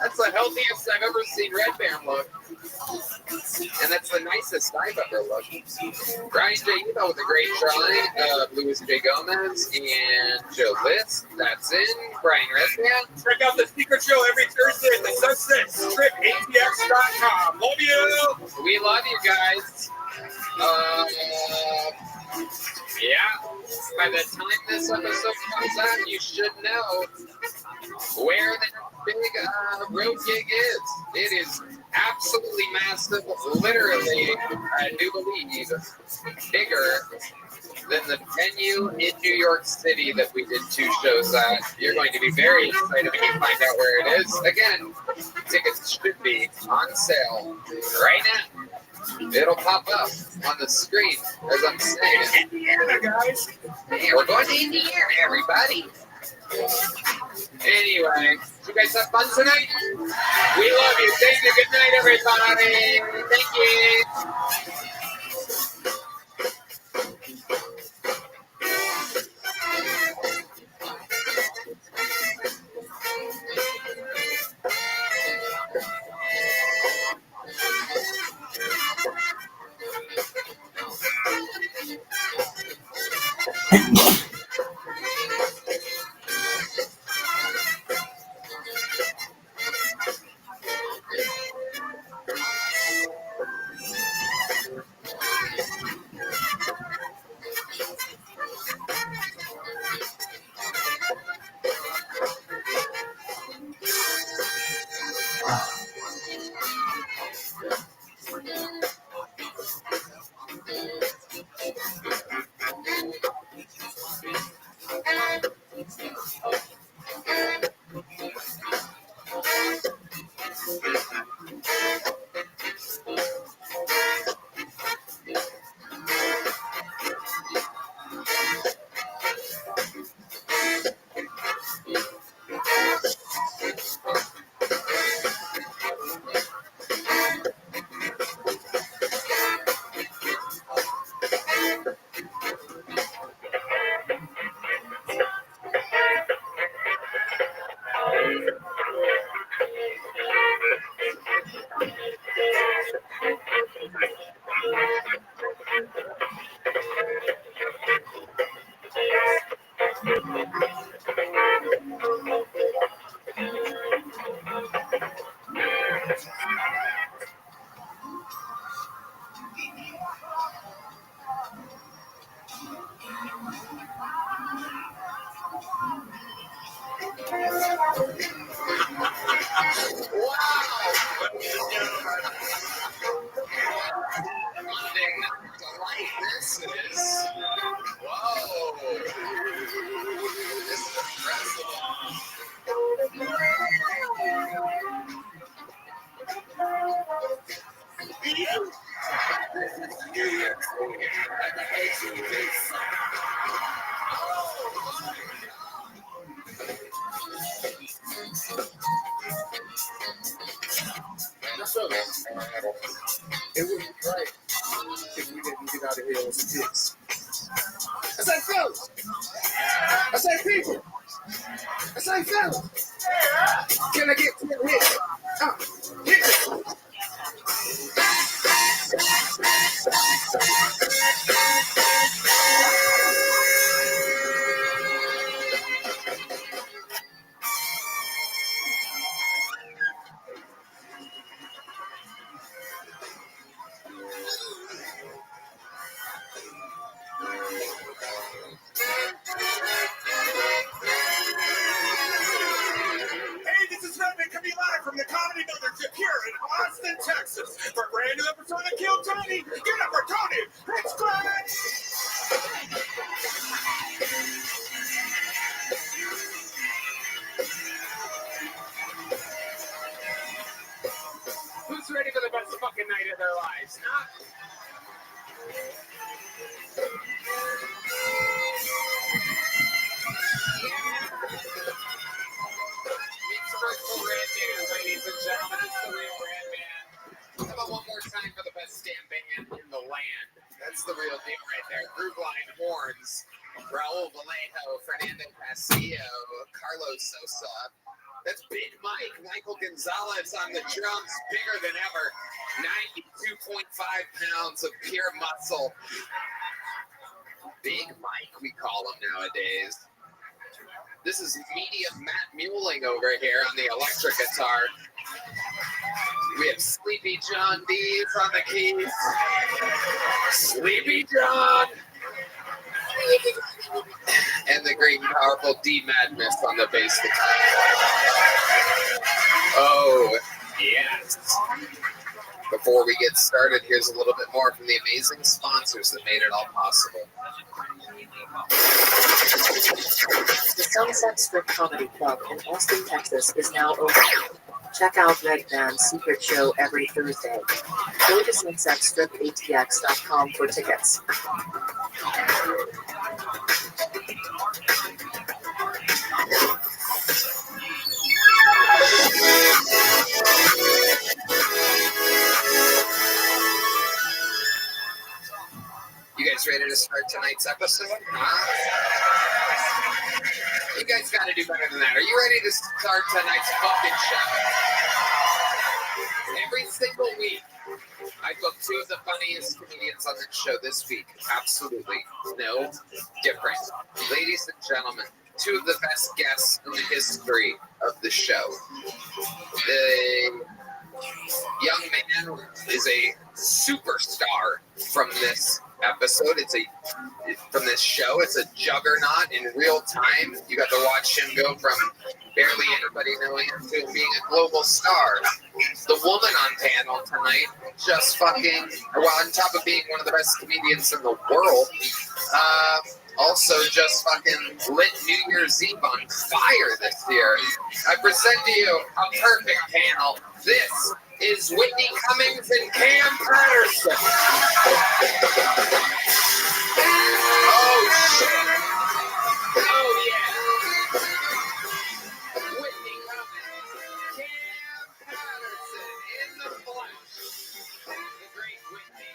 That's the healthiest I've ever seen Red Band look. And that's the nicest I've ever looked. Brian J. Eno with a great drawing. Luis J. Gomez and Joe List. That's in. Brian Redband. Check out the secret show every Thursday at the Sunset Strip, ATX.com. Love you. We love you guys. Yeah. By the time this episode comes out, you should know where that big road gig is. It is absolutely massive. Literally, I do believe, bigger than the venue in New York City that we did 2 shows at. You're going to be very excited when you find out where it is. Again, tickets should be on sale right now. It'll pop up on the screen as I'm saying. Indiana, guys. Hey, we're going to Indiana, everybody. Anyway, you guys have fun tonight? We love you. Thank you. Good night, everybody. Thank you. It would be great if we didn't get out of here with some dicks. I say fellas. I say people. I say fellas. Can I get 10 hits? Hit it. Hey, this is Rabbi coming live from the Comedy Mothership here in Austin, Texas. For a brand new episode of Kill Tony, get up for Tony. It's great. Who's ready for the best fucking night of their lives, huh? It's virtual Red Band, ladies and gentlemen. It's the real Red Band. How about one more time for the best damn band in the land? That's the real deal right there. Groove Line Horns, Raul Vallejo, Fernando Castillo, Carlos Sosa, That's Big Mike. Michael Gonzalez on the drums, bigger than ever. 92.5 pounds of pure muscle. Big Mike, we call him nowadays. This is medium Matt Muling over here on the electric guitar. We have Sleepy John Dees on the keys. Sleepy John! And the great and powerful D Madness on the bass guitar. Oh, yes. Before we get started, here's a little bit more from the amazing sponsors that made it all possible. The Sunset Strip Comedy Club in Austin, Texas is now open. Check out Red Band's secret show every Thursday. Go to sunsetstripatx.com for tickets. You guys ready to start tonight's episode? You guys got to do better than that. Are you ready to start tonight's fucking show? Every single week, I book two of the funniest comedians on the show this week. Absolutely no different. Ladies and gentlemen, two of the best guests in the history of the show. The young man is a superstar from this episode. From this show. It's a juggernaut in real time. You got to watch him go from barely anybody knowing him to being a global star. The woman on panel tonight, just fucking, well, on top of being one of the best comedians in the world, also just fucking lit New Year's Eve on fire this year. I present to you a perfect panel. This is Whitney Cummings and Cam Patterson. Oh, shit. Oh, yeah. Whitney Cummings, Cam Patterson in the flesh. The great Whitney.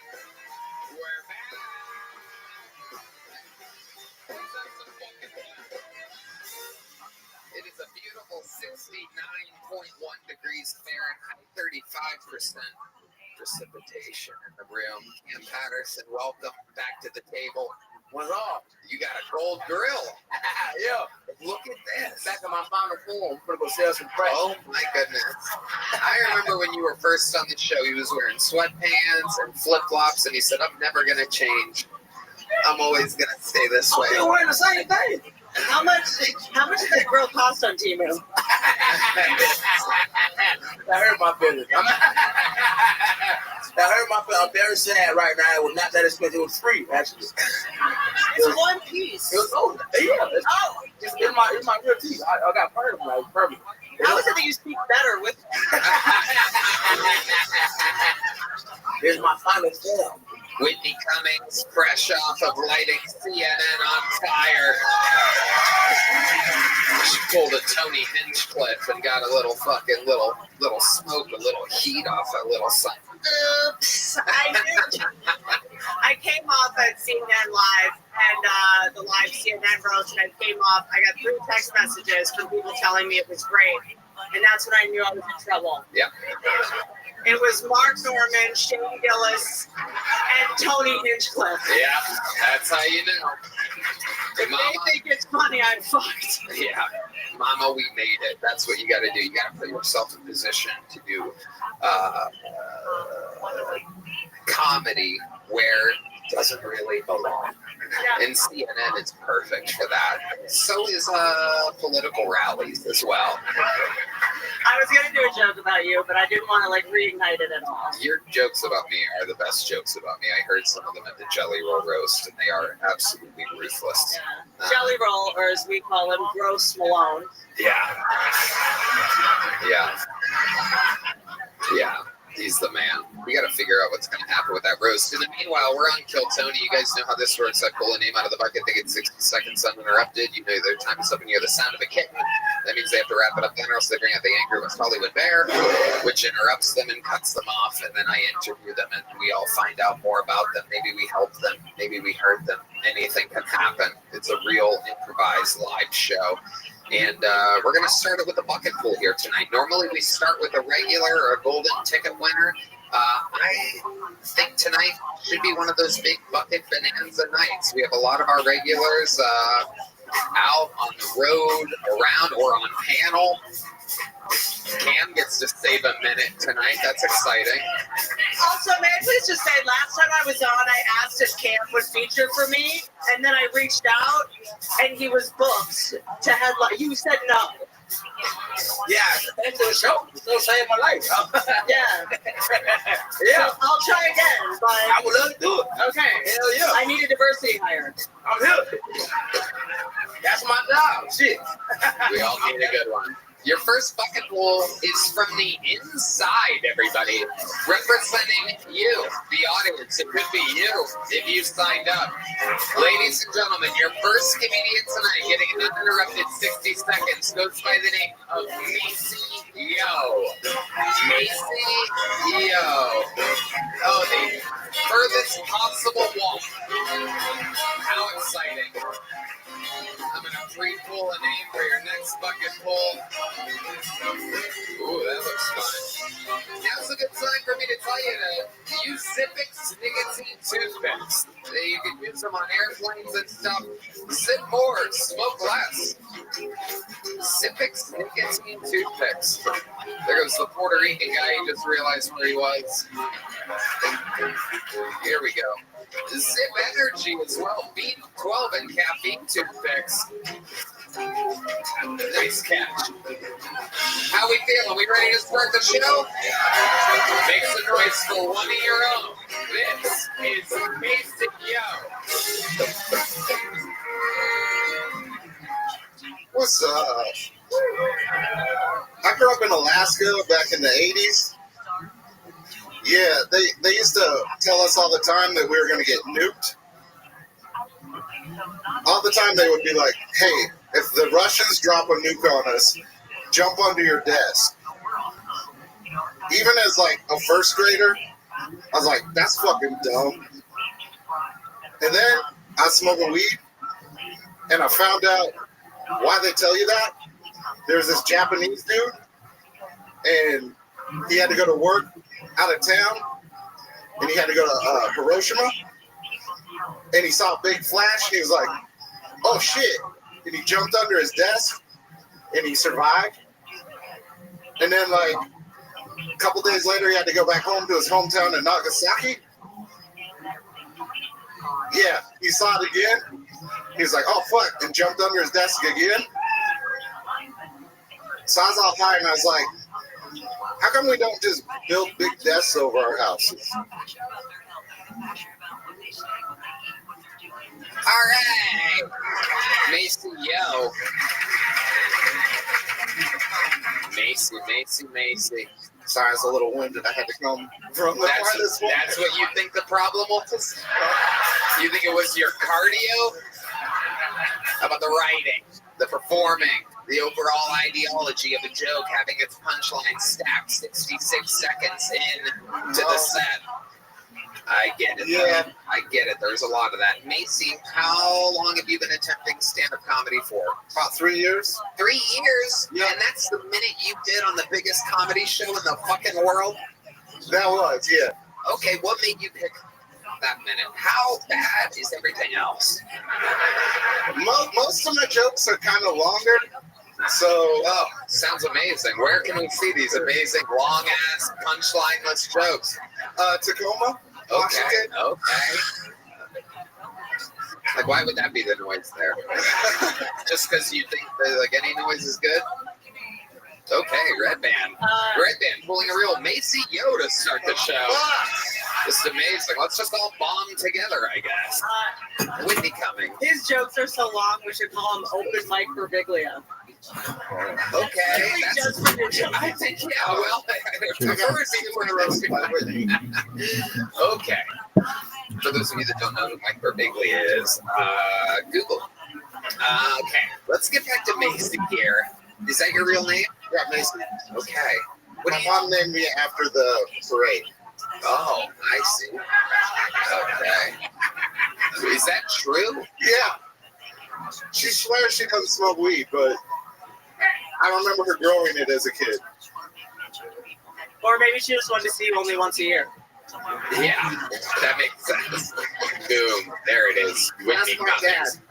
We're back. Let's have some fucking fun. It is a beautiful 69.1 degrees Fahrenheit, 35% precipitation in the room. Cam Patterson, welcome back to the table. What's up? You got a gold grill. Yeah. Look at this. Back in my final form. I'm gonna go sell some crack. Oh my goodness. I remember when you were first on the show, he was wearing sweatpants and flip-flops, and he said, I'm never going to change. I'm always going to stay this way. I'm still wearing the same thing. How much did that grill cost on Temu? That hurt my feelings. That hurt my feelings. I'm very sad right now. It was not that expensive. It was free, actually. It's one piece. It was over. Yeah. It's my real teeth. I got part of it. It was perfect. How is it that you speak better with? Here's my final form. Whitney Cummings, fresh off of lighting CNN on fire. She pulled a Tony Hinchcliffe and got a little fucking little smoke, a little heat off a little something. Oops. I came off at CNN Live and the live CNN roast, and I came off. I got 3 text messages from people telling me it was great. And that's when I knew I was in trouble. Yeah. It was Mark Norman, Shane Gillis, and Tony Hinchcliffe. Yeah, that's how you know. If they think it's funny, I'm fucked. Yeah. Mama, we made it. That's what you got to do. You got to put yourself in position to do comedy where it doesn't really belong. Yeah. And CNN is perfect for that. So is political rallies as well. I was going to do a joke about you, but I didn't want to reignite it at all. Your jokes about me are the best jokes about me. I heard some of them at the Jelly Roll Roast, and they are absolutely ruthless. Yeah. Jelly Roll, or as we call him, Gross Malone. Yeah. He's the man. We got to figure out what's going to happen with that roast. In the meanwhile, we're on Kill Tony. You guys know how this works. I pull a name out of the bucket. They get 60 seconds uninterrupted. You know their time is up and you hear the sound of a kitten. That means they have to wrap it up then, or else they bring out the Angry with Hollywood Bear, which interrupts them and cuts them off. And then I interview them and we all find out more about them. Maybe we helped them. Maybe we hurt them. Anything can happen. It's a real improvised live show. And we're going to start it with a bucket pool here tonight. Normally we start with a regular or a golden ticket winner. I think tonight should be one of those big bucket bonanza nights. We have a lot of our regulars out on the road, around, or on panel. Cam gets to save a minute tonight. That's exciting. Also, may I please just say, last time I was on, I asked if Cam would feature for me, and then I reached out, and he was booked to headline. You said no. Yeah, thanks for the show. Still saving my life. Yeah. Yeah. So I'll try again, but I would love to do it. okay. Hell yeah. I need a diversity hire. I'm here. That's my job. Shit. We all need a good one. Your first bucket pool is from the inside, everybody. Representing you, the audience. It could be you if you signed up. Ladies and gentlemen, your first comedian tonight getting an uninterrupted 60 seconds goes by the name of Macy Yo. Macy Yo. Oh, the furthest possible walk. How exciting. I'm going to pre-pull a name for your next bucket pool. Ooh, that looks fun. Now's a good time for me to tell you to use Zippix nicotine toothpicks. You can use them on airplanes and stuff. Sip more, smoke less. Zippix nicotine toothpicks. There goes the Puerto Rican guy. He just realized where he was. Here we go. Zip Energy as well. B12 and caffeine toothpicks. Nice catch. How we feeling? We ready to start the show? Make some noise for one of your own. This is Basic Yo. What's up? I grew up in Alaska back in the 80s. Yeah, they used to tell us all the time that we were going to get nuked. All the time they would be like, hey, if the Russians drop a nuke on us, jump under your desk. Even as like a first grader, I was like, that's fucking dumb. And then I was smoking weed, and I found out why they tell you that. There's this Japanese dude, and he had to go to work out of town, and he had to go to Hiroshima, and he saw a big flash, and he was like, oh shit, and he jumped under his desk, and he survived. And then like a couple days later, he had to go back home to his hometown in Nagasaki. Yeah, he saw it again. He was like, oh fuck, and jumped under his desk again. So I was all high, and I was like, how come we don't just build big desks over our houses? All right. Macy Yo. Macy. Sorry, I was a little winded. I had to come from the farthest one. That's what you think the problem was? You think it was your cardio? How about the writing, the performing, the overall ideology of a joke having its punchline stacked 66 seconds in to the set? I get it. Yeah. Though. I get it. There's a lot of that. Macy, how long have you been attempting stand-up comedy for? About 3 years. 3 years? Yeah. And that's the minute you did on the biggest comedy show in the fucking world? That was, yeah. Okay, what made you pick that minute? How bad is everything else? Most of my jokes are kind of longer. So, Oh, sounds amazing. Where can we see these amazing, long-ass, punchline-less jokes? Tacoma, Okay, Washington. okay. Like, why would that be the noise there? Just because you think that, like, any noise is good? Okay, Red Band. Red Band pulling a real Macy Yo to start the show. Just amazing. Let's just all bomb together, I guess. Windy coming. His jokes are so long, we should call him Open Mike Berbiglia. Okay. Just for your jokes. I think, yeah, well, okay. For those of you that don't know who Mike Berbiglia is, Google. Okay, let's get back to Macy here. Is that your real name? Yeah, Mason. Okay. What My do you? mom named me after the parade. Oh, I see. Okay. Is that true? Yeah. She swears she doesn't smoke weed, but I remember her growing it as a kid. Or maybe she just wanted to see you only once a year. Yeah, that makes sense. Boom, there it is. Whitney got it.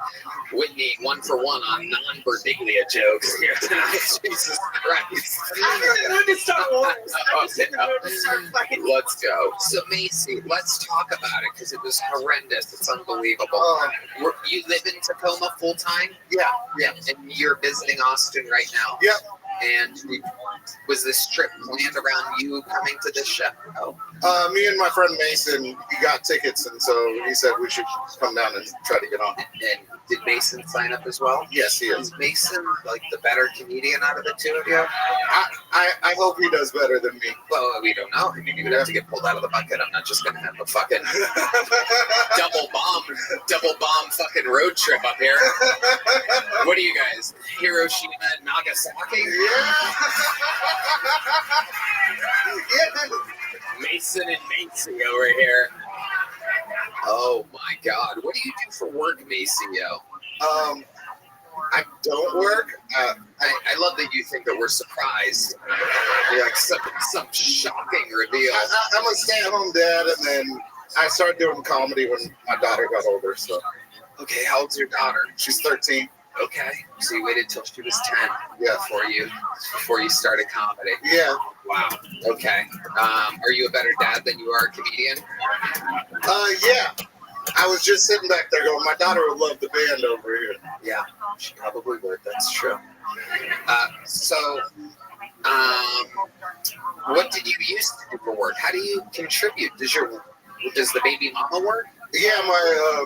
Whitney, 1 for 1 on non-Berdiglia jokes here tonight. Jesus Christ. I'm in the mood to start wars. I'm just in the mood to start fighting. Let's go. So, Macy, let's talk about it because it was horrendous. It's unbelievable. You live in Tacoma full time? Yeah. And you're visiting Austin right now? Yep. And was this trip planned around you coming to this show? Me and my friend Mason, he got tickets, and so he said we should come down and try to get on. And did Mason sign up as well? Yes, he is. Is Mason like the better comedian out of the two of you? I hope he does better than me. Well, we don't know. I mean, you would have to get pulled out of the bucket. I'm not just going to have a fucking double bomb fucking road trip up here. What are you guys? Hiroshima and Nagasaki? Yeah. Mason and Macy over here. Oh my God. What do you do for work, Maceo? I don't work. I love that you think that we're surprised. Like some shocking reveal. I'm a stay-at-home dad, and then I started doing comedy when my daughter got older. So, Okay, how old's your daughter? she's 13. Okay, so you waited till she was 10 Yeah. before you started comedy. Yeah. Wow. Okay. Are you a better dad than you are a comedian? Yeah. I was just sitting back there going, my daughter would love the band over here. Yeah, she probably would. That's true. What did you used to do for work? How do you contribute? Does the baby mama work? Yeah,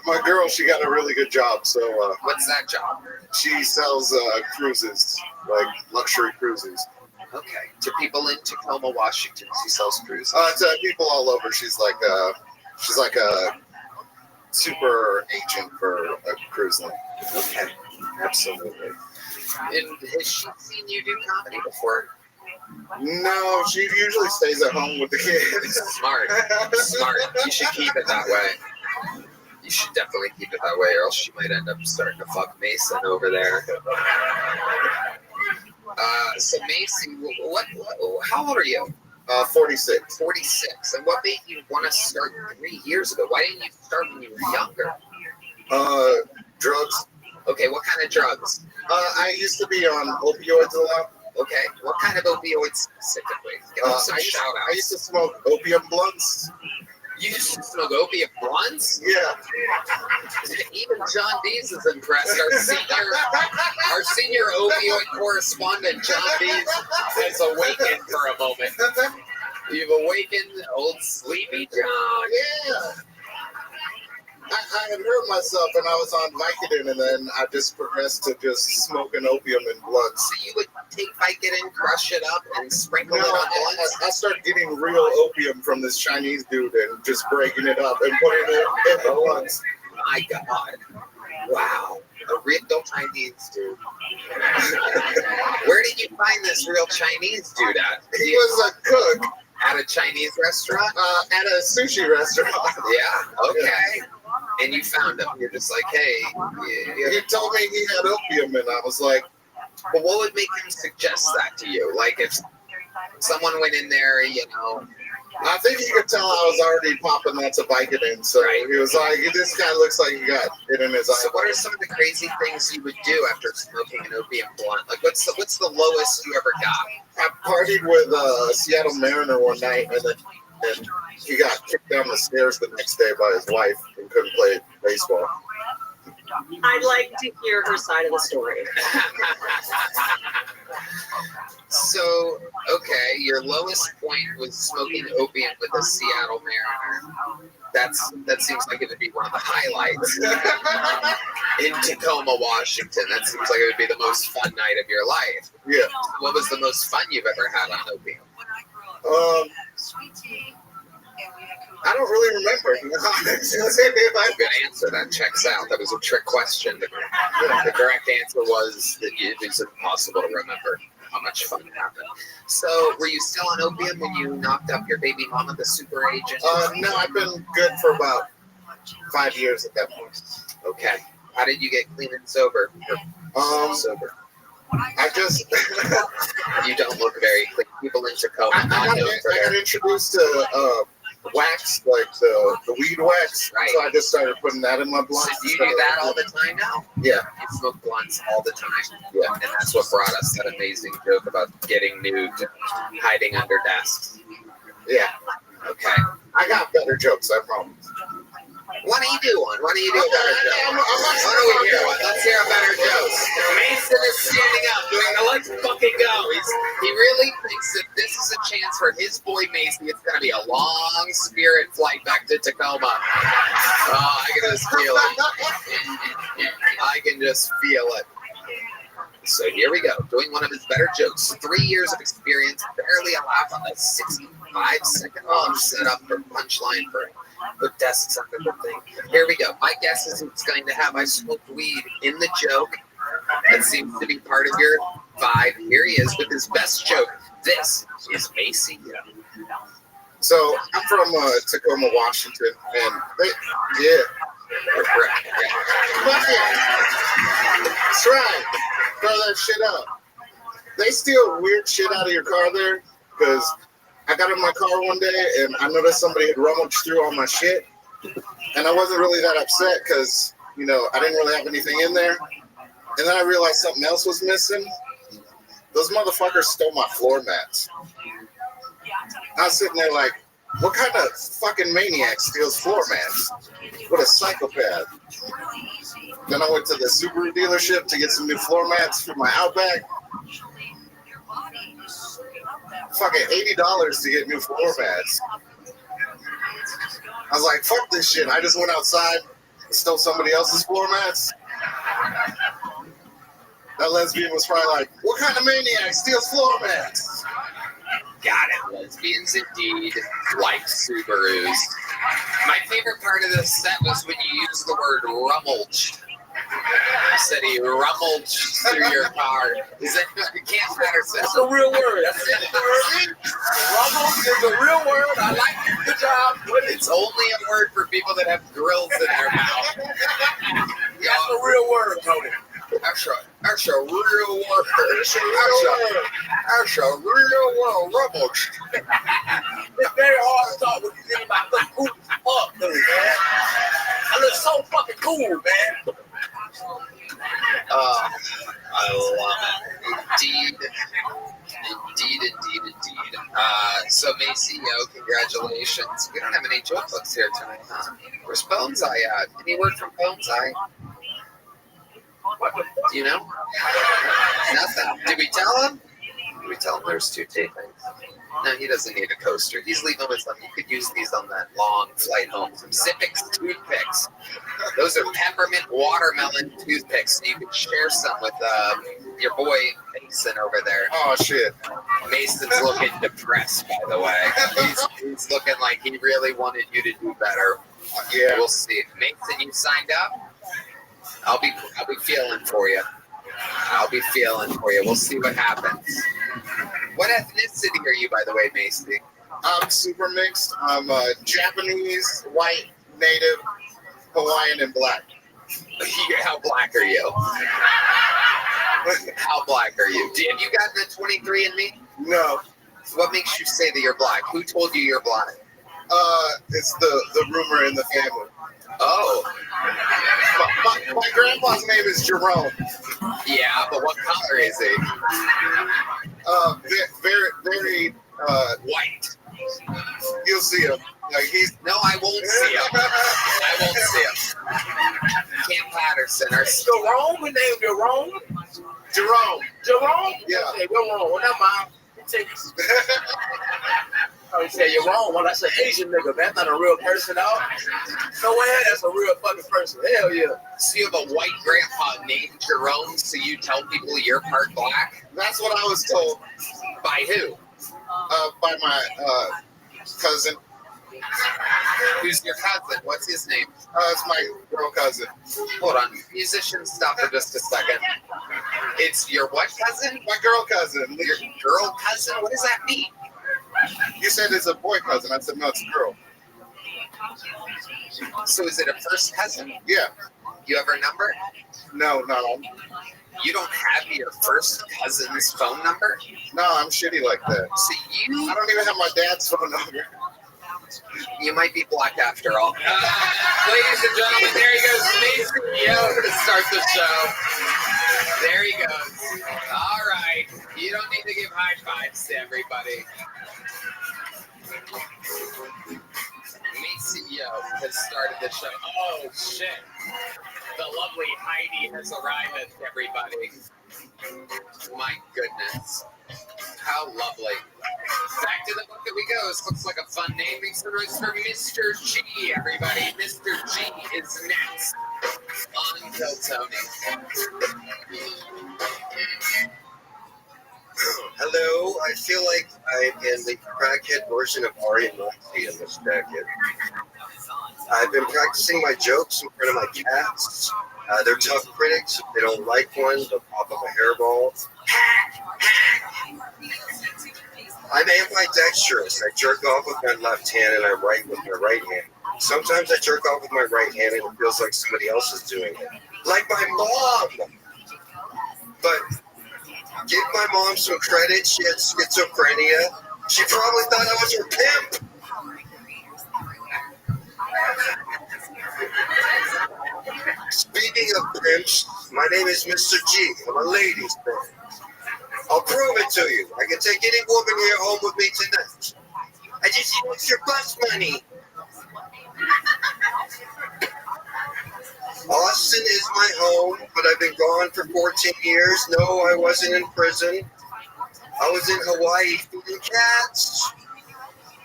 my girl, she got a really good job. So What's that job? she sells cruises, like luxury cruises. Okay. To people in Tacoma, Washington, she sells cruises. To people all over. She's like a super agent for a cruise line. Okay. Absolutely. And has she seen you do comedy before? No, she usually stays at home with the kids. Smart. You should keep it that way. You should definitely keep it that way, or else she might end up starting to fuck Mason over there. So Macy, how old are you? 46. 46. And what made you want to start 3 years ago? Why didn't you start when you were younger? Drugs. Okay, what kind of drugs? I used to be on opioids a lot. Okay, what kind of opioids specifically? Give us some shout outs. I used to smoke opium blunts. You used to smoke opium blunts? Yeah. Even John Dees is impressed. Our senior opioid correspondent, John Dees, has awakened for a moment. You've awakened, old sleepy John. Yeah. I had hurt myself and I was on Vicodin, and then I just progressed to just smoking opium and blunts. So you would take Vicodin, crush it up, and sprinkle No, it on blunts? I started getting real opium from this Chinese dude and just breaking it up and putting it in the blunts. My God. Wow. A real Chinese dude. Where did you find this real Chinese dude at? He was a cook At a Chinese restaurant? at a sushi restaurant. Yeah, okay. And you found him. You're just like, hey. Yeah. He told me he had opium, and I was like, But what would make him suggest that to you? Like if someone went in there, I think he could tell I was already popping lots of Vicodin, so he was like, this guy looks like he got it in his eye. So what are some of the crazy things you would do after smoking an opium blunt? Like what's the lowest you ever got? I partied with a Seattle Mariner one night, and he got kicked down the stairs the next day by his wife and couldn't play baseball. I'd like to hear her side of the story. So, okay, your lowest point was smoking opium with a Seattle Mariner. That seems like it would be one of the highlights in Tacoma, Washington. That seems like it would be the most fun night of your life. Yeah. What was the most fun you've ever had on opium? I don't really remember. Good answer. That checks out. That was a trick question. The correct answer was that it was impossible to remember how much fun happened. So, were you still on opium when you knocked up your baby mama, the super agent? No, I've been good for about 5 years at that point. Okay. How did you get clean and sober? Um, Sober. I just You don't look very clean. People in Tacoma I not got, known for I got their. introduced to wax, like the weed wax. Right. So I just started putting that in my So blunt. do you do that all the time now? Yeah. You smoke blunts all the time. Yeah. And that's what brought us that amazing joke about getting nuked, hiding under desks. Yeah. Okay. I got better jokes, I promise. Why don't you do one? Why don't you do a better joke? Why don't we hear one? Let's hear a better joke. Mason is standing up, doing the let's fucking go. He really thinks that this is a chance for his boy Macy. It's going to be a long Spirit flight back to Tacoma. Oh, I can just feel it. I can just feel it. So here we go, doing one of his better jokes. 3 years of experience, barely a laugh on a 65-second long setup for punchline for put desks under the thing. Here we go. My guess is it's going to have I smoked weed in the joke. That seems to be part of your vibe. Here he is with his best joke. This is Macy. So I'm from Tacoma, Washington, and yeah. Fuck it. That's right. Throw that shit up. They steal weird shit out of your car there, because I got in my car one day and I noticed somebody had rummaged through all my shit, and I wasn't really that upset because, you know, I didn't really have anything in there. And then I realized something else was missing. Those motherfuckers stole my floor mats. I was sitting there like, what kind of fucking maniac steals floor mats? What a psychopath. Then I went to the Subaru dealership to get some new floor mats for my Outback. Fucking $80 to get new floor mats. I was like, fuck this shit. I just went outside and stole somebody else's floor mats. That lesbian was probably like, what kind of maniac steals floor mats? Got it. Lesbians indeed like Subarus. My favorite part of this set was when you used the word rummaged. You said he rummaged through your car. Is that Camp Patterson? That's a real word. That's it. Rummage is a real word. I like it. Good job. It's only a word for people that have grills in their mouth. That's a real word, Tony. That's a real word. That's a real word. Rummaged. It's very hard to talk when you think about the cool fuck, dude, man. I look so fucking cool, man. I love it. Indeed. So Macy, congratulations. We don't have any joke books here tonight, huh? Where's Bones Eye at? Any word from Bones Eye? Do you know? Nothing. Did we tell him? Did we tell him there's 2 tapings? No, he doesn't need a coaster. He's leaving with them. You could use these on that long flight home. Some Zippix toothpicks. Those are peppermint watermelon toothpicks. You can share some with your boy Mason over there. Oh, shit. Mason's looking depressed, by the way. He's looking like he really wanted you to do better. Yeah. We'll see. Mason, you signed up? I'll be feeling for you. We'll see what happens. What ethnicity are you, by the way, Macy? I'm super mixed. I'm Japanese, white, native, Hawaiian, and black. How black are you? How black are you? Have you gotten a 23andMe? No. What makes you say that you're black? Who told you you're black? It's the rumor in the family. Oh. My grandpa's name is Jerome. Yeah, but what color is he? Very white. You'll see him. Like No, I won't see him. Camp Patterson. Jerome? We named Jerome? Jerome? Yeah. Okay, we're wrong. Well, never mind. You say you're wrong when I say Asian nigga. That's not a real person, dog. No way, that's a real fucking person. Hell yeah. So you have a white grandpa named Jerome, so you tell people you're part black? That's what I was told. By who? By my cousin. Who's your cousin? What's his name? It's my girl cousin. Hold on. Musicians, stop for just a second. It's your what cousin? My girl cousin. Your girl cousin? What does that mean? You said it's a boy cousin. I said, no, it's a girl. So is it a first cousin? Yeah. You have her number? No, not on. You don't have your first cousin's phone number? No, I'm shitty like that. See, I don't even have my dad's phone number. you might be black after all. Ladies and gentlemen, there he goes, Mason Yo, to start the show. There he goes. All right. You don't need to give high fives to everybody. Mason Yo has started the show. Oh, shit. The lovely Heidi has arrived, everybody. My goodness. How lovely. Back to the book that we go. This looks like a fun name. Makes the noise for Mr. G, everybody. Mr. G is next on Kill Tony. Hello, I feel like I'm in the crackhead version of Ari and Lexi in this jacket. I've been practicing my jokes in front of my cats. They're tough critics. If they don't like one, they'll pop up a hairball. I'm ambidextrous. I jerk off with my left hand and I write with my right hand. Sometimes I jerk off with my right hand and it feels like somebody else is doing it. Like my mom! But give my mom some credit. She had schizophrenia. She probably thought I was her pimp. Speaking of pimps, my name is Mr. G. I'm a ladies' man. I'll prove it to you. I can take any woman here home with me tonight. I just use your bus money. Austin is my home, but I've been gone for 14 years. No, I wasn't in prison. I was in Hawaii feeding cats.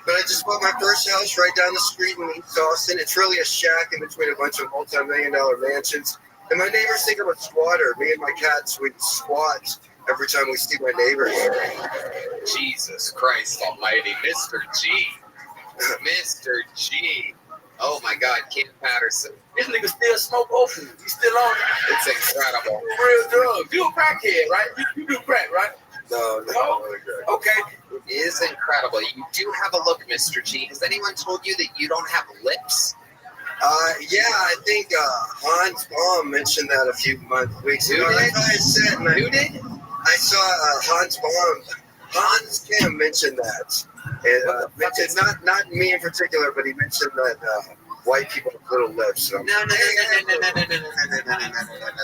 But I just bought my first house right down the street in East Austin. It's really a shack in between a bunch of multi-million-dollar mansions. And my neighbors think I'm a squatter. Me and my cats, we squat every time we see my neighbors. Jesus Christ almighty. Mr. G. Mr. G. Oh my God, Ken Patterson. This nigga still smoke opium. He's still on it. It's incredible. Real drugs. You a crackhead, right? You do crack, right? No. Okay. It is incredible. You do have a look, Mr. G. Has anyone told you that you don't have lips? Yeah, I think Hans Baum mentioned that a few weeks ago. Like I said, Who did? I saw Hans Baum. Hans Kim mentioned that. And, mentioned, not me in particular, but he mentioned that white people have little lips. So. No.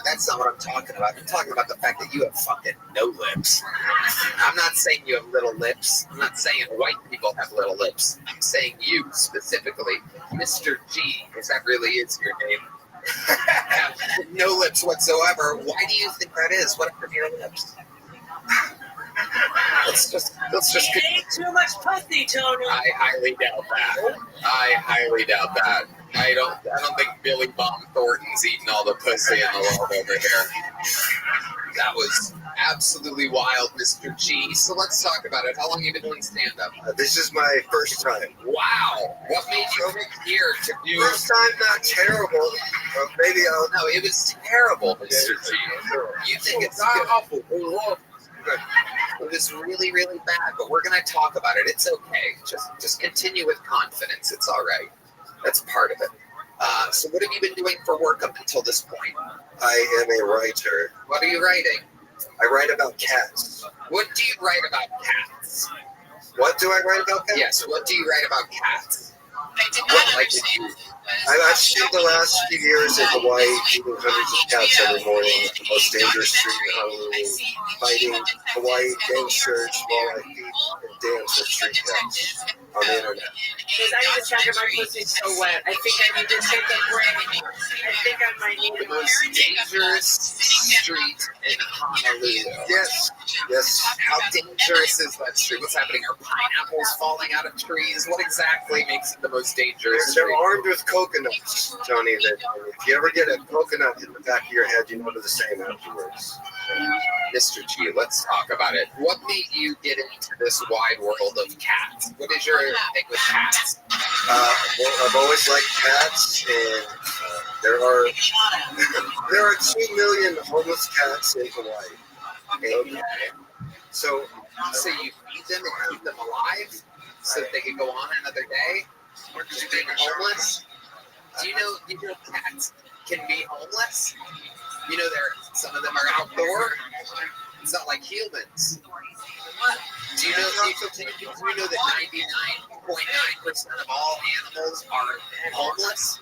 That's not what I'm talking about. I'm talking about the fact that you have fucking no lips. I'm not saying you have little lips. I'm not saying white people have little lips. I'm saying you specifically, Mr. G, because that really is your name, have no lips whatsoever. Why do you think that is? What are your lips? Let's just. It ain't too much pussy, Tony. I highly doubt that. I don't think Billy Bob Thornton's eating all the pussy in the world over here. That was absolutely wild, Mr. G. So let's talk about it. How long have you been doing stand-up? This is my first time. Wow. What made you pick here to do? First time, not terrible. Maybe I'll. No, it was terrible, Mr. G. You think it's awful? It was really, really bad, but we're going to talk about it. It's okay. Just continue with confidence. It's all right. That's part of it. So what have you been doing for work up until this point? I am a writer. What are you writing? I write about cats. What do you write about cats? What do I write about cats? Yes, what do you write about cats? I did not understand. I've spent the last few years in Hawaii feeding hundreds of cats every morning. It's the most dangerous street in Honolulu. Fighting Hawaii gangsters while I feed and dance with street cats on the internet. Because I need to check if my pussy's so wet. I think I need to take a break. I think I might need The to. most dangerous street in Honolulu. Yes. How dangerous is that street? What's happening? Are pineapples falling out of trees? What exactly makes it the most dangerous They're street? armed with coconuts, Tony. That if you ever get a coconut in the back of your head, you know to the same afterwards. Mr. G, let's talk about it. What made you get into this wide world of cats? What is your thing with cats? Well, I've always liked cats, and there are 2 million homeless cats in Hawaii. And so You feed them and keep them alive so that they can go on another day? Or because you're being homeless? Do you know cats can be homeless? You know, some of them are outdoor. It's not like humans. Do you know that 99.9% of all animals are homeless?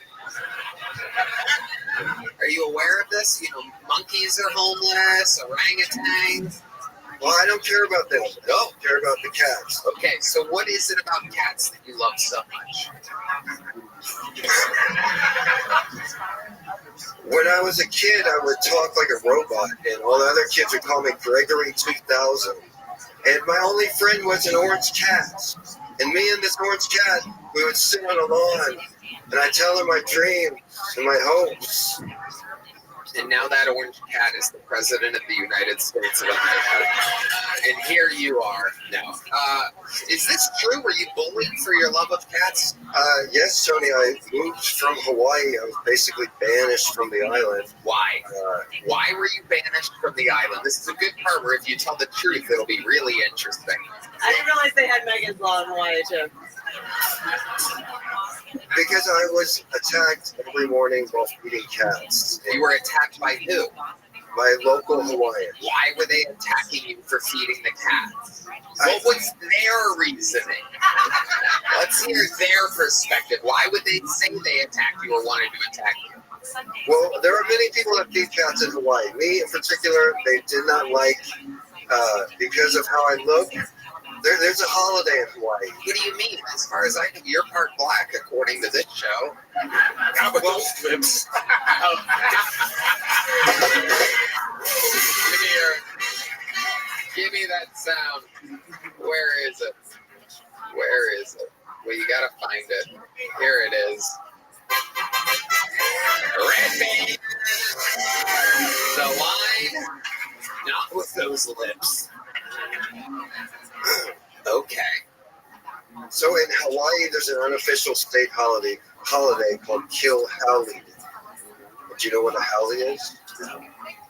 Are you aware of this? You know, monkeys are homeless, orangutans. Well, I don't care about them. I don't care about the cats. Okay, so what is it about cats that you love so much? When I was a kid, I would talk like a robot, and all the other kids would call me Gregory 2000. And my only friend was an orange cat. And me and this orange cat, we would sit on a lawn, and I'd tell her my dreams and my hopes. And now that orange cat is the president of the United States of America. And here you are. No. Is this true? Were you bullied for your love of cats? Yes, Tony, I moved from Hawaii. I was basically banished from the island. Why? Why were you banished from the island? This is a good part where if you tell the truth, it'll be really interesting. I didn't realize they had Megan's Law in Hawaii too. Because I was attacked every morning while feeding cats. You were attacked by who? By local Hawaiians. Why were they attacking you for feeding the cats? What was their reasoning? Let's hear their perspective. Why would they say they attacked you or wanted to attack you? Well, there are many people that feed cats in Hawaii. Me in particular, they did not like because of how I look. There's a holiday in Hawaii. What do you mean? As far as I know, you're part black, according to this show. How about those lips? Give me that sound. Where is it? Where is it? Well, you gotta find it. Here it is. Rabbi! The line, not with those lips. Okay. So in Hawaii, there's an unofficial state holiday called Kill Haole. Do you know what a haole is?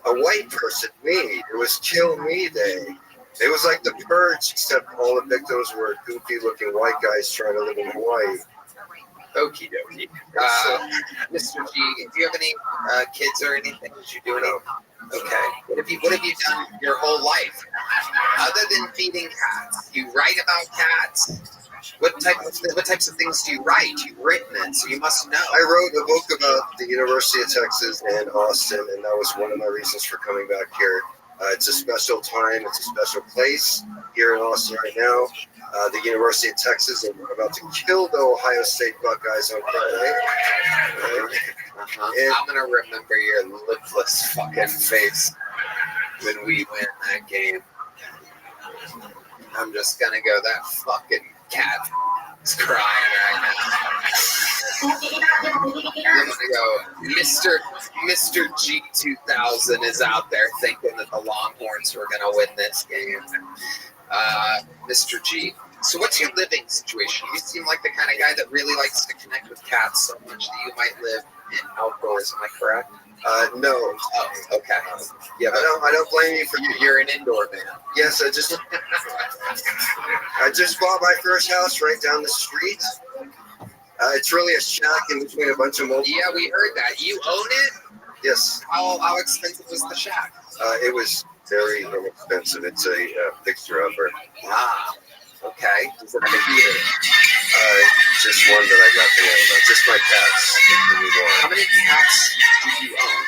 A white person, me. It was Kill Me Day. It was like the Purge, except all the victims were goofy-looking white guys trying to live in Hawaii. Okie dokie. Mr. G, do you have any kids or anything? Did you do anything? Okay. What have you done your whole life other than feeding cats? You write about cats. What types of things do you write? You've written it, so you must know. I wrote a book about the University of Texas and Austin, and that was one of my reasons for coming back here. It's a special time. It's a special place here in Austin right now. The University of Texas, and we're about to kill the Ohio State Buckeyes on Friday. I'm going to remember your lipless fucking face when we win that game. I'm just going to go, that fucking cat is crying right now. I'm going to go, Mr. G2000 is out there thinking that the Longhorns were going to win this game. Mr. G, so what's your living situation? You seem like the kind of guy that really likes to connect with cats so much that you might live in outdoors. Am I correct? No. Oh, okay. Yeah, but I don't blame you for you're an indoor man. Yes, I just bought my first house right down the street. It's really a shack in between a bunch of mobile. Yeah, we heard that. You own it? Yes. How expensive was the shack? It was very inexpensive. It's a fixer-upper. Wow. Okay. Does it have a heater? Just one that I got the name of. Just my cats. How many cats do you own?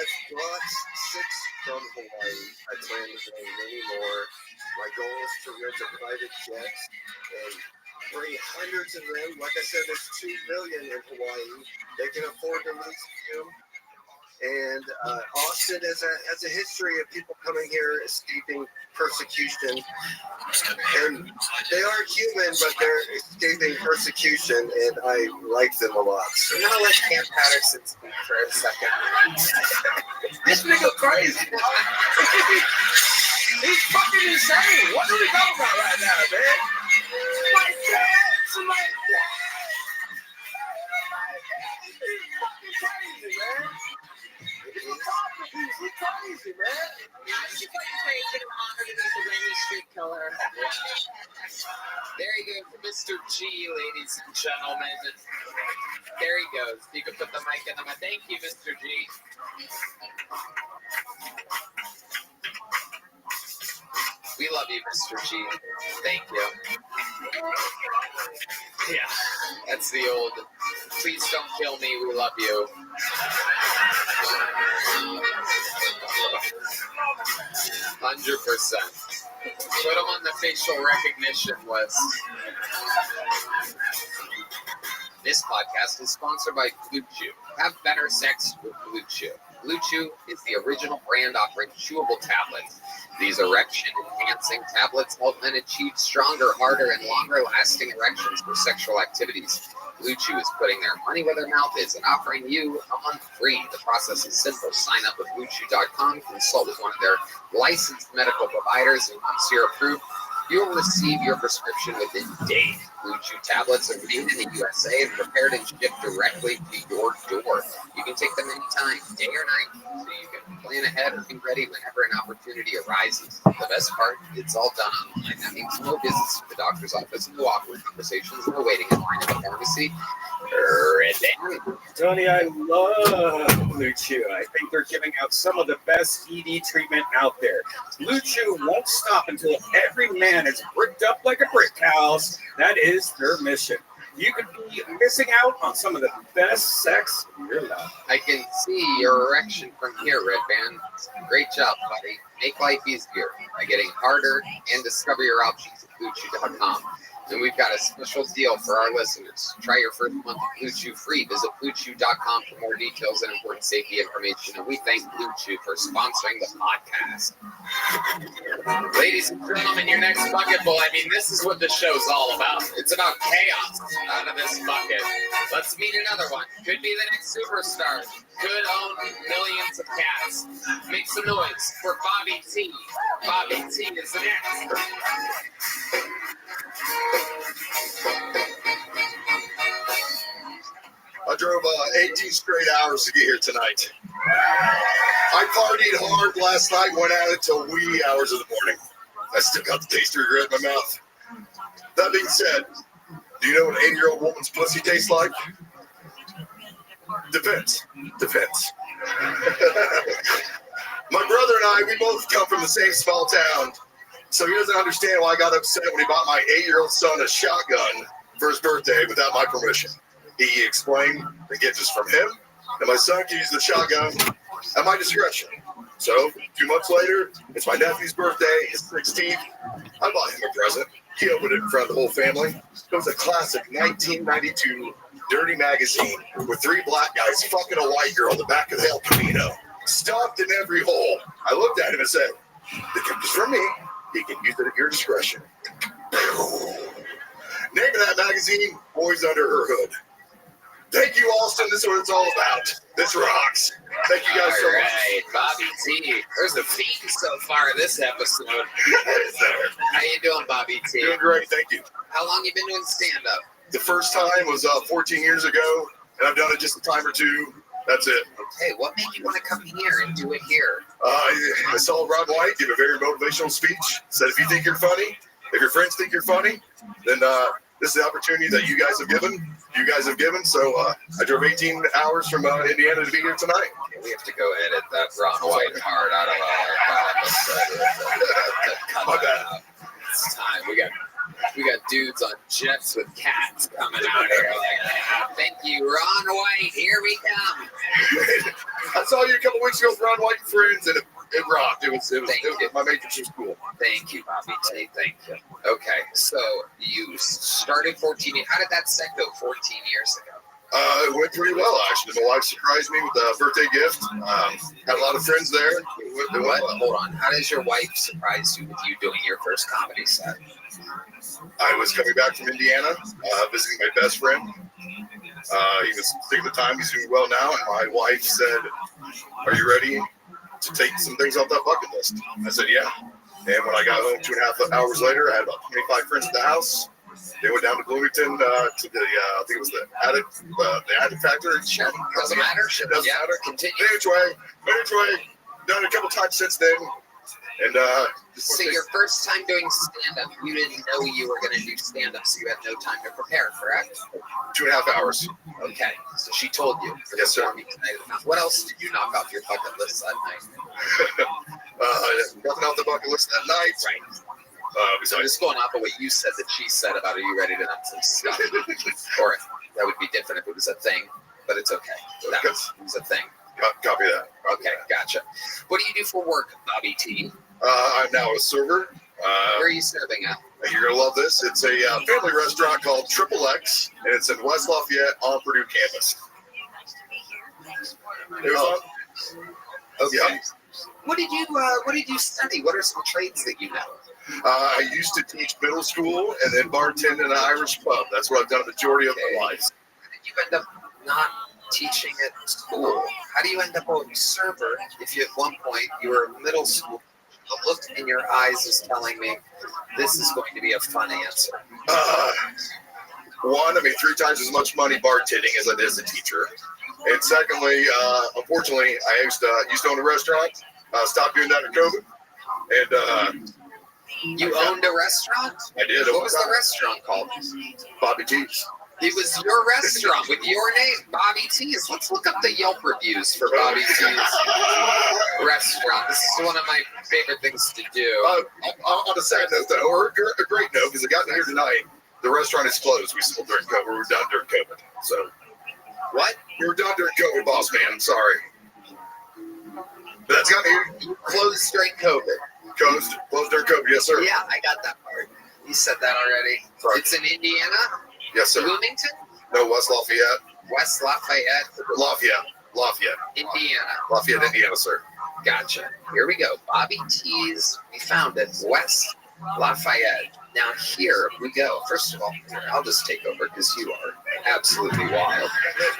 I've brought 6 from Hawaii. I plan to bring many more. My goal is to rent a private jet and bring hundreds of them. Like I said, there's 2 million in Hawaii. They can afford to lease them. And Austin has a history of people coming here escaping persecution. And they are human, but they're escaping persecution, and I like them a lot. So I'm going to let Cam Patterson speak for a second. This nigga crazy. He's fucking insane. What are we talking about right now, man? My cats, my cats. He's fucking crazy, man. He's crazy, man. It's an honor to be the Wendy Street Killer. There you go. to Mr. G, ladies and gentlemen. There he goes. You can put the mic in him. Thank you, Mr. G. We love you, Mr. G. Thank you. Yeah, that's the old, please don't kill me, we love you. 100%. Put him on the facial recognition list. This podcast is sponsored by Blue Chew. Have better sex with Blue Chew. Blue Chew is the original brand offering chewable tablets. These erection-enhancing tablets help men achieve stronger, harder, and longer-lasting erections for sexual activities. Blue Chew is putting their money where their mouth is and offering you a month free. The process is simple. Sign up with BlueChew.com, consult with one of their licensed medical providers, and once you're approved, you'll receive your prescription within days. Blue Chew tablets are made in the USA and prepared and shipped directly to your door. You can take them anytime, day or night, so you can plan ahead or be ready whenever an opportunity arises. The best part, it's all done online. That means no visits to the doctor's office, no awkward conversations, no waiting in line at the pharmacy. Red Band. Tony, I love Blue Chew. I think they're giving out some of the best ED treatment out there. Blue Chew won't stop until every man is bricked up like a brick house. That is their mission. You could be missing out on some of the best sex in your life. I can see your erection from here, Red Band. Great job, buddy. Make life easier by getting harder and discover your options at BlueChew.com. And we've got a special deal for our listeners. Try your first month of Blue Chew free. Visit BlueChew.com for more details and important safety information. And we thank Blue Chew for sponsoring the podcast. Ladies and gentlemen, your next bucket bowl. I mean, this is what the show's all about. It's about chaos out of this bucket. Let's meet another one. Could be the next superstar. Could own millions of cats. Make some noise for Bobby T. Bobby T is next. I drove 18 straight hours to get here tonight. I partied hard last night, went at it till wee hours of the morning. I still got the taste of regret in my mouth. That being said, do you know what an 80-year-old woman's pussy tastes like? Depends. My brother and I, we both come from the same small town, so he doesn't understand why I got upset when he bought my 8-year-old son a shotgun for his birthday without my permission. He explained the gift is from him, and my son can use the shotgun at my discretion. So, 2 months later, it's my nephew's birthday, his 16th. I bought him a present. He opened it in front of the whole family. It was a classic 1992 dirty magazine with 3 black guys fucking a white girl in the back of the El Camino, stuffed in every hole. I looked at him and said, the gift is from me. You can use it at your discretion. Name of that magazine, Boys Under Her Hood. Thank you, Austin. This is what it's all about. This rocks. Thank you guys so much. All right, Bobby T. There's a theme so far this episode. How you doing, Bobby T? Doing great, thank you. How long you been doing stand-up? The first time was 14 years ago, and I've done it just a time or two. That's it. Okay, what made you want to come here and do it here? I saw Ron White give a very motivational speech. Said, if you think you're funny, if your friends think you're funny, then this is the opportunity that you guys have given. So I drove 18 hours from Indiana to be here tonight. Okay, we have to go edit that Ron White part out of My bad. It's time. We got dudes on jets with cats coming out here. Like, thank you, Ron White. Here we come. I saw you a couple weeks ago with Ron White and friends, and it rocked. It was my matrix was cool. Thank you, Bobby T. Thank you. Okay, so you started 14. How did that set go 14 years ago? It went pretty well, actually. My wife surprised me with a birthday gift. Had a lot of friends there. It went well. Hold on. How does your wife surprise you with you doing your first comedy set? I was coming back from Indiana, visiting my best friend. He was sick at the time. He's doing well now. And my wife said, are you ready to take some things off that bucket list? I said, yeah. And when I got home 2.5 hours later, I had about 25 friends at the house. They went down to Bloomington to the, I think it was the attic factory. Doesn't matter. Doesn't matter. Continue. Anyway, done it a couple times since then. And just So your first time doing stand-up, you didn't know you were going to do stand-up, so you had no time to prepare, correct? 2.5 hours. Okay, so she told you. Yes, sir. What else did you knock off your bucket list that night? Nothing off the bucket list that night. Right. So Besides, just going off of what you said that she said about, are you ready to have some stuff? Or that would be different if it was a thing, but it's okay. That was a thing. copy that. Okay, gotcha. What do you do for work, Bobby T? I'm now a server. Where are you serving at? You're gonna love this. It's a family restaurant called Triple X, and it's in West Lafayette on Purdue campus. It was Okay. Yeah. What did you study? What are some trades that you know? I used to teach middle school and then bartend in an Irish pub. That's what I've done a majority of my life. How did you end up not teaching at school? How do you end up a server if you at one point you were in middle school? The look in your eyes is telling me this is going to be a fun answer. One, I made 3 times as much money bartending as I did as a teacher. And secondly, unfortunately, I used to own a restaurant. Stopped doing that in COVID. And You owned a restaurant? I did. What was the restaurant called? Bobby T's. It was your restaurant with your name, Bobby T's. Let's look up the Yelp reviews for Bobby T's restaurant. This is one of my favorite things to do. On a sad note, though, or a great note, because I got here tonight, the restaurant is closed. We still during COVID. We were done during COVID. So, What? we were done during COVID, boss man. I'm sorry. But that's got here. You closed during COVID. Closed during COVID. Yes, sir. Yeah, I got that part. You said that already. Sorry. It's in Indiana? Yes, sir. Bloomington? No, West Lafayette. West Lafayette, Lafayette, Indiana, sir. Gotcha. Here we go. Bobby T's. We found it. West Lafayette. Now here we go. First of all, I'll just take over because you are absolutely wild.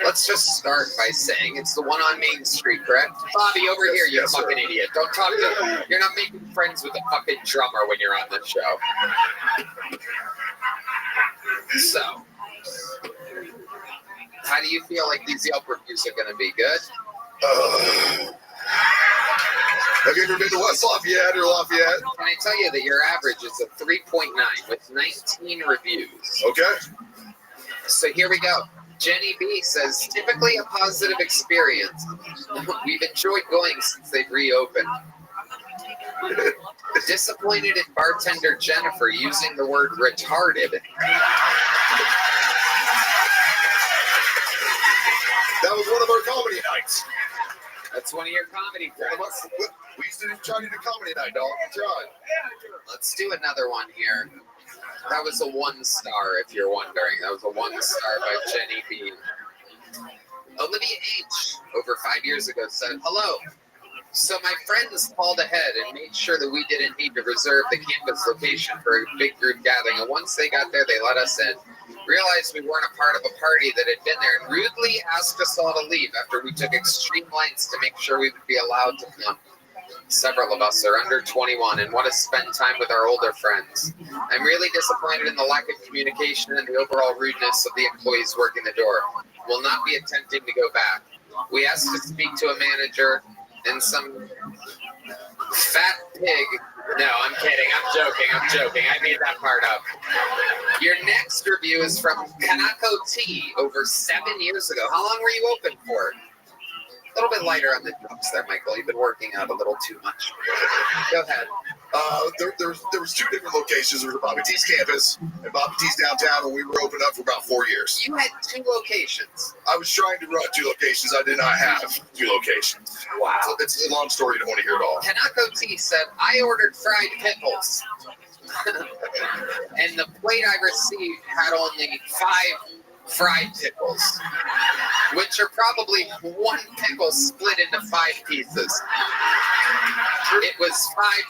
Let's just start by saying it's the one on Main Street, correct? Bobby, over here, you Yes, sir. fucking idiot. Don't talk to. You're not making friends with a fucking drummer when you're on the show. So, how do you feel like these Yelp reviews are going to be good? Have you ever been to West Lafayette or Lafayette? Can I tell you that your average is a 3.9 with 19 reviews? Okay. So here we go. Jenny B says, typically a positive experience. We've enjoyed going since they've reopened. Disappointed in bartender Jennifer using the word retarded. That was one of our comedy nights. That's one of your comedy friends. We used to try to do comedy night, dog. We tried. Let's do another one here. That was a 1 star, if you're wondering. That was a 1 star by Jenny B. Olivia H. over 5 years ago said, hello. So my friends called ahead and made sure that we didn't need to reserve the campus location for a big group gathering. And once they got there, they let us in. Realized we weren't a part of a party that had been there and rudely asked us all to leave after we took extreme lengths to make sure we would be allowed to come. Several of us are under 21 and want to spend time with our older friends. I'm really disappointed in the lack of communication and the overall rudeness of the employees working the door. Will not be attempting to go back. We asked to speak to a manager and some fat pig. No, I'm kidding. I'm joking. I made that part up. Your next review is from Kanako T over 7 years ago. How long were you open for? A little bit lighter on the drums there, Michael. You've been working out a little too much. Go ahead. There was 2 different locations. There was Bobby T's campus and Bobby T's downtown, and we were open up for about 4 years. You had 2 locations. I was trying to run 2 locations. I did not have 2 locations. Wow. So it's a long story. You don't want to hear it all. Kanako T said, I ordered fried pickles. And the plate I received had only 5 fried pickles, which are probably 1 pickle split into 5 pieces. It was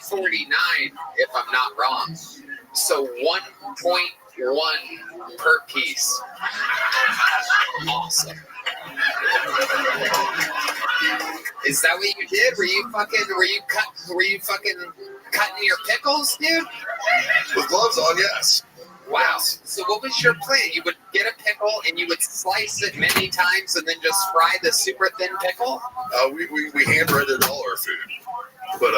$5.49, if I'm not wrong. So 1.1 per piece. Awesome. Is that what you did? Were you fucking cutting your pickles, dude? With gloves on, yes. Wow. So what was your plan? You would get a pickle and you would slice it many times and then just fry the super thin pickle? We hand breaded all our food. But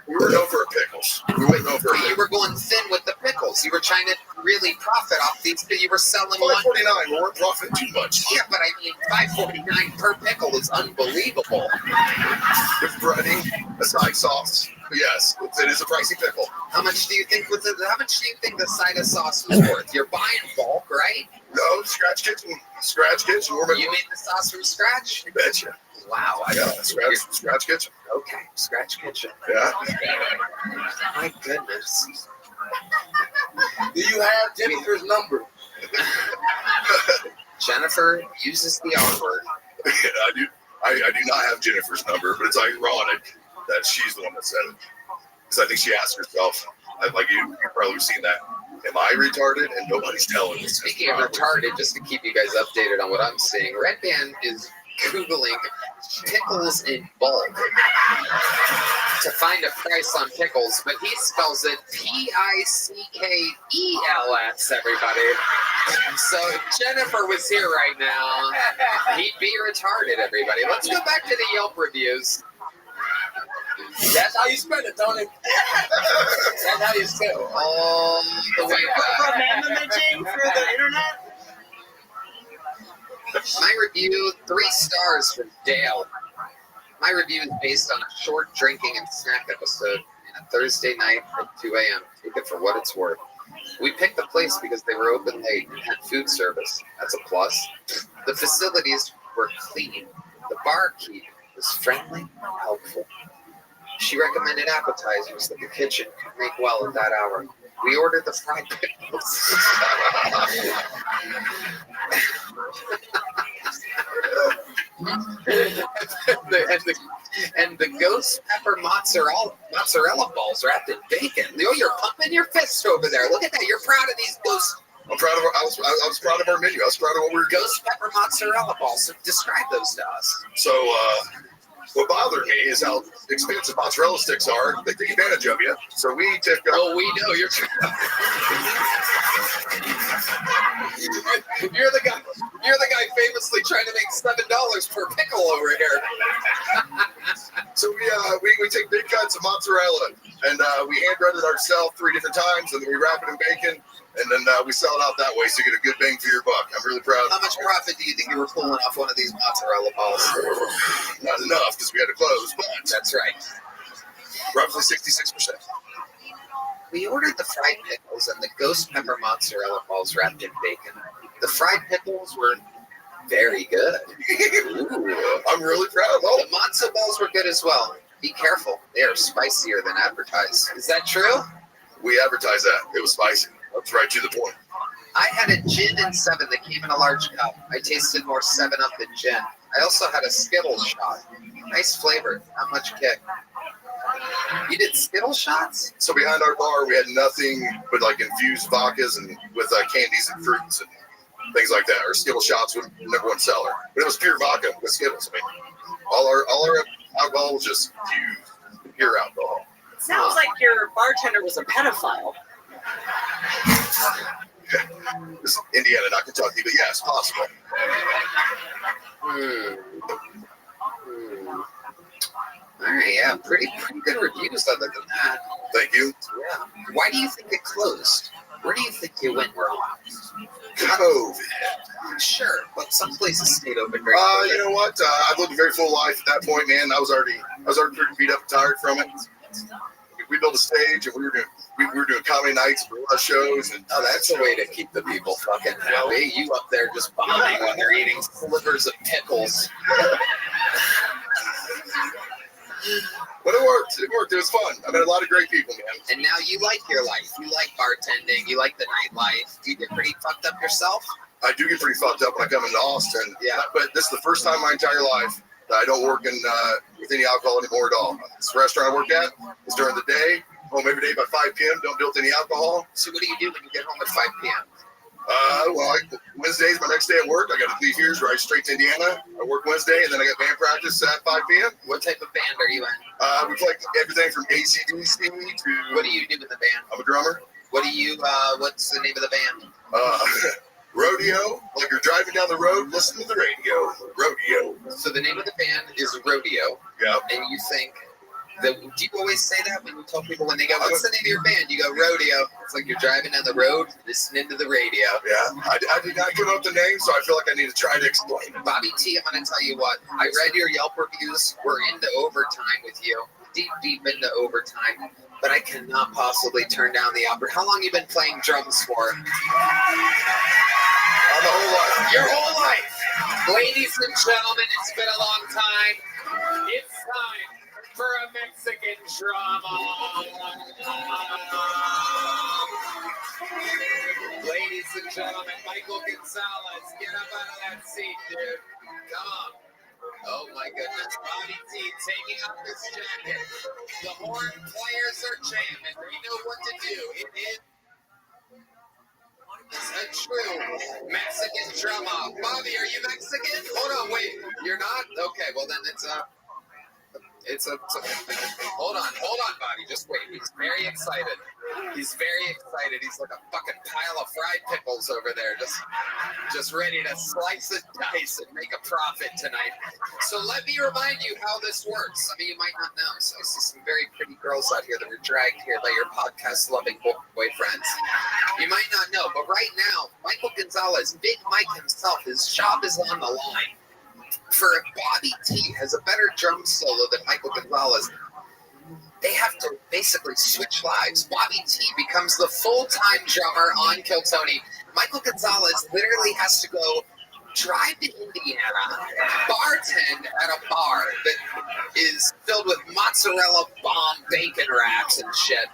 we were known for our pickles. We weren't known for our You pickles. were going thin with the pickles. You were trying to really profit off these. You were selling one. $5.49. We weren't profiting too much. Yeah, but I mean, $5.49 per pickle is unbelievable. With breading, a side sauce. Yes, it is a pricey pickle. How much do you think the side of sauce was worth? You're buying bulk, right? No, Scratch Kitchen. Scratch Kitchen. We're You made the sauce from scratch? You betcha. Wow. Scratch Kitchen. Okay, Scratch Kitchen. Yeah. My goodness. Do you have Jennifer's number? Jennifer uses the R word. I do. I do not have Jennifer's number, but it's ironic that she's the one that said it. Because I think she asked herself, like you've probably seen that. Am I retarded? And nobody's telling me. Speaking of retarded, just to keep you guys updated on what I'm seeing, Red Band is Googling pickles in bulk to find a price on pickles, but he spells it Pickels, everybody. So if Jennifer was here right now, he'd be retarded, everybody. Let's go back to the Yelp reviews. That's how you spell it, Tony. That's how you spell it. All the way From back. imaging through the internet? My review, 3 stars from Dale. My review is based on a short drinking and snack episode on a Thursday night at 2 a.m. Take it for what it's worth. We picked the place because they were open late and had food service. That's a plus. The facilities were clean. The barkeep was friendly and helpful. She recommended appetizers that the kitchen could make well at that hour. We ordered the fried pickles. and the ghost pepper mozzarella balls wrapped in bacon. Leo, you're pumping your fist over there. Look at that. You're proud of these ghost. I'm proud of I was proud of our menu. I was proud of what we were doing. Ghost pepper mozzarella balls. So describe those to us. So what bothered me is how expensive mozzarella sticks are. They take advantage of you. So we took. Oh, we know you're. You're the guy. You're the guy famously trying to make $7 per pickle over here. So we take big cuts of mozzarella and we hand bread it ourselves 3 different times, and then we wrap it in bacon, and then we sell it out that way, so you get a good bang for your buck. I'm really proud. How much profit do you think you were pulling off one of these mozzarella balls? Not enough because we had to close, but That's right. roughly 66%. We ordered the fried pickles and the ghost pepper mozzarella balls wrapped in bacon. The fried pickles were very good. Ooh. I'm really proud. Oh, The matzo balls were good as well. Be careful. They are spicier than advertised. Is that true? we advertised that. It was spicy. That's right to the point. I had a gin and 7 that came in a large cup. I tasted more 7-Up than gin. I also had a Skittles shot. Nice flavor, not much kick. You did Skittles shots? So behind our bar, we had nothing but like infused vodkas and with candies and fruits and things like that. Our Skittle shots were number one seller, but it was pure vodka with Skittles. I mean, all our alcohol was just pure alcohol. Sounds like your bartender was a pedophile. It's Indiana, not Kentucky, but yeah, it's possible. All right, yeah, pretty good reviews other than that. Thank you. Yeah. Why do you think it closed? Where do you think you went wrong? COVID. Sure, but some places stayed open very You know what? I've lived a very full life at that point, man. I was already pretty beat up and tired from it. We built a stage, and we were doing comedy nights for a lot of shows. And Oh, that's a way to keep the people fucking happy. You up there just bombing when they're eating slivers of pickles. But it worked. It worked. It was fun. I met a lot of great people, man. And now you like your life. You like bartending. You like the nightlife. You get pretty fucked up yourself? I do get pretty fucked up when I come into Austin. Yeah. But this is the first time in my entire life that I don't work with any alcohol anymore at all. This restaurant I work at is during the day. Home every day by 5 p.m. Don't deal with any alcohol. So what do you do when you get home at 5 p.m.? Wednesday's my next day at work. I got to leave here, drive straight to Indiana. I work Wednesday, and then I got band practice at 5 p.m. What type of band are you in? We play everything from AC/DC to. What do you do in the band? I'm a drummer. What do you, what's the name of the band? Rodeo. Like you're driving down the road, listen to the radio. Rodeo. So the name of the band is Rodeo. Yeah. And you think Do you always say that when you tell people when they go, what's the name of your band? You go, Rodeo. It's like you're driving down the road, listening to the radio. Yeah, I did not give up the name, so I feel like I need to try to explain. Bobby T, I'm going to tell you what. I read your Yelp reviews. We're into overtime with you. Deep into overtime. But I cannot possibly turn down the opera. How long have you been playing drums for? The whole life. Your whole life. Ladies and gentlemen, it's been a long time. It's time for a Mexican drama. Ladies and gentlemen, Michael Gonzalez, get up out of that seat, dude. Come on. Oh my goodness, Bobby T taking off his jacket. The horn players are jamming. They know what to do. It is a true Mexican drama. Bobby, are you Mexican? Hold on, wait. You're not? Okay, well then it's a hold on, Bobby. Just wait. He's very excited. He's like a fucking pile of fried pickles over there, just ready to slice and dice and make a profit tonight. So let me remind you how this works. I mean, you might not know. So I see some very pretty girls out here that were dragged here by your podcast-loving boyfriends. You might not know, but right now, Michael Gonzalez, Big Mike himself, his job is on the line. For if Bobby T has a better drum solo than Michael Gonzalez, they have to basically switch lives. Bobby T becomes the full-time drummer on Kill Tony. Michael Gonzalez literally has to go drive to Indiana, bartend at a bar that is filled with mozzarella bomb bacon wraps and shit.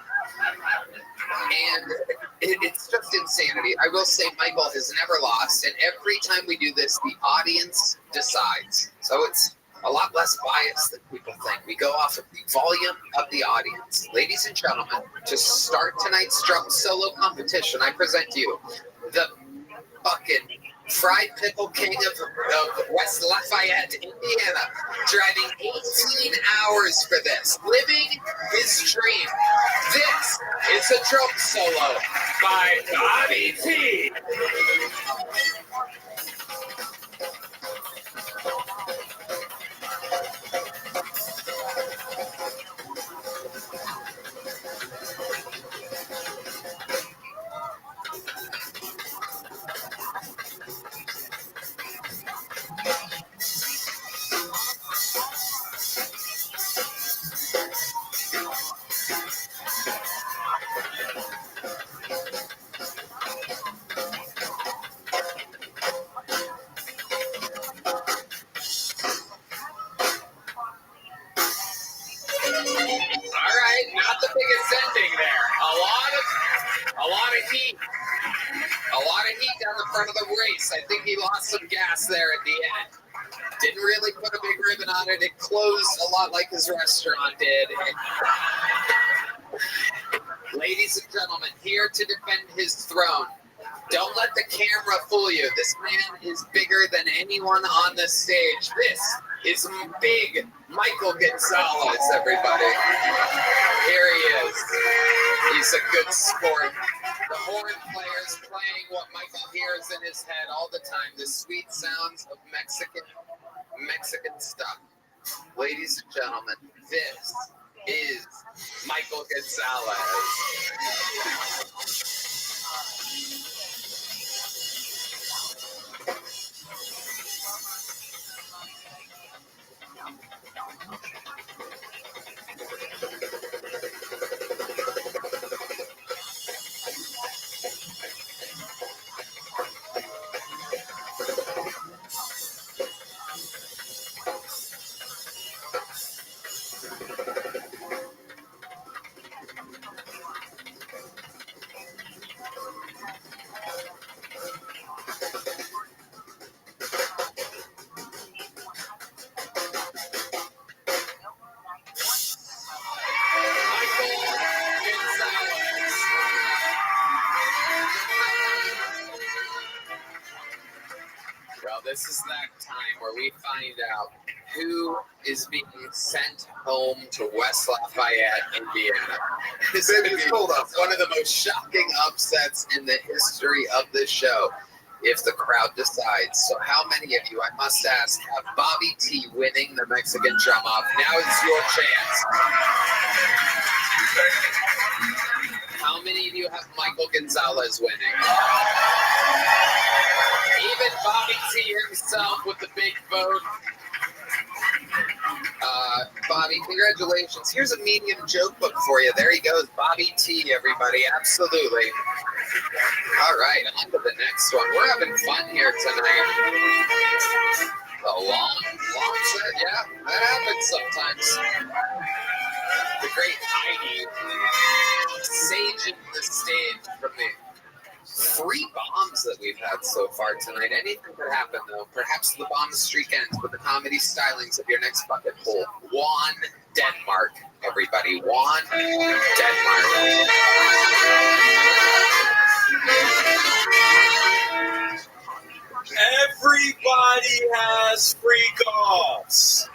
And it's just insanity. I will say Michael has never lost, and every time we do this, the audience decides. So it's a lot less biased than people think. We go off of the volume of the audience. Ladies and gentlemen, to start tonight's drum solo competition, I present to you the fucking fried pickle king of West Lafayette, Indiana, driving 18 hours for this, living his dream. This is a drum solo by Bobby T. Not the biggest ending there. A lot of heat. A lot of heat down the front of the race. I think he lost some gas there at the end. Didn't really put a big ribbon on it. It closed a lot like his restaurant did. Ladies and gentlemen, here to defend his throne. Don't let the camera fool you. This man is bigger than anyone on the stage. This is big Michael Gonzalez, everybody. Here he is. He's a good sport. The horn player's playing what Michael hears in his head all the time, the sweet sounds of Mexican stuff. Ladies and gentlemen, this is Michael Gonzalez. This is that time where we find out who is being sent home to West Lafayette, Indiana. This is going to be one of the most shocking upsets in the history of this show. if the crowd decides. So how many of you, I must ask, have Bobby T winning the Mexican drum off? Now is your chance. How many of you have Michael Gonzalez winning? Even Bobby T himself with the big vote. Bobby, congratulations. Here's a medium joke book for you. There he goes. Bobby T, everybody. Absolutely. All right, on to the next one. We're having fun here tonight. A long set. Yeah, that happens sometimes. The great Heidi saging the stage from the 3 bombs that we've had so far tonight. Anything could happen, though. Perhaps the bomb streak ends with the comedy stylings of your next bucket pool. Juan, Denmark. Everybody, Juan, Denmark. Everybody has freak-offs.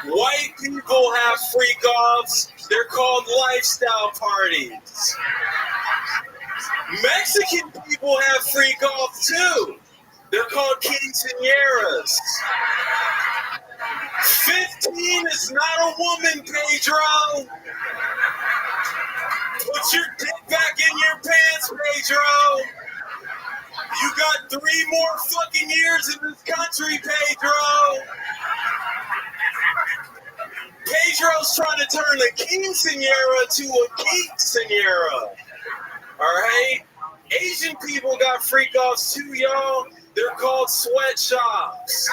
White people have freak-offs. They're called lifestyle parties. Mexican people have freak-offs too. They're called quinceañeras. 15 is not a woman, Pedro. Put your dick back in your pants, Pedro. You got 3 more fucking years in this country, Pedro. Pedro's trying to turn a quinceañera to a quinceañera. All right? Asian people got freak-offs too, y'all. They're called sweatshops.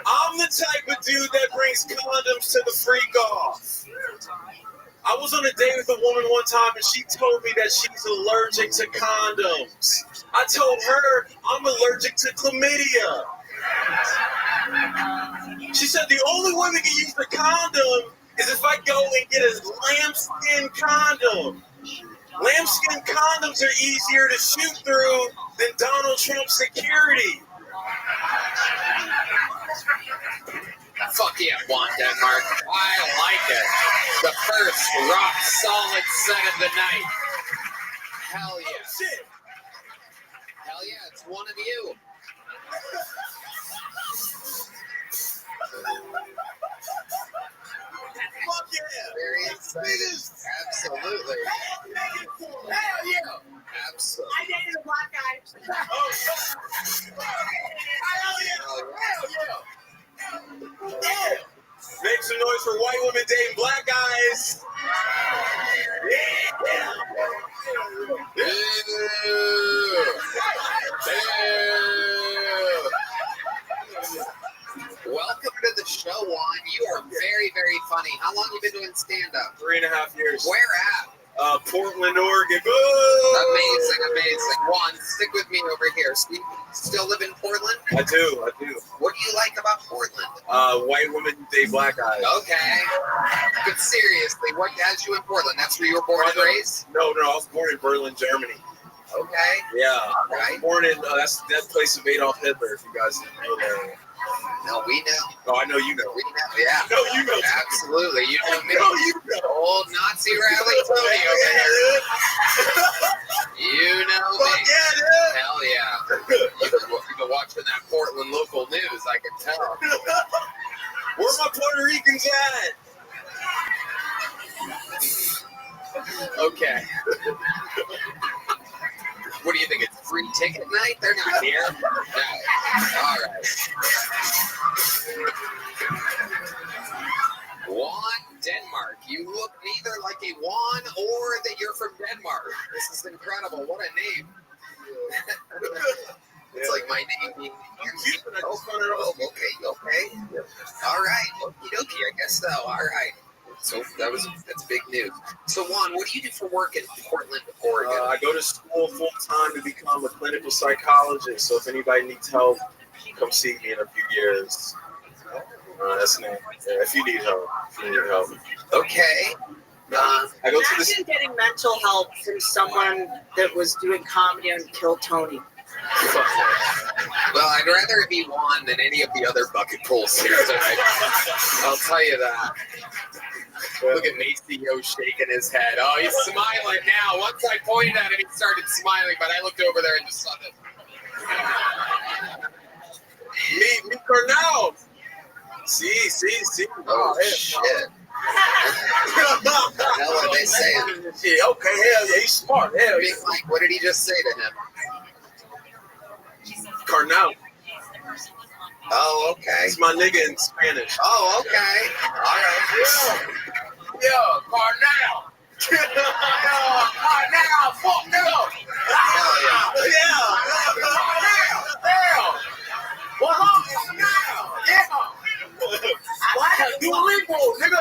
I'm the type of dude that brings condoms to the freak-off. I was on a date with a woman one time, and she told me that she's allergic to condoms. I told her I'm allergic to chlamydia. She said the only way we can use the condom is if I go and get a lambskin condom. Lambskin condoms are easier to shoot through than Donald Trump's security. Fuck yeah, Juan, Denmark. I like it. The first rock solid set of the night. Hell yeah. Oh, shit. Hell yeah, it's one of you. Fuck yeah. Very excited. Absolutely. Hell yeah. Absolutely. I dated a black guy. Oh, shit. Hell yeah. Hell yeah. Yeah. Make some noise for white women dating black guys. Yeah. Welcome to the show, Juan. You are very, very funny. How long have you been doing stand-up? 3.5 years. Where at? Portland, Oregon. Amazing, amazing. Juan, stick with me over here. So you still live in Portland? I do. What do you like about Portland? White women date black guys. Okay. But seriously, what has you in Portland? That's where you were born and raised? No, I was born in Berlin, Germany. Okay. Yeah. Right. I was born in that place of Adolf Hitler, if you guys didn't know that. No, we know. Oh, I know you know. We know, yeah. No, you know. Absolutely. You know me. No, you know. Old Nazi rally Tony over here. You know me. Fuck yeah, dude. Hell yeah. You've been watching that Portland local news, I can tell. Where my Puerto Ricans at? Okay. What do you think? It's free ticket night? They're not here. No. All right. Juan, Denmark. You look neither like a Juan or that you're from Denmark. This is incredible. What a name. It's like my name being. Oh, okay. All right. Okie dokie. I guess so. All right. So that's big news. So Juan, what do you do for work in Portland, Oregon? I go to school full time to become a clinical psychologist. So if anybody needs help, come see me in a few years. That's the name. Yeah, if you need help. Okay. I go to the. Imagine getting mental help from someone that was doing comedy on Kill Tony. Well, I'd rather it be Juan than any of the other bucket pulls here tonight. I'll tell you that. Look at Maceo shaking his head. Oh, he's smiling now. Once I pointed at him, he started smiling, but I looked over there and just saw that. Me Cornell. See. Oh, shit. Hell are they saying? Yeah, okay, hell yeah, he's smart. Hell Big yeah. Mike, what did he just say to him? Cornell. Oh, okay. He's my nigga in Spanish. Oh, okay. All right. Yo, Cornell. Cornell, fuck no. Hell yeah. Cornell. Well, Cornell. Yeah. Duolingo, nigga.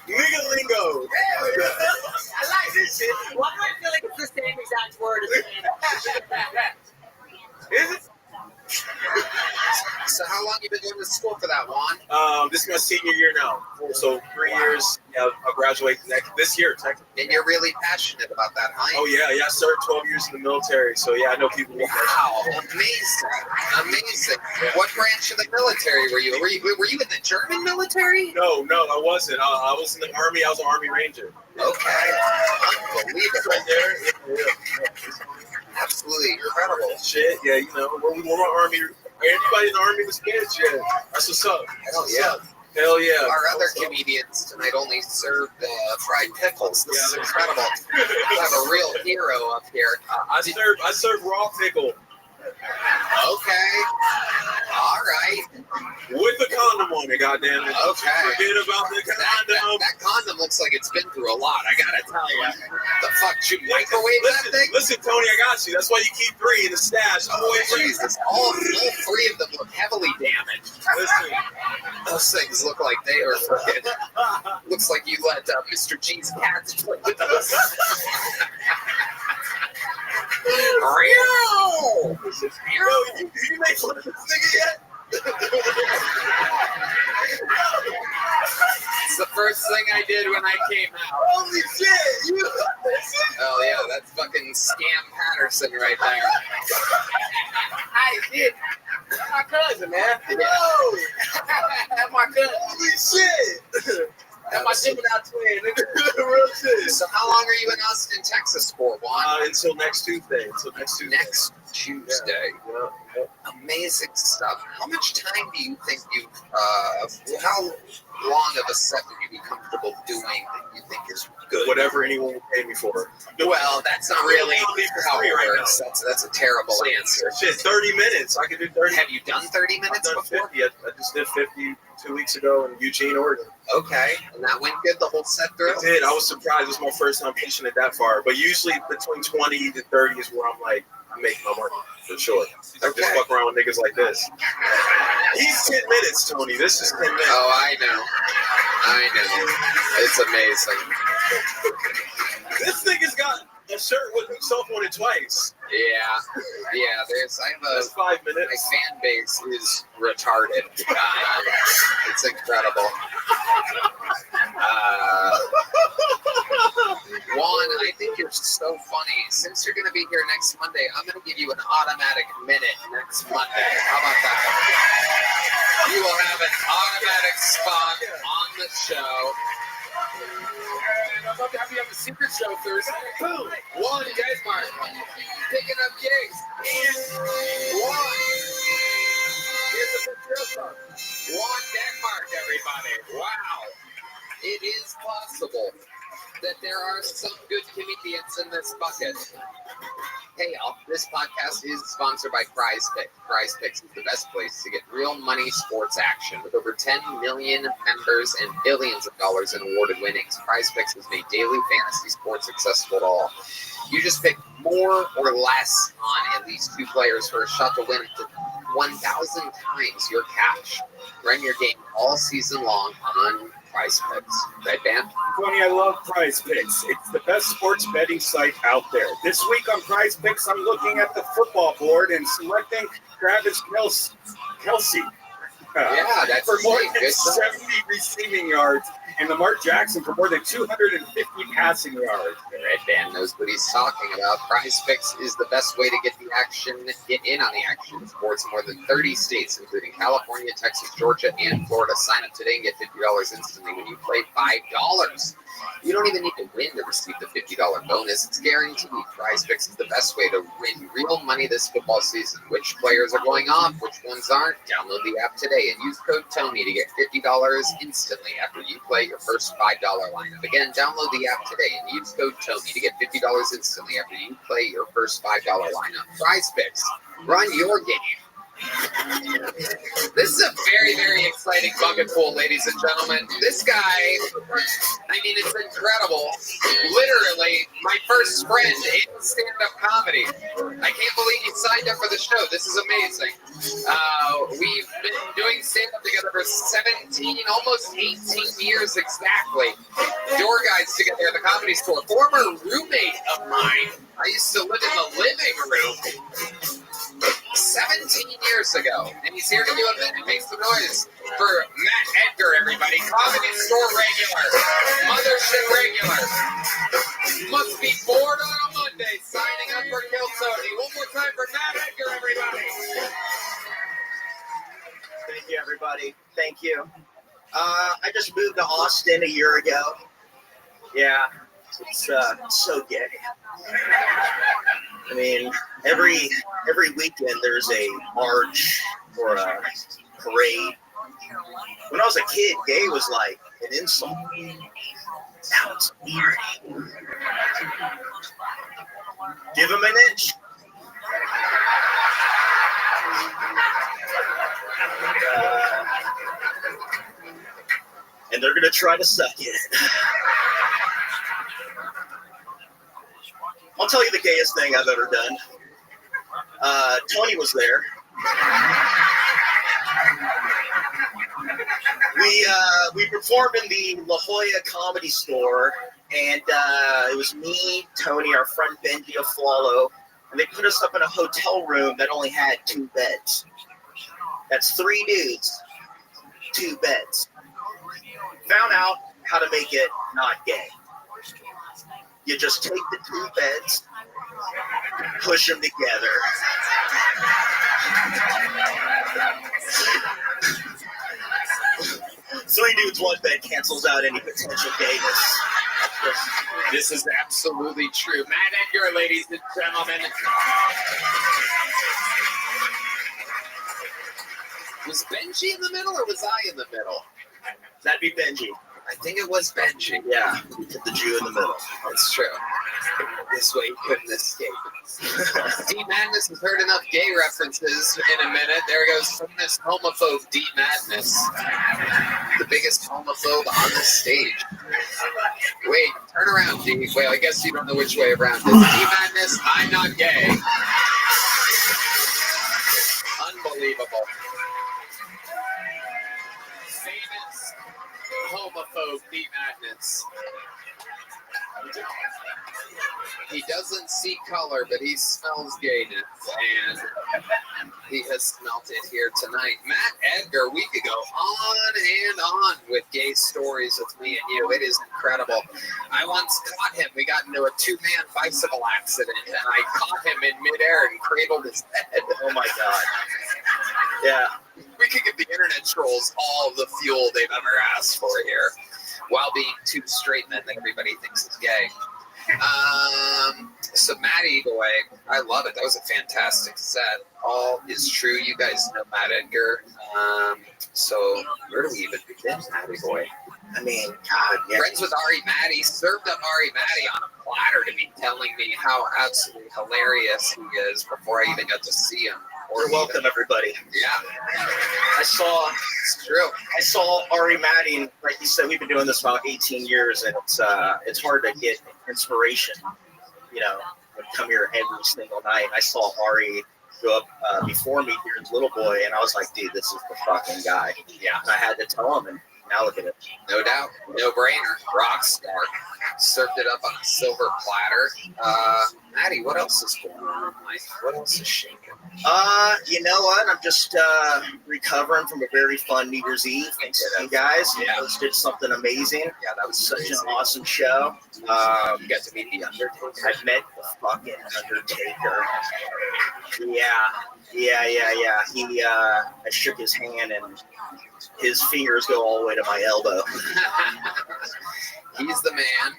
Nigga lingo. I like this shit. Why do I feel like it's the same exact word as Is it? So how long you been going to school for that, Juan? This is my senior year now. So 3 years. Yeah, I'll graduate this year, technically. And you're really passionate about that, huh? Oh yeah, I served 12 years in the military, so yeah, I know people. Wow, amazing. What branch of the military were you? Were you in the German military? No, I wasn't. I was in the Army. I was an Army Ranger. Okay, unbelievable. Right there. Yeah. Absolutely incredible. Shit, yeah, you know, we're my Army. Anybody in the Army was scared, yeah. That's what's up. Hell yeah. Our other comedians tonight only served fried pickles. This is incredible. We have a real hero up here. I served raw pickle. Okay. All right. With the condom on it, goddammit. Okay. Forget about the condom. That condom looks like it's been through a lot. I gotta tell you. The fuck, you microwave that thing? Listen, Tony, I got you. That's why you keep 3 in the stash. Oh, Jesus. All 3 of them look heavily damaged. Listen. Those things look like they are fucking. Looks like you let Mr. G's cats play with those. Real! You make fun of this nigga yet? It's the first thing I did when I came out. Holy shit! Oh yeah, that's fucking Scam Patterson right there. I did. My cousin, man. No! That's my cousin. Holy shit! That's my Gemini twin, nigga. Real shit. So how long are you in Austin, Texas for, Juan? Until next Tuesday. Next Tuesday. Yeah. Amazing stuff. How much time do you think how long of a set would you be comfortable doing that you think is good? Whatever anyone will pay me for. Well, that's not really how it right works. That's a terrible answer. Shit, 30 minutes. I can do 30. Have you done 30 minutes I've done before? 50. I just did 50 2 weeks ago in Eugene, Oregon. Okay. And that went good the whole set through? It did. I was surprised. It was my first time pushing it that far. But usually between 20 to 30 is where I'm like, I'm making my money for sure. Okay. Just fuck around with niggas like this. He's 10 minutes, Tony. This is 10 minutes. Oh, I know. It's amazing. This nigga's got a shirt with himself on it twice. Yeah. That's 5 minutes. My fan base is retarded. It's incredible. Juan, I think you're so funny. Since you're going to be here next Monday, I'm going to give you an automatic minute next Monday. How about that? You will have an automatic spot on the show. And I'm about to have you have a secret show Thursday. Boom! Juan Denmark picking up gigs. Juan. Here's a picture of him. Juan Denmark, everybody. Wow. It is possible that there are some good comedians in this bucket. Hey, y'all. This podcast is sponsored by Prize Picks. Prize Picks is the best place to get real money sports action. With over 10 million members and billions of dollars in awarded winnings, Prize Picks has made daily fantasy sports accessible to all. You just pick more or less on at least 2 players for a shot to win up to 1,000 times your cash. Run your game all season long on Prize Picks. Right, Dan? Tony, I love Prize Picks. It's the best sports betting site out there. This week on Prize Picks, I'm looking at the football board and selecting Travis Kelce. Yeah, that's for more great. than Good stuff. 70 receiving yards, and Lamar Jackson for more than 250 passing yards. The Red Band knows what he's talking about. Prize Picks is the best way to get in on the action. Sports in more than 30 states, including California, Texas, Georgia, and Florida. Sign up today and get $50 instantly when you play $5. You don't even need to win to receive the $50 bonus. It's guaranteed. Prize Picks is the best way to win real money this football season. Which players are going off, which ones aren't? Download the app today and use code TONY to get $50 instantly after you play your first $5 lineup. Again, download the app today and use code TONY to get $50 instantly after you play your first $5 lineup. Prize Picks. Run your game. This is a very, very exciting bucket pool, ladies and gentlemen. This guy, I mean, it's incredible. Literally, my first friend in stand-up comedy. I can't believe he signed up for the show. This is amazing. We've been doing stand-up together for 17, almost 18 years exactly. Door guys together at the Comedy Store. Former roommate of mine. I used to live in the living room 17 years ago, and he's here to do a bit and make some noise for Matt Edgar, everybody. Comedy Store regular, Mothership regular. Must be bored on a Monday, signing up for Kill Tony. One more time for Matt Edgar, everybody. Thank you, everybody. Thank you. I just moved to Austin a year ago. Yeah, it's so gay. I mean, every weekend there's a march or a parade. When I was a kid, gay was like an insult. Now it's weird. Give him an inch. And they're gonna try to suck it. I'll tell you the gayest thing I've ever done. Tony was there. We performed in the La Jolla Comedy Store, and it was me, Tony, our friend Benji Aflalo, and they put us up in a hotel room that only had 2 beds. That's 3 dudes, 2 beds. Found out how to make it not gay. You just take the 2 beds, push them together. Three dudes, 1 bed cancels out any potential gayness. This is absolutely true. Matt Edgar, ladies and gentlemen. Was Benji in the middle or was I in the middle? That'd be Benji. I think it was Benji. Yeah, put the Jew in the middle. That's true. This way he couldn't escape. D Madness has heard enough gay references in a minute. There goes famous homophobe D Madness. The biggest homophobe on the stage. Wait, turn around, D. Wait, I guess you don't know which way around. D Madness, I'm not gay. Unbelievable. Famous homophobe D Madness. He doesn't see color, but he smells gayness, and he has smelt it here tonight. Matt Edgar, we could go on and on with gay stories with me and you. It is incredible. I once caught him. We got into a 2-man bicycle accident, and I caught him in midair and cradled his head. Oh, my God. Yeah. We could give the internet trolls all the fuel they've ever asked for here, while being 2 straight men that everybody thinks is gay. So Matty boy, I love it. That was a fantastic set. All is true. You guys know Matt Edgar. So where do we even begin, Matty boy? I mean, God, yeah. Friends with Ari Matty, served up Ari Matty on a platter to be telling me how absolutely hilarious he is before I even got to see him. You're welcome, everybody. Yeah. It's true. I saw Ari Matty, and like you said, we've been doing this about 18 years, and it's hard to get inspiration. You know, would come here every single night. I saw Ari go up before me here as a little boy, and I was like, dude, this is the fucking guy. Yeah. And I had to tell him, and now look at it. No doubt. No brainer. Rock star. Served it up on a silver platter. Maddie, what else is going on? What else is shaking? You know what? I'm just recovering from a very fun New Year's Eve. Thanks to you guys. Yeah. You guys did something amazing. Yeah, that was Such crazy. an awesome show. You got to meet the Undertaker. I met the fucking Undertaker. Yeah. He, I shook his hand and his fingers go all the way to my elbow. He's the man,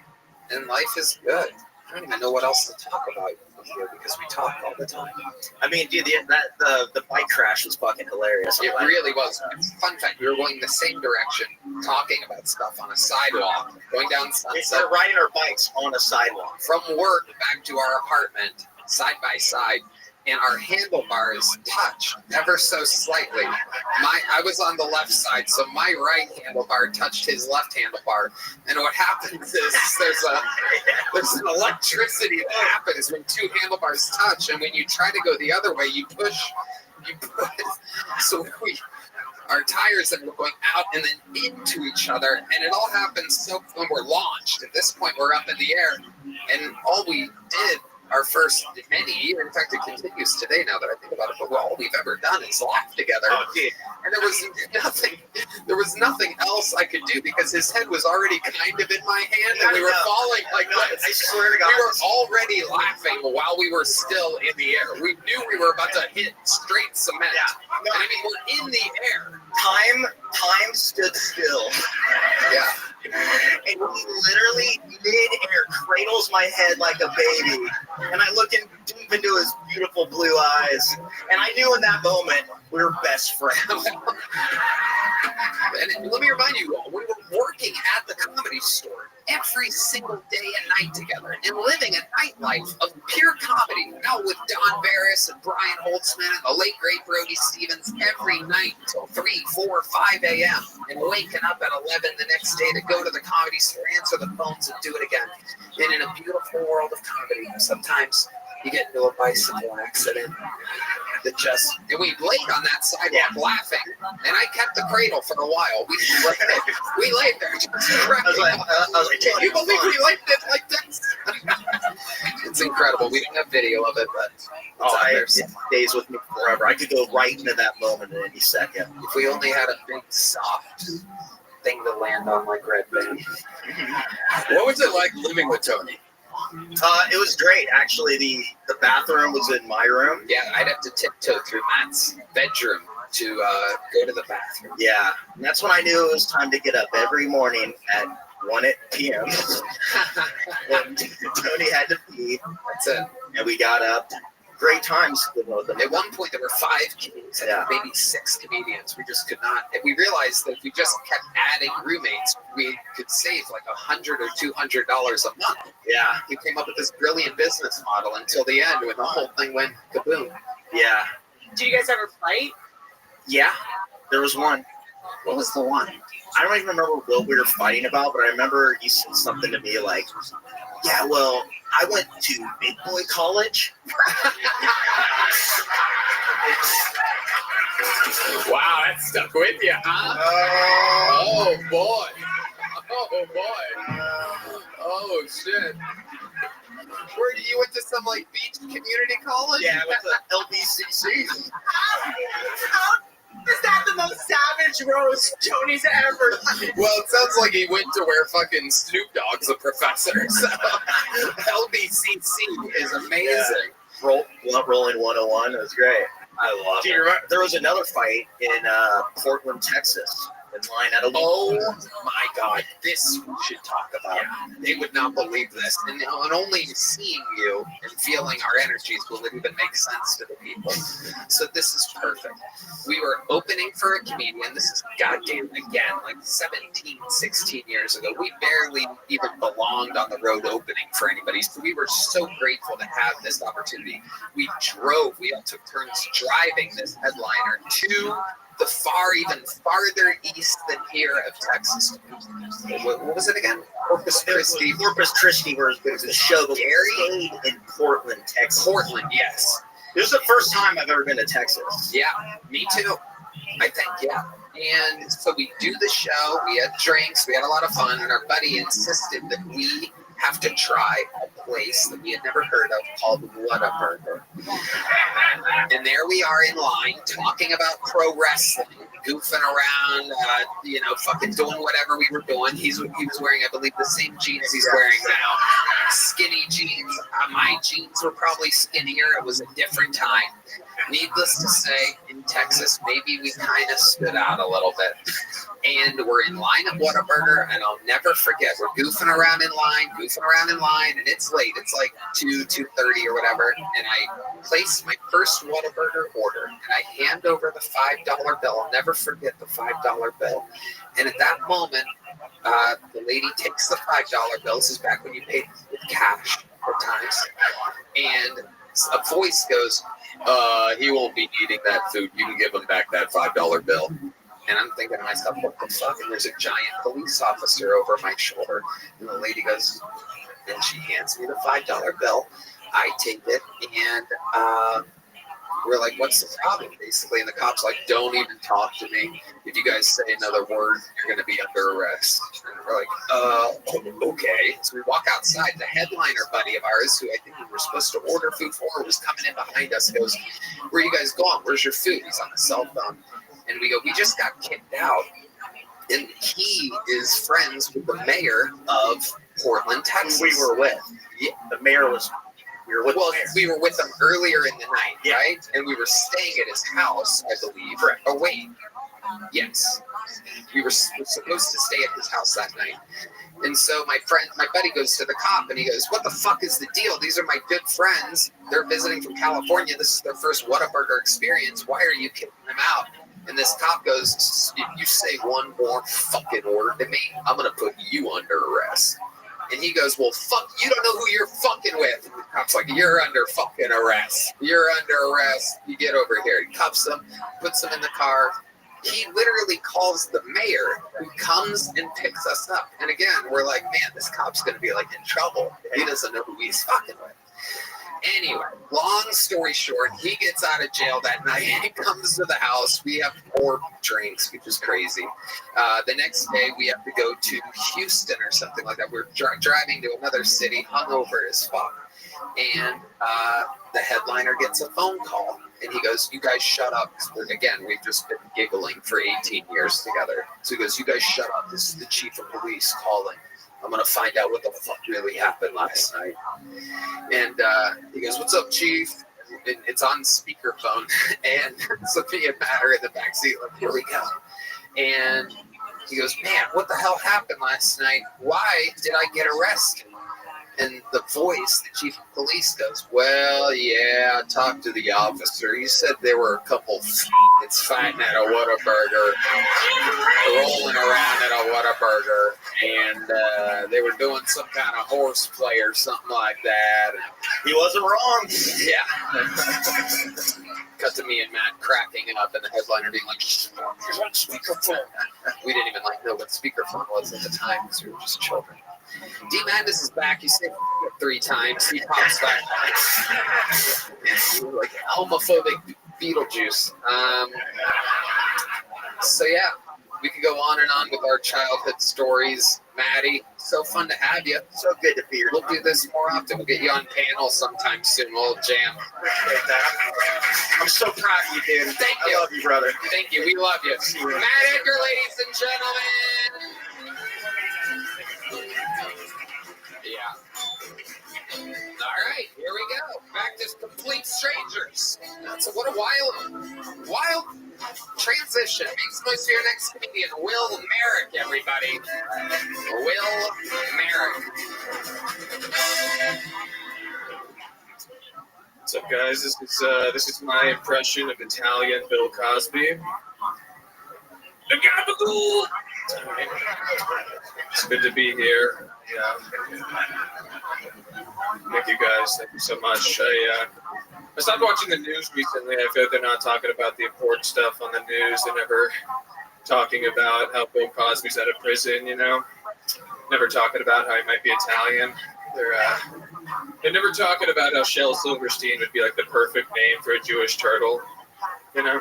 and life is good. I don't even know what else to talk about here because we talk all the time. I mean, dude, the bike crash was fucking hilarious. It really was. Fun fact, we were going the same direction, talking about stuff on a sidewalk, going down Sunset. We're riding our bikes on a sidewalk. From work back to our apartment, side by side, and our handlebars touched ever so slightly. I was on the left side, so my right handlebar touched his left handlebar. And what happens is there's an electricity that happens when two handlebars touch, and when you try to go the other way, you push. So our tires ended up going out and then into each other, and it all happens when we're launched. At this point, we're up in the air, and all we did our first many years, in fact, it continues today now that I think about it, but all we've ever done is laugh together. And there was nothing else I could do because his head was already kind of in my hand and we were falling like this. I swear to God. We were already laughing while we were still in the air. We knew we were about to hit straight cement. Yeah. And I mean, we're in the air. Time stood still. Yeah. And he literally mid-air cradles my head like a baby. And I look deep into his beautiful blue eyes. And I knew in that moment we were best friends. And let me remind you all, we were working at the Comedy Store every single day and night together and living a nightlife of pure comedy. Now with Don Barris and Brian Holtzman and the late great Brody Stevens every night until 3, 4, 5 a.m. and waking up at 11 the next day to go to the Comedy Store, answer the phones and do it again. And in a beautiful world of comedy, sometimes you get into a bicycle accident that and we laid on that sidewalk laughing, and I kept the cradle for a while. We laid there just I was like, can you believe we laid it like this? It's incredible. We don't have video of it, but it stays with me forever. I could go right into that moment at any second. If we only had a big soft thing to land on like Red Band. What was it like living with Tony? It was great, actually. The bathroom was in my room. Yeah, I'd have to tiptoe through Matt's bedroom to go to the bathroom. Yeah, and that's when I knew it was time to get up every morning at 1 p.m. And Tony had to pee. That's it. And we got up. Great times with both of them. At one point, there were 5 comedians, maybe 6 comedians. We just could not. And we realized that if we just kept adding roommates, we could save like $100 or $200 a month. Yeah. We came up with this brilliant business model until the end when the whole thing went kaboom. Yeah. Do you guys ever fight? Yeah. There was one. What was the one? I don't even remember what we were fighting about, but I remember he said something to me like, yeah, well, I went to big boy college. Wow, that stuck with you, huh? Oh, boy. Oh, boy. Oh, shit. Where you went to some like beach community college? Yeah, I went to LBCC. Is that the most savage roast Tony's ever done? Well, it sounds like he went to where fucking Snoop Dogg's a professor. So LBCC is amazing. Yeah. Rolling 101. It was great. I love it. Remember? There was another fight in Portland, Texas. In line at a Oh my God, this we should talk about. Yeah. They would not believe this. And only seeing you and feeling our energies will even make sense to the people. So this is perfect. We were opening for a comedian. This is goddamn, again, like 17, 16 years ago. We barely even belonged on the road opening for anybody. So we were so grateful to have this opportunity. We all took turns driving this headliner to the even farther east than here of Texas. What was it again? Corpus Christi. Corpus Christi was the show. But we stayed in Portland, Texas. Portland, yes. This is the first time I've ever been to Texas. Yeah, me too. I think, yeah. And so we do the show. We had drinks. We had a lot of fun. And our buddy insisted that we have to try a place that we had never heard of called Whataburger. And there we are in line talking about pro wrestling, goofing around, fucking doing whatever we were doing. He was wearing, I believe, the same jeans he's wearing now. Skinny jeans. My jeans were probably skinnier. It was a different time. Needless to say, in Texas, maybe we kind of stood out a little bit. And we're in line at Whataburger, and I'll never forget, we're goofing around in line, and it's late. It's like 2:30 or whatever, and I place my first Whataburger order, and I hand over the $5 bill. I'll never forget the $5 bill. And at that moment, the lady takes the $5 bill. This is back when you paid with cash at times. And a voice goes, he won't be needing that food. You can give him back that $5 bill. And I'm thinking to myself, what the fuck? And there's a giant police officer over my shoulder. And the lady goes, and she hands me the $5 bill. I take it, and we're like, what's the problem, basically? And the cop's like, don't even talk to me. If you guys say another word, you're going to be under arrest. And we're like, okay. So we walk outside. The headliner buddy of ours, who I think we were supposed to order food for, was coming in behind us. He goes, where are you guys going? Where's your food? He's on the cell phone. And we go, we just got kicked out. And he is friends with the mayor of Portland, Texas. We were with. Yeah. The mayor was, we were with Well, the mayor. we were with him earlier in the night, right? And we were staying at his house, I believe. Correct. Oh, wait. Yes. We were supposed to stay at his house that night. And so my buddy goes to the cop and he goes, what the fuck is the deal? These are my good friends. They're visiting from California. This is their first Whataburger experience. Why are you kicking them out? And this cop goes, if you say one more fucking word to me, I'm going to put you under arrest. And he goes, well, fuck, you don't know who you're fucking with. And the cop's like, you're under fucking arrest. You're under arrest. You get over here. He cuffs him, puts him in the car. He literally calls the mayor, who comes and picks us up. And again, we're like, man, this cop's going to be like in trouble. He doesn't know who he's fucking with. Anyway, long story short, he gets out of jail that night. He comes to the house. We have more drinks, which is crazy. The next day, we have to go to Houston or something like that. We're driving to another city, hungover as fuck. And the headliner gets a phone call. And he goes, you guys shut up. Again, we've just been giggling for 18 years together. So he goes, you guys shut up. This is the chief of police calling. I'm going to find out what the fuck really happened last night. And he goes, what's up, chief? And it's on speakerphone. And Sophia and Matt are in the backseat. Like, here we go. And he goes, man, what the hell happened last night? Why did I get arrested? And the voice, the chief of police, goes, well, yeah, I talked to the officer. He said there were a couple f***ings fighting at a Whataburger, rolling around at a Whataburger, and they were doing some kind of horseplay or something like that. He wasn't wrong. Yeah. Cut to me and Matt cracking up, and the headliner being like, "Here's on speakerphone." We didn't even know what speakerphone was at the time because we were just children. D. Mandis is back. He said 3 times. He pops back. Like homophobic Beetlejuice. So yeah, we could go on and on with our childhood stories. Maddie, so fun to have you. So good to be here. We'll do this more often. We'll get you on panel sometime soon. We'll jam. Appreciate that. I'm so proud of you, Dan. Thank you. I love you, brother. Thank you. We love you. Matt Edgar, ladies and gentlemen. Yeah. All right, here we go. Back to complete strangers. So what a wild transition. Makes most of your next comedian, Will Merrick, everybody. Will Merrick. What's up, guys? This is my impression of Italian Bill Cosby. The Gabagool! It's good to be here. Yeah. Thank you, guys. Thank you so much. I stopped watching the news recently. I feel like they're not talking about the important stuff on the news. They're never talking about how Bill Cosby's out of prison, you know? Never talking about how he might be Italian. They're never talking about how Shel Silverstein would be like the perfect name for a Jewish turtle, you know?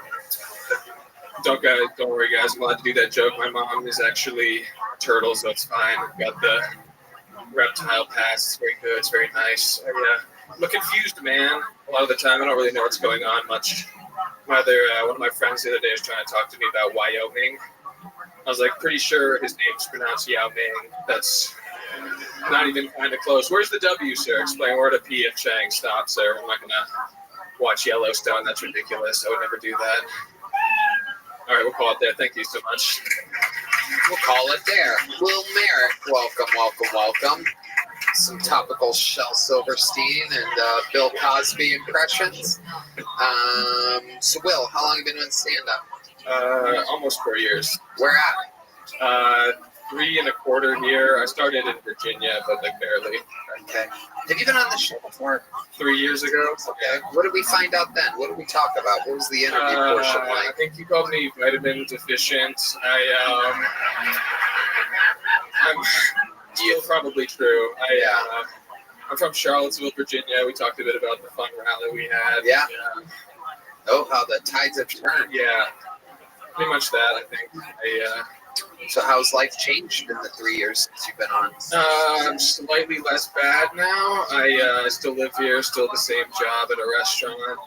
Don't worry, guys. I'm allowed to do that joke. My mom is actually a turtle, so it's fine. I've got Reptile Pass. It's very good. It's very nice. I'm confused, man. A lot of the time, I don't really know what's going on much. One of my friends the other day was trying to talk to me about Wyoming. I was like, pretty sure his name's pronounced Yao Ming. That's not even kind of close. Where's the W, sir? Explain where the P if Chang stops, sir. I'm not going to watch Yellowstone. That's ridiculous. I would never do that. All right, we'll call it there. Thank you so much. We'll call it there. Will Merrick, welcome. Some topical Shel Silverstein and Bill Cosby impressions. So, Will, how long have you been doing stand-up? Almost 4 years. Where at? 3 1/4 here. I started in Virginia, but like barely. Okay. Have you been on the show before? 3 years ago. Okay. What did we find out then? What did we talk about? What was the interview portion like? I think you called me vitamin deficient. You're probably true. I'm from Charlottesville, Virginia. We talked a bit about the fun rally we had. Yeah. Oh, how the tides have turned. Yeah. Pretty much that, I think. So how's life changed in the 3 years since you've been on? I'm slightly less bad now. I still live here, still the same job at a restaurant.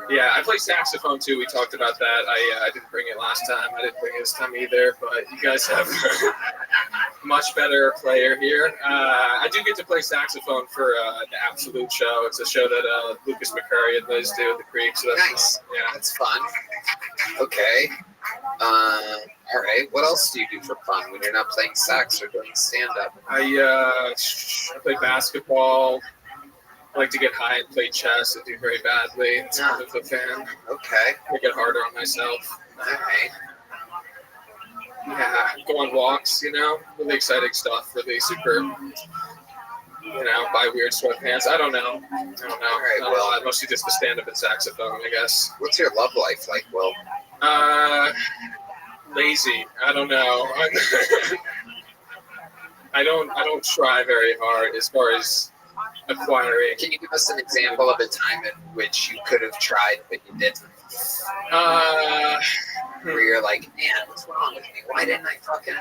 I play saxophone too. We talked about that. I didn't bring it last time. I didn't bring it this time either. But you guys have a much better player here. I do get to play saxophone for the Absolute show. It's a show that Lucas McCurry and Liz do at the Creek. So that's nice. Fun. Yeah, that's fun. Okay. All right. What else do you do for fun when you're not playing sax or doing stand-up? I play basketball. I like to get high and play chess. I do very badly. It's kind of a fan. Okay. I get harder on myself. Okay. Yeah, go on walks, really exciting stuff, really super, buy weird sweatpants. I don't know. All right, well, mostly just the stand-up and saxophone, I guess. What's your love life like, Will? Lazy. I don't know. I don't try very hard as far as acquiring. Can you give us an example of a time in which you could have tried but you didn't? Where you're like, man, what's wrong with me? Why didn't I fucking...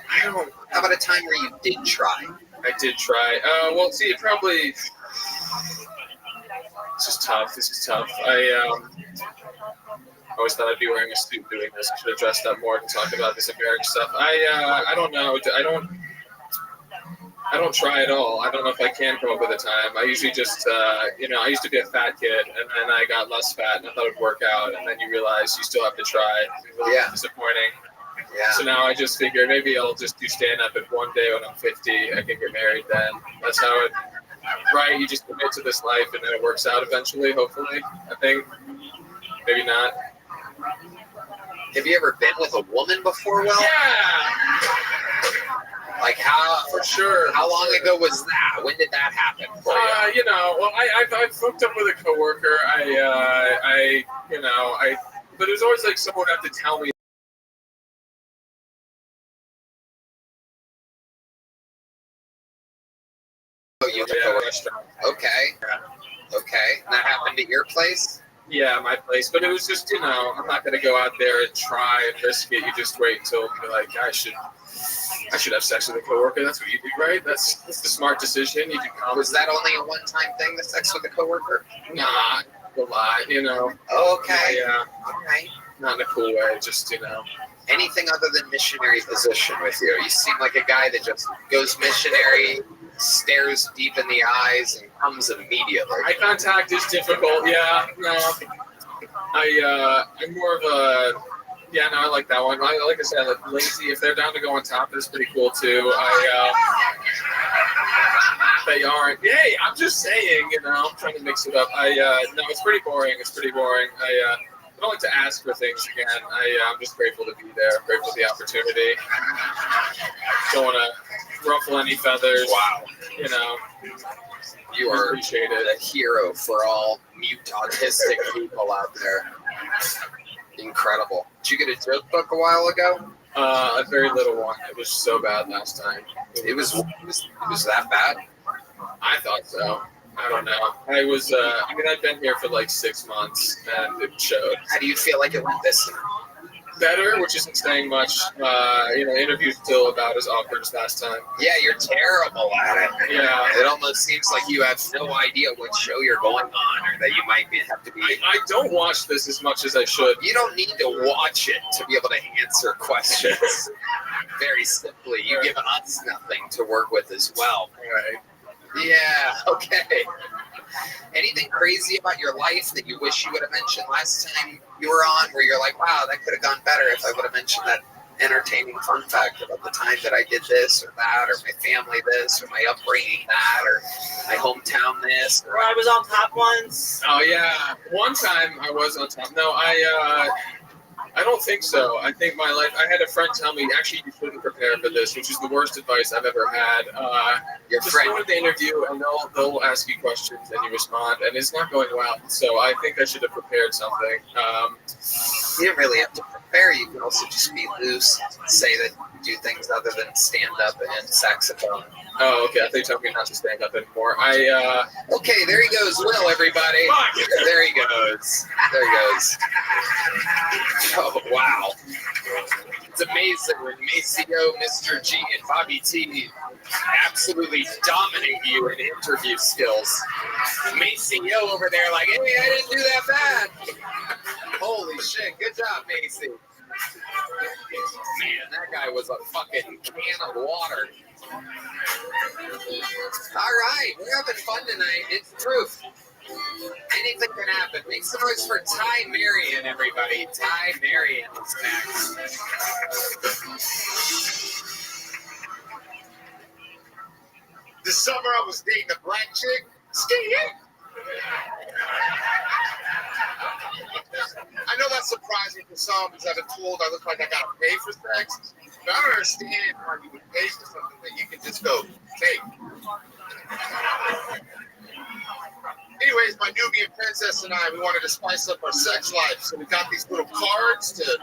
How about a time where you did try? I did try. Well, see, it probably... This is tough. I always thought I'd be wearing a suit doing this. I should have dressed up more to talk about this embarrassing stuff. I don't know. I don't try at all. I don't know if I can come up with a time. I usually just, I used to be a fat kid, and then I got less fat, and I thought it'd work out, and then you realize you still have to try. It's really disappointing. Yeah. So now I just figure maybe I'll just do stand-up, and one day when I'm 50, I can get married then. That's how it, right? You just commit to this life, and then it works out eventually, hopefully, I think. Maybe not. Have you ever been with a woman before, Will? Yeah! Like how? For sure. How long ago was that? When did that happen? I've hooked up with a coworker. But it was always like someone would have to tell me. Oh, you took a restaurant. Okay. Yeah. Okay. And that happened at your place? Yeah, my place. But it was just, I'm not going to go out there and try and risk it. You just wait until you're like, I should have sex with a coworker. That's what you do, right? That's the smart decision. You do comedy. Was that only a one-time thing, the sex with a coworker? Nah, a lot, Okay. Yeah. All right. Not in a cool way, just, Anything other than missionary position with you? You seem like a guy that just goes missionary, stares deep in the eyes, and comes immediately. Eye contact is difficult, yeah. No. I'm more of a... Yeah, no, I like that one. Like I said, like lazy. If they're down to go on top, it's pretty cool too. They aren't. Hey, I'm just saying. I'm trying to mix it up. No, it's pretty boring. I don't like to ask for things again. I'm just grateful to be there. I'm grateful for the opportunity. Don't want to ruffle any feathers. Wow. You are appreciated. A hero for all mute autistic people out there. Incredible. Did you get a joke book a while ago? A very little one. It was so bad last time. It was that bad? I thought so. I don't know. I've been here for like 6 months, and it showed. How do you feel like it went this time? better, which isn't saying much. Interview's still about as awkward as last time. Yeah, you're terrible at it. Yeah. It almost seems like you have no idea what show you're going on, or that you might have to be. I don't watch this as much as I should. You don't need to watch it to be able to answer questions. Very simply, you give us nothing to work with as well. Right. Yeah, okay. Anything crazy about your life that you wish you would have mentioned last time you were on, where you're like, wow, that could have gone better if I would have mentioned that entertaining fun fact about the time that I did this or that, or my family this, or my upbringing that, or my hometown this? Or I was on top once. Oh, yeah. One time I was on top. No, I don't think so. I think my life, I had a friend tell me, actually, you shouldn't prepare for this, which is the worst advice I've ever had. Your just friend. go to the interview and they'll ask you questions and you respond, and it's not going well. So I think I should have prepared something. You didn't really have to prepare. You can also just be loose, say that you do things other than stand up and saxophone. Oh, okay. I think you told me not to stand up anymore. Okay, there he goes, Will, everybody. Fuck. There he goes. There he goes. Oh, wow. It's amazing when Maceo, Mr. G, and Bobby T absolutely dominate you in interview skills. Maceo over there like, hey, I didn't do that bad. Holy shit, good job, Macy. Man, that guy was a fucking can of water. All right, we're having fun tonight. It's proof. Anything can happen. Make some noise for Ty Marion, everybody. Ty Marion is next. This summer I was dating a black chick. I know that's surprising for some because I've been told I look like I gotta pay for sex. But I don't understand how you would pay for something that you can just go take. Anyways, my Nubian princess and I, we wanted to spice up our sex life, so we got these little cards to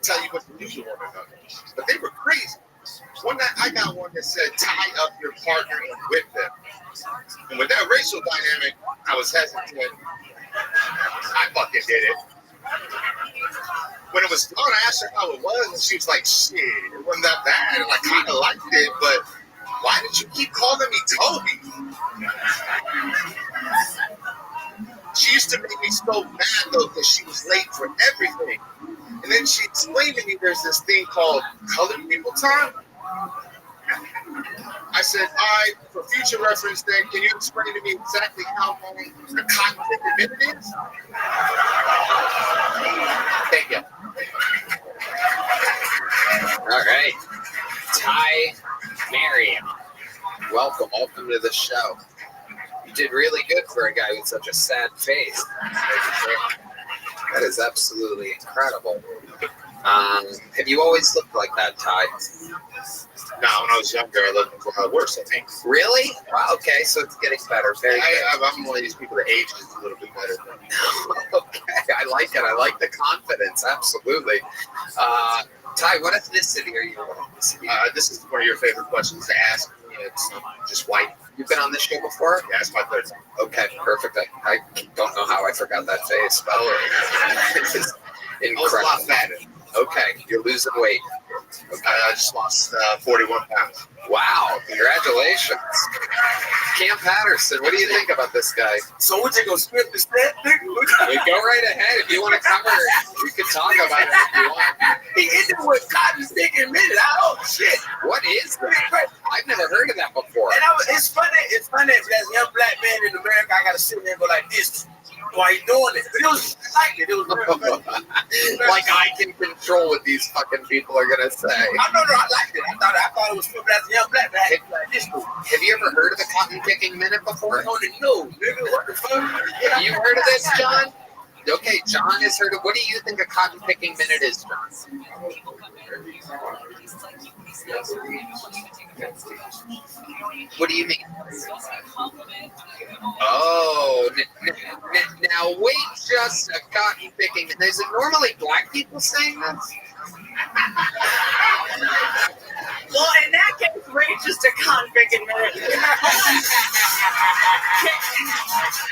tell you what to do to one another. But they were crazy. One night, I got one that said, tie up your partner and whip them. And with that racial dynamic, I was hesitant. I fucking did it. When it was done, I asked her how it was, and she was like, shit, it wasn't that bad, and I kind of liked it, but why did you keep calling me Toby? She used to make me so mad, though, because she was late for everything. And then she explained to me there's this thing called colored people time. I said, all right, for future reference then, can you explain to me exactly how long a cotton picker minute is? Thank you. All right. Ty Marion, welcome to the show. You did really good for a guy with such a sad face. That is absolutely incredible. Have you always looked like that, Ty? No, when I was younger, I looked worse, I think. Really? Wow, okay, so it's getting better. Very good. I'm one of these people that ages a little bit better. Okay, I like it. I like the confidence, absolutely. Ty, what ethnicity are you? This is one of your favorite questions to ask. It's just white. You've been on this show before? Yeah, it's my third time. Okay, perfect. I don't know how I forgot that face, but it's just incredible. I was a lot fatter. Okay, you're losing weight. Okay, I just lost 41 pounds. Wow, congratulations. Cam Patterson, what do you think about this guy? So what you gonna script this that nigga? Go right ahead. If you want to cover it, we can talk about it if you want. He ended with cotton stick and minute. Oh shit. What is that? I've never heard of that before. And it's funny as a young black man in America, I gotta sit there and go like this while you doing it. But it was like it. It was real funny. Like I can control what these fucking people are gonna say. I liked it. I thought it was stupid as a young black man. Like this. Have you ever heard of the cotton picking minute before? No, nigga, what the fuck? Have you heard of this, John? Okay, John has heard of. What do you think a cotton picking minute is, John? What do you mean? Oh, now wait just a cotton picking. Is it normally black people saying this? Well, in that case, wait just a cotton picking minute.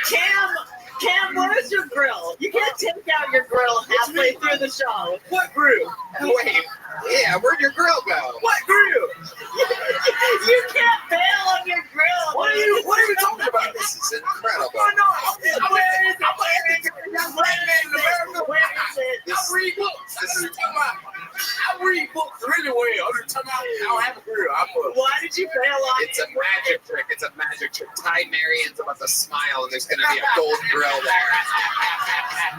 Cam Cam, where's your grill? You can't take out your grill halfway through the show. What grill? Wait, yeah, where'd your grill go? What grill? You can't bail on your grill. What are you talking about? This is incredible. Where is it? Where is it? I read books. This is talking about. I read books really well. I'm just talking about I don't have a grill. Why did you bail on It's a magic trick. It's a magic trick. Ty Marion's about to smile, and there's going to be a gold grill there.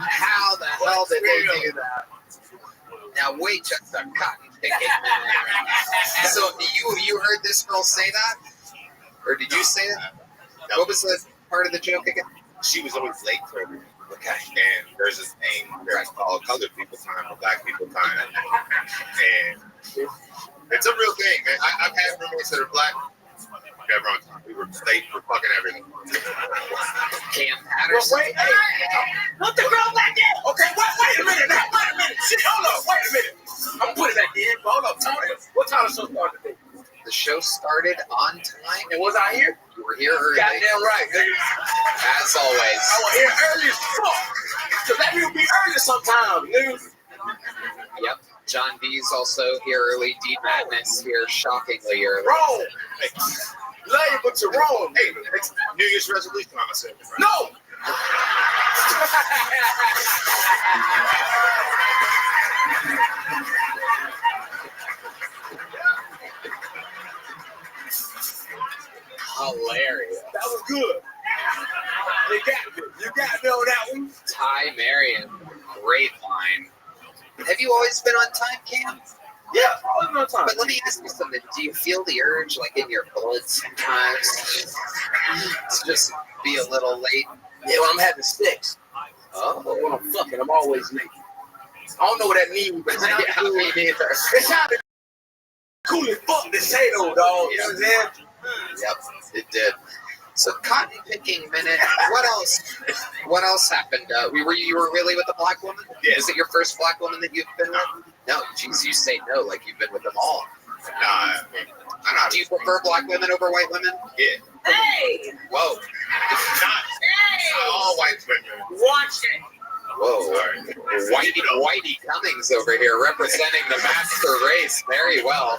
How the hell did they do that? Now wait just a cotton picking. So you heard this girl say that, or did you say it? What was the part of the joke again? She was always late for everything. Okay. And there's this thing that's called colored people time or black people time. And it's a real thing, man. I've had roommates that are black. Never on time. We were late for fucking everything. Cam Patterson. Wait, hey. Put the grill back in. Okay, wait a minute. Now, wait a minute. Shit, hold up. Wait a minute. I'm putting that in. Hold up. What time the show started today? The show started on time. And was I here? You were here early. Goddamn right, nigga. As always. I was here early as fuck. So that means be early sometime, nigga. Yep. John D's also here early. D Madness here shockingly early. Wrong. Hey, labor to wrong. Hey, it's New Year's resolution, I'm saying. Right? No. Hilarious. That was good. You got me on that one. Ty Marion. Great line. Have you always been on time, Cam? Yeah, always on time. But let me ask you something. Do you feel the urge, like in your blood sometimes, to just be a little late? Yeah, when I'm having sex. Oh. But when I'm fucking, I'm always late. I don't know what that means, but it's not Yeah, cool. me neither. It's not cool as fuck to say though, dog. You know what I'm saying? Yep, it did. So cotton picking minute. What else? What else happened? You were really with a black woman? Yeah. Is it your first black woman that you've been with? No, geez, you say no, like you've been with them all. Nah, Do you prefer black women over white women? yeah. Hey, Whoa, Not all white women. watch it. whoa. Whitey Cummings over here representing the master race very well.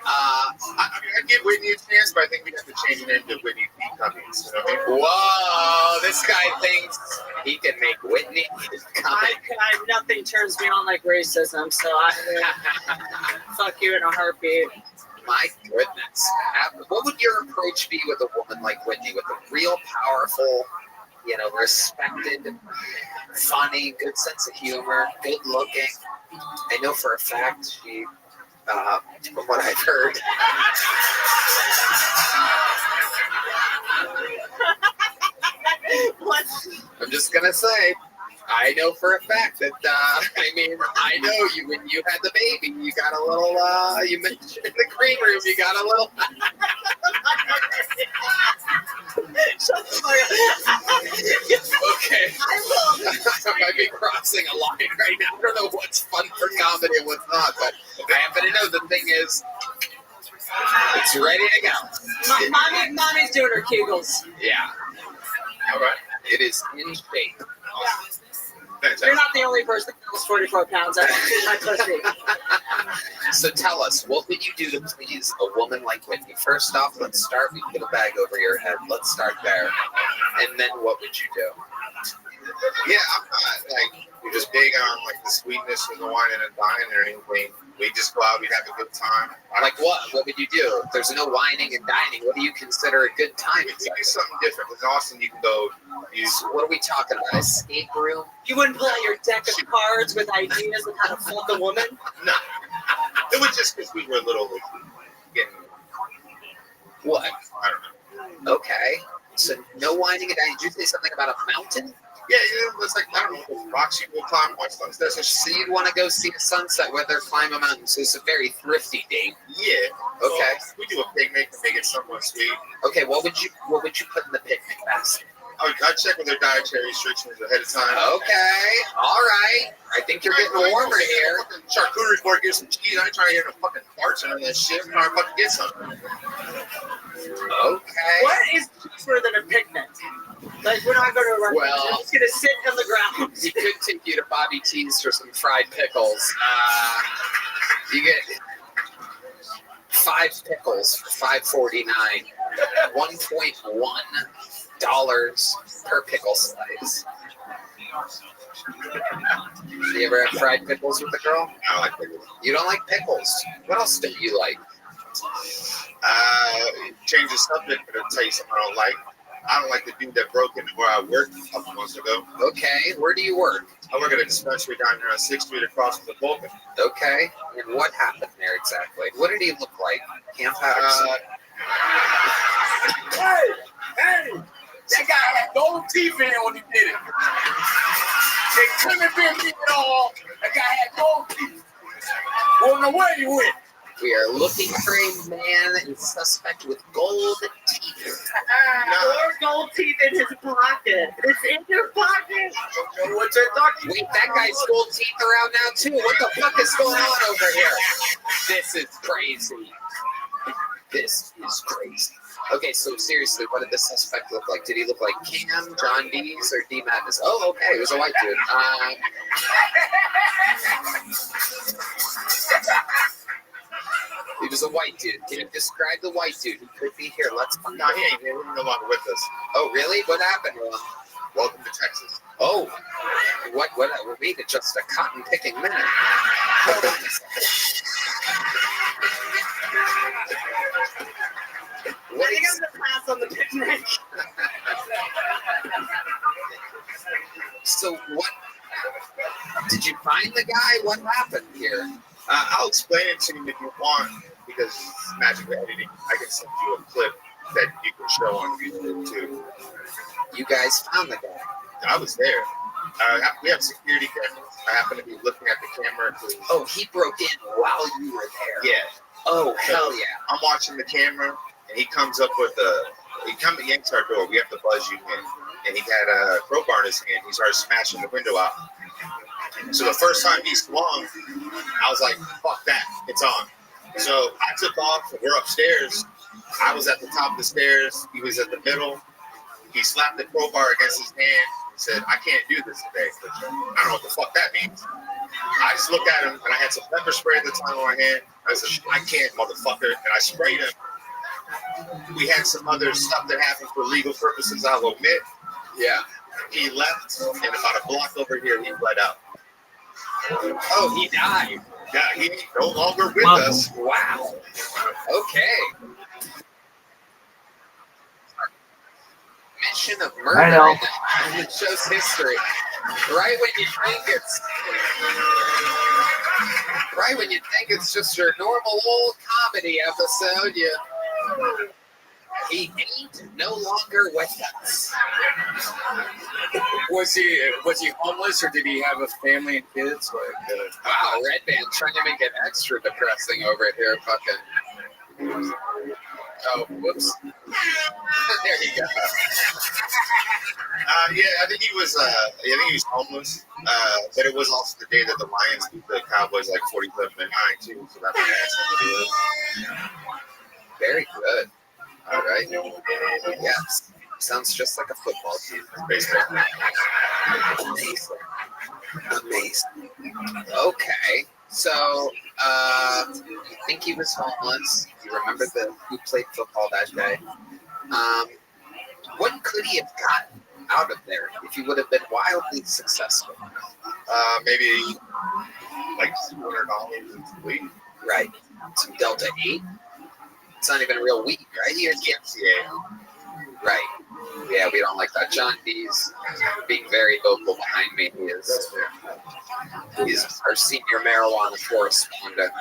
I give Whitney a chance, but I think we'd have to change it into Whitney P. Cummings. You know what I mean? Whoa, this guy thinks he can make Whitney Cummings. Nothing turns me on like racism, so I fuck you in a heartbeat. My goodness. What would your approach be with a woman like Whitney, with a real powerful, respected, funny, good sense of humor, good looking? I know for a fact she, from what I've heard, What? I'm just going to say, I know for a fact that, I know you, when you had the baby, you got a little, you mentioned in the green room, you got a little. Shut the fuck up. Okay. I might be crossing a line right now. I don't know what's fun for comedy and what's not, but I happen to know the thing is, it's ready to go. Mommy's doing her Kegels. Yeah. All right. It is in shape. Fantastic. You're not the only person that feels 44 pounds. I don't see my pussy. So tell us, what would you do to please a woman like Whitney? First off, let's start. We put a bag over your head. Let's start there. And then what would you do? Yeah, I'm not just big on the sweetness and the wine and the dine or anything. We just go out, we have a good time. Like what? What would you do? If there's no whining and dining, what do you consider a good time? We do something different. In Austin, you can go. So what are we talking about? Escape room? You wouldn't pull out your deck of cards with ideas of how to fuck a woman? No. It was just because we were a little getting. What? I don't know. Okay. So no whining and dining. Did you say something about a mountain? Yeah, it's like, I don't know, rocks you will climb, watch sunset. So you'd want to go see a sunset, whether climb a mountain. So it's a very thrifty date. Yeah. Okay. So we do a picnic to make it somewhat sweet. Okay, what would you put in the picnic basket? I check with their dietary restrictions ahead of time. Okay, all right. I think you're getting warmer here. Charcuterie board, get some cheese. I ain't trying to hear no fucking farts or that shit. I'm trying to fucking get something. Okay. What is cheaper than a picnic? Like, we're not going to run. Well- We're just going to sit on the ground. He could take you to Bobby T's for some fried pickles. You get 5 pickles for $5.49. $1.1 per pickle slice. You ever have fried pickles with a girl? I don't like pickles. You don't like pickles? What else don't you like? Change the subject, but I'll tell you something I don't like. I don't like the dude that broke into where I worked a couple months ago. Okay, where do you work? I work at a dispensary down here on 6th Street across from the Vulcan. Okay, and what happened there exactly? What did he look like? Camp Patterson. Hey! That guy had gold teeth in when he did it. They couldn't have been me at all. That guy had gold teeth. Won't know where he went. We are looking for a man and suspect with gold teeth. Or gold teeth in his pocket. It's in your pocket. Don't know what they're talking Wait, that guy's gold teeth around now too. What the fuck is going on over here? This is crazy. This is crazy. Okay, so seriously, what did the suspect look like? Did he look like Cam, John Dees, or D Madness? Oh, okay, he was a white dude. He was a white dude. Can you describe the white dude? He could be here. Let's find No, out. he ain't here. He's no longer with us. Oh, really? What happened? Welcome to Texas. Oh, what made it just a cotton picking minute? What I think is, I'm going to pass on the picnic. so what? Did you find the guy? What happened here? I'll explain it to you if you want, because it's magic editing. I can send you a clip that you can show on YouTube too. You guys found the guy. I was there. We have security cameras. I happen to be looking at the camera. Oh, he broke in while you were there. Yeah. Oh, hell yeah. I'm watching the camera, and he comes up with he yanks our door. We have to buzz you in. And he had a crowbar in his hand. He started smashing the window out. So the first time he swung, I was like, fuck that, it's on. So I took off, we're upstairs. I was at the top of the stairs, he was at the middle. He slapped the crowbar against his hand. He said, I can't do this today. I don't know what the fuck that means. I just looked at him, and I had some pepper spray at the time on my hand. I said, I can't, motherfucker. And I sprayed him. We had some other stuff that happened for legal purposes, I'll admit. Yeah. He left, and about a block over here, he bled out. Oh, he died. Yeah, he's no longer with us. Wow. Okay. Mission of murder I know. in the show's history. Right when you think it's just your normal old comedy episode, he ain't no longer with us. Was he homeless or did he have a family and kids? Wow, Red Band trying to make it extra depressing over here. Fucking. Oh, whoops. There you go. Yeah, I think he was homeless. But it was also the day that the Lions beat the Cowboys like 47-9 too. So that had something to do with it. Very good. All right. Yes. Sounds just like a football team. Basically. Amazing. Okay. So, you think he was homeless? You remember who played football that day? What could he have gotten out of there if he would have been wildly successful? Maybe like $200 in weed. Right. Some Delta 8. It's not even real weed, right? Yeah. Right. Yeah, we don't like that. John D's being very vocal behind me. He's our senior marijuana correspondent.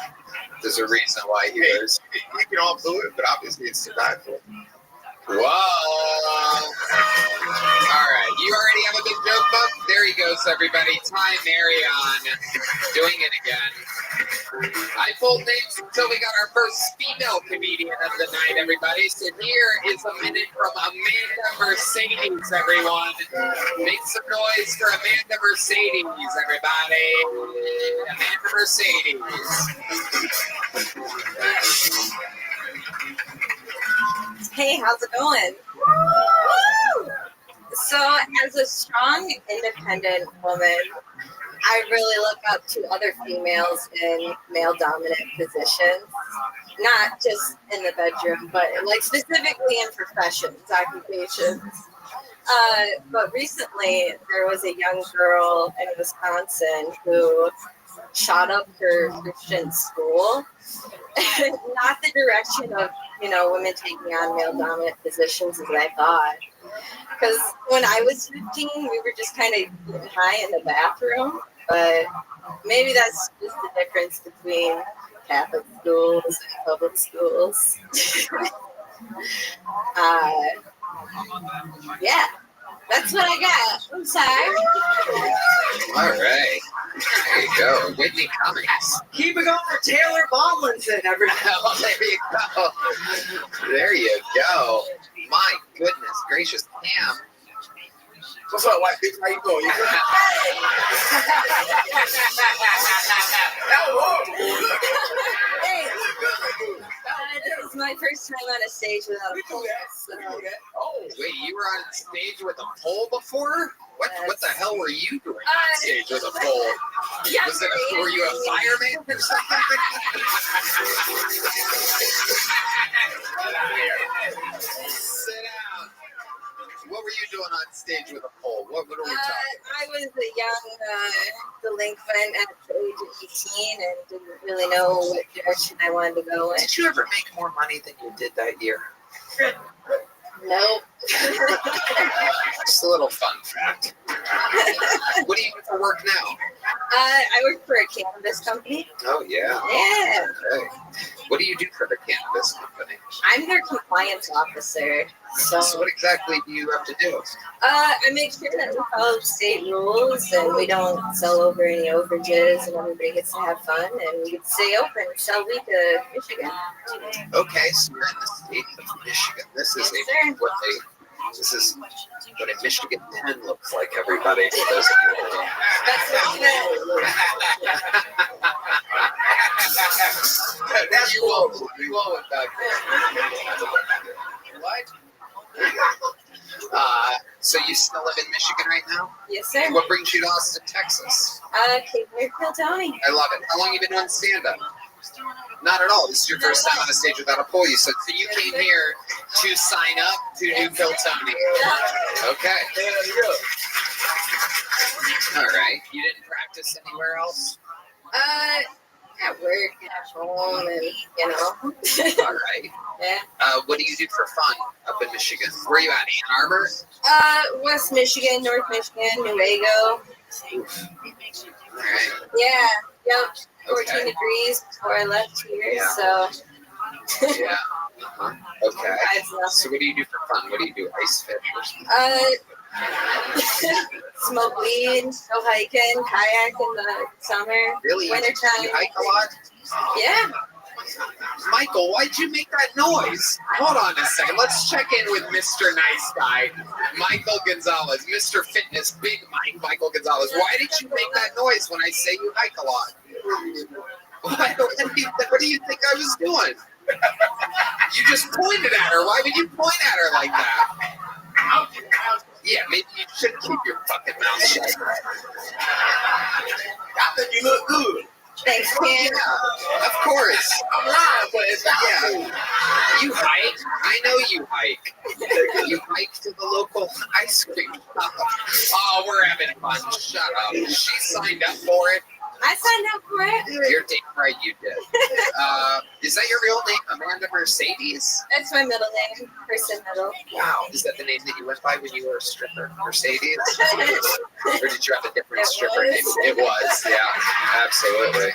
There's a reason why he is. You can all do it, but obviously it's to die for. Whoa! All right, you already have a big joke book? There he goes, everybody. Ty Marion doing it again. I pulled names until we got our first female comedian of the night, everybody. So here is a minute from Amanda Mercedes, everyone. Make some noise for Amanda Mercedes, everybody. Amanda Mercedes. Hey, how's it going? Woo! So So, as a strong, independent woman, I really look up to other females in male-dominant positions. Not just in the bedroom, but like specifically in professions, occupations. But recently, there was a young girl in Wisconsin who shot up her Christian school. Not the direction of, women taking on male-dominant positions as I thought. Because when I was 15, we were just kind of getting high in the bathroom. But maybe that's just the difference between Catholic schools and public schools. Yeah, that's what I got. I'm sorry. All right. There you go. Whitney Cummings. Keep it going for Taylor Baldwinson, everybody. Oh, there you go. There you go. My goodness gracious, Pam. What's up, white people? How you doing? Hey, this is my first time on a stage without a pole. Oh, wait, you were on stage with a pole before? What the hell were you doing on stage with a pole? Were you a fireman or something? Sit down. What were you doing on stage with a pole? What are we talking? I was a young delinquent at the age of 18 and didn't really know what direction I wanted to go in. Did you ever make more money than you did that year? Nope. Just a little fun fact. What do you do for work now? I work for a cannabis company. Oh, yeah. Yeah. Okay. What do you do for the cannabis company? I'm their compliance officer. So what exactly do you have to do? I make sure that we follow state rules and we don't sell over any overages and everybody gets to have fun and we get to stay open and sell weed to Michigan. Okay, so you're in the state of Michigan. This is what a Michigan 10 looks like, everybody. For those of you who That's cool. You won't back there. What? So you still live in Michigan right now? Yes, sir. What brings you to Austin, Texas? Cape May, Tony. I love it. How long have you been doing stand-up? Not at all. This is your first time on a stage without a pole. You said so. You came here to sign up to do Phil Tony. Okay. All right. You didn't practice anywhere else? At work, at home, and All right. Yeah. What do you do for fun up in Michigan? Where are you at? Ann Arbor? West Michigan, North Michigan, Newaygo. All right. Yeah. Yep. 14 Okay. degrees before I left here, Yeah. so. Yeah. Okay. So what do you do for fun? What do you do? Ice fish or something? Smoke weed, go hiking, kayak in the summer, Really? wintertime. You hike a lot? Yeah. Michael, why'd you make that noise? Hold on a second. Let's check in with Mr. Nice Guy, Michael Gonzalez, Mr. Fitness, Big Mike, Michael Gonzalez. Why did you make that noise when I say you hike a lot? What do you think I was doing? You just pointed at her. Why would you point at her like that? Yeah, maybe you should keep your fucking mouth shut. I think you look good. Thanks, Ken. Yeah, of course. I'm lying, but it's not Yeah. You hike. I know you hike. You hike to the local ice cream shop. Oh, we're having fun. Shut up. She signed up for it. I signed up for it. You're damn right you did. Is that your real name, Amanda Mercedes? That's my middle name, first and middle. Wow. Is that the name that you went by when you were a stripper, Mercedes? Or did you have a different stripper name? It was, yeah, absolutely.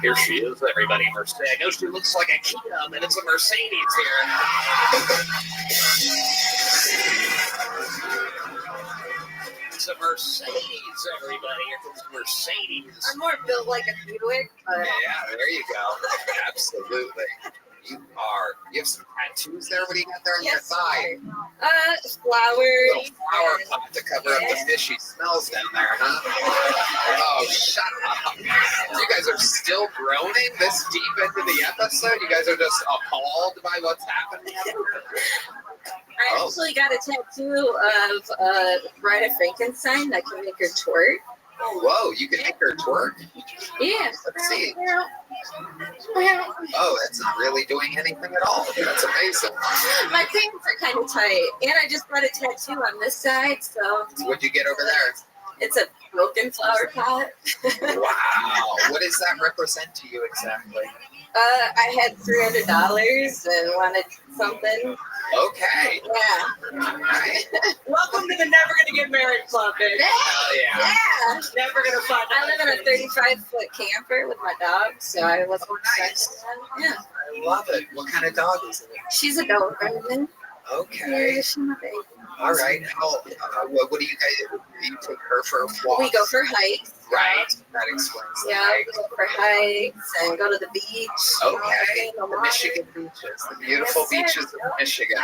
Here she is, everybody. Mercedes. I know she looks like a Kia, but it's a Mercedes here. It's a Mercedes, everybody. It's a Mercedes. I'm more built like a Buick, but Yeah, there you go. Absolutely. You have some tattoos there. What do you got there on your thigh? flowers. Little flower pot to cover up the fishy smells down there, huh? Oh, shut up. You guys are still groaning this deep into the episode? You guys are just appalled by what's happening? I actually got a tattoo of Bride of Frankenstein that can make her twerk. Whoa, you can make her twerk? Yeah. Let's see. Oh, that's not really doing anything at all. That's amazing. My pants are kind of tight, and I just got a tattoo on this side, so. What'd you get over there? It's a broken flower pot. Wow. What does that represent to you exactly? I had $300 and wanted something. Okay. Yeah. Right. Welcome to the Never Gonna Get Married Club, baby. Hell yeah. Yeah. Never gonna find I live in a 35-foot camper with my dog, so I wasn't Nice. Yeah. I love it. What kind of dog is it? She's a Doberman. Okay. Yeah, she's my baby. All right. How? What do you guys do? You take her for a walk? We go for hikes. Right. That explains. Yeah, we go for hikes and go to the beach. Okay. The The Michigan beaches, the beautiful Yes, sir. beaches of Michigan.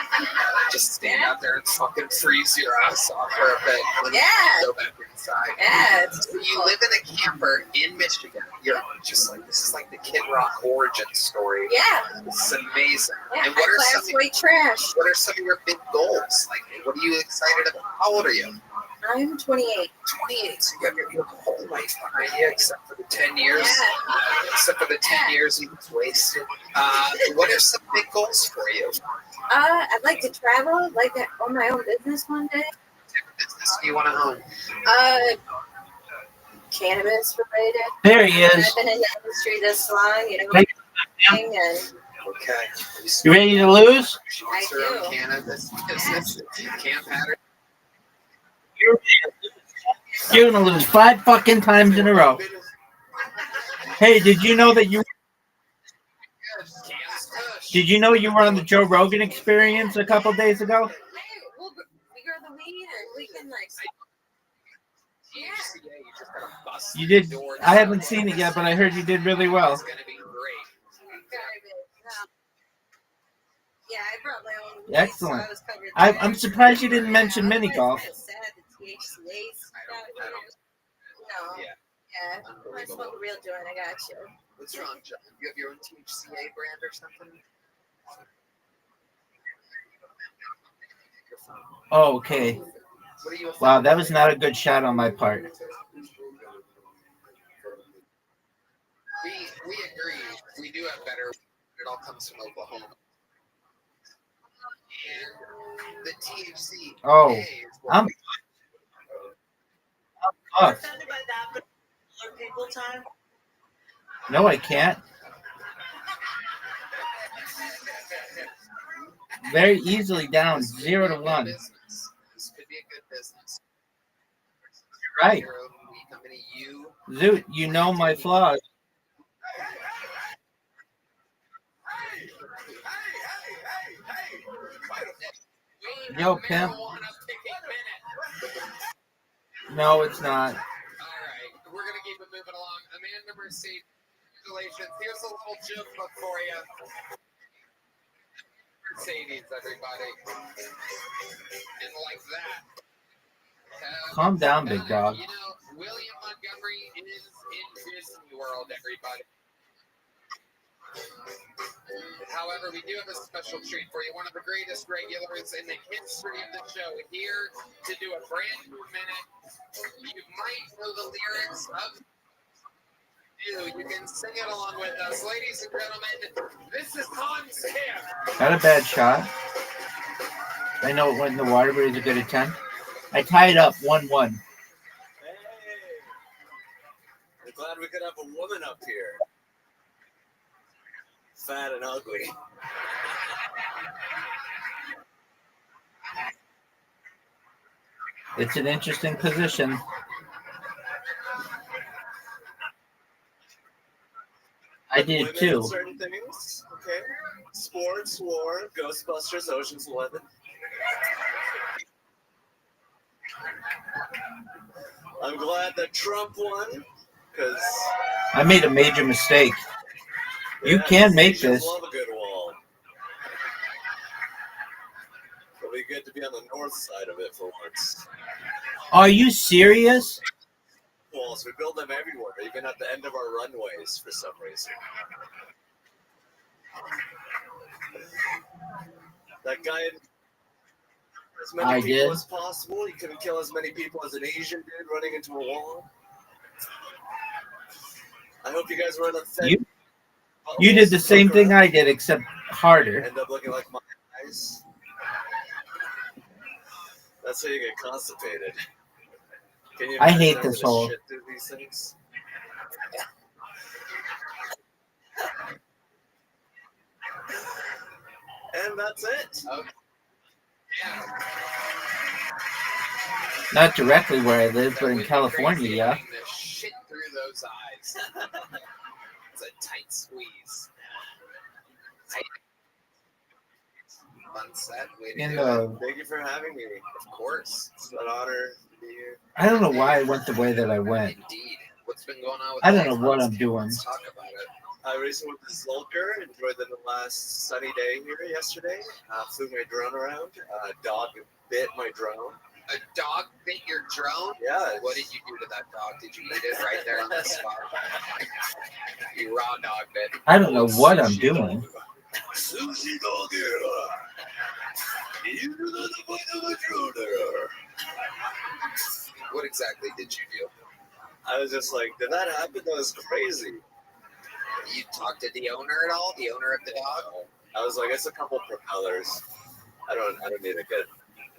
Just stand out there and fucking freeze your ass off for a bit. And then Yeah. Go back inside. Yeah, it's So you live in a camper in Michigan. You're just like, this is like the Kid Rock origin story. Yeah. This is amazing. Yeah, And what are class some of, white trash. what are some of your big goals? Like, what are you excited about? How old are you? I'm 28. 28. So you have your whole life behind you, except for the 10 years. Yeah. Except for the 10 years you've wasted. What are some big goals for you? I'd like to travel. I'd like to own my own business one day. What type of business do you want to own? Cannabis related. There he I've is. been in the industry this long, you know. Hey, And Okay. You ready to lose? She wants her own do. cannabis business. Camp had her. You're gonna lose 5 fucking times in a row. Hey, did you know that you were on the Joe Rogan Experience a couple days ago? hey, we grow the weed and we can like. THCA, you just gotta bust You the did. door I down. haven't seen it yet, but I heard you did really well. It's gonna be great. Yeah, I brought my own weed, Excellent. So I was covered I'm there. surprised you didn't mention Yeah, mini otherwise golf. it's kinda sad the THCA stuff, I don't. No. Yeah. Yeah. I smoke a real joint. I got you. What's wrong, John? You have your own THCA brand or something? Oh, okay. What do you? Wow, that was not a good shot on my part. We agree. We do have better. It all comes from Oklahoma. And the THC. Oh, I'm fucked. Offended by that, but other people time. No, I can't. Very easily down 0 to 1. This could be a good business. You're right. Your own weed company, you. Zoot, you know my flaws. Yo, pimp. No, it's not. All right, we're gonna keep it moving along. Amanda Mercedes, congratulations. Here's a little joke book for you. Mercedes, everybody. And like that. Calm down, big dog. You know, William Montgomery is in Disney World, everybody. However, we do have a special treat for you. One of the greatest regulars in the history of the show here to do a brand new minute. You might know the lyrics of you can sing it along with us. Ladies and gentlemen, this is Hans Kim. Not a bad shot. I know it went in the water, but it was a good attempt. I tied up 1-1. Hey, I'm glad we could have a woman up here. Fat and ugly. It's an interesting position. I did Women too. in certain things, okay? Sports, war, Ghostbusters, Ocean's 11. I'm glad that Trump won, because I made a major mistake. You can make Asians this. love a good wall. It'll be good to be on the north side of it for once. Are you serious? Walls, we build them everywhere, even at the end of our runways for some reason. That guy in As many I people did. as possible. You couldn't kill as many people as an Asian did running into a wall. I hope you guys were in the You did the same thing I did, except harder. End up looking like my eyes. That's how you get constipated. Can you I imagine hate having this to hole. shit through these things? And that's it. Okay. Yeah. Not directly where I live, That but in would be California, crazy, yeah. having to shit through those eyes. It's a tight squeeze. Fun set. Way to In do the, Thank you for having me. Of course. It's an honor to be here. I don't know why I went the way that I went. Indeed. What's been going on with I don't the know what lights? I'm doing. Let's talk about it. I raced with the Zolker. Enjoyed the last sunny day here yesterday. Flew my drone around. Dog bit my drone. A dog bit your drone? Yeah. What did you do to that dog? Did you eat it right there on the spot? You raw dog bit. I don't know what I'm doing. Sushi dog here. You do not find a drone there. What exactly did you do? I was just like, did that happen? That was crazy. You talked to the owner at all? The owner of the dog? I was like, it's a couple propellers. I don't need to get.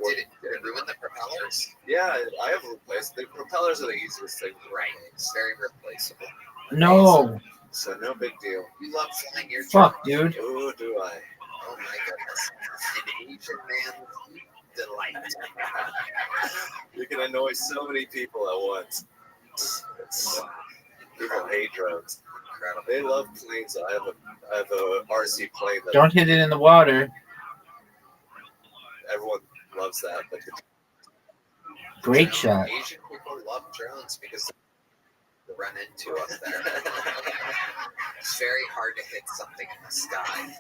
Did it ruin the propellers? Yeah, I have replaced. The propellers are the easiest thing. Right. It's very replaceable. No. So no big deal. You love flying your drone. Fuck, dude. Oh, do I? Oh my goodness. An Asian man's delight. You can annoy so many people at once. People hate drones. Incredible. They love planes. I have a RC plane that Don't hit it in the water. everyone loves that. But Great shot. Asian people love drones because they run into up there. It's very hard to hit something in the sky.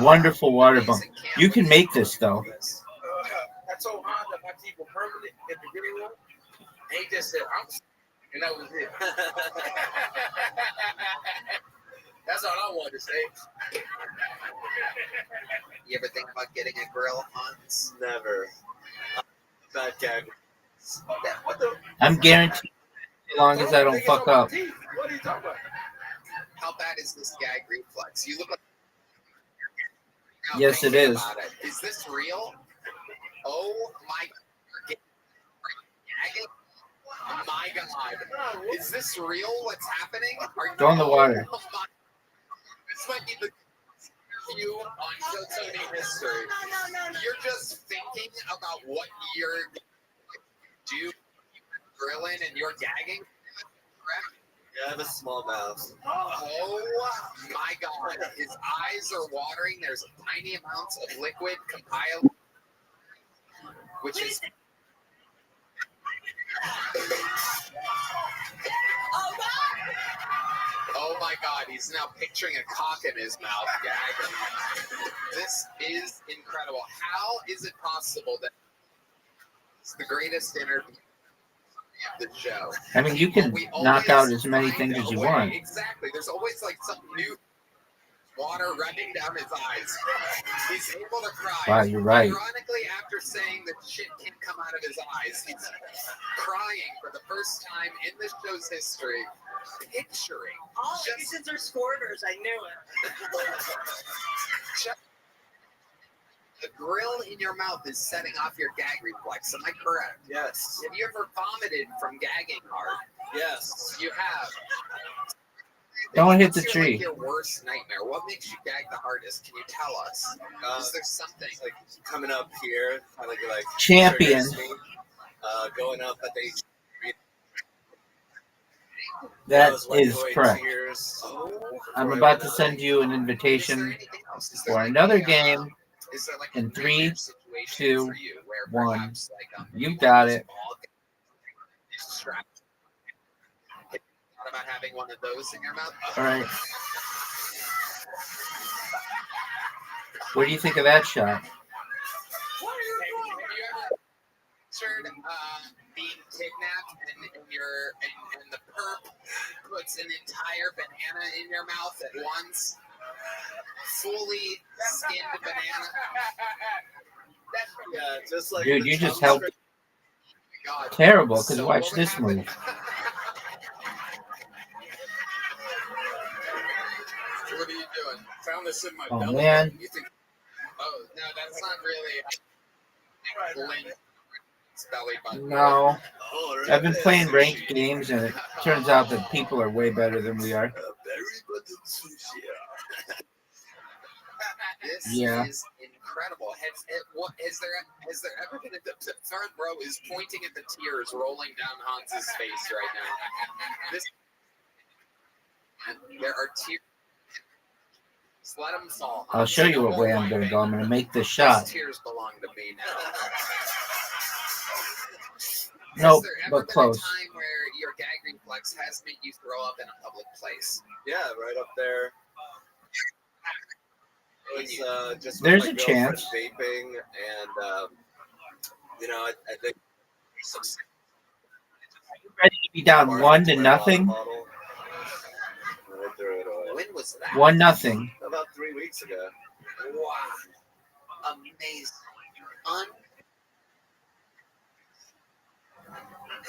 Wonderful water bump. You can make this, though. I told Honda if I keep a permanent in the green room, and he just said, and that was it. That's all I wanted to say. You ever think about getting a grill, Hans? never. Bad gag. What the? I'm guaranteed as long as I don't fuck up. What are you talking about? How bad is this gag reflex? You look like. Yes, it Thinking is. about it. Is this real? Oh my God. Gagging? My God. Is this real? What's happening? Go in the water. Oh my. This might be the you on Showtime history. You're just thinking about what you're do grilling and you're gagging. Correct? Yeah, I have a small mouth. Oh my God. His eyes are watering. There's tiny amounts of liquid compiled, which is. Oh my God, he's now picturing a cock in his mouth. Gagging. This is incredible. How is it possible that it's the greatest interview of the show? I mean, you can We knock always out as many find things a as you way. want. Exactly. There's always like some new water running down his eyes. He's able to cry. Wow, you're right. Ironically, after saying that shit can't come out of his eyes, he's crying for the first time in this show's history, picturing All just Asians are squirters. I knew it. just the grill in your mouth is setting off your gag reflex. Am I correct? Yes. Have you ever vomited from gagging hard? Yes. You have. Don't hit What's the tree. Like your worst nightmare. What makes you gag the hardest? Can you tell us? Is there something like coming up here, kind of like Champion. triggers me, going up at the That those wet is toy correct. tears. I'm about to send you an invitation for another game is there like in a 3, nightmare situation 2, for you where 1. perhaps, like, You got it. Strapped. Thought about having one of those in your mouth? All right. What do you think of that shot? Have you ever pictured being kidnapped and the perp puts an entire banana in your mouth at once? Fully skinned banana? Yeah, just like Dude, the you just tongue helped. God. Terrible, because So watch what would this happen- move. What are you doing? Found this in my Oh, belly. man. You think? Oh no, that's not really Link's belly button. No. Oh, right. I've been playing ranked games, and it turns out that people are way better than we are. Berry button sushi. This Yeah. is incredible. Has there ever been the third row is pointing at the tears rolling down Hans's face right now. There are tears. Just let them fall. I'll show you what way I'm going to go. I'm going to make this shot. Those tears belong to me now. Nope, Has there ever but been close. a time where your gag reflex has made you throw up in a public place? Yeah, right up there. It was just with There's my a girlfriend chance. vaping, and I think Ready to be down 1-0? I threw it away. When was that? 1-0. About 3 weeks ago. Wow. Amazing.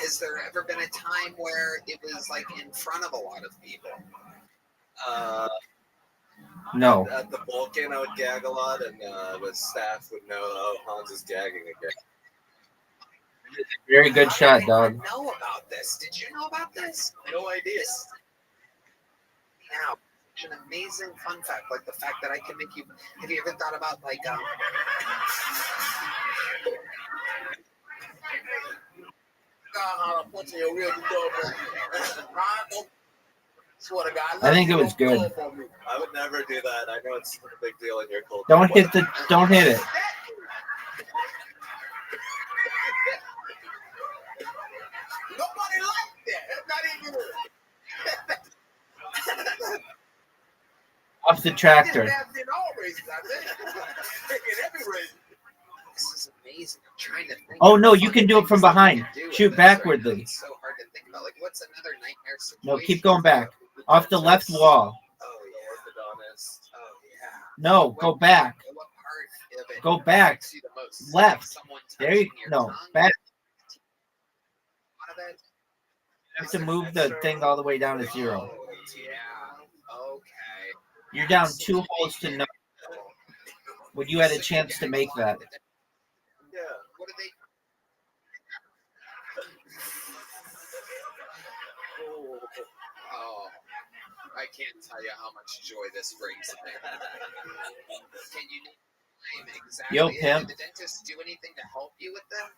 Has there ever been a time where it was like in front of a lot of people? No. At the Vulcan, I would gag a lot, and the staff would know, oh, Hans is gagging again. Very good shot, dog. I didn't know about this. Did you know about this? No idea. Now, such an amazing fun fact, like the fact that I can make you. Have you ever thought about like I'm punching your real door. Swear to God. I think it was good. I would never do that. I know it's a big deal in your culture. Don't hit it. Nobody liked that. Not even. Off the tractor. In all races, I think. In every race. this is amazing. I'm trying to think. Oh, no, of you fun can do it things from that we behind. can do with Shoot this right now. backwardly. It's so hard to think about. Like, what's another nightmare situation? No, keep going back. Off the left wall. Oh yeah. Orthodontist. Oh yeah. No, go back. What part of it Go back. hurts you the most? Left. Someone There you touching your no, tongue? back. Out of it? You have to move the thing all the way down to 0. Oh, yeah. Okay. You're down 2 holes to no. When you had a chance to make that. Yeah. What do they? Oh, I can't tell you how much joy this brings me. Can you name exactly? Yo, Did pimp. the dentist do anything to help you with that?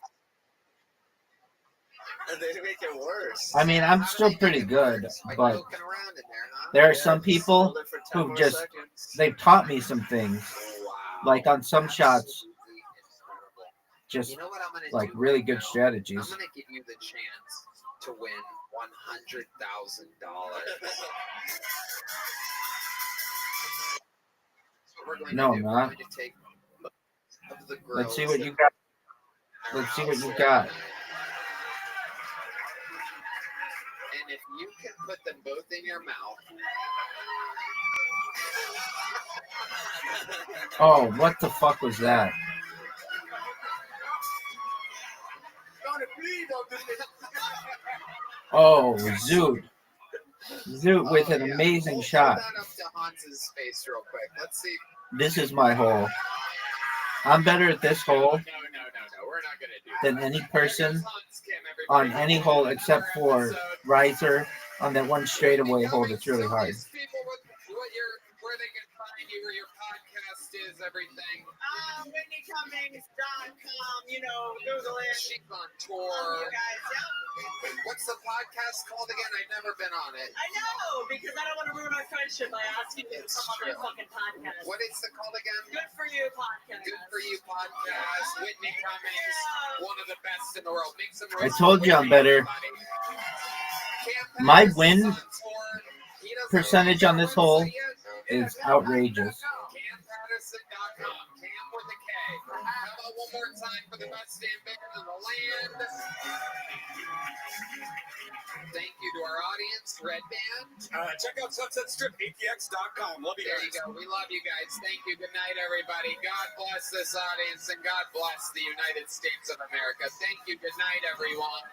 And they make it worse. I mean, I'm still pretty good, By but poking around in there, huh? there are some people Hold it for 10 who more just, seconds. they've taught me some things. Wow. Like on some shots, Absolutely incredible. just You know what I'm gonna like do really right good now? strategies. I'm gonna give you the chance to win $100,000. We're going No, to do. not. We're going to take of the Let's see grills what you that got. are Let's see what you out got. there. And if you can put them both in your mouth, Oh, what the fuck was that? Donnie, please don't do this. Oh, Zoot. Zoot with an yeah. amazing Hold shot. that up to Hans's face real quick. Let's see. This is my hole. I'm better at this hole No. We're not gonna do than that. any person There's Hans Kim, on everybody. any hole except for Episode. riser on that one straightaway hole that's really So hard. these people where they can find you, where your podcast is, everything. WhitneyCummings.com, Google it. She's on You tour. guys, yep. What's the podcast called again? I've never been on it. I know, because I don't want to ruin our friendship by asking you to It's come on my true. fucking podcast. What is it called again? Good for you podcast. Good for You podcast. Whitney Cummings, one of the best in the world. Make some I told you I'm better. My win percentage on this hole is outrageous. CamPatterson.com. Cam with a K. How about one more time for the best damn band in the land? Thank you to our audience, Red Band. Check out SunsetStripATX.com. Love you There guys. you go. We love you guys. Thank you. Good night, everybody. God bless this audience and God bless the United States of America. Thank you. Good night, everyone.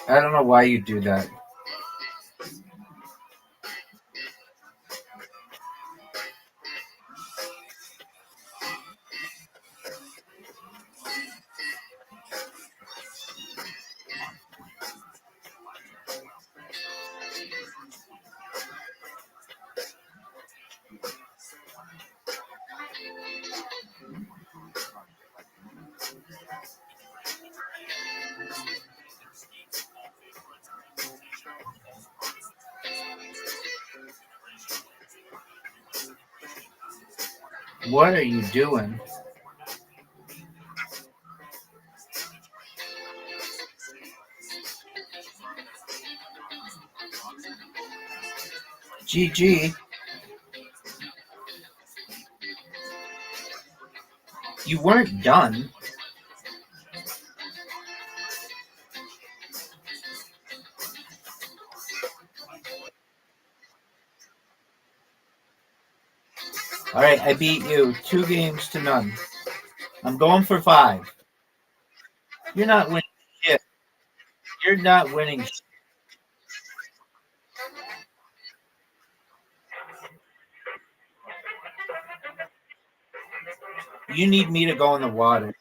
I don't know why you do that. What are you doing? GG. You weren't done. All right, I beat you 2-0. I'm going for 5. You're not winning shit. You're not winning shit. You need me to go in the water.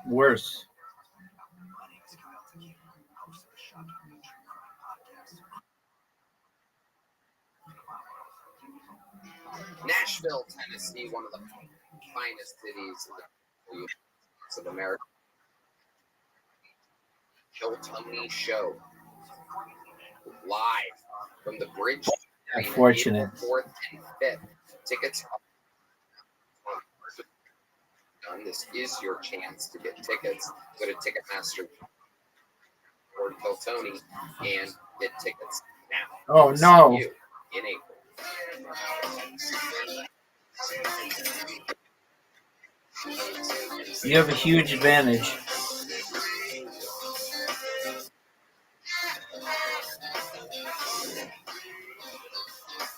Worse. Nashville, Tennessee, one of the finest cities in the States of America. Joe Tumney Show. Live from the Bridge. Unfortunate. April 4th and 5th. Tickets done. This is your chance to get tickets. Go to Ticketmaster or Tell Tony and get tickets now. Oh, no. See you in April. You have a huge advantage.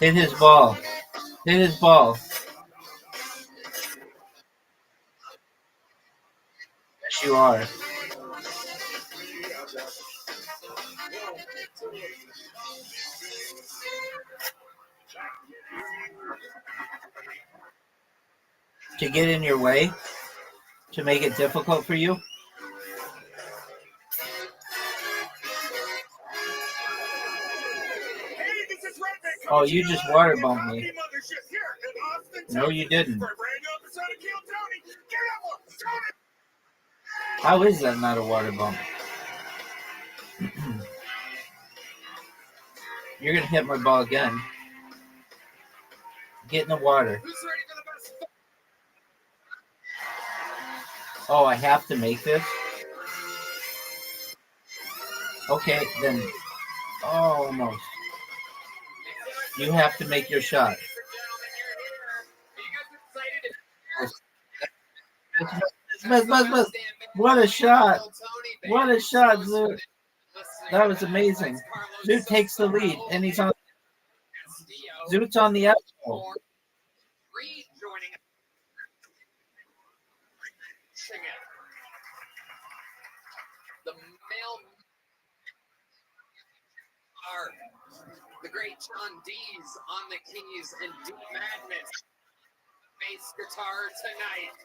Hit his ball. Hit his ball. Yes, you are. To get in your way? To make it difficult for you? Oh, you just water bumped me. No, you didn't. How is that not a water bump? You're going to hit my ball again. Get in the water. Oh, I have to make this? Okay, then. Oh, almost. You have to make your shot. What a shot. What a shot, Zoot. That was amazing. Zoot takes the lead, and he's on. Zoot's on the elbow. The male are the great John D's on the keys and D Madness bass guitar tonight.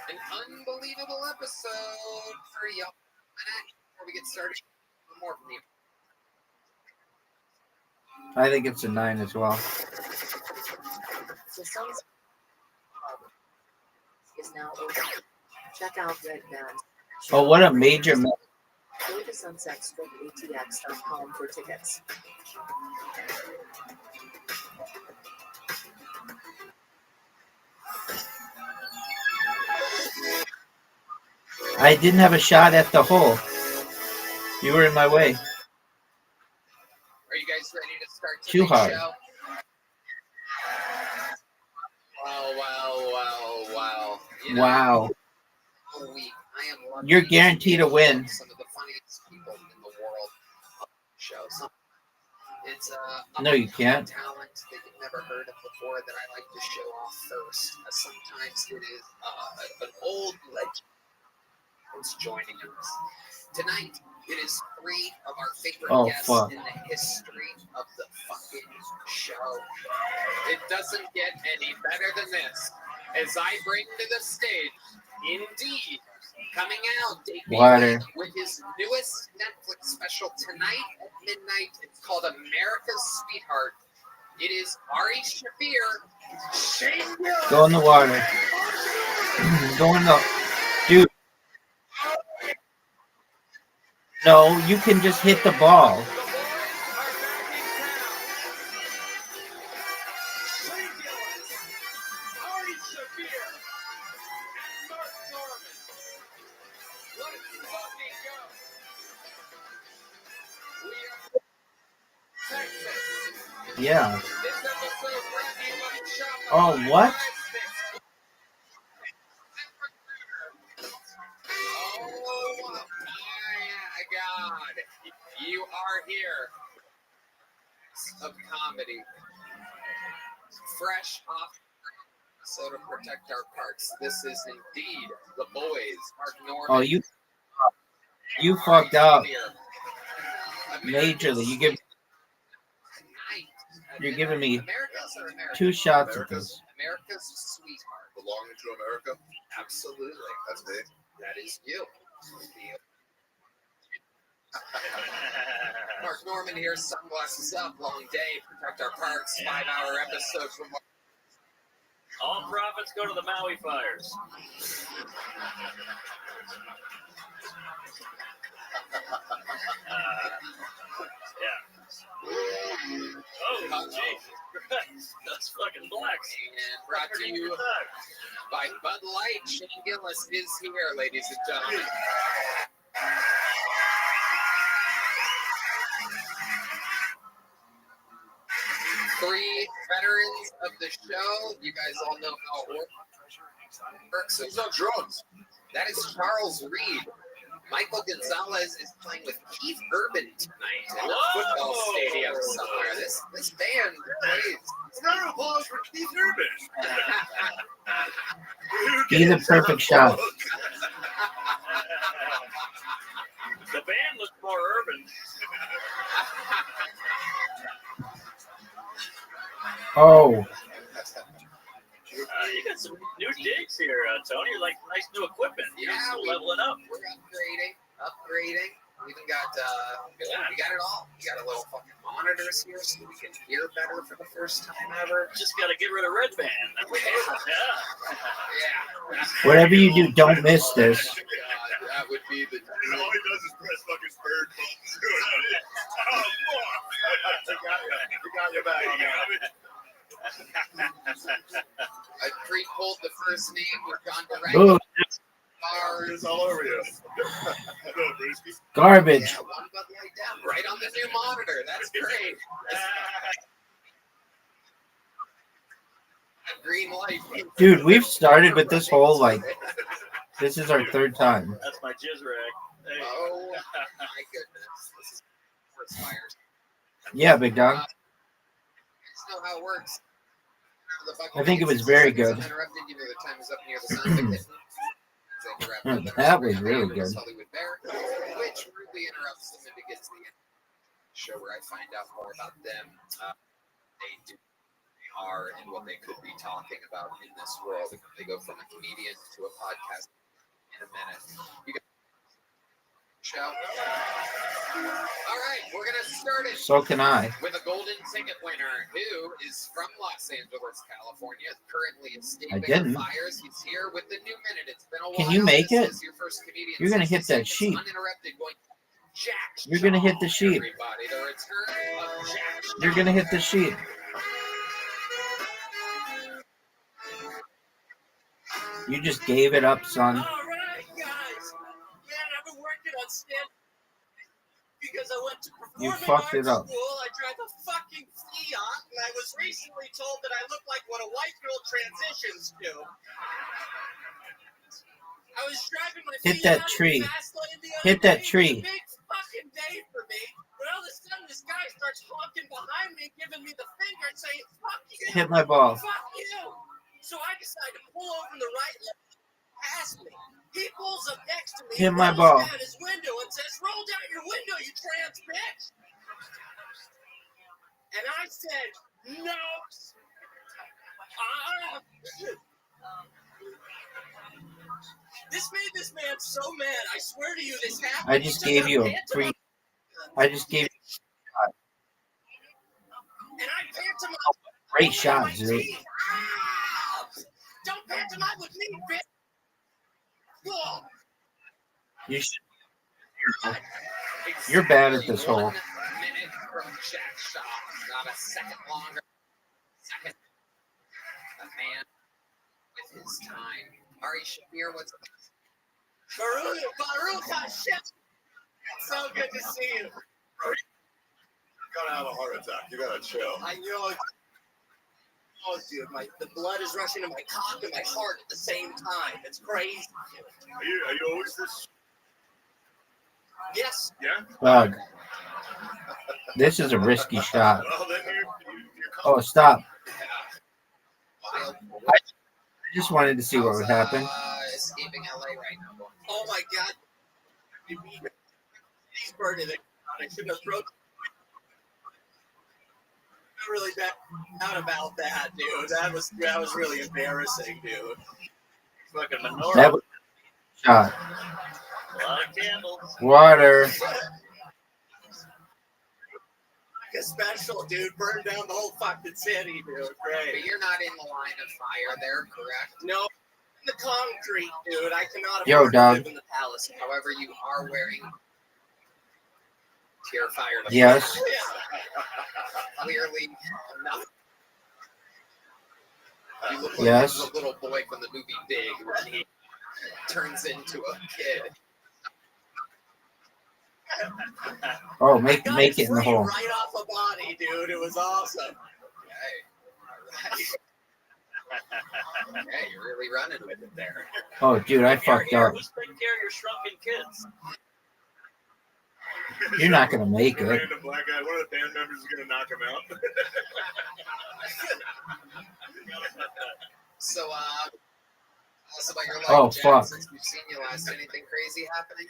An unbelievable episode for y'all. Before we get started, one more from you. I think it's a 9 as well. So Sun's is now open. Check out Red Band. Oh, what a major. Go to sunsetstripatx.com for tickets. I didn't have a shot at the hole. You were in my way. Are you guys ready to start Too today's hard. show? Well. You know, Wow. all week, I am lucky You're guaranteed to win. Some of the funniest people in the world shows. It's No, you can't. talent that you've never heard of before that I like to show off first. Sometimes it is an old legend that's joining us. Tonight, it is 3 of our favorite guests in the history of the fucking show. It doesn't get any better than this. As I bring to the stage, indeed, coming out debuting with his newest Netflix special tonight at midnight. It's called America's Sweetheart. It is Ari Shaffir. Shane Gillis. Go in the water. Go in the... Dude. No, you can just hit the ball. Yeah. Oh, what? Oh my God. You are here. Of comedy. Fresh off so to protect our parks. This is indeed the boys. Mark Norman. Oh, you fucked up. Majorly. You're giving me 2 shots at this. America's Sweetheart. Belonging to America? Absolutely. That's me. That is you. Mark Norman here, sunglasses up, long day, protect our parks, 5-hour episode from all profits go to the Maui fires. Oh, geez. That's fucking blacks. And brought to you by Bud Light. Shane Gillis is here, ladies and gentlemen. 3 veterans of the show. You guys all know how it works. There's no drums. That is Charles Reed. Michael Gonzalez is playing with Keith Urban tonight in a football stadium somewhere. This band plays. Round of applause for Keith Urban. Be the perfect shot. The band looks more urban. Oh. You got some new digs here, Tony. Like nice new equipment. Yeah, we're leveling up. We're upgrading. We even got we got it all. We got a little fucking monitors here so we can hear better for the first time ever. Just got to get rid of Red Band. Yeah. Whatever you do, don't miss this. That would be the. And all he does is press fucking bird buttons. Oh, you got your back. I pre-pulled the first name. We've gone Ooh. direct. It's all over you. Garbage. Yeah, one Bud Light down, right on the new monitor. That's great. Green light. Dude, we've started with this whole, this is our 3rd time. That's my jizz rag. Hey. Oh, my goodness. This is forest fires. Yeah, big dog. You know how it works. I think it was very good. Interrupted, you know, the time is up near the sun. That was really good. Hollywood Bear, which rudely interrupts them and begins the show where I find out more about them. They are and what they could be talking about in this world. They go from a comedian to a podcast in a minute. You got show. All right, we're gonna start it. So can I. With a golden ticket winner who is from Los Angeles, California, currently escaping fires. He's here with the new minute. It's been a while. Can you make it? Your first comedian. You're gonna hit that sheet. Uninterrupted, going Jack You're gonna hit the sheet. everybody. The return of Jack You're gonna hit the sheet. You just gave it up, son. All right, guys. Man, I've been working on stand because I went to You performing fucked it arts up. school. I drive a fucking Fiat, and I was recently told that I look like what a white girl transitions to. I was driving my Hit Fiat that tree. in the fast lane the other Hit that day. It tree. was a big fucking day for me. But all of a sudden, this guy starts honking behind me, giving me the finger and saying, "Fuck you." Hit my ball. Fuck you. So I decide to pull over in the right lane past me. He pulls up next to me, Hit my rolls ball. down his window and says, "Roll down your window, you trans bitch." And I said, "No." This made this man so mad. I swear to you, this happened. I just gave you a free. I just gave you And I pantomime. a great shot, dude. Ah! Don't pantomime with me, bitch. Whoa. You should. You're bad at this hole. 1 minute from Jack Shaw. Not a second longer. Second. A man with his time. Ari Shafir, what's up? Baruch Hashem. So good to see you. You're gonna have a heart attack. You gotta chill. I know. Oh, dude, the blood is rushing to my cock and my heart at the same time. It's crazy. Are you always this? Yes. Yeah. Doug, this is a risky shot. Well, then you're Oh, stop. I just wanted to see what would happen. Escaping LA right now. Oh my God. He's burning it. I shouldn't have thrown. I'm really bad out about that, dude. That was really embarrassing, dude. Fucking menorah. That was a shot. A lot of candles. Water. A special, dude. Burned down the whole fucking city, dude. Great. But you're not in the line of fire there, correct? No, in the concrete, dude. I cannot Yo, afford to dog. live in the palace. However, you are wearing tear fire to Yes. clearly enough. You look like Yes. the little boy from the movie Big when he turns into a kid. Oh, make Got it in the free hole. right off a body, dude. It was awesome. Okay. Yeah, you're really running with it there. Oh, dude, I fucked up. Who's taking care of your shrunken kids? You're not gonna make it. random black guy. One of the band members is gonna knock him out. So, tell us about your life, Oh, Jack, fuck. since we've seen you last. Anything crazy happening?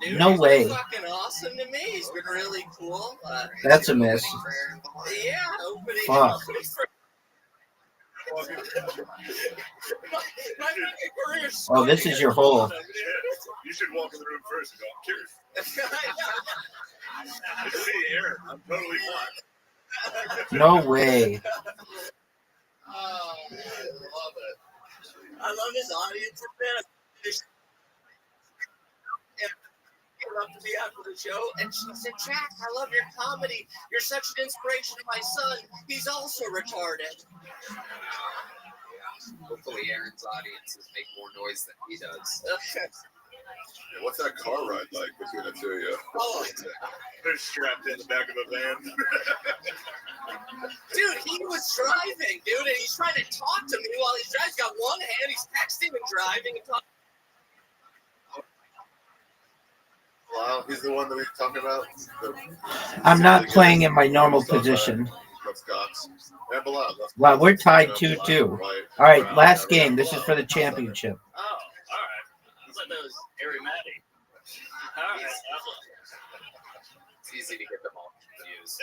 Dude, No he's way. been fucking awesome to me. He's been really cool. That's a miss. Yeah, opening. Fuck. my fucking career. Oh, this is your hole. You should walk in the room first and go, I'm curious. It's me, Aaron. I'm totally fine. No way. Oh, I love it. I love his audience. Came up to me after the show, and she said, "Jack, I love your comedy. You're such an inspiration to my son. He's also retarded." Hopefully, Aaron's audiences make more noise than he does. Yeah, what's that car ride like between the two of you? Oh, They're strapped in the back of a van. dude, he was driving, dude, and he's trying to talk to me while he's driving. He's got one hand, he's texting and driving and talking. Wow, he's the one that we were talking about. I'm not playing in my normal position. That's Cox. And Bilal. Wow, we're tied 2-2. All right, last game. This is for the championship. Oh, all right. Looks like that was Harry Matty. All right. It's easy to get them all confused.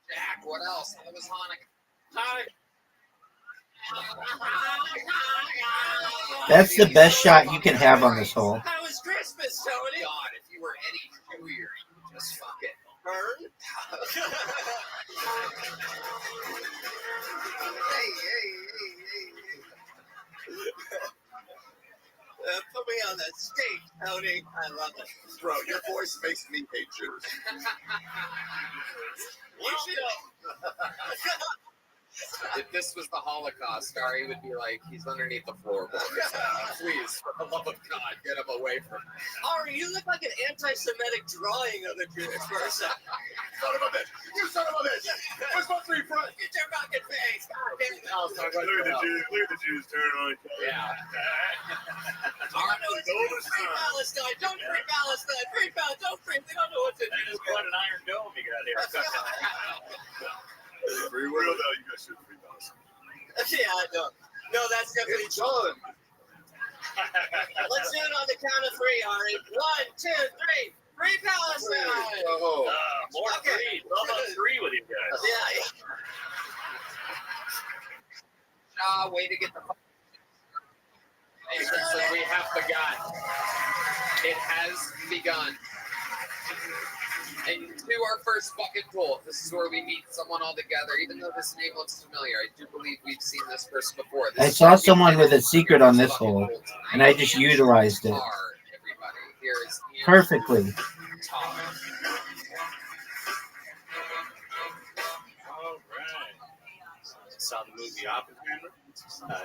Jack, what else? How was Hanukkah? That's the best shot you can have on this hole. How was Christmas, Tony? God, if you were any Jew, you would just fucking Burn? hey. Put me on on the steak, Tony. I love it. Bro, your voice makes me hate Jews. You should. If this was the Holocaust, Ari would be like, he's underneath the floorboards. Please, for the love of God, get him away from me. Ari, you look like an anti-Semitic drawing of a Jewish person. Son of a bitch! You son of a bitch! Where's my free front? Get your fucking face! God damn it. Oh, sorry, Look at the Jews turn on each other. yeah. Don't free Palestine! Don't free Palestine! Free Palestine! Don't free! We don't know what to do. That is quite an iron dome you got here. Free will, though, you guys should free Palestine. Yeah, no, that's definitely John. Let's do it on the count of three, Ari. 1, 2, 3. Free Palestine! Oh. More free. Love on three with you guys. Yeah. Way to get the we have begun. It has begun. And to our first bucket pool, this is where we meet someone all together. Even though this name looks familiar, I do believe we've seen this person before. I saw someone with a secret on this hole, and I just utilized it perfectly. All right. Saw the movie Oppenheimer.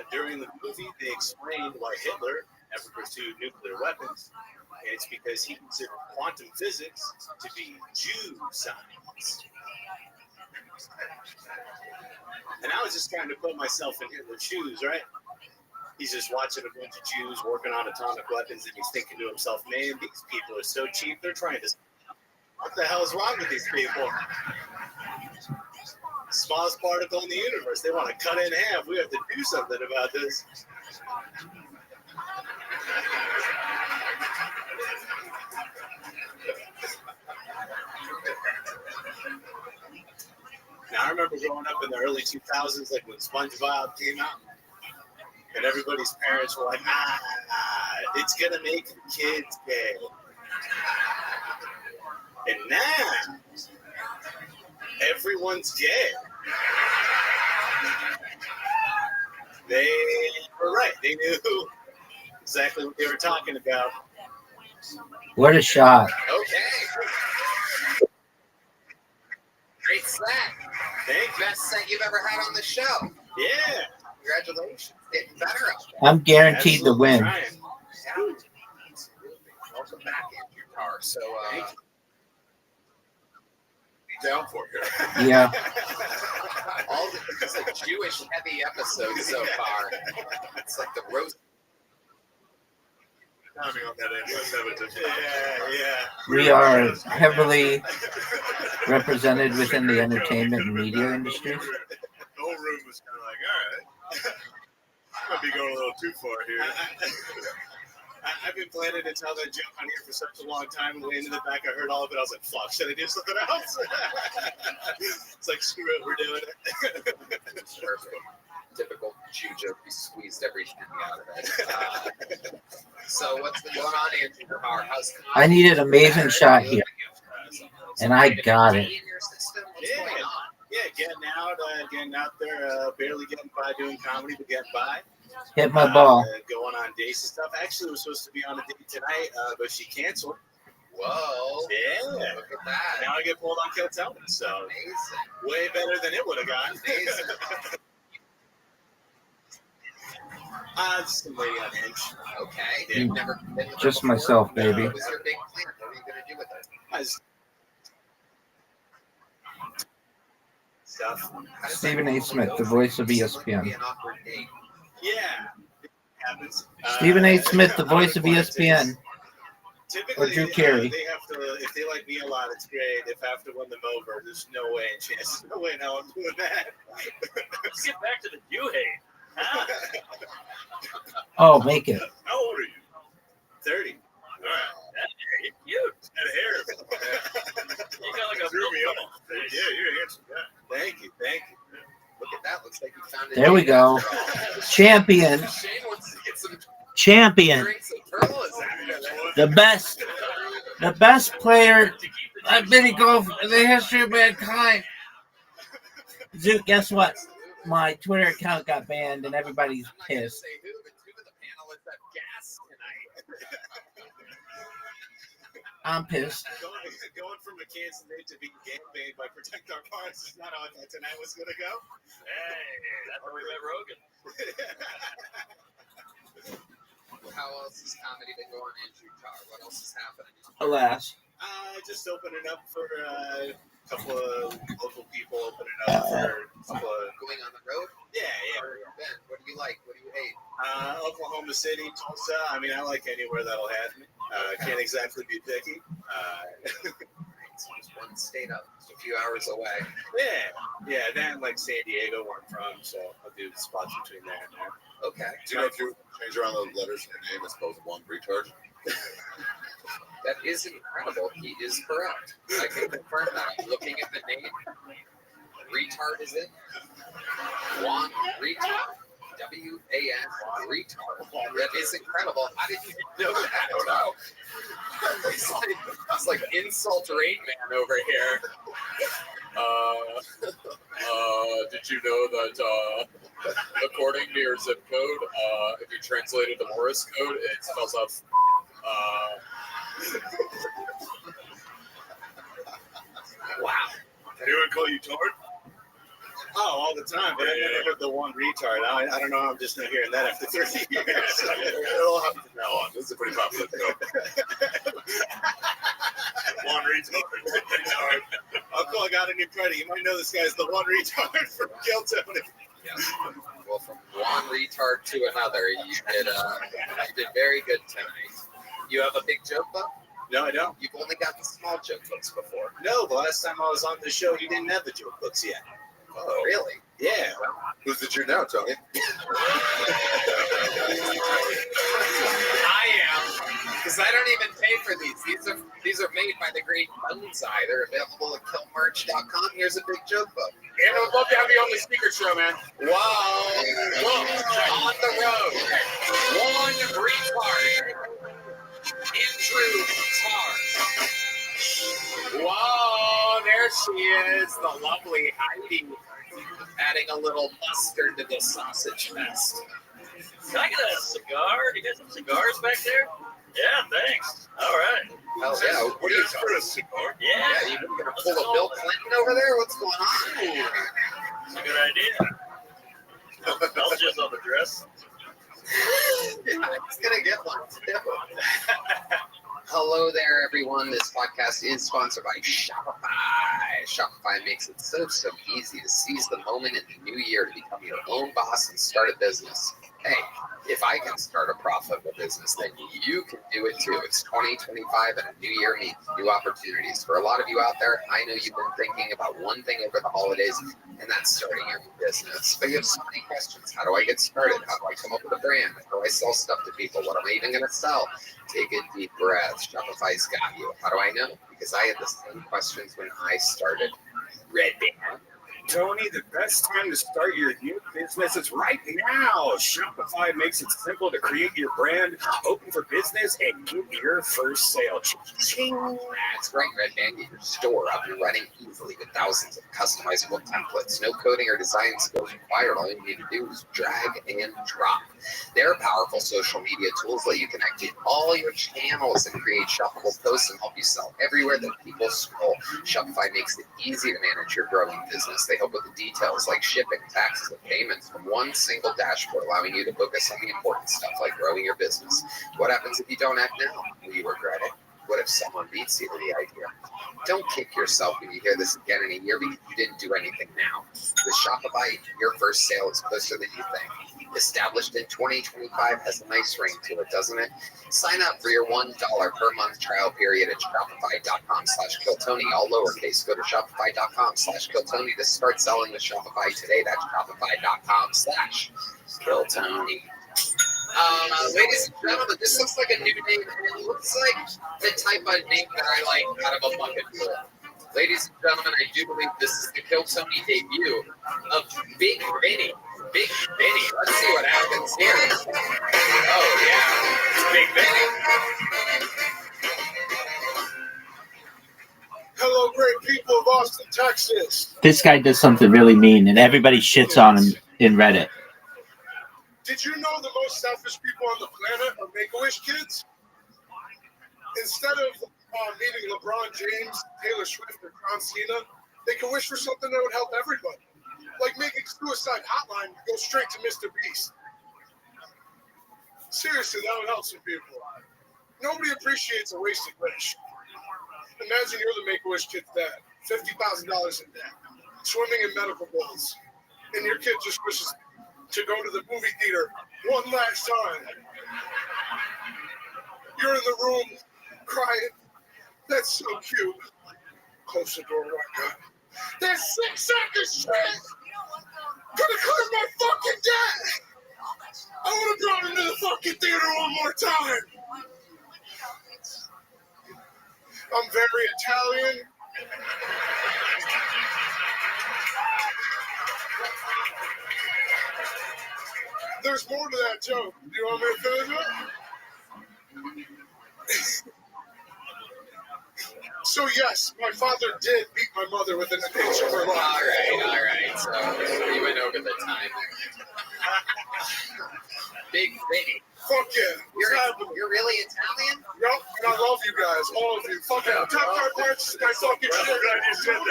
During the movie, they explained why Hitler never pursued nuclear weapons. And it's because he considered quantum physics to be Jew science. And I was just trying to put myself in Hitler's shoes, right? He's just watching a bunch of Jews working on atomic weapons, and he's thinking to himself, man, these people are so cheap, they're trying to... What the hell is wrong with these people? Smallest particle in the universe. They want to cut it in half. We have to do something about this. Now, I remember growing up in the early 2000s, like when SpongeBob came out, and everybody's parents were like, it's going to make the kids gay. And now, everyone's gay. They were right. They knew exactly what they were talking about. What a shot. Okay. Great set. Thank you. Best set you've ever had on the show. Yeah. Congratulations. Getting better up there. I'm guaranteed to win. Yeah. Welcome back, Andrew Carr. So, Down for you. Yeah. It's a Jewish heavy episode so far. It's like the roast. Timing on that end. Yeah. We are heavily represented within the entertainment and media industry. The whole room was kind of like, all right. Might be going a little too far here. I've been planning to tell that joke on here for such a long time, and way into the back I heard all of it. I was like, fuck, should I do something else? It's like, screw it, we're doing it. Typical Jew joke. We squeezed everything out of it. So what's been going on, Andrew Carr? I need an amazing shot here, and I got it. Yeah, getting out there, barely getting by doing comedy, but getting by. Hit my ball. Going on dates and stuff. Actually, we're supposed to be on a date tonight, but she canceled. Whoa. Yeah. Look at that. Now I get pulled on Kill Tell Me, so Amazing. way better than it would have gone. Amazing. Just a lady on Hinge. Okay. You've never been with her Just before? myself, baby. What was your big plan? What are you going to do with it? Stuff. Stephen A. Smith, the voice of ESPN. Be an awkward date. Yeah. It happens. Stephen A. Smith, the voice of ESPN. Typically, Or Drew Carey. they have to, if they like me a lot, it's great. If I have to win them over, there's no way in chance. No way in hell I'm doing that. Let's get back to the Jew hate. Huh? Oh, make it. How old are you? 30. All right. You're cute. That hair. You got like a Threw me off. Yeah, you're a handsome guy. Thank you. Look at that. Looks like you found it. There we go. Champion. Shane wants to get some Champion. drinks and turtles. The best player I've been in golf in the history of mankind. Dude, guess what? My Twitter account got banned and everybody's pissed. Say who, but two of the panelists have gas tonight. I'm pissed. Going from a Kansas to being gang banged by Protect Our Cars is not how I thought tonight was going to go. Hey, that's where we met Rogan. How else has comedy been going in Utah? What else is happening? Alas. Just opening up for a couple of local people, opening up for a couple of... Going on the road? Yeah. Where have you been? What do you like? What do you hate? Oklahoma City, Tulsa. I mean, I like anywhere that'll have me. Can't exactly be picky. Just one state up, just a few hours away. Yeah. Then like San Diego, where I'm from, so I'll do the spots between there and there. Okay. Do you know if you change around the letters in your name, it's both one retard? That is incredible. He is correct. I can confirm that. I'm looking at the name. Retard is it? Juan Retard. W-A-N Retard. That is incredible. How did you know that? I don't know. It's like insult rain man over here. Did you know that according to your zip code, if you translate it to Morse code, it spells out wow. Anyone call you tard? Oh, all the time, but I never heard the one retard. I don't know. I'm just not hearing that after 30 years. It'll happen from now on. This is a pretty popular joke. One retard. Uncle, I got a new credit. You might know this guy's the one retard from Giltone. Yeah. Well, from one retard to another, you did very good tonight. You have a big joke book? No, I don't. You've only gotten small joke books before. No, the last time I was on the show, you didn't have the joke books yet. Oh, really? Yeah. Who's the Jew now, Tony? I am, because I don't even pay for these. These are made by the great Bonsai. They're available at killmerch.com. Here's a big joke book. And I'd love to have you on the speaker show, man. Wow. Look, on the road. One retard. In true tar. Whoa, there she is, the lovely Heidi, adding a little mustard to the sausage fest. Can I get a cigar? Do you guys have cigars back there? Yeah, thanks. All right. Hell yeah. What are you for a cigar? Yeah. You gonna pull a Bill Clinton over there? What's going on? It's a good idea. Belgia's on the dress. Yeah, he's gonna get one too. Hello there, everyone. This podcast is sponsored by Shopify. Shopify makes it so easy to seize the moment in the new year to become your own boss and start a business. Hey, if I can start a profitable business, then you can do it too. It's 2025 and a new year means new opportunities. For a lot of you out there, I know you've been thinking about one thing over the holidays, and that's starting your own business. But you have so many questions. How do I get started? How do I come up with a brand? How do I sell stuff to people? What am I even going to sell? Take a deep breath. Shopify's got you. How do I know? Because I had the same questions when I started. Red Band. Tony, the best time to start your new business is right now. Shopify makes it simple to create your brand, open for business, and get your first sale. Ching. That's right, Red Band. Get your store up and running easily with thousands of customizable templates. No coding or design skills required. All you need to do is drag and drop. Their powerful social media tools let you connect to all your channels and create shoppable posts and help you sell everywhere that people scroll. Shopify makes it easy to manage your growing business. They help with the details like shipping, taxes, and payments from one single dashboard, allowing you to focus on the important stuff like growing your business. What happens if you don't act now? Will you regret it? What if someone beats you to the idea? Don't kick yourself when you hear this again in a year because you didn't do anything now. With Shopify, your first sale is closer than you think. Established in 2025 has a nice ring to it, doesn't it? Sign up for your $1 per month trial period at shopify.com/Kiltony, all lowercase. Go to shopify.com/Kiltony to start selling with Shopify today. That's shopify.com/Kiltony. Ladies and gentlemen, this looks like a new name, and it looks like the type of name that I like out of a bucket full. Ladies and gentlemen, I do believe this is the Kiltony debut of Big Benny. Big Benny. Let's see what happens here. Oh, yeah. It's Big Benny. Hello, great people of Austin, Texas. This guy does something really mean, and everybody shits on him in Reddit. Did you know the most selfish people on the planet are Make-A-Wish kids? Instead of meeting LeBron James, Taylor Swift, or John Cena, they can wish for something that would help everybody. Like making suicide hotline go straight to Mr. Beast. Seriously, that would help some people. Nobody appreciates a wasted wish. Imagine you're the Make-A-Wish kid's dad, $50,000 in debt, swimming in medical bills, and your kid just wishes to go to the movie theater one last time. You're in the room crying. That's so cute. Close the door, right God. That's 6 seconds straight. Gonna clear my fucking debt. I would have brought him to the fucking theater one more time. I'm very Italian. There's more to that joke. Do you want me to finish it? So yes, my father did beat my mother within an inch of her life. All right. So we went over the time. Big Vinny. Fuck yeah. You're really Italian? Yup, and I love you guys, all of you. Fucking top card parts, my fucking shit.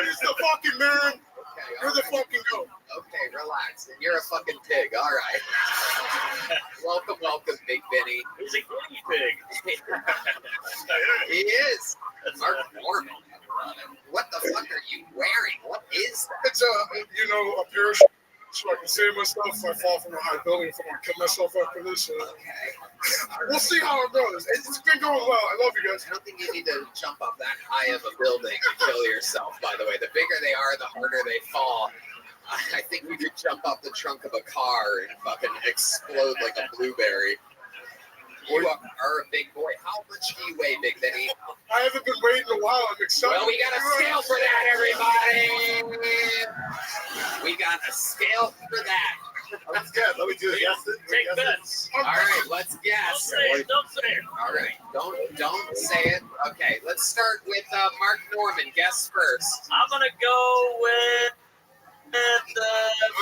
He's the fucking man. Okay, You're the fucking goat. Okay, relax. You're a fucking pig. All right. Welcome, Big Vinny. He's a guinea pig. He is. Mark Norman. What the fuck are you wearing? What is that? It's a parachute, so I can save myself if I fall from a high building, if I want to kill myself after this. Okay. We'll see how it goes. It's been going well. I love you guys. I don't think you need to jump off that high of a building to kill yourself, by the way. The bigger they are, the harder they fall. I think we could jump off the trunk of a car and fucking explode like a blueberry. You are a big boy. How much do you weigh, Big Vinny? I haven't been waiting a while. I'm excited. Well, we got a scale for that, everybody. We got a scale for that. Let's get. Let me do it. Yes. Take bets. All right, let's guess. Don't say it. All right, don't say it. Okay, let's start with Mark Norman. Guess first. I'm gonna go with 418.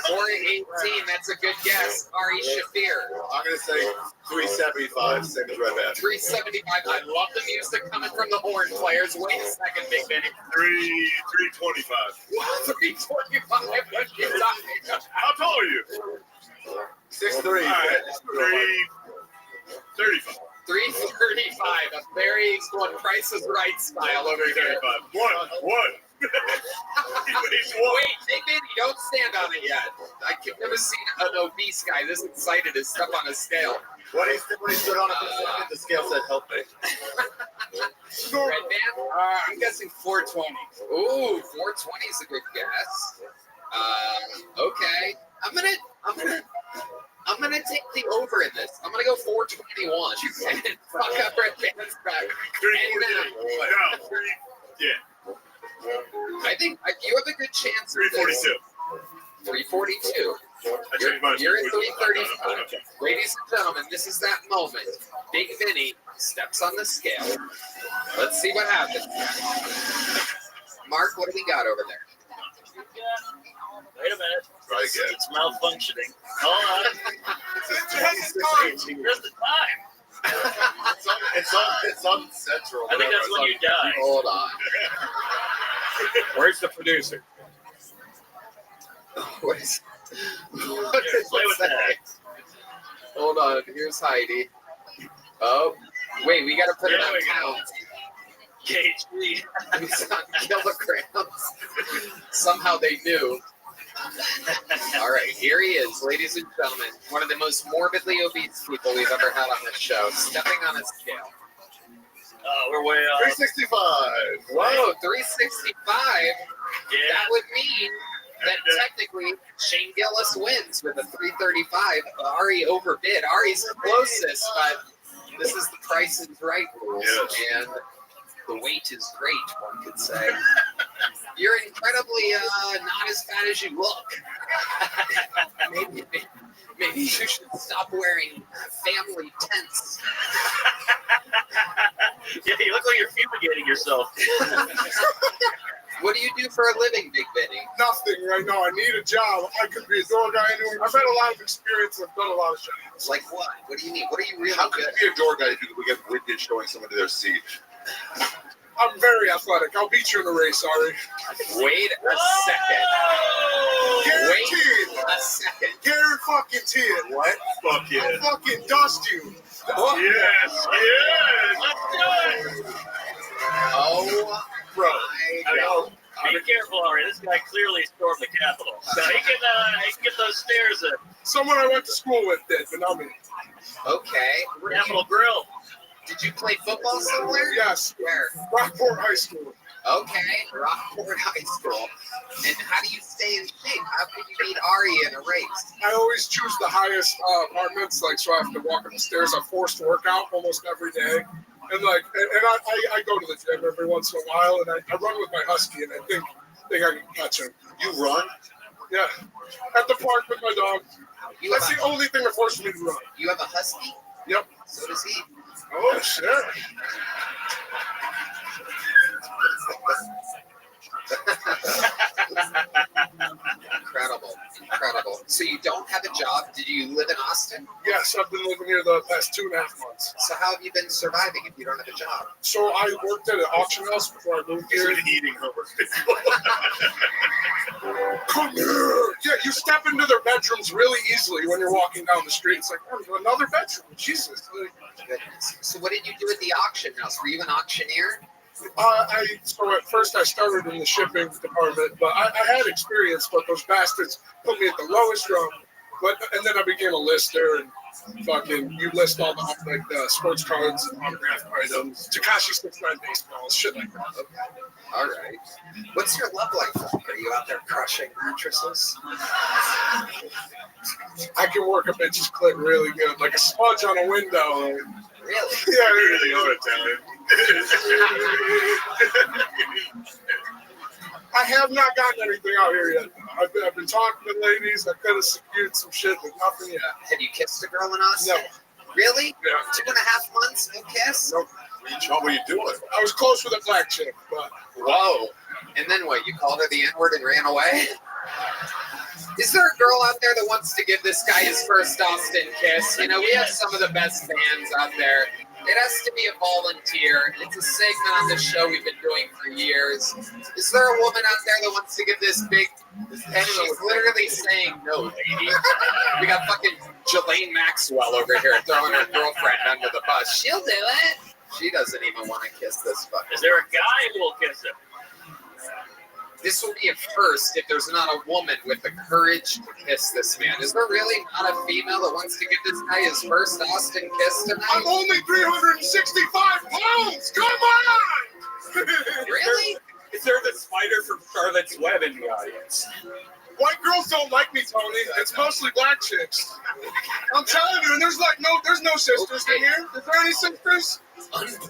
418. That's a good guess. Ari Shafir. I'm gonna say 375. Same as Red Band. 375. I love the music coming from the horn players. Wait a second, Big Benny. 325. What? 325? What are you talking about? How tall are you? 6'3". 335. 335. A very Price is Right style over here. 1. Wait, Big Benny, don't stand on it yet. I've never seen an obese guy this excited to step on a scale. When he stood on it, the scale said, "Help me." Red Band? I'm guessing 420. Ooh, 420 is a good guess. Okay. I'm gonna take the over in this. I'm gonna go 421. Fuck up Red Band's back. Yeah. I think you have a good chance. 342. 342. You're at 335. Ladies and gentlemen, this is that moment. Big Vinny steps on the scale. Let's see what happens. Mark, what do we got over there? Wait a minute. Right again. It's malfunctioning. Hold on. Where's the time? It's on Central. I think that's when you die. Hold on. Where's the producer? What is Play with that. Hold on. Here's Heidi. Oh, wait. We got to put it There on we go. count. KG. It's on kilograms. Somehow they knew. All right, here he is, ladies and gentlemen. One of the most morbidly obese people we've ever had on this show, stepping on a scale. We're way off. 365. Whoa, 365? Yeah. That would mean that technically Shane Gillis wins with a 335. Ari overbid. Ari's the closest, but this is the Price is Right rules. Yes. And the weight is great, one could say. You're incredibly not as fat as you look. Maybe you should stop wearing family tents. Yeah, you look like you're fumigating yourself. What do you do for a living, Big Benny? Nothing right now. I need a job. I could be a door guy anywhere. I've had a lot of experience. I've done a lot of jobs. Like what? What do you need? What are you really How good could at? you be a door guy if you could get winded showing somebody their seat? I'm very athletic. I'll beat you in a race, Ari. Wait a second. Guaranteed. Wait a second. Guaranteed. What? Fuck yeah. I'll fucking dust you. Yes, let's do it. Oh, Bro. my God. Be careful, Ari. This guy clearly stormed the Capitol. So he can get those stairs in. Someone I went to school with did, but not me. Okay. Capitol Grill. Did you play football somewhere? Yes. Where? Rockport High School. Okay, Rockport High School. And how do you stay in shape? How can you beat Ari in a race? I always choose the highest apartments, like so I have to walk up the stairs. I'm forced to work out almost every day. And I go to the gym every once in a while, and I run with my husky, and I think I can catch him. You run? Yeah, at the park with my dog. That's the only thing that forces me to run. You have a husky? Yep. So does he. Oh shit. Incredible. So you don't have a job? Did you live in Austin? Yes, I've been living here the past 2.5 months. So how have you been surviving if you don't have a job? So I worked at an auction house before I moved here. Eating homework. Come here. Yeah, you step into their bedrooms really easily when you're walking down the street. It's like, oh, another bedroom. Jesus. Goodness. So what did you do at the auction house? Were you an auctioneer? So at first I started in the shipping department, but I had experience, but those bastards put me at the lowest rung. And then I became a lister, and fucking you list all the sports cards and autographed items, Tekashi 69 baseballs, shit like that. Okay. All right. What's your love life like? Are you out there crushing mattresses? I can work a bitch's clit really good, like a smudge on a window. Really? Yeah, Really good Italian. I have not gotten anything out here yet. I've been talking to ladies. I could have secured some shit, but nothing yet. Have you kissed a girl in Austin? No. Really? Yeah. 2.5 months, no kiss? Nope. What were you doing? I was close with a black chick, but... Whoa. And then what? You called her the N-word and ran away? Is there a girl out there that wants to give this guy his first Austin kiss? You know, we have some of the best fans out there. It has to be a volunteer. It's a segment on the show we've been doing for years. Is there a woman out there that wants to give this big... And she's literally saying, no, lady. We got fucking Jelaine Maxwell over here throwing her girlfriend under the bus. She'll do it. She doesn't even want to kiss this fucker. Is there a guy who will kiss him? This will be a first if there's not a woman with the courage to kiss this man. Is there really not a female that wants to give this guy his first Austin kiss tonight? I'm only 365 pounds! Come on! Really? Is there the spider from Charlotte's Web in the audience? White girls don't like me, Tony. It's mostly black chicks. I'm telling you, and there's no sisters in here. Is there any sisters?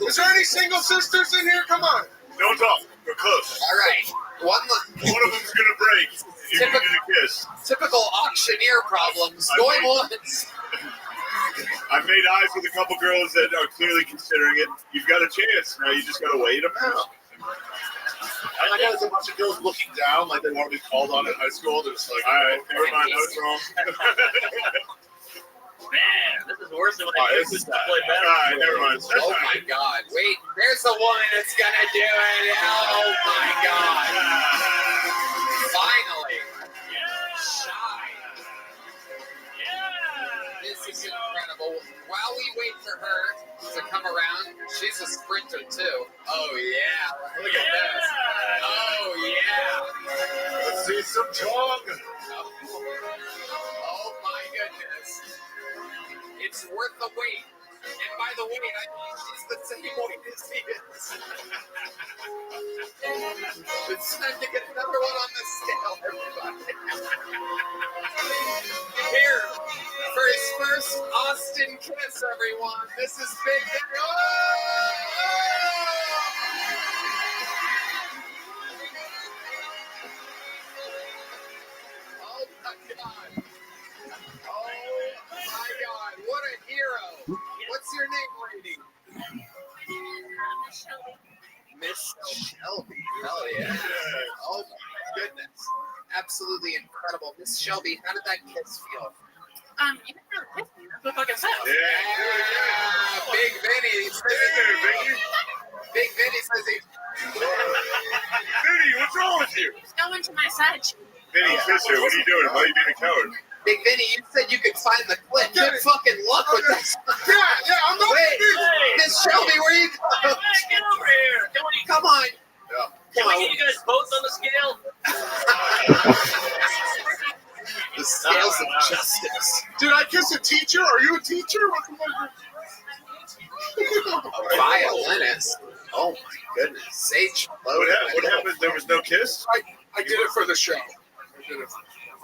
Is there any single sisters in here? Come on. Don't talk. We're close. All right. One of them's gonna break. You're gonna get a kiss. Typical auctioneer problems. Going once. I've made eyes with a couple girls that are clearly considering it. You've got a chance. Now you just gotta wait them out. I know there's a bunch of girls looking down like they want to be called on in high school. They're just like, all right, never mind. I was wrong. Man, this is worse than when I used to play All right, never mind. Oh my God! Wait, there's a woman that's gonna do it. Oh my God! Finally, shy. This is incredible. While we wait for her to come around, she's a sprinter too. Oh yeah! Look at this. Oh yeah! let's see some tongue. Oh my goodness! It's worth the wait. And by the wait, I mean she's the same weight as he is. It's time to get another one on the scale, everybody. Here, for his first Austin kiss, everyone. This is Big Benny. Oh my God. Oh my God, what a hero. What's your name, lady? Miss Shelby. Hell yeah. Oh my goodness. Absolutely incredible. Miss Shelby, how did that kiss feel? You didn't really kiss me. That's what I fucking said. Yeah. Big Vinny says Big Vinny says he. Vinny, what's wrong with you? Go into my side. Vinny, sister, what are you doing? Why are you being a coward? Big Vinny, you said you could find the clip. Good fucking luck with this. Yeah, I'm not. Wait, Miss Shelby, where you Hey, get over here. Come on. Can we get you guys both on the scale? The scales of justice. Did I kiss a teacher? Are you a teacher? What the fuck? A violinist. Oh my goodness. Sage. What happened? There was no kiss? I did it for the show.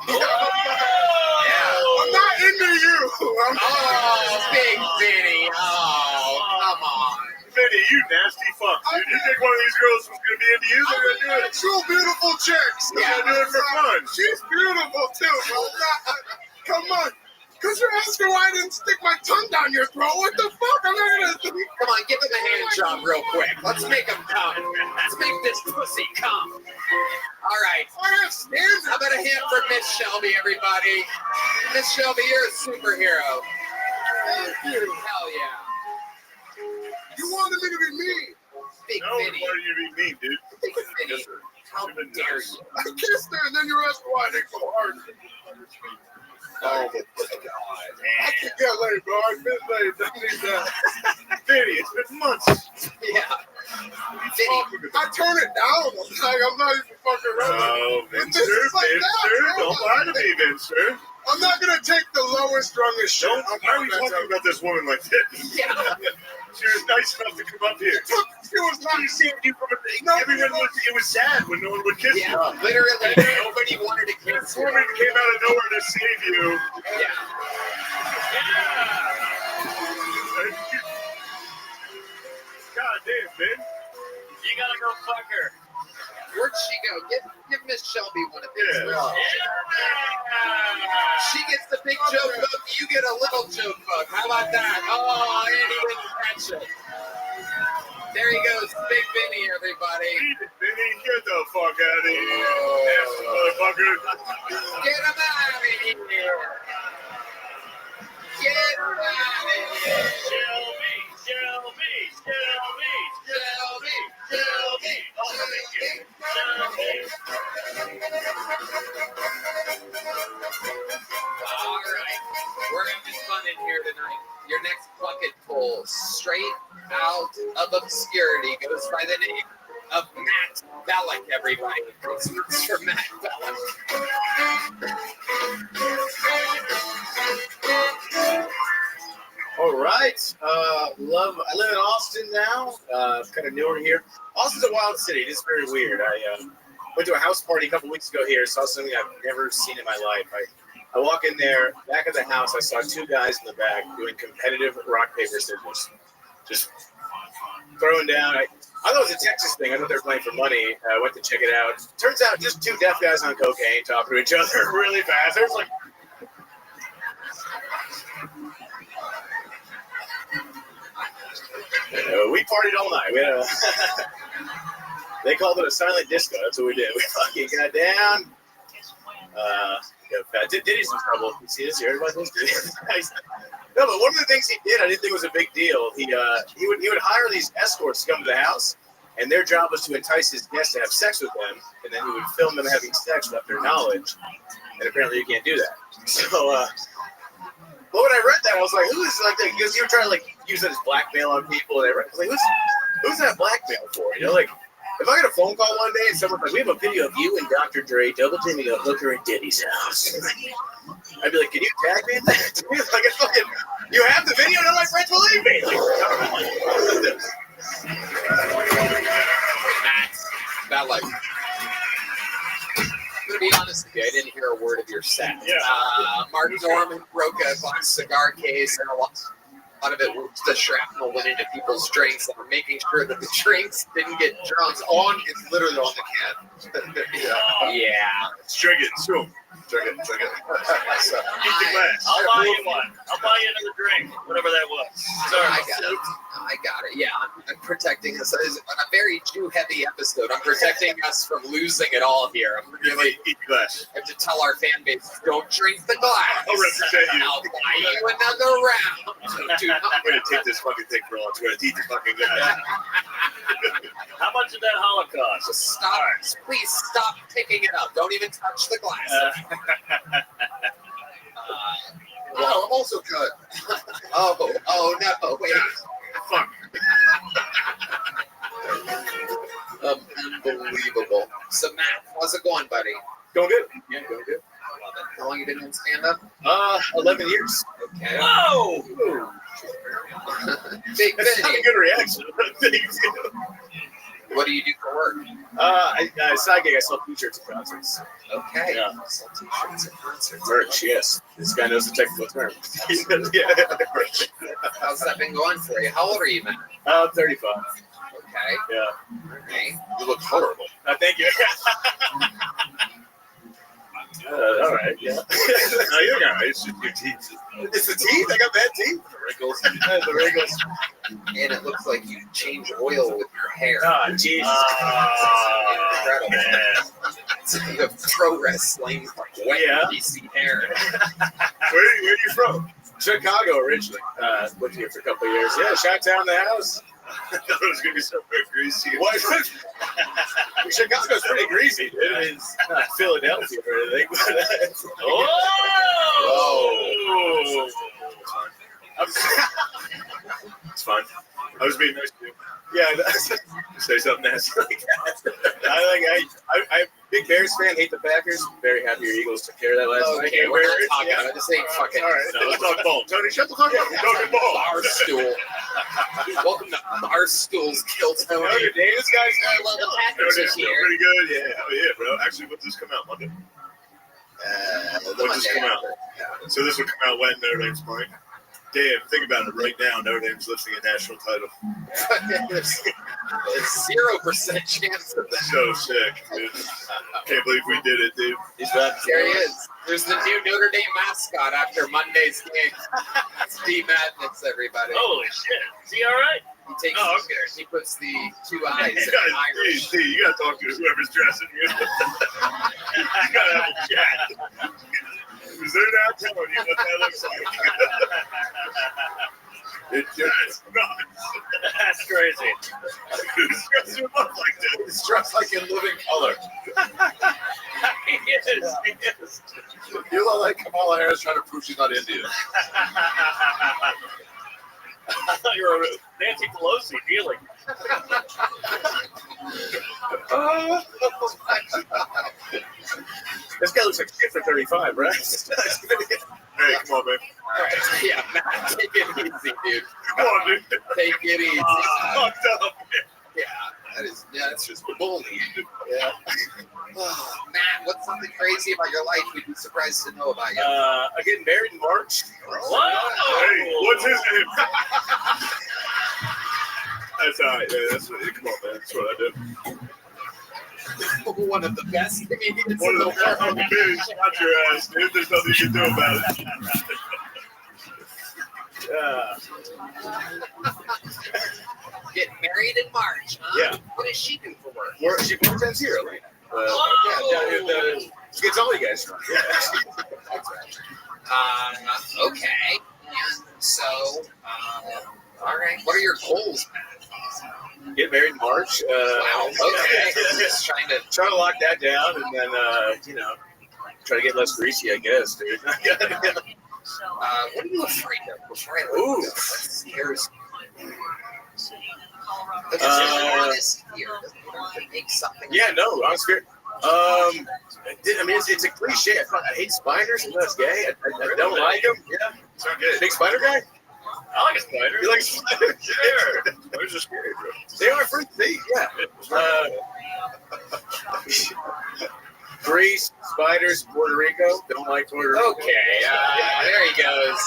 Yeah. I'm not into you. Oh, Big Vinny. Oh, come on. Vinny, you nasty fuck, dude. You think one of these girls was going to be into you? They're going to do it. Two beautiful chicks. They're going to do it for fun. She's beautiful, too. Come on. Because you're asking why I didn't stick my tongue down your throat. What the fuck? I'm not going to do. Come on, give him a hand job real quick. Let's make him come. Let's make this pussy come. All right. How about a hand for Miss Shelby, everybody? Miss Shelby, you're a superhero. Thank you. Hell yeah. You wanted me to be mean. Big No, Vinny. why are you being mean, dude? Big Vinny. How dare you? I kissed her, and then you asked why I didn't go hard. Oh, my God. I can get laid, bro. I've been laid. I need that. Vinny, it's been months. Yeah. I turn it down. I'm not even fucking ready. Oh, And this Vincer, is like that, bro. don't lie to me, Vincer. I'm not going to take the lowest, strongest shit. Why are we talking about this woman like this? Yeah. She was nice enough to come up here. She was She nice. saved you from it was sad when no one would kiss you. Yeah, literally, nobody wanted to kiss This you. woman came out of nowhere to save you. Yeah. God damn, man. You gotta go fuck her. Where'd she go? Give Miss Shelby one of these. Yeah. She gets the big joke book, you get a little joke book. How about that? Oh, and he didn't catch it. There he goes, Big Vinny, everybody. Vinny, get the fuck out of here. Nasty motherfucker. Get him out of here. Get him out of here. Shelby. All right, we're having fun in here tonight. Your next bucket full, straight out of obscurity, goes by the name of Matt Bellick, everybody. It's for Matt Bellick. All right. I live in Austin now. Kind of newer here. Austin's a wild city. It is very weird. I went to a house party a couple weeks ago here. Saw something I've never seen in my life. I walk in there, back of the house. I saw two guys in the back doing competitive rock, paper, scissors. Just throwing down. I thought it was a Texas thing. I thought they were playing for money. I went to check it out. Turns out just two deaf guys on cocaine talking to each other really fast. There's like, we partied all night. We had a they called it a silent disco. That's what we did. We fucking got down. Diddy's in trouble. You see this here? Everybody thinks Diddy's nice. No, but one of the things he did, I didn't think was a big deal. He would hire these escorts to come to the house, and their job was to entice his guests to have sex with them, and then he would film them having sex without their knowledge. And apparently, you can't do that. So, but when I read that, I was like, "Who is like that?" Because you were trying to like use that as blackmail on people, and I was like, "Who's that blackmail for?" You know, like. If I get a phone call one day and someone's like, "We have a video of you and Dr. Dre double teaming a hooker at Diddy's house," I'd be like, "Can you tag me in that?" Like, it's fucking, you have the video? None of my friends believe me. That like, I'm gonna be honest with you, I didn't hear a word of your set. Yeah. Mark Norman broke a box cigar case, and a lot of it, the shrapnel went into people's drinks, and we're making sure that the drinks didn't get drunk. It's literally on the can. Yeah. Drink it. So, drink it. So, Eat the glass. I'll buy you one. I'll buy you another drink, whatever that was. Sorry. I got it. I got it. Yeah, I'm protecting us. It's a very Jew-heavy episode. I'm protecting us from losing it all here. I'm really eat the glass. I have to tell our fan base, don't drink the glass. I'll represent you. I'll buy you another round. Dude, I'm going to take this fucking thing for all it's worth. Eat the fucking glass. How much did that Holocaust? Just stop. Please stop picking it up. Don't even touch the glass. Wow, I'm also cut. Oh no! Wait. Fuck. Unbelievable. So Matt, how's it going, buddy? Going good. Yeah, going good. How long you been in stand-up? 11 years. Okay. Whoa! Big That's not a good reaction. What do you do for work? I side gig. I sell t-shirts at concerts. Okay. Yeah. Sell t-shirts at concerts. Merch, yes. This guy knows the technical term. Yeah. Merch. How's that been going for you? How old are you, Matt? 35. Okay. Yeah. Okay. You look horrible. Thank you. All right. Yeah. No, you're all right. It's just your teeth. It's the teeth. I got bad teeth. The wrinkles. The wrinkles. And it looks like you change oil with your hair. Oh, Jesus. Incredible. Man. It's like a pro wrestling, wet, greasy hair. Where are you from? Chicago originally. Lived here for a couple of years. Yeah, Chi-Town, the house. I thought it was going to be so very greasy. What? Chicago's pretty greasy. It is not Philadelphia or anything. Oh! It's fine. I was being nice to you. Yeah, Say something nasty like that. I'm a big Bears fan. Hate the Packers. Very happy your Eagles took care of that last night. Okay, we're not talking about it. This ain't fucking. All right, no, let's talk ball. Tony, shut the fuck up. We're talking ball. Barstool. Welcome to Barstool's Kill Tony. Notre Dame's guys. Well, the Packers Notre are Dame's here. pretty good. Yeah, hell yeah, bro. Actually, when does this come out? Monday? When does this come out? So this will come out when Notre Dame's playing? Damn, think about it right now. Notre Dame's lifting a national title. There's 0% chance of that. So sick, dude. Can't believe we did it, dude. He's back. There he is. There's the new Notre Dame mascot after Monday's game. It's D Madness, everybody. Holy shit. Is he all right? He takes. Oh, okay. He puts the two eyes in Irish. Dude, you gotta talk to whoever's dressing you. You gotta have a chat. Because they're not telling you what that looks like. It's nuts. That's crazy. Who's dressing him up like that? He's dressed like in living color. He is. You look like Kamala Harris trying to prove she's not Indian. I thought you were Nancy Pelosi dealing. This guy looks like shit for 35, right? Hey, come on, man. All right. Yeah, Matt, take it easy, dude. Come on, dude. Take it easy. Fucked up. Yeah, that's just bullying. Yeah. Oh, Matt, what's something crazy about your life we'd be surprised to know about you? I'm getting married in March. Whoa! Hey, what's his name? That's all right. Yeah, that's what, come on, man. That's what I do. One of the best comedians One in of the the world. dude, shut your ass, dude. There's nothing you can do about it. Getting married in March, huh? Yeah. What does she do for work? She works at Zero right now. Whoa! She gets all you guys from. Yeah. Okay. And so, all right. What are your goals, Matt? Get married in March. Wow. Okay. Just trying to lock that down, and then try to get less greasy, I guess, dude. What are you afraid of? Before I leave, what scares you? Because honest here, to make something. Yeah, no, I'm scared. I mean, it's a cliche. I hate spiders. I'm not gay. I don't like them. Yeah, It's not good. big spider guy. I like a spider. You like spiders? Sure. Spiders are scary, bro. They are freaky. Yeah. Greece, spiders, Puerto Rico. Don't like Puerto Rico. Okay, there he goes.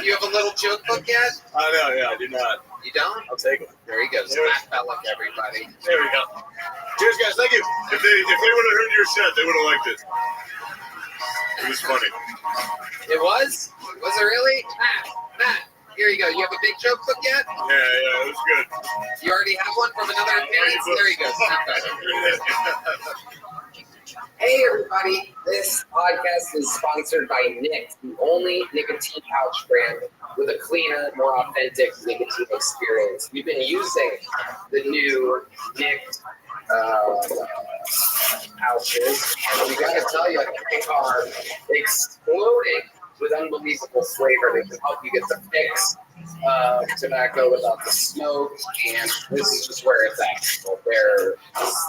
You have a little joke book yet? No, I do not. You don't? I'll take one. There he goes. Matt Bellick, everybody. There we go. Cheers, guys. Thank you. If they would have heard your set, they would have liked it. It was funny. It was? Was it really? Matt, Here you go. You have a big joke book yet? Yeah, it was good. You already have one from another appearance? There you go. Hey everybody, this podcast is sponsored by Nick, the only nicotine pouch brand with a cleaner, more authentic nicotine experience. We've been using the new Nick pouches, and we gotta tell you, they are exploding with unbelievable flavor. They can help you get the fix tobacco without the smoke, and this is just where it's at. They're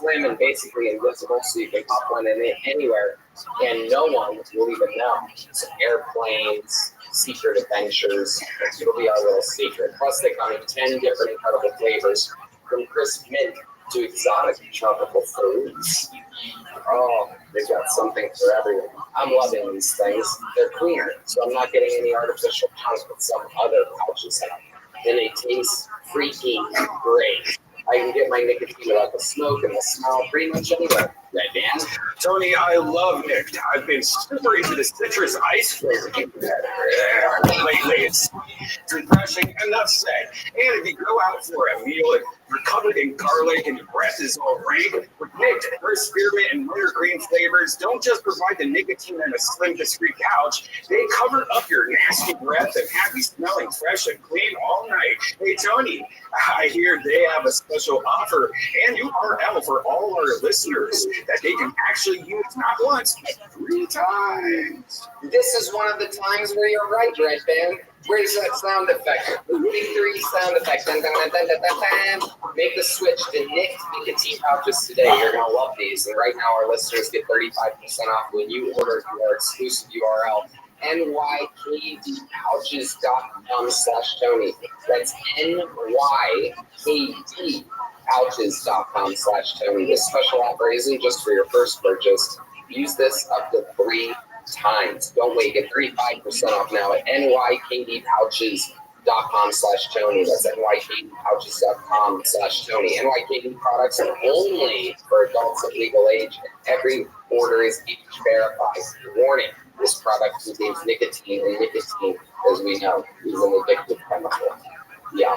slim and basically invisible, so you can pop one in it anywhere, and no one will even know. So airplanes, secret adventures, it'll be our little secret. Plus, they come in 10 different incredible flavors, from crisp mint to exotic tropical fruits. Oh, they've got something for everyone. I'm loving these things. They're cleaner, so I'm not getting any artificial punk that some other pouches have. And they taste freaky great. I can get my nicotine without the smoke and the smell pretty much anywhere. Red Band? Tony, I love Nick. I've been super into the citrus ice flavor lately. It's refreshing, enough said. And if you go out for a meal and you're covered in garlic and your breath is all rank, with Nick, their spearmint and wintergreen flavors don't just provide the nicotine in a slim, discreet pouch, they cover up your nasty breath and have you smelling fresh and clean all night. Hey, Tony, I hear they have a special offer and URL for all our listeners that they can actually use not once, but 3 times. This is one of the times where you're right, Red Band. Where's that sound effect? The victory sound effect. Dun, dun, dun, dun, dun, dun, dun. Make the switch to Nick nicotine pouches today. You're going to love these. And right now, our listeners get 35% off when you order through our exclusive URL, nykdpouches.com/Tony. That's nykdpouches.com/Tony. This special offer isn't just for your first purchase. Use this up to 3 times. Don't wait. Get 35% off now at nykdpouches.com/Tony. That's nykdpouches.com/Tony. NYKD products are only for adults of legal age. Every order is age verified. Warning. This product contains nicotine, and nicotine, as we know, is an addictive chemical. Yeah.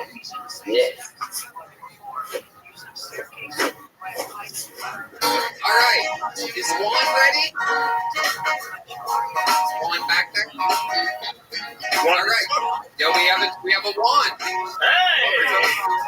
Nick. All right. Is Juan ready? Juan back there? All right. Yeah, we have a Juan. Hey!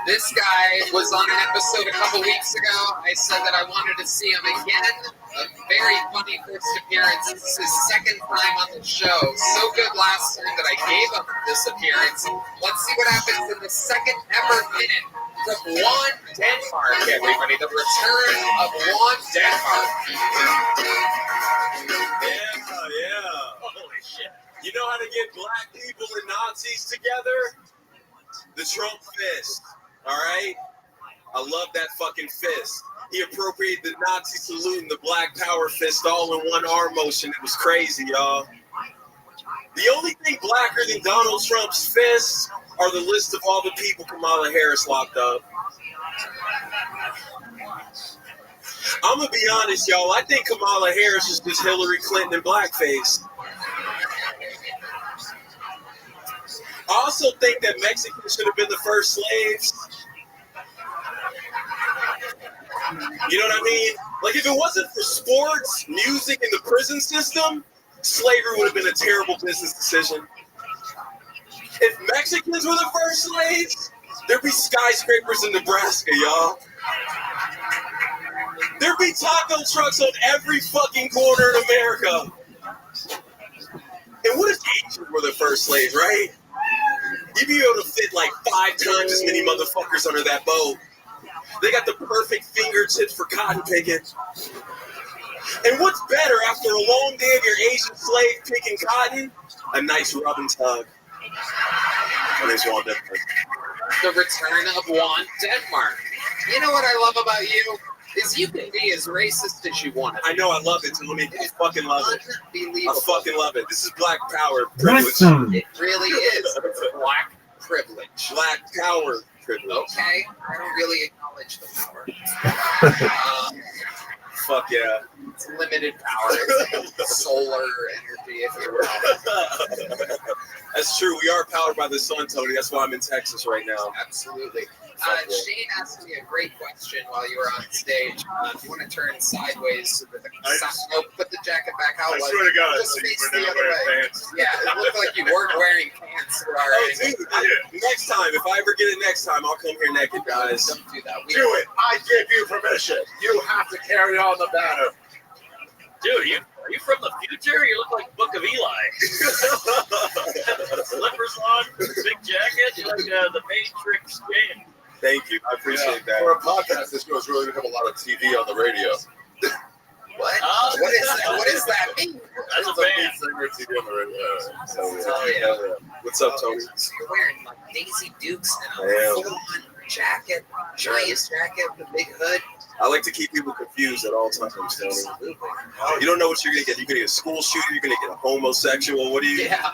This guy was on an episode a couple weeks ago. I said that I wanted to see him again. A very funny first appearance. This is his second time on the show. So good last time that I gave him this appearance. Let's see what happens in the second ever minute from Juan Denmark, everybody. The return of Juan Denmark. Yeah. Holy shit. You know how to get black people and Nazis together? The Trump fist. All right? I love that fucking fist. He appropriated the Nazi salute and the Black Power fist all in one arm motion. It was crazy, y'all. The only thing blacker than Donald Trump's fists are the list of all the people Kamala Harris locked up. I'm going to be honest, y'all. I think Kamala Harris is just Hillary Clinton in blackface. I also think that Mexicans should have been the first slaves. You know what I mean? Like, if it wasn't for sports, music, and the prison system, slavery would have been a terrible business decision. If Mexicans were the first slaves, there'd be skyscrapers in Nebraska, y'all. There'd be taco trucks on every fucking corner in America. And what if Asians were the first slaves, right? You'd be able to fit like 5 times as many motherfuckers under that boat. They got the perfect fingertips for cotton picking. And what's better after a long day of your Asian slave picking cotton? A nice rub and tug. My name's Juan Denmark. The return of Juan Denmark. You know what I love about you? Is you can be as racist as you want. I know, I love it, Tony. I fucking love it. Unbelievable. I fucking love it. This is black power privilege. It really is. It's black privilege. Black power privilege. Okay. I don't really acknowledge the power. fuck yeah. It's limited power. It's like solar energy, if you will. That's true. We are powered by the sun, Tony. That's why I'm in Texas right now. Absolutely. Shane asked me a great question while you were on stage. If you want to turn sideways so that put the jacket back out. I swear to God, just I thought face you were the not other way. wearing pants. Yeah, it looked like you weren't wearing pants for our Dude, next time, if I ever get it next time, I'll come here naked, guys. Don't do that. Do it. I give you permission. You have to carry on the banner. Dude, are you from the future? You look like Book of Eli. Slippers on, big jacket, you're like the Matrix game. Thank you. I appreciate that. For a podcast, this show's really going to have a lot of TV on the radio. What? What is that? What does that mean? That's a band. Singer TV on the radio. Oh, yeah. What's up, Tony? So you're wearing like Daisy Dukes and I a am. full-on jacket, giant jacket with a big hood. I like to keep people confused at all times, Tony. You don't know what you're gonna get. You're gonna get a school shooter. You're gonna get a homosexual. What are you? Yeah.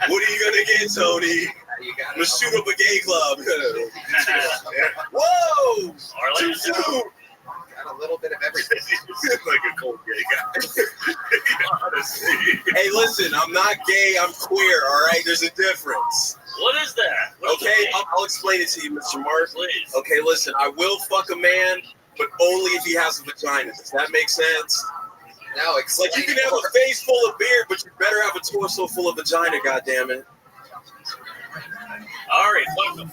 What are you gonna get, Tony? You got I'm gonna shoot up a gay club. Whoa! Too soon. Got a little bit of everything. Like a cold gay guy. Honestly. Hey, listen, I'm not gay. I'm queer. All right, there's a difference. What is that? What's Okay, the name? I'll explain it to you, Mr. Mark. Please. Okay, listen, I will fuck a man, but only if he has a vagina. Does that make sense? No, Like, you can have a face full of beard, but you better have a torso full of vagina, goddammit. All right, fuck them.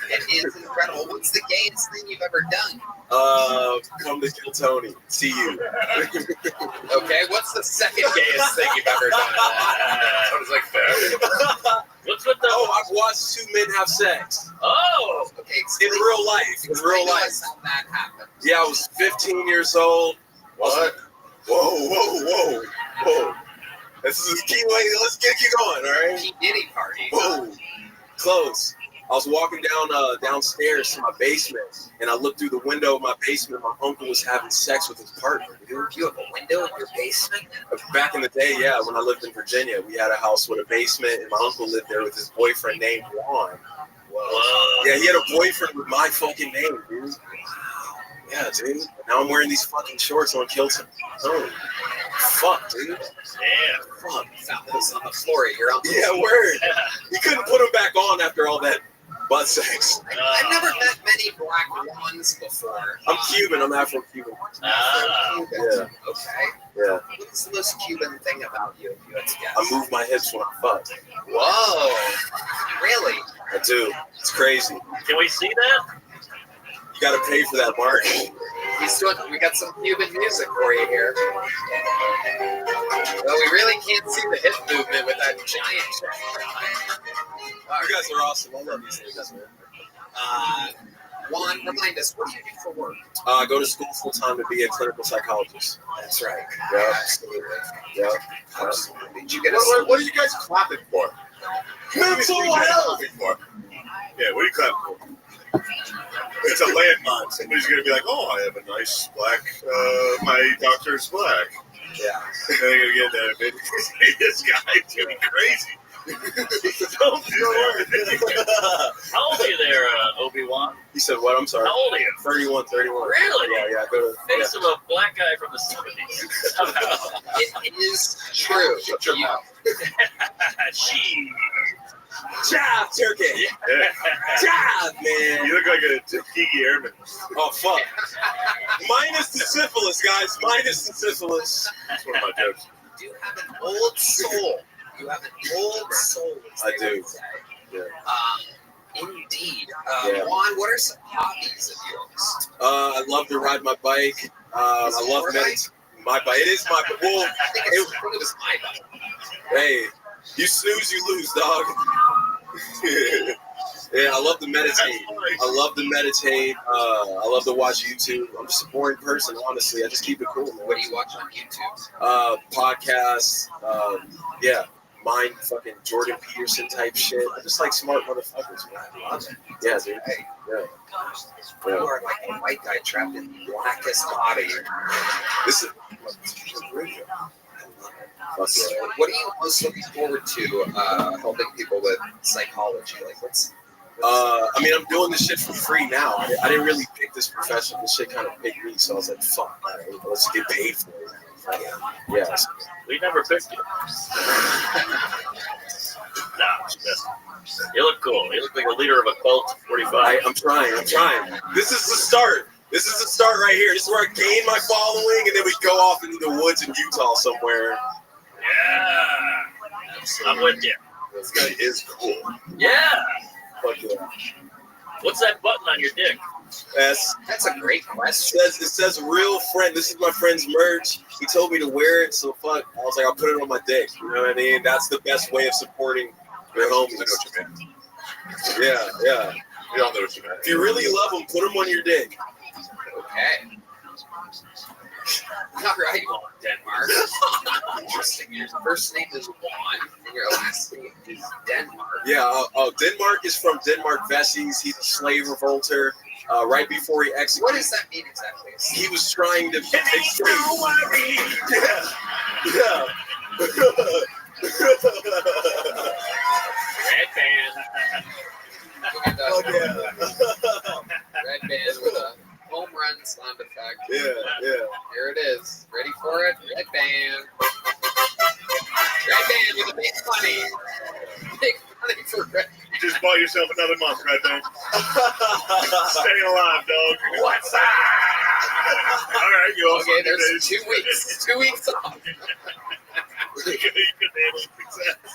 It is incredible. What's the gayest thing you've ever done? Come to kill Tony. See you. Okay, what's the second gayest thing you've ever done? Sounds like that. What's with the? Oh, I've watched two men have sex. Oh, Okay, In real life. In real explain to life. us how that happened. Yeah, I was 15 years old. What? Whoa. This is key way. Let's keep going, all right? P. Diddy party. Whoa. Close. I was walking downstairs to my basement, and I looked through the window of my basement. My uncle was having sex with his partner. Dude. You have a window in your basement? Back in the day, yeah, when I lived in Virginia, we had a house with a basement, and my uncle lived there with his boyfriend named Juan. whoa. Yeah, he had a boyfriend with my fucking name, dude. Yeah, dude. Now I'm wearing these fucking shorts on Kilton. Oh, fuck, dude. Damn. Fuck. Found those on the floor at your uncle's. Yeah, word. You couldn't put them back on after all that butt sex. I've never met many black ones before. I'm Cuban. I'm Afro-Cuban. Cuban. Yeah. Okay. Yeah. What's the most Cuban thing about you, if you had to guess? I move my hips when I fuck. Whoa. Really? I do. It's crazy. Can we see that? You gotta pay for that, Mark. We got some Cuban music for you here. Well, we really can't see the hip movement with that giant check. You guys are awesome. I love these things, man. Juan, remind us, what do you do for work? I go to school full time to be a clinical psychologist. That's right. Yeah. Absolutely. Yeah. Absolutely. Did you get a What are you guys clapping for? Mental health. Yeah, what are you clapping for? It's a landmine. Somebody's gonna be like, "Oh, I have a nice black. My doctor's black." Yeah. And they're gonna get that. This guy's gonna be crazy. Don't do it. How old are you there, Obi-Wan? You said what? I'm sorry. How old are you? 31. Really? Yeah. I go to. Face of a black guy from the 70s. Somehow. It is true. Shut your mouth. She. Job, turkey. Job, man. You look like a Tuskegee Airman. Oh, fuck. Minus the syphilis, guys. Minus the syphilis. That's one of my jokes. You have an old soul. You have an old soul. as I they do. would say. Yeah. Indeed. Yeah. Juan, what are some hobbies of yours? I love to ride my bike. I love meditating. My bike. It is my bike. Well, I think it was my bike. hey, you snooze, you lose, dog. Yeah, I love to meditate. I love to watch YouTube. I'm just a boring person, honestly. I just keep it cool, man. What do you watch on YouTube? Podcasts. Yeah, mine fucking Jordan Peterson type shit. I just like smart motherfuckers, man. Yeah, dude. Yeah. You are like a white guy trapped in the blackest body. This is. What are you most looking forward to helping people with psychology? Like, what's I mean, I'm doing this shit for free now. I didn't really pick this profession. This shit kind of picked me, so I was like, fuck, man, let's get paid for it. Yeah. We never picked you. Nah, you look cool. You look like a leader of a cult. 45. I'm trying. This is the start. This is the start right here. This is where I gain my following, and then we go off into the woods in Utah somewhere. Yeah. I'm with you. This guy is cool. Yeah. Fuck yeah. What's that button on your dick? That's a great question. It says real friend. This is my friend's merch. He told me to wear it, so fuck. I was like, I'll put it on my dick. You know what I mean? That's the best way of supporting your homies. I know what you mean. Yeah. We all know what you mean. If you really love them, put them on your dick. Okay. All right, Denmark. Interesting. Your first name is Juan, and your last name is Denmark. Yeah. Denmark is from Denmark Vesey's. He's a slave revolter. Right before he executed. What does that mean exactly? He was trying to make slaves. Yeah. Red band. Look at that. Red band with a home run sound effect. Yeah. Here it is. Ready for it? Red band. Red band with a big money. Big money for Red. You just bought yourself another month, right there. Staying alive, dog. What's up? All right, you all. Okay, there's 2 weeks. 2 weeks off. You can handle success.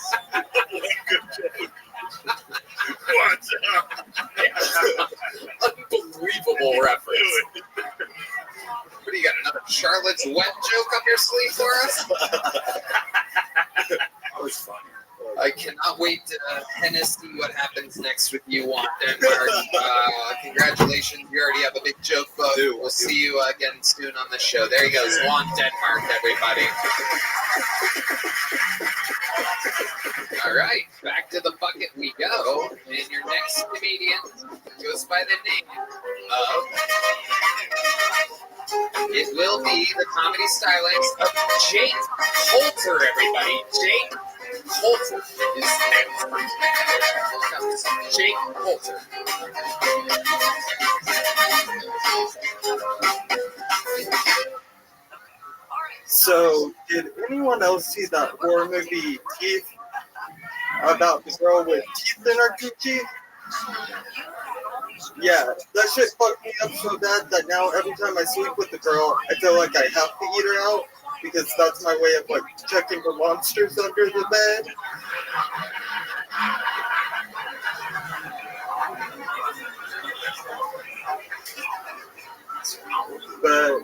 Good joke. What's up? Unbelievable reference. What do you got? Another Charlotte's Wet joke up your sleeve for us? That was funny. I cannot wait to see what happens next with you, Juan Denmark. Congratulations, you already have a big joke book. We'll see you again soon on the show. There he goes, Juan Denmark, everybody. All right, back to the bucket we go. And your next comedian goes by the name of... It will be the comedy stylings of Jake Coulter, everybody. Jake Coulter is next. Jake Coulter. So, did anyone else see that horror movie Teeth about the girl with teeth in her coochie? Yeah, that shit fucked me up so bad that now every time I sleep with the girl, I feel like I have to eat her out because that's my way of like checking for monsters under the bed. But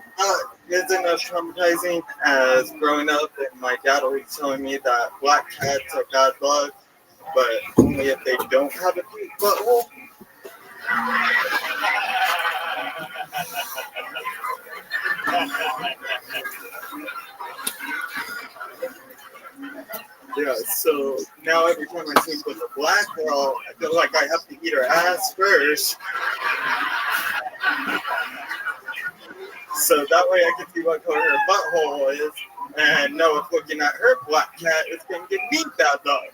isn't as traumatizing as growing up and my dad always telling me that black cats are bad luck, but only if they don't have a cute butthole. Yeah, so now every time I sleep with a black girl, I feel like I have to eat her ass first. So that way I can see what color her butthole is and know if looking at her black cat is going to get me bad luck.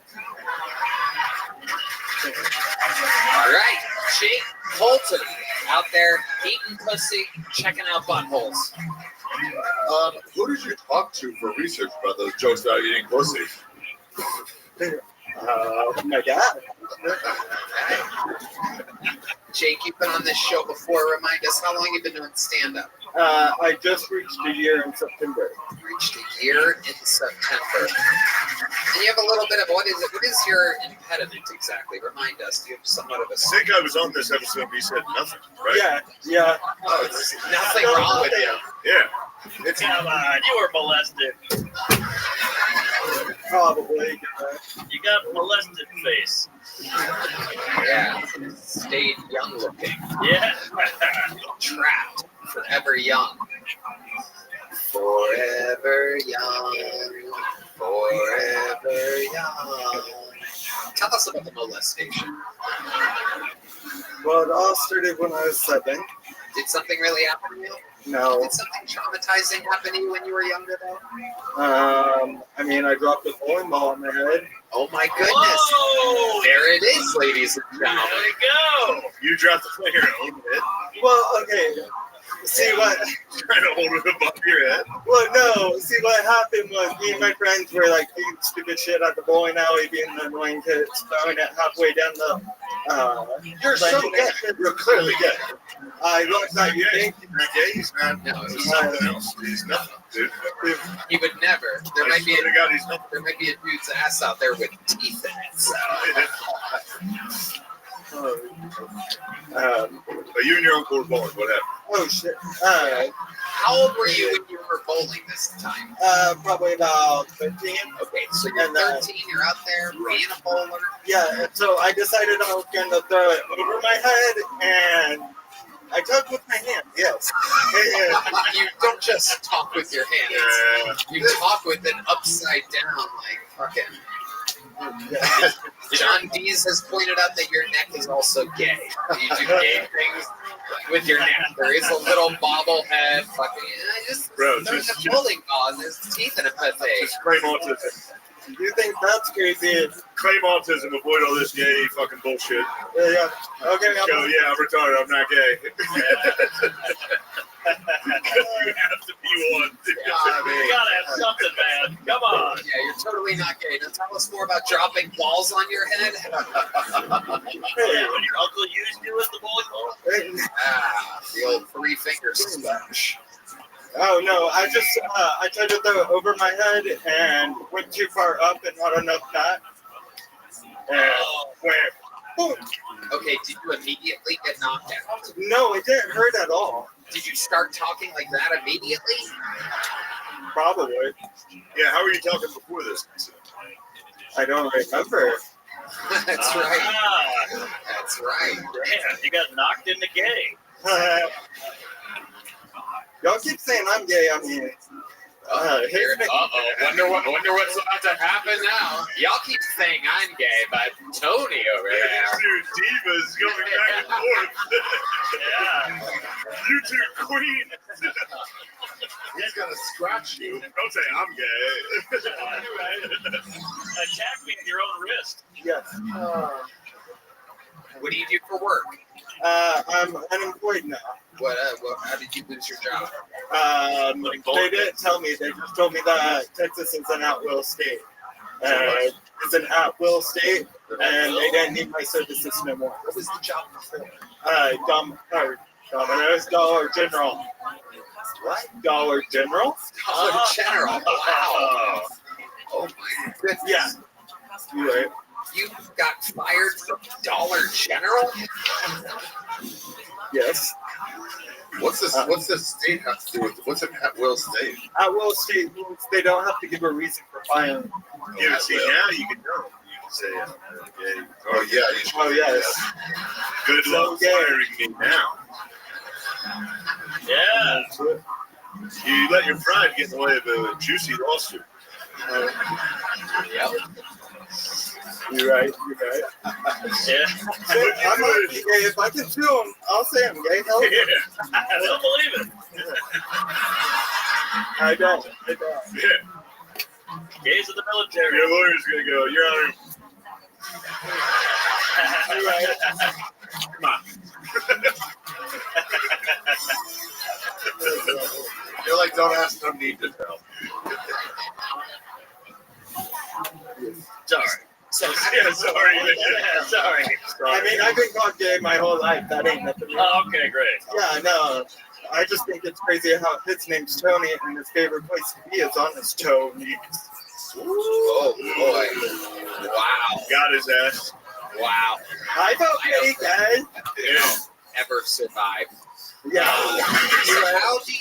All right, Jake Coulter out there eating pussy, checking out buttholes. Who did you talk to for research about those jokes about eating pussy? My dad. Jake, you've been on this show before. Remind us, how long you've been doing stand-up? I just reached a year in September. Reached a year in September. And you have a little bit of, what is it? What is your impediment exactly? Remind us. Do you have somewhat of a... I think I was on this episode and you said nothing, right? Yeah. Oh, there's nothing wrong with you. Yeah. Come on, you were molested. Probably. You got molested face. Yeah. Stayed young looking. Yeah. Trapped. Forever young. Forever young. Forever young. Tell us about the molestation. Well, it all started when I was 7. Did something really happen to you? No. Did something traumatizing happen to you when you were younger, though? I mean, I dropped a bowling ball on my head. Oh my goodness! Whoa! There it is, ladies and gentlemen. There we go. You dropped the thing here and owned it. Well, okay. See what? Trying to hold it above your head. Well, no. See what happened was me and my friends were like doing stupid shit at the bowling alley, being the annoying kids, throwing it halfway down the. You're so gay. You're clearly gay. I looked like you think. He's not gay. He's not. No, He's something else. He's nothing, dude. He would never. There might be a God, he's nothing. there might be a dude's ass out there with teeth in it. So. But you and your uncle were bowling. What happened? Oh shit. How old were you when you were bowling this time? Probably about 15. Okay, so you're 13. You're out there being a bowler. Yeah. So I decided I was going to throw it over my head, and I tugged with my hand. Yes. You don't just talk with your hands. You talk with it upside down, like fucking. John Dees has pointed out that your neck is also gay. You do gay things with your neck. There is a little bobblehead. Fucking, there's a bowling ball and there's teeth in a buffet. Just claim autism. You think that's crazy? Claim autism. Avoid all this gay fucking bullshit. Yeah. Okay. Go, yeah, I'm retarded. I'm not gay. You have to be one. You gotta have something, man. Come on. Yeah, you're totally not gay. Now tell us more about dropping balls on your head. Yeah, when your uncle used you as the bowling ball? The old 3 finger splash. Oh no! I just I tried to throw it over my head and went too far up and not enough back. And boom. Okay, did you immediately get knocked out? No, it didn't hurt at all. Did you start talking like that immediately? Probably. Yeah, how were you talking before this? I don't remember. That's right. That's right. Damn, you got knocked into gay. Y'all keep saying I'm gay. I mean, Wonder what's about to happen now. Y'all keep saying I'm gay, but Tony over there. You two divas going back and forth. Yeah. You two queens. He's gonna scratch you. Don't say I'm gay. Attack me at your own wrist. Yes. What do you do for work? I'm unemployed now. What? How did you lose your job? They didn't tell me. They just told me that Texas is an at-will state. It's an at-will state, and they didn't need my services no more. What was the job before? Domino's Dollar General. What? Dollar General? Dollar General. Wow. Oh my goodness. Yeah. You right. You got fired from Dollar General? Yes. What's this state have to do with what's an at-will state? At-will state means they don't have to give a reason for firing. Yeah, see, now you can know. You can say, gay. Oh, yeah. Oh, yes. Good luck firing me now. Yeah. You let your pride get in the way of a juicy lawsuit. Yep. You're right. Yeah. I'm not gay. If I can sue him, I'll say I'm gay. Hell yeah. I don't believe it. I don't. Yeah. Gays of the military. Your lawyer's gonna go, Your Honor. You're right. Come on. You're like, don't ask, don't need to know. Sorry. Sorry. I mean, I've been called gay my whole life. That ain't nothing. Oh, okay, great. Yeah, no. I just think it's crazy how his name's Tony and his favorite place to be is on his Tony. Oh boy! Wow! Got his ass. Wow! I vote gay, guys. Yeah. Ever survive? Yeah. So how do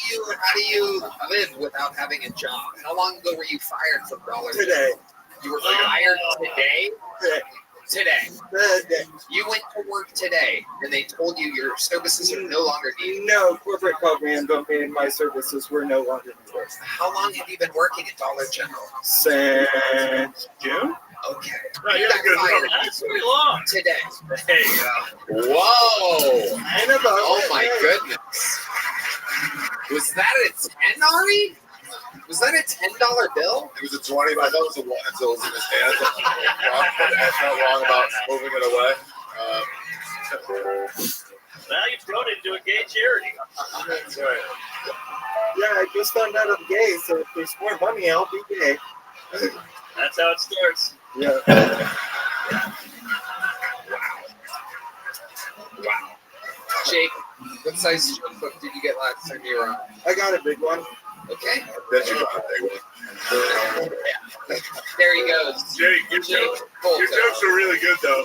you live without having a job? How long ago were you fired from Dollar General? Today. You were fired today? Today. Today. You went to work today, and they told you your services are no longer needed. No, corporate called me and told me my services were no longer needed. How long have you been working at Dollar General? Since June. Okay. Right, You yeah, got good. fired That's pretty long. today. There you go. Whoa! Ain't about Oh it, my hey. goodness! Was that a 10, Ari? Was that a $10 bill? It was a 20, but I thought it was a 1 until it was in his hand. I felt wrong about moving it away. Now you've thrown it into a gay charity. That's right. Yeah, I just found out I'm gay, so if there's more money, I'll be gay. That's how it starts. Yeah. Wow. Jake, what size joke book did you get last time you were on? I got a big one. Okay. Then you got a big one. There he goes. Jake, your jokes are really good, though.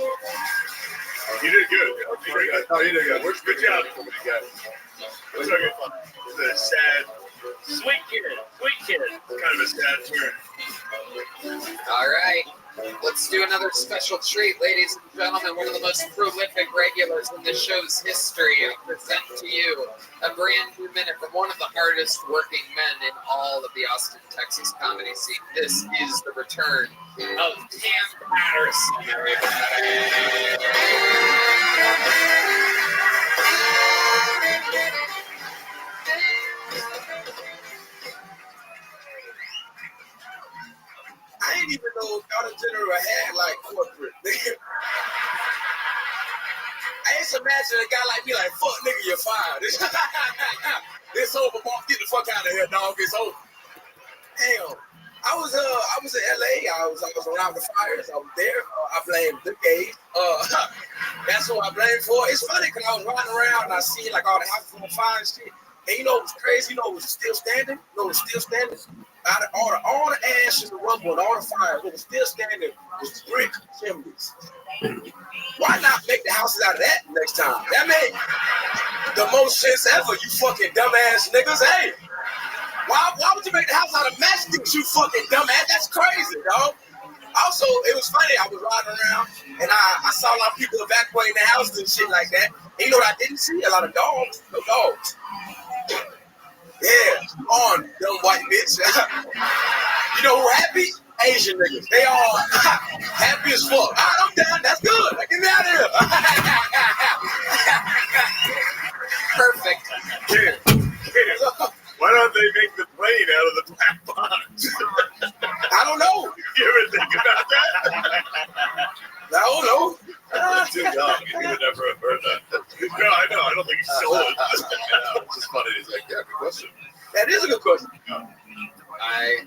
You did good. Oh, you did good. Good job. It's okay. It's a sad, Sweet kid. kind of a sad turn. All right. Let's do another special treat, ladies and gentlemen. One of the most prolific regulars in the show's history. I present to you a brand new minute from one of the hardest working men in all of the Austin, Texas comedy scene. This is the return of Cam Patterson, everybody. I didn't even know Dollar General had like corporate. I just imagine a guy like me like, fuck nigga, you're fired. It's over, Mark. Get the fuck out of here, dog. It's over. Damn. I was in LA. I was around the fires. I was there. I blamed the gays. That's who I blamed for. It's funny because I was riding around and I seen like all the houses on fire and shit. And you know what was crazy? You know what was still standing? You know what was still standing? Out of all the ash and the rumble and all the fire, what was still standing was brick chimneys. Why not make the houses out of that next time? That made the most sense ever, you fucking dumbass niggas. Hey, why would you make the house out of matchsticks, you fucking dumbass? That's crazy, dog. Also, it was funny. I was riding around and I saw a lot of people evacuating the houses and shit like that. And you know what I didn't see? A lot of dogs. No dogs. Yeah, on dumb white bitch. You know who happy? Asian niggas. They all happy as fuck. All right, I'm done. That's good. Get me out of here. Perfect. Why don't they make the plane out of the black box? I don't know. You ever think about that? I don't know. That's too young. You would never have heard that. No, I know. I don't think he's sold it. It's just funny. He's like, yeah, good question. That is a good question. I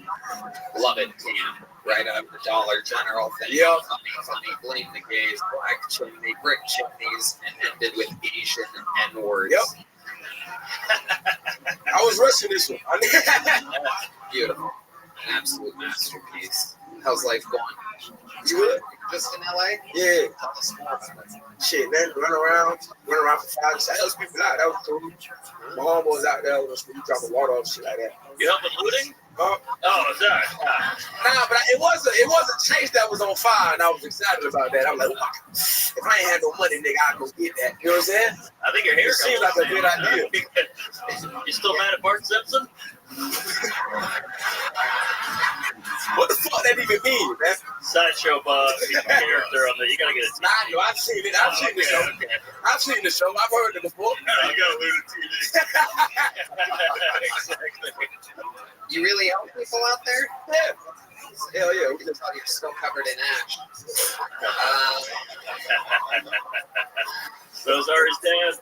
love it, Cam. Right out of the Dollar General thing. Yeah. Funny, blame the gays, black chimney, brick chimneys, and ended with Asian N-words. Yep. I was rushing this one. Beautiful. An absolute masterpiece. How's life going? You good? Just in LA? Yeah. Tell us more about it. Shit, man, run around for 5 days. I helped people out. That was cool. My homeboys out there was dropping water off, shit like that. You helping looting? Oh, sorry. Nah, but it was a chase that was on fire, and I was excited about that. I'm like, oh, if I ain't had no money, nigga, I'd go get that. You know what I'm saying? I think your hair It seems like a good idea. You still mad at Bart Simpson? What the fuck that even mean, man? Sideshow Bob, he's a character on there. You gotta get it. Nah, I've seen it. I've seen the show. I've seen the show. I've heard it before. You gotta lose the TV. Exactly. You really help people out there? Yeah. Hell yeah. We can tell you're still covered in ash. Those are his dad.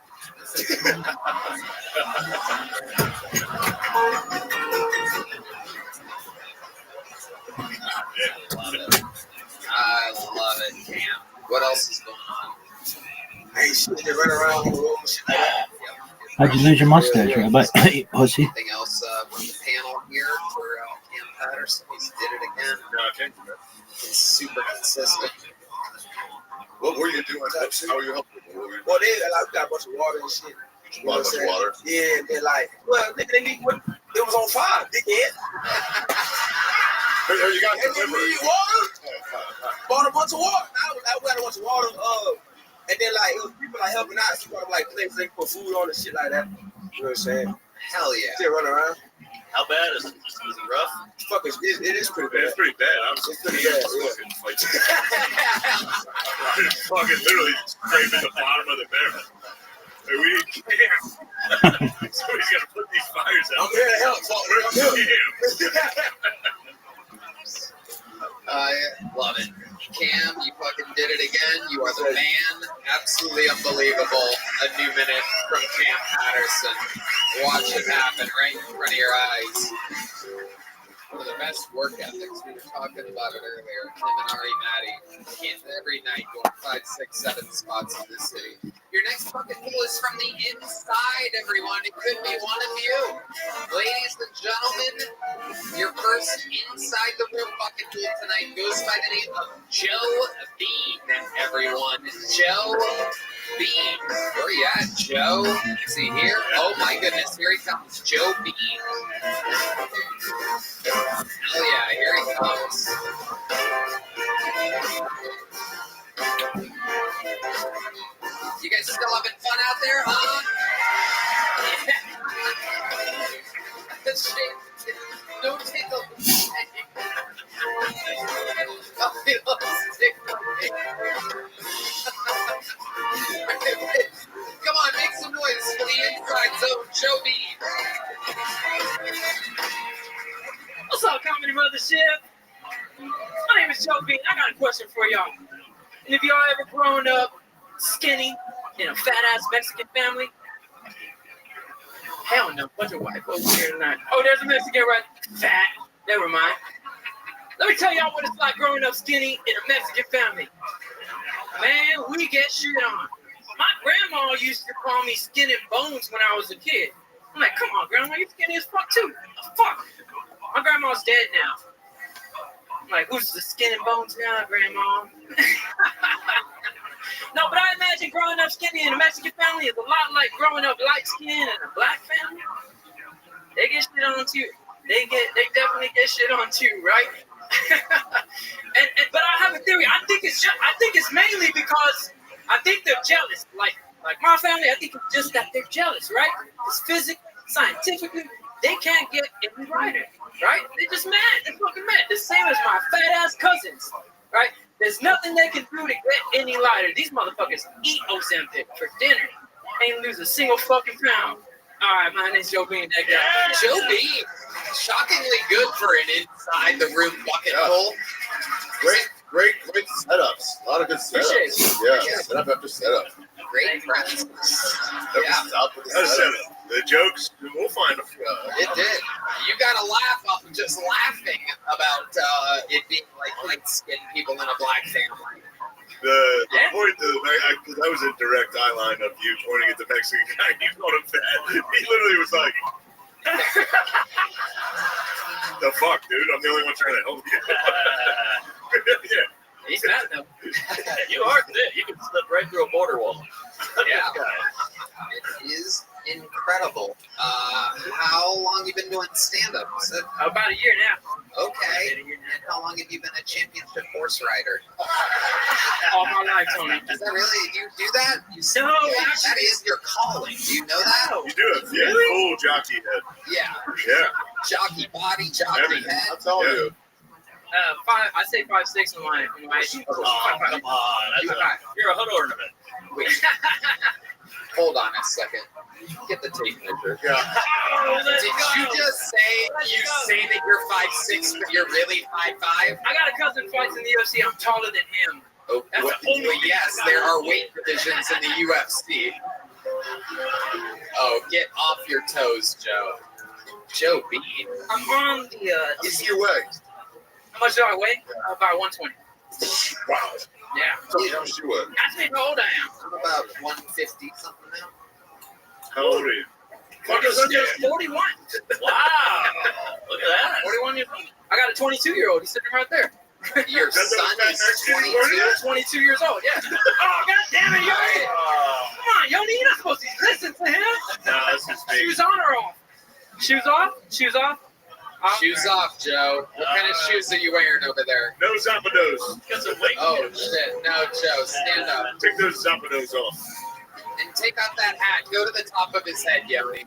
I love it, Cam. What else is going on? I ain't shit. They run around on the road and shit like that. How'd you lose your mustache, Rabbi? Pussy. Anything else from the panel here for Cam Patterson? He did it again. He's super consistent. What were you doing? How were you helping people? Well, we got a bunch of water and shit. You know what I'm saying? Water. Yeah, and they're like, well, nigga, they need what? It was on fire, dickhead. You got and they need water. Bought a bunch of water. I got a bunch of water. And then like it was people like helping out. So like places they put food on and shit like that. You know what I'm saying? Hell yeah. Still running around. How bad is it? Is it rough? Fuck, it is pretty bad. It's pretty bad. It's pretty bad. Fucking literally scraping the bottom of the barrel. We can't. Somebody's got to put these fires comparison. Watch it happen right in front of your eyes. One of the best work ethics. We were talking about it earlier. Him and Ari Matty. Every night going 5, 6, 7 spots in the city. Your next bucket pool is from the inside, everyone. It could be one of you. Ladies and gentlemen, your first inside the room bucket pool tonight goes by the name of Joe Bean, everyone. Joe Bean. Where you at, Joe? Is he here? Oh my goodness, here he comes. Joe Bean. Oh yeah, here he comes. You guys still having fun out there, huh? Yeah. Don't tickle me. Come on, make some noise for the inside zone, Joe Bean. What's up, Comedy Mothership? My name is Joe Bean. I got a question for y'all. And if y'all ever grown up skinny in a fat-ass Mexican family? Hell no. Bunch of white folks here tonight. Oh, there's a Mexican right fat. Never mind. Let me tell y'all what it's like growing up skinny in a Mexican family. Man, we get shit on. My grandma used to call me skin and bones when I was a kid. I'm like, come on, grandma, you skinny as fuck too. Fuck. My grandma's dead now. I'm like, who's the skin and bones now, grandma? No, but I imagine growing up skinny in a Mexican family is a lot like growing up light skinned in a black family. They get shit on too. They definitely get shit on too, right? But I have a theory. I think it's mainly because I think they're jealous. Like my family, I think it's just that they're jealous, right? It's physically, scientifically, they can't get any lighter, right? They're just mad. They're fucking mad. The same as my fat ass cousins, right? There's nothing they can do to get any lighter. These motherfuckers eat Ozempic for dinner. Ain't lose a single fucking pound. All right, my name's Joe Bean. That guy. Joe Bean, shockingly good for an inside the room bucket pool. Great setups. A lot of good setups. Yeah, setup after setup. Great friends. Yeah. That's setup. The jokes, we'll find them. It did. You got a laugh off of just laughing about it being like light-skinned people in a black family. The point because I was in direct eye line of you pointing at the Mexican guy, you called him fat. He literally was like, the fuck, dude? I'm the only one trying to help you. Yeah. He's fat though. You are thick. You can slip right through a border wall. Yeah. It is incredible. How long have you been doing stand-up? About a year now. Okay. And how long have you been a championship horse rider? All my life, Tony. Is that really, you do that? No, actually. That is your calling. Do you know that? You do it. Yeah, full jockey head. Yeah. Yeah. Jockey body, jockey Everything. head. That's all you. I say 5'6" in my Oh, come on. You're a hood ornament. Wait. Hold on a second. Get the tape measure. Yeah. Oh, Did you just say that you're 5'6", but you're really 5'5"? I got a cousin fights in the UFC. I'm taller than him. Oh, yes, there are weight divisions in the UFC. Oh, get off your toes, Joe. Joe Bean. I'm on the. How much do you weigh? How much do I weigh? About 120. Wow. Yeah. How much do you weigh? Ask me how old I am. I'm about 150 something now. How old are you? I'm just 41. Wow. Look at that. 41 years old. I got a 22-year-old. He's sitting right there. Your son is 22? 22 years old, yeah. Oh, God damn it, Yoni. Come on, Yoni, you're not supposed to listen to him. No, that's just me. Shoes on or off? Shoes off? Shoes off? Shoes off, Joe. What kind of shoes are you wearing over there? No Zapados. Got some weight. Oh, shit. No, Joe, stand up. Take those Zapados off. And take off that hat. Go to the top of his head, Yoni.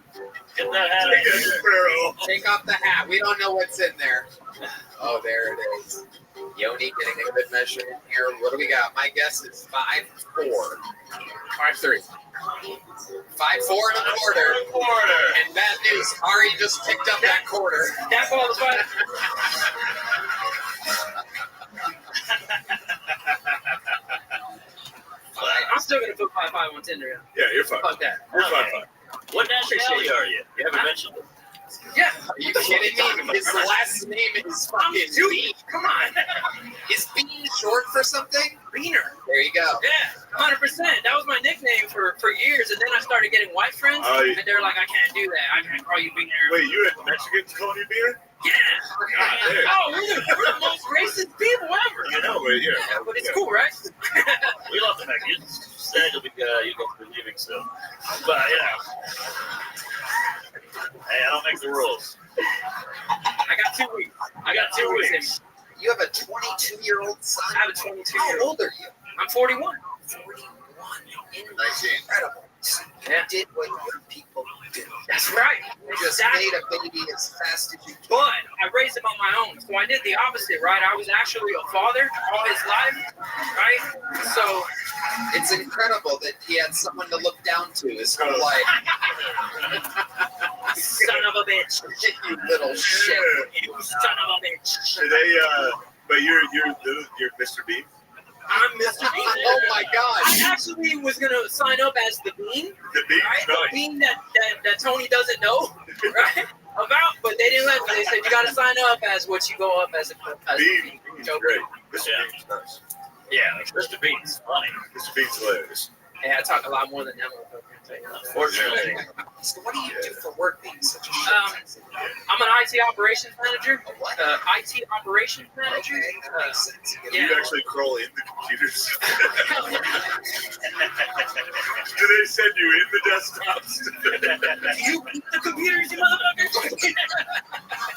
Get that hat off. Take off the hat. We don't know what's in there. Oh, there it is. Yoni getting a good measure in here. What do we got? My guess is 5'4". 5'3". 5'4" and a quarter. And bad news, Ari just picked up that quarter. That ball was right. I'm still gonna put 5'5" on Tinder. Yeah, you're fine. Fuck that. You're 5'5". What nationality are you? You haven't mentioned it. Yeah. Are you kidding me? His last name is fucking Bean. Come on. Is Bean short for something? Beaner. There you go. Yeah, 100%. That was my nickname for years, and then I started getting white friends, and they're like, I can't do that. I can't call you Beaner. Wait, you had Mexicans calling you Beaner? Yeah. Oh, we're the most racist people ever. I know, but yeah. But it's cool, right? We love the Mexicans. Sad you'll be leaving soon. But yeah. Hey, I don't make the rules. I got 2 weeks. I got 2 weeks. You have a 22-year-old son? I have a 22-year-old. How old are you? I'm 41. 41. 19. Incredible. You did what young people do. That's right. You just made a baby as fast as you can. But I raised him on my own. So I did the opposite, right? I was actually a father all his life, right? So it's incredible that he had someone to look down to his whole life. Son of a bitch. You little shit. You son of a bitch. Did they, but you're Mr. Bean? I'm Mr. Bean. Oh my God. I actually was going to sign up as the Bean. The Bean? Right? Nice. The Bean that Tony doesn't know, right? About, but they didn't let me. They said, you got to sign up as what you go up as a Bean. Bean's great. Mr. Bean's nice. Yeah, Mr. Bean's funny. Mr. Bean's hilarious. Yeah, I talk a lot more than them. Unfortunately. So what do you do for work being such a shit? I'm an IT operations manager. IT operations manager. Okay, that makes sense. You actually crawl in the computers. Do they send you in the desktops? Do you eat the computers, you motherfucker?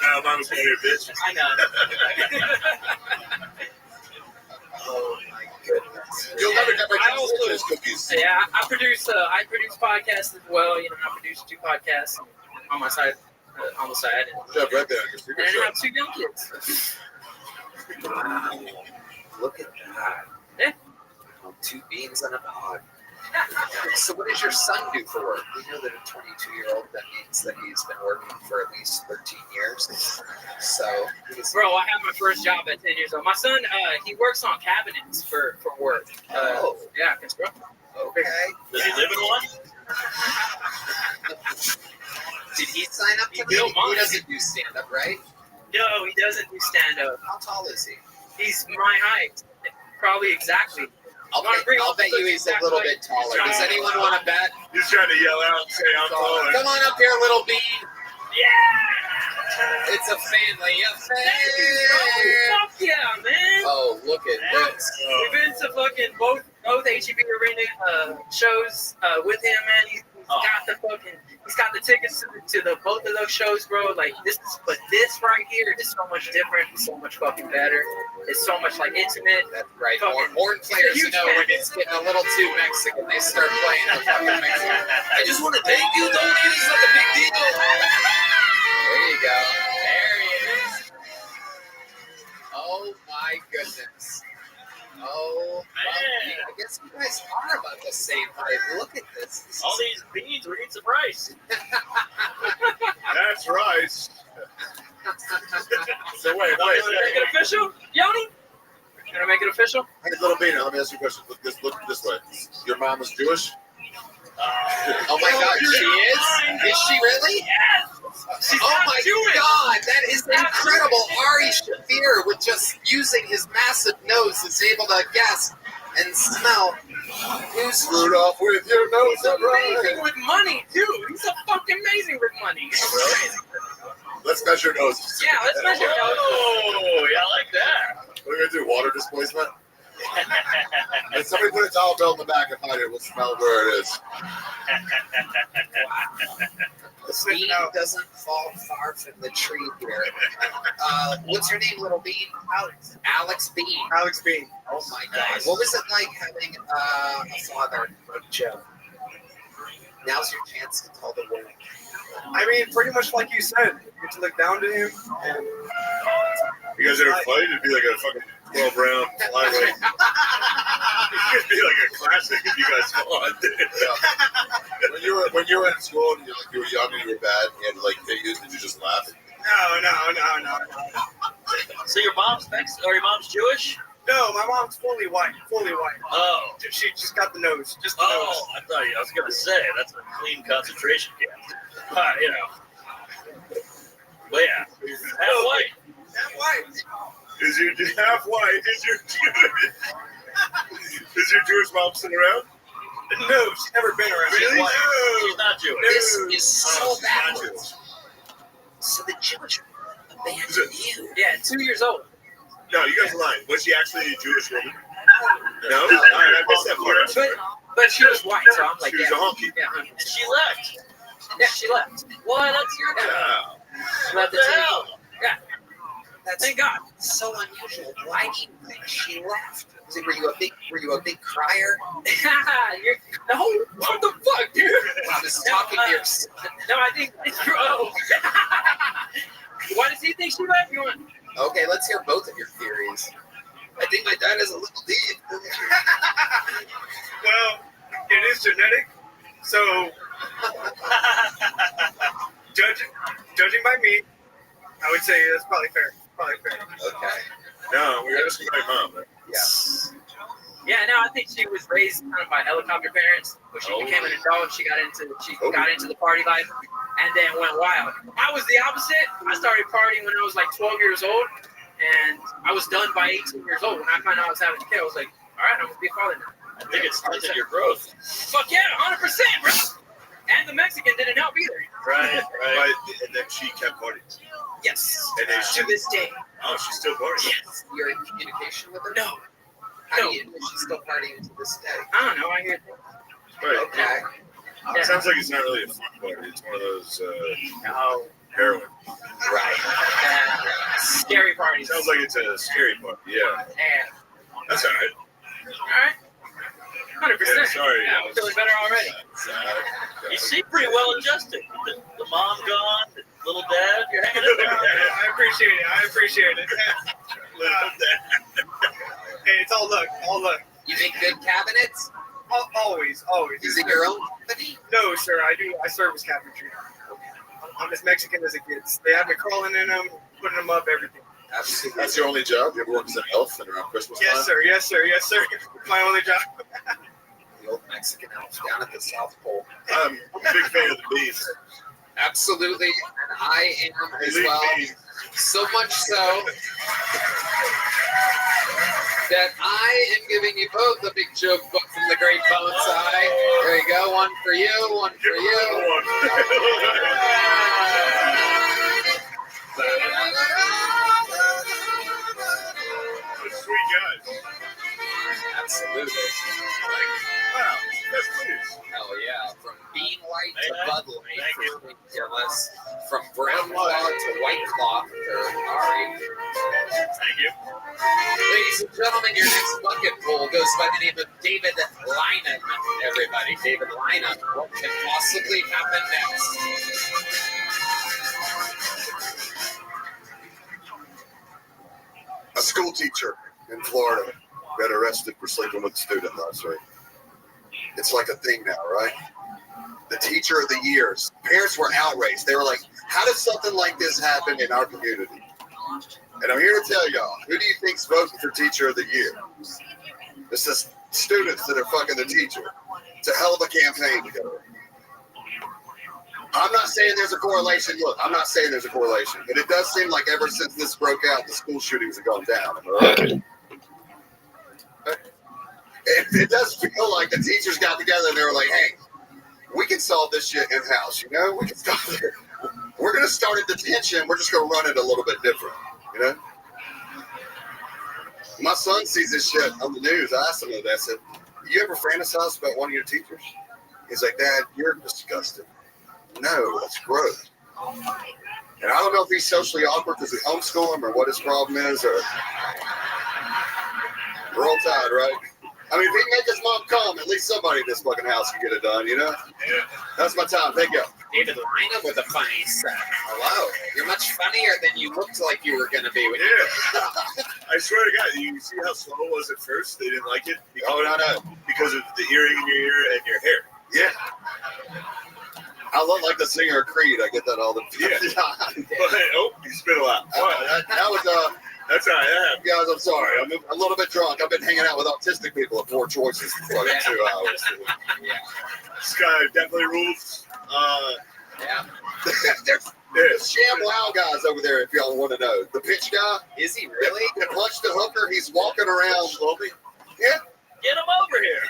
No, mine was calling you a bitch. I know. Oh my goodness. You'll never get my those cookies. Yeah, I produce podcasts as well. You know, I produce 2 podcasts on my side, on the side. Good job, right there. And I have 2 young kids. Wow. Look at that. Yeah. 2 beans on a pod. So what does your son do for work? We know that a 22-year-old, that means that he's been working for at least 13 years. So, bro, I had my first job at 10 years old. My son, he works on cabinets for work. Yeah, construction. Okay. Does he live in one? Did he sign up to He doesn't do stand-up, right? No, he doesn't do stand-up. How tall is he? He's my height. Probably exactly. I'll bet you he's a little bit taller. Does anyone want to bet? He's trying to yell out and say I'm taller. Come on up here, little bean. Yeah! It's a family affair. Fuck yeah, man! Oh, look at this. We've been to fucking both HEB Arena shows with him, man. He's got the tickets to the both of those shows, bro. Like this right here is so much different. It's so much fucking better. It's so much like intimate. That's right. Horn players know when it's getting a little too Mexican, they start playing the fucking Mexican. I just want to thank you, though. It's like a big deal. There you go. There he is. Oh my goodness. Oh, man. I guess you guys are about the same height. Look at this. All these beans, we need some rice. That's right. So wait. Make it official, Yoni? Gonna make it official? Hey, little Beaner, let me ask you a question. Look this way. Your mom is Jewish? Oh my God, she is? Is she really? Yes! Oh my God, that is incredible. Ari Shafir, with just using his massive nose, is able to guess and smell who's Rudolph with your nose He's amazing with money, too. He's fucking amazing with money. Let's measure noses. Yeah, let's measure noses. Oh, yeah, I like that. What are we going to do? Water displacement? And somebody put a towel belt in the back and hide it. We'll smell where it is. The bean doesn't fall far from the tree here. What's your name, little bean? Alex. Alex Bean. Alex Bean. Oh my God. What was it like having a father like Joe? Now's your chance to tell the world. I mean, pretty much like you said, you get to look down to him. And you guys ever fight? It'd be like a fucking 12-round flyweight. It'd be like a classic if you guys fought. When you were in school and you were young and you were bad and you had to like hit you, did you just laugh? No. So your mom's Jewish? No, my mom's fully white. Oh. She just got the nose. Just the Oh, nose. I thought I was gonna say that's a clean concentration camp. You know. But yeah, half white. Half white. Is your half white? Is your Jewish mom still around? No, she's never been around. Really? She's white. She's not Jewish. This is so she's not backwards. So the Jewish abandoned you. Yeah, 2 years old. No, you guys are lying. Was she actually a Jewish woman? No? All right, I missed that part. But she was white, so I'm like, She was a honky. Yeah, And she left. yeah, she left. What? That's your job. Wow. She left What the hell? Yeah, That's thank God. so unusual. Why do you think she left? Were you a big crier? No, what the fuck, dude? I was talking to your son. No, I think it's oh. Why does he think she left? You want? Okay, let's hear both of your theories. I think my dad is a little deep. Well, it is genetic, so judging by me, I would say that's probably fair. Okay. No, we're asking my mom. Yeah. Yeah, no, I think she was raised kind of by helicopter parents. When she became an adult, she got into the party life, and then went wild. I was the opposite. I started partying when I was like 12 years old, and I was done by 18 years old. When I found out I was having a kid, I was like, all right, I'm gonna be a father now. I think it's stunted your growth. Fuck yeah, 100%, bro. And the Mexican didn't help either. Right. And then she kept partying. Yes. And then To this day. Oh, she's still partying. Yes. You're in communication with her? No. How do you know she's still partying to this day? I don't know. I hear things. Right. Okay. It sounds like it's not really a fun party. It's one of those No. heroin. Right. Scary parties. Sounds like it's a scary party. Yeah. Yeah. That's all right. All right. 100%. Yeah, sorry. Yeah, I'm feeling better already. You seem pretty well adjusted. The mom gone, the little dad, you're hanging in there. I appreciate it. Hey, it's all luck. You make good cabinets? Always. Is it your own company? No, sir. I serve as cabinetry. I'm as Mexican as it gets. They have me crawling in them, putting them up, everything. Absolutely. That's your only job? You ever work as an elf and around Christmas time? Yes, sir. My only job. The old Mexican elf down at the South Pole. I'm a big fan of the bees. Absolutely, and I am as well. So much so that I am giving you both a big joke book from the Great Bonsai. There you go, one for you, one for you. Sweet guys. Absolutely. Wow, that's please. Hell yeah. From Bean White to Bud Light for ridiculous. From Brown Claw to White Claw for Ari. Thank you. Ladies and gentlemen, your next bucket pool goes by the name of David Lynam. Everybody, David Lynam. What can possibly happen next? A school teacher in Florida got arrested for sleeping with a student last week. It's like a thing now, right? The teacher of the years. Parents were outraged. They were like, how does something like this happen in our community? And I'm here to tell y'all, who do you think's voting for teacher of the year? It's the students that are fucking the teacher. It's a hell of a campaign to go. I'm not saying there's a correlation. Look, I'm not saying there's a correlation, but it does seem like ever since this broke out, the school shootings have gone down. It does feel like the teachers got together and they were like, hey, we can solve this shit in-house, you know? We can stop there. We're going to start a detention. We're just going to run it a little bit different, you know? My son sees this shit on the news. I asked him that. I said, you ever fantasize about one of your teachers? He's like, Dad, you're disgusting. No, that's gross. And I don't know if he's socially awkward because we homeschool him or what his problem is. Or roll tide, right? I mean, if he can make his mom come, at least somebody in this fucking house can get it done, you know? Yeah. That's my time. Thank you. David Lynam with a funny set. Hello. You're much funnier than you looked like you were going to be. When I swear to God, you see how slow it was at first? They didn't like it? Because, no. Because of the earring in your ear and your hair. Yeah. I look like the singer of Creed. I get that all the time. Yeah. But, oh, you spit a lot. That was That's all right. Guys, I'm sorry. I'm a little bit drunk. I've been hanging out with autistic people at 4 Choices for fucking 2 hours. This guy definitely rules. There's Sham Wow guys over there, if y'all want to know. The pitch guy. Is he really? The punch the hooker. He's walking around. Yeah. Get him over here.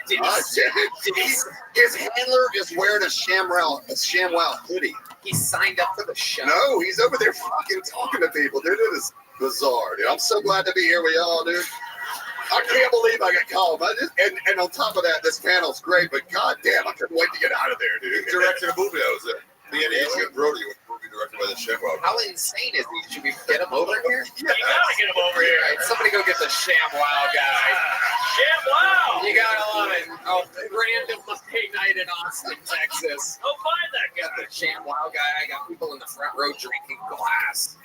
His handler is wearing a ShamWow hoodie. He signed up for the show. No, he's over there fucking talking to people, dude. It is bizarre, dude. I'm so glad to be here with y'all, dude. I can't believe I got called. And on top of that, this panel's great, but goddamn, I couldn't wait to get out of there, dude. Directed a movie I was there. Me and Adrian Brody, a movie directed by the ShamWow. How insane is he? Should we get him over here? You gotta get him over here. All right, somebody go get the ShamWow guy. ShamWow. You gotta love it. Oh, random Monday night in Austin, Texas. Go find that guy. Got the ShamWow guy. I got people in the front row drinking glass.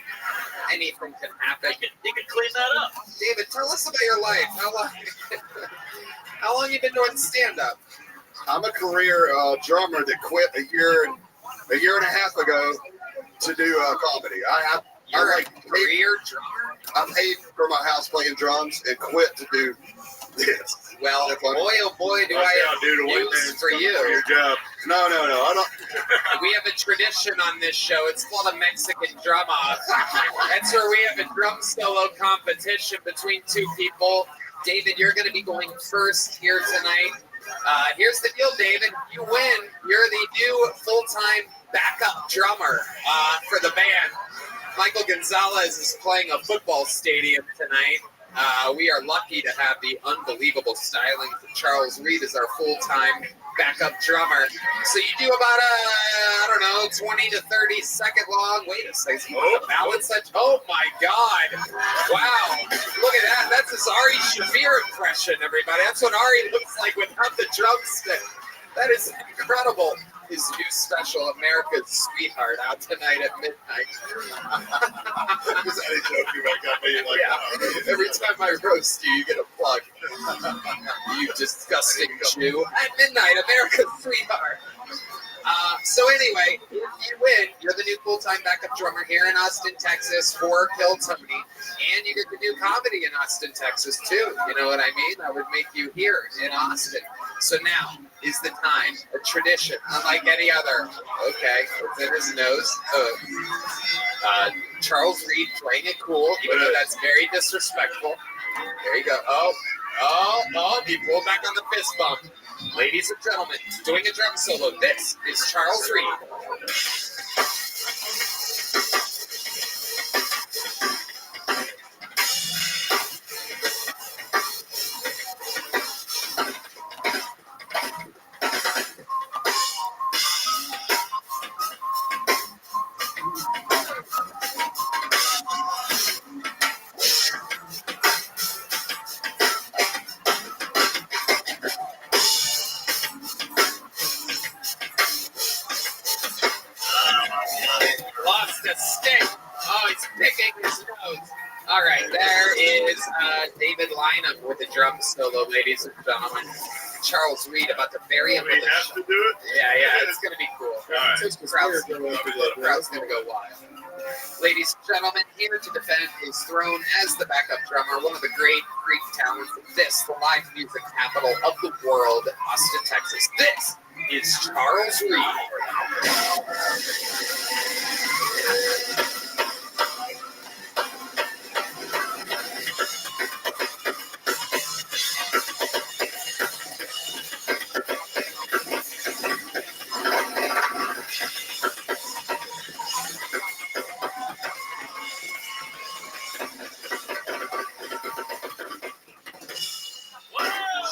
Anything can happen. You can clean that up. David, tell us about your life. How long you been doing stand-up? I'm a career drummer that quit a year and a half ago to do comedy. You're a career drummer? I paid for my house playing drums and quit to do this. Well, boy, oh boy, do I have news for you. Your job. No, I don't. We have a tradition on this show. It's called a Mexican drum off. That's where we have a drum solo competition between two people. David, you're going to be going first here tonight. Here's the deal, David. You win. You're the new full-time backup drummer for the band. Michael Gonzalez is playing a football stadium tonight. We are lucky to have the unbelievable stylings of Charles Reed as our full-time backup drummer. So you do about 20 to 30 second long. Wait a second. Balance that. Oh my God. Wow. Look at that. That's his Ari Shaffir impression, everybody. That's what Ari looks like without the drumstick. That is incredible. His new special, America's Sweetheart, out tonight at midnight. Every time I roast you, you get a plug. You disgusting Jew. At midnight, America's Sweetheart. So anyway, if you win, you're the new full-time backup drummer here in Austin, Texas for Kill Tony, and you get the new comedy in Austin, Texas too. You know what I mean? I would make you here in Austin. So now is the time, a tradition, unlike any other. Okay, it's in his nose. Charles Reed playing it cool, even though that's very disrespectful. There you go. Oh, he pulled back on the fist bump. Ladies and gentlemen, doing a drum solo, this is Charles Reed. Lost a stick. Oh, he's picking his nose. All right, there is David Lynham with the drum solo, ladies and gentlemen. Charles Reed about to bury him. We have to do it? Yeah, it's going to be cool. right. The crowd's going to go wild. Ladies and gentlemen, here to defend his throne as the backup drummer, one of the great Greek talents of this, the live music capital of the world, Austin, Texas. This is Charles Reed.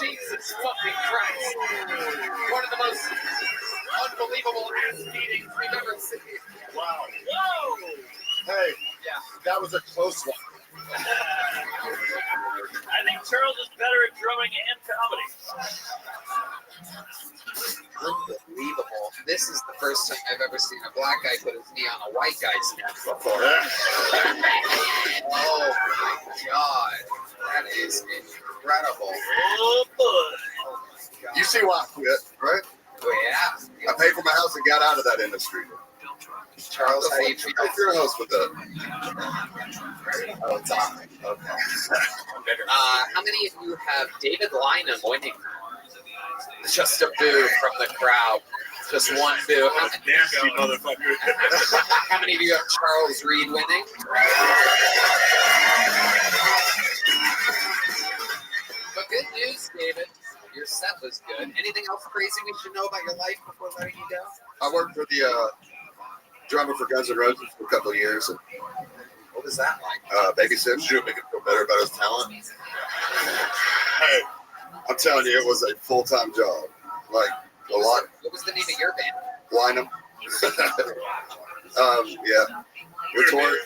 Jesus fucking Christ. One of the most unbelievable ass beatings we've ever seen. Wow. Whoa! Hey, that was a close one. I think Charles is better at drumming and comedy. Unbelievable. This is the first time I've ever seen a black guy put his knee on a white guy's neck before. Oh my God. That is incredible. Oh boy. Oh my God. You see why I quit, right? Oh, yeah. I paid for my house and got out of that industry. Charles, how do you feel? If you're a host with that. Oh, it's on. Okay. How many of you have David Lynham winning? Just a boo from the crowd. Just one boo. Nasty motherfucker. How many of you have Charles Reed winning? But good news, David. Your set was good. Anything else crazy we should know about your life before letting you go? I worked for the drummer for Guns N' Roses for a couple of years. And, what was that like? Babysit should make him feel better about his talent. Hey, I'm telling you, it was a full-time job. Like a lot. What was the name of your band? Lynham. Yeah. We toured.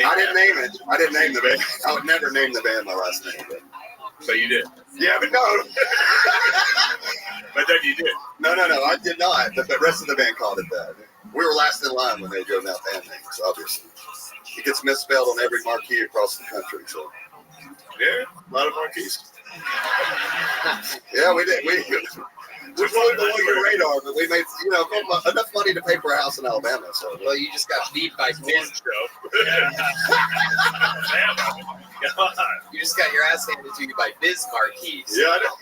I didn't name it. I didn't name the band. I would never name the band my last name. But you did. Yeah, but no. But then you did. No, I did not. The rest of the band called it that. We were last in line when they drove out band names, obviously. It gets misspelled on every marquee across the country, so. Yeah, a lot of marquees. Yeah, we did. We flew below your radar, but we made, enough money to pay for a house in Alabama, so. Well, you just got beat by Biz. You just got your ass handed to you by Biz Marquise. Yeah, I know.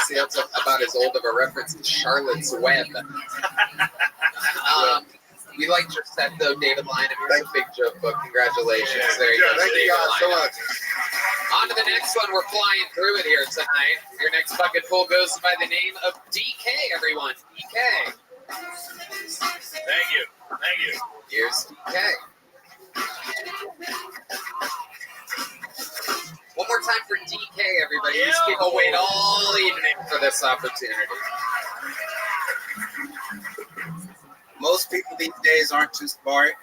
See, that's about as old of a reference as Charlotte's Web. We liked your set, though, David Lynham. You're a big joke book. Congratulations. There you go. Thank you guys so much. On to the next one. We're flying through it here tonight. Your next bucket pool goes by the name of DK, everyone. DK. Thank you. Here's DK. One more time for DK, everybody. These people wait all evening for this opportunity. Most people these days aren't too smart.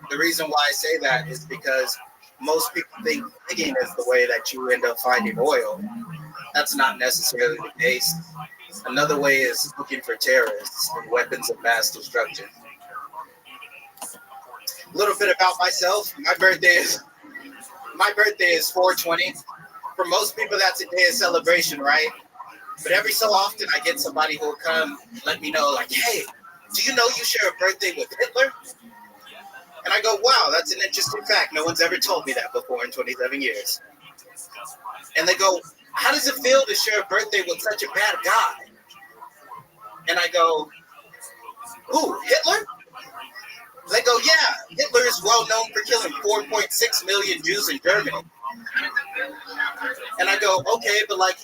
The reason why I say that is because most people think digging is the way that you end up finding oil. That's not necessarily the case. Another way is looking for terrorists and weapons of mass destruction. A little bit about myself. My birthday is 4/20. For most people, that's a day of celebration, right? But every so often, I get somebody who will come let me know, like, hey, do you know you share a birthday with Hitler? And I go, wow, that's an interesting fact. No one's ever told me that before in 27 years. And they go, how does it feel to share a birthday with such a bad guy? And I go, who, Hitler? They go, yeah, Hitler is well known for killing 4.6 million Jews in Germany. And I go, okay, but like,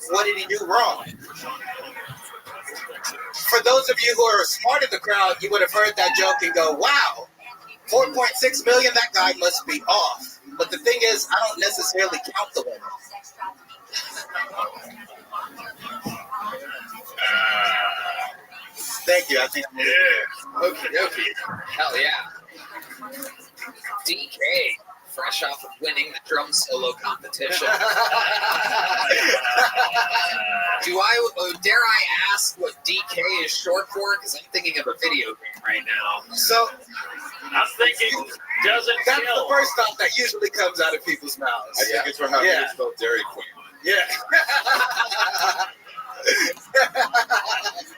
what did he do wrong? For those of you who are smart in the crowd, you would have heard that joke and go, wow, 4.6 million, that guy must be off. But the thing is, I don't necessarily count the women. Thank you. I think. Yeah. Okay. Hell yeah. DK, fresh off of winning the drum solo competition. Dare I ask what DK is short for? Because I'm thinking of a video game right now. So, I'm thinking doesn't that's kill. the first thought that usually comes out of people's mouths. I think it's for how you spell Dairy Queen. Yeah.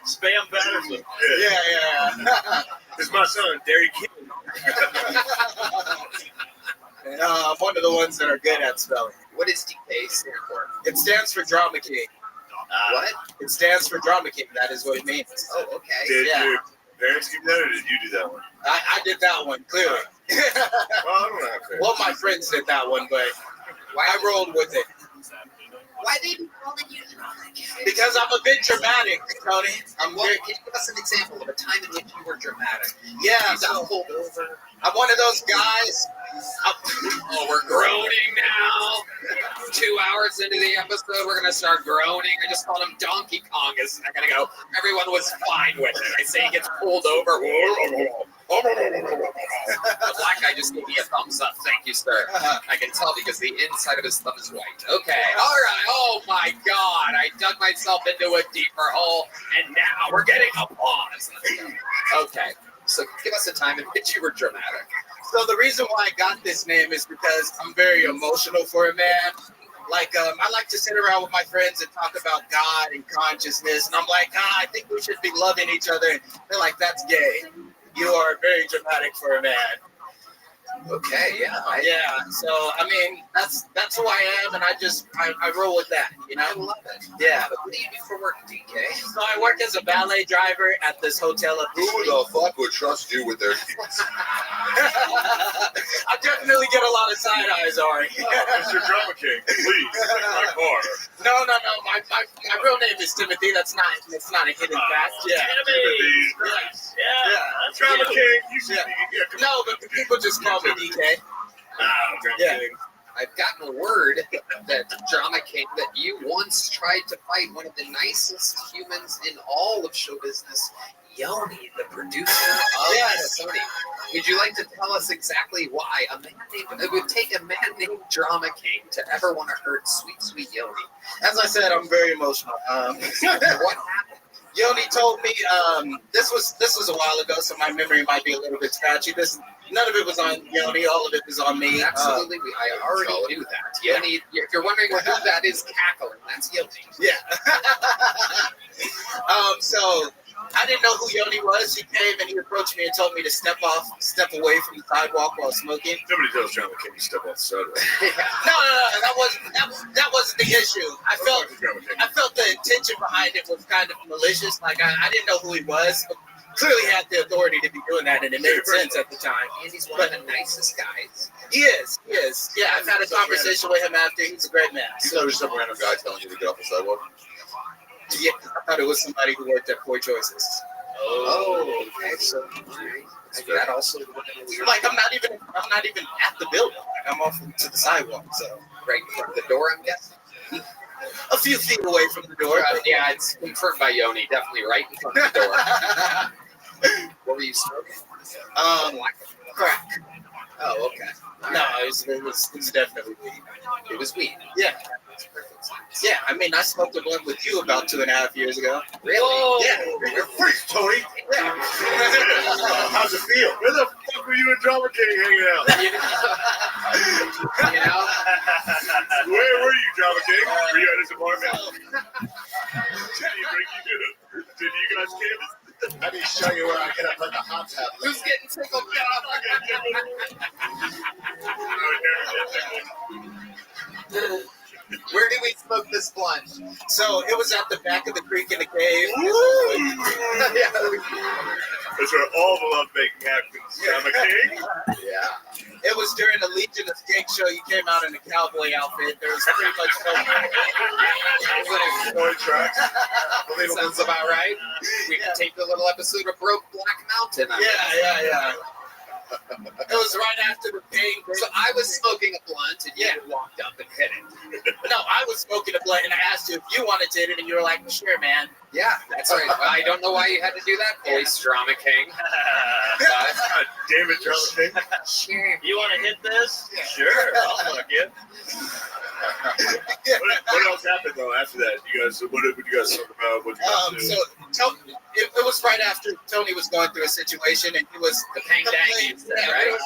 Spam Patterson. Yeah. It's my son, Dairy King. I'm one of the ones that are good at spelling. What does DK stand for? It stands for Drama King. What? It stands for Drama King. That is what it means. Oh, okay. Did your parents give you that, or did you do that one? I did that one, clearly. Well, I don't know. Well, my friends did that one, but I rolled with it. Why did you call it you? Because I'm a bit dramatic, Tony. Can you give us an example of a time in which you were dramatic? Yeah, You got pulled over. I'm one of those guys. Oh, we're groaning now. 2 hours into the episode, we're going to start groaning. I just called him Donkey Kong a second ago. Everyone was fine with it. I say he gets pulled over. The black guy just gave me a thumbs up. Thank you, sir. I can tell because the inside of his thumb is white. Okay. All right. Oh, my God. I dug myself into a deeper hole, and now we're getting applause. Okay. So give us a time in which you were dramatic. So the reason why I got this name is because I'm very emotional for a man. I like to sit around with my friends and talk about God and consciousness, and I'm like, I think we should be loving each other. And they're like, that's gay. You are very dramatic for a man. Okay, yeah. So I mean, that's who I am, and I roll with that, you know. I love it. Yeah. But what do you do for work, DK? So I work as a valet driver at this hotel up the Who street. the fuck would trust you with their keys? I definitely get a lot of side eyes, Ari. Mr. Drama King, please take my car. No. My real name is Timothy. That's not a hidden fact. Yeah. Timothy. Yeah. Drama King. You should be. No, but people just call me DK. Yeah. I've gotten word that Drama King, that you once tried to fight one of the nicest humans in all of show business, Yoni, the producer of Sony. Would you like to tell us exactly why it would take a man named Drama King to ever want to hurt sweet, sweet Yoni? As I said, I'm very emotional. What happened? Yoni told me this was a while ago, so my memory might be a little bit scratchy. None of it was on Yoni, all of it was on me. Absolutely, I already knew that. Yoni, if you're wondering who that is cackling, that's Yoni. Yeah. So I didn't know who Yoni was. He came and he approached me and told me to step away from the sidewalk while smoking. Nobody tells Drama King to step off the sidewalk. No, that wasn't the issue. I felt the intention behind it was kind of malicious. Like I didn't know who he was. But clearly had the authority to be doing that, and it made sense at the time. And he's one of the nicest guys. He is. Yeah, I've had a conversation with him after. He's a great man. You thought it was some random guy telling you to get off the sidewalk? Yeah, I thought it was somebody who worked at Poor Choices. Oh, okay. So that also like I'm not even at the building. Like, I'm off to the sidewalk. So right in front of the door, I'm guessing. A few feet away from the door. Yeah, it's confirmed by Yoni. Definitely right in front of the door. What were you smoking? Crack. Oh, okay. No, it was definitely weed. It was weed. Yeah. Yeah, I mean, I smoked a blunt with you about 2.5 years ago. Really? Whoa. Yeah. You're free, Tony. Yeah. How's it feel? Where the fuck were you and Drama King hanging out? You know? Where were you, Drama King? Were you at his apartment? Did you guys canvas? Let me show you where I get up like a hot tub. Who's getting tickled? Where did we smoke this blunt? So it was at the back of the creek in the cave. That's where all the love making happens. Drama King? Yeah. It was during the Legion of Skate show. You came out in a cowboy outfit. There was pretty much no tracks. Sounds about right. We taped a little episode of Broke Black Mountain. Yeah. It was right after the pain. So I was smoking a blunt and you walked up and hit it. No, I was smoking a blunt and I asked you if you wanted to hit it, and you were like, sure, man. Yeah, that's right. I don't know why you had to do that voice, Drama King. God damn it, Drama King. Sure. You want to hit this? Sure, I'll fuck you. What else happened though after that? You guys, what did you guys talk about? What you guys do? So it was right after Tony was going through a situation, and he was the pang dang, right?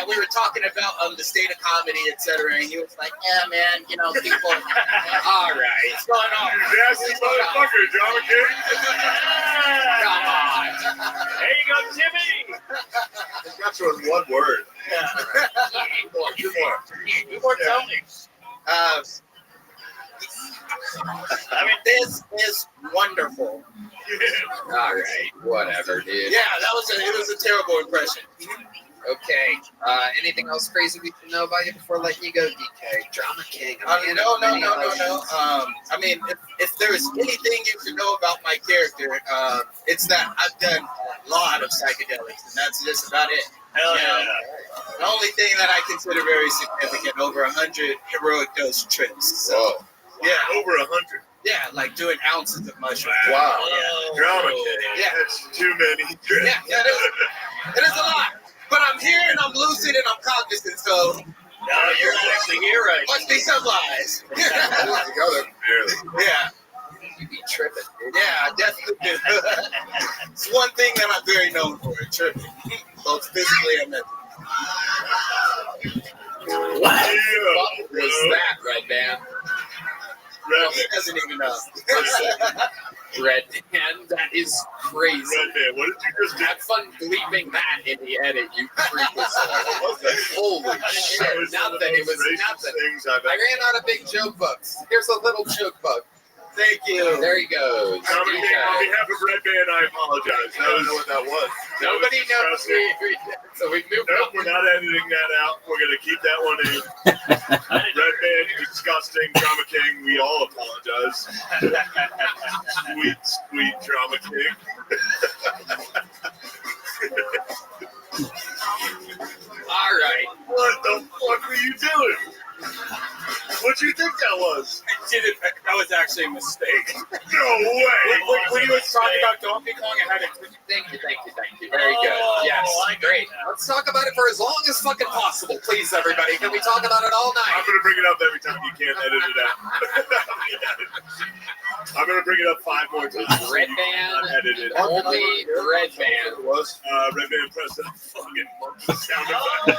We were talking about the state of comedy, etc. And he was like, "Yeah, man, you know, people." All right, what's going on? You nasty motherfucker, Drama King. Come on. There you go, Timmy. That's one word. Two more Tony. I mean, this is wonderful. All right, whatever, dude. Yeah, it was a terrible impression. Okay. Anything else crazy we should know about you before letting you go, DK? Drama King. No. I mean, if there's anything you should know about my character, it's that I've done a lot of psychedelics, and that's just about it. Hell yeah. The only thing that I consider very significant, over 100 heroic dose trips. So, Whoa. yeah, Over 100. Yeah, like doing ounces of mushrooms. Wow. Drama King. Yeah. That's too many trips. Yeah, it is a lot. But I'm here and I'm lucid and I'm cognizant, so. No, you're actually here right Must be some lies. Together. Barely. Yeah. You be tripping, dude. Yeah, I definitely do. It's one thing that I'm very known for, tripping. Both physically and mentally. What was that, Red Band? doesn't even know. Red Band, that is crazy. Red Band, what did you just do? Have fun bleeping that in the edit, you freaking Holy shit, nothing. It was nothing. I ran out of big joke books. Here's a little joke book. Thank you. There he goes. Comedy King, on behalf of Red Band, I apologize. I don't know what that was. Nobody knows. So we moved Nope, on. we're not editing that out. We're going to keep that one in. Red Band, disgusting. Drama King, we all apologize. Sweet Drama King. All right. What the fuck were you doing? What'd you think that was? I didn't. That was actually a mistake. No way. When you were talking about Donkey Kong, I had a Thank you. Very good. Yes, great. Let's talk about it for as long as fucking possible, please, everybody. Can we talk about it all I'm night? going to bring it up every time you can't edit it out. I'm going to bring it up 5 more times. Red Band, Unedited. only Red Band. Red Band press that fucking monkey sound effect.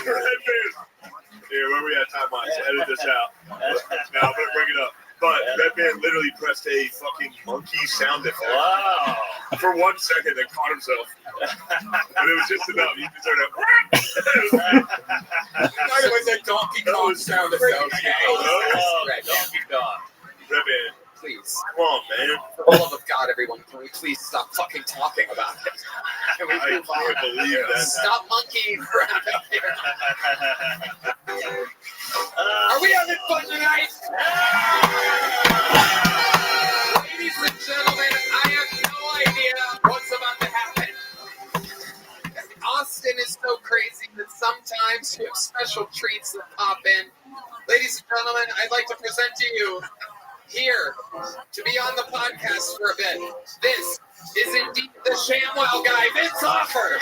Red Band. Here, where we at time-wise? Edit this out. Now I'm going to bring it up. But Red Band literally pressed a fucking monkey sound effect. Wow. For 1 second, then caught himself. And it was just enough. You just heard It was a Donkey Kong sound effect. Donkey Kong. Red Band. Please. Come on, man. For the love of God, everyone, can we please stop fucking talking about it? Can we I can't believe that. Stop monkeying around here. Are we having fun tonight? Ladies and gentlemen, I have no idea what's about to happen. Austin is so crazy that sometimes you have special treats that pop in. Ladies and gentlemen, I'd like to present to you here to be on the podcast for a bit. This is indeed the ShamWow guy, Vince Offer.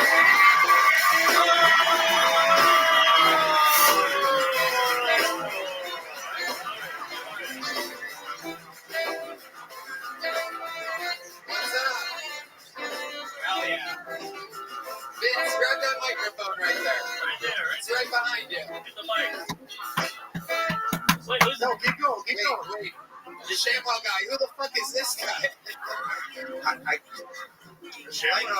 Hell yeah. Vince, grab that microphone right there. It's right behind you. Get the mic. Wait, who's No, keep going. Wait. The ShamWow guy. Who the fuck is this guy?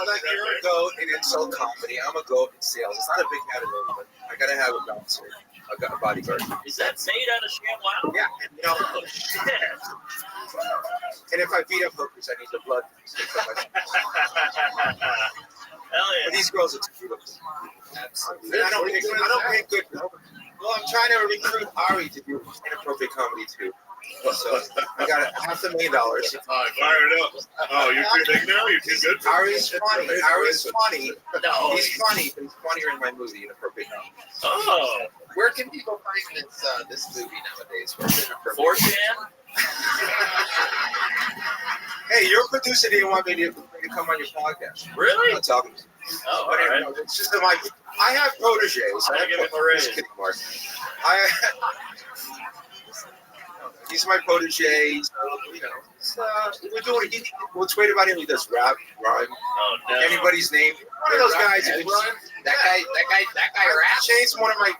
about a year ago in insult comedy. I'm a go up in sales. It's not a big category, but I gotta have a bouncer. I got a bodyguard. Is that made out of ShamWow? Yeah, and you know, Oh, shit. and if I beat up hookers, I need the blood. Hell yeah. But these girls are too beautiful. Absolutely. I don't pick good. Well, I'm trying to recruit Ari to do inappropriate comedy too. So I got $500,000. Fire it up. Oh, you're too big now? You're too good? Ari's funny. Ari's funny. No. He's funny. He's funnier in my movie, Inappropriate Comedy. Oh. Where can people find this movie nowadays? Where's it? 4chan? Hey, your producer didn't want me to come on your podcast. Really? I'm not talking to you. Oh, But all right. anyway, it's just that I have proteges. I'm gonna give him a raise. Just kidding, Mark. He's my protege. So, you know, we're doing it. What's great about him? He does rap, rhyme. Oh, no. Anybody's name. One of those guys. That guy raps. Shane's one of my.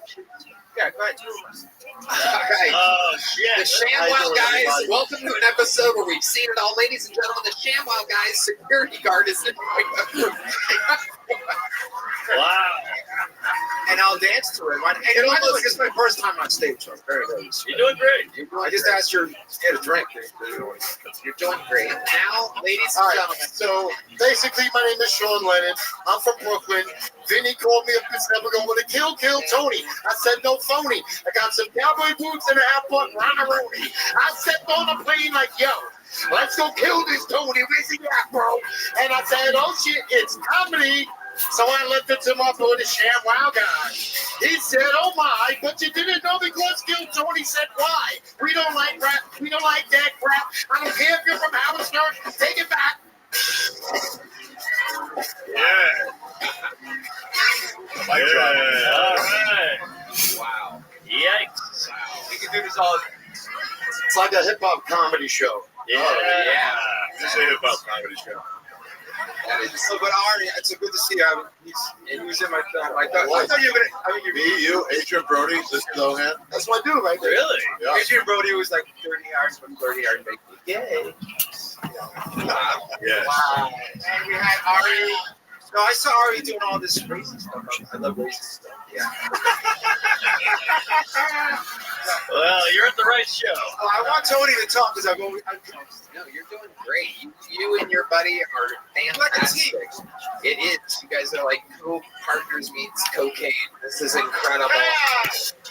Yeah, go ahead. Okay. Oh, shit. The ShamWow guys, welcome to an episode where we've seen it all. Ladies and gentlemen, the ShamWow guys security guard is in. Wow. And I'll dance to it. And by the way, this is my first time on stage, so I'm very nervous. You're doing great. I just asked her to get a drink. You're doing great. Now, ladies and gentlemen. So basically, my name is Sean Lennon. I'm from Brooklyn. Vinny called me up and said, we're going to kill Tony. I said, no phony. I got some cowboy boots and a half-butt Ronaroni. I stepped on a plane like, yo, let's go kill this Tony. Where's he at, bro? And I said, oh, shit, it's comedy. So I looked into my boy, the ShamWow guy. He said, oh my, but you didn't know because Kill Tony said why. We don't like rap. We don't like that crap. I don't care if you're from Harrisburg. Take it back. Yeah. All right. Wow. Yikes. We can do this all. It's like a hip-hop comedy show. Yeah. Oh, yeah. This is a hip-hop comedy show. That is So, but Ari, it's so good to see you. He was in my film. I thought you were gonna. I mean, you, Adrian Brody, this Lohan. That's my dude right there. Really? Yeah. Adrian Brody was like 30 yards from 30 yard make me gay. Yes. Wow. And we had Ari. No, I saw Ari doing all this racist stuff. I love racist stuff. Yeah. Well, you're at the right show. Oh, I want Tony to talk because No, you're doing great. You and your buddy are fantastic. It is. You guys are like co-partners meets cocaine. This is incredible.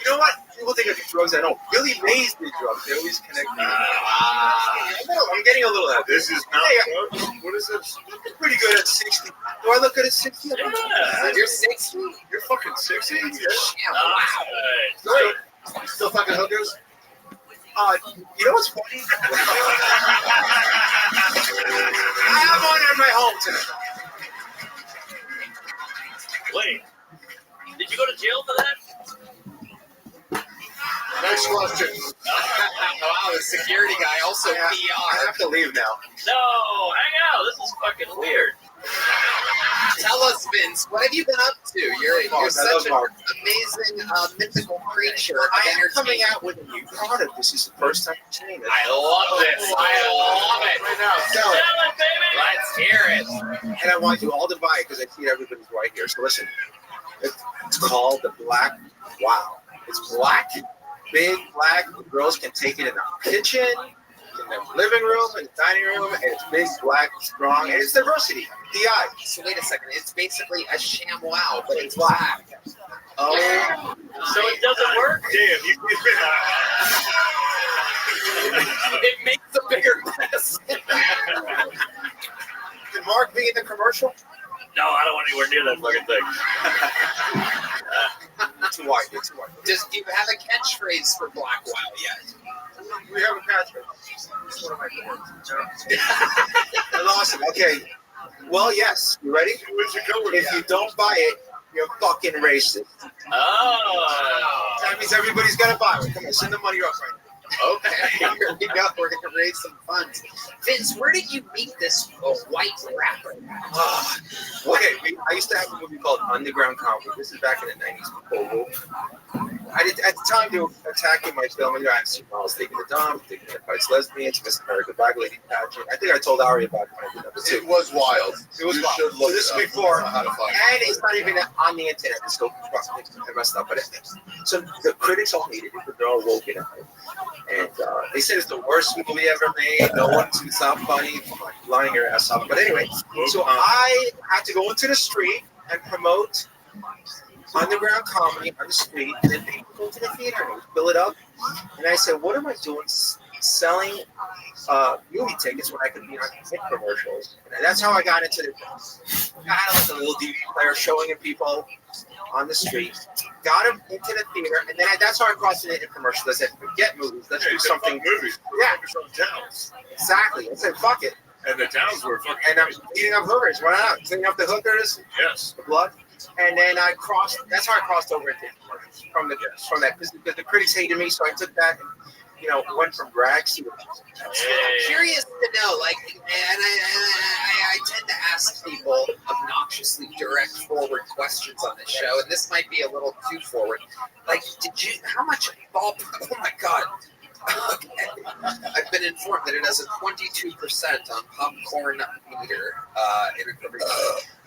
You know what? People think I do drugs. I don't. Billy Mays did drugs. They always connect me. I'm getting a little out. This is not drugs. What is this? I'm pretty good at 60. Do I look good at 60? Yeah. You're 60. You're fucking 60. Yeah, wow. Still fucking hookers? You know what's funny? I have one in my home tonight. Wait, did you go to jail for that? Next question. Wow, the security guy also I PR. have to leave now. No, hang out. This is fucking weird. Tell us, Vince, what have you been up to? You're such an amazing mythical creature. I am coming out with a new product. This is the first time I'm saying it. I love this. I love it. Right now, sell it. Sell it, baby. Let's hear it. And I want you all to buy it because I see everybody's right here. So listen, it's called the Black Wow. It's black, big black. The girls can take it in the kitchen, in the living room, in the dining room, and it's big, black, strong, and it's diversity. DI. So wait a second. It's basically a sham wow, but it's black. Oh, So it doesn't work? Damn, you've been It makes a bigger mess. Can Mark be in the commercial? No, I don't want anywhere near that fucking thing. Too wide. You're too wide. Do you have a catchphrase for Black Wow yet? We have a catchphrase. It's one of my favorites. I lost it. Okay. Well, yes. You ready? If you don't buy it, you're fucking racist. Oh. That means everybody's got to buy it. Come on, send the money up right now. Okay, here we go. We're going to raise some funds. Vince, where did you meet this white rapper? Okay, I used to have a movie called Underground Comedy. This is back in the 90s. I did, at the time, they were attacking my film. I was taking the dump, taking the fights lesbians, Miss America Black Lady pageant. I think I told Ari about it when I did number 2. It was wild. It was You wild. should So look this is it up. before, How to find and it's not even on the internet. It's still I messed up, but so the critics all hated it, but they're all woke it up. And they said it's the worst movie ever made. No one's it's not funny. I'm like lying your ass off. But anyway, so I had to go into the street and promote underground comedy on the street, and then people go to the theater and fill it up. And I said, what am I doing selling movie tickets when I could be on hit commercials? And that's how I got into the. I had like a little DVD player showing it people on the street. Got them into the theater, and then that's how I crossed into commercials. I said, forget movies, let's do something. Movies. Yeah, Towns. exactly. I said, fuck it. And the towns were fucking. And I'm eating up hookers. Why not? Cleaning up the hookers. Yes. The blood. And then I crossed. That's how I crossed over into commercials from that because the critics hated me, so I took that and went from rags to. I'm curious to know, like, and I tend to ask people obnoxiously direct forward questions on this show, and this might be a little too forward. Like, how much ball? Oh my God. Okay. I've been informed that it has a 22% on popcorn meter in a commercial.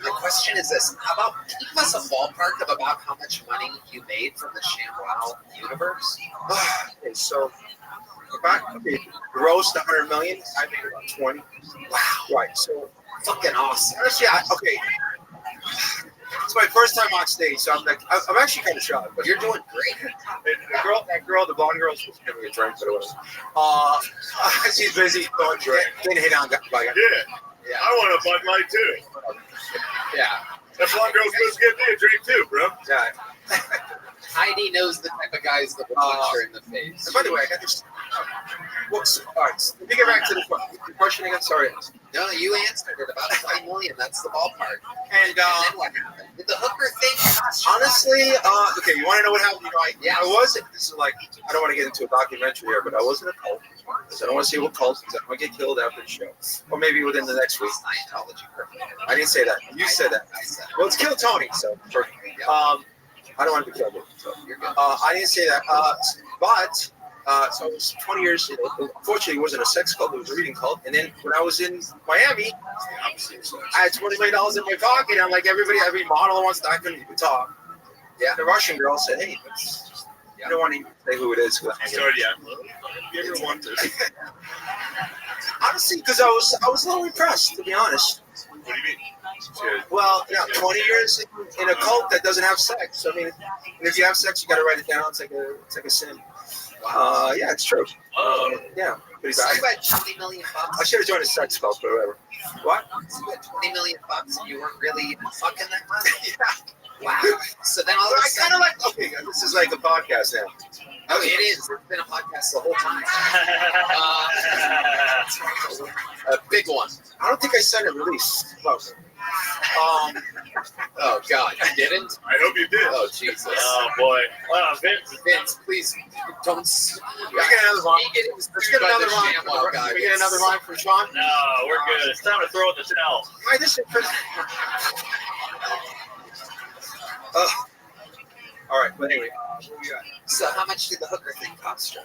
The question is this: how about give us a ballpark of about how much money you made from the ShamWow universe? Okay, so grossed 100 million. I made about 20. Wow. Right. So fucking awesome. Honestly, okay. It's my first time on stage, so I'm actually kind of shocked. But you're doing great. That girl, the blonde girl, she was giving me a drink, but it was. She's busy going drink. Didn't hit on by Yeah. I want a Bud Light too. Yeah. That blonde girl's supposed to give me a drink too, bro. Yeah. Heidi knows the type of guys that will punch her in the face. And by the way, I got this. All right, let me get back to the question again. Sorry. No, you answered it. About 5 million. That's the ballpark. And then what happened? Did the hooker thing cost you honestly, okay, you want to know what happened? Yeah. I was. This is like I don't want to get into a documentary here, but I was in a cult. So I don't want to say what cult, because I don't want to get killed after the show. Or maybe within the next week. Scientology. I didn't say that. You said that. Well, it's Kill Tony, so perfect. I don't want to be killed. So. I didn't say that. But so it was 20 years. Unfortunately, it wasn't a sex cult. It was a reading cult. And then when I was in Miami, I had $20 million in my pocket. I'm like, every model wants to. I couldn't even talk. Yeah. The Russian girl said, "Hey, I don't want to say who it is." Sorry, yeah. You ever want to? Honestly, because I was a little impressed, to be honest. What do you mean? Well, 20 years in a cult that doesn't have sex. I mean, and if you have sex, you got to write it down. It's like a sin. Yeah, it's true. Yeah, pretty So bad. you had $20 million. I should have joined a sex cult, but whatever. What? So you had $20 million and you weren't really even fucking that money. Yeah. Wow. So then all of a I sudden, kind of like. Okay, this is like a podcast now. oh, it is. It's been a podcast the whole time. A big one. I don't think I sent a release. Close. Oh God, you didn't? I hope you did. Oh Jesus. Oh boy. Wow, Vince, please don't. We get another rhyme. Let's get another rhyme. Can we get another rhyme from Sean? No, we're good. It's time to throw in the towel. Why this is all right, but anyway. So how much did the hooker thing cost you?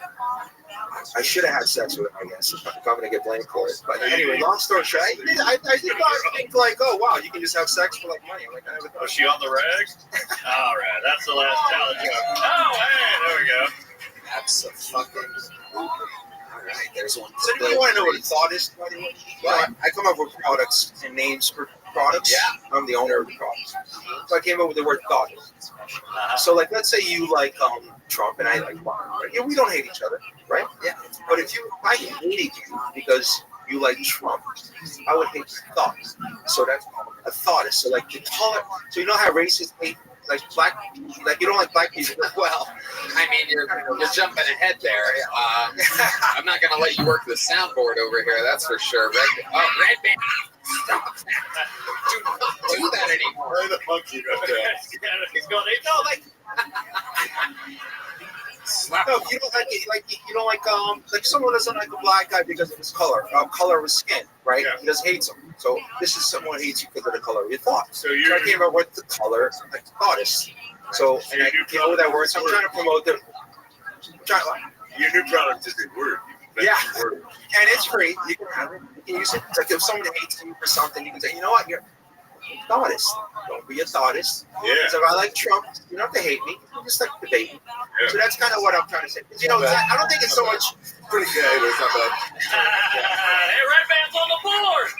I should have had sex with him, I guess, if I'm going to get blamed for it. But anyway, long story short, I think like, oh, wow, you can just have sex for like money. I'm like, I never thought. Was she on the rag? All right, that's the last talent joke. Oh, hey, there we go. Absolutely. All right, there's one. So do you want to know what a thought is? By the way? Well, I come up with products and names for products. Yeah. I'm the owner of the products. So I came up with the word thought. So like, let's say you like Trump and I like Biden. Right? Yeah, we don't hate each other, right? Yeah. But if I hated you because you like Trump, I would hate your thought. So that's a thought. So like the color. So you know how racists hate like black, like you don't like black people. Well, I mean, you're jumping ahead there. I'm not gonna let you work the soundboard over here. That's for sure. Red band. Stop that. Do not do that anymore. Where the fuck you got that? He's going, no, like. No, you don't like it. Like you don't like someone doesn't like a black guy because of his color, color of his skin, right? Yeah. He just hates him. So this is someone hates you because of the color of your thought. So you're I came up with the color, like thought is. So and I came up with that word. So I'm trying to promote the. Your new product is a word. Yeah, and it's free. You can have it. You can use it. It's like if someone hates you for something, you can say, you know what, you're a thoughtist. Don't be a thoughtist. Yeah. So if I like Trump, you don't have to hate me. You just like to debate me. Yeah. So that's kind of what I'm trying to say. You know, I don't think it's so much. Pretty good, but it's not bad. Hey, Red Band's on the board.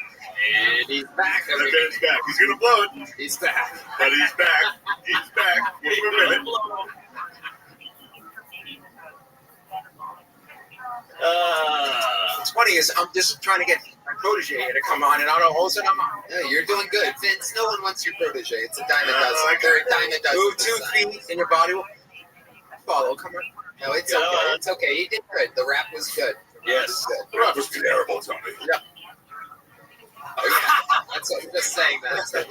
And he's back. Red Band's back. He's gonna blow it. He's back. But he's back. He's back. Give him a minute. What's funny is I'm just trying to get my protege to come on, and I don't. All of a sudden, Yeah, you're doing good, Vince. No one wants your protege. It's a dime a dozen. They're a dime a dozen. move 2 feet, and your body will follow. Come on. No, it's okay. It's okay. You did good. The rap was good. Yes. The rap was terrible, Tony. Yeah. Oh, yeah. That's what I'm just saying that. So it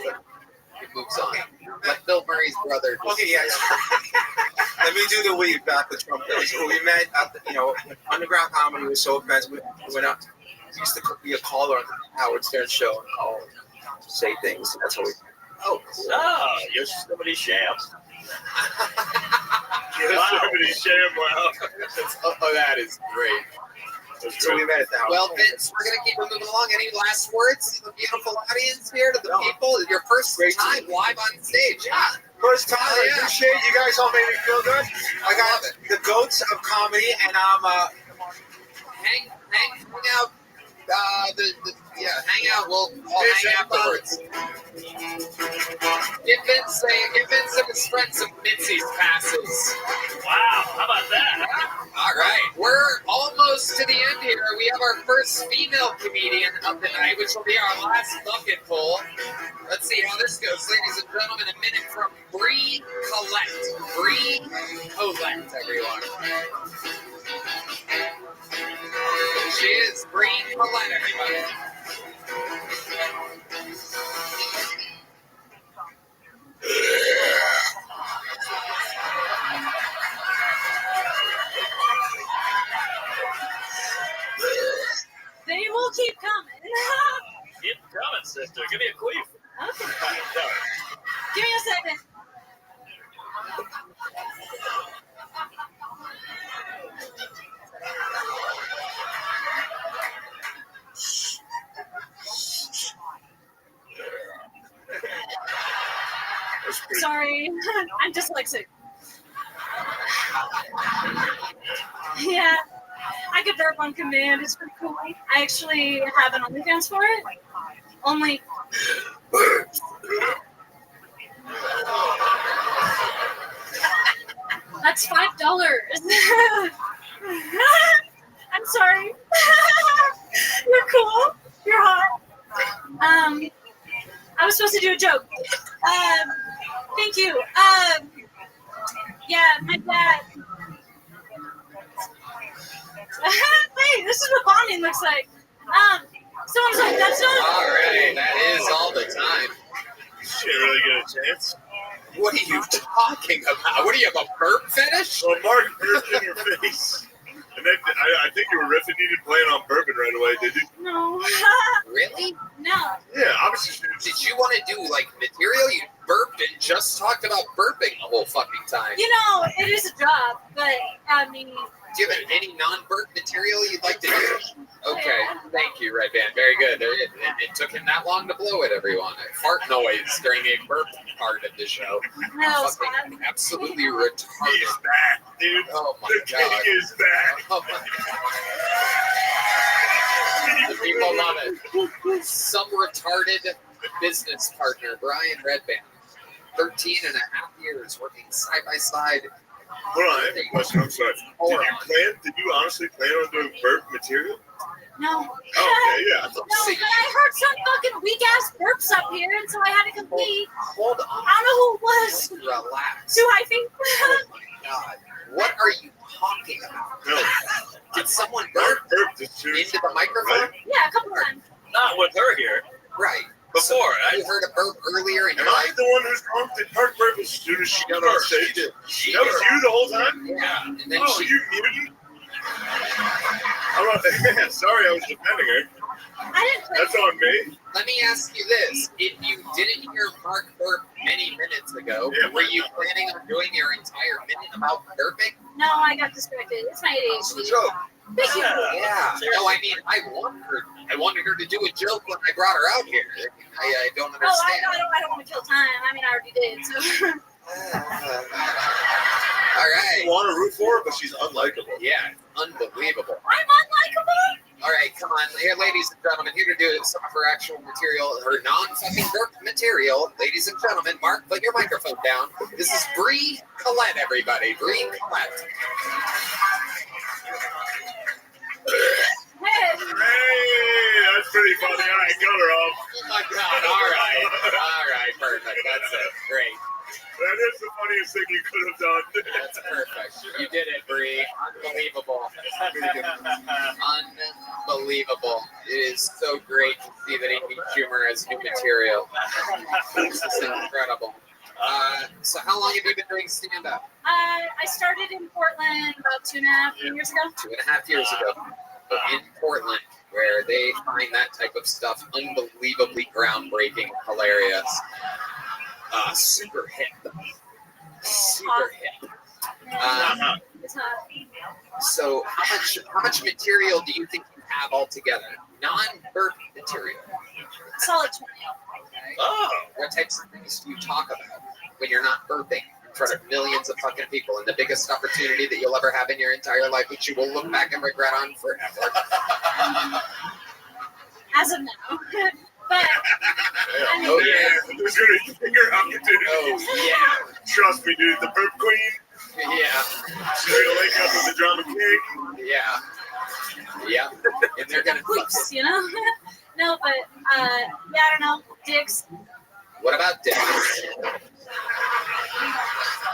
moves on. Let Bill Murray's brother. Okay, yeah. Let me do the weave back with Trump. So we met at the, underground comedy was so offensive. We went up. He used to be a caller on the Howard Stern show and call and say things. That's how we. Oh, cool. Ah, Yosemite Sham. Yosemite Sham, wow. Oh, that is great. So we met at the Howard. Well, Vince, we're going to keep moving along. Any last words to the beautiful audience here, to the people? Your first time live on stage. Yeah. First time. I appreciate you guys all made me feel good. I got the goats of comedy, and I'm hang out. Hang out. We'll all hang afterwards. Give Vince and his friends some Mitzi's passes. Wow, how about that? All right, we're almost to the end here. We have our first female comedian of the night, which will be our last bucket full. Let's see how this goes, ladies and gentlemen. A minute from Bree Collette. Bree Collette, everyone. She is Bree Collette, everybody. Okay. Give me a second. Sorry, I'm dyslexic. Yeah, I could burp on command. It's pretty cool. I actually have an OnlyFans for it. Only. That's $5. I'm sorry. You're cool. You're hot. I was supposed to do a joke. Thank you. Yeah, my dad. Hey, this is what bonding looks like. Someone's like, that's not. All right, that is all the time. She didn't really get a chance. What are you talking about? What do you have, a burp fetish? Well, Mark burped in your face. And then I think you were riffing. You didn't plan on burping right away, did you? No. Really? No. Yeah, obviously. Did you want to do, like, material? You burped and just talked about burping the whole fucking time. You know, it is a job, but I mean. Do you have any non-burp material you'd like to do? Okay, thank you, Red Band. Very good. It took him that long to blow it, everyone. A fart noise during a burp part of the show. No, fucking absolutely retarded. He's back, dude. Oh my the god. king is back. Oh my god. The people love it. Some retarded business partner, Brian Redband. 13 and a half years working side by side. Hold on, I have a question. I'm sorry. Did you honestly plan on doing burp material? No. Oh, okay, yeah. No, but I heard some fucking weak ass burps up here, and so I had to compete. Hold on. I don't know who it was. Relax. Too high feet. Oh my god. What are you talking about? No. Did someone burp into the microphone? Yeah, a couple times. Not with her here. Right. Before, I heard a burp earlier in Am your I life. the one who's drunk? Did Mark burp as soon as she got on stage? That was you the whole time? Yeah. And then Oh, you mutant? Sorry, I was defending her. I didn't. That's on me. Let me ask you this. If you didn't hear Mark burp many minutes ago, were you planning on doing your entire minute about burping? No, I got distracted. It's my ADHD. Thank you. Yeah. No, I mean, I wanted her to do a joke when I brought her out here. I don't Oh, understand. I don't want to kill time. I mean, I already did. So. All right. You want to root for her, but she's unlikable. Yeah, unbelievable. I'm unlikable. All right, come on. Here, ladies and gentlemen, here to do some of her actual material, her non-fucking burp material. Ladies and gentlemen, Mark, put your microphone down. This is Bree Collette, everybody. Bree Collette. Hey, that's pretty funny. All right, cut her off. Oh my god, all right, perfect. That's it. Great. That is the funniest thing you could have done. That's perfect. You did it, Bree. Unbelievable. Unbelievable. It is so great to see that Amy Schumer has new material. This is incredible. So how long have you been doing stand-up? I started in Portland about 2.5 years ago. 2.5 years ago. In Portland, where they find that type of stuff unbelievably groundbreaking, hilarious. Super hip. Super hip. It's hot. So how much material do you think you have altogether? Non-burp material. Solid 20. Oh. What types of things do you talk about when you're not burping in front of millions of fucking people and the biggest opportunity that you'll ever have in your entire life, which you will look back and regret on forever? As of now. But I mean, oh yeah. There's gonna be bigger opportunities. Oh yeah. Trust me, dude. The burp queen. Yeah. She's gonna link up with the drama king. Yeah. Yeah. And they're gonna Please, you know? No, but yeah, I don't know. Dicks. What about dicks?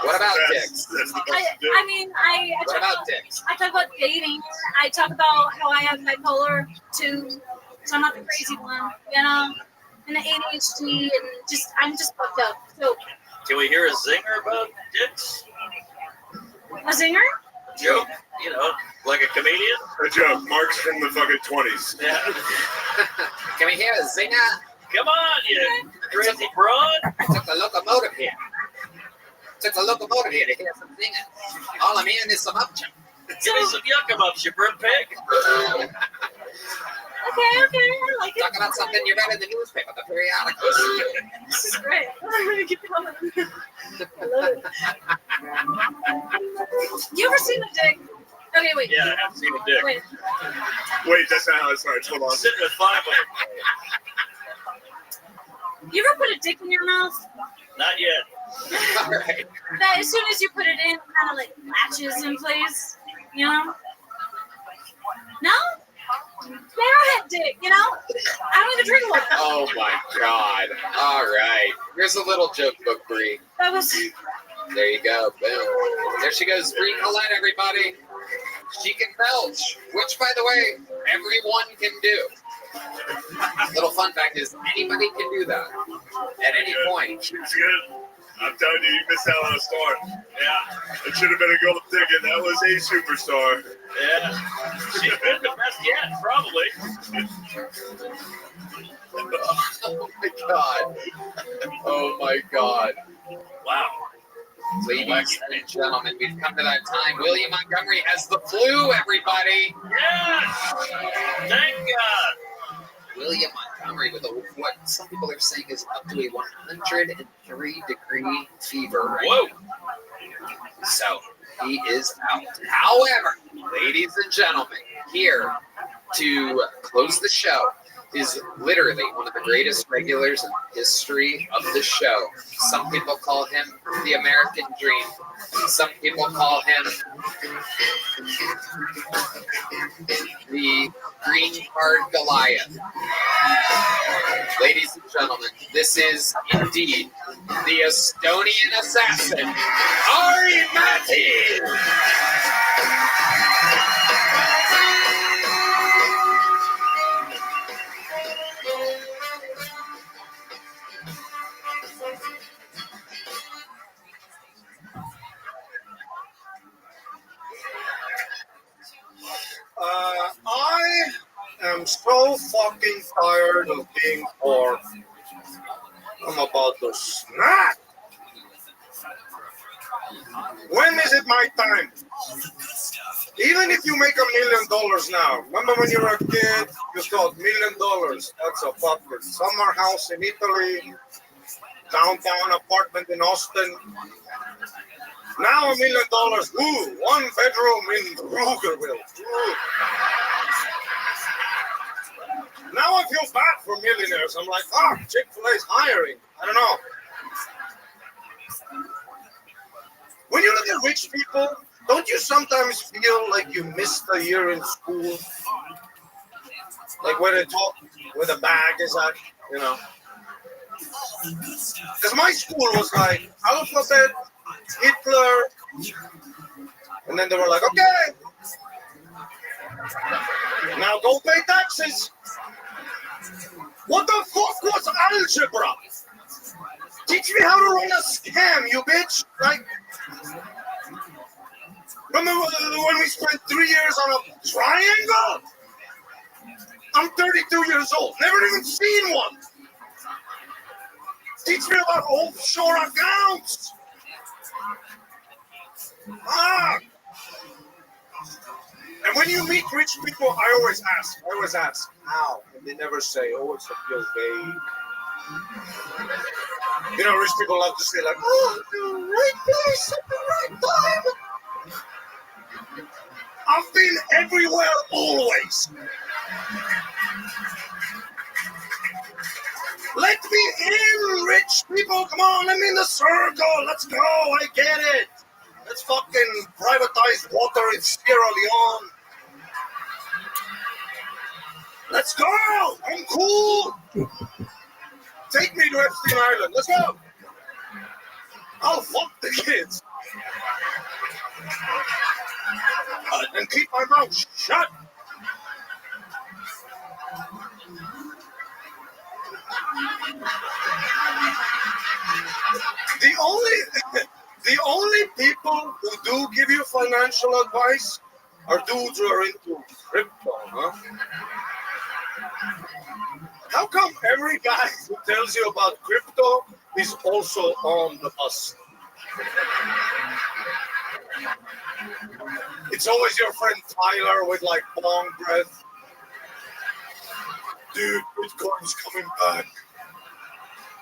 What about dicks? I mean, I What about dicks? I talk about dating. I talk about how I have bipolar 2, so I'm not the crazy one, you know, and the ADHD, and I'm just fucked up. So, Can we hear a zinger about dicks? a zinger? Joke, you know, like a comedian? A joke. Mark's from the fucking 20s. Yeah. Can we hear a zinger? Come on, you crazy broad? Took the locomotive here. Took the locomotive here to hear some singing. All I'm hearing is some upjump. Give me some yucca you burnt pig. Okay, I like it. Talk about something you read in the newspaper, the periodicals. This is great. I'm gonna keep going. I love it. You ever seen a dick? Okay, wait. Yeah, I have seen a dick. Wait. Wait, that's not how it starts. Hold on. Sitting with 5 of them. You ever put a dick in your mouth? Not yet. All right. That as soon as you put it in, kind of like latches in place, you know? No? Arrowhead dick, you know? I don't even drink water. Oh my God. All right. Here's a little joke book, Bree. That was. There you go. Boom. There she goes. Bree Collette, everybody. She can belch, which, by the way, everyone can do. Little fun fact is anybody can do that at any point. She's good. I'm telling you, you missed out on a star. Yeah. It should have been a gold ticket. That was a superstar. Yeah. She's been the best yet, probably. Oh my God. Oh my God. Wow. Ladies and gentlemen, we've come to that time. William Montgomery has the flu, everybody. Yes! Thank God. William Montgomery with what some people are saying is up to a 103-degree fever right now. So he is out. However, ladies and gentlemen, here to close the show is literally one of the greatest regulars in the history of the show. Some people call him the American Dream. Some people call him the Green Card Goliath. Ladies and gentlemen, this is indeed the Estonian assassin, Ari Matti! I am so fucking tired of being poor. I'm about to snap. When is it my time? Even if you make $1 million now, remember when you were a kid, you thought $1 million, that's a fucking summer house in Italy, downtown apartment in Austin. Now $1 million, ooh, 1 bedroom in Rugerville. Ooh. Now I feel bad for millionaires. I'm like, Chick-fil-A's hiring. I don't know. When you look at rich people, don't you sometimes feel like you missed a year in school? Like where they talk, where the bag is at, you know? Because my school was like alphabet, Hitler, and then they were like, okay, now go pay taxes. What the fuck was algebra? Teach me how to run a scam, you bitch. Like, remember when we spent 3 years on a triangle? I'm 32 years old, never even seen one. Teach me about offshore accounts. And when you meet rich people, I always ask, how? And they never say, oh, it's a feels vague. You know, rich people love to say like, oh, the right place at the right time. I've been everywhere always. Let me in, rich people. Come on, let me in the circle. Let's go. I get it. Let's fucking privatize water in Sierra Leone. Let's go. I'm cool. Take me to Epstein Island. Let's go. I'll fuck the kids. And keep my mouth shut. The only people who do give you financial advice are dudes who are into crypto, huh? How come every guy who tells you about crypto is also on the bus? It's always your friend Tyler with like long breath. Dude, Bitcoin's coming back.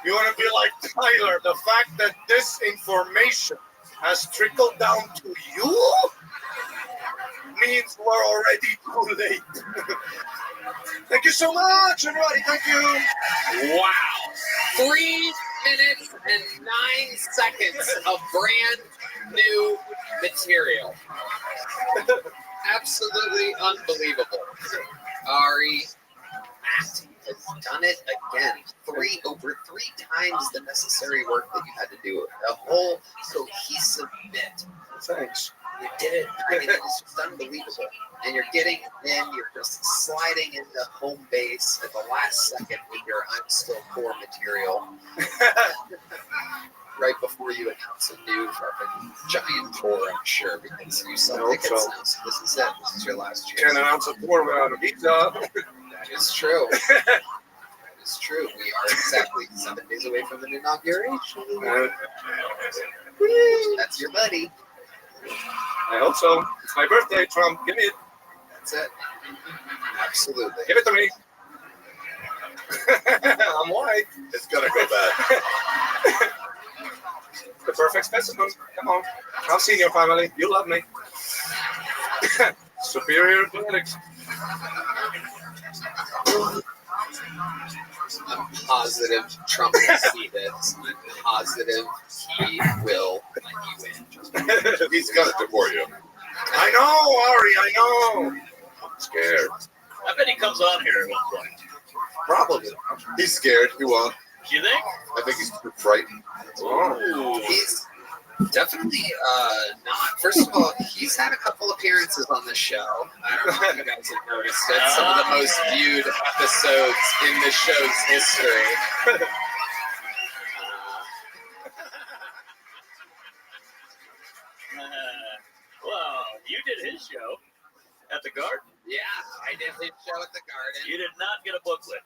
You want to be like Tyler? The fact that this information has trickled down to you means we're already too late. Thank you so much, everybody. Thank you. Wow. 3 minutes and 9 seconds of brand new material. Absolutely unbelievable. Ari Matt has done it again. Over three times the necessary work that you had to do. A whole cohesive bit. Thanks. You did it. I mean, it's just unbelievable. And you're getting in, you're just sliding into home base at the last second with your I'm still poor material. Right before you announce a new fucking giant tour, I'm sure, because you sell tickets now. So this is it. This is your last chance. Can't announce a tour without a visa. That is true. That is true. We are exactly 7 days away from the inauguration. That's your buddy. I hope so. It's my birthday, Trump. Give me it. That's it. Absolutely. Give it to me. I'm white. It's gonna go bad. The perfect specimen. Come on. I've seen your family. You love me. Superior genetics. I'm positive Trump will see this. I'm positive he will let you in. He's gonna deport you. I know, Ari, I know. I'm scared. I bet he comes on here at one point. Probably. He's scared. He won't. Do you think? I think he's frightened. Oh. He's definitely not. First of all, he's had a couple appearances on the show. I don't know if you guys have noticed it. Some of the most viewed episodes in the show's history. Well, you did his show at the Garden. Yeah, I did his show at the Garden. You did not get a booklet.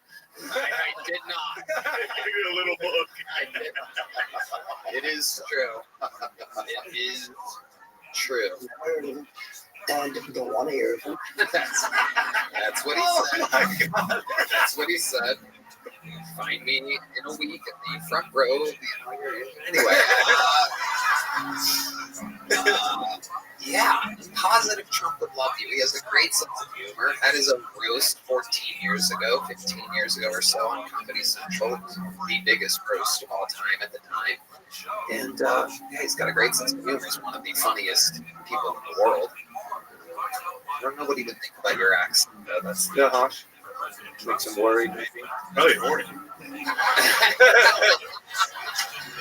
I did not. Give you a little book. I did not. It is true. It is true. Dad don't want to hear it. That's what he said. That's what he said. Find me in a week at the front row of the inauguration. Anyway, yeah, positive Trump would love you. He has a great sense of humor. That is a roast 14 years ago, 15 years ago or so on Comedy Central. It was the biggest roast of all time at the time. And yeah, he's got a great sense of humor. He's one of the funniest people in the world. I don't know what he would think about your accent, though. That's makes him worried, maybe. Probably horny.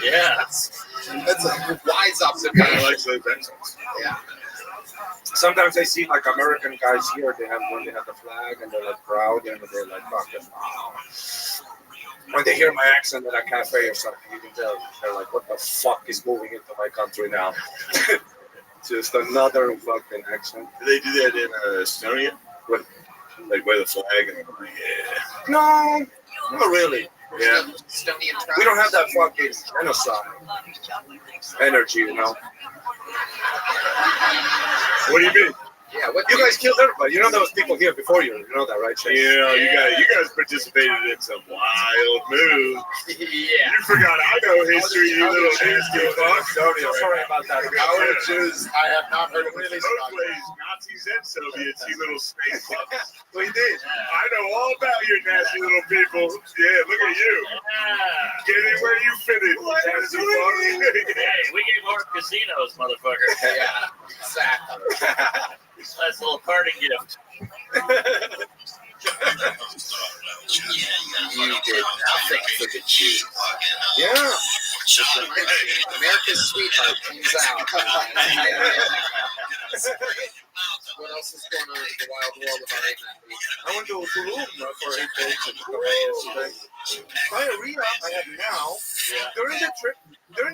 Yeah. That's a wise observation. Kind of likes those accents. Yeah. Sometimes I see like American guys here. When they have the flag and they're like proud and they're like fucking. When they hear my accent at a cafe or something, you can tell they're like, "What the fuck is moving into my country now?" Just another fucking accent. Do they do that in Estonia? What? Like wear the flag and I'm like, yeah. No, not really. Yeah. Estonian We don't have that fucking genocide energy, you know. What do you mean? Yeah, what you guys killed everybody. You know there was people here before you. You know that, right, Chase? Yeah, you guys participated in some wild moves. Yeah. You forgot I know history, you little nasty fuck. Sorry about that. Our Jews, I have not heard of any of Both ways, Nazis and Soviets, you little snake fucks. We did. I know all about your nasty little people. Yeah, look at you. Get in where you fit in, nasty fuck. Hey, we gave more casinos, motherfucker. Yeah, exactly. Nice little parting gift. You did nothing for the Jews. Yeah. America's sweetheart comes out. What else is going on in the wild world of our I went to Tulum for 8 days. Diarrhea I have now. During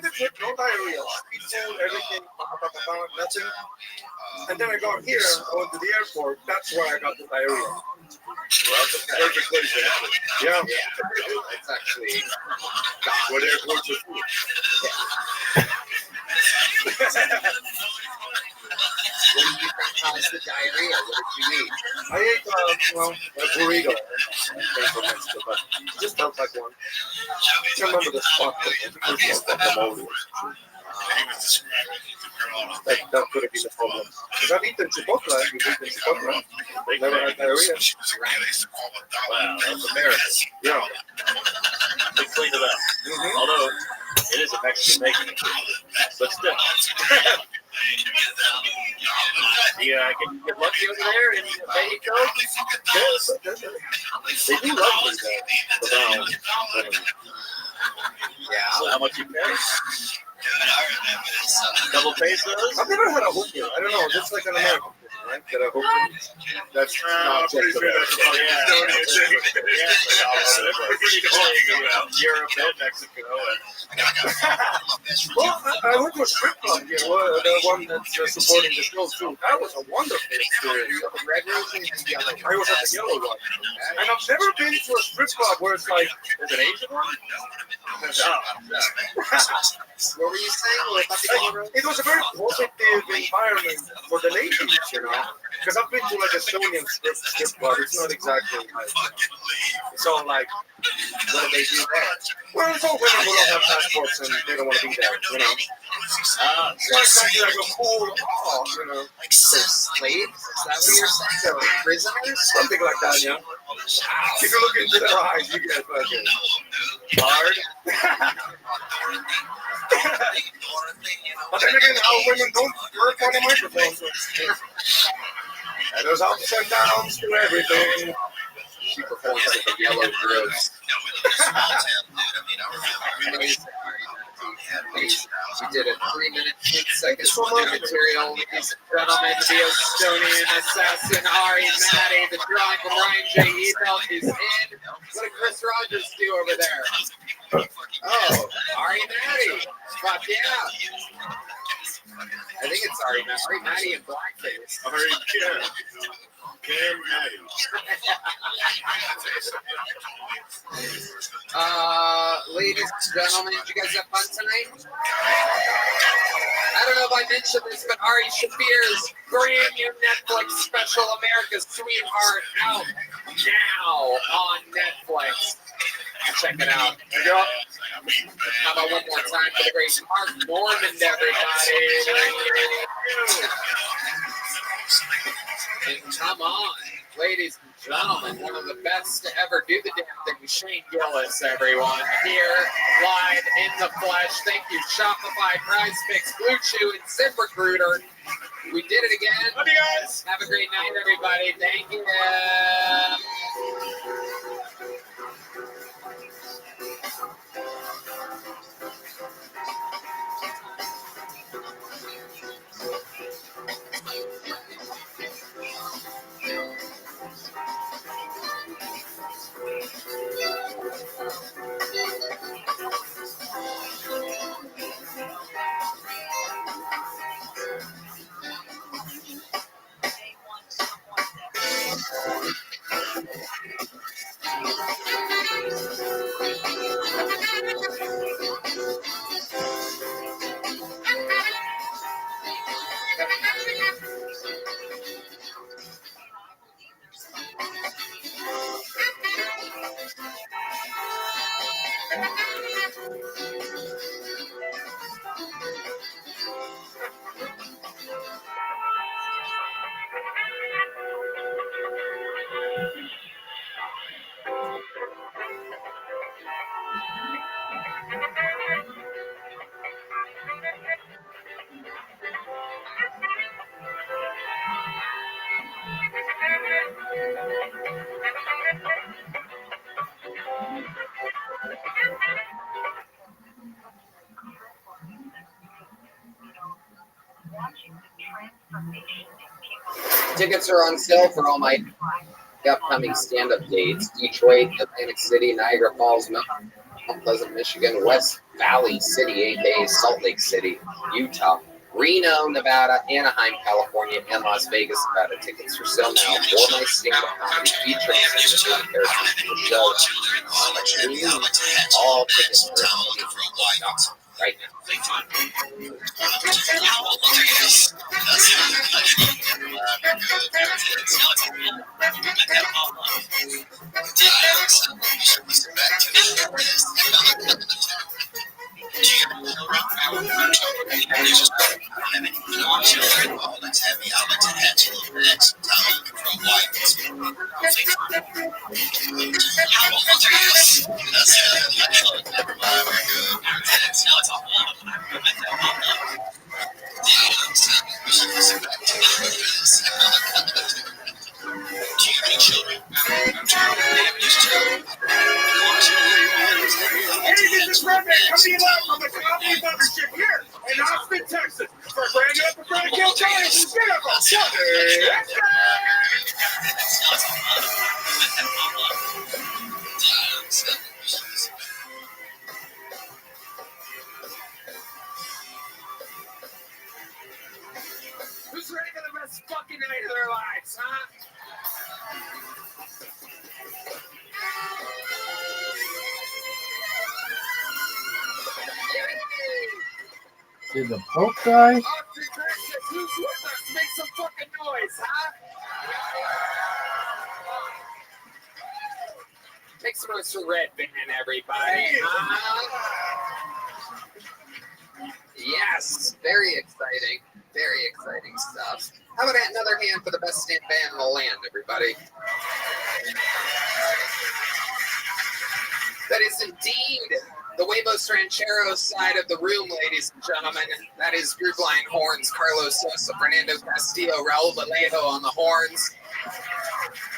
the trip, no diarrhea. Street food, everything, nothing. And then I got here, I went to the airport. That's where I got the diarrhea. Well, that's a perfect place to have it. Yeah. It's actually what airports are for. What do you think caused the diarrhea? What did you eat? I ate, a burrito. But it just felt like one. I can't remember the spot, but it was that could have been the problem. Because I've eaten Chipotle. You've eaten Chipotle. Never had diarrhea. Wow, that's American. Yeah. They cleaned it up. Although it is a Mexican making it, but still. Yeah, can you get lucky over there in Mexico? They do love me though. Yeah. So how much you pay? Double pesos? I've never had a hookah. I don't know. That's like an American thing, right? That a hookah. That's not just American. Europe and Mexico. Well, I went to a strip club here, the one that's supporting the show too. That was a wonderful experience. The red rose and the yellow. I was at the yellow one. And I've never been to a strip club where it's like, there's an Asian one? What were you saying? It was a very positive environment for the ladies, you know. Because I've been to like Estonian strip club. It's not exactly like, it's all like, what do they do there? Well, it's all women who don't have passports and they don't want to be there, you know. It's not exactly like a cool, you know. Like slaves? Is that what you're saying? They're like prisoners? Something like that, yeah. If you look into their eyes, you get fucking hard. But then again, how women don't work on the microphone. And there's ups and downs to everything. She performs like a yellow rose. She did a 3-minute, 10-second material. Ladies and gentlemen, the Estonian assassin Ari Matty, the drawing from Ryan J. Ebelt is in. What did Chris Rogers do over there? Oh, Ari Matty. Fuck yeah. I think it's Ari Matty in blackface. Ari Cam Matty. Ladies and gentlemen, did you guys have fun tonight? I don't know if I mentioned this, but Ari Shaffir's brand new Netflix special, America's Sweetheart, out now on Netflix. Check it out. There you go. How about one more time for the great Mark Normand, everybody? And come on, ladies and gentlemen, one of the best to ever do the damn thing, Shane Gillis, everyone, here, live in the flesh. Thank you, Shopify, PrizePicks, Blue Chew, and ZipRecruiter. We did it again. Love you guys. Have a great night, everybody. Thank you. Tickets are on sale for all my upcoming stand-up dates. Detroit, Atlantic City, Niagara Falls, Mount Pleasant, Michigan, West Valley City, aka Salt Lake City, Utah, Reno, Nevada, Anaheim, California, and Las Vegas, Nevada. Tickets for sale now for my stand-up comedy featuring some characters from the show. All tickets are right now. Hey, this is Rabbi coming to you live from the Comedy Mothership here in Austin, Texas, for a brand new episode of Kill Tony from Cinema. Who's ready for the best fucking night of their lives, huh? Did the Pope die? Austin, Texas, who's with us? Make some fucking noise, huh? Make some noise for Red Band, everybody. Yes, very exciting. Very exciting stuff. How about another hand for the best stand band in the land, everybody? That is indeed the Huevos Rancheros side of the room, ladies and gentlemen. That is Group Line Horns, Carlos Sosa, Fernando Castillo, Raul Vallejo on the horns.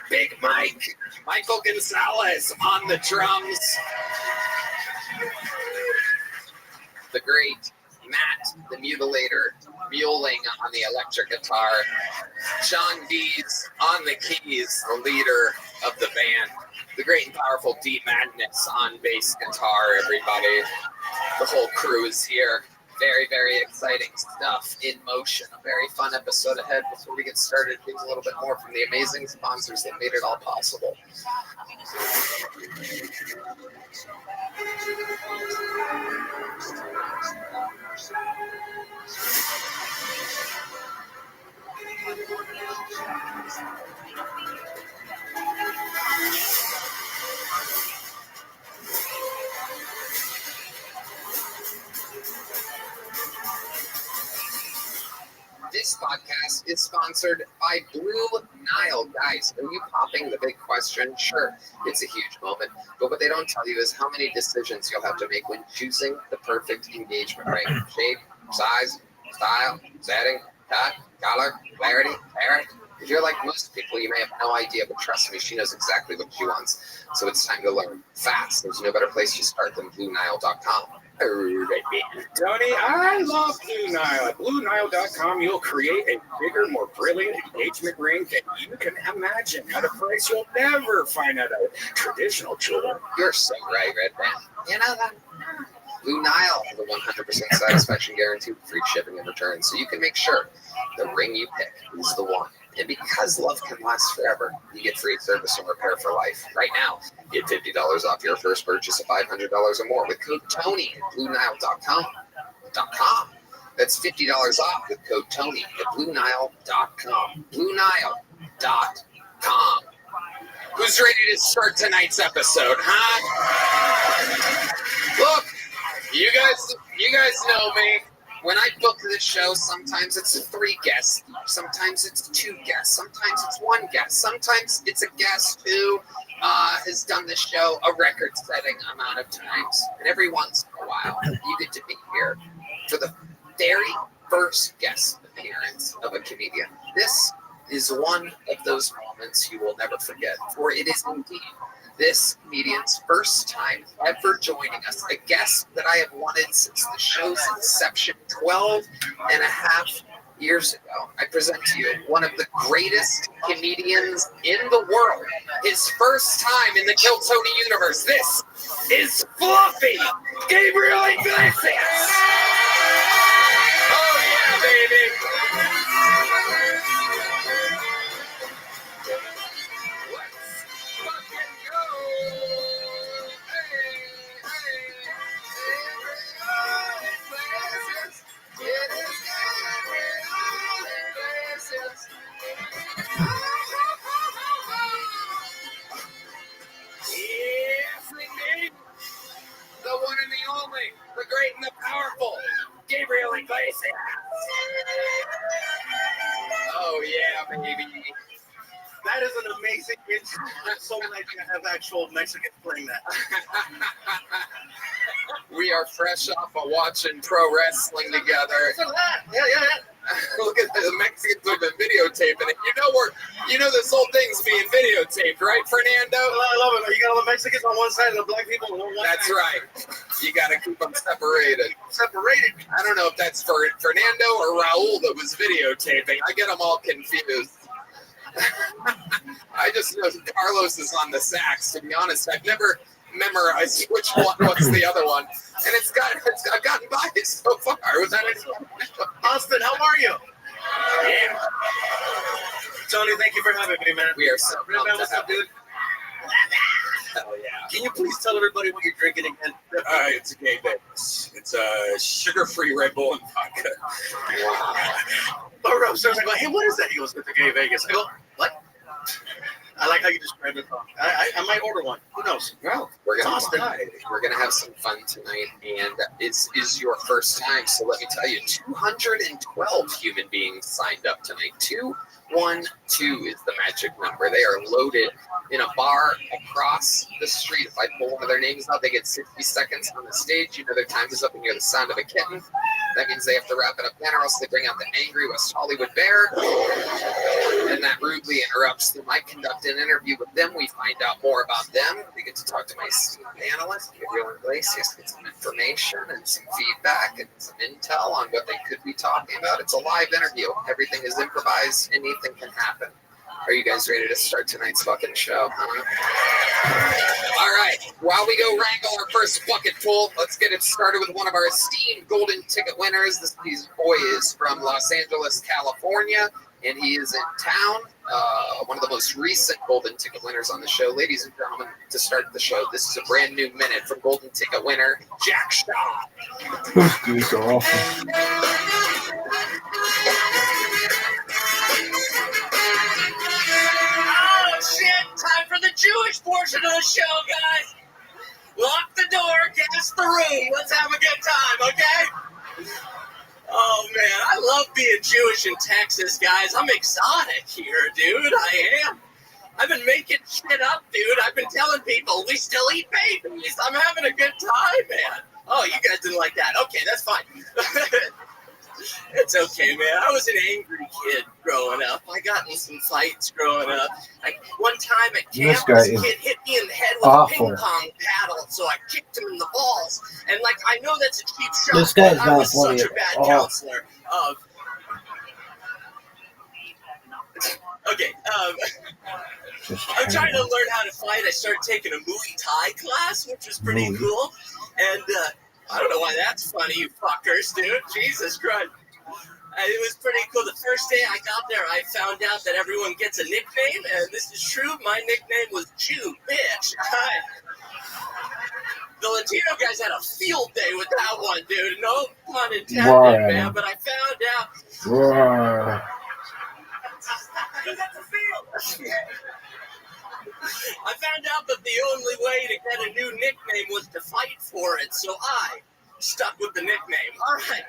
Big Mike, Michael Gonzalez on the drums. The great Matt, the Mutilator, muling on the electric guitar. Sean Dees on the keys, the leader of the band. The great and powerful D Madness on bass guitar, everybody. The whole crew is here. Very, very exciting stuff in motion. A very fun episode ahead. Before we get started, here's a little bit more from the amazing sponsors that made it all possible. This podcast is sponsored by Blue Nile. Guys, are you popping the big question? Sure, it's a huge moment. But what they don't tell you is how many decisions you'll have to make when choosing the perfect engagement ring. Shape, size, style, setting, cut, color, clarity, parent. If you're like most people, you may have no idea, but trust me, she knows exactly what she wants. So it's time to learn fast. There's no better place to start than BlueNile.com. Tony, I love Blue Nile. At BlueNile.com, you'll create a bigger, more brilliant engagement ring than you can imagine at a price you'll never find at a traditional jeweler. You're so right, Red Band. You know that? Blue Nile has a 100% satisfaction guarantee with free shipping and returns, so you can make sure the ring you pick is the one. And because love can last forever, you get free service and repair for life. Right now, get $50 off your first purchase of $500 or more with code TONY at BlueNile.com. That's $50 off with code TONY at BlueNile.com. BlueNile.com. Who's ready to start tonight's episode, huh? Look, you guys know me. When I book this show, sometimes it's 3 guests, sometimes it's 2 guests, sometimes it's 1 guest, sometimes it's a guest who has done this show a record-setting amount of times. And every once in a while, you get to be here for the very first guest appearance of a comedian. This is one of those moments you will never forget, for it is indeed this comedian's first time ever joining us, a guest that I have wanted since the show's inception 12 and a half years ago. I present to you one of the greatest comedians in the world, his first time in the Kill Tony universe. This is Fluffy Gabriel Iglesias. Oh yeah, baby. fucking go. It is the one and the only, the great and the powerful, Gabriel Iglesias. Oh yeah, baby. That is an amazing intro. I'm so glad you have actual Mexicans playing that. We are fresh off of watching pro wrestling together. Yeah. Look at the Mexicans who've been videotaping it. You know this whole thing's being videotaped, right, Fernando? I love it. You got all the Mexicans on one side and the black people on one side. That's right. You got to keep them separated. I don't know if that's for Fernando or Raul that was videotaping. I get them all confused. I just know Carlos is on the sax. To be honest, I've never memorized which one was the other one, and I've gotten by it so far. Was that it? Austin, how are you? Yeah. Tony, thank you for having me, man. We are so pumped to what's up, dude? Hell yeah. Can you please tell everybody what you're drinking again? It's a gay Vegas. It's a sugar-free Red Bull and vodka. Oh, Rothschild was like, hey, what is that? He goes, it's a gay Vegas. I go, what? I like how you described it. I might order one. Who knows? Well, we're gonna have some fun tonight, and it is your first time. So let me tell you, 212 human beings signed up tonight. 212 is the magic number. They are loaded in a bar across the street. If I pull one of their names out, they get 60 seconds on the stage. You know their time is up, and you hear the sound of a kitten. That means they have to wrap it up then, or else they bring out the angry West Hollywood bear, and that rudely interrupts them. I conduct an interview with them. We find out more about them. We get to talk to my esteemed panelist, Gabriel Iglesias, get some information and some feedback and some intel on what they could be talking about. It's a live interview. Everything is improvised. Anything can happen. Are you guys ready to start tonight's fucking show? All right. While we go wrangle our first bucket full, let's get it started with one of our esteemed golden ticket winners. This boy is from Los Angeles, California, and he is in town. One of the most recent golden ticket winners on the show. Ladies and gentlemen, to start the show, this is a brand new minute from golden ticket winner Jack Shaw. This dude's awful. Oh, shit. Time for the Jewish portion of the show, guys. Lock the door, gas the room. Let's have a good time, okay? Oh, man. I love being Jewish in Texas, guys. I'm exotic here, dude. I am. I've been making shit up, dude. I've been telling people we still eat babies. I'm having a good time, man. Oh, you guys didn't like that. Okay, that's fine. It's okay, man. I was an angry kid growing up. I got in some fights growing up. One time at camp, this kid hit me in the head with a ping pong paddle, so I kicked him in the balls. And, I know that's a cheap shot, This guy's but I not was funny such a at bad all. counselor. Okay, I'm trying to learn how to fight. I started taking a Muay Thai class, which was pretty cool. And I don't know why that's funny, you fuckers, dude. Jesus Christ. It was pretty cool. The first day I got there, I found out that everyone gets a nickname, and this is true. My nickname was Jew, bitch. The Latino guys had a field day with that one, dude. No pun intended, man. But I found out. I found out that the only way to get a new nickname was to fight for it, so I stuck with the nickname. All right.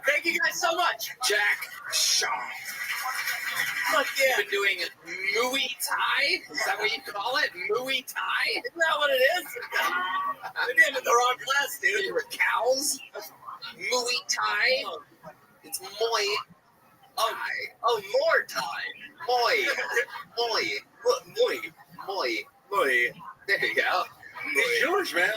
Thank you guys so much. Jack Shaw. Fuck yeah. Been doing Muay Thai? Is that what you call it? Muay Thai? Isn't that what it is? Maybe I'm in the wrong class, dude. You were cows? Muay Thai? It's Muay Thai. Oh, more Thai. Muay. There you go. He's Jewish, man.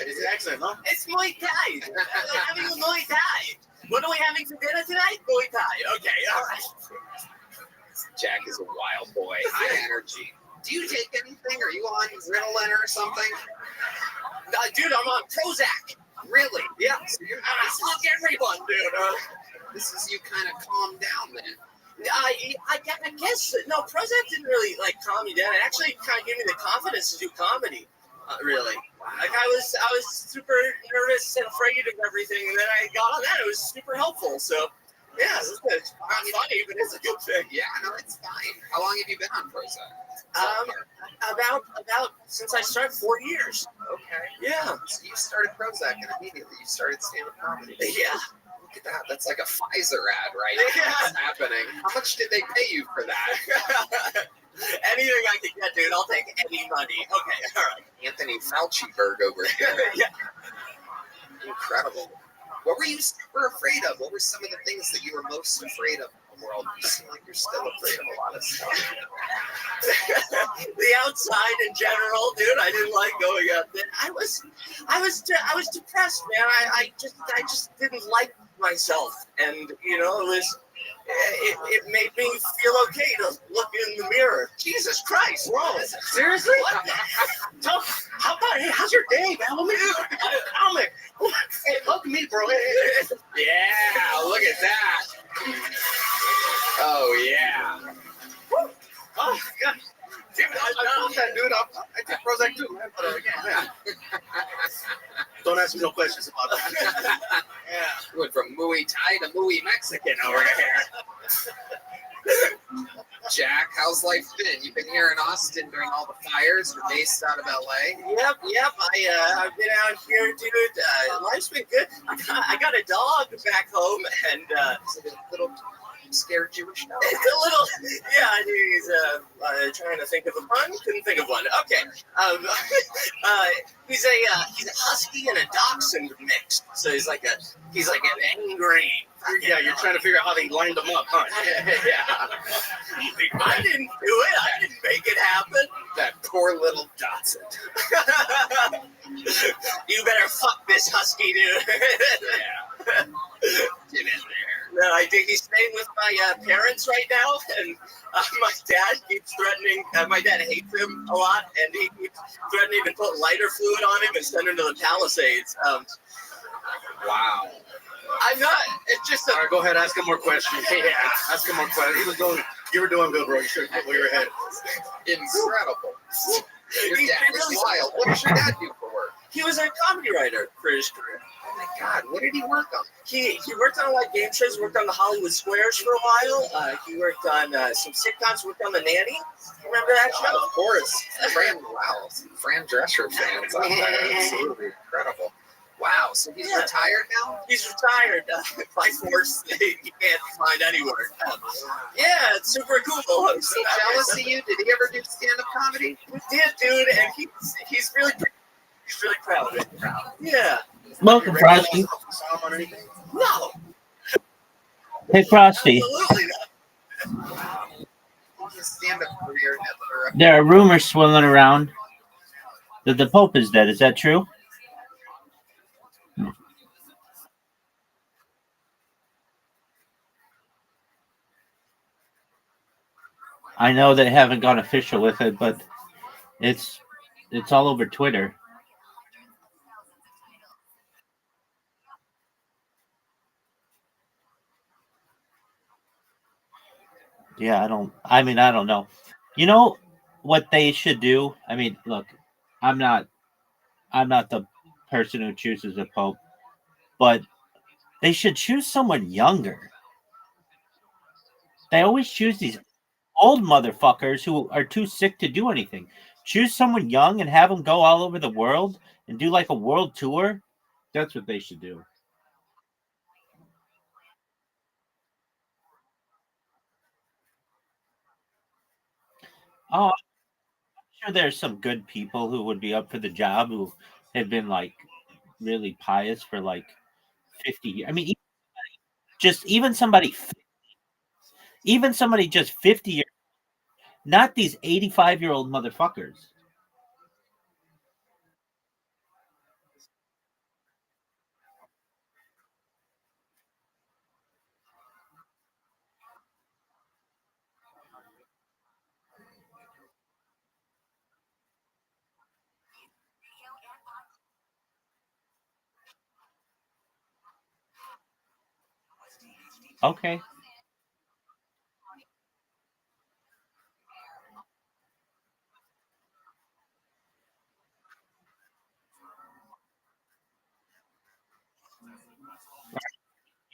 His accent, huh? It's Muay Thai. We're having a Muay Thai. What are we having for dinner tonight? Muay Thai. Okay, all right. Jack is a wild boy. High energy. Do you take anything? Are you on Ritalin or something? Dude, I'm on Prozac. Really? Yeah. So fuck everyone, dude. This is you kind of calm down then. I guess no. Prozac didn't really like calm me down. It actually kind of gave me the confidence to do comedy. Really, like I was super nervous and afraid of everything, and then I got on that. It was super helpful. So yeah, it's not funny, but it's a good thing. Yeah, no, it's fine. How long have you been on Prozac? About since I started 4 years. Okay. Yeah. So you started Prozac and immediately you started stand-up comedy. Yeah. Look at that. That's like a Pfizer ad, right? What's happening? How much did they pay you for that? Anything I can get, dude. I'll take any money. Okay, all right. Anthony Fauciberg over here. Yeah. Incredible. What were you super afraid of? What were some of the things that you were most afraid of in the world? You seem like you're still afraid of a lot of stuff. The outside in general, dude. I didn't like going out there. I was depressed, man. I just didn't like myself, and it made me feel okay to look in the mirror. Jesus Christ, whoa. Seriously? How about, hey, how's your day, man? Let me do a comic. Hey, look at me, bro. Yeah, look at that. Oh, yeah. Oh, God. Dude, I take Prozac too, man. But, yeah. Don't ask me no questions about that. Yeah. Went from Muay Thai to Muay Mexican over here. Jack, how's life been? You've been here in Austin during all the fires. You're based out of LA. Yep. I've been out here, dude. Life's been good. I got a dog back home, and is it a little scared Jewish dog? It's a little, yeah. He's trying to think of a pun. Couldn't think of one. Okay. He's a husky and a dachshund mix. So he's like an angry. Yeah, you're trying to figure out how they lined them up, huh? Yeah. I didn't do it. I didn't make it happen. That poor little Dotson. You better fuck this husky, dude. Yeah. Get in there. No, I think he's staying with my parents right now, and my dad keeps threatening. My dad hates him a lot, and he keeps threatening to put lighter fluid on him and send him to the Palisades. Wow. I'm not. It's just. All right, go ahead. Ask him more questions. Yeah, ask him more questions. You were doing good, bro. You should have your head. Incredible. Your dad is wild. What does your dad do for work? He was a comedy writer for his career. Oh my God, what did he work on? He worked on a lot of game shows. Worked on the Hollywood Squares for a while. He worked on some sitcoms. Worked on The Nanny. Remember that show? Of course. Wow, some Fran Drescher fans out there. Absolutely incredible. Wow, so he's retired now? He's retired by force. He can't find anywhere. Yeah, it's super cool. Is he jealous of you? Did he ever do stand-up comedy? He did, dude, and he's really proud of it. Yeah. Welcome, Frosty. No. Hey, Frosty. Absolutely not. Stand-up career never. There are rumors swirling around that the Pope is dead. Is that true? I know they haven't gone official with it, but it's all over Twitter. Yeah, I don't know. You know what they should do? I mean, look, I'm not the person who chooses a pope, but they should choose someone younger. They always choose these old motherfuckers who are too sick to do anything. Choose someone young and have them go all over the world and do like a world tour. That's what they should do. Oh, I'm sure there's some good people who would be up for the job who have been like really pious for like 50 years. I mean, even somebody just 50 years, not these 85-year-old motherfuckers. Okay.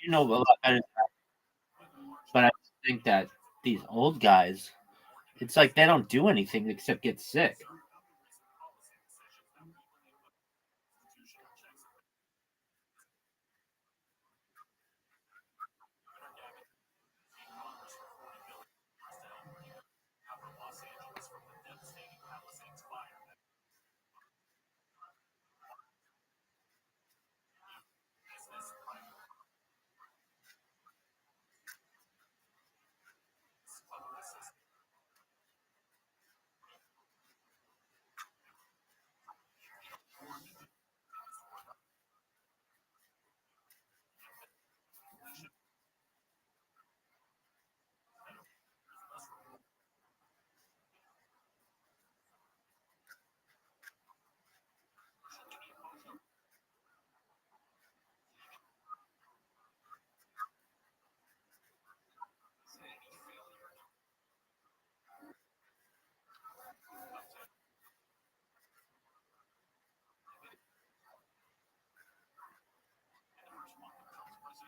You know a lot better than that. But I think that these old guys, it's like they don't do anything except get sick.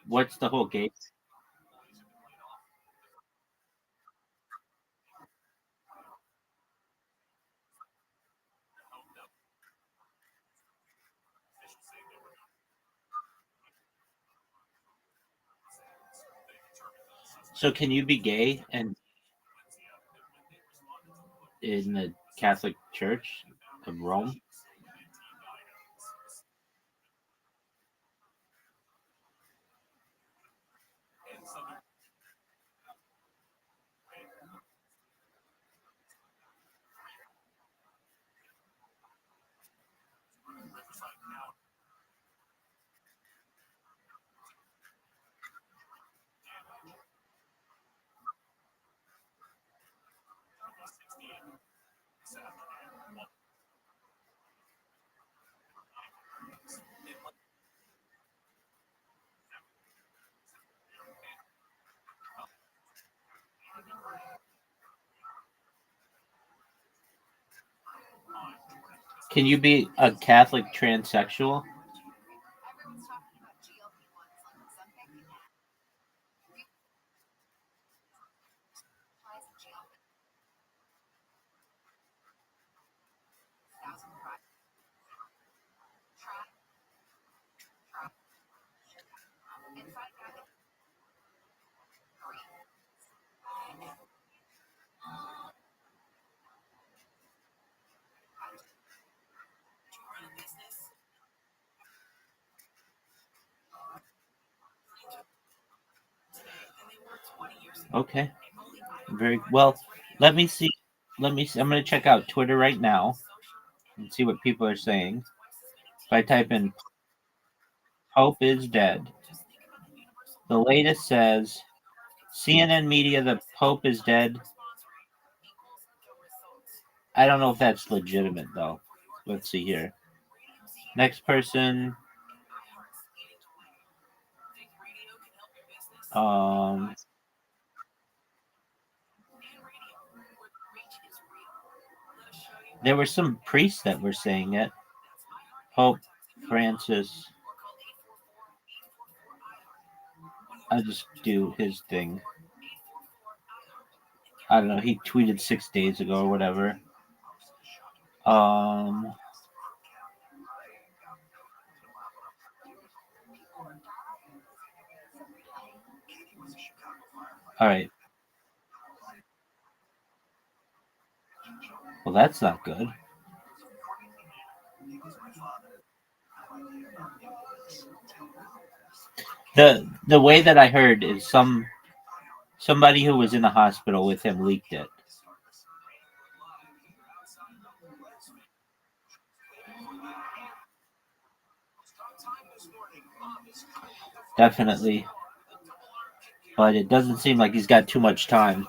What's the whole game? So can you be gay and in the Catholic Church of Rome? Can you be a Catholic transsexual? Okay. Very well. Let me see. Let me see. I'm going to check out Twitter right now and see what people are saying. If I type in Pope is dead, the latest says CNN media, the Pope is dead. I don't know if that's legitimate though. Let's see here. Next person. Um, there were some priests that were saying it. Pope Francis. I'll just do his thing. I don't know. He tweeted 6 days ago or whatever. All right. Well, that's not good. The way that I heard is somebody who was in the hospital with him leaked it. Definitely. But it doesn't seem like he's got too much time.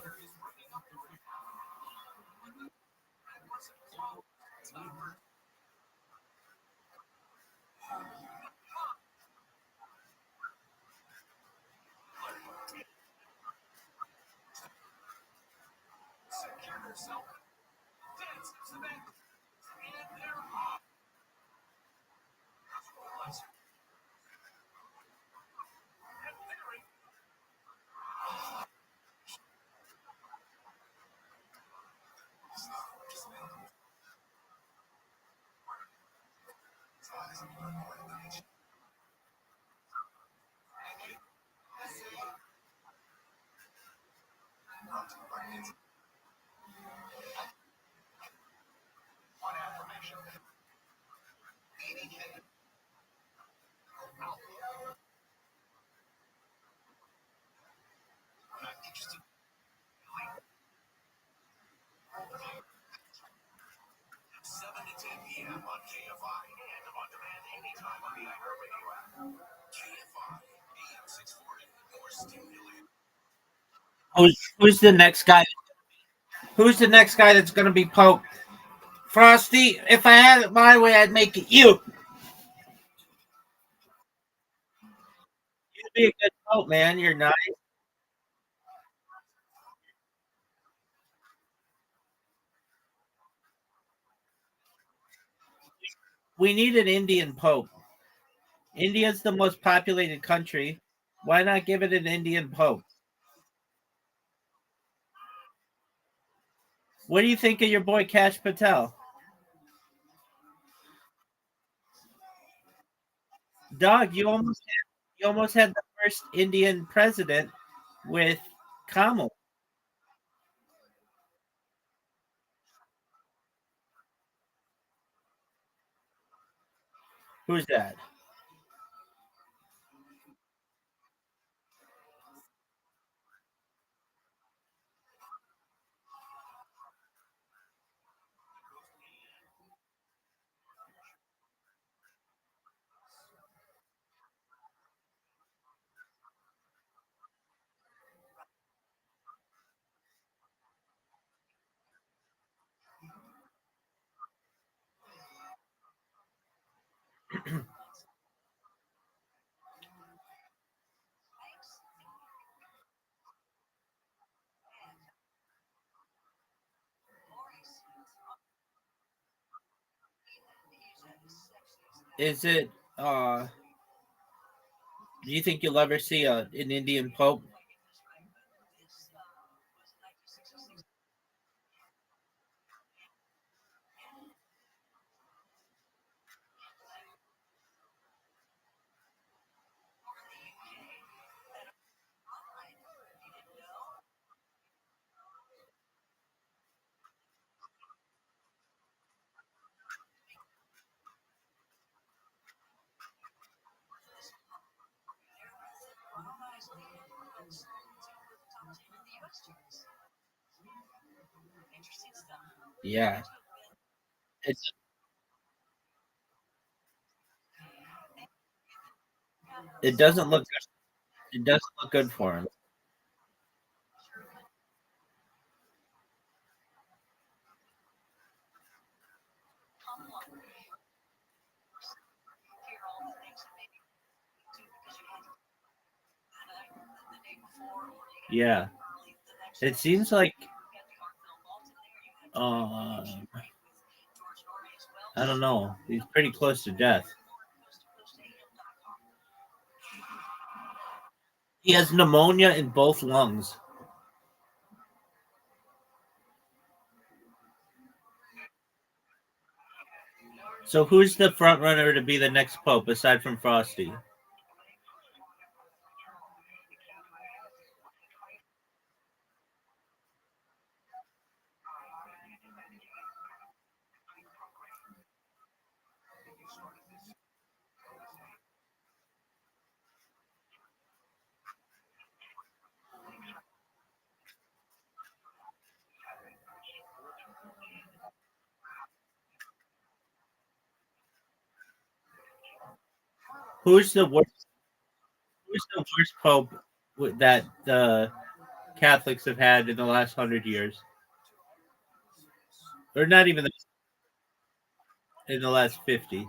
Who's the next guy? Who's the next guy that's going to be Pope? Frosty. If I had it my way, I'd make it you. You'd be a good Pope, man. You're nice. We need an Indian Pope. India's the most populated country. Why not give it an Indian Pope? What do you think of your boy Kash Patel? Dog, you almost had the first Indian president with Kamal. Who's that? Is it do you think you'll ever see an Indian Pope? Yeah. It's it doesn't look it doesn't look good for him. Yeah. It seems like uh I don't know. He's pretty close to death. He has pneumonia in both lungs. So who's the front runner to be the next pope aside from Frosty? Who's the worst? Who's the worst pope that the Catholics have had in the last 100 years, or not even in the last 50?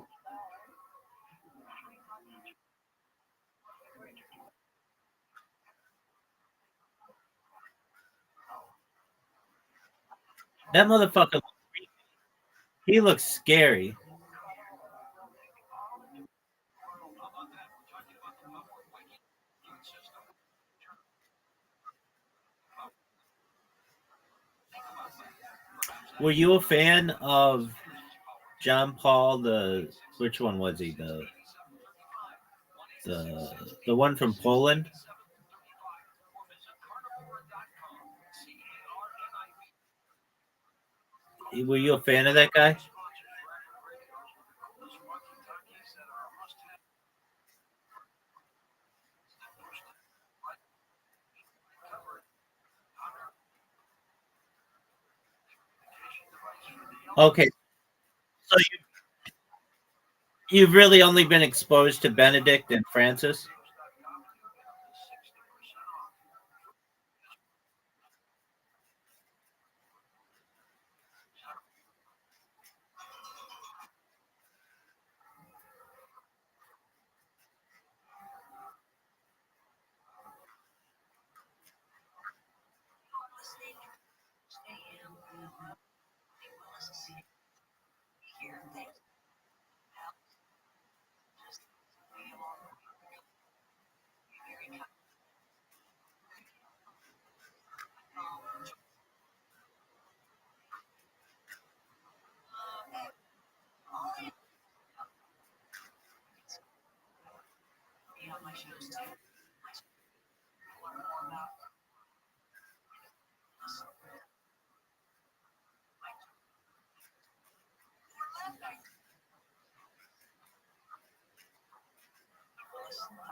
That motherfucker, he looks scary. Were you a fan of John Paul? The which one was he? The one from Poland. Were you a fan of that guy? Okay, so you've really only been exposed to Benedict and Francis.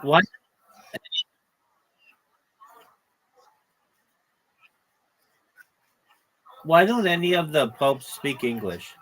What? Why don't any of the popes speak English?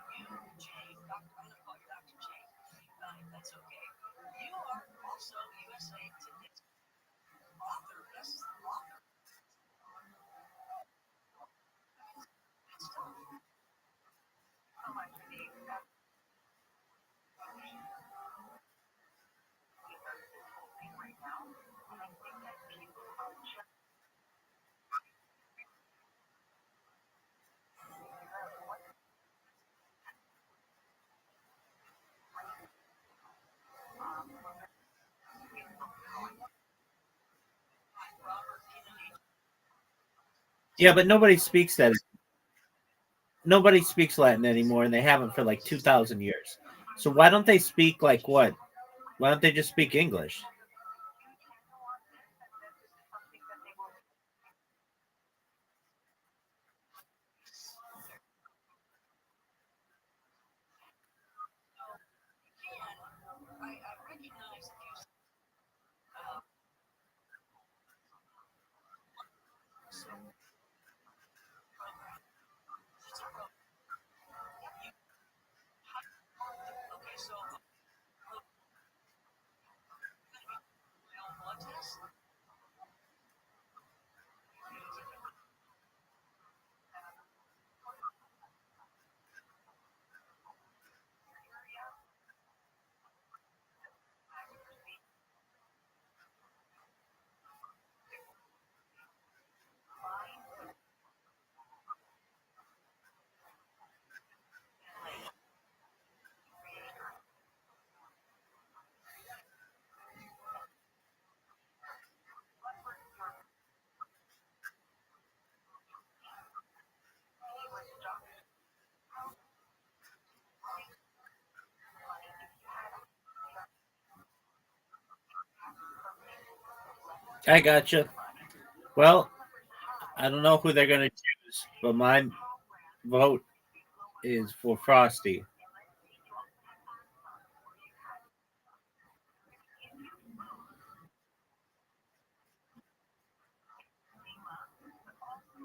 Yeah, but nobody speaks that. Nobody speaks Latin anymore, and they haven't for like 2,000 years. So why don't they speak like what? Why don't they just speak English? I gotcha. Well, I don't know who they're gonna choose, but my vote is for Frosty.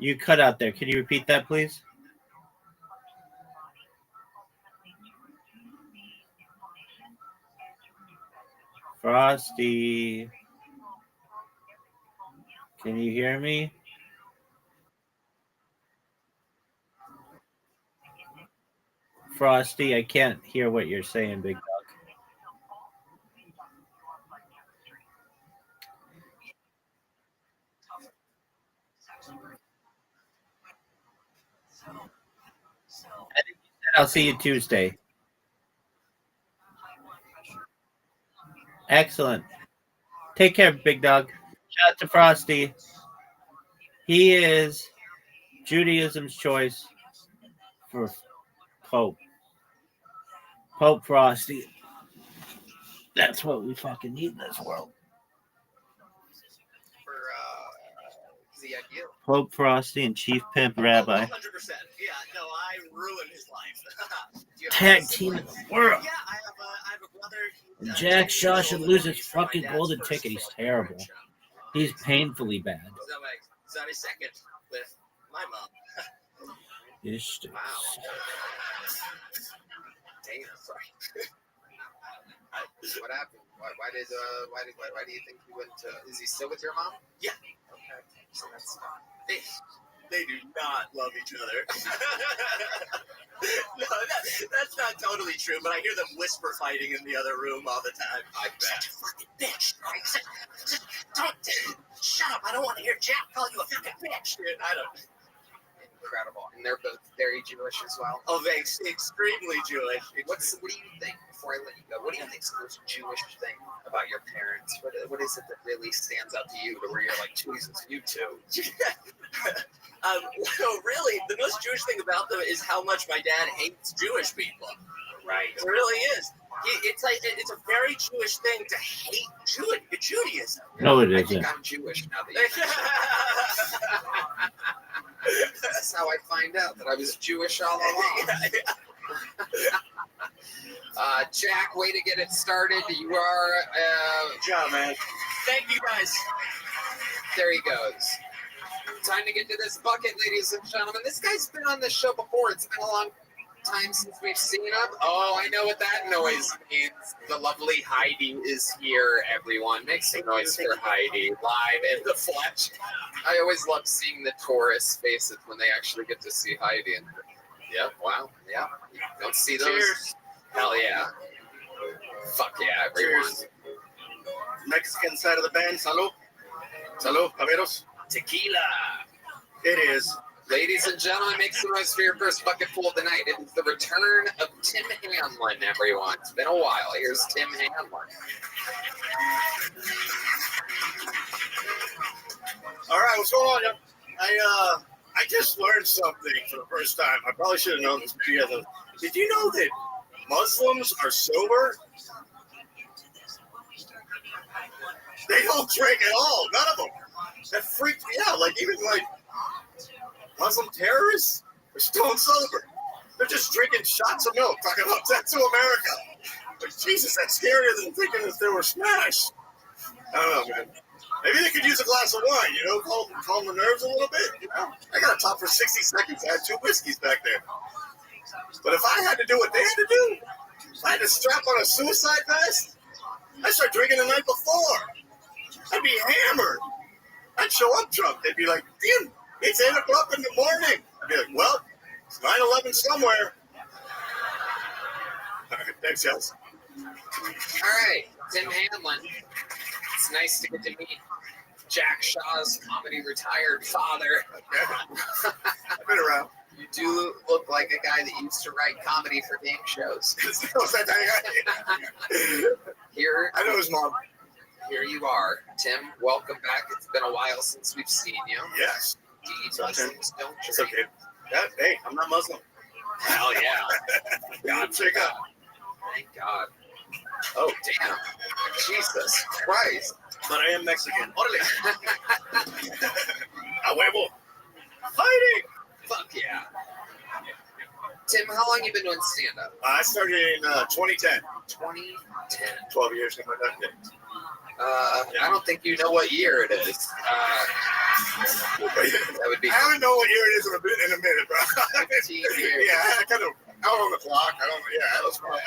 You cut out there. Can you repeat that, please? Frosty. Can you hear me? Frosty, I can't hear what you're saying, big dog. I'll see you Tuesday. Excellent. Take care, big dog. Shout out to Frosty. He is Judaism's choice for Pope. Pope Frosty. That's what we fucking need in this world. Is he ideal? Pope Frosty and Chief Pimp Rabbi. 100%. Yeah, no, I ruined his life. Tag team in the world. Yeah, I have a brother. And Jack Shaw should lose his fucking golden ticket. He's terrible. He's painfully bad. So I second with my mom. Ish. Wow. Damn, sorry. What happened? Why do you think he went to? Is he still with your mom? Yeah. Okay. So that's they do not love each other. No, that's not totally true, but I hear them whisper fighting in the other room all the time. I bet. Such a fucking bitch. Don't shut up. I don't want to hear Jack call you a fucking bitch. Dude, I don't. Incredible. And they're both very Jewish as well. Oh, they extremely Jewish. What do you think, before I let you go, what do you think is the most Jewish thing about your parents? What is it that really stands out to you to where you're like, Jesus, you too? Well, really, the most Jewish thing about them is how much my dad hates Jewish people. Right. It really is. It's like it's a very Jewish thing to hate Judaism. No, it I isn't. think I'm Jewish now that you mention it. That's how I find out that I was Jewish all along. Jack, way to get it started. You are. Good job, man. Thank you, guys. There he goes. Time to get to this bucket, ladies and gentlemen. This guy's been on this show before. It's been a long time since we've seen him. Oh, I know what that noise means. The lovely Heidi is here, everyone. Make some noise for Heidi, live in the flesh. I always love seeing the tourist faces when they actually get to see Heidi. And yep, wow, yeah. You don't see those. Cheers. Hell yeah. Fuck yeah, everyone. Cheers. Mexican side of the band. Salud. Salud, caberos. Tequila. It is. Ladies and gentlemen, make some noise for your first bucket full of the night. It is the return of Tim Hanlon, everyone. It's been a while. Here's Tim Hanlon. All right, what's going on, y'all? I just learned something for the first time. I probably should have known this. Did you know that Muslims are sober? They don't drink at all. None of them. That freaked me out. Like, even like Muslim terrorists are stone sober. They're just drinking shots of milk, talking about that to America. Like, Jesus, that's scarier than thinking that they were smashed. I don't know, man. Maybe they could use a glass of wine, you know, calm the nerves a little bit, you know? I got to talk for 60 seconds. I had 2 whiskeys back there. But if I had to do what they had to do, if I had to strap on a suicide vest, I'd start drinking the night before. I'd be hammered. I'd show up drunk. They'd be like, damn, it's 8 o'clock in the morning. I'd be like, well, it's 9/11 somewhere. All right, thanks, guys. All right, Tim Hanlon. It's nice to get to meet Jack Shaw's comedy retired father. I've been around. You do look like a guy that used to write comedy for game shows. Here, I know his mom. Here you are, Tim. Welcome back. It's been a while since we've seen you. Yes. Do you eat Muslims? Don't you? It's okay. Hey, I'm not Muslim. Hell yeah. God, check out. Thank God. Oh, damn. Jesus Christ. But I am Mexican. Orale. A huevo. Fighting. Fuck yeah. Tim, how long you been doing stand-up? I started in 2010. 2010. 12 years, something like that. I don't think you know what year it is. That would be. I don't know what year it is in a minute, bro. 15 years. Yeah, I kind of. I don't own the clock. I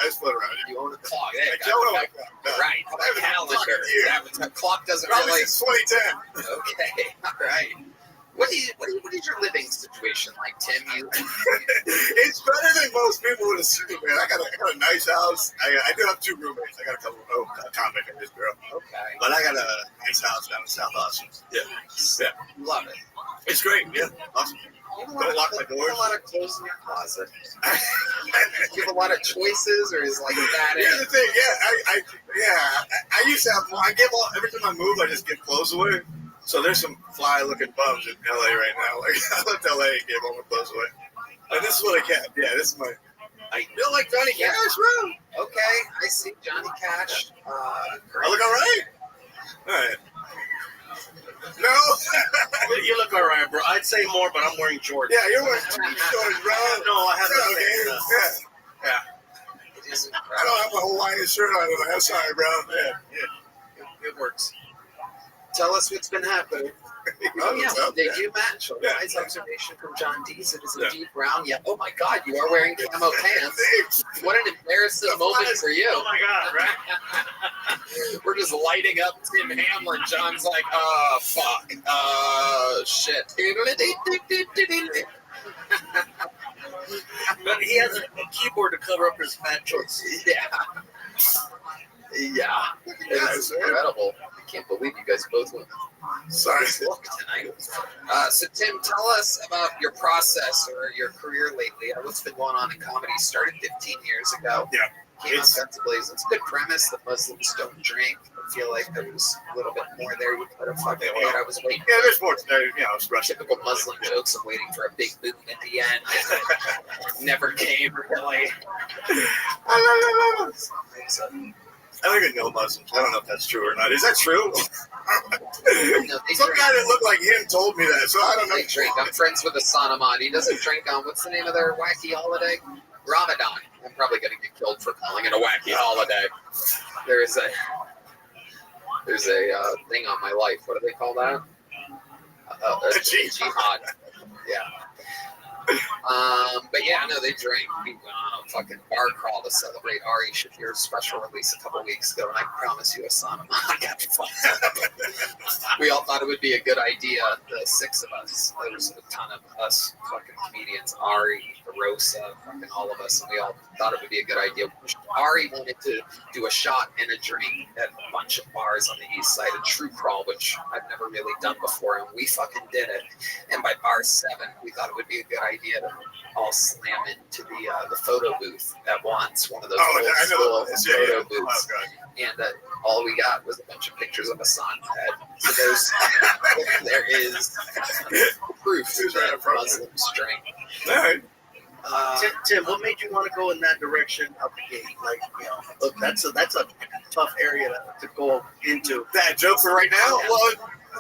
just float around. You own the clock. Yeah, I don't own the clock. No. Right. I have a Calendar. clock The clock doesn't Probably really. since 2010. Okay. All right. What is your living situation like, Tim? It's better than most people would assume, man. I got a nice house. I do have 2 roommates. I got a couple of comic and this girl. Okay. But I got a nice house down in South Austin. Yeah. Love it. It's great. Yeah. Awesome. Don't lock my Do you doors. have a lot of clothes in your closet? Do you have a lot of choices, or is like that Here's it? the thing, I used to have. I give all every time I move, I just give clothes away. So there's some fly-looking bums in LA right now. Like I left LA and gave all my clothes away. And this is what I kept. Yeah, this is my. I feel like Johnny Cash, bro. Okay, I see Johnny Cash. I look all right. All right. No. You look all right, bro. I'd say more, but I'm wearing Jordans. Yeah, you're wearing shorts, bro. No, I have okay. Yeah. It is I don't have a Hawaiian shirt on. I'm sorry, bro. It works. Tell us what's been happening. Oh yeah, they do match. A wise observation from John Dees. It is indeed brown. Yeah. Oh my God, you are wearing camo pants. What an embarrassing moment for you. Oh my God, right? We're just lighting up Tim Hamlin. John's like, fuck. Shit. But he has a keyboard to cover up his fat choice. Yeah. It's incredible. I can't believe you guys both went. Sorry. Look tonight. So Tim, tell us about your process or your career lately. What's been going on in comedy? Started 15 years ago. Yeah. Came on Guns Blazing. It's a good premise that Muslims don't drink. I feel like there was a little bit more there. You could have fucking what I was waiting. Yeah, there's more today. You know, it's Russian. Typical Muslim jokes of waiting for a big boom at the end. Never came really. I don't even know Muslims. I don't know if that's true or not. Is that true? No, Some guy that looked like him told me that, so I don't know. They drink. I'm friends with Hassan Ahmad. He doesn't drink on, what's the name of their wacky holiday? Ramadan. I'm probably going to get killed for calling it a wacky holiday. There's a thing on my life. What do they call that? A jihad. Yeah. But yeah, no, they drink. We went on a fucking bar crawl to celebrate Ari Shafir's special release a couple weeks ago, and I promise you, Hassan Ahmad got fucked up. We all thought it would be a good idea, the six of us. There was a ton of us fucking comedians, Ari, Rosa, fucking all of us, and we all thought it would be a good idea. Ari wanted to do a shot and a drink at a bunch of bars on the east side of True Crawl, which I've never really done before, and we fucking did it. And by bar 7, we thought it would be a good idea to all slam into the photo booth at once, one of those old school photo booths. And all we got was a bunch of pictures of Hassan's head. So there is proof that Muslims drink. All right. Tim, what made you want to go in that direction out the gate? Like, you know, look, that's a tough area to go into. That joke for right now? Well,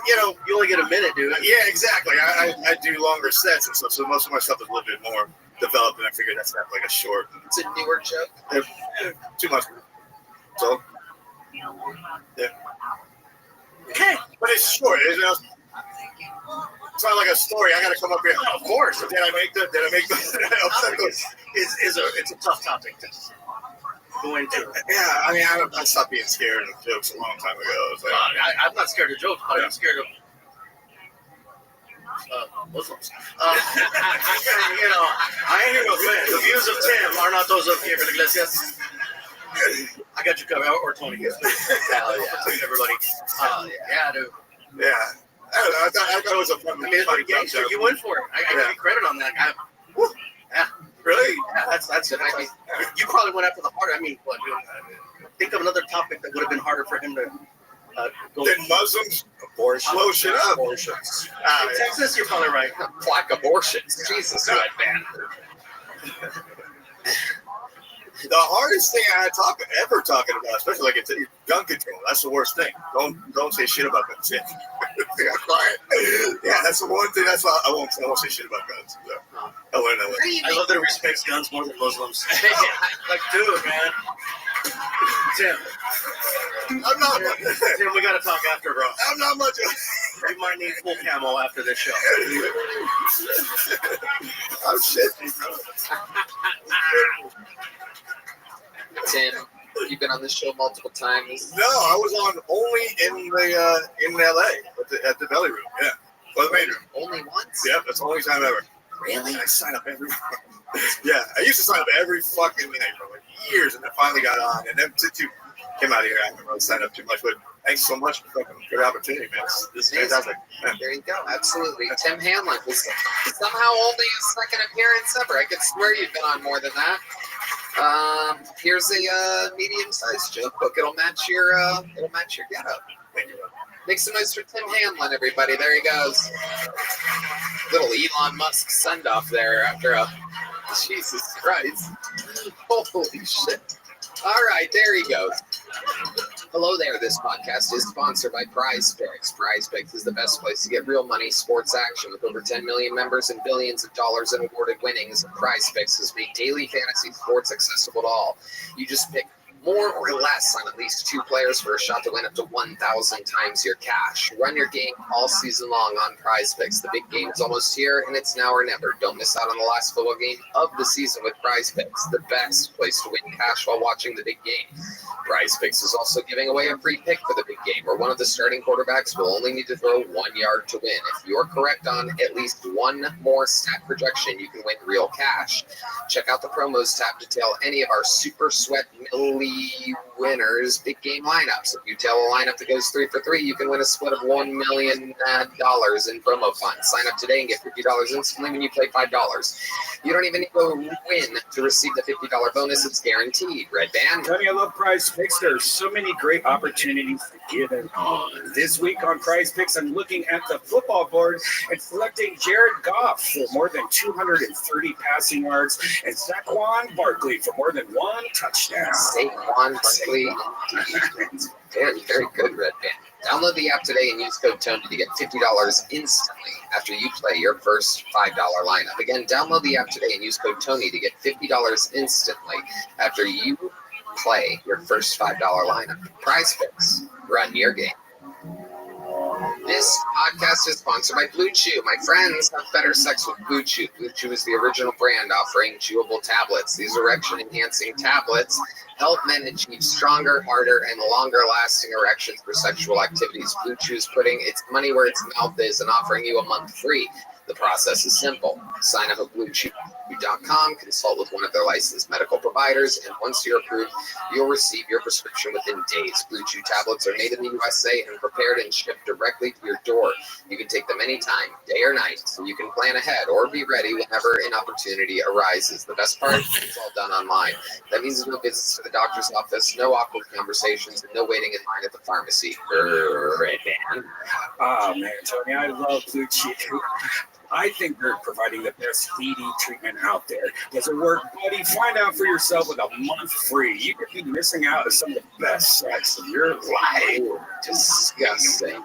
you know, you only get a minute, dude. Yeah, exactly. I do longer sets and stuff, so most of my stuff is a little bit more developed, and I figured that's not like a short. It's a newer joke. Too much. So, yeah. Okay. But it's short. It's not like a story. I got to come up here. Of course. Did I make the? It's a tough topic to go into. Yeah, I mean, I stopped being scared of jokes a long time ago. So. I'm not scared of jokes, but I'm scared of Muslims. You know, I ain't here to offend. The views of Tim are not those of Gabriel Iglesias. I got you covered, or Tony. Hell yeah. Between everybody. Yeah, dude. Yeah. I don't know. I thought it was a fun. I mean, it's gangster. You went for it. I give you credit on that guy. Yeah. Really? Yeah, that's it. You probably went after the harder. I mean, what, dude? Think of another topic that would have been harder for him to go. Then Muslims blow shit up. Abortions. In Texas, you're probably right. Black abortions. Jesus, good man. The hardest thing I ever talking about, especially like it's gun control. That's the worst thing. Don't say shit about guns. Yeah, quiet. Yeah, that's the one thing. That's why I won't say shit about guns. So, I learned that. I love that he respects guns more than Muslims. Like, dude, man. Tim. I'm not. Tim, we gotta talk after, bro. I'm not much. We might need full camo after this show. I'm shit. Tim, you've been on this show multiple times. No, I was on only in LA at the belly room. Yeah, or the main room. Only once? Yeah, that's the only time ever. Really? I sign up every. Yeah, I used to sign up every fucking night for like years, and I finally got on. And then since you came out here, I haven't really signed up too much. But Thanks so much for the good opportunity, man. This is fantastic. Yeah. There you go. Absolutely. Tim Hanlon was somehow only his second appearance ever. I could swear you've been on more than that. Here's a medium-sized joke book. It'll match your getup. Make some noise for Tim Hanlon, everybody. There he goes. Little Elon Musk send-off there after a Jesus Christ. Holy shit. All right, there he goes. Hello there. This podcast is sponsored by Prize Picks. Prize Picks is the best place to get real money sports action. With over 10 million members and billions of dollars in awarded winnings, Prize Picks has made daily fantasy sports accessible to all. You just pick more or less on at least 2 players for a shot to win up to 1,000 times your cash. Run your game all season long on Prize Picks. The big game is almost here, and it's now or never. Don't miss out on the last football game of the season with Prize Picks, the best place to win cash while watching the big game. Prize Picks is also giving away a free pick for the big game, where one of the starting quarterbacks will only need to throw 1 yard to win. If you're correct on at least one more stat projection, you can win real cash. Check out the promos tab to tell any of our Super Sweat Millie winners big game lineups. If you tell a lineup that goes 3 for 3, you can win a split of $1 million in promo funds. Sign up today and get $50 instantly when you play $5. You don't even need to win to receive the $50 bonus. It's guaranteed. Red Band. Tony, I love Prize Picks. There's so many great opportunities to get in on. This week on Prize Picks, I'm looking at the football board and selecting Jared Goff for more than 230 passing yards and Saquon Barkley for more than 1 touchdown. Saquon Barkley. Very, very good, Red Band. Download the app today and use code Tony to get $50 instantly after you play your first $5 lineup. Again, download the app today and use code Tony to get $50 instantly after you play your first $5 lineup. Prize Picks. Run your game. This podcast is sponsored by Blue Chew. My friends have better sex with Blue Chew. Blue Chew is the original brand offering chewable tablets. These erection-enhancing tablets help men achieve stronger, harder, and longer-lasting erections for sexual activities. Blue Chew is putting its money where its mouth is and offering you a month free. The process is simple. Sign up at BlueChew.com, consult with one of their licensed medical providers, and once you're approved, you'll receive your prescription within days. Blue Chew tablets are made in the USA and prepared and shipped directly to your door. You can take them anytime, day or night, so you can plan ahead or be ready whenever an opportunity arises. The best part, it's all done online. That means no visits to the doctor's office, no awkward conversations, and no waiting in line at the pharmacy. Red Band. Oh, man, Tony, I love Blue Chew. I think they're providing the best ED treatment out there. Does it work, buddy? Find out for yourself with a month free. You could be missing out on some of the best sex of your life. Disgusting.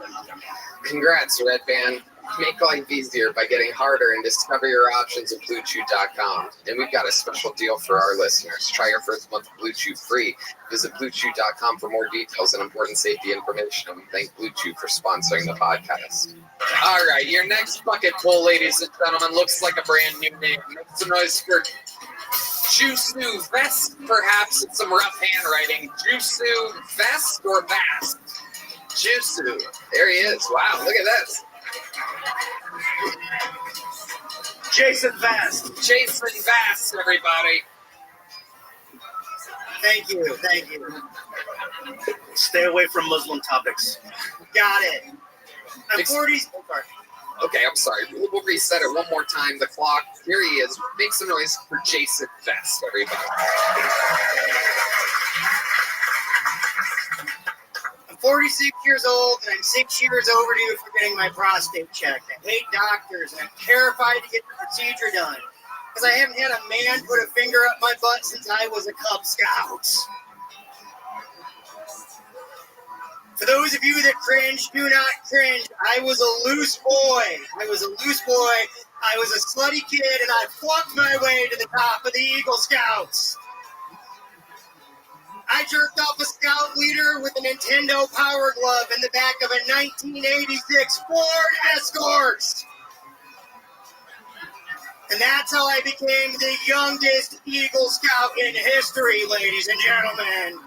Congrats, Red Band. Make life easier by getting harder and discover your options at BlueChew.com. And we've got a special deal for our listeners. Try your first month of Blue Chew free. Visit BlueChew.com for more details and important safety information. And we thank Blue Chew for sponsoring the podcast. All right, your next bucket pull, ladies and gentlemen, looks like a brand new name. Make some noise for Jusu Vest, perhaps. It's some rough handwriting. Jusu Vest or Vast? Jusu. There he is. Wow, look at this. Jason Vast. Jason Vast, everybody. Thank you. Stay away from Muslim topics. Got it. I'm 40. Okay, I'm sorry. We'll reset it one more time. The clock. Here he is. Make some noise for Jason Vest, everybody. I'm 46 years old, and I'm 6 years overdue for getting my prostate checked. I hate doctors, and I'm terrified to get the procedure done because I haven't had a man put a finger up my butt since I was a Cub Scout. For those of you that cringe, do not cringe. I was a loose boy. I was a slutty kid, and I flunked my way to the top of the Eagle Scouts. I jerked off a scout leader with a Nintendo Power Glove in the back of a 1986 Ford Escort. And that's how I became the youngest Eagle Scout in history, ladies and gentlemen.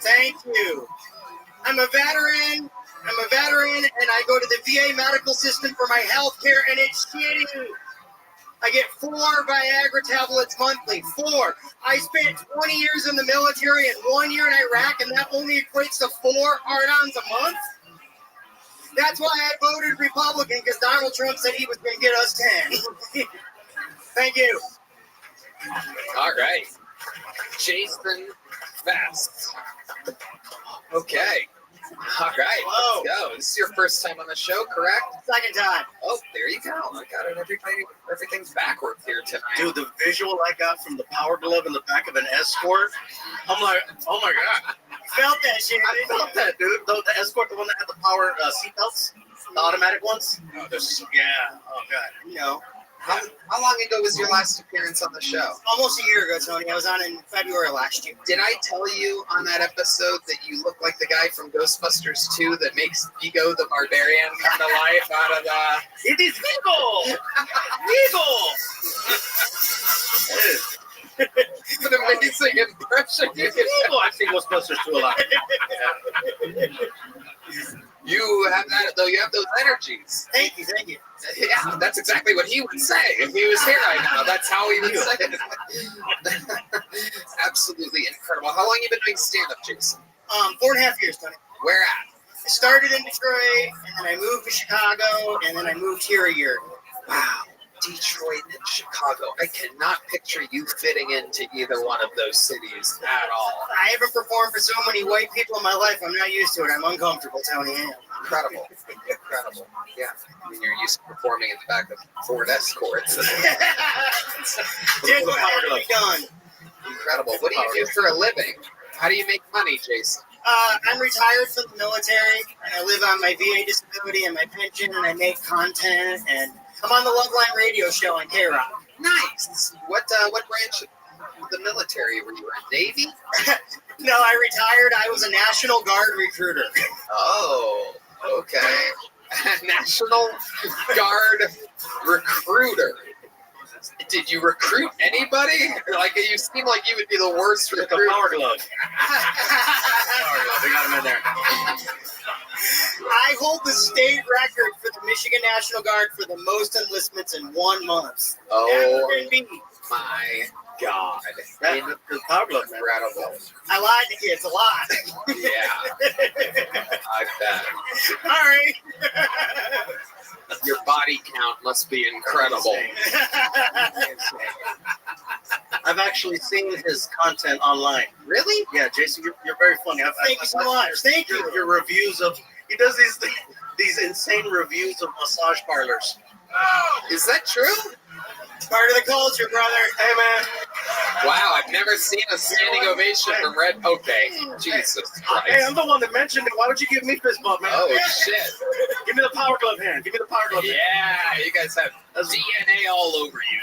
Thank you. I'm a veteran, and I go to the VA medical system for my health care, and it's shitty. I get 4 Viagra tablets monthly. 4. I spent 20 years in the military and 1 year in Iraq, and that only equates to 4 hard-ons a month. That's why I voted Republican, because Donald Trump said he was going to get us 10. Thank you. All right. Jason Vest. Okay. All right. Let's go. This is your first time on the show, correct? Second time. Oh, there you go. I got it. Everything's backwards here tonight. Dude, the visual I got from the power glove in the back of an Escort, I'm like, oh my God. Felt that shit. I felt that, dude. The Escort, the one that had the power seatbelts, the automatic ones. Oh, yeah. Oh, God. You know. How long ago was your last appearance on the show? Almost a year ago, Tony. I was on in February last year. Did I tell you on that episode that you look like the guy from Ghostbusters 2 that makes Vigo the Barbarian come to life out of the... It is Vigo! Vigo! An amazing impression. You can Vigo! I've seen Ghostbusters 2 a lot. You have that, though. You have those energies. Thank you. Yeah, that's exactly what he would say if he was here right now. That's how he would say it. Absolutely incredible. How long have you been doing stand-up, Jason? 4.5 years, Tony. Where at? I started in Detroit, and then I moved to Chicago, and then I moved here a year ago. Wow. Detroit and Chicago. I cannot picture you fitting into either one of those cities at all. I haven't performed for so many white people in my life. I'm not used to it. I'm uncomfortable, Tony. Incredible. Yeah. I mean, you're used to performing in the back of Ford Escorts. Did what had to be done. Incredible. What do you do for a living? How do you make money, Jason? I'm retired from the military, and I live on my VA disability and my pension, and I make content, and I'm on the Loveline radio show on K-Rock. Nice. What branch of the military were you in? Navy? No, I retired. I was a National Guard recruiter. Oh, okay. National Guard recruiter. Did you recruit anybody? Like, you seem like you would be the worst recruiter. The power glove. We got him in there. I hold the state record for the Michigan National Guard for the most enlistments in 1 month. Oh, my God. The power glove, incredible. I lied to kids a lot. Yeah. I bet. All right. Your body count must be incredible. I've actually seen his content online. Really? Yeah, Jason, you're very funny. Thank you so much. Thank you. Your reviews of he does these insane reviews of massage parlors. Is that true? It's part of the culture, brother. Hey, man. Wow, I've never seen a standing ovation from Red. Okay, Jesus Christ. Hey, I'm the one that mentioned it. Why don't you give me fist bump, man? Oh, shit. Give me the power glove hand. Give me the power glove hand. Yeah, you guys have DNA all over you.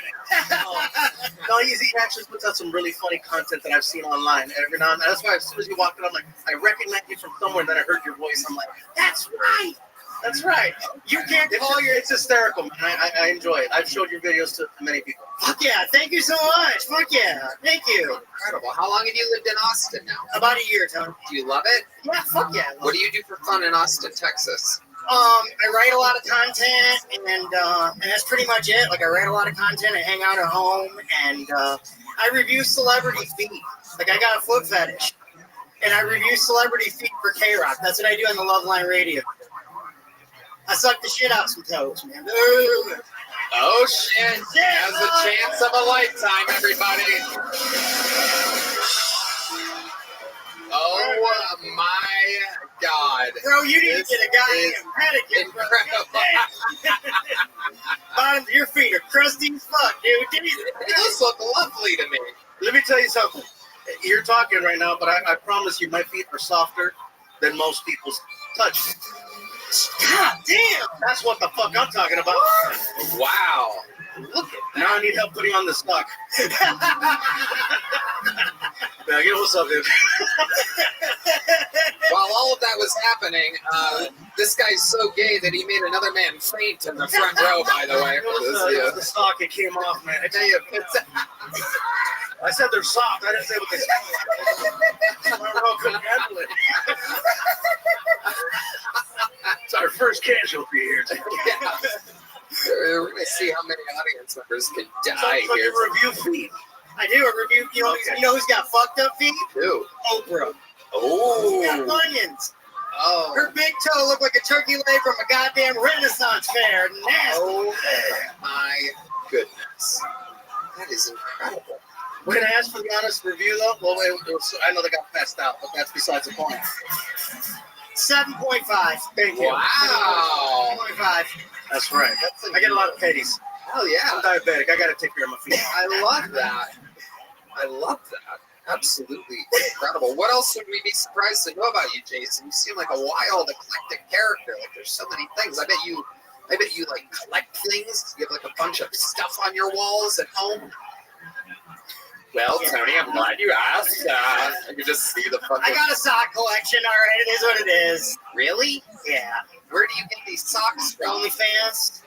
No, he actually puts out some really funny content that I've seen online every now and then. That's why as soon as you walked in, I'm like, I recognize you from somewhere, and then I heard your voice. I'm like, that's right. That's right. You can't call your. It's hysterical, man. I enjoy it. I've showed your videos to many people. Fuck yeah. Thank you so much. Fuck yeah. Thank you. Incredible. How long have you lived in Austin now? About a year, Tony. Do you love it? Yeah, fuck yeah. What do you do for fun in Austin, Texas? I write a lot of content, and that's pretty much it. Like, I write a lot of content, I hang out at home, and I review celebrity feet. Like, I got a foot fetish, and I review celebrity feet for K-Rock. That's what I do on the Loveline radio. I suck the shit out some toes, man. Oh, shit. Has a chance of a lifetime, everybody. Oh, my God. Bro, you need to get a goddamn pedicure. Incredible. Bottoms of your feet are crusty as fuck, dude. Those look lovely to me. Let me tell you something. You're talking right now, but I promise you my feet are softer than most people's touch. God damn! That's what the fuck I'm talking about. Wow. Look at that. Now I need help putting on the stock. Now, you know what's up, dude? While all of that was happening, this guy's so gay that he made another man faint in the front row, by the way. It was the stock. It came off, man. I tell you, I said they're soft. I didn't say what they said. My row couldn't handle it. It's our first casualty here. Yeah. We're going to see how many audience members can die Sounds like here. a review feed. I do a review. You know who's got fucked up feet? Who? Oprah. Oh. She's got bunions. Oh. Her big toe looked like a turkey leg from a goddamn Renaissance fair. Nasty. Oh my goodness. That is incredible. Can I ask for the honest review, though? Well, I know they got passed out, but that's besides the point. 7.5. Thank you. Wow. 7.5. That's right. I get a lot of petties. Oh, yeah. I'm diabetic. I got to take care of my feet. I love that. I love that. Absolutely incredible. What else would we be surprised to know about you, Jason? You seem like a wild, eclectic character. Like there's so many things. I bet you like collect things. You have like a bunch of stuff on your walls at home. Well, Tony, I'm glad you asked. I can just see the fucking. I got a sock collection. All right, it is what it is. Really? Yeah. Where do you get these socks from? OnlyFans.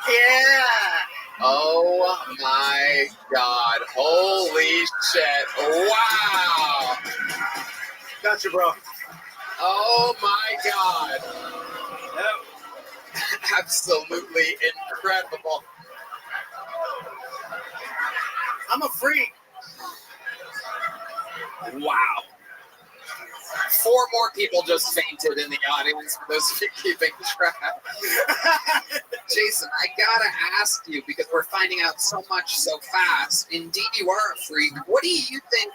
Yeah. Oh my God! Holy shit! Wow! Gotcha, bro. Oh my God! Absolutely incredible. I'm a freak. Wow. 4 more people just fainted in the audience for those of you keeping track. Jason, I gotta ask you, because we're finding out so much so fast. Indeed, you are a freak. What do you think,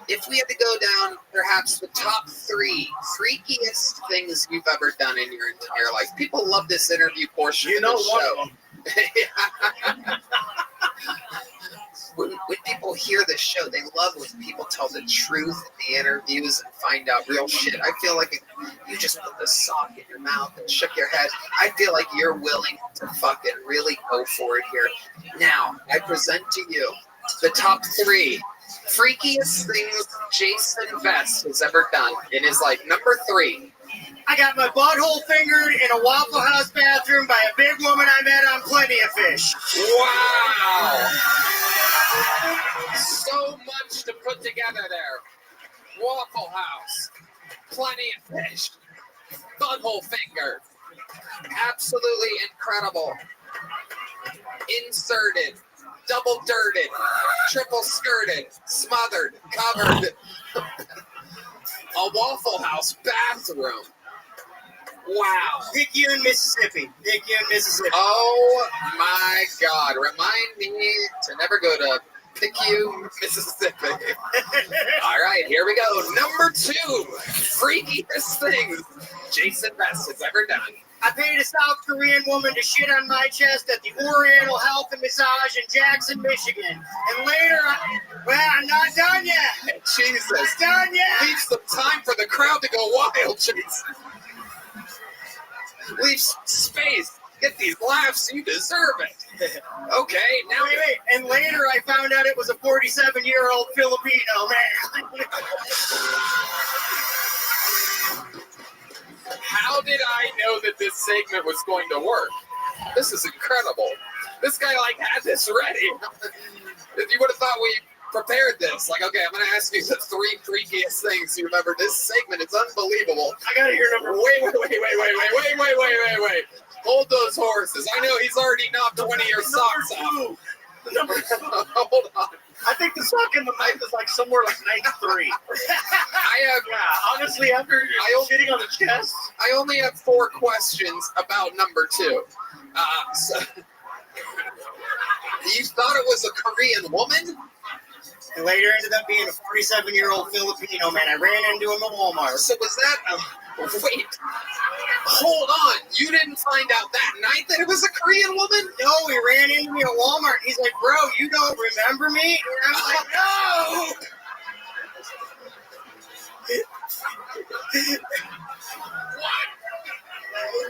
if we had to go down perhaps the top 3 freakiest things you've ever done in your entire life? People love this interview portion of the show. When people hear this show, they love when people tell the truth in the interviews and find out real shit. I feel like you just put the sock in your mouth and shook your head. I feel like you're willing to fucking really go for it here. Now, I present to you the top 3 freakiest things Jason Vest has ever done in his life. Number 3. I got my butthole fingered in a Waffle House bathroom by a big woman I met on Plenty of Fish. Wow! So much to put together there. Waffle House, Plenty of Fish, butthole finger. Absolutely incredible. Inserted, double dirted, triple skirted, smothered, covered. A Waffle House bathroom. Wow. Picayune, Mississippi. Picayune, Mississippi. Oh my God. Remind me to never go to Picayune, Mississippi. All right, here we go. Number 2. Freakiest things Jason Vest has ever done. I paid a South Korean woman to shit on my chest at the Oriental Health and Massage in Jackson, Michigan. And later, I'm not done yet. Jesus. Not done yet. Leave some time for the crowd to go wild, Jason. Leave space. Get these laughs. You deserve it. Okay, now. Wait. And later, I found out it was a 47-year-old Filipino man. How did I know that this segment was going to work? This is incredible. This guy had this ready. If you would have thought we prepared this, okay, I'm going to ask you the 3 freakiest things you remember. This segment is unbelievable. I got to hear number. Wait. Hold those horses. I know he's already knocked 20 of your socks off. Number 2. Hold on. I think the sock in the mouth is somewhere 93. Honestly, after sitting on the chest. I only have 4 questions about number 2. So, you thought it was a Korean woman? And later ended up being a 47-year-old Filipino man. I ran into him at Walmart. So was that wait. Hold on. You didn't find out that night that it was a Korean woman? No, he ran into me at Walmart. He's like, bro, you don't remember me? And I'm like, no!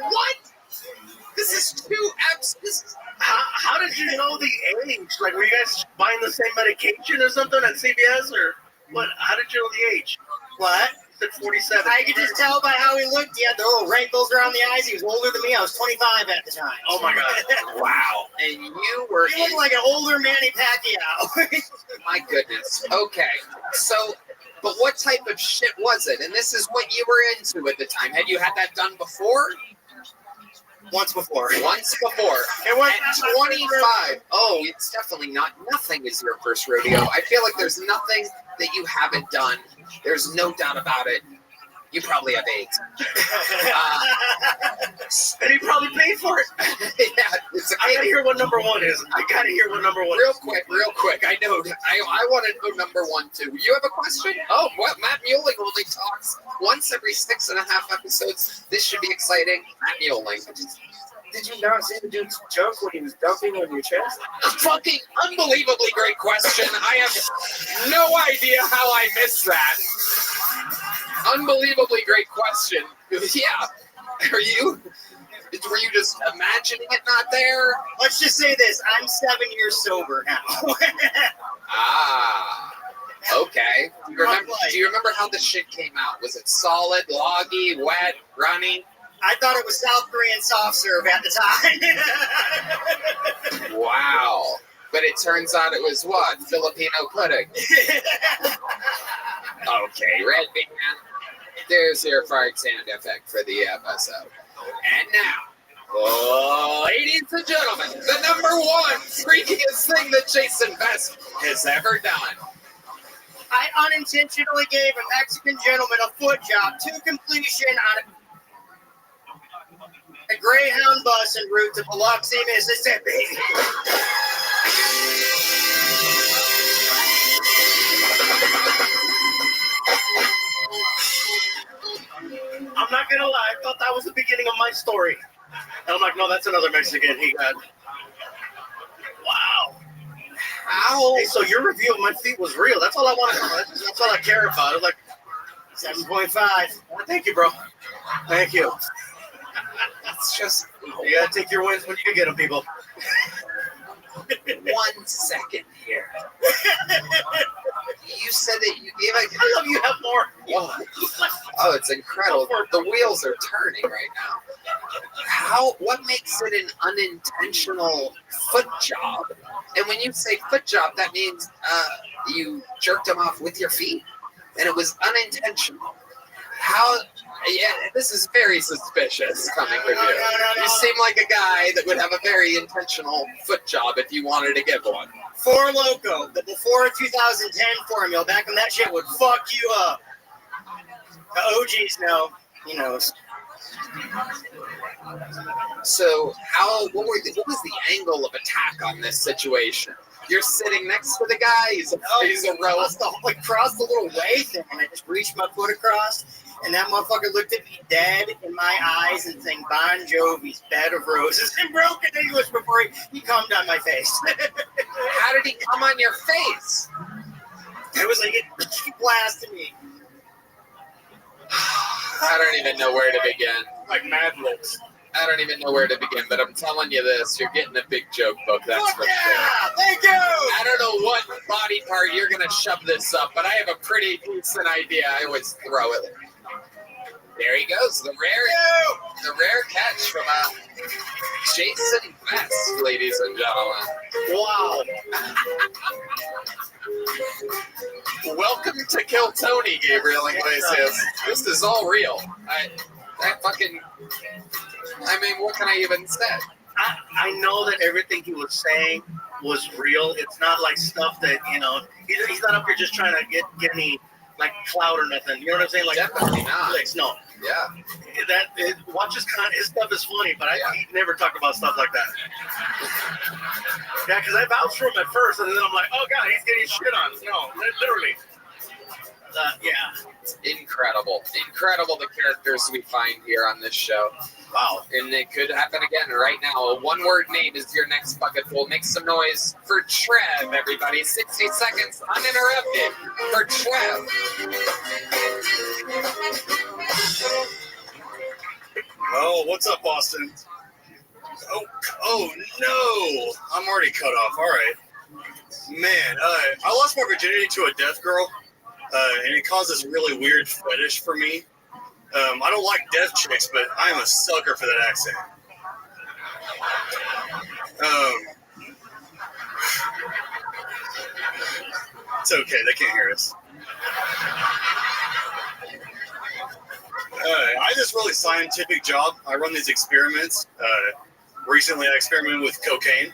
What? This is too abs. How did you know the age? Were you guys buying the same medication or something at CVS or what? How did you know the age? What? At 47. I could just tell by how he looked. He had the little wrinkles around the eyes. He was older than me. I was 25 at the time. Oh my God! Wow! And you were. He looked like an older Manny Pacquiao. My goodness. Okay, so. But what type of shit was it? And this is what you were into at the time. Had you had that done before? Once before. Once before. It was At 25. Oh, it's definitely not. Nothing is your first rodeo. I feel like there's nothing that you haven't done. There's no doubt about it. You probably have AIDS. And he probably paid for it. Yeah, it's I gotta hear what number one is. I gotta hear what number one real is. quick. I know. I want to know number one, too. You have a question? Oh, what? Matt Mueling only talks once every 6.5 episodes. This should be exciting. Matt Mueling. Did you not see the dude's junk when he was dumping on your chest? A fucking unbelievably great question. I have no idea how I missed that. Unbelievably great question. Yeah. Were you just imagining it not there? Let's just say this. I'm 7 years sober now. Okay. Do you remember how the shit came out? Was it solid, loggy, wet, runny? I thought it was South Korean soft serve at the time. Wow. But it turns out it was what? Filipino pudding. Okay, Red Band. There's your fart sound effect for the episode. And now, ladies and gentlemen, the number one freakiest thing that Jason Best has ever done. I unintentionally gave a Mexican gentleman a foot job to completion on a Greyhound bus en route to Biloxi, Mississippi. I'm not gonna lie, I thought that was the beginning of my story. And I'm like, no, that's another Mexican he got. Wow. How? Hey, so your review of my feet was real. That's all I want to know. That's all I care about. It's like 7.5. Thank you, bro. Thank you. It's just... You gotta take your wins when you can get them, people. 1 second here. You said that you gave a... I love you have more. Oh, it's incredible. The wheels are turning right now. What makes it an unintentional foot job? And when you say foot job, that means you jerked them off with your feet? And it was unintentional. How... Yeah, this is very suspicious coming from you. You seem like a guy that would have a very intentional foot job if you wanted to get one. Four Loko, the before 2010 formula, back when that shit would fuck you up. The OGs know. He knows. So, what was the angle of attack on this situation? You're sitting next to the guy. He's a row. Across the little way thing, and I just reached my foot across, and that motherfucker looked at me dead in my eyes and sang Bon Jovi's "Bed of Roses" in broken English before he cummed on my face. How did he come on your face? It was like he blasted me. I don't even know where to begin. Like Mad Libs. I don't even know where to begin, but I'm telling you this, you're getting a big joke book, that's for sure. Thank you! I don't know what body part you're going to shove this up, but I have a pretty decent idea. I always throw it. There he goes, the rare catch from Jason Best, ladies and gentlemen. Wow. Welcome to Kill Tony, Gabriel Iglesias. This is all real. I mean, what can I even say? I know that everything he was saying was real. It's not like stuff that, he's not up here just trying to get any, like, clout or nothing. You know what I'm saying? Like, definitely not. Clicks, no. Yeah. His stuff is funny, but he never talked about stuff like that. Yeah, because I vouched for him at first, and then I'm like, oh, God, he's getting shit on. No, literally. Yeah. Incredible the characters we find here on this show. Wow. And it could happen again right now. A one-word name is your next bucketful. Make some noise for Trev, everybody. 60 seconds uninterrupted for Trev. Oh, what's up, Austin? Oh no! I'm already cut off. All right. Man, I lost my virginity to a deaf girl. And it caused this really weird fetish for me. I don't like deaf chicks, but I am a sucker for that accent. It's okay, they can't hear us. I have this really scientific job. I run these experiments. Recently, I experimented with cocaine.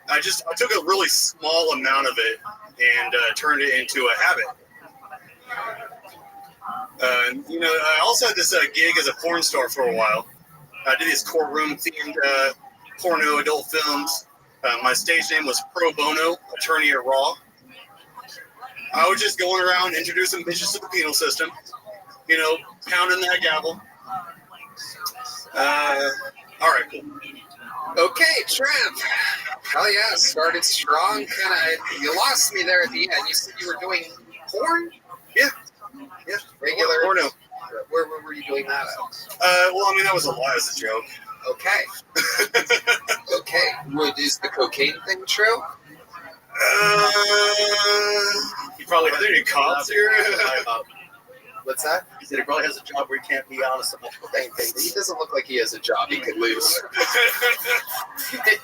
I took a really small amount of it and turned it into a habit. I also had this gig as a porn star for a while. I did these courtroom-themed porno adult films. My stage name was Pro Bono, Attorney at Raw. I was just going around introducing bitches to the penal system, pounding that gavel. All right, cool. Okay, Trev. Hell yeah, started strong. You lost me there at the end. You said you were doing porn? Yeah. Regular porno. Where were you doing that at? That was a lie as a joke. Okay. Okay. Is the cocaine thing true? You probably have any cops here. What's that? He said he probably has a job where he can't be honest about the cocaine thing. He doesn't look like he has a job he could lose.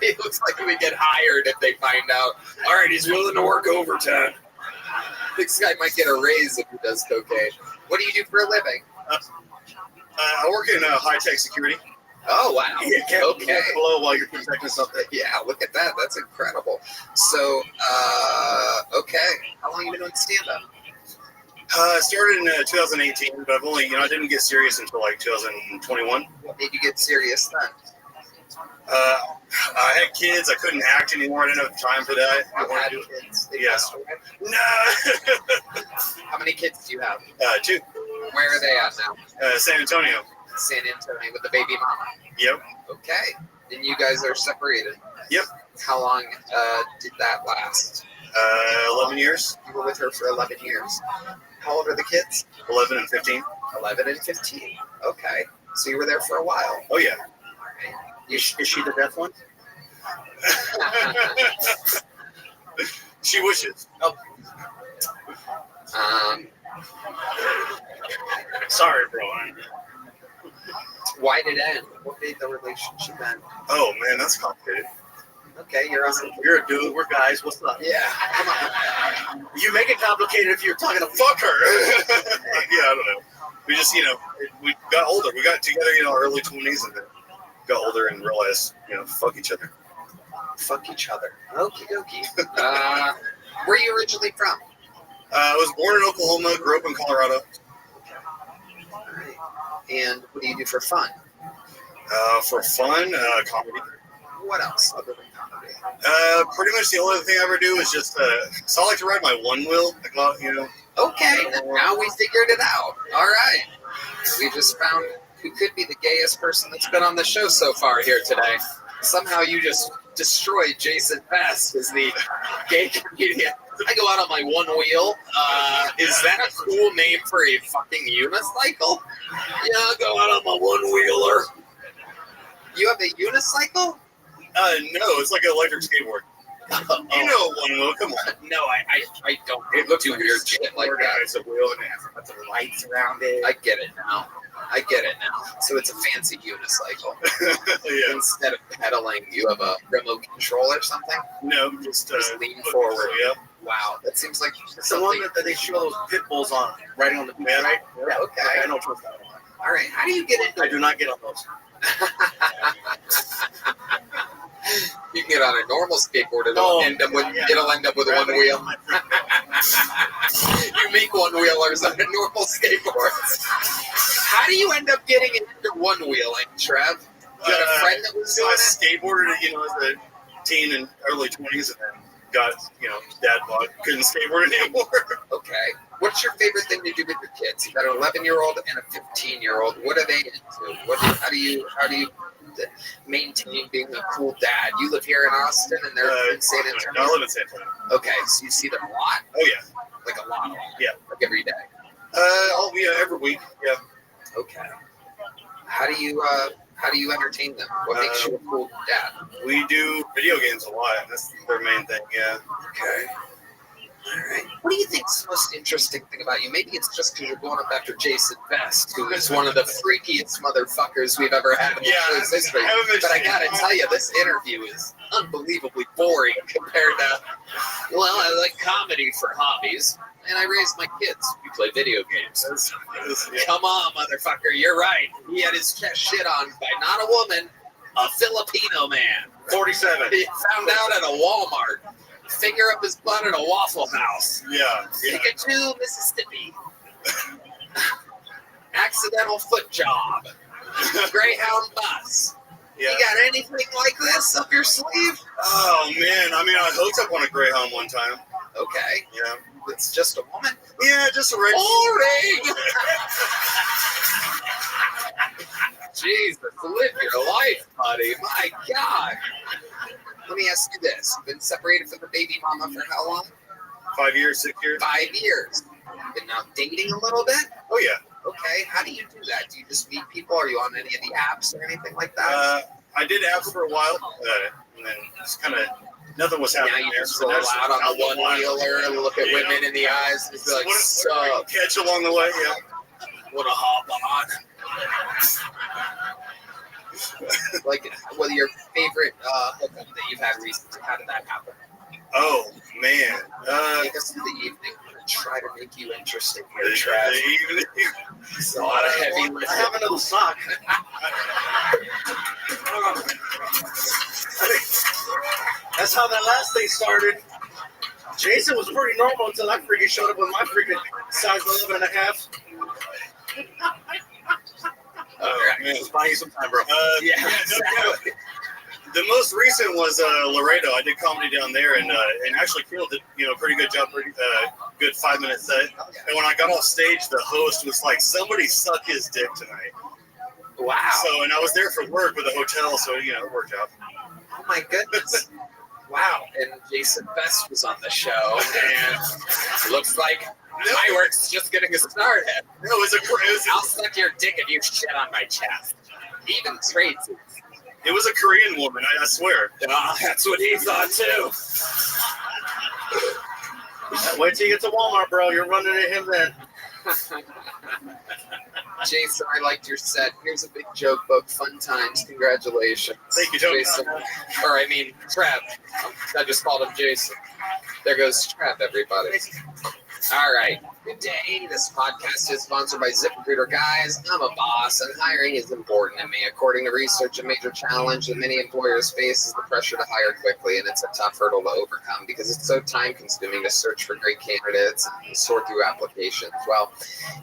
He looks like he would get hired if they find out. All right, he's willing to work overtime. This guy might get a raise if he does cocaine. What do you do for a living? I work in high-tech security. Oh, wow. You can't Okay. blow while you're protecting something. Yeah, look at that. That's incredible. So, okay. How long have you been doing stand-up? I started in 2018, but I didn't get serious until like 2021. What made you get serious then? I had kids. I couldn't act anymore. I didn't have time for that. You had kids? They passed away? No. How many kids do you have? 2. Where are they at now? San Antonio. San Antonio with the baby mama. Yep. Okay. Then you guys are separated. Yep. How long did that last? 11 years. You were with her for 11 years. How old are the kids? 11 and 15. 11 and 15. Okay. So you were there for a while. Oh, yeah. Is she the deaf one? She wishes. Oh. Sorry, bro. Why did it end? What made the relationship end? Oh, man, that's complicated. Okay, you're awesome. You're a dude. We're guys. What's up? Yeah. Come on. You make it complicated if you're talking to Fuck her. Yeah, I don't know. We just, we got older. We got together, early 20s, and then got older and realized, fuck each other. Fuck each other. Okie dokie. Where are you originally from? I was born in Oklahoma, grew up in Colorado. And what do you do for fun? For fun, comedy. What else other than comedy? Pretty much the only thing I ever do is just, so I like to ride my one wheel. I go out, Okay, now we figured it out. All right. We just found who could be the gayest person that's been on the show so far here today. Somehow you just destroyed Jason Best as the gay comedian. I go out on my one wheel. Is that a cool name for a fucking unicycle? Yeah, I go out on my one wheeler. You have a unicycle? No, it's like an electric skateboard. You know one wheel, come on. No, I don't. It looks weird shit like that. It's a wheel and it has a bunch of lights around it. I get it now. So it's a fancy unicycle. Yeah. Instead of pedaling, you have a remote control or something? No, just lean forward. Yeah. Wow, that seems like it's the one that they show those pit bulls on, riding on the beach, right? Yeah, okay. I know what that one. All right, how do you get into I do not get on those. You can get on a normal skateboard and No. it'll end up with one wheel. You make one wheelers on a normal skateboard. How do you end up getting into one wheeling, Trev? You had a friend that was so doing I skateboarded, as a teen and early 20s, and then got, dad bod, couldn't skateboard anymore. Okay. What's your favorite thing to do with your kids? You got an 11-year-old and a 15-year-old. What are they into? How do you maintain being a cool dad? You live here in Austin, and they're in San Antonio. I live in San Antonio. Okay, so you see them a lot. Oh yeah, like a lot. Yeah, like every day. Every week. Yeah. Okay. How do you entertain them? What makes you a cool dad? We do video games a lot. That's their main thing. Yeah. Okay. All right. What do you think's the most interesting thing about you? Maybe it's just because you're going up after Jason Best, who is one of the freakiest motherfuckers we've ever had in the show's history. But I gotta tell you, this interview is unbelievably boring compared to, well, I like comedy for hobbies. and I raised my kids. We play video games. Come on, motherfucker, you're right. He had his chest shit on by not a woman, a Filipino man. 47. He found out at a Walmart. Finger up his butt at a Waffle House. Yeah. Pikachu, Mississippi. Accidental foot job. Greyhound bus. Yeah. You got anything like this up your sleeve? Oh man, I mean, I hooked up on a Greyhound one time. Okay. Yeah. It's just a woman? Yeah, just a regular. Boring! Jesus, live your life, buddy. My God. Let me ask you this. You've been separated from the baby mama for how long? 5 years, 6 years. 5 years. Been now dating a little bit? Oh yeah. Okay. How do you do that? Do you just meet people? Are you on any of the apps or anything like that? I did apps for a while, and then just kind of nothing was happening now you there. just roll out on the one-wheeler and look at women in the eyes and be like, what catch along the way, yeah. Want to hop on? Like, what are your favorite hookup that you've had recently? How did that happen? Oh, man. Take us through the evening. I'm going to try to make you interesting here, Trav. The evening. It's a lot of heavy lifting. I have another sock. That's how that last thing started. Jason was pretty normal until I freaking showed up with my freaking size 11 and a half. Man. Just buying you some time, bro. Yeah, exactly. The most recent was Laredo. I did comedy down there and actually killed it. You know, pretty good job, pretty good 5-minute set. And when I got off stage, the host was like, "Somebody suck his dick tonight." Wow. So, and I was there for work with a hotel, so you know, it worked out. Oh my goodness. Wow. And Jason Best was on the show, and it looks like my work's just getting started. No, it was I'll suck your dick if you shit on my chest. Even Tracy. It was a Korean woman, I swear. Oh, that's what he thought too. Wait till you get to Walmart, bro. You're running at him then. Jason, I liked your set. Here's a big joke book. Fun times. Congratulations. Thank you, Tony. Jason. Or I mean, Trev. I just called him Jason. There goes Trev, everybody. All right. Good day. This podcast is sponsored by ZipRecruiter. Guys, I'm a boss, and hiring is important to me. According to research, a major challenge that many employers face is the pressure to hire quickly, and it's a tough hurdle to overcome because it's so time-consuming to search for great candidates and sort through applications. Well,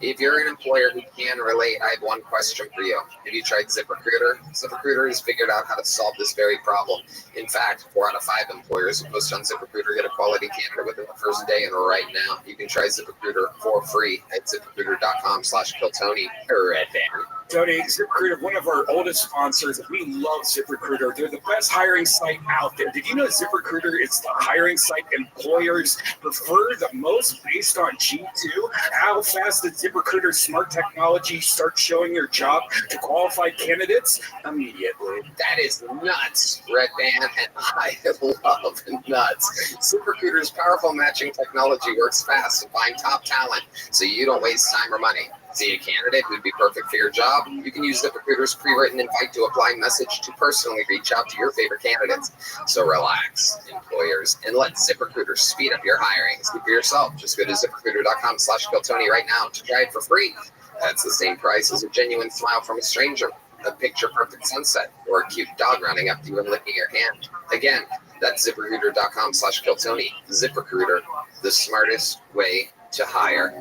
if you're an employer who can relate, I have one question for you. Have you tried ZipRecruiter? ZipRecruiter has figured out how to solve this very problem. In fact, 4 out of 5 employers who post on ZipRecruiter get a quality candidate within the first day, and right now, you can try ZipRecruiter for free at ZipRecruiter.com/KillTony or at Van. Tony, ZipRecruiter, one of our oldest sponsors. We love ZipRecruiter. They're the best hiring site out there. Did you know ZipRecruiter is the hiring site employers prefer the most based on G2? How fast did ZipRecruiter's smart technology start showing your job to qualified candidates? Immediately. That is nuts, Red Band, and I love nuts. ZipRecruiter's powerful matching technology works fast to find top talent so you don't waste time or money. See a candidate who'd be perfect for your job? You can use ZipRecruiter's pre-written invite to apply message to personally reach out to your favorite candidates. So relax, employers, and let ZipRecruiter speed up your hiring. See for yourself. Just go to ZipRecruiter.com/KillTony right now to try it for free. That's the same price as a genuine smile from a stranger, a picture-perfect sunset, or a cute dog running up to you and licking your hand. Again, that's ZipRecruiter.com/KillTony. ZipRecruiter, the smartest way to hire.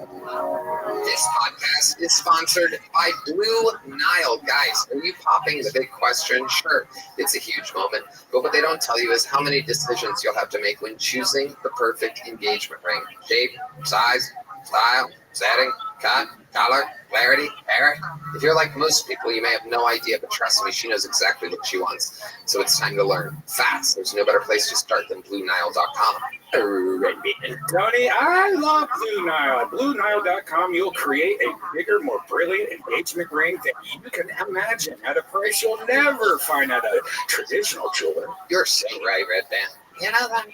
This podcast is sponsored by Blue Nile. Guys, are you popping the big question? Sure, it's a huge moment, but what they don't tell you is how many decisions you'll have to make when choosing the perfect engagement ring. Shape, size, style, setting, cut, color, clarity, hair. If you're like most people, you may have no idea, but trust me, she knows exactly what she wants. So it's time to learn fast. There's no better place to start than BlueNile.com. Tony, I love Blue Nile. At BlueNile.com, you'll create a bigger, more brilliant engagement ring that you can imagine at a price you'll never find at a traditional jeweler. You're so right, Red Band. You know that?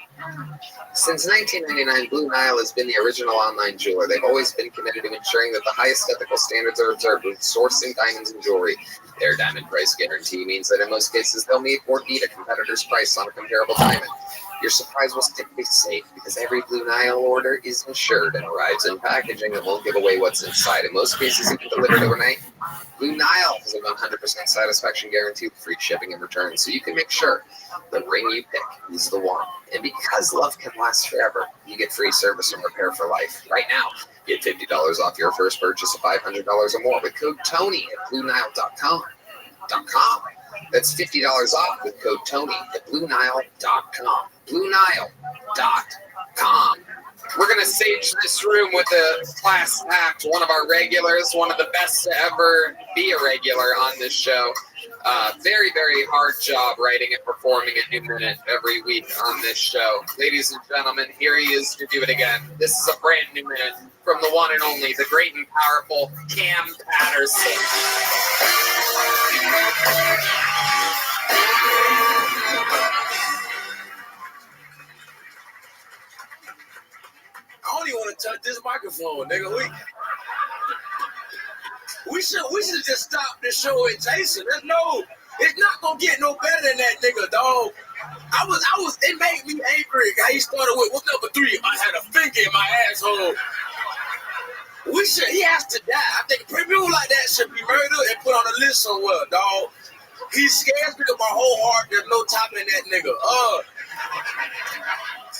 Since 1999, Blue Nile has been the original online jeweler. They've always been committed to ensuring that the highest ethical standards are observed when sourcing diamonds and jewelry. Their diamond price guarantee means that in most cases, they'll meet or beat a competitor's price on a comparable diamond. Your supplies will stay safe because every Blue Nile order is insured and arrives in packaging that won't give away what's inside. In most cases, even delivered overnight. Blue Nile has a 100% satisfaction guarantee with free shipping and returns, so you can make sure the ring you pick is the one. And because love can last forever, you get free service and repair for life. Right now, get $50 off your first purchase of $500 or more with code TONY at BlueNile.com. That's $50 off with code TONY at BlueNile.com. BlueNile.com. We're going to sage this room with a class act, one of our regulars, one of the best to ever be a regular on this show. Very, very hard job writing and performing a new minute every week on this show. Ladies and gentlemen, here he is to do it again. This is a brand new minute from the one and only, the great and powerful Cam Patterson. I don't even want to touch this microphone, nigga. We should just stop the show at Jason. It's not gonna get no better than that nigga, dog. It made me angry. He started with, what's number 3? I had a finger in my asshole. He has to die. I think people like that should be murdered and put on a list somewhere, dog. He scares me with my whole heart. There's no topping that nigga.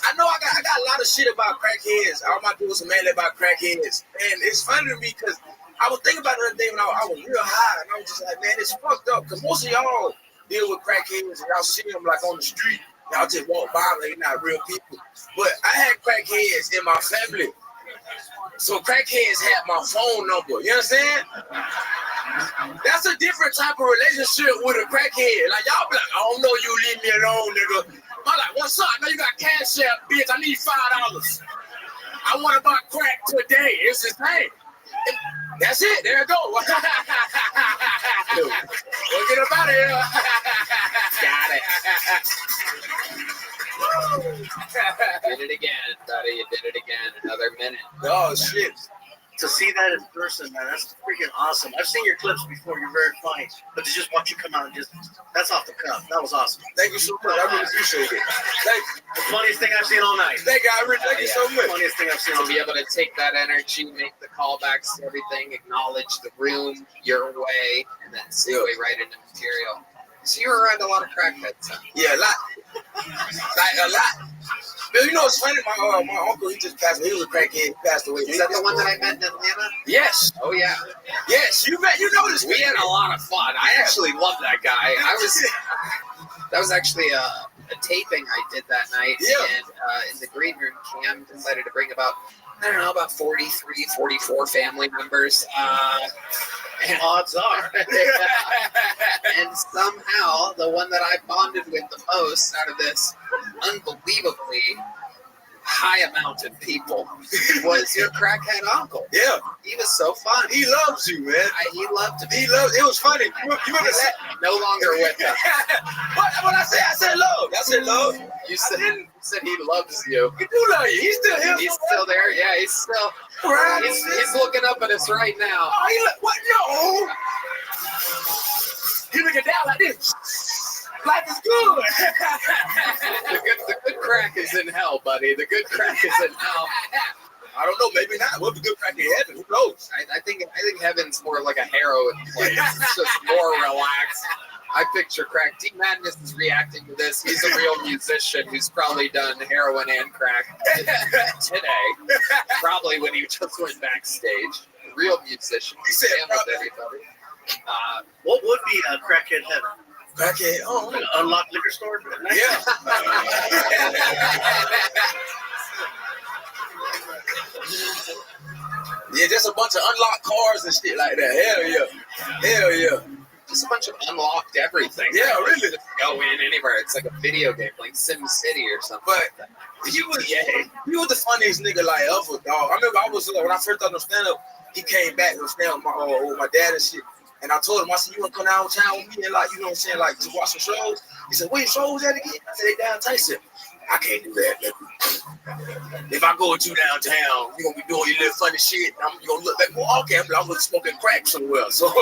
I know I got a lot of shit about crackheads. All my people are mad about crackheads. And it's funny to me because I was thinking about it the other day when I was real high. And I was just like, man, it's fucked up. Because most of y'all deal with crackheads and y'all see them like on the street. Y'all just walk by like they're not real people. But I had crackheads in my family. So crackheads had my phone number. You understand? That's a different type of relationship with a crackhead. Like, y'all be like, I don't know you, leave me alone, nigga. I'm like, what's up? I know you got cash out, bitch. I need $5. I want to buy crack today. It's his name. That's it. There you go. We'll get up out of here. Got it. Did it again, buddy. You did it again. Another minute. Oh, shit. To see that in person, man, that's freaking awesome. I've seen your clips before. You're very funny. But to just watch you come out and that's off the cuff. That was awesome. Thank you so much. I really appreciate it. Thank you. The funniest thing I've seen all night. Thank you. Thank you so much. Funniest thing I've seen all night. To be able to take that energy, make the callbacks to everything, acknowledge the room your way, and then segue right into material. So you were around a lot of crackheads, huh? Yeah, a lot. Like a lot. Bill, you know what's funny? My uncle, he just passed away. He was a crackhead. He passed away. Is that the one that I met in Atlanta? Yes. Oh, yeah. Yes, you noticed. We had a lot of fun. I actually loved that guy. That was actually a taping I did that night. Yeah. And in the green room, Cam decided to bring about 43, 44 family members. And odds are. And somehow, the one that I bonded with the most out of this unbelievably high amount of people was your crackhead uncle. Yeah. He was so fun. He loves you, man. He loved me. It was funny. You remember that? No longer with us. What I said love. I said love. You said he loves you. He do love you. He's still here. He's still there. Yeah, he's still. He's looking up at us right now. Oh, what? No. He looking down like this. Life is good. The good crack is in hell, buddy. The good crack is in hell. I don't know. Maybe not. What the good crack in heaven? Who knows? I think heaven's more like a heroin place. It's just more relaxed. I picture crack. D Madness is reacting to this. He's a real musician who's probably done heroin and crack today. Probably when he just went backstage. Real musician. He said everybody. What would be a crackhead heaven? Crackhead, an unlocked liquor store? Yeah. Yeah, just a bunch of unlocked cars and shit like that. Hell yeah. Just a bunch of unlocked everything. Yeah, really. Just go in anywhere. It's like a video game, like Sim City or something. But he was the funniest nigga like ever, dog. I remember when I first started stand up, he came back and stand with my dad and shit. And I told him, I said, you want to come downtown with me and like, you know what I'm saying, like just watch some shows? He said, wait, shows at again? I said, they down Tyson. I can't do that, nigga. If I go with you downtown, you're going to be doing your little funny shit. And you're going to look back, well, okay, I'm really smoking crack somewhere. So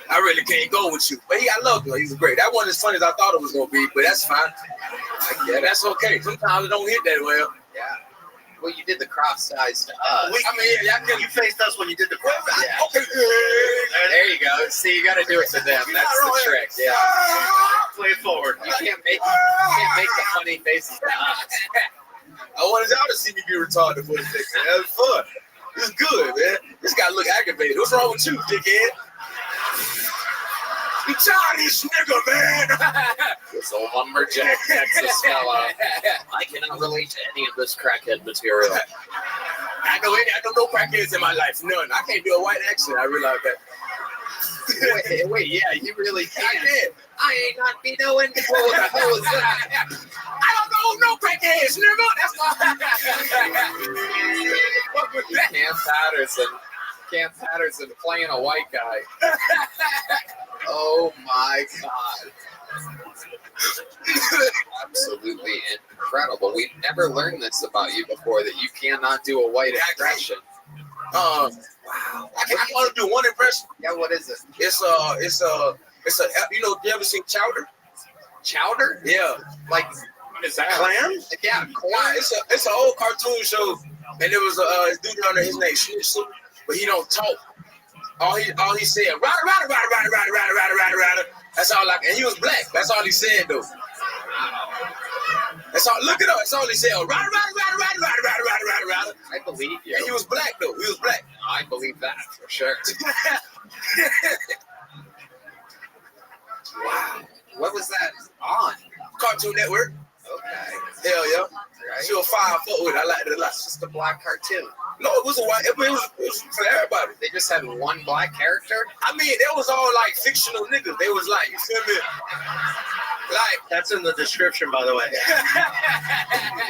I really can't go with you. But I loved him. He was great. That wasn't as funny as I thought it was going to be, but that's fine. I get it. That's okay. Sometimes it don't hit that well. Yeah. Well, you did the cross eyes to us. You faced us when you did the cross. Yeah. Okay. There you go. See, you got to do it to them. That's the trick. Yeah. Play it forward. You can't make the funny faces to us. I wanted y'all to see me be retarded for the thing. That was fun. It's good, man. This guy look aggravated. What's wrong with you, dickhead? You tired of this nigga, man. This old lumberjack Texas fella. I cannot relate to any of this crackhead material. I know no crackheads in my life. None. I can't do a white accent. I realize that. Wait, yeah, you really can. I can. I ain't not be knowing what the hell was that. I don't know no crackheads, nigga. That's my Cam Patterson playing a white guy. Oh my God. Absolutely incredible. We've never learned this about you before, that you cannot do a white impression. Wow. I want to do one impression. Yeah, what is it? It's a you ever seen Chowder? Chowder? Yeah. Like, what is that? Clams? Yeah, corn. It's an old cartoon show, and there was a dude down there, his name Schnitzel, but he don't talk. All he said, rada. That's all and he was black. That's all he said though. That's all. Look it up. That's all he said. Rada. I believe you. And he was black though. He was black. I believe that for sure. Wow. What was that on? Cartoon Network. Okay. Hell yeah. Right. She was 5 foot with it. I liked it a lot. It's just a black cartoon. No, it was a white. It was for everybody. They just had one black character? I mean, they was all like fictional niggas. They was like, you feel me? Like, that's in the description, by the way.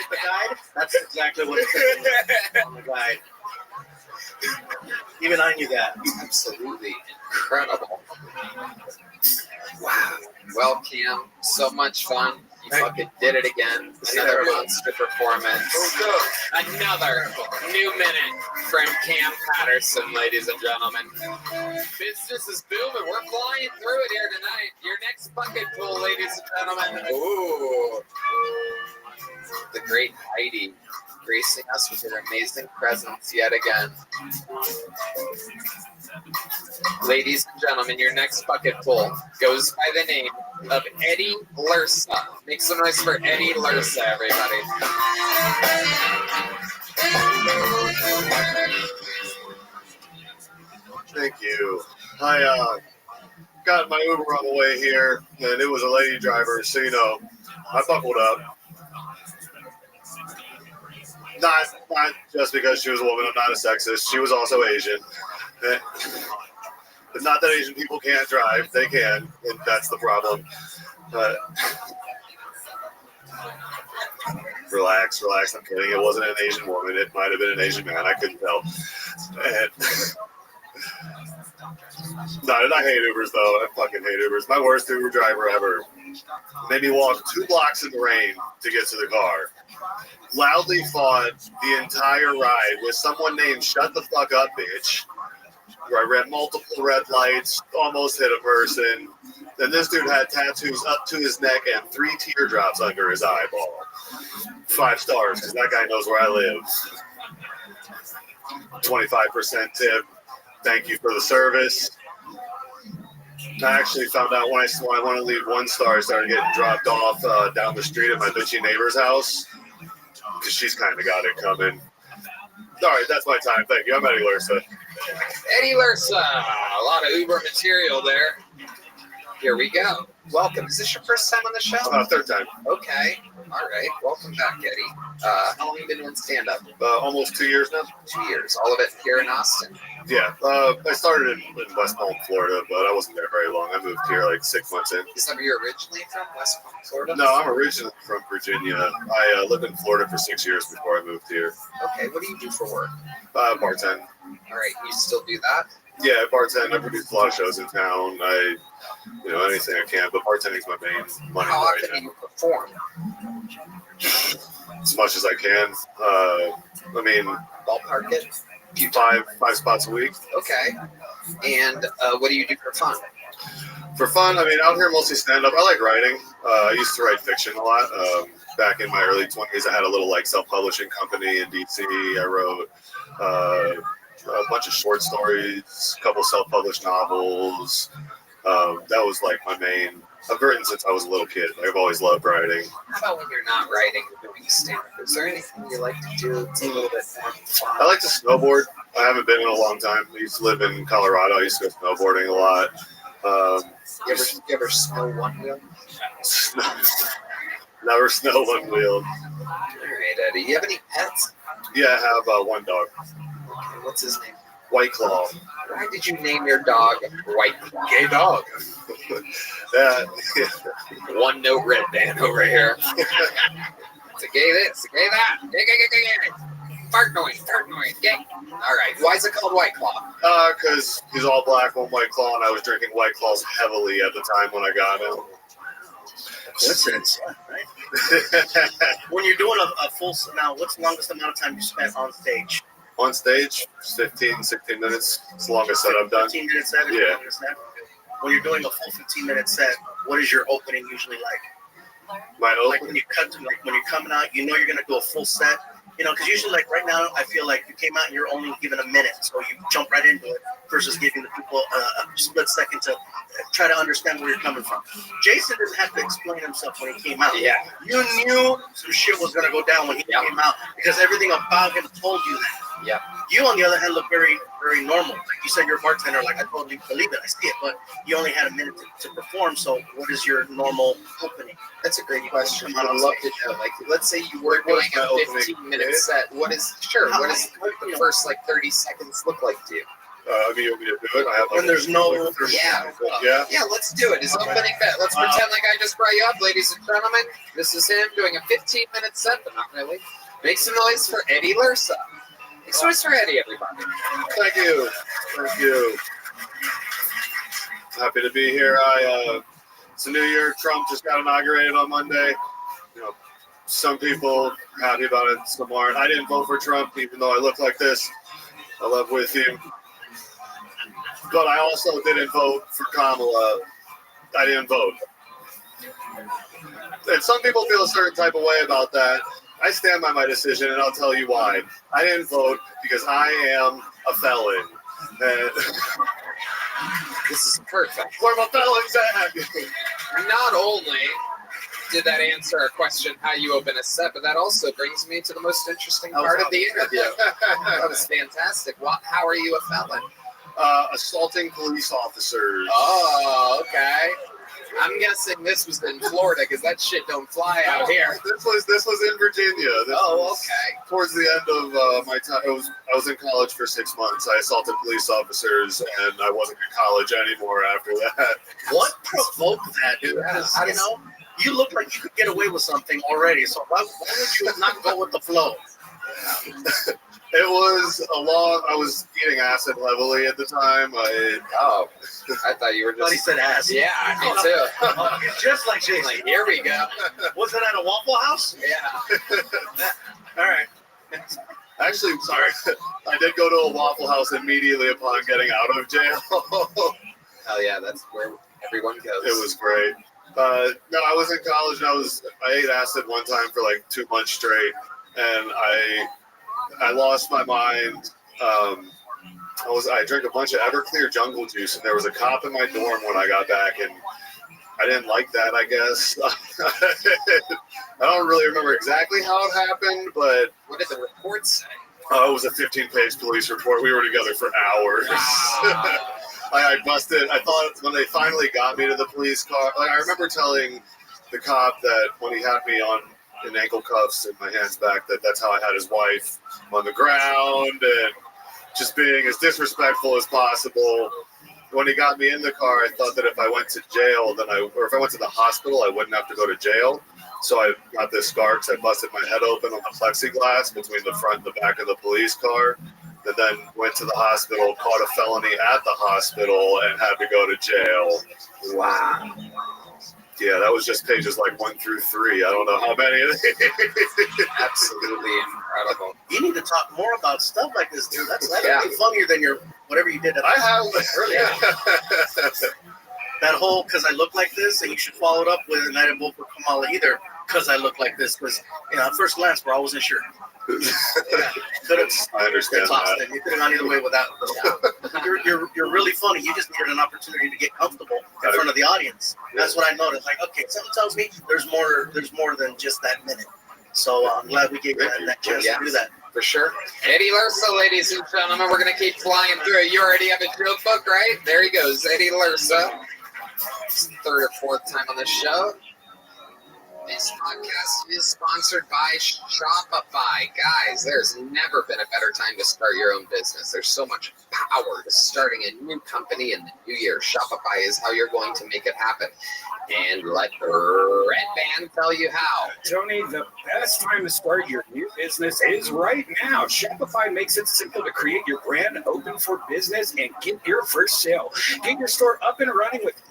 The guide? That's exactly what it says on the guide. Even I knew that. Absolutely incredible. Wow. Well, Cam, so much fun. You fucking did it again. Another monster performance. Another new minute from Cam Patterson, ladies and gentlemen. Business is booming. We're flying through it here tonight. Your next bucket pool, ladies and gentlemen. Ooh. The great Heidi gracing us with her amazing presence yet again. Ladies and gentlemen, your next bucket pool goes by the name of Eddie Lursa. Make some noise for Eddie Lursa, everybody. Thank you. I got my Uber on the way here, and it was a lady driver, so I buckled up. Not just because she was a woman. I'm not a sexist. She was also Asian. It's not that Asian people can't drive. They can, and that's the problem. Relax. I'm kidding. It wasn't an Asian woman. It might have been an Asian man. I couldn't tell. And no, I hate Ubers, though. I fucking hate Ubers. My worst Uber driver ever made me walk 2 blocks in the rain to get to the car. Loudly fought the entire ride with someone named Shut the Fuck Up Bitch, where I ran multiple red lights, almost hit a person. Then this dude had tattoos up to his neck and 3 teardrops under his eyeball. 5 stars, because that guy knows where I live. 25% tip. Thank you for the service. I actually found out when I want to leave 1 star, I started getting dropped off down the street at my bitchy neighbor's house. Because she's kind of got it coming. All right, that's my time. Thank you. I'm Eddie Lursa. Eddie Lursa. A lot of Uber material there. Here we go. Welcome. Is this your first time on the show? 3rd time. Okay. All right. Welcome back, Eddie. How long have you been doing stand-up? Almost 2 years now. 2 years. All of it here in Austin? Yeah. I started in West Palm, Florida, but I wasn't there very long. I moved here like 6 months in. Is that where you're originally from, West Palm, Florida? No, I'm originally from Virginia. I lived in Florida for 6 years before I moved here. Okay. What do you do for work? Bartend. All right. You still do that? Yeah, I bartend. I produce a lot of shows in town. Anything I can, but bartending's my main money. How often do you perform? As much as I can. Ballpark it? 5 spots a week. Okay. And what do you do for fun? For fun, out here mostly stand-up. I like writing. I used to write fiction a lot. back in my early 20s. I had a little like self-publishing company in DC. I wrote a bunch of short stories, a couple self-published novels. That was like my main. I've written since I was a little kid. I've always loved writing. How about when you're not writing or doing stand-up? Is there anything you like to do? It's a little bit more fun. I like to snowboard. I haven't been in a long time. I used to live in Colorado. I used to go snowboarding a lot. You ever snow one wheel? Never snow one wheel. All right, Eddie. You have any pets? Yeah, I have one dog. Okay, what's his name? White Claw. Why did you name your dog White Claw? Gay dog. Yeah. One note red band over here. It's a gay this, a gay that. Gay. Fart noise, gay. All right, why is it called White Claw? Because he's all black on White Claw, and I was drinking White Claws heavily at the time when I got him. Coincidence, right? When you're doing a full, now, what's the longest amount of time you spent on stage? On stage, 15, 16 minutes. It's the longest set I've done. 15 minute set? Yeah. When you're doing a full 15-minute set, what is your opening usually like? My opening? Like when you cut to, like when you're coming out, you know you're going to do a full set. You know, because usually, like right now, I feel like you came out and you're only given a minute, so you jump right into it versus giving the people a split second to try to understand where you're coming from. Jason didn't have to explain himself when he came out. Yeah. You knew some shit was going to go down when he came out because everything about him told you that. Yeah. You, on the other hand, look very, very normal. Like you said, you're a bartender. Like I totally believe it. I see it, but you only had a minute to perform. So, what is your normal opening? That's a great question. I'd love to know. Like, let's say you were doing a 15-minute set. What does the first like 30 seconds look like to you? I mean, you want me to do it? I have when there's no. Yeah, let's do it. His opening bet. Let's pretend like I just brought you up, ladies and gentlemen. This is him doing a 15-minute set, but not really. Make some noise for Eddie Lursa. Make some noise for Eddie, everybody. Thank you. Thank you. Happy to be here. It's a new year. Trump just got inaugurated on Monday. You know, some people are happy about it, some aren't. I didn't vote for Trump, even though I look like this. I love with him. But I also didn't vote for Kamala. I didn't vote. And some people feel a certain type of way about that. I stand by my decision, and I'll tell you why. I didn't vote because I am a felon. And this is perfect. Where my felons at? Not only did that answer our question, how you open a set, but that also brings me to the most interesting part of the interview. That was fantastic. How are you a felon? Assaulting police officers. Oh, okay. I'm guessing this was in Florida because that shit don't fly out here. This was in Virginia. Okay. Towards the end of my time, I was in college for 6 months. I assaulted police officers, and I wasn't in college anymore after that. What provoked that, dude? Yeah, you know, you look like you could get away with something already. So why would you not go with the flow? It was I was eating acid heavily at the time. I thought you were just. He said acid. Yeah, me too. Oh, just like Jason. Like, here we go. Was it at a Waffle House? Yeah. All right. Actually, sorry. I did go to a Waffle House immediately upon getting out of jail. Oh yeah, that's where everyone goes. It was great. No, I was in college and I ate acid one time for like 2 months straight, and I lost my mind. I drank a bunch of Everclear jungle juice, and there was a cop in my dorm when I got back, and I didn't like that, I guess. I don't really remember exactly how it happened, but what did the report say? It was a 15-page police report. We were together for hours. I busted. I thought when they finally got me to the police car, like I remember telling the cop that when he had me in ankle cuffs and my hands back, that's how I had his wife on the ground and just being as disrespectful as possible. When he got me in the car, I thought that if I went to jail, or if I went to the hospital, I wouldn't have to go to jail. So I got this scar because I busted my head open on the plexiglass between the front and the back of the police car. And then went to the hospital, caught a felony at the hospital, and had to go to jail. Wow. Yeah, that was just pages like 1 through 3. I don't know how many. Absolutely incredible. You need to talk more about stuff like this, dude. That's way funnier than whatever you did. I have earlier. That whole, because I look like this, and you should follow it up with, and I didn't vote for Kamala either. because I look like this. Because at first glance, bro, I wasn't sure. I understand that. You could have gone either way without. You're really funny. You just needed an opportunity to get comfortable in front of the audience. That's what I noticed. Like, okay, something tells me there's more than just that minute. So I'm glad we gave you that chance to do that. For sure. Eddie Lursa, ladies and gentlemen, we're going to keep flying through it. You already have a joke book, right? There he goes, Eddie Lursa. Third or fourth time on the show. This podcast is sponsored by Shopify. Guys, there's never been a better time to start your own business. There's so much power to starting a new company in the new year. Shopify is how you're going to make it happen. And let the red band tell you how. Tony, the best time to start your new business is right now. Shopify makes it simple to create your brand, open for business, and get your first sale. Get your store up and running with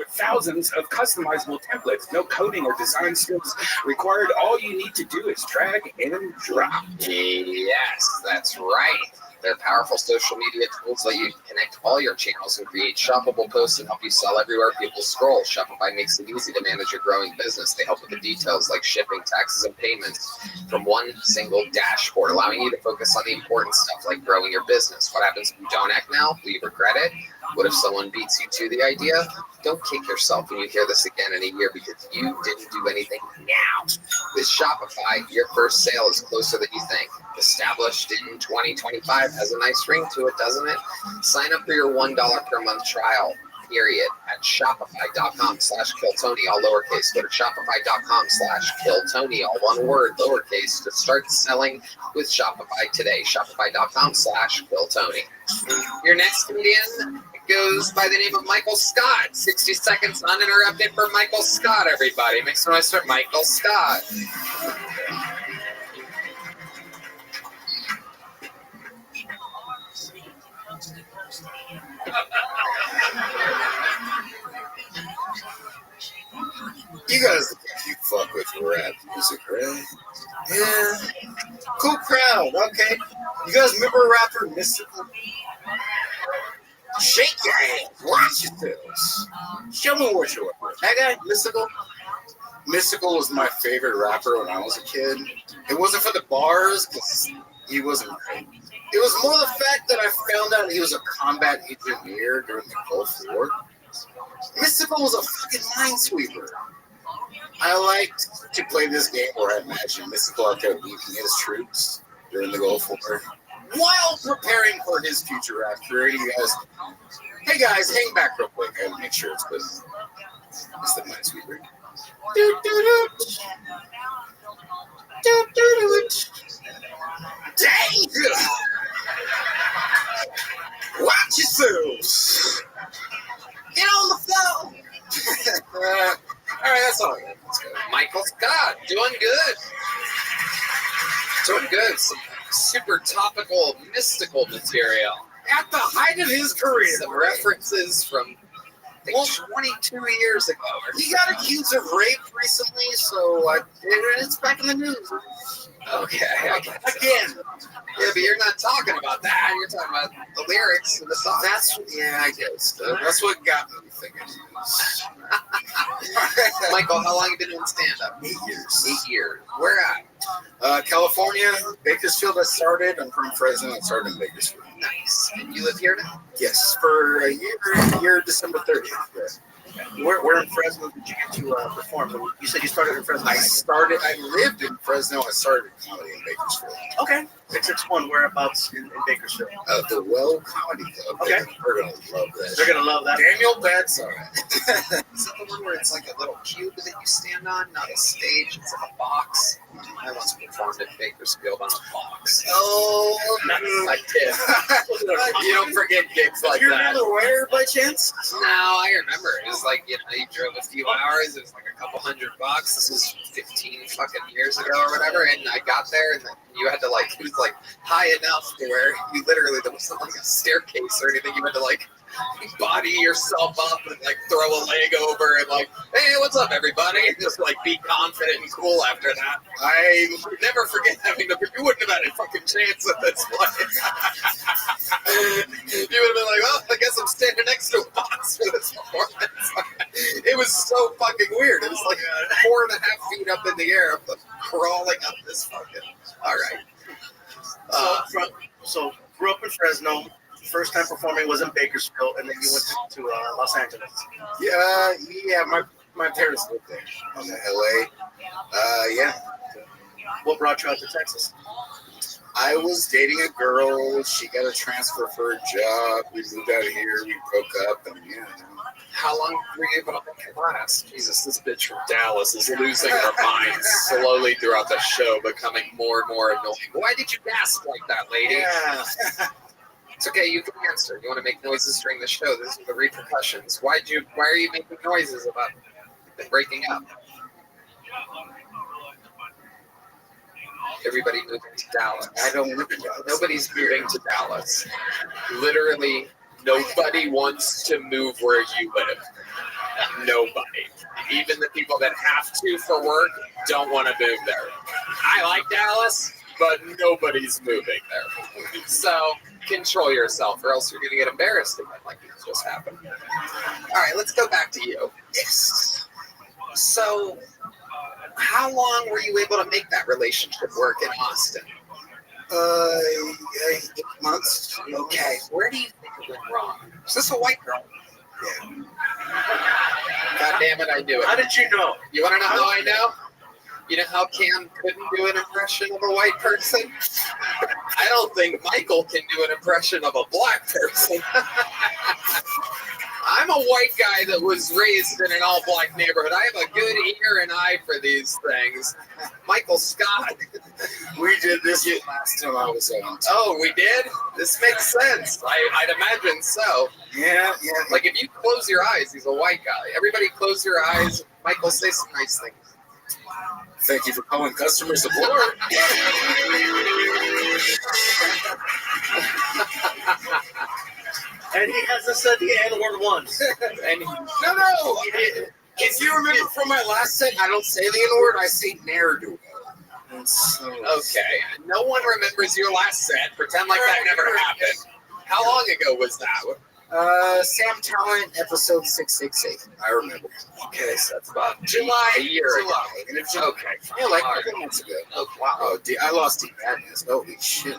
thousands of customizable templates. No coding or design skills required. All you need to do is drag and drop. Yes, that's right. They're powerful social media tools let you connect all your channels and create shoppable posts and help you sell everywhere people scroll. Shopify makes it easy to manage your growing business. They help with the details like shipping, taxes, and payments from one single dashboard, allowing you to focus on the important stuff like growing your business. What happens if you don't act now? Will you regret it? What if someone beats you to the idea? Don't kick yourself when you hear this again in a year because you didn't do anything now. With Shopify, your first sale is closer than you think. Established in 2025 has a nice ring to it, doesn't it? Sign up for your $1 per month trial period at shopify.com/killtony, all lowercase. Go to shopify.com/killtony, all one word, lowercase, to start selling with Shopify today. Shopify.com/killtony. Your next comedian goes by the name of Michael Scott. 60 seconds uninterrupted for Michael Scott, everybody. Make some noise for Michael Scott. You guys, you fuck with rap music, right? Yeah. Cool crowd, okay. You guys remember rapper Mystical? Shake your hands, watch yourselves. Show me what you're with. That guy, Mystical? Mystical was my favorite rapper when I was a kid. It wasn't for the bars, because he wasn't great. It was more the fact that I found out he was a combat engineer during the Gulf War. Mystical was a fucking minesweeper. I liked to play this game where I imagined Mystical out there leading his troops during the Gulf War while preparing for his future rap career. You guys, hey guys, hang back real quick. I gotta make sure it's good. It's the minesweeper. Dang! Watch yourselves! Get on the floor! All right, that's all I got. Michael Scott, doing good. Doing good. Some super topical, mystical material. At the height of his career. Some references from, I think, 22 years ago. He got accused of rape recently, so it's back in the news. Okay. Again. Yeah, but you're not talking about that. You're talking about the lyrics and the song. I guess. That's what got me thinking. Michael, how long have you been doing stand-up? 8 years. 8 years. Where at? California, Bakersfield. I started. I'm from Fresno. I started in Bakersfield. Nice. And you live here now? Yes, for a year, December 30th. Yeah. Where in Fresno did you get to perform? You said you started in Fresno. I lived in Fresno. I started comedy in Bakersfield. Okay. 661, whereabouts in Bakersfield? The Well Comedy Club. Okay. They're going to love that. They're going to love that. Daniel Betts on it. Is that the one where it's like a little cube that you stand on, not a stage? It's like a box. I once performed in Bakersfield on a box. Oh, I did. You don't forget gigs like you that. remember where by chance? No, I remember. It was like, you drove a few hours. It was like a couple $100. This was 15 fucking years ago or whatever. And I got there and you had to it was like high enough to where you literally, there wasn't like a staircase or anything. You had to like body yourself up and like throw a leg over and like, hey, what's up, everybody? And just like be confident and cool after that. I would never forget having to, you wouldn't have had a fucking chance at this place. You would have been like, well, I guess I'm standing next to a box for this performance. It was so fucking weird. It was like 4.5 feet up in the air, but crawling up this fucking. All right. So grew up in Fresno. First time performing was in Bakersfield, and then you went to Los Angeles. Yeah. My parents lived there. I'm in LA. Yeah. What brought you out to Texas? I was dating a girl. She got a transfer for a job. We moved out here. We broke up, and yeah. How long were you able to make it last? Jesus, this bitch from Dallas is losing her mind slowly throughout the show, becoming more and more annoying. Why did you gasp like that, lady? Yeah. It's okay, you can answer. You want to make noises during the show. This is the repercussions. Why are you making noises about breaking up? Everybody moving to Dallas. I don't live in Dallas. Nobody's moving to Dallas. Literally, nobody wants to move where you live. Nobody. Even the people that have to for work don't want to move there. I like Dallas, but nobody's moving there. So control yourself, or else you're going to get embarrassed again, like it just happened. All right, let's go back to you. Yes. So, how long were you able to make that relationship work in Austin? 8 months. Okay. Where do you think it went wrong? Is this a white girl? Yeah. God damn it, I knew it. How did you know? You want to know how I know? You know how Cam couldn't do an impression of a white person? I don't think Michael can do an impression of a black person. I'm a white guy that was raised in an all-black neighborhood. I have a good ear and eye for these things. Michael Scott. We did this last time I was on. Oh, we did? This makes sense. I'd imagine so. Yeah. Like, if you close your eyes, he's a white guy. Everybody close your eyes. Michael, say some nice things. Thank you for calling customer support. And he hasn't said the N-word once. No. If you remember from my last set, I don't say the N-word, I say ne'er-do. Okay. No one remembers your last set. Pretend like that never happened. How long ago was that? Sam Talent, episode 668. I remember. Okay, so that's about July. A year ago. Okay. Yeah, like 2 months ago. Oh, wow. Oh, I lost Deep Madness. Holy shit.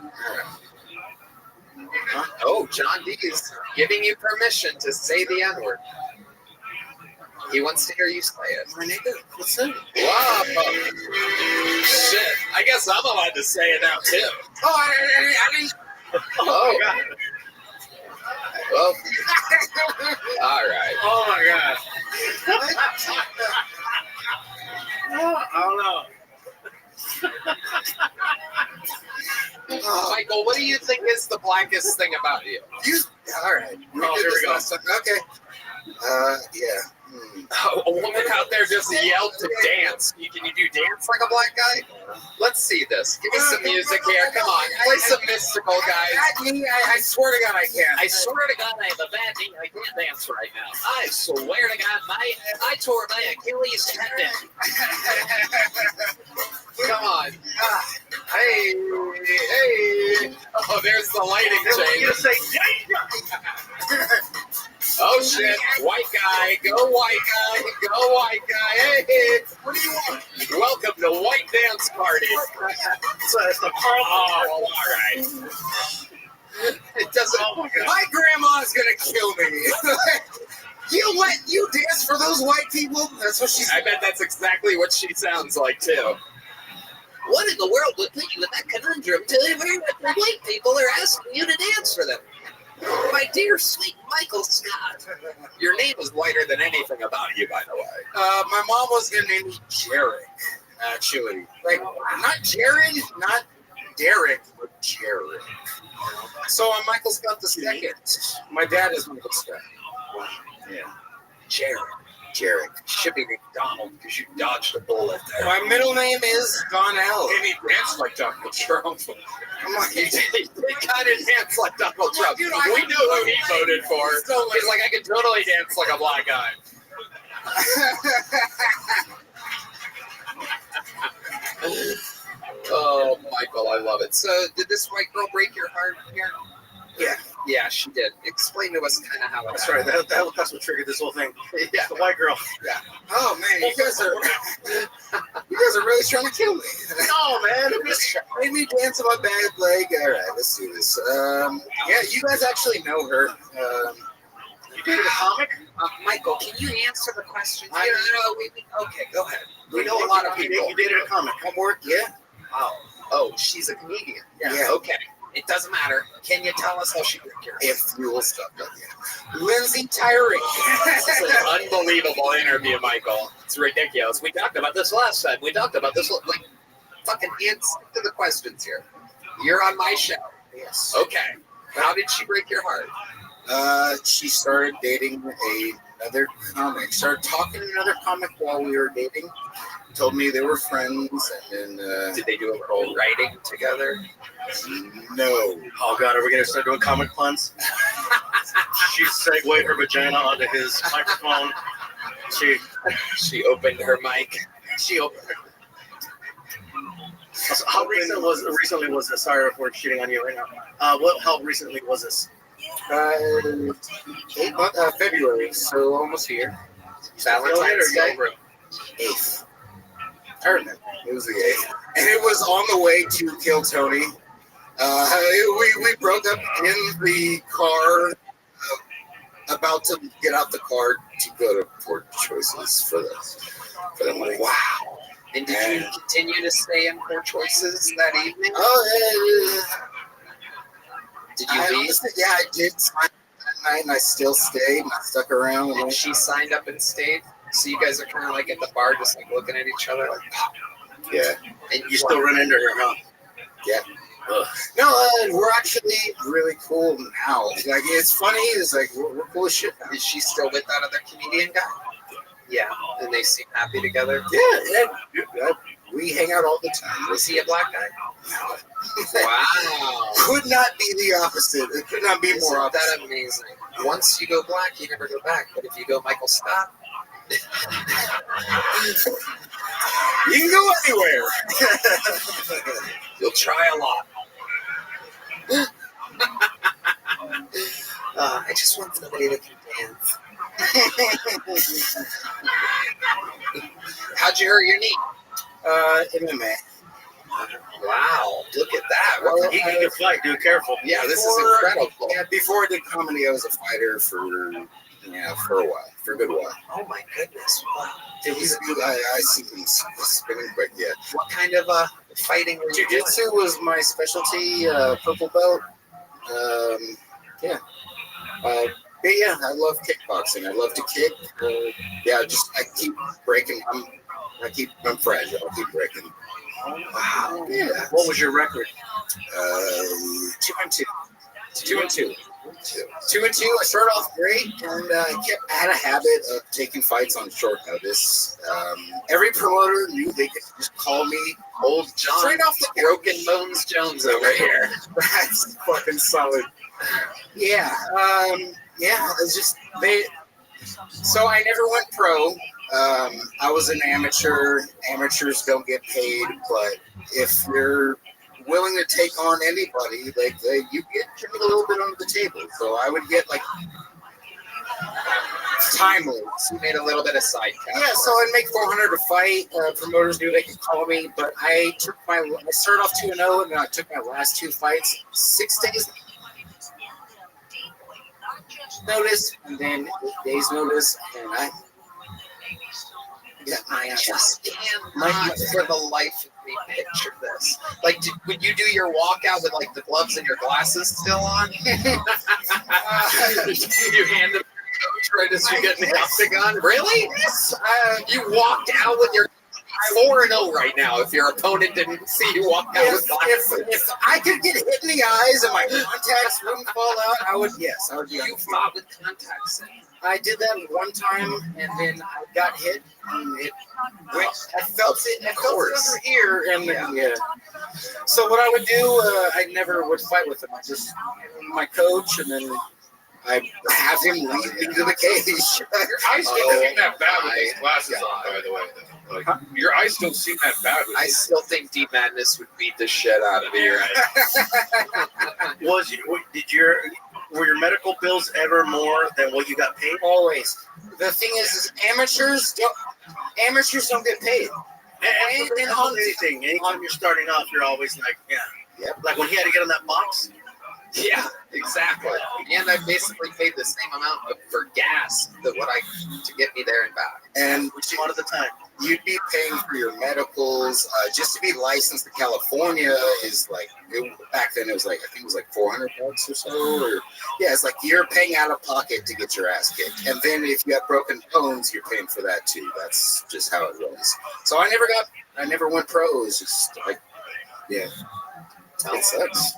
Huh? Oh, John D is giving you permission to say the N-word. He wants to hear you say it. My nigga, what's up? Wow. Shit. I guess I'm allowed to say it now, too. Oh, I mean. Oh, God. Well, all right. Oh, my God. I don't know. Michael, what do you think is the blackest thing about you? All right. Oh, here we go. Okay. Yeah. A woman out there just yelled to dance. Can you do dance like a black guy? Let's see this. Give me some music here. Come on. Play some mystical, guys. I swear to God I can't. I swear to God I have a bad knee. I can't dance right now. I swear to God I tore my Achilles tendon. Come on. Hey. Oh, there's the lighting change. Oh shit! White guy, go white guy, go white guy. Hey, what do you want? Welcome to White Dance Party. So it's the all right. It doesn't. Oh my grandma's gonna kill me. You dance for those white people? That's what she's. I bet that's exactly what she sounds like too. What in the world would put you in that conundrum to where the white people are asking you to dance for them? My dear sweet Michael Scott, your name is whiter than anything about you, by the way. My mom was gonna name me Jarek, actually. Like, not Jared, not Derek, but Jarek. So I'm Michael Scott the second. My dad is Michael Scott. Yeah. Jarek. Should be named Donald because you dodged a bullet there. My middle name is Donnell. And he danced like Donald Trump. He kind of danced like Donald Trump. Dude, we knew who he voted for. He's like, I can totally dance like a black guy. Oh, Michael, I love it. So, did this white girl break your heart here? Yeah, she did. Explain to us kind of how it Sorry, happened. that's what triggered this whole thing. Yeah. The white girl. Yeah. Oh man, you guys are really trying to kill me. No, man, I'm just made me dance on my bad leg. All right, let's do this. Yeah, you guys actually know her. You dated a comic? Michael, can you answer the question? Okay, go ahead. We know a lot of people. You dated a comic. Homework, yeah. Oh, she's a comedian. Yeah. Okay. It doesn't matter. Can you tell us how she broke your If you will stop that. Lindsay Tyree. This is an unbelievable interview, Michael. It's ridiculous. We talked about this last time. We talked about this. Like, fucking answer to the questions here. You're on my show. Yes. Okay. How did she break your heart? She started dating another comic. Started talking to another comic while we were dating. Told me they were friends, and then did they do a whole writing together? No. Oh God, are we gonna start doing comic puns? She segued her vagina onto his microphone. She opened her mic. She opened her. So how recently was this? Sorry if we're shitting on you right now. How recently was this? 8 months, February, so almost here. Valentine's Day. 8th. I remember. It was the 8th. And it was on the way to kill Tony. We broke up in the car, about to get out the car to go to Port Choices for the money. Wow. And did you continue to stay in Poor Choices that evening? Oh, Did you leave? Yeah, I did sign up that night, and I still stayed, and I stuck around. And she signed up and stayed? So you guys are kind of like at the bar, just like looking at each other, like, yeah. And you still run into her, huh? Yeah. No, we're actually really cool now. Like, it's funny. It's like we're cool as shit now. Is she still with that other comedian guy? Yeah. And they seem happy together? Yeah. We hang out all the time. Was he a black guy? No. Wow. Could not be the opposite. It could not be more opposite. That amazing. Once you go black, you never go back. But if you go Michael Scott, you can go anywhere. You'll try a lot. I just want somebody that can dance. How'd you hurt your knee? MMA. Wow, look at that. Well, You can fight, dude. Careful. Yeah, this is incredible. Yeah, before I did comedy, I was a fighter for a while, for a good while. Oh my goodness! Wow. It was I see these spinning quick. Yeah. What kind of fighting were you doing? Jiu-jitsu was my specialty. Purple belt. Yeah. But yeah, I love kickboxing. I love to kick. I keep breaking. I'm fragile. I keep breaking. Wow. Yeah. What was your record? 2-2. 2-2. 2-2. I started off great, and I had a habit of taking fights on short notice. Every promoter knew they could just call me Old John. straight off the Broken Bones Jones over here. That's fucking solid. Yeah. It's just So I never went pro. I was an amateur. Amateurs don't get paid, but if you're willing to take on anybody, you get a little bit under the table. So I would get like timely. So you made a little bit of side cash. Yeah, so I'd make $400 a fight. Promoters knew they could call me, but I started off 2-0, and then I took my last 2 fights 6 days notice, and then 8 days notice, and I just cannot for the life of me picture this. Like, would you do your walkout with like the gloves and your glasses still on? You hand them to the coach right as you get in the octagon? Really? Yes. You walked out with your 4-0 right now. If your opponent didn't see you walk out with glasses, if I could get hit in the eyes and my contacts wouldn't fall out, I would. Yes, I would. You fought with contacts in. I did that one time, and then I got hit, and it went. I felt it. I felt it under here, and yeah. So what I would do, I never would fight with him. I just my coach, and then I have him lead me to the cage. Your eyes don't seem that bad with these glasses on, by the way. Like, your eyes don't seem that bad. I still think Deep Madness would beat the shit out of your eyes. Were your medical bills ever more than what you got paid? Always. The thing is amateurs don't get paid. And on anything, anytime you're starting off, you're always like, yeah. Yep. Like when he had to get on that box. Yeah, exactly. And I basically paid the same amount for gas to get me there and back. And which one at the time? You'd be paying for your medicals. Just to be licensed in California is like, back then it was like, I think it was like $400 or so. Or, yeah, it's like you're paying out of pocket to get your ass kicked. And then if you have broken bones, you're paying for that too. That's just how it was. So I never went pro. It was just like, yeah, it sucks.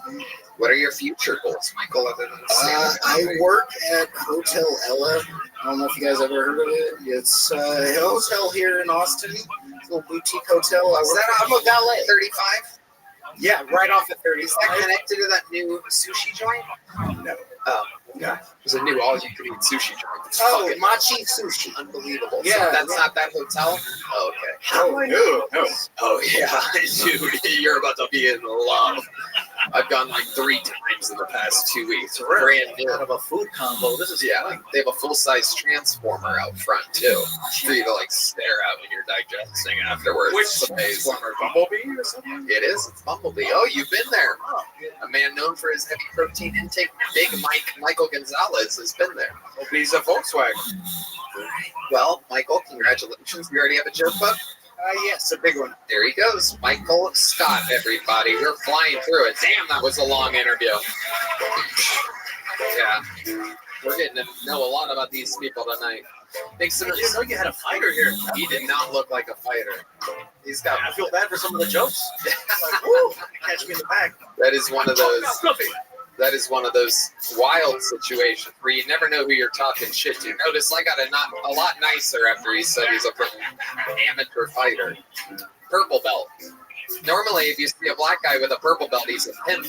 What are your future goals, Michael, other than I work at Hotel Ella. I don't know if you guys ever heard of it. It's a hotel here in Austin. It's a little boutique hotel. I'm a valet. 35? Yeah, right off at 35. Is that connected to that new sushi joint? No. Oh, okay. There's a new all-you-can-eat sushi joint. It's Oh, fucking Machi Sushi. unbelievable. Yeah, So that's not that hotel? Oh, okay. How I know? No. Oh, yeah. Dude, you're about to be in love. I've gone like 3 times in the past 2 weeks. Brand new. Out of a food combo. This is They have a full-size transformer out front too, for you to like stare at when you're digesting afterwards. Which It's amazing. transformer? Bumblebee or something? It is. It's Bumblebee. Oh, you've been there. A man known for his heavy protein intake, Big Michael Gonzalez, has been there. Well, he's a Volkswagen. Well, Michael, congratulations. You already have a joke book? Yes, a big one. There he goes. Michael Scott, everybody. We're flying through it. Damn, that was a long interview. Yeah. We're getting to know a lot about these people tonight. Makes I didn't know you had a fighter here. He did not look like a fighter. He's got. I feel bad for some of the jokes. Like, woo, catch me in the back. That is one of those. That is one of those wild situations where you never know who you're talking shit to. Notice I got a lot nicer after he said he's a amateur fighter. Purple belt. Normally, if you see a black guy with a purple belt, he's a pimp.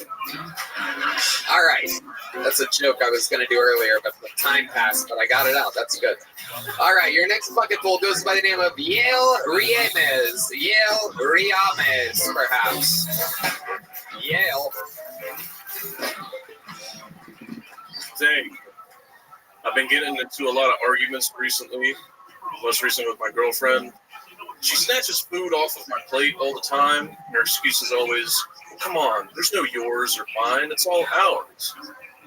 All right. That's a joke I was going to do earlier, but the time passed, but I got it out. That's good. All right. Your next bucket full goes by the name of Yale Riames. Yale Riames, perhaps. Yale. Dang. I've been getting into a lot of arguments recently, most recently with my girlfriend. She snatches food off of my plate all the time. Her excuse is always, come on, there's no yours or mine, it's all ours.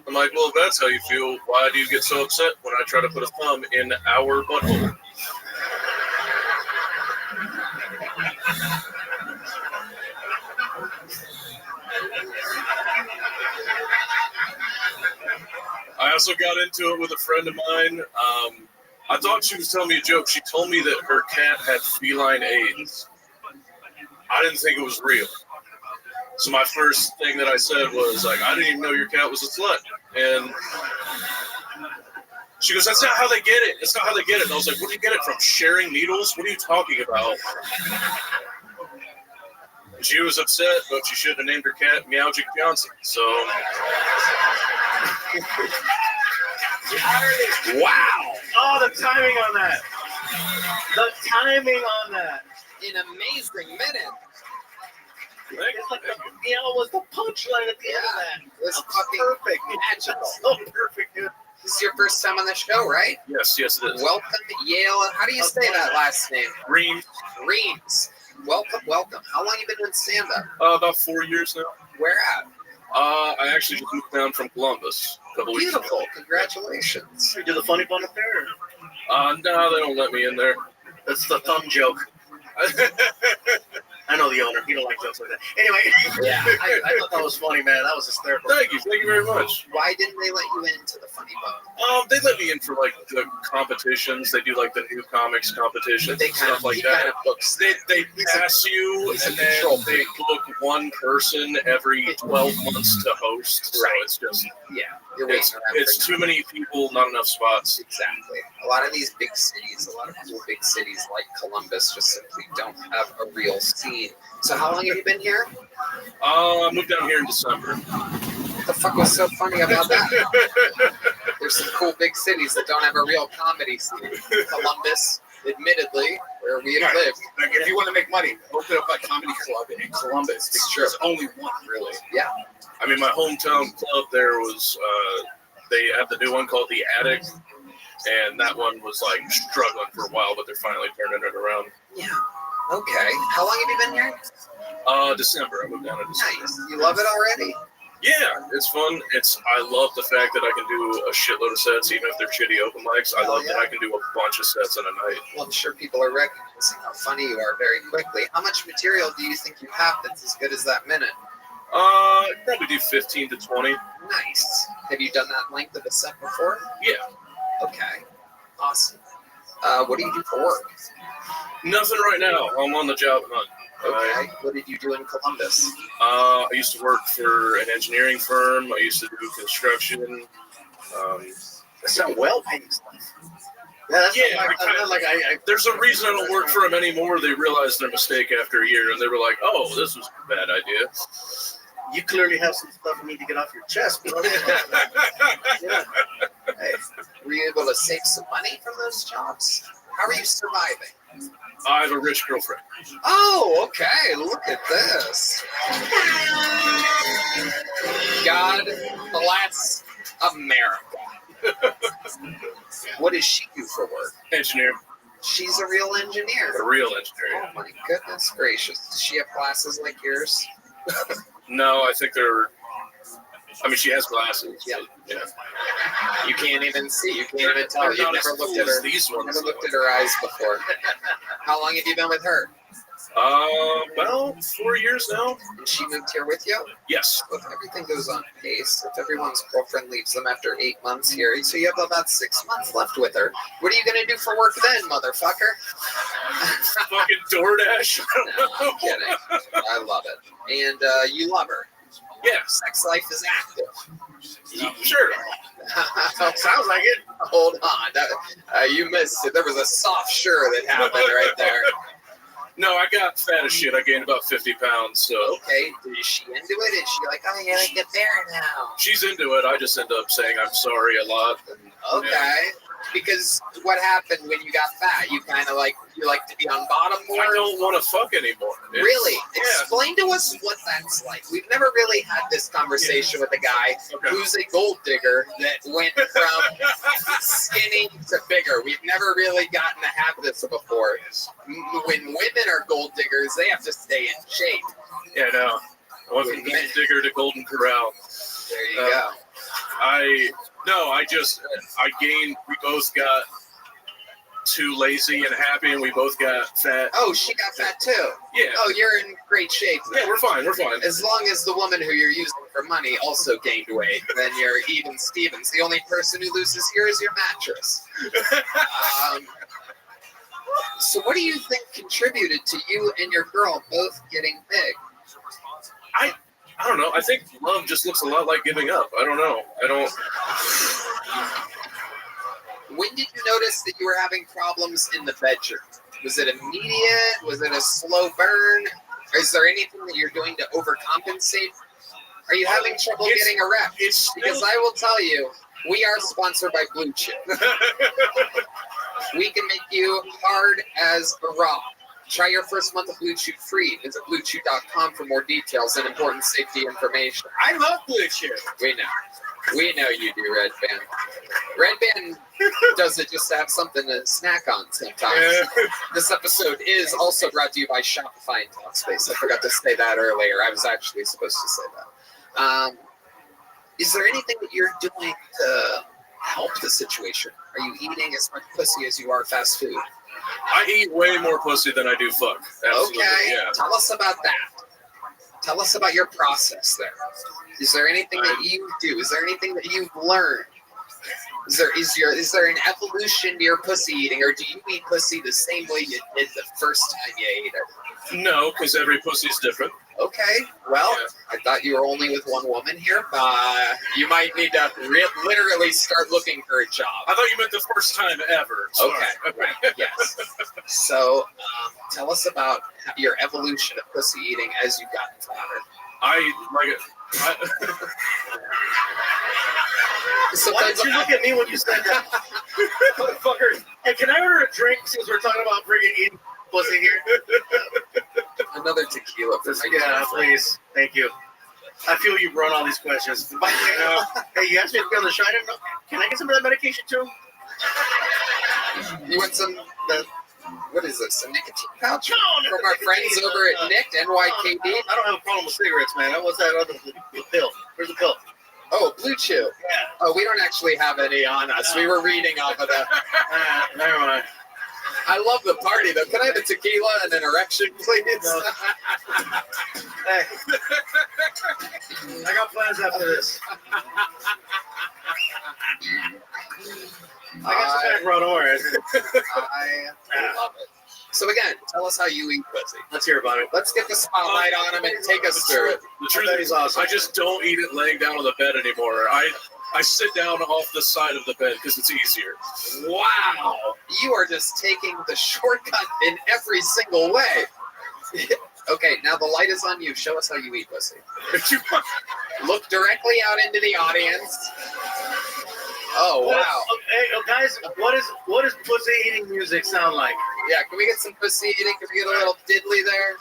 I'm like, well, if that's how you feel, why do you get so upset when I try to put a thumb in our butthole? I also got into it with a friend of mine. I thought she was telling me a joke. She told me that her cat had feline AIDS. I didn't think it was real. So my first thing that I said was like, I didn't even know your cat was a slut. And she goes, that's not how they get it. That's not how they get it. And I was like, where do you get it from? Sharing needles? What are you talking about? And she was upset, but she should have named her cat Meowjic Johnson. So... Wow! Oh, the timing on that. The timing on that. An amazing minute. It's like the L was the punchline at the end of that. It was fucking perfect. magical. So perfect, dude. This is your first time on the show, right? Yes, it is. Welcome, Yale. How do you say that last name? Reams. Reams. Welcome, welcome. How long have you been doing stand-up? About 4 years now. Where at? I actually just moved down from Columbus a couple weeks ago. Beautiful. Congratulations. You do the funny bun up there? No, they don't let me in there. That's the thumb joke. I know the owner. He don't like jokes like that. Anyway, Yeah. I thought that was funny, man. That was hysterical. Thank you very much. Why didn't they let you into the funny bone? They let me in for like the competitions. They do like the new comics competitions, They kind stuff of, like he that. kind of books. They pass you, he's a and then control they book one person every 12 months to host. So Right. it's just Yeah. You're waiting around it's for too many people, not enough spots. Exactly. A lot of these big cities, a lot of cool big cities like Columbus just simply don't have a real scene. So how long have you been here? I moved down here in December. What the fuck was so funny about that? There's some cool big cities that don't have a real comedy scene. Columbus. admittedly, where we have Right. lived. Like, if you want to make money, open up a comedy club in Columbus. Because there's only one, really. Yeah. I mean, my hometown club there was, they have the new one called The Attic, and that one was like struggling for a while, but they're finally turning it around. Yeah. Okay. How long have you been here? December. I moved down in December. Nice. You love it already? Yeah, it's fun. I love the fact that I can do a shitload of sets, even if they're shitty open mics. I love that I can do a bunch of sets in a night. Well, I'm sure people are recognizing how funny you are very quickly. How much material do you think you have that's as good as that minute? I'd probably do 15 to 20. Nice. Have you done that length of a set before? Yeah. Okay. Awesome. What do you do for work? Nothing right now. I'm on the job hunt. Okay. What did you do in Columbus? I used to work for an engineering firm. I used to do construction. That's not well-paid stuff. There's a reason I don't work for them anymore. They realized their mistake after a year, and they were like, "Oh, this was a bad idea." You clearly have some stuff you need to get off your chest, bro. Yeah. Hey, were you able to save some money from those jobs? How are you surviving? I have a rich girlfriend. Oh, okay. Look at this. God bless America. What does she do for work? Engineer. She's a real engineer. A real engineer. Oh my goodness gracious. Does she have classes like yours? No, I think they're. I mean, she has glasses. Yeah. Yeah. You can't even see. You can't even tell. They're You've not never as looked cool at her. as these ones, Never looked though. at her eyes before. How long have you been with her? About 4 years now. And she moved here with you? Yes. Well, if everything goes on pace, if everyone's girlfriend leaves them after 8 months here, so you have about 6 months left with her. What are you gonna do for work then, motherfucker? Fucking DoorDash. No, I'm kidding. I love it. And you love her. Yeah. Sex life is active. Sure. Sounds like it. Hold on. You missed it. There was a soft sure that happened right there. No, I got fat as shit. I gained about 50 pounds. So. Okay. Is she into it? Is she like, oh, yeah, I get there now? She's into it. I just end up saying I'm sorry a lot. And, okay. Yeah. Because what happened when you got fat? You kind of like, you like to be on bottom more? I don't want to fuck anymore. Really? Yeah. Explain to us what that's like. We've never really had this conversation with a guy who's a gold digger that went from skinny to bigger. We've never really gotten to have this before. When women are gold diggers, they have to stay in shape. Yeah, no. I went from gold digger to golden corral. There you go. I gained, we both got too lazy and happy, and we both got fat. Oh, she got fat too? Yeah. Oh, you're in great shape now. Yeah, we're fine, As long as the woman who you're using for money also gained weight, then you're even Stevens. The only person who loses here is your mattress. So what do you think contributed to you and your girl both getting big? I don't know. I think love just looks a lot like giving up. I don't know. When did you notice that you were having problems in the bedroom? Was it immediate? Was it a slow burn? Is there anything that you're doing to overcompensate? Are you having trouble getting erect? Because I will tell you, we are sponsored by Blue Chew. We can make you hard as a rock. Try your first month of Blue Chew free. Visit BlueChew.com for more details and important safety information. I love Blue Chew. We know. We know you do, Red Band. Red Band does it just to have something to snack on sometimes. This episode is also brought to you by Shopify and Talkspace. I forgot to say that earlier. I was actually supposed to say that. Is there anything that you're doing to help the situation? Are you eating as much pussy as you are fast food? I eat way more pussy than I do fuck. Absolutely, okay, yeah. Tell us about that. Tell us about your process there. Is there anything that you do? Is there anything that you've learned? Is there an evolution to your pussy eating, or do you eat pussy the same way you did the first time you ate it? No, because every pussy's different. Okay, well, I thought you were only with one woman here. You might need to literally start looking for a job. I thought you meant the first time ever. Sorry. Okay, right, yes. So, tell us about your evolution of pussy eating as you've gotten fatter. Why did you look at me when you said that? Motherfucker. Hey, can I order a drink since we're talking about bringing eating pussy here? Another tequila. Yeah, please. Thank you. I feel you run all these questions. By the way, hey, you asked me to be on the show. I didn't know. Can I get some of that medication too? You want some? What is this? A nicotine pouch? No, From our friends over at Nick NYKD. I don't have a problem with cigarettes, man. What's that other the pill? Where's the pill? Oh, Blue Chew. Yeah. Oh, we don't actually have any on us. We were reading off of the. Never mind. I love the party though. Can I have a tequila and an erection, please? No. Hey, I got plans after this. I got some back row, don't worry. I love it. So again, tell us how you eat pussy. Let's hear about it. Let's get the spotlight on him and take us through it. The truth is, I just don't eat it laying down on the bed anymore. I sit down off the side of the bed because it's easier. Wow, you are just taking the shortcut in every single way. Okay, now the light is on you. Show us how you eat pussy. Look directly out into the audience. Oh wow! Hey, guys, what does pussy eating music sound like? Yeah, can we get some pussy eating? Can we get a little diddly there?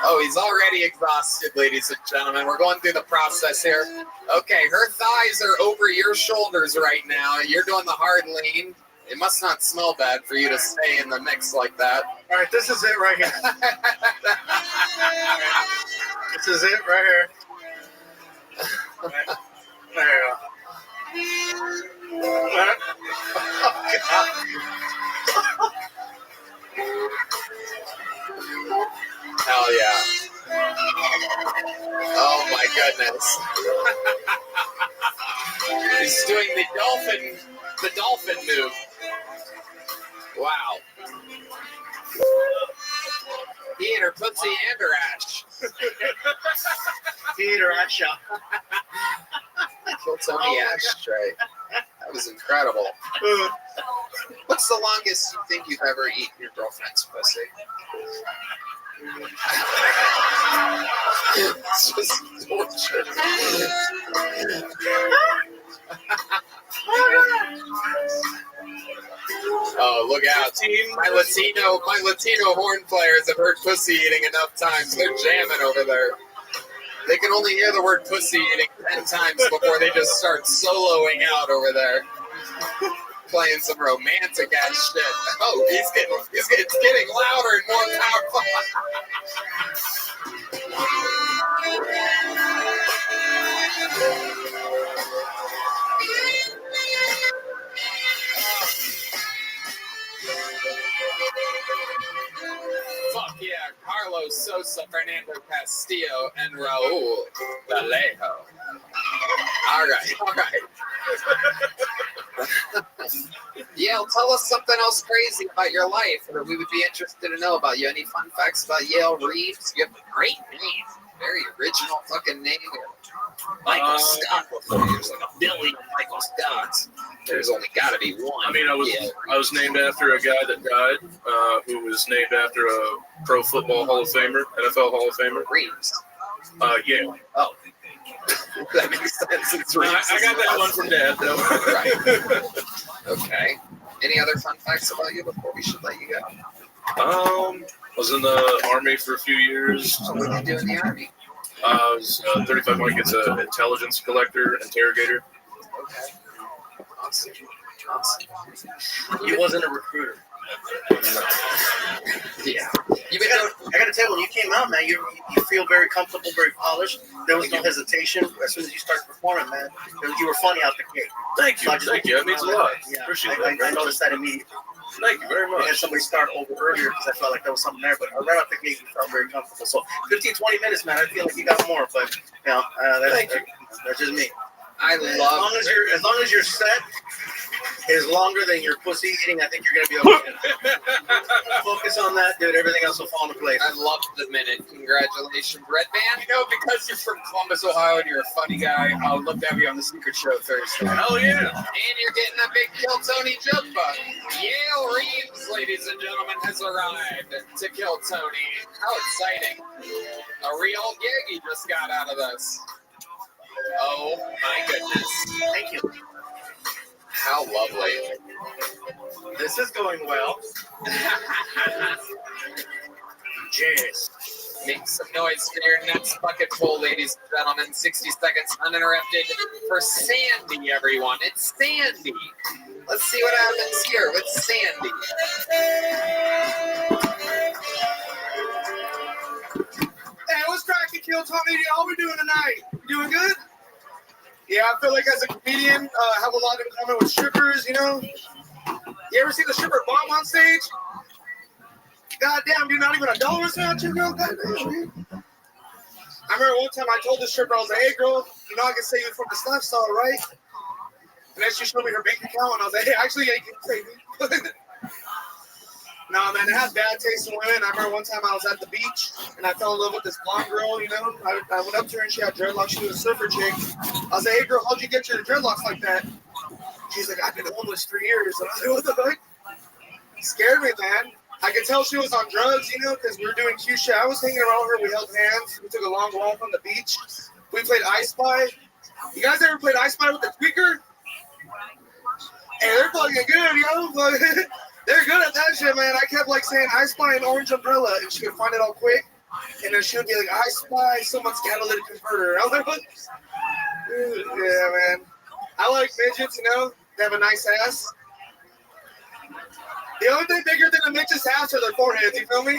Oh, he's already exhausted, ladies and gentlemen. We're going through the process here. Okay, her thighs are over your shoulders right now. You're doing the hard lean. It must not smell bad for you to stay in the mix like that. All right, this is it right here. This is it right here. Right. There you go. Hell yeah. Oh my goodness. He's doing the dolphin move. Wow. He ate her pussy and her ash. He ate her ash out. Killed Tony ashtray. That was incredible. What's the longest you think you've ever eaten your girlfriend's pussy? It's just torture. Oh, look out. My Latino horn players have heard pussy eating enough times. They're jamming over there. They can only hear the word pussy eating 10 times before they just start soloing out over there. Playing some romantic ass shit. Oh, it's getting louder and more powerful. Fuck yeah, Carlos Sosa, Fernando Castillo, and Raul Vallejo. All right. Yale, tell us something else crazy about your life that we would be interested to know about you. Any fun facts about Yale Reeves? You have a great name. Very original fucking name. Michael Scott. There's like a billion Michael Scotts. There's only got to be one. I mean, I was named after a guy that died, who was named after a Pro Football Hall of Famer, NFL Hall of Famer. Reeves. Yeah. Oh. That makes sense. It's Reeves. I got that one from Dad, though. Right. Okay. Any other fun facts about you before we should let you go? Was in the Army for a few years. So what did you do in the Army? I was 35 markets, an intelligence collector, interrogator. Okay. Awesome. He wasn't a recruiter. Yeah. I gotta tell you, when you came out, man, you feel very comfortable, very polished. There was no hesitation as soon as you started performing, man. You were funny out the gate. Thank you. Thank you. That means a lot. Yeah, Appreciate I that. noticed that immediately. Thank you very much. I had somebody start over earlier because I felt like there was something there, but right out the gate, you felt very comfortable. So 15, 20 minutes, man, I feel like you got more, but you know, that's just me. I love as long as your set is longer than your pussy eating, I think you're gonna be okay. Focus on that, dude. Everything else will fall into place. I loved the minute. Congratulations, Red Band. You know, because you're from Columbus, Ohio, and you're a funny guy, I'll love to have you on the Secret Show Thursday. Hell yeah! And you're getting a big Kill Tony jump bug. Yale Reeves, ladies and gentlemen, has arrived to Kill Tony. How exciting! A real gig he just got out of this. Oh my goodness. Thank you. How lovely. This is going well. Cheers. Make some noise for your next bucket full, ladies and gentlemen. 60 seconds uninterrupted for Sandy, everyone. It's Sandy. Let's see what happens here with Sandy. Hey, what's cracking, Kill Tony? How we doing tonight? Doing good? Yeah, I feel like as a comedian, I have a lot in common with strippers, you know? You ever see the stripper bomb on stage? Goddamn, dude, not even $1 is out to girl. Goddamn, dude. I remember one time I told the stripper, I was like, hey, girl, you know I can save you from this lifestyle, right? And then she showed me her bank account, and I was like, hey, actually, yeah, you can save me. Nah, man, I have bad taste in women. I remember one time I was at the beach, and I fell in love with this blonde girl, you know? I went up to her, and she had dreadlocks. She was a surfer chick. I was like, hey, girl, how'd you get your dreadlocks like that? She's like, I've been homeless 3 years. And I was like, what the fuck? It scared me, man. I could tell she was on drugs, you know, because we were doing cute shit. I was hanging around her. We held hands. We took a long walk on the beach. We played I Spy. You guys ever played I Spy with the tweaker? Hey, they're fucking good, yo. They're good at that shit, man. I kept like saying I Spy an orange umbrella, and she could find it all quick. And then she would be like, I spy someone's catalytic converter. I was like, what? Yeah, man. I like midgets, you know. They have a nice ass. The only thing bigger than a midget's ass are their foreheads, you feel me?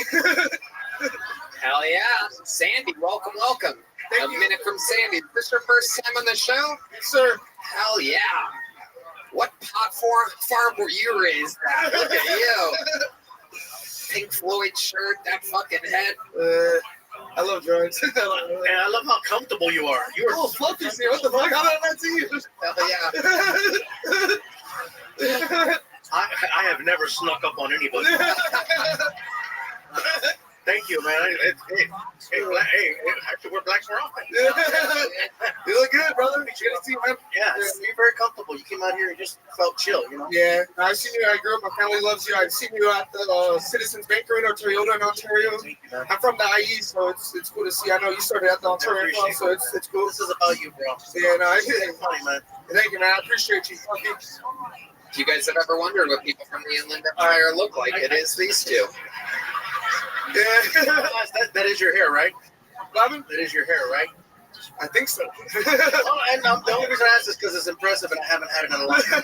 Hell yeah. Sandy, welcome, welcome. A minute from Sandy. Is this your first time on the show? Yes, sir. Hell yeah. What pot farm were you raised at? Look at you. Pink Floyd shirt, that fucking head. I love drugs. And I love how comfortable you are. You are oh, fuck this here. What the fuck? How did I not see you? Hell yeah. I have never snuck up on anybody. Thank you, man. Actually, we're blacks more often. You look good, brother. Good to see you, man. Yeah, you're very comfortable. You came out here and just felt chill, you know? Yeah, I've seen you. I grew up. My family loves you. I've seen you at the Citizens Bank Arena, Toyota in Ontario. I'm from the IE, so it's cool to see. I know you started at the Ontario Club, so it's cool. This is about you, bro. Yeah, no, funny, man. Thank you, man. I appreciate you. If you guys have ever wondered what people from the Inland Empire look like, it is these two. Yeah. that is your hair, right? Robin? That is your hair, right? I think so. And the only reason I ask is because it's impressive and I haven't had it in a long time.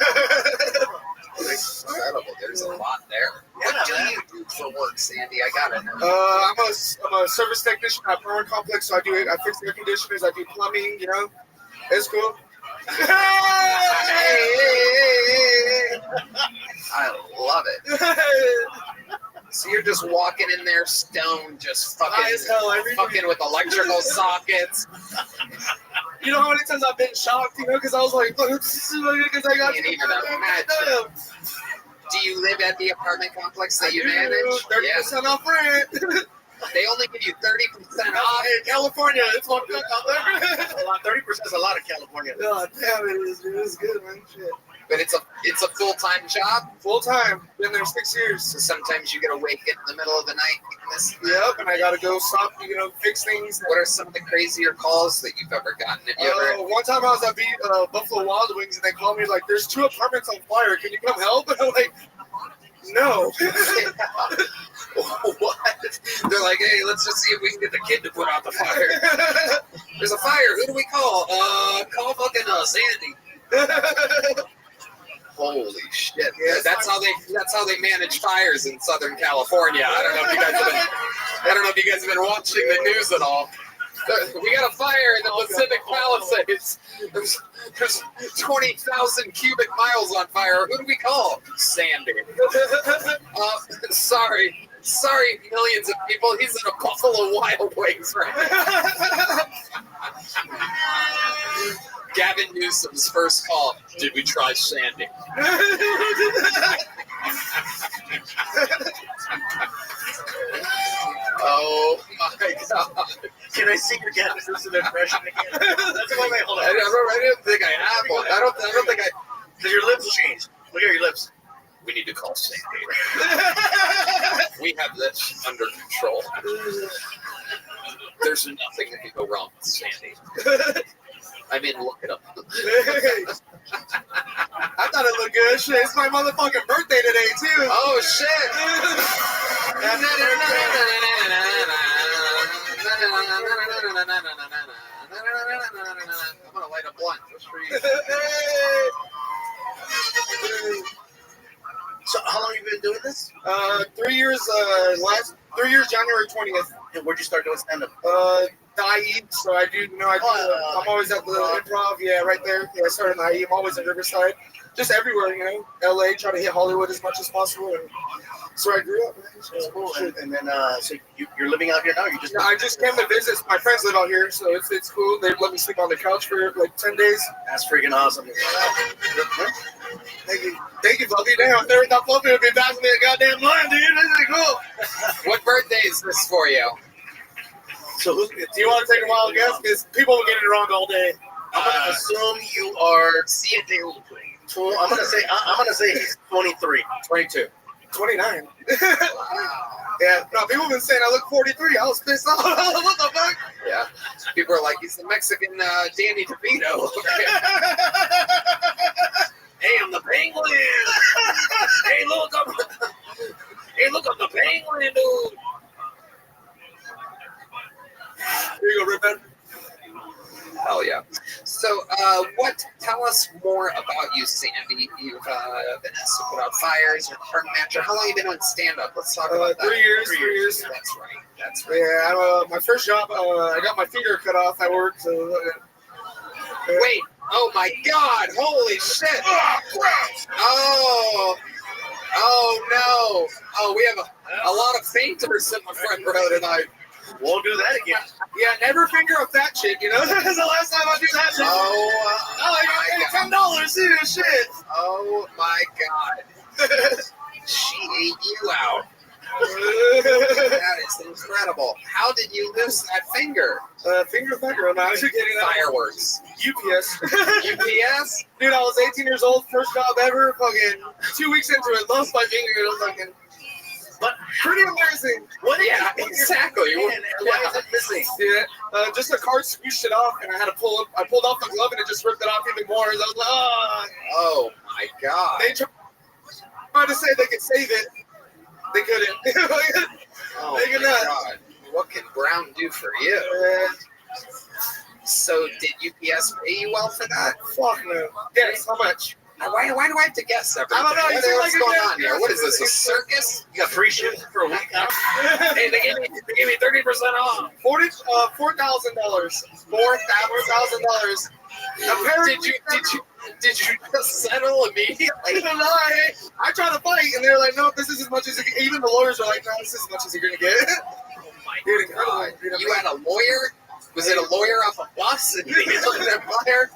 It's incredible. There's a lot there. What do you do for work, Sandy? I gotta know. I'm a service technician at Power Complex, so I fix air conditioners, I do plumbing, you know. It's cool. Hey. I love it. So you're just walking in there stoned, just fucking with electrical sockets. You know how many times I've been shocked, you know, because I was like, because I got Can't even imagine. Do you live at the apartment complex that you manage? 30% off rent. They only give you 30% off. In California, it's fucked up out there. 30% is a lot of California. God damn, it is, dude. It's good, man. Shit. But it's a full-time job? Full-time. Been there 6 years. So sometimes you get awake in the middle of the night. Yep, and I gotta go stop, you know, fix things. What are some of the crazier calls that you've ever gotten? Have you ever? One time I was at Buffalo Wild Wings, and they called me like, there's 2 apartments on fire. Can you come help? And I'm like, no. What? They're like, hey, let's just see if we can get the kid to put out the fire. There's a fire. Who do we call? Call fucking Sandy. Holy shit! Yeah, that's how they manage fires in Southern California. I don't know if you guys have been watching the news at all. We got a fire in the Pacific Palisades. There's 20,000 cubic miles on fire. Who do we call? Sandy. Sorry, millions of people. He's in a Buffalo Wild Wings right now. Gavin Newsom's first call. Did we try Sandy? Oh my God! Can I see your Gavin Newsom impression again? Hold on. I don't think I have one. I don't think I. Because your lips changed. Look at your lips. We need to call Sandy. We have this under control. There's nothing that can go wrong with Sandy. I mean, look it up. I thought it looked good. Shit, it's my motherfucking birthday today, too. Oh, shit. I'm going to light a blunt just for you. So how long have you been doing this? 3 years, 3 years, January 20th. And where'd you start doing stand-up? Naive, so I do, I'm always at the Improv, yeah, right there. Yeah, I started Naive. I'm always in Riverside. Just everywhere, LA, try to hit Hollywood as much as possible. And so I grew up. That's cool. And then, so you're living out here now? You just? No, I just came to visit. My friends live out here, so it's cool. They let me sleep on the couch for like 10 days. That's freaking awesome. Thank you, Fluffy. Damn, I never thought Fluffy would be passing me a goddamn line, dude. This is cool. What birthday is this for you? So, do you want to take a wild guess? Because people will get it wrong all day. I'm gonna assume you are. I'm gonna say he's 23, 22, 29. Yeah, no, people have been saying I look 43. I was pissed off. What the fuck? Yeah, people are like, he's the Mexican Danny DeVito. Hey, I'm the penguin. Hey, look, I'm the penguin, dude. Here you go, Rip. Hell yeah. So, tell us more about you, Sandy. You've been asked to put out fires, you're a curtain matcher. How long have you been doing stand-up? Let's talk about that. 3 years. 3 years. That's right. Yeah, my first job, I got my finger cut off at work. So, Wait. Oh, my God. Holy shit. Oh, no. Oh, we have a lot of fainters in the front row tonight. Won't do that again. Yeah, never finger a fat chick, That's the last time I do that shit. I got $10 too, shit. Oh, my God. She ate you out. That is incredible. How did you lose that finger? Finger. I'm not getting fireworks. UPS. UPS? Dude, I was 18 years old, first job ever. Fucking 2 weeks into it, lost my finger. Fucking. But pretty embarrassing. Yeah, exactly. Why is it missing? Yeah, just the card squished it off, and I pulled off the glove, and it just ripped it off even more. I was like, oh my God. They tried to say they could save it. They couldn't. Oh they could my not. God. What can Brown do for you? So did UPS pay you well for that? Fuck no. Yes, how much? Why do I have to guess everything? I don't know. What's going on here? What is this, a circus? You got free shipping for a week. Hey, they gave me 30% off. $4,000. $4,000. Did you just settle immediately? I tried to fight, and they're like, "No, this is as much as you get." Even the lawyers are like, "No, this is as much as you're gonna get." Oh my God! You had a lawyer? Was it a lawyer off a bus? And he was looking at fire?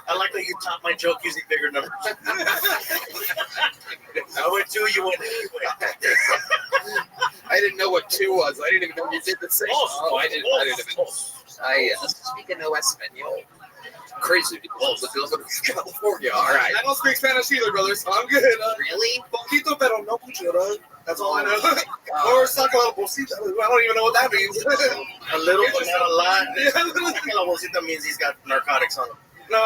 I like that you topped my joke using bigger numbers. I went 2, you went anyway. I didn't know what 2 was. I didn't even know you did the same. Oh, I didn't even. I speak no Espanol. Crazy people, the governor of California. All right. I don't speak Spanish either, brother, so I'm good. Really? Poquito, pero no mucho, bro. That's all I know. Or saca la bolsita. I don't even know what that means. A little, but not a lot. Saca la bolsita means he's got narcotics on him. No.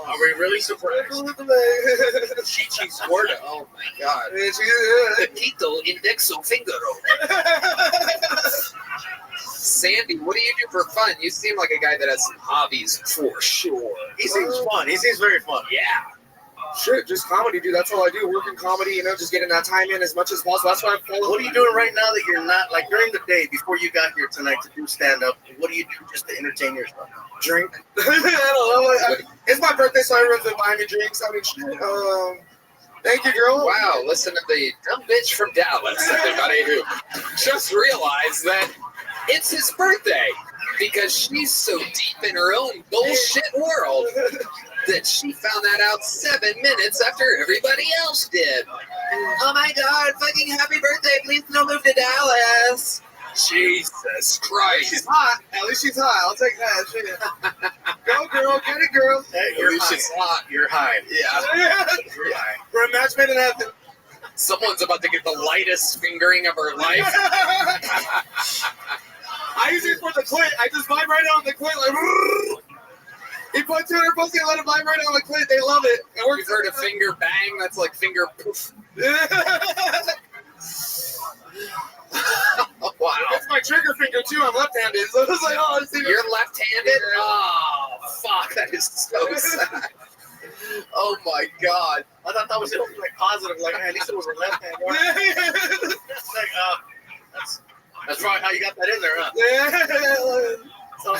Are we really surprised? Chichi's word. Oh my God. Poquito indexo fingero. Sandy, what do you do for fun? You seem like a guy that has some hobbies for sure. He seems fun. He seems very fun. Yeah. Shit, just comedy, dude. That's all I do. Work in comedy, just getting that time in as much as possible. That's why I follow. What are you doing right now that you're not, like, during the day before you got here tonight to do stand-up? What do you do just to entertain yourself? Drink. I don't know. It's my birthday, so everyone's been buying me drinks. I mean, shit. Thank you, girl. Wow, listen to the dumb bitch from Dallas, everybody who just realized that it's his birthday because she's so deep in her own bullshit world that she found that out 7 minutes after everybody else did. Oh my God, fucking happy birthday. Please don't move to Dallas. Jesus Christ. She's hot. At least she's hot. I'll take that. Shit. Go, girl. Get it, girl. Hey, At least it's hot. You're high. Yeah. You're high. We're a match made in heaven. Someone's about to get the lightest fingering of her life. I use it for the clit. I just vibrate on the clit like. He puts it in her pussy and let it vibrate on the clit. They love it. It works. You've heard a finger bang? That's like finger poof. Oh, wow. It's my trigger finger too. I'm left-handed, so it's like, oh, You're left-handed? Oh, fuck. That is so sad. Oh my God. I thought that was something like positive. Like, at least it was a left hand. It's like, that's probably how you got that in there, huh? So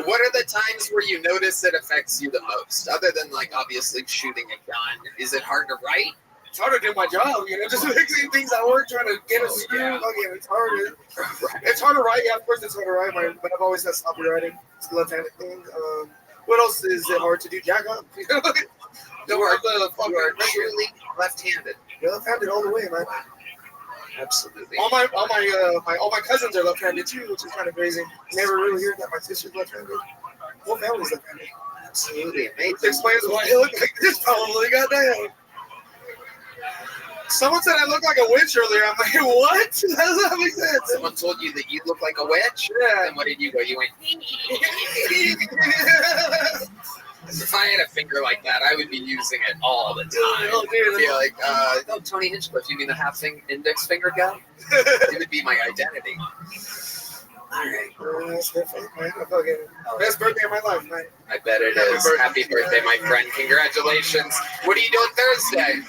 what are the times where you notice it affects you the most? Other than like obviously shooting a gun, is it hard to write? It's hard to do my job, you know, just fixing things at work, trying to get a screw. Yeah. Okay, it's hard. It's hard to write. Yeah, of course it's hard to write, but I've always had sloppy writing. It's a left-handed thing. What else is it hard to do? Jack up. You are truly left-handed. You're left-handed all the way, man. Absolutely. All my cousins are left-handed too, which is kind of crazy. Never really heard that my sister's left-handed. Whole family's left-handed. Absolutely amazing. Which explains why I look like this. Probably goddamn. Someone said I look like a witch earlier. I'm like, what? That does not make sense. Someone told you that you look like a witch? Yeah. And what did you go? You went. If I had a finger like that, I would be using it all the time. Oh, dude. I'd be like, oh, Tony Hinchcliffe, you mean the index finger guy? It would be my identity. All right. That's different, man. Best birthday of my life, man. I bet it is. Happy birthday, my friend. Congratulations. What are you doing Thursday?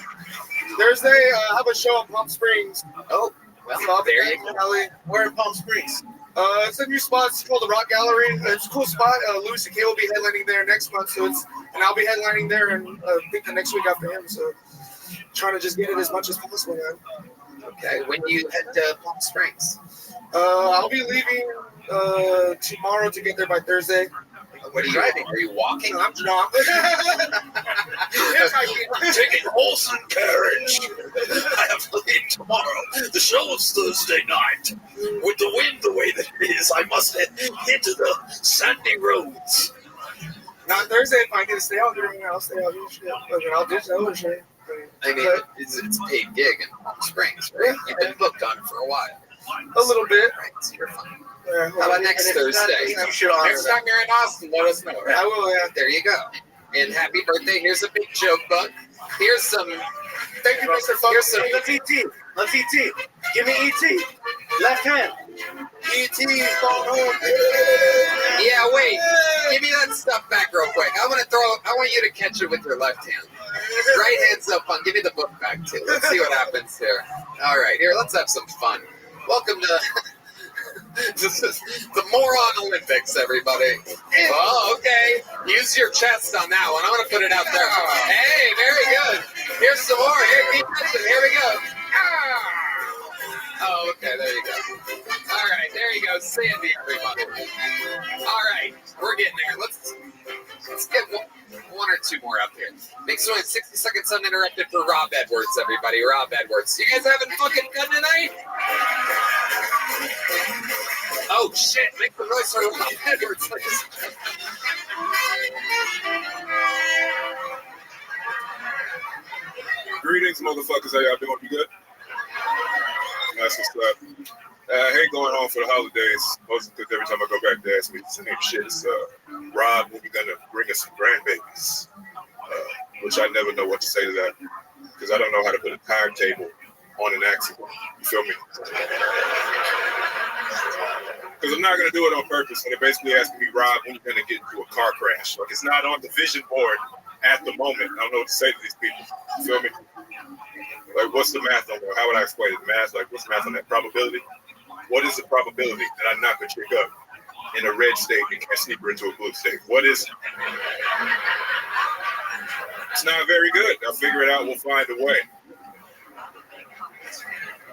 Thursday, I have a show in Palm Springs. Oh, well, there you go. Where in Palm Springs? It's a new spot. It's called the Rock Gallery. It's a cool spot. Louis C.K. will be headlining there next month, and I'll be headlining there, and I think the next week after him. So, trying to just get it as much as possible, man. Okay. When do you head to Palm Springs? I'll be leaving tomorrow to get there by Thursday. What are you driving? Are you walking? I'm not. Taking horse and carriage. I have to leave tomorrow. The show is Thursday night. With the wind the way that it is, I must head into the sandy roads. Not Thursday. If I get to stay out there, I'll stay out here. Shit. I'll ditch the other shit. I mean, it's a paid gig in Palm Springs, right? You've been booked on it for a while. A little bit. Right, so you're fine. How about next Thursday? Next time you're in Austin, let us know. Right? I will, yeah. There you go. And happy birthday. Here's a big joke book. Here's some. Thank you, Mr. Funk. Let's ET. Let's ET. Give me ET. Left hand. ET, phone home. Yeah, wait. Give me that stuff back real quick. I want you to catch it with your left hand. Right hand's up on. Give me the book back too. Let's see what happens here. All right, here. Let's have some fun. Welcome to the Moron Olympics, everybody. Oh, okay. Use your chest on that one. I'm going to put it out there. Hey, very good. Here's some more. Here we go. Oh, okay. There you go. All right. There you go. Sandy, everybody. All right. We're getting there. Let's get one or two more up here. Makes only 60 seconds uninterrupted for Rob Edwards, everybody. Rob Edwards. You guys having fucking fun tonight? Oh, shit. Make the noise for Rob Edwards. Greetings, motherfuckers. How y'all doing? You good? That's what's up. I hate going home for the holidays, mostly because every time I go back, they ask me the same shit. It's, Rob, when you gonna bring us some grandbabies? Which I never know what to say to that, because I don't know how to put a timetable on an accident. You feel me? Because I'm not gonna do it on purpose, and they're basically asking me, Rob, when you gonna get into a car crash? Like, it's not on the vision board at the moment. I don't know what to say to these people. You feel me? Like, what's the math on that? How would I explain it? Math, like, what's the math on that? Probability? What is the probability that I knock a chick up in a red state and can't sneak her into a blue state? What is it? It's not very good. I'll figure it out. We'll find a way.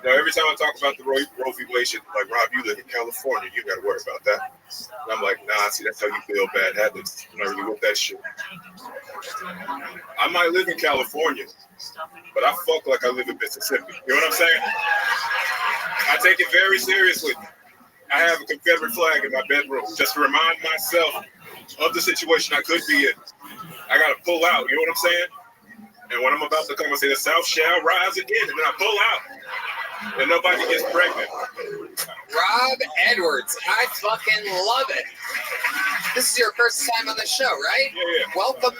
Now, every time I talk about the Roe v. Wade shit, like, Rob, you live in California. You got to worry about that. And I'm like, nah, see, that's how you build bad habits. I'm not really with that shit. I might live in California, but I fuck like I live in Mississippi. You know what I'm saying? I I take it very seriously. I have a Confederate flag in my bedroom just to remind myself of the situation I could be in. I got to pull out, you know what I'm saying? And when I'm about to come and say the South shall rise again, and then I pull out, and nobody gets pregnant. Rob Edwards, I fucking love it. This is your first time on the show, right? Yeah. Welcome.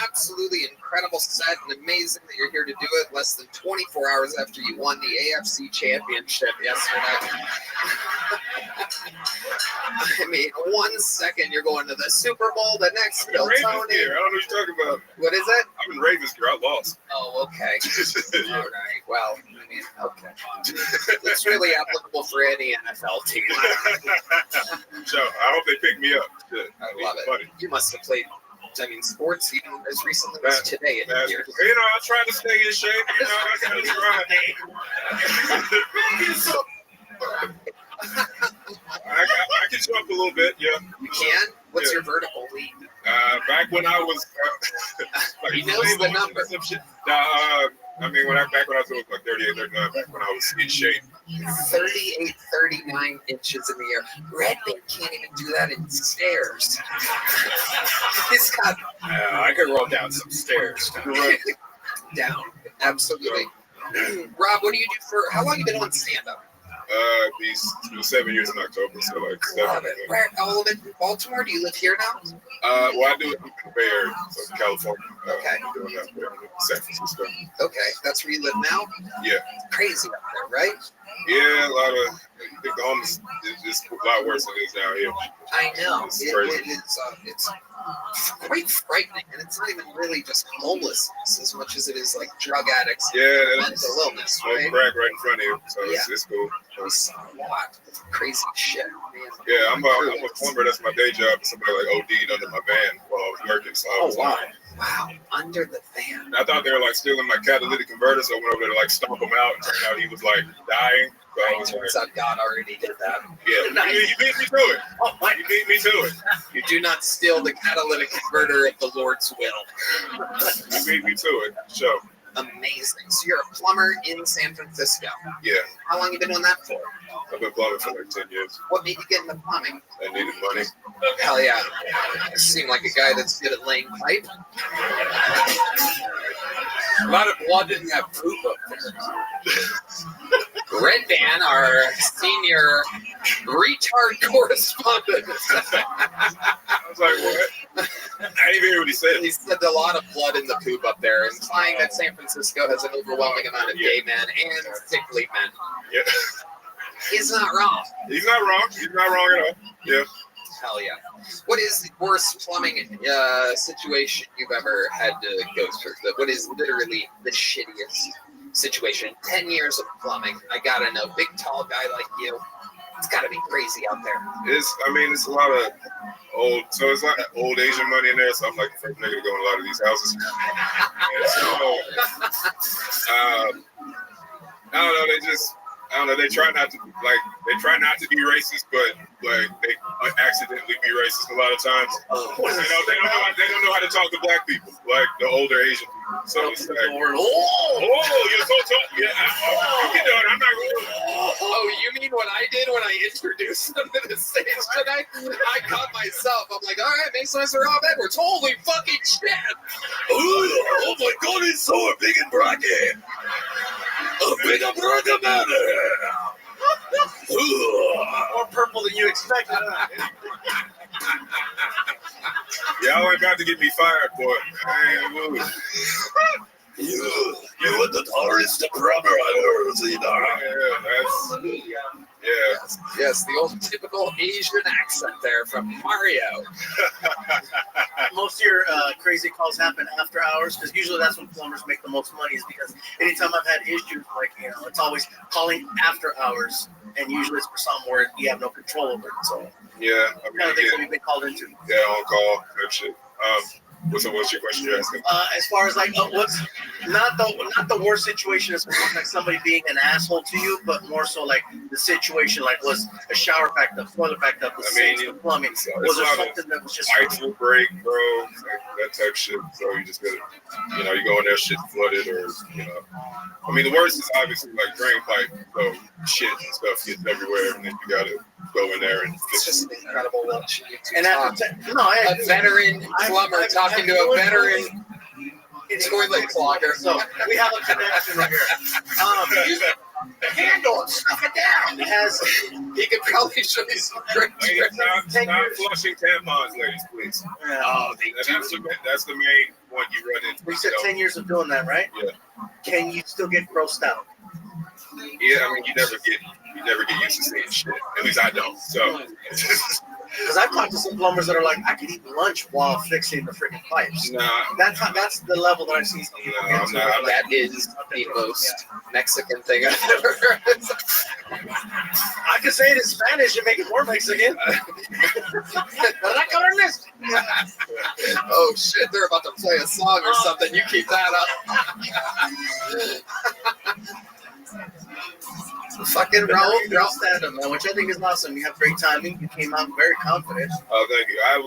Absolutely incredible set and amazing that you're here to do it less than 24 hours after you won the AFC Championship yesterday. I mean, 1 second you're going to the Super Bowl, the next Bill Tony. I don't know what you're talking about. What is it? I'm in Ravens gear. I lost. Oh, okay. All right. Well, I mean, okay. It's really applicable for any NFL team. So I hope they pick me up. I love it. Funny. You must have played, I mean, sports even as recently as today. You know, I try to stay in shape. You know, I got to try. I can jump a little bit, yeah. You can? What's your vertical lead? Back when I was... he knows the number. I mean, back when I was like 38, 39, back when I was in shape. 38, 39 inches in the air. Redman can't even do that in stairs. He's got... I could roll down some stairs. Down, absolutely. Rob, what do you do for... How long have you been on stand-up? These 7 years in October, so like 7. Where? All of it in Baltimore? Do you live here now? Well, I do it in the Bay Area, so California. Okay. I'm doing that there in San Francisco. Okay, that's where you live now? Yeah. Crazy up there, right? Yeah, a lot of. I think the homeless is a lot worse than it is down here. I know. It's crazy. It's quite frightening, and it's not even really just homelessness as much as it is like drug addicts. Yeah, mental illness, right? Crack right in front of you, so it's cool. We saw a lot of crazy shit, man. Yeah, I'm a plumber. That's my day job. Somebody like OD'd under my van while I was working. So I was Wow, under the van. I thought they were like stealing my catalytic converter, so I went over there to like stomp him out, and turned out he was like dying. So I was turns out God already did that. Yeah, you beat me to it. Oh my! You beat me to it. You do not steal the catalytic converter of the Lord's will. You beat me to it. So amazing. So you're a plumber in San Francisco. Yeah. How long have you been doing that for? I've been plumbing for like 10 years. What made you get into plumbing? I needed money. Hell yeah. You seem like a guy that's good at laying pipe. A lot of blood didn't have poop up there. Red Van, our senior retard correspondent. I was like, what? I didn't even hear what he said. He said a lot of blood in the poop up there, implying that San Francisco has an overwhelming amount of gay men and sickly men. Yeah. He's not wrong. He's not wrong. He's not wrong at all. Yeah. Hell yeah. What is the worst plumbing situation you've ever had to go through? What is literally the shittiest situation? 10 years of plumbing. I gotta know. Big, tall guy like you. It's gotta be crazy out there. It's a lot of old, so it's a lot of old Asian money in there, so I'm like the first nigga to go in a lot of these houses. And so, I don't know, they try not to be racist, but like they accidentally be racist a lot of times. They don't know how to talk to black people, like the older Asian people. So it's like, you're so tall. Yeah, you know it. I'm not going. Oh, you mean what I did when I introduced them to the stage tonight? I caught myself. I'm like, all right, make some noise for Rob Edwards. Holy fucking shit! Oh my God, it's so big and bragging. A bigger brother matter. More purple than you expected. Y'all ain't about to get me fired, boy. You were the tallest brother I've ever seen. Yes, the old typical Asian accent there from Mario. Most of your crazy calls happen after hours, because usually that's when plumbers make the most money, is because anytime I've had issues, like, it's always calling after hours, and usually it's for something where you have no control over it. So yeah, kind of things that we've been called into. Yeah, on call, that shit. What's your question you're asking? As far as like, what's not the worst situation as far as like somebody being an asshole to you, but more so like the situation, like was a shower backed up, toilet backed up, the sinks, the plumbing. Was there something that was just pipes will break, bro, that type shit. So you just gotta, you go in there, shit's flooded, or I mean, the worst is obviously like drain pipe, so shit and stuff gets everywhere, and then you gotta go in there and fix it. It's just incredible watching you two And talk. A veteran plumber talking to a veteran toilet clogger. So we have a connection right here. Handle it, stuff it down. He could probably show you some great tricks. Stop flushing tampons, ladies, please. That's the main one you run into. We said 10 years of doing that, right? Yeah. Can you still get grossed out? Yeah, I mean, you never get used to seeing shit. At least I don't. So. Because I've talked to some plumbers that are like, I could eat lunch while fixing the freaking pipes. Nah. That's the level that I've seen some people get to. That is the most Mexican thing I've ever heard. I can say it in Spanish and make it more Mexican. Oh shit, they're about to play a song or something. You keep that up. Fucking Raul stand-up, man, which I think is awesome. You have great timing. You came out very confident. Oh, thank you. I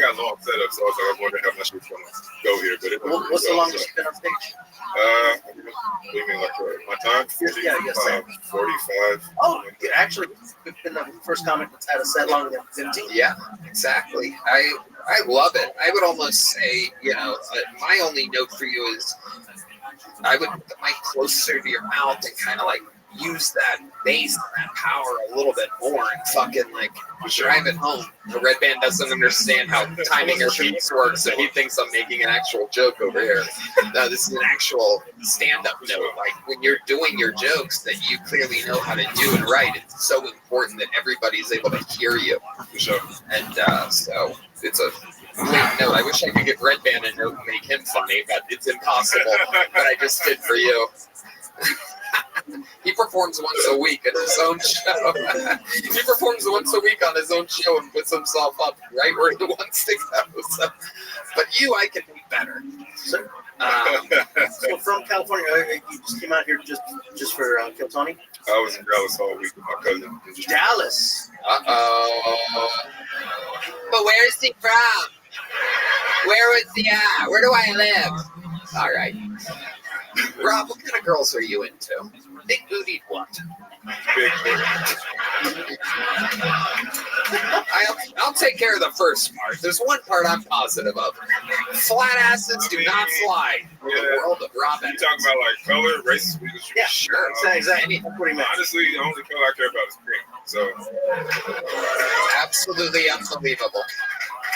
got long setup, so I was wondering how much was going to go here. But what's the longest you've been on stage? What do you mean, like my time? 45. Oh, actually, you've been the first comic that's had a set longer than 15. Yeah, exactly. I love it. I would almost say, my only note for you is I would put the mic closer to your mouth and kind of like use that bass and that power a little bit more and fucking like drive it home. The red band doesn't understand how timing or beats work, so he thinks I'm making an actual joke over here. No, this is an actual stand-up note. Like when you're doing your jokes that you clearly know how to do and write, it's so important that everybody's able to hear you. And so it's a great note. I wish I could get Red Band a note and make him funny, but it's impossible. But I just did for you. He performs once a week at his own show. He performs once a week on his own show and puts himself up right where he wants to go. So, but you, I can do better. So from California, you just came out here just for Kill Tony? I was in Dallas all week with my cousin. Dallas? But where is he from? Where do I live? All right. Rob, what kind of girls are you into? Big bootied what? Big booty. I'll take care of the first part. There's one part I'm positive of. Flat asses do not fly. Yeah. The world of Rob. You talking about like color, race? Yeah, sure. Exactly. Honestly, the only color I care about is pink. So. Absolutely unbelievable.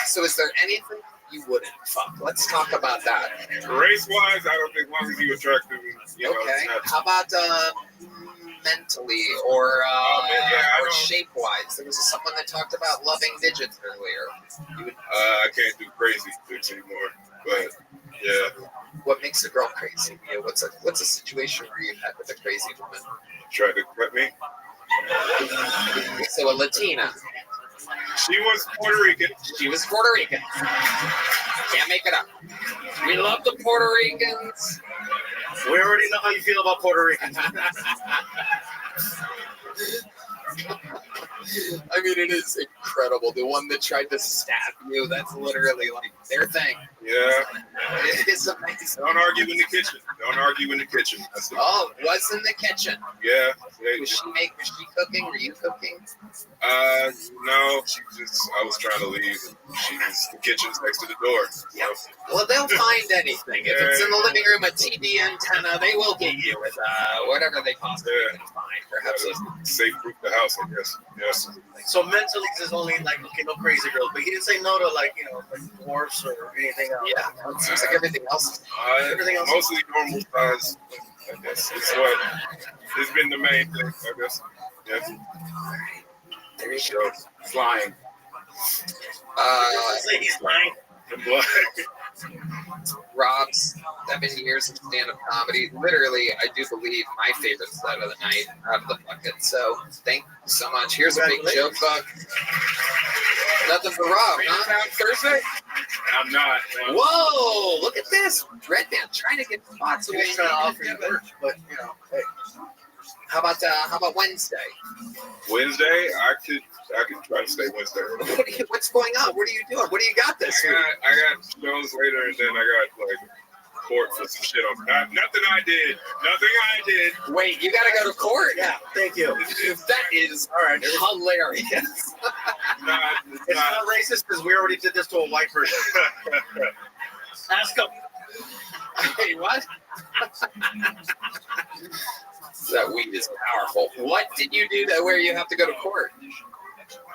So is there anything you wouldn't fuck? Let's talk about that. Race-wise, I don't think, as long as you attractive, okay. How about mentally or shape-wise? There was someone that talked about loving digits earlier. I can't do crazy things anymore, but yeah. What makes a girl crazy? What's a situation where you've had with a crazy woman? Tried to cut me. So a Latina. She was Puerto Rican. She was Puerto Rican. Can't make it up. We love the Puerto Ricans. We already know how you feel about Puerto Ricans. I mean, it is incredible. The one that tried to stab you, that's literally like their thing. Yeah. It is amazing. Don't argue in the kitchen. Oh, was in the kitchen. Yeah. Was she cooking? Were you cooking? No. I was trying to leave. The kitchen's next to the door. Yeah. Well, they'll find anything. If it's in the living room, a TV antenna, they will get you with whatever they possibly can find. Perhaps safe-proof the house, I guess. Yes. So mentally, there's only like, okay, no crazy girls, but he didn't say no to like dwarfs or anything else. Yeah, it seems like everything else. Mostly normal size. I guess it's been the main thing. I guess. Yes. There you go. Flying. Say he's flying. Rob's 7 years of stand-up comedy. Literally, I do believe my favorite set of the night out of the bucket. So thank you so much. Here's a big joke book. Nothing for Rob, huh? Thursday? I'm not. No. Whoa! Look at this. Red Man trying to get spots away. He's trying to offer you work, but you know, hey. How about Wednesday? Wednesday, I could try to stay Wednesday. What's going on? What are you doing? What do you got this week? I got shows later, and then I got like court for some shit on. Nothing I did. Wait, you got to go to court? Yeah, thank you. That is all right. Hilarious. It's not racist because we already did this to a white person. Ask him. Hey, what? That weed is powerful. What did you do that where you have to go to court? I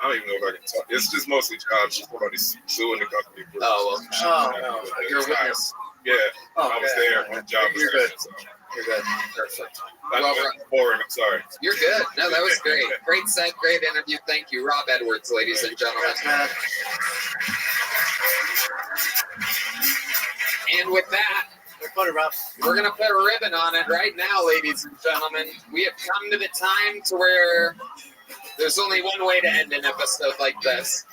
don't even know if I can talk. It's just mostly jobs. Just somebody's suing the company. Oh, well. You're a witness. Yeah, I was there when the job was You're there, good. so. You're good. Perfect. That's boring. I'm sorry. You're good. No, that was great. Great set, great interview. Thank you, Rob Edwards, ladies and gentlemen. And with that, we're going to put a ribbon on it right now, ladies and gentlemen. We have come to the time to where there's only one way to end an episode like this.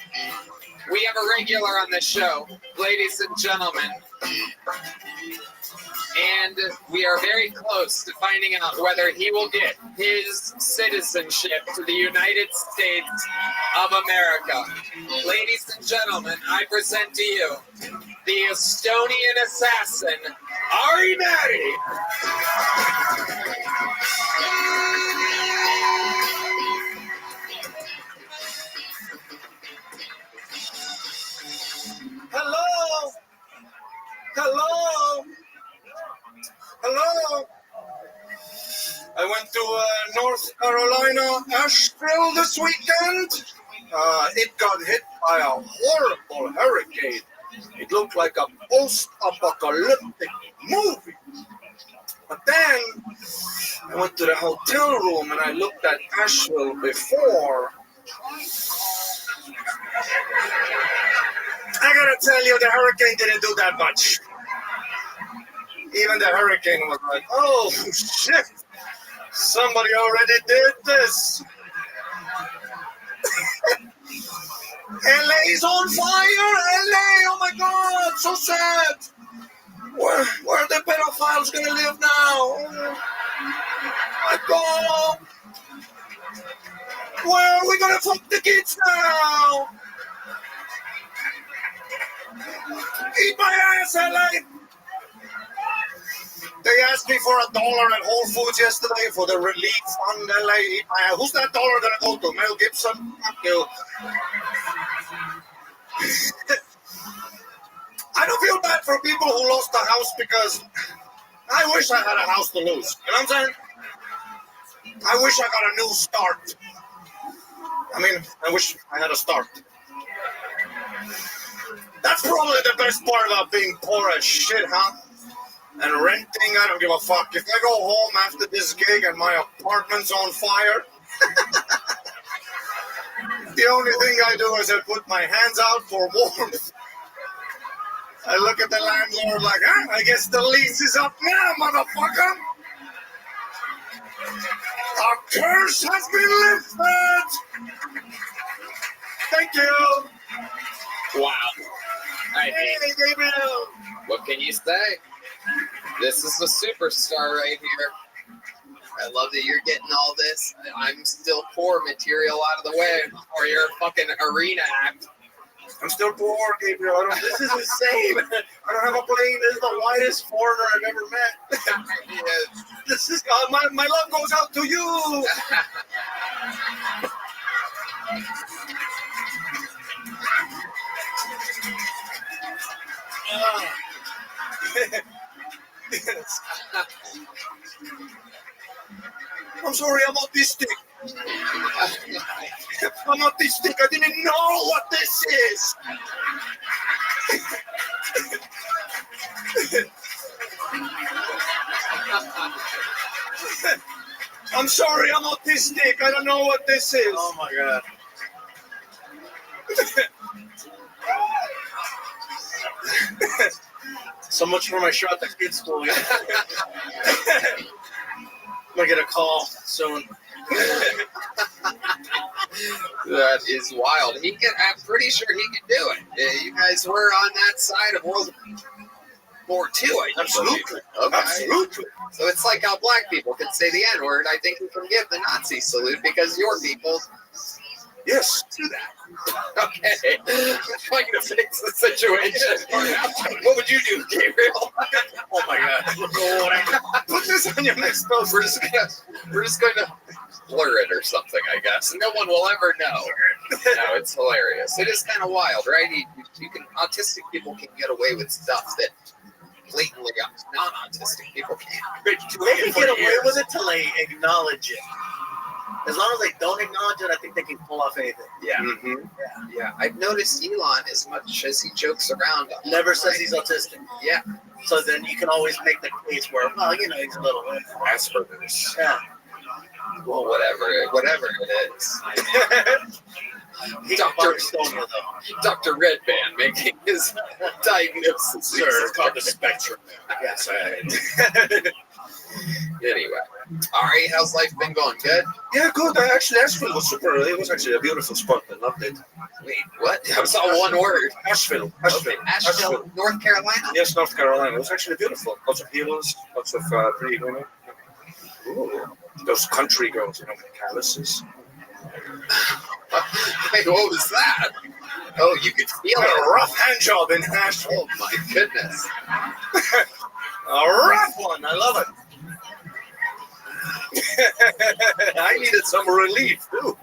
We have a regular on the show, ladies and gentlemen. And we are very close to finding out whether he will get his citizenship to the United States of America. Ladies and gentlemen, I present to you the Estonian assassin, Ari Matti. Hello. Hello. Hello. I went to North Carolina, Asheville this weekend. It got hit by a horrible hurricane. It looked like a post-apocalyptic movie. But then I went to the hotel room and I looked at Asheville before. I gotta tell you, the hurricane didn't do that much. Even the hurricane was like, oh, shit. Somebody already did this. LA's on fire. LA, oh my God, so sad. Where are the pedophiles gonna live now? My God. Where are we gonna fuck the kids now? Eat my ass, LA. They asked me for $1 at Whole Foods yesterday for the relief fund, LA. Who's that dollar gonna go to? Mel Gibson? Fuck you. I don't feel bad for people who lost a house because I wish I had a house to lose. You know what I'm saying? I wish I got a new start. I mean, I wish I had a start. That's probably the best part about being poor as shit, huh? And renting, I don't give a fuck. If I go home after this gig and my apartment's on fire, the only thing I do is I put my hands out for warmth. I look at the landlord like, I guess the lease is up now, motherfucker. Our curse has been lifted. Thank you. Wow. I Hey, mean, Gabriel. what can you say? This is a superstar right here. I love that you're getting all this. I'm still poor material out of the way, or your fucking arena act. I'm still poor, Gabriel. This is insane. I don't have a plane. This is the whitest foreigner I've ever met. Yes. This is my love goes out to you. Yes. I'm sorry, I'm autistic. I'm autistic. I didn't know what this is. I'm sorry, I'm autistic. I don't know what this is. Oh my God. So much for my shot at kid school. Yeah. I'm gonna get a call soon. That is wild. I'm pretty sure he can do it. You guys were on that side of World War II. Absolutely. Okay. Absolutely. So it's like how black people can say the N-word. I think we can give the Nazi salute because your people Yes. do that. Okay. Trying to fix the situation. What would you do, Gabriel? Oh my God. Put this on your next post. We're just gonna blur it or something, I guess. No one will ever know. No, it's hilarious. It is kind of wild, right? Autistic people can get away with stuff that blatantly non-autistic people can't. They can get away with it till they acknowledge it. As long as they don't acknowledge it, I think they can pull off anything. Yeah. Yeah. I've noticed Elon, as much as he jokes around, Never says he's autistic. Yeah. So then you can always make the case where, well, you know, he's a little Asperger's. Yeah. Well, whatever it is. Dr. Redband making his diagnosis. Sir, it's called the spectrum. Yes, Anyway. All right, how's life been going? Good? Yeah, good. Actually, Asheville was super. It was actually a beautiful spot. I loved it. Wait, what? That was all one word. Asheville. Asheville, North Carolina? Yes, North Carolina. It was actually beautiful. Lots of hills, lots of pretty women. Ooh, those country girls, you know, with calluses. Wait, what was that? Oh, you could feel it. A rough hand job in Asheville. Oh my goodness. A rough one. I love it. I needed some relief too.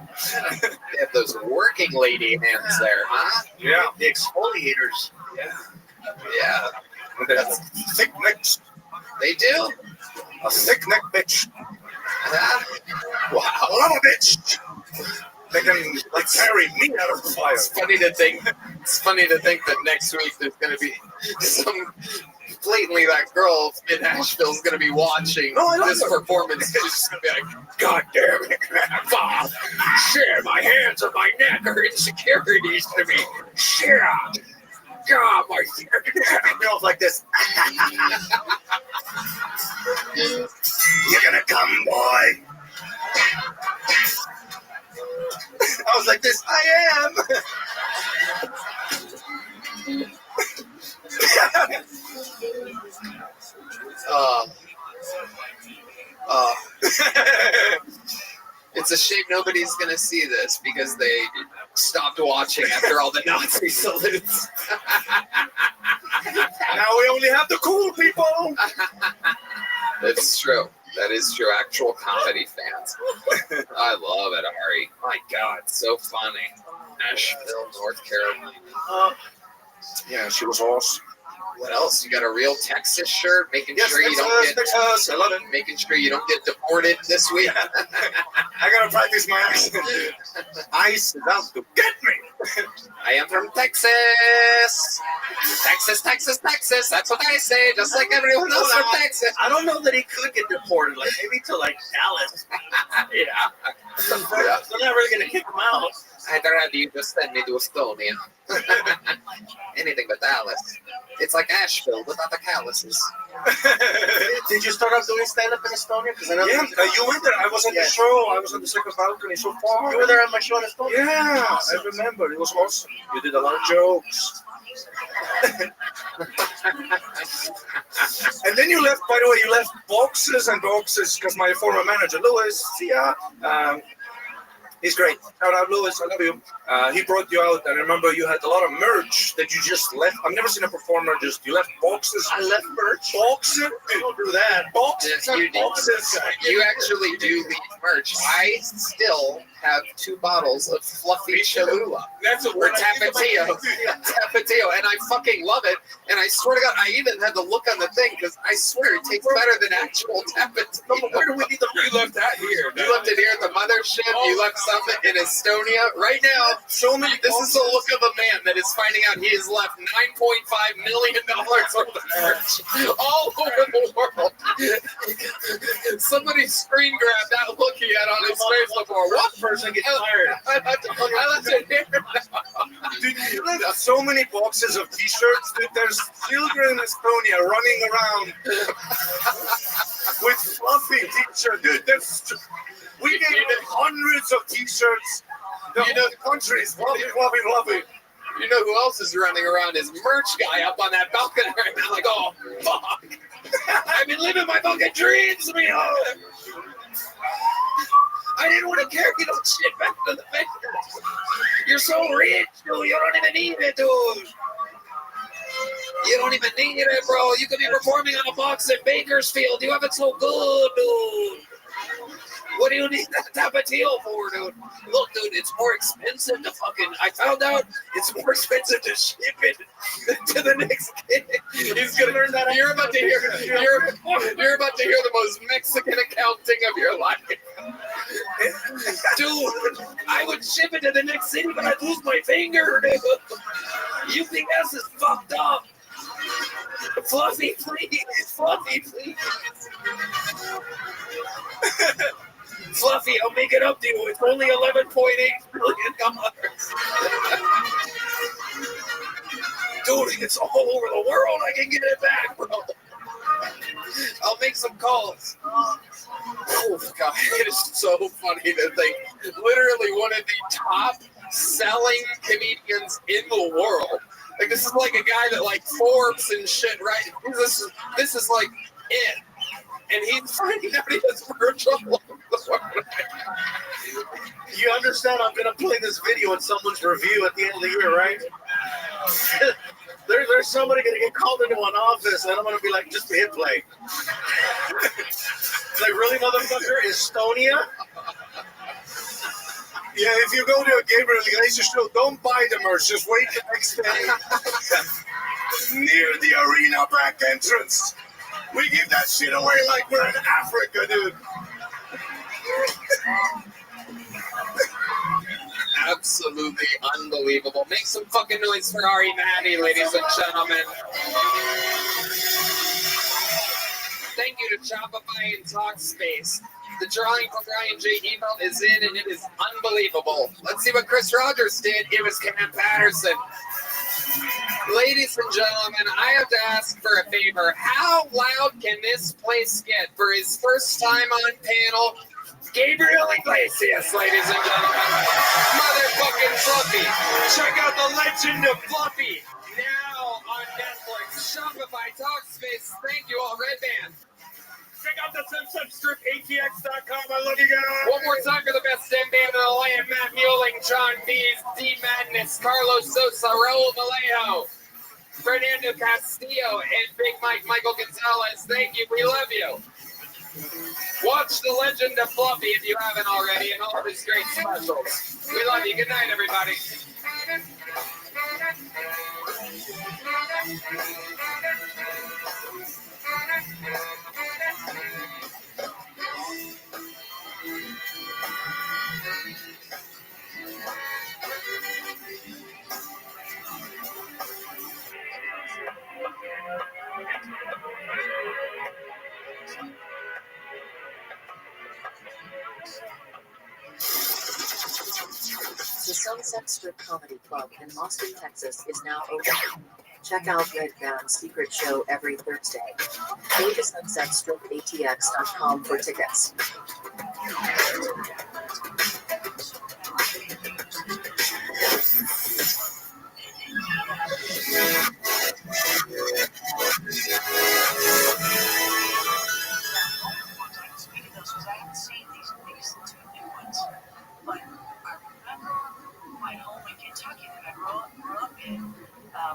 They have those working lady hands there, huh? Yeah. The exfoliators. Yeah. That's thick necks. They do? A thick neck bitch. Wow. I love a bitch. They can like carry me out of the fire. It's funny to think that next week there's going to be some blatantly that girl in Nashville is going to be watching this performance. She's just going to be like, God damn it, Bob. Shit, my hands and my neck are insecurities to me. Shit. God, my girls like this. You're going to come, boy. I was like this. I am. It's a shame nobody's going to see this because they stopped watching after all the Nazi salutes. Now we only have the cool people. That's true. That is true. Actual comedy fans. I love it, Ari. My God, so funny. Asheville, North Carolina. Yeah, she was awesome. What else? You got a real Texas shirt, making sure you don't get Texas. I love it. making sure you don't get deported this week. I gotta practice my accent. ICE is out to get me. I am from Texas. Texas, Texas, Texas. That's what I say, just like everyone else from Texas. I don't know that he could get deported, like maybe to like Dallas. Yeah. They're not really gonna kick him out. I'd rather you just send me to Estonia. Anything but Dallas. It's like Asheville without the calluses. Did you start off doing stand-up in Estonia? Because I know you were there. I was at the show. I was on the second balcony so far. You were there at my show in Estonia? Yeah, I remember. It was awesome. You did a lot of jokes. And then you left, by the way, you left boxes and boxes because my former manager, Louis, he's great. Shout out, Louis. I love you. He brought you out, and I remember you had a lot of merch that you just left. I've never seen a performer you left boxes. I left merch. Boxes? Don't do that. Boxes. Yes, Boxes. You actually do leave merch. I still have 2 bottles of fluffy Cholula. That's or Tapatio. Tapatio, and I fucking love it. And I swear to God, I even had to look on the thing because I swear it tastes better than actual Tapatio. Where do we need the You left that here. You left it here at the mothership. You left some in Estonia. Right now, this is the look of a man that is finding out he has left $9.5 million worth of merch all over the world. Somebody screen grabbed that look he had on his face before. What person gets fired? I left it here. Dude, you left so many boxes of t-shirts. Dude, there's children in Estonia running around with fluffy t-shirts. Dude, we gave them hundreds of t-shirts. You know, the country is lovely. You know who else is running around? His merch guy up on that balcony right now. Like, oh, fuck. I've been living my fucking dreams, man. I didn't want to carry no shit back to the fingers. You're so rich, dude. You don't even need it, dude. You don't even need it, bro. You could be performing on a box in Bakersfield. You have it so good, dude. What do you need that type of deal for, dude? Look, dude, it's more expensive to fucking. I found out it's more expensive to ship it to the next kid. He's gonna learn that. You're about to hear. You're about to hear the most Mexican accounting of your life, dude. I would ship it to the next city, but I'd lose my finger, dude. UPS is fucked up. Fluffy, please. Fluffy, please. Fluffy, I'll make it up to you. It's only $11.8 billion. Dude, it's all over the world. I can get it back, bro. I'll make some calls. Oh, God. It is so funny to think. Literally one of the top selling comedians in the world. Like, this is like a guy that, like, Forbes and shit, right? This is like it. And he's finding out he has merch all over the world. You understand I'm going to play this video in someone's review at the end of the year, right? There's somebody going to get called into an office, and I'm going to be like, just hit play. Like, really, motherfucker? Estonia? Yeah, if you go to a Gabriel Iglesias show, don't buy the merch. Just wait the next day. Near the arena back entrance. We give that shit away like we're in Africa, dude. Absolutely unbelievable. Make some fucking noise for Ari Maddie, ladies and gentlemen. Thank you to Shopify and Talkspace. The drawing from Ryan J. Email is in, and it is unbelievable. Let's see what Chris Rogers did. It was Cam Patterson. Ladies and gentlemen, I have to ask for a favor. How loud can this place get for his first time on panel? Gabriel Iglesias, ladies and gentlemen. Motherfucking Fluffy. Check out The Legend of Fluffy. Now on Netflix. Shopify, Talkspace. Thank you all. Red Band. Check out the Strip, ATX.com. I love you guys. One more time for the best damn band in the land. Matt Mueling, John Dees, D Madness, Carlos Sosa, Raul Vallejo, Fernando Castillo, and Big Mike, Michael Gonzalez. Thank you. We love you. Watch The Legend of Fluffy if you haven't already, and all of his great specials. We love you. Good night, everybody. The Sunset Strip Comedy Club in Austin, Texas is now open. Check out Red Band's secret show every Thursday. Go to sunsetstripatx.com for tickets. My home in Kentucky that I grew up in,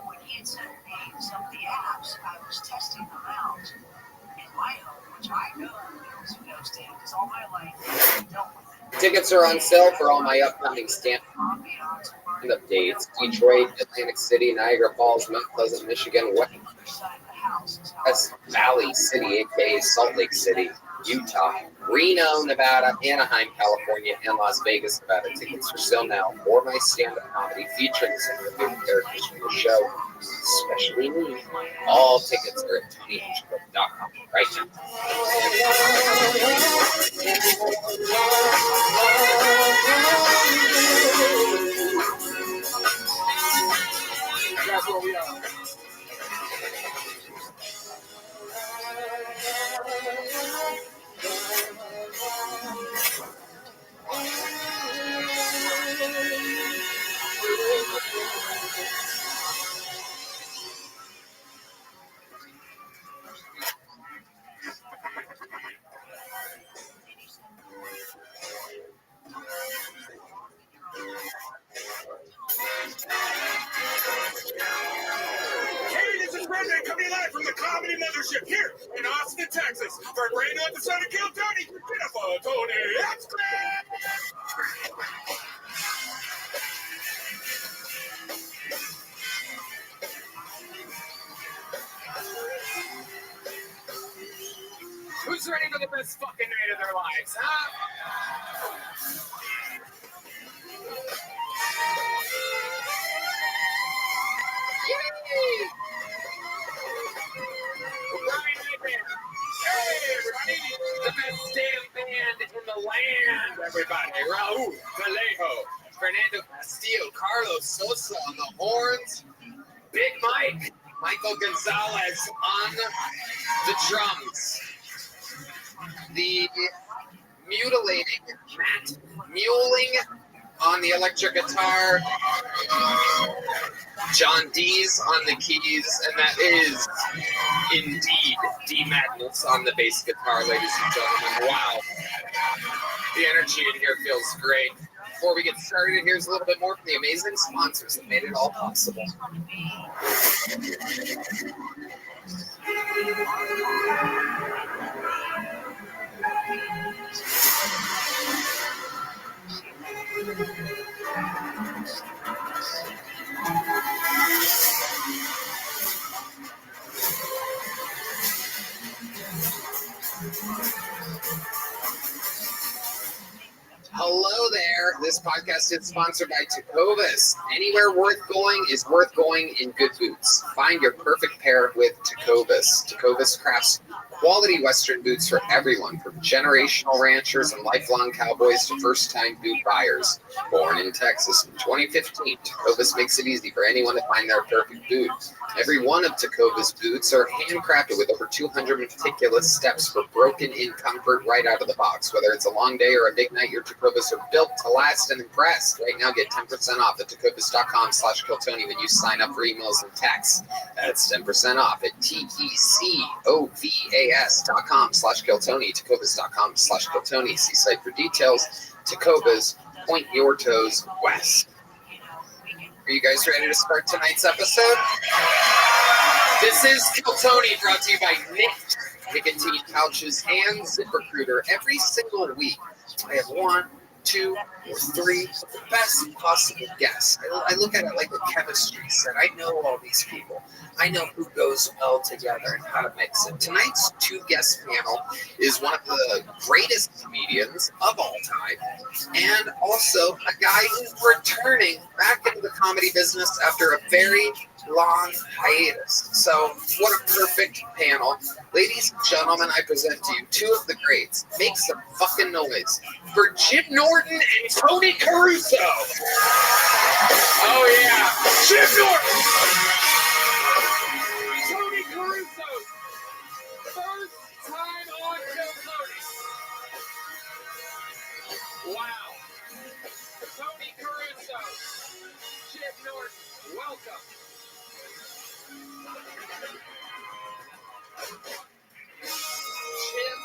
when he had sent me some of the apps, I was testing them out in my home, which I know knows Dan, because all my life I've dealt with it. Tickets are on sale for all my upcoming stand-up dates. Detroit, Atlantic City, Niagara Falls, Mount Pleasant, Michigan, West Valley City, aka Salt Lake City, Utah, Reno, Nevada, Anaheim, California, and Las Vegas, Nevada. Tickets are still now for my stand-up comedy featuring some of the favorite characters from the show, especially me. All tickets are at TonyHinchcliffe.com right now. That's where we are. Hey, this is Brendan coming live from the Comedy Mothership here in Austin, Texas, for a brand new episode of Kill Tony, Jennifer Tony Extra. Who's ready for the best fucking night of their lives, huh? Yay! Hey, everybody! The best damn band in the land, everybody. Raul Vallejo, Fernando Castillo, Carlos Sosa on the horns, Big Mike, Michael Gonzalez on the drums, the mutilating Matt Muling on the electric guitar, John Dees on the keys, and that is indeed D Magnus on the bass guitar, ladies and gentlemen. Wow. The energy in here feels great. Before we get started, here's a little bit more from the amazing sponsors that made it all possible. Hello there. This podcast is sponsored by Tecovas. Anywhere worth going is worth going in good boots. Find your perfect pair with Tecovas. Tecovas crafts quality Western boots for everyone, from generational ranchers and lifelong cowboys to first-time boot buyers. Born in Texas in 2015, Tecovas makes it easy for anyone to find their perfect boot. Every one of Tecovas boots are handcrafted with over 200 meticulous steps for broken-in comfort right out of the box. Whether it's a long day or a big night, your Tecovas are built to last and impress. Right now, get 10% off at tecovas.com/Kiltony when you sign up for emails and texts. That's 10% off at tecovas.com/Kiltony, tecovas.com/Kiltony. See site for details. Tecovas, point your toes west. Are you guys ready to start tonight's episode? This is Kill Tony, brought to you by Nick Nicotine Pouches and ZipRecruiter. Every single week, I have 1, 2, or 3 of the best possible guests. I look at it like a chemistry set. I know all these people. I know who goes well together and how to mix it. Tonight's 2-guest panel is one of the greatest comedians of all time, and also a guy who's returning back into the comedy business after a very long hiatus. So, what a perfect panel. Ladies and gentlemen, I present to you 2 of the greats. Make some fucking noise for Jim Norton and Tony Caruso. Oh yeah, Jim Norton! Tony Caruso, first time on Kill Tony. Wow. Tony Caruso, Jim Norton, welcome. Jim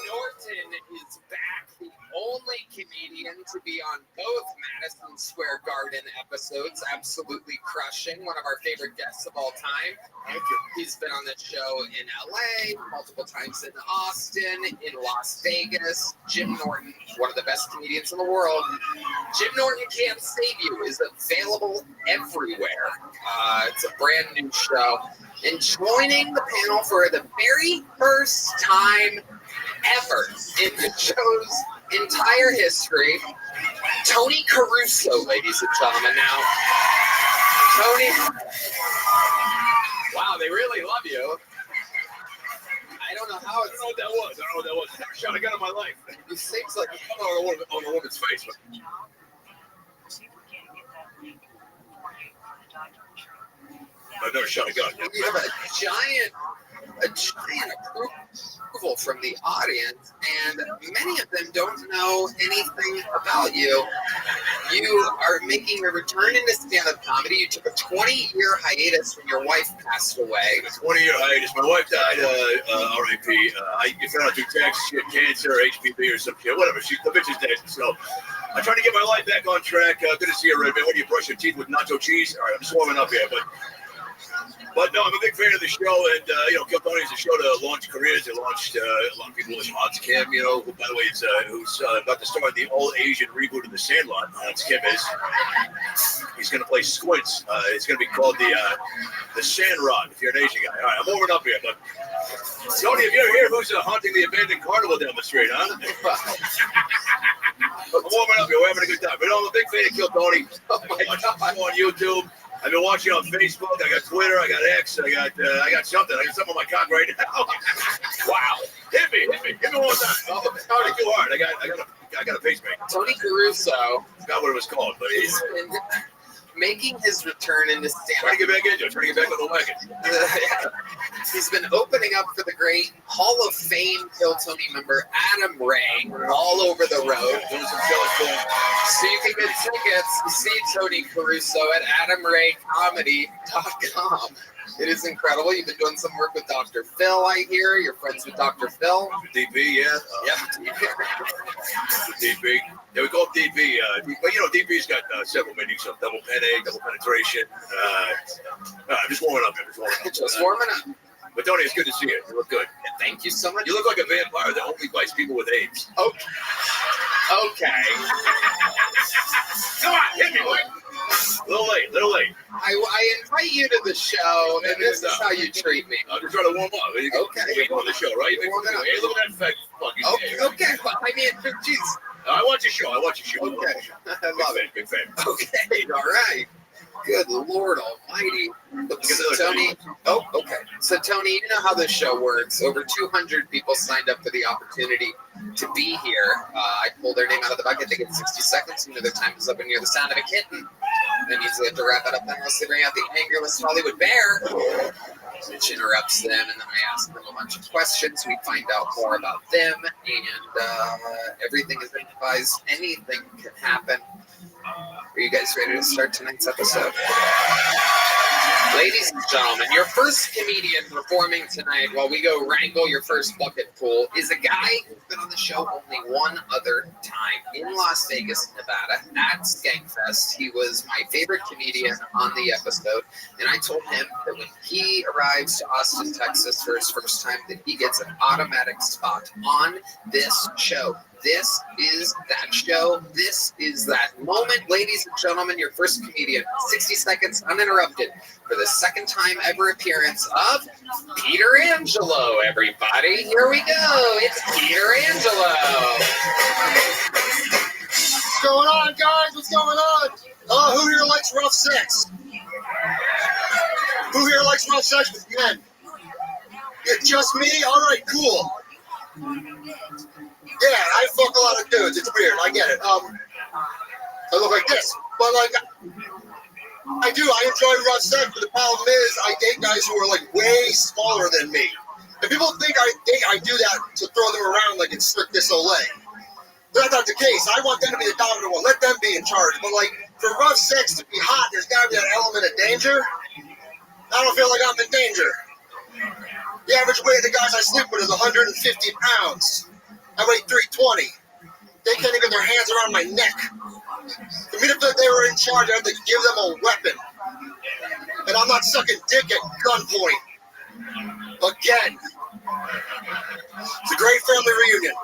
Norton is back, the only comedian to be on both Madison Square Garden episodes, absolutely crushing, one of our favorite guests of all time. Thank you. He's been on the show in LA, multiple times in Austin, in Las Vegas. Jim Norton, one of the best comedians in the world. Jim Norton Can't Save You is available everywhere. It's a brand new show. And joining the panel for the very first time ever in the show's entire history, Tony Caruso, ladies and gentlemen. Now, Tony, wow, they really love you. I don't know how it's. I don't know what that was. I never shot a gun in my life. It seems like I'm on a woman's face. But... I never shot a gun. You have a giant approval approval from the audience, and many of them don't know anything about you. You are making a return into stand-up comedy. You took a 20-year hiatus when your wife passed away. A 20-year hiatus. My wife died, R.I.P. I found out through text she had cancer, HPV, or some shit, whatever. The bitch is dead. So I'm trying to get my life back on track. Good to see you, Rabbi. What do you brush your teeth with nacho cheese? All right, I'm just warming up here, but no, I'm a big fan of the show, and Kiltony is a show to launch careers. They launched a lot of people. Hans Kim, who, by the way, is who's about to star in the all-Asian reboot of The Sandlot. Hans Kim is. He's going to play Squints. It's going to be called the Sandrod. If you're an Asian guy, all right, I'm warming up here. But Tony, if you're here, who's haunting the abandoned carnival down the street, huh? I'm warming up here. We're having a good time. But I'm a big fan of Kiltony. I'm on YouTube. I've been watching on Facebook. I got Twitter. I got X. I got something. I got something on my cock right now. Wow! Hit me one time. Oh, Tony, too hard. I got a pacemaker. Tony Caruso. Forgot what it was called, but he's been making his return into stand-up. Trying to get back into it. Trying to get back on the wagon. He's been opening up for the great Hall of Fame Kiltony member Adam Ray all over the road. Doing some shows. So you can get tickets to see Tony Caruso at AdamRayComedy.com. It is incredible. You've been doing some work with Dr. Phil, I hear. You're friends with Dr. Phil. DP, yeah. DP. Yeah, we call him DP. But, DP's got several meanings of double penetration. I'm just warming up. Just warming up. But, Tony, it's good to see you. You look good. Thank you so much. You look like a vampire that only bites people with AIDS. Okay. Come on, hit me, boy. Little late. I invite you to the show, and this is how you treat me. I'm just trying to warm up. Okay. You're on the show, right? Hey, look at that fat fucking Okay. Well, I mean, jeez. I want your show. Okay. I love it. Big fan. Okay. All right. Good Lord Almighty. So, Tony. Oh, okay. So, Tony, you know how this show works. Over 200 people signed up for the opportunity to be here. I pulled their name out of the bucket. They get 60 seconds. Their time is up, and you're the sound of a kitten. Then usually have to wrap it up unless they bring out the angerless Hollywood bear, which interrupts them, and then I ask them a bunch of questions. We find out more about them, and everything is improvised. Anything can happen. Are you guys ready to start tonight's episode? Ladies and gentlemen, your first comedian performing tonight while we go wrangle your first bucket pool is a guy who's been on the show only one other time in Las Vegas, Nevada at Skankfest. He was my favorite comedian on the episode, and I told him that when he arrives to Austin, Texas for his first time, that he gets an automatic spot on this show. This is that show. This is that moment. Ladies and gentlemen, your first comedian, 60 seconds uninterrupted for the second time ever appearance of Peter Angelo, everybody. Here we go. It's Peter Angelo. What's going on, guys? What's going on? Who here likes rough sex? Who here likes rough sex with men? Yeah, just me? All right, cool. Yeah, I fuck a lot of dudes. It's weird. I get it. I look like this, but I do. I enjoy rough sex, but the problem is I date guys who are way smaller than me. And people think I do that to throw them around like it's Cirque du Soleil. That's not the case. I want them to be the dominant one. Let them be in charge. But for rough sex to be hot, there's got to be that element of danger. I don't feel like I'm in danger. The average weight of the guys I sleep with is 150 pounds. I weigh 320. They can't even get their hands around my neck. For me to feel like they were in charge, I have to give them a weapon. And I'm not sucking dick at gunpoint. Again. It's a great family reunion.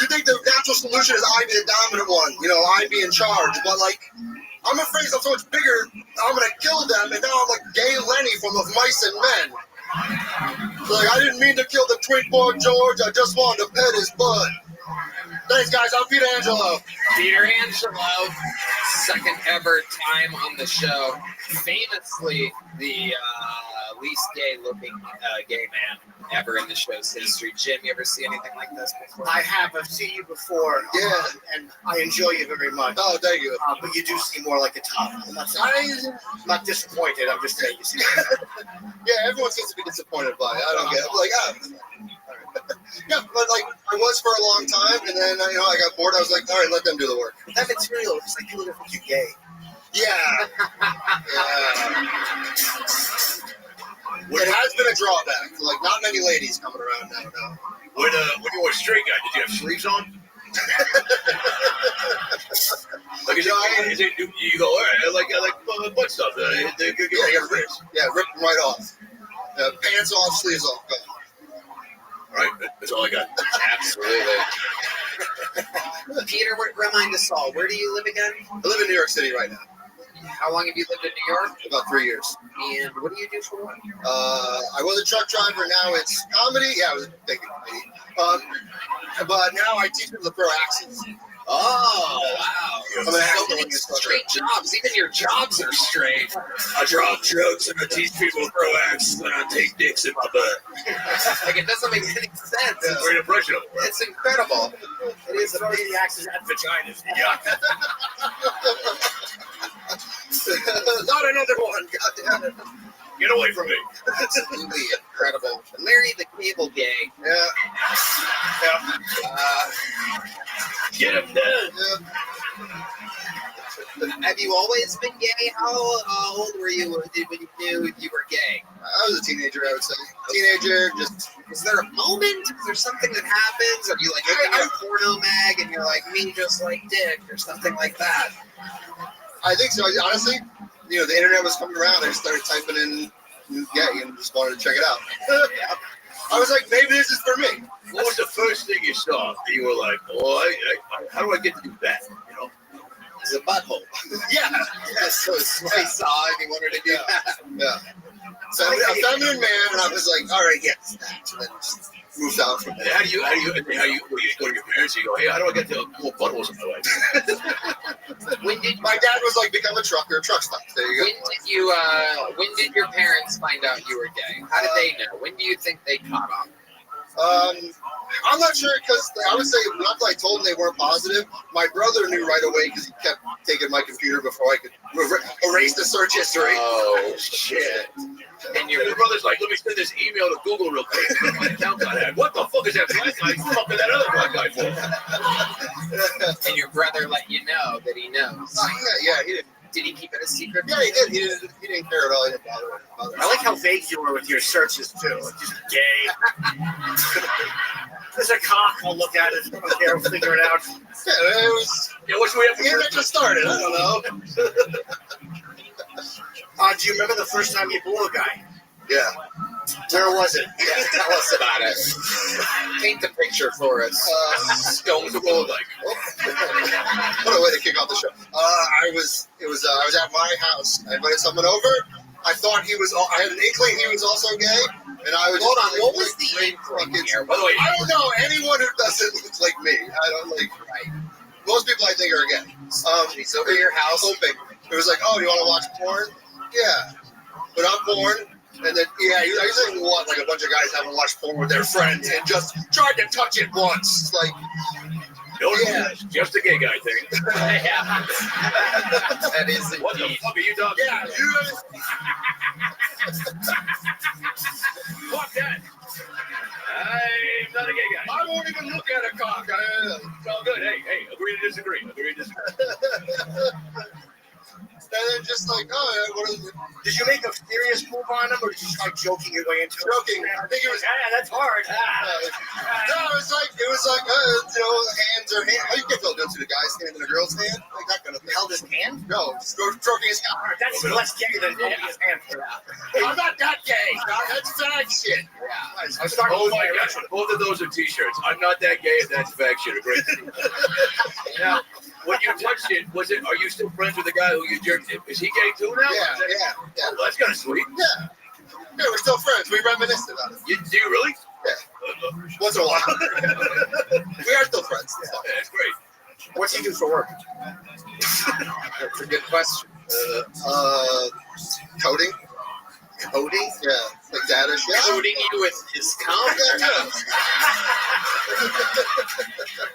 You think the natural solution is I be the dominant one, I be in charge, but I'm afraid I'm so much bigger, I'm gonna kill them, and now I'm like Gay Lenny from Of Mice and Men. I didn't mean to kill the twink boy George, I just wanted to pet his butt. Thanks, guys. I'm Peter Angelo. Peter Angelo, second ever time on the show. Famously, the least gay-looking gay man ever in the show's history. Jim, you ever see anything like this before? I have. I've seen you before. Yeah. And I enjoy you very much. Oh, thank you. But you do seem more like a top. I'm not disappointed. I'm just saying you seem. Yeah, everyone seems to be disappointed by it. I don't get it. I'm like, yeah, but like I was for a long time, and then I got bored. I was like, all right, let them do the work. That material is like people that think you gay. Yeah. It has been a drawback. Like, not many ladies coming around now. No. When you were a straight guy, did you have sleeves on? Like, you go, all right, I like butt stuff. Yeah, rip them right off. Pants off, sleeves off. Go. All right, that's all I got. Absolutely. Peter, remind us all, where do you live again? I live in New York City right now. How long have you lived in New York? About 3 years. And what do you do for work? I was a truck driver. Now it's comedy. Yeah, I was thinking comedy. But now I teach people to throw axes. Oh, wow. I'm an So axle many straight jobs. Even your jobs are straight. I drop jokes and I teach people to throw axes and I take dicks in my butt. Like, it doesn't make any sense. Great impression of it. It's incredible. It is throwing the axes at vaginas. Yeah. Not another one. God damn it. Get away from me. Absolutely incredible. Larry the Cable Gay. Yeah. Get him done. Have you always been gay? How old were you when you knew you were gay? I was a teenager, I would say. Teenager, just... Is there a moment? Is there something that happens? Are you like looking at a porno mag and you're like, me just like dick or something like that? I think so. Honestly, the internet was coming around. I just started typing in gay and just wanted to check it out. I was like, maybe this is for me. What was the first thing you saw that you were like, oh, how do I get to do that? It's a butthole. Yeah. So I saw and he wanted to do that. Yeah. So a feminine man, and I was like, all right, yes. And then just moved out from there. How do you go to your parents and you go, hey, how do I get to cool buttholes in my life? My dad was like, become a trucker, truck stop. There you go. When did your parents find out you were gay? How did they know? When do you think they caught on? I'm not sure because I would say after I told them they weren't positive, my brother knew right away because he kept taking my computer before I could erase the search history. Oh, shit. And your brother's like, let me send this email to Google real quick. My account got hacked. What the fuck is that black guy fucking that other black guy for? And your brother let you know that he knows. Yeah, he did. Did he keep it a secret? Yeah, he did. He didn't care at all. He didn't bother. I like how vague you were with your searches too. Like just gay. There's a cock. I'll look at it. Okay, I'll figure it out. Yeah, it was. Yeah, what should we have The internet just started. I don't know. Do you remember the first time you blew a guy? Yeah. Where was it? Yeah, tell us about it. Paint the picture for us. Stones of old, like. What a way to kick off the show. I was at my house. I invited someone over. I thought he was. I had an inkling he was also gay, and I was. Hold on. What was the inkling here? By the way, I don't know anyone who doesn't look like me. I don't like. Right. Most people I think are gay. He's over your house. Hoping. It was like, oh, do you want to watch porn? Yeah. But I'm porn. And then, I used to want like a bunch of guys haven't watched porn with their friends and just tried to touch it once. Like, Just a gay guy thing. Yeah. That is indeed. What the fuck are you talking about? Fuck that. I'm not a gay guy. I won't even look at a cock. It's all good. Hey, agree to disagree. And then just like, Did you make a serious move on him, or did you start joking your way into it? Joking. I think it was. That's hard. No, it was like hands or hand. You can't feel good to the guy's hand and a girl's hand, like that kind of thing. Held his hand? No, stroking his hand. That's less gay than holding his hand. I'm not that gay. That's fag shit. I'm starting Oh my gosh, both of those are t-shirts. I'm not that gay if that's fag shit. Great. Now, when you touched it, are you still friends with the guy who you jerked it? Is he gay too now? Yeah. Oh, that's kind of sweet. Yeah, we're still friends. We reminisced about it. Do you really? Yeah. Once in a while. We are still friends. Yeah, that's great. What's he do for work? That's a good question. Coding. Coding? Yeah, like that or shit. Coding you with his cum?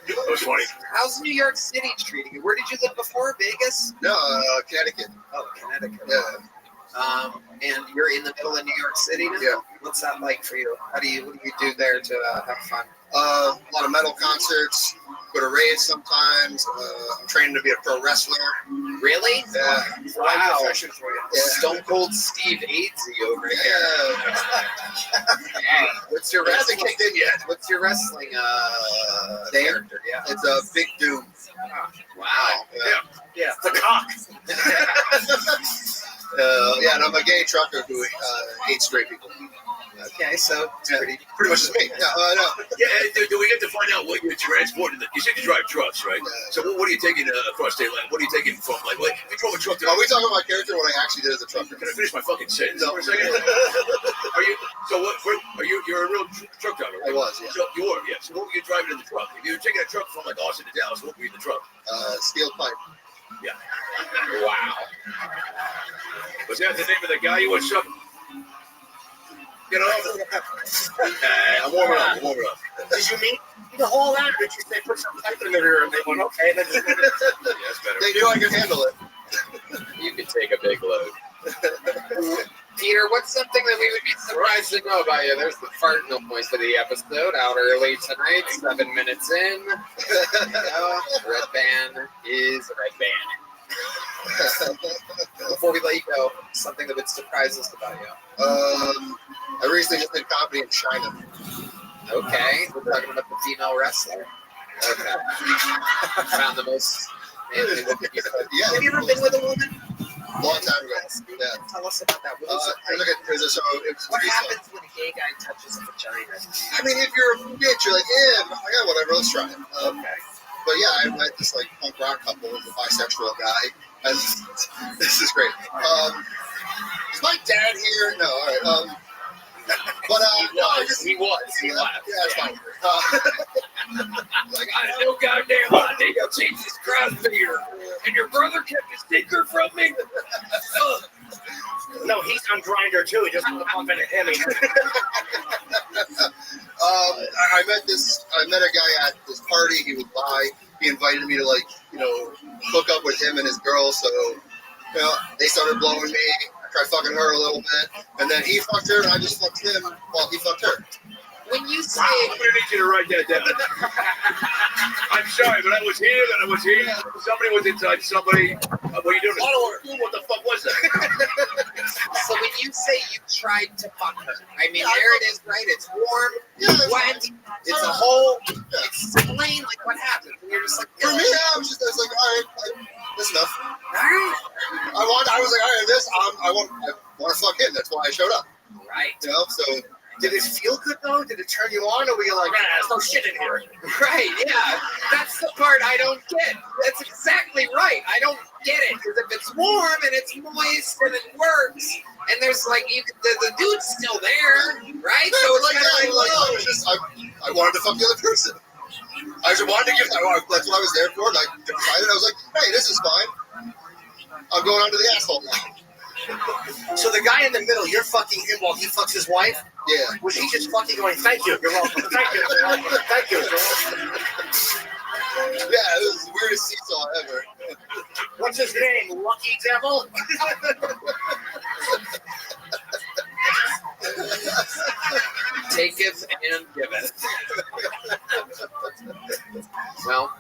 That was funny. How's New York City treating you? Where did you live before? Vegas? No, Connecticut. Oh, Connecticut. Yeah. And you're in the middle of New York City now? Yeah. What's that like for you? What do you do there to have fun? A lot of metal concerts. Go to raves sometimes. I'm training to be a pro wrestler. Really? Yeah. Wow. Profession for you. Yeah. Stone Cold Steve Aidsy over here. What's your Hasn't wrestling? kicked in yet. What's your wrestling character? Yeah. It's a big doom. Wow. Yeah. The cock. Yeah, and I'm a gay trucker who hates straight people. Okay, so it's pretty much just me. Yeah, I know. Yeah, do we get to find out what you're transporting? You said you drive trucks, right? So what are you taking across state line? What are you taking from? Like, what? You drove a truck. Are we talking about character? What I actually did as a trucker? Can I finish my fucking sentence No. for a second? Are you? So what? Are you? You're a real truck driver, right? I was, yeah. So you were, yeah. So what were you driving in the truck? If you were taking a truck from like Austin to Dallas, what were you in the truck? Steel pipe. Yeah. Wow. Was that the name of the guy you were shoving? Get off. I'm warming up. Did you meet the whole that, or did you say put some pipe in the rear and they went okay? And then just went Yeah, that's better. They knew I could handle it. You could take a big load. Peter, what's something that we would be surprised to know about you? There's the fart noise of the episode, out early tonight, 7 minutes in. Red band is red band. Before we let you go, something that would surprise us about you. I recently just did comedy in China. Okay, we're talking about the female wrestler. Okay. Found the most manly woman you've ever. Yeah. Have you ever been with a woman? Long time ago. Yeah. Tell us about that. What, What happens when a gay guy touches a vagina? I mean, if you're a bitch, you're like, yeah, whatever, let's try it. Okay. But yeah, I met this like punk rock couple with a bisexual guy, and this is great. Is my dad here? No, all right. But he was. Yeah, that's fine. Like, I had no goddamn idea Jesus Christ, Peter. And your brother kept his secret from me? No, he's on Grindr too. He doesn't pump into him. I met a guy at this party. He was bi. He invited me to hook up with him and his girl. So, they started blowing me. I tried fucking her a little bit, and then he fucked her, and I just fucked him while he fucked her. When you say, I'm gonna need you to write that down. I'm sorry, but I was here, then I was here. Somebody was inside somebody. What are you doing? What the fuck was that? so when you say you tried to fuck her, I mean, there it is, right? It's warm, wet, it's a hole. Explain what happened. And you're just like, for me, I was like, all right, that's enough. All right. I was like, all right, I want to fuck him. That's why I showed up. Right. So. Did it feel good though? Did it turn you on, or were you like, there's no shit in here? Right, yeah. That's the part I don't get. That's exactly right. I don't get it. Because if it's warm and it's moist and it works, and there's the dude's still there, right? So it's I wanted to fuck the other person. I just wanted to give. That's what I was there for. And I decided, I was like, hey, this is fine. I'm going on to the asshole now. So the guy in the middle, you're fucking him while he fucks his wife? Yeah. Was he just fucking going, thank you, you're welcome, thank you, you're welcome, thank you. Yeah, it was the weirdest seesaw ever. What's his name? Lucky Devil? Taketh and giveth. Well,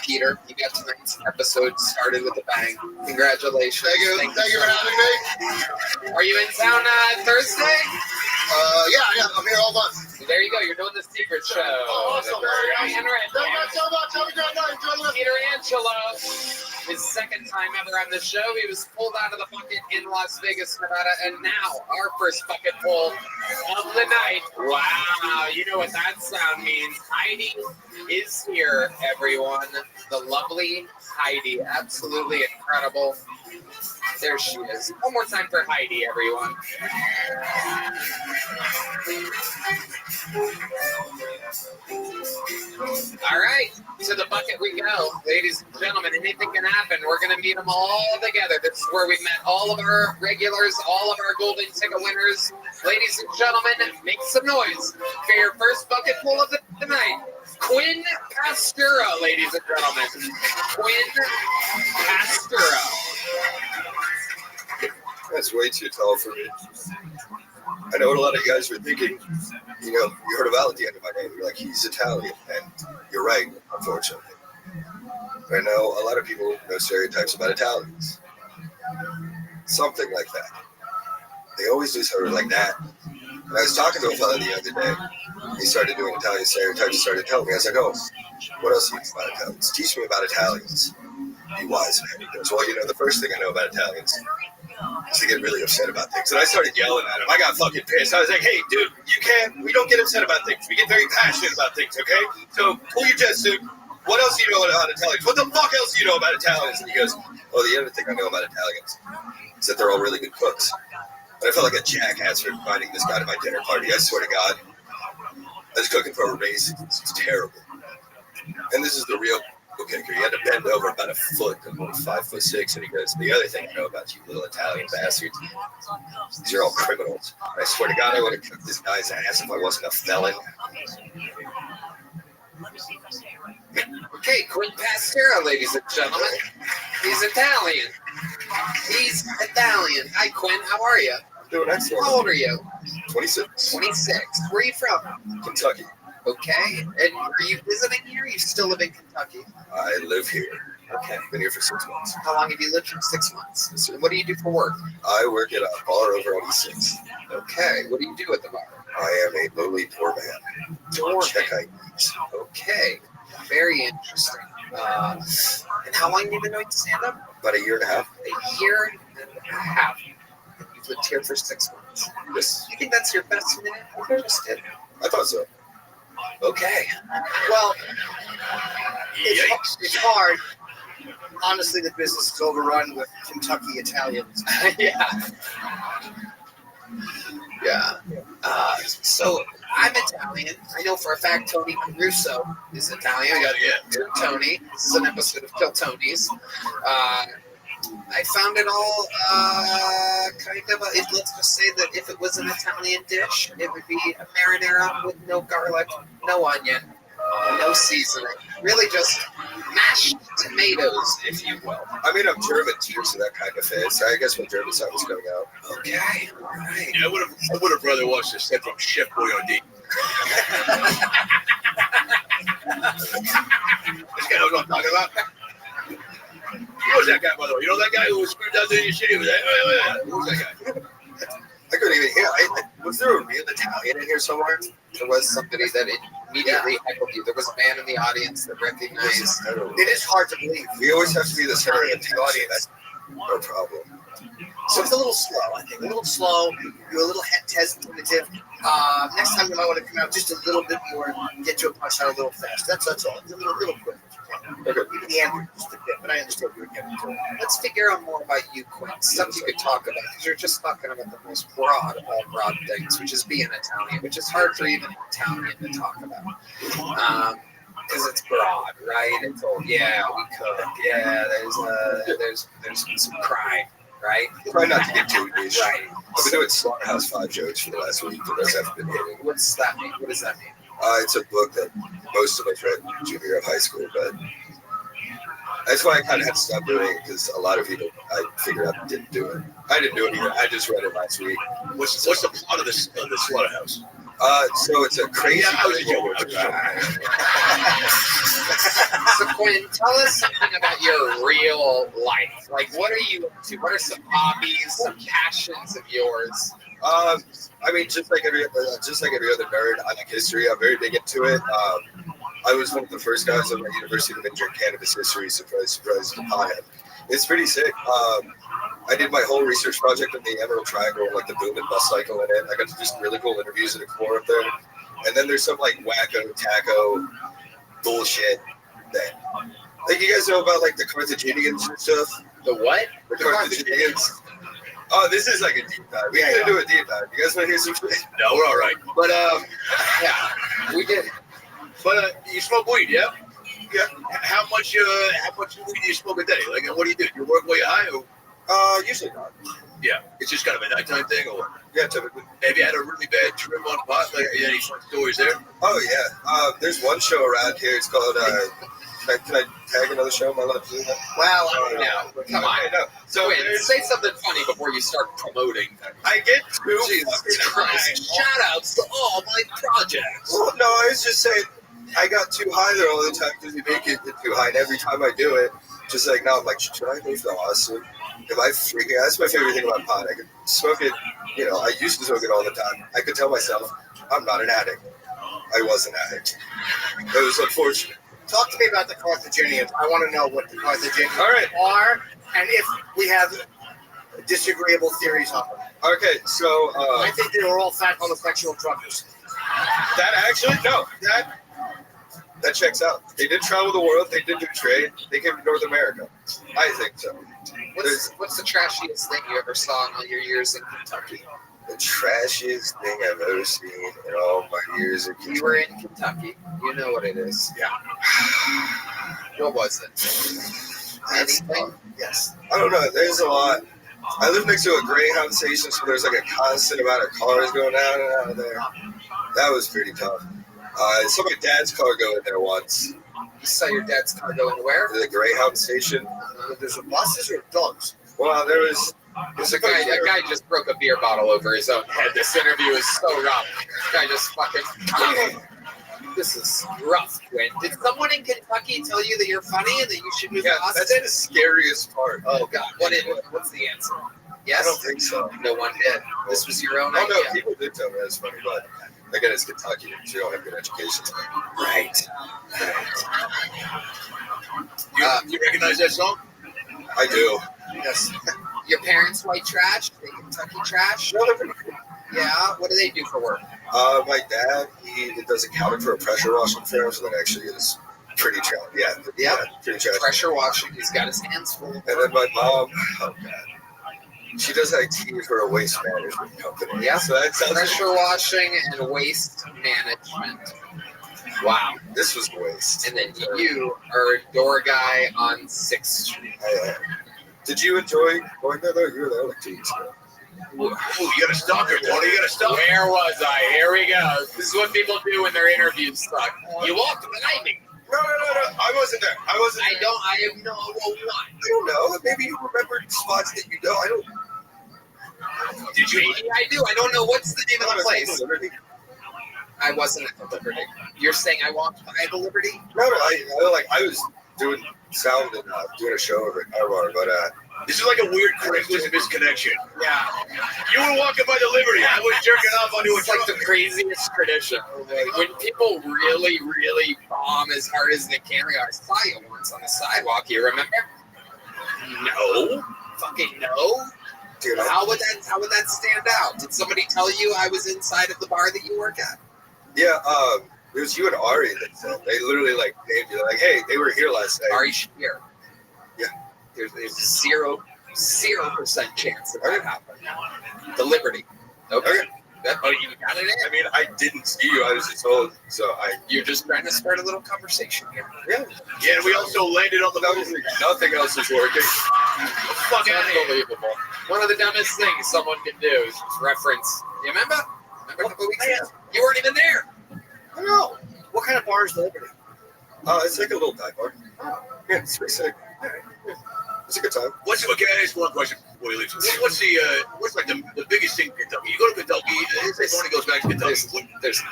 Peter, you got tonight's episode started with a bang. Congratulations. Thank you for having me. Are you in town Thursday? Yeah, I'm here all month. There you go. You're doing the secret show. Awesome. Thank you so much. Have a good night. Peter Angelo, his second time ever on the show. He was pulled out of the bucket in Las Vegas, Nevada, and now our first bucket pull of the night. Wow, you know what that sound means. Heidi is here, everyone. The lovely Heidi. Absolutely incredible. There she is. One more time for Heidi, everyone. All right, to the bucket we go. Ladies and gentlemen, anything can happen. We're going to meet them all together. This is where we met all of our regulars, all of our golden ticket winners. Ladies and gentlemen, make some noise for your first bucket full of the night. Quinn Pastura, ladies and gentlemen. Quinn Pastura. That's way too tall for me. I know what a lot of you guys were thinking. You know, you heard about at the end of my name. You're like, he's Italian. And you're right, unfortunately. I know a lot of people know stereotypes about Italians. Something like that. They always do something like that. And I was talking to a fellow the other day. He started doing Italian stereotypes. He started telling me. I was like, oh, what else do you know about Italians? Teach me about Italians. Be wise. And he goes, well, you know, the first thing I know about Italians is they get really upset about things. And I started yelling at him. I got fucking pissed. I was like, hey, dude, we don't get upset about things. We get very passionate about things, okay? So pull your chest, dude. What else do you know about Italians? What the fuck else do you know about Italians? And he goes, oh, the other thing I know about Italians is that they're all really good cooks. And I felt like a jackass for inviting this guy to my dinner party. I swear to God. I was cooking for a race. It's terrible. And this is the real kicker. He had to bend over about a foot, and only 5'6", and he goes, the other thing I know about you little Italian bastards, these are all criminals. I swear to God, I would have kicked this guy's ass if I wasn't a felon. Okay, Quinn Pastura, ladies and gentlemen. He's Italian. He's Italian. Hi, Quinn. How are you? Doing excellent. How old are you? 26. 26. Where are you from? Kentucky. Okay. And are you visiting here? Or you still live in Kentucky? I live here. Okay. Been here for 6 months. How long have you lived here? 6 months. What do you do for work? I work at a bar over on E6. Okay. What do you do at the bar? I am a lowly doorman. Check IDs. Okay. Very interesting. And how long have you been doing stand-up? About a year and a half. A year and a half. You've lived here for 6 months. Yes. You think that's your best minute? I thought so. Okay. Well, it's hard. Honestly, the business is overrun with Kentucky Italians. Yeah. Yeah. So I'm Italian. I know for a fact Tony Caruso is Italian. I gotta get to Tony. This is an episode of Kill Tony's. I found it all kind of let's just say that if it was an Italian dish, it would be a marinara with no garlic, no onion, no seasoning. Really just mashed tomatoes, if you will. I mean, I'm German too, so that kind of fits. I guess my German side was coming out. Okay, all right. Yeah, I would have rather watched this set from Chef Boyardee. This guy knows what I'm talking about. Who was that guy, by the way? You know that guy who was screwed down in your shit? He was like, who was that guy? I couldn't even hear. Was there a real Italian in here somewhere? There was somebody that immediately heckled you. There was a man in the audience that recognized. It is hard to believe. We always have to be the center of the audience. No problem. So it's a little slow, I think. A little slow. You're a little tentative. Next time you might want to come out just a little bit more and get to a punch out a little fast. That's all. It's a little quick. Okay. Even the end just a bit, but I understand you were getting to it. Let's figure out more about you, Quinn. Stuff you could talk about, because you're just talking about the most broad of all broad things, which is being Italian, which is hard for even an Italian to talk about. Because it's broad, right? It's all, yeah, we cook. Yeah, there's some crime, right? Try not to get too niche. Right. I've been doing Slaughterhouse 5 jokes for the last week, but those haven't been hitting. What's that mean? What does that mean? It's a book that most of us read in junior year of high school, but that's why I kind of had to stop doing it, because a lot of people I figured out didn't do it. I didn't do it either. I just read it last week. What's the plot of this Slaughterhouse? So it's a crazy. So Quinn, tell us something about your real life. Like, what are you up to? What are some hobbies, some passions of yours? I mean, just like every other nerd, I like history. I'm very big into it. I was one of the first guys at my university to major in cannabis history. Surprise, surprise, to pothead. It's pretty sick. I did my whole research project on the Emerald Triangle, like the boom and bust cycle in it. I got to do some really cool interviews at a core up there. And then there's some like wacko taco bullshit that Like, you guys know about, like, the Carthaginians and stuff? The what? The Carthaginians. Oh, this is like a deep dive. We can do a deep dive. You guys want to hear some shit? No, we're all right. But yeah, we did. But you smoke weed, yeah? Yeah. How much weed do you smoke a day? Like, what do you do? You work way high? Or? Usually not. Yeah. It's just kind of a nighttime thing, or what? Yeah, typically. Have you had a really bad trip on pot? Like, any fun stories there? Oh, yeah. There's one show around here. It's called, can I tag another show? Am I allowed to do that? Well, no. Come on. No. So Wait, say something funny before you start promoting. I get too Jesus Christ. Shout outs to all my projects. Well, no, I was just saying, I got too high there all the time because you make it too high. And every time I do it, just like now, I'm like, should I leave the lawsuit? If I freaking, that's my favorite thing about pot. I could smoke it, I used to smoke it all the time. I could tell myself, I'm not an addict. I was an addict. It was unfortunate. Talk to me about the Carthaginians. I want to know what the Carthaginians are, and if we have disagreeable theories on them. Okay, so I think they were all fat homosexual truckers. That actually, no, that checks out. They did travel the world. They did do trade. They came to North America. I think so. What's the trashiest thing you ever saw in all your years in Kentucky? The trashiest thing I've ever seen in all my years in Kentucky. You were in Kentucky. You know what it is. Yeah. What was it? Anything? Yes. I don't know. There's a lot. I live next to a Greyhound station, so there's like a constant amount of cars going out and out of there. That was pretty tough. I saw my dad's car go in there once. You saw your dad's car go in where? The Greyhound station. There's buses or dogs? Well, there was... A guy just broke a beer bottle over his own head. This interview is so rough. This guy just fucking... This is rough, Quinn. Did someone in Kentucky tell you that you're funny and that you should move to Austin? That's the scariest part. Oh, God. What's the answer? Yes? I don't think so. No one did. This was your own idea. No, people did tell me that's funny, but again, it's Kentucky, so you don't have good education. Right. You recognize that song? I do. Yes. Your parents white trash? They Kentucky trash? Yeah. What do they do for work? My dad, he does accounting for a pressure washing firm, so that actually is pretty challenging. Yeah, pretty challenging. Pressure washing. He's got his hands full. And then my mom, oh God, she does IT for a waste management company. Yeah, so that sounds pressure washing and waste management. Wow, this was waste. And then you are a door guy on 6th Street. Did you enjoy going there? Though? You were there like 2 weeks ago. Oh, you got a stalker, Tony. You got a stalker. Where was I? Here we go. This is what people do when their interviews suck. You walked behind me. No. I wasn't there. I have no one. I don't know. Maybe you remembered spots that you know. I don't. Did you? Maybe I do. I don't know. What's the name of the place? I wasn't at the Liberty. You're saying I walked by the Liberty? No. I was doing sound and doing a show over at Carbar, but this is like a weird Craigslist misconnection. Yeah. You were walking by the Liberty. I was jerking off onto It's like the craziest tradition. When people really, really bomb as hard as they can. I saw you once on the sidewalk. You remember? No. Fucking no. Dude, how would that stand out? Did somebody tell you I was inside of the bar that you work at? Yeah, it was you and Ari that said. They literally named you. Like, hey, they were here last night. Ari Shapiro. Yeah. There's 0% chance that that happened. The Liberty. Okay. Oh, you got it in? I mean, I didn't see you. I was just told. So You're just trying to start a little conversation here. Yeah. Yeah, we also landed on the movie. Nothing else is working. Fucking unbelievable. One of the dumbest things someone can do is just reference. You remember? Remember a couple weeks ago? You weren't even there. I don't know. What kind of bar is the Liberty? It's like a little dive bar. Yeah, it's pretty sick. It's a good time. Can I ask one question before you leave? What's the biggest thing in Kentucky? You go to Kentucky, everyone goes back to Kentucky. There's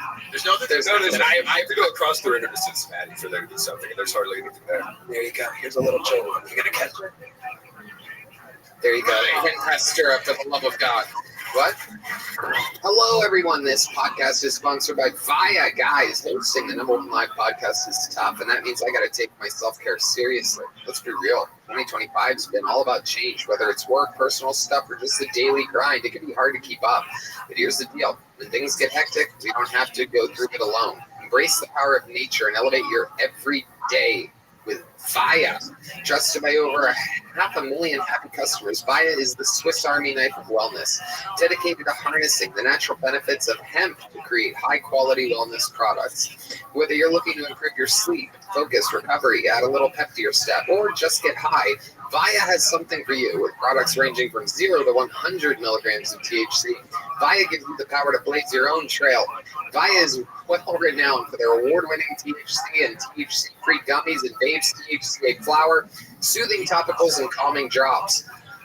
nothing. I have to go across the river to Cincinnati for there to do something, and there's hardly anything there. There you go. Here's a little joke. You're gonna catch it. There you go. Ken Hester, for the love of God. What? Hello, everyone. This podcast is sponsored by Via Guys. Hosting the #1 live podcast is tough, and that means I got to take my self-care seriously. Let's be real. 2025 has been all about change, whether it's work, personal stuff, or just the daily grind. It can be hard to keep up. But here's the deal. When things get hectic, we don't have to go through it alone. Embrace the power of nature and elevate your everyday with Vaya. Trusted by over 500,000 happy customers, Vaya is the Swiss Army knife of wellness, dedicated to harnessing the natural benefits of hemp to create high-quality wellness products. Whether you're looking to improve your sleep, focus, recovery, add a little pep to your step, or just get high, Vaya has something for you, with products ranging from 0 to 100 milligrams of THC. Vaya gives you the power to blaze your own trail. Vaya is well renowned for their award-winning THC and THC-free gummies and vapes, THCA flower, soothing topicals, and calming drops.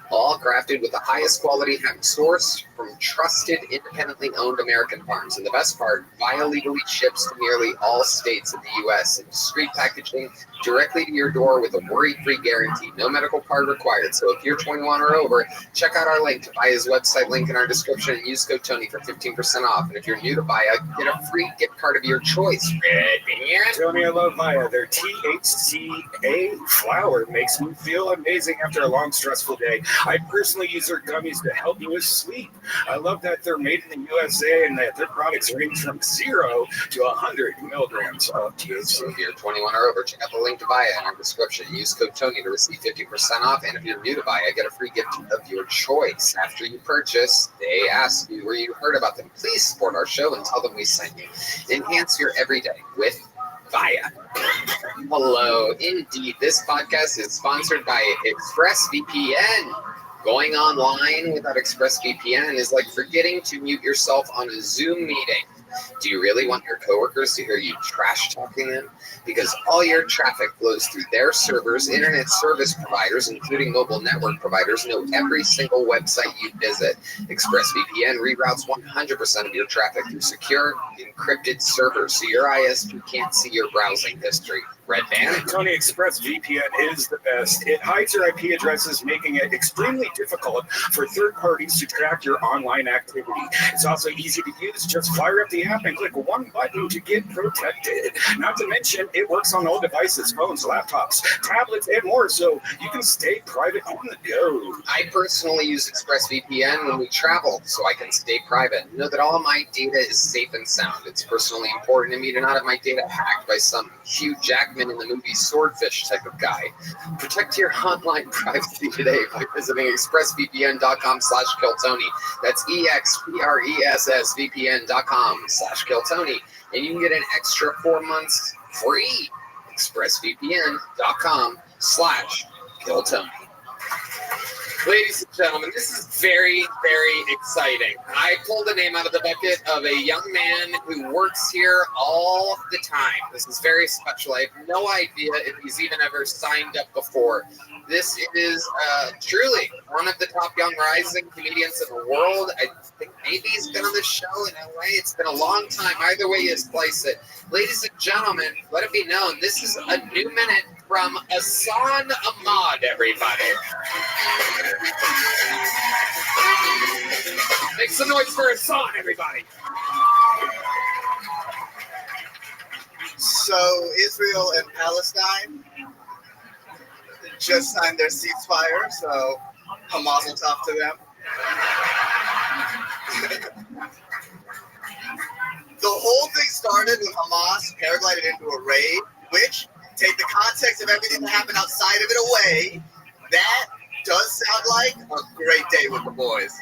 All crafted with the highest quality hemp sourced from trusted, independently owned American farms. And the best part, Vaya legally ships to nearly all states in the U.S. in discreet packaging directly to your door with a worry-free guarantee. No medical card required. So if you're 21 or over, check out our link to Vaya's website link in our description and use code Tony for 15% off. And if you're new to Vaya, get a free gift card of your choice. Tony, I love Vaya. Their THCA flower makes me feel amazing after a long, stressful day. I personally use their gummies to help me with sleep. I love that they're made in the USA and that their products range from 0 to 100 milligrams of THC. So if you're 21 or over, check out the link to Vaya in our description. Use code Tony to receive 50% off. And if you're new to Vaya, get a free gift of your choice. After you purchase, they ask you where you heard about them. Please support our show and tell them we sent you. Enhance your everyday with Vaya. Hello, indeed. This podcast is sponsored by ExpressVPN. Going online without ExpressVPN is like forgetting to mute yourself on a Zoom meeting. Do you really want your coworkers to hear you trash talking them? Because all your traffic flows through their servers. Internet service providers, including mobile network providers, know every single website you visit. ExpressVPN reroutes 100% of your traffic through secure, encrypted servers, so your ISP can't see your browsing history. Red Band? Tony, ExpressVPN is the best. It hides your IP addresses, making it extremely difficult for third parties to track your online activity. It's also easy to use. Just fire up the app and click one button to get protected. Not to mention, it works on all devices, phones, laptops, tablets, and more, so you can stay private on the go. I personally use ExpressVPN when we travel, so I can stay private. Know that all my data is safe and sound. It's personally important to me to not have my data hacked by some Hugh Jackman in the movie Swordfish type of guy. Protect your online privacy today by visiting expressvpn.com/killtony. That's expressvpn.com/killtony. And you can get an extra 4 months free. expressvpn.com/killtony. Ladies and gentlemen, this is very, very exciting. I pulled a name out of the bucket of a young man who works here all the time. This is very special. I have no idea if he's even ever signed up before. This is truly one of the top young rising comedians in the world. I think maybe he's been on the show in LA. It's been a long time. Either way you slice it. Ladies and gentlemen, let it be known, this is a new minute from Hassan Ahmad, everybody. Make some noise for Hassan, everybody. So Israel and Palestine just signed their ceasefire, so Hamas will talk to them. The whole thing started when Hamas paraglided into a raid, which, take the context of everything that happened outside of it away, that does sound like a great day with the boys. You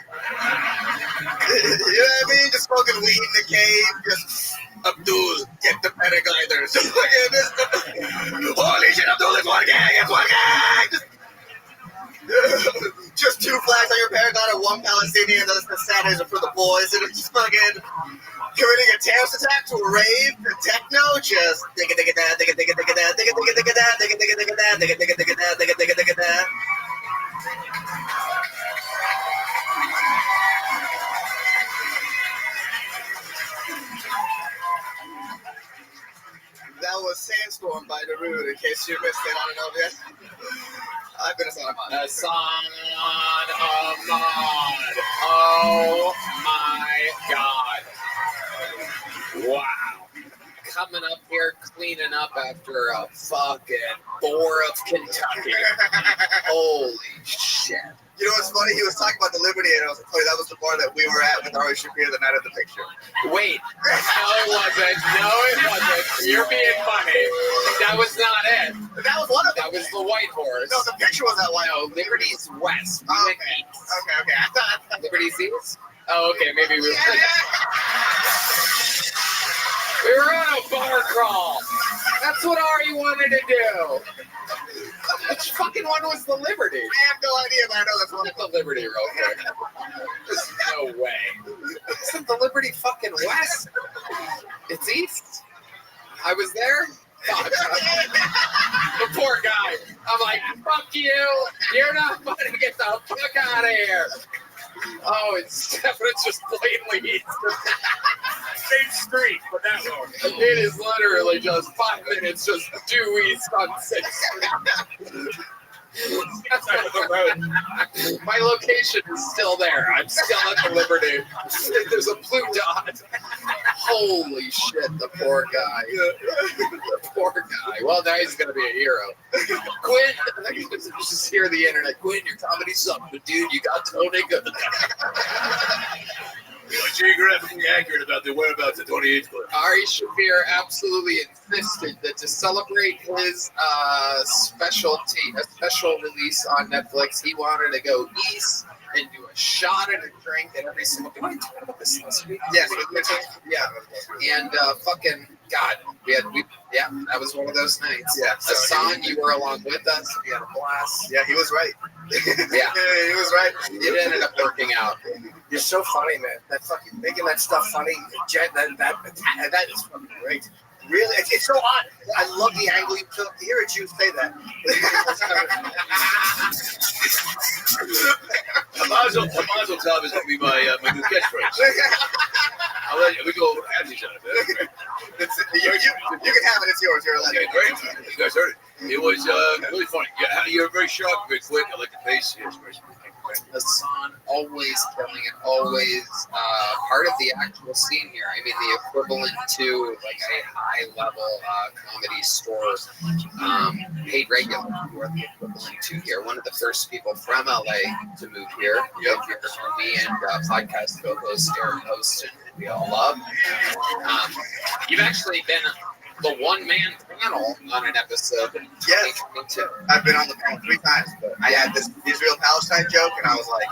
know what I mean? Just smoking weed in the cave, just Abdul, get the paragliders. Holy shit, Abdul, it's working! Just 2 flags on your paraglider, 1 Palestinian, the Saturdays are for the boys, and it's just fucking committing a terrorist attack to a rave, to techno, just digga digga da, digga digga digga da, digga digga digga da, digga digga digga da, digga digga digga da, digga digga digga da. That was Sandstorm by Darude, in case you missed it. I don't know if you... I've been Hassan Ahmad. Hassan Ahmad. Oh my God. Wow. Coming up here, cleaning up after a fucking bore of Kentucky. Holy shit. You know what's funny? He was talking about the Liberty, and I was like, oh, that was the bar that we were at with Ari Shafir the night of the picture. Wait. No, it wasn't. No, it wasn't. You're being funny. That was not it. That was it was the white horse. No, the picture was that white. No, Liberty's west. We went east. Okay. I thought. Liberty's east? Oh, okay, maybe we were. We were on a bar crawl. That's what Ari wanted to do. Which fucking one was the Liberty? I have no idea, but I know that's one. Look at the Liberty real quick. There's no way. Isn't the Liberty fucking west? It's east? I was there? Fuck. The poor guy. I'm like, fuck you. You're not funny. Get the fuck out of here. Oh, it's just blatantly east. Same street, but that long. It is literally just 5 minutes just due east on 6th Street. My location is still there. I'm still at the Liberty. There's a blue dot. Holy shit, the poor guy. The poor guy. Well, now he's going to be a hero. Quinn, just hear the internet. Quinn, your comedy sucks, but dude, you got Tony good. You are geographically accurate about the whereabouts of 28th Club. Ari Shafir absolutely insisted that to celebrate his special release on Netflix, he wanted to go east and do a shot and a drink at every single. Did I talk about this last week? Yes, yeah. And fucking God, yeah, that was one of those nights. Yeah. Hassan, you were along with us. We had a blast. Yeah, he was right. Yeah, he was right. It ended up working out. You're so funny, man. That fucking making that stuff funny. That is fucking great. Really, it's so odd. I love the angle you took to hear it. You say that. A mazel tov is going to be my new catchphrase. I'll let you. We go at each other. You can have it. It's yours. You're allowed. Okay, great. You guys heard it. It was really funny. You're very sharp, very quick. I like the pace. Yes, very smart. Hassan always killing it, always part of the actual scene here. I mean, the equivalent to like a high-level comedy store paid regular, or the equivalent to here. One of the first people from LA to move here. Yep, your homie and podcast co-host Eric Poston, we all love. You've actually been the one-man panel on an episode. Yes, I've been on the panel 3 times, but I had this Israel-Palestine joke, and I was like,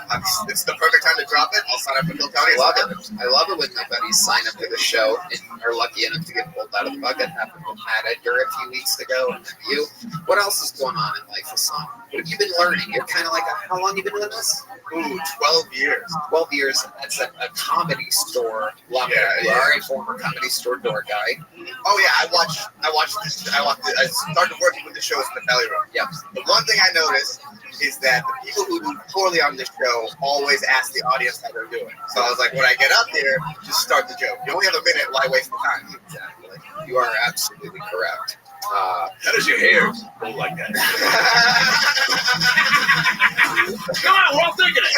it's the perfect time to drop it. I'll sign up for Bill County. I love it when my buddies sign up for the show and are lucky enough to get pulled out of the bucket. Happened with Matt Edgar a few weeks ago, and you. What else is going on in life, Hassan? What have you been learning? You're kind of like, how long you been doing this? Ooh, 12 years. 12 years. That's a comedy store level. You are a former comedy store door guy. Oh yeah, I started working with the show in the belly room. Yep. The one thing I noticed is that the people who do poorly on this show always ask the audience how they're doing. So I was like, when I get up there, just start the joke. You only have a minute. Why waste the time? Exactly. You are absolutely correct. How does your hair go like that? Come on, we're all thinking it.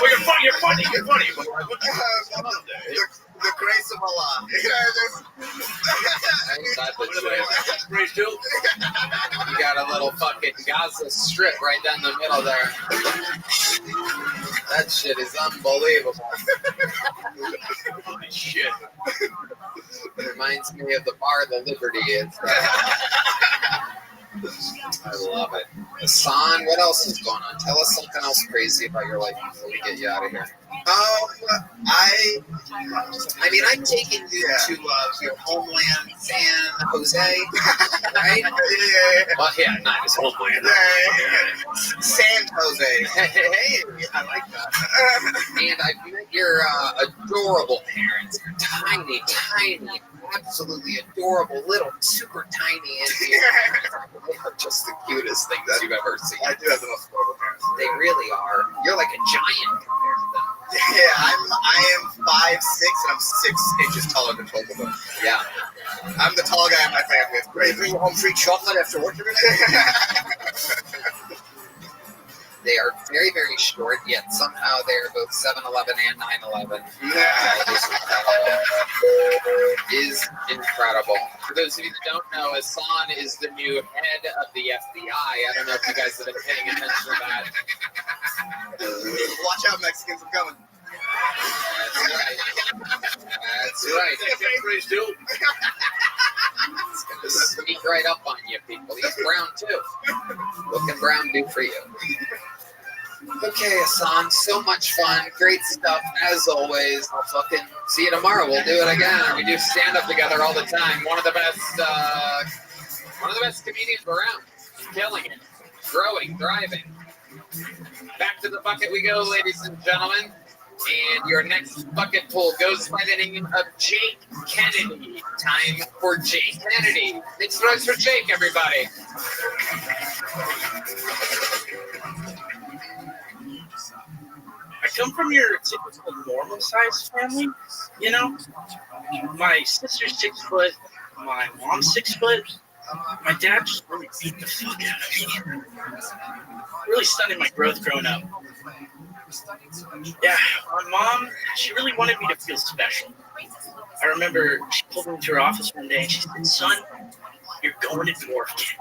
Well, you're funny. But what's going on there? The grace of Allah. You got a little fucking Gaza strip right down the middle there. That shit is unbelievable. Holy shit. It reminds me of the bar the Liberty is. I love it. Hassan, what else is going on? Tell us something else crazy about your life before we get you out of here. I mean, I'm taking you to your homeland, San Jose, right? Well, yeah, not his homeland. San Jose. Hey, I like that. And I've met your adorable parents. They're tiny, absolutely adorable, little, super tiny Indian. They are just the cutest things you've ever seen. I do have the most adorable parents. They really are. You're like a giant compared to them. Yeah, I am 5'6" and I'm 6 inches taller than both of them. Yeah. I'm the tall guy in my family. It's great. Bring home free chocolate after work every day. They are very, very short, yet somehow they're both 7'11" and 9'11". Is incredible. For those of you that don't know, Hassan is the new head of the FBI. I don't know if you guys have been paying attention to that. Watch out, Mexicans, I'm coming. That's right. That's right. Phrase, dude. It's gonna Sneak right up on you, people. He's brown too. What can brown do for you? Okay, Hassan, so much fun. Great stuff, as always. I'll fucking see you tomorrow. We'll do it again. We do stand-up together all the time. One of the best comedians around. Killing it. Growing, thriving. Back to the bucket we go, ladies and gentlemen. And your next bucket pull goes by the name of Jake Kennedy. Time for Jake Kennedy. Make some noise for Jake, everybody. I come from your typical normal-sized family, you know? My sister's 6 foot, my mom's 6 foot. My dad just really beat the fuck out of me. Really stunted my growth growing up. Yeah, my mom, she really wanted me to feel special. I remember she pulled me into her office one day and she said, "Son, you're going to dwarf camp."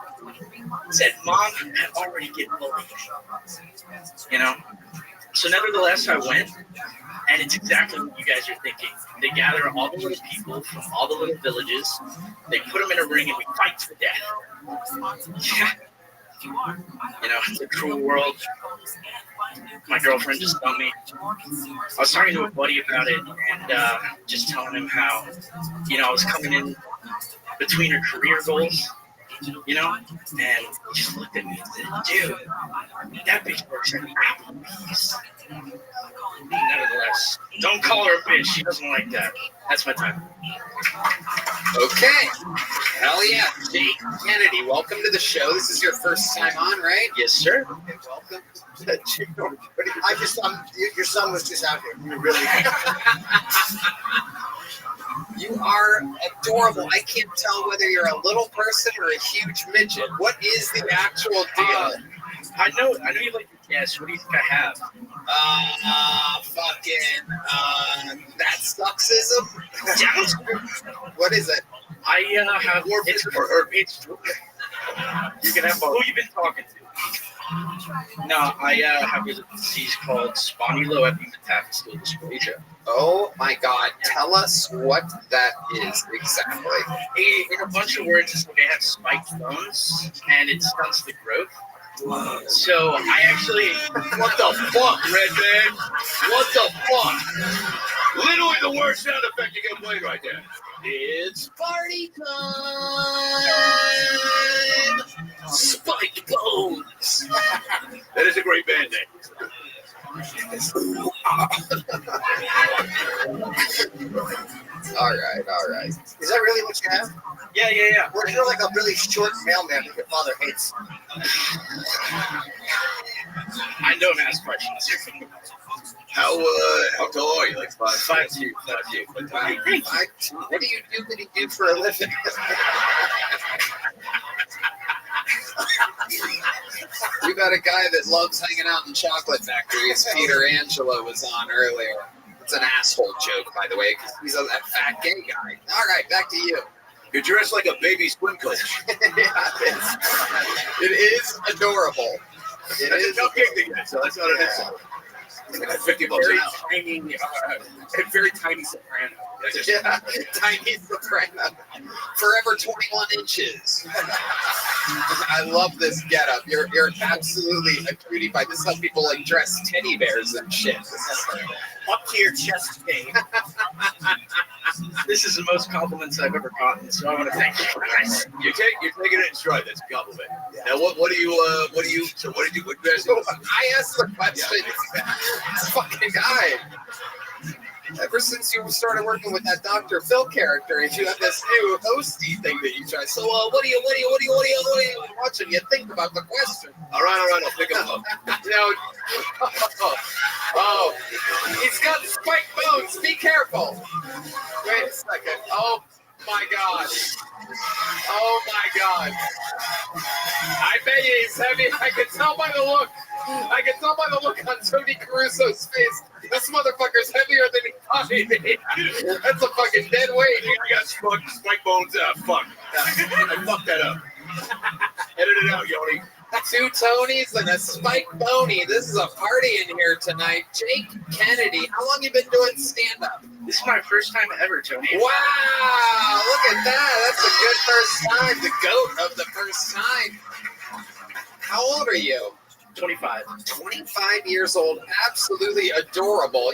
Said, "Mom, I already get bullied." You know? So nevertheless, I went, and it's exactly what you guys are thinking. They gather all the little people from all the little villages, they put them in a ring, and we fight to the death. Yeah. You know, it's a cruel world. My girlfriend just told me. I was talking to a buddy about it, and just telling him how, you know, I was coming in between her career goals, you know, and he just looked at me and said, "Dude, that bitch works at Applebee's." Nevertheless, don't call her a bitch. She doesn't like that. That's my time. Okay. Hell yeah. Jake Kennedy, welcome to the show. This is your first time on, right? Yes, sir. Okay, welcome. Your son was just out here. You really. You are adorable. I can't tell whether you're a little person or a huge midget. What is the actual deal? I know you like to guess. What do you think I have? That sucksism? What is it? I have it's you can have both. Who you been talking to? No, I have a disease called spondyloepimetaphyseal dysplasia. Oh my God! Tell us what that is exactly. In a bunch of words, it's like I have spiked bones, and it stunts the growth. So I actually, what the fuck, Redman? What the fuck? Literally the worst sound effect you can play right there. It's party time! Spiked bones! That is a great band name. All right. Is that really what you have? Yeah. Or you're like a really short mailman that your father hates. I don't ask questions. How tall are you? Like 5'2". 5'2". What do you do for a living? You got a guy that loves hanging out in chocolate factories. Peter Angelo was on earlier. It's an asshole joke, by the way, because he's a fat gay guy. All right, back to you. You're dressed like a baby swim coach. It is adorable. That's a cupcake to get, so that's not an insult. $50 very an hour. Very tiny soprano. Yeah, tiny soprano. Forever 21 inches. I love this getup. You're absolutely a cutie pie. This is how people like dress teddy bears and shit. Up to your chest game. This is the most compliments I've ever gotten, so I want to thank you for that. You're taking it in stride. That's a compliment. Now, what did you guys do? I asked the question. This fucking guy. Ever since you started working with that Dr. Phil character, and you have this new hosty thing that you try. So, what do you watching? You think about the question. All right, I'll pick him up. Oh, he's got spiked bones. Be careful. Wait a second. Oh my God. I bet you he's heavy. I can tell by the look. On Tony Caruso's face. This motherfucker's heavier than he thought he'd be. That's a fucking dead weight. I got spike bones out. Fuck. I fucked that up. Edit it out, Yoni. 2 Tonys and a spiked bony. This is a party in here tonight. Jake Kennedy, how long you been doing stand-up? This is my first time ever, Tony. Wow, look at that. That's a good first time. The goat of the first time. How old are you? 25. 25 years old, absolutely adorable.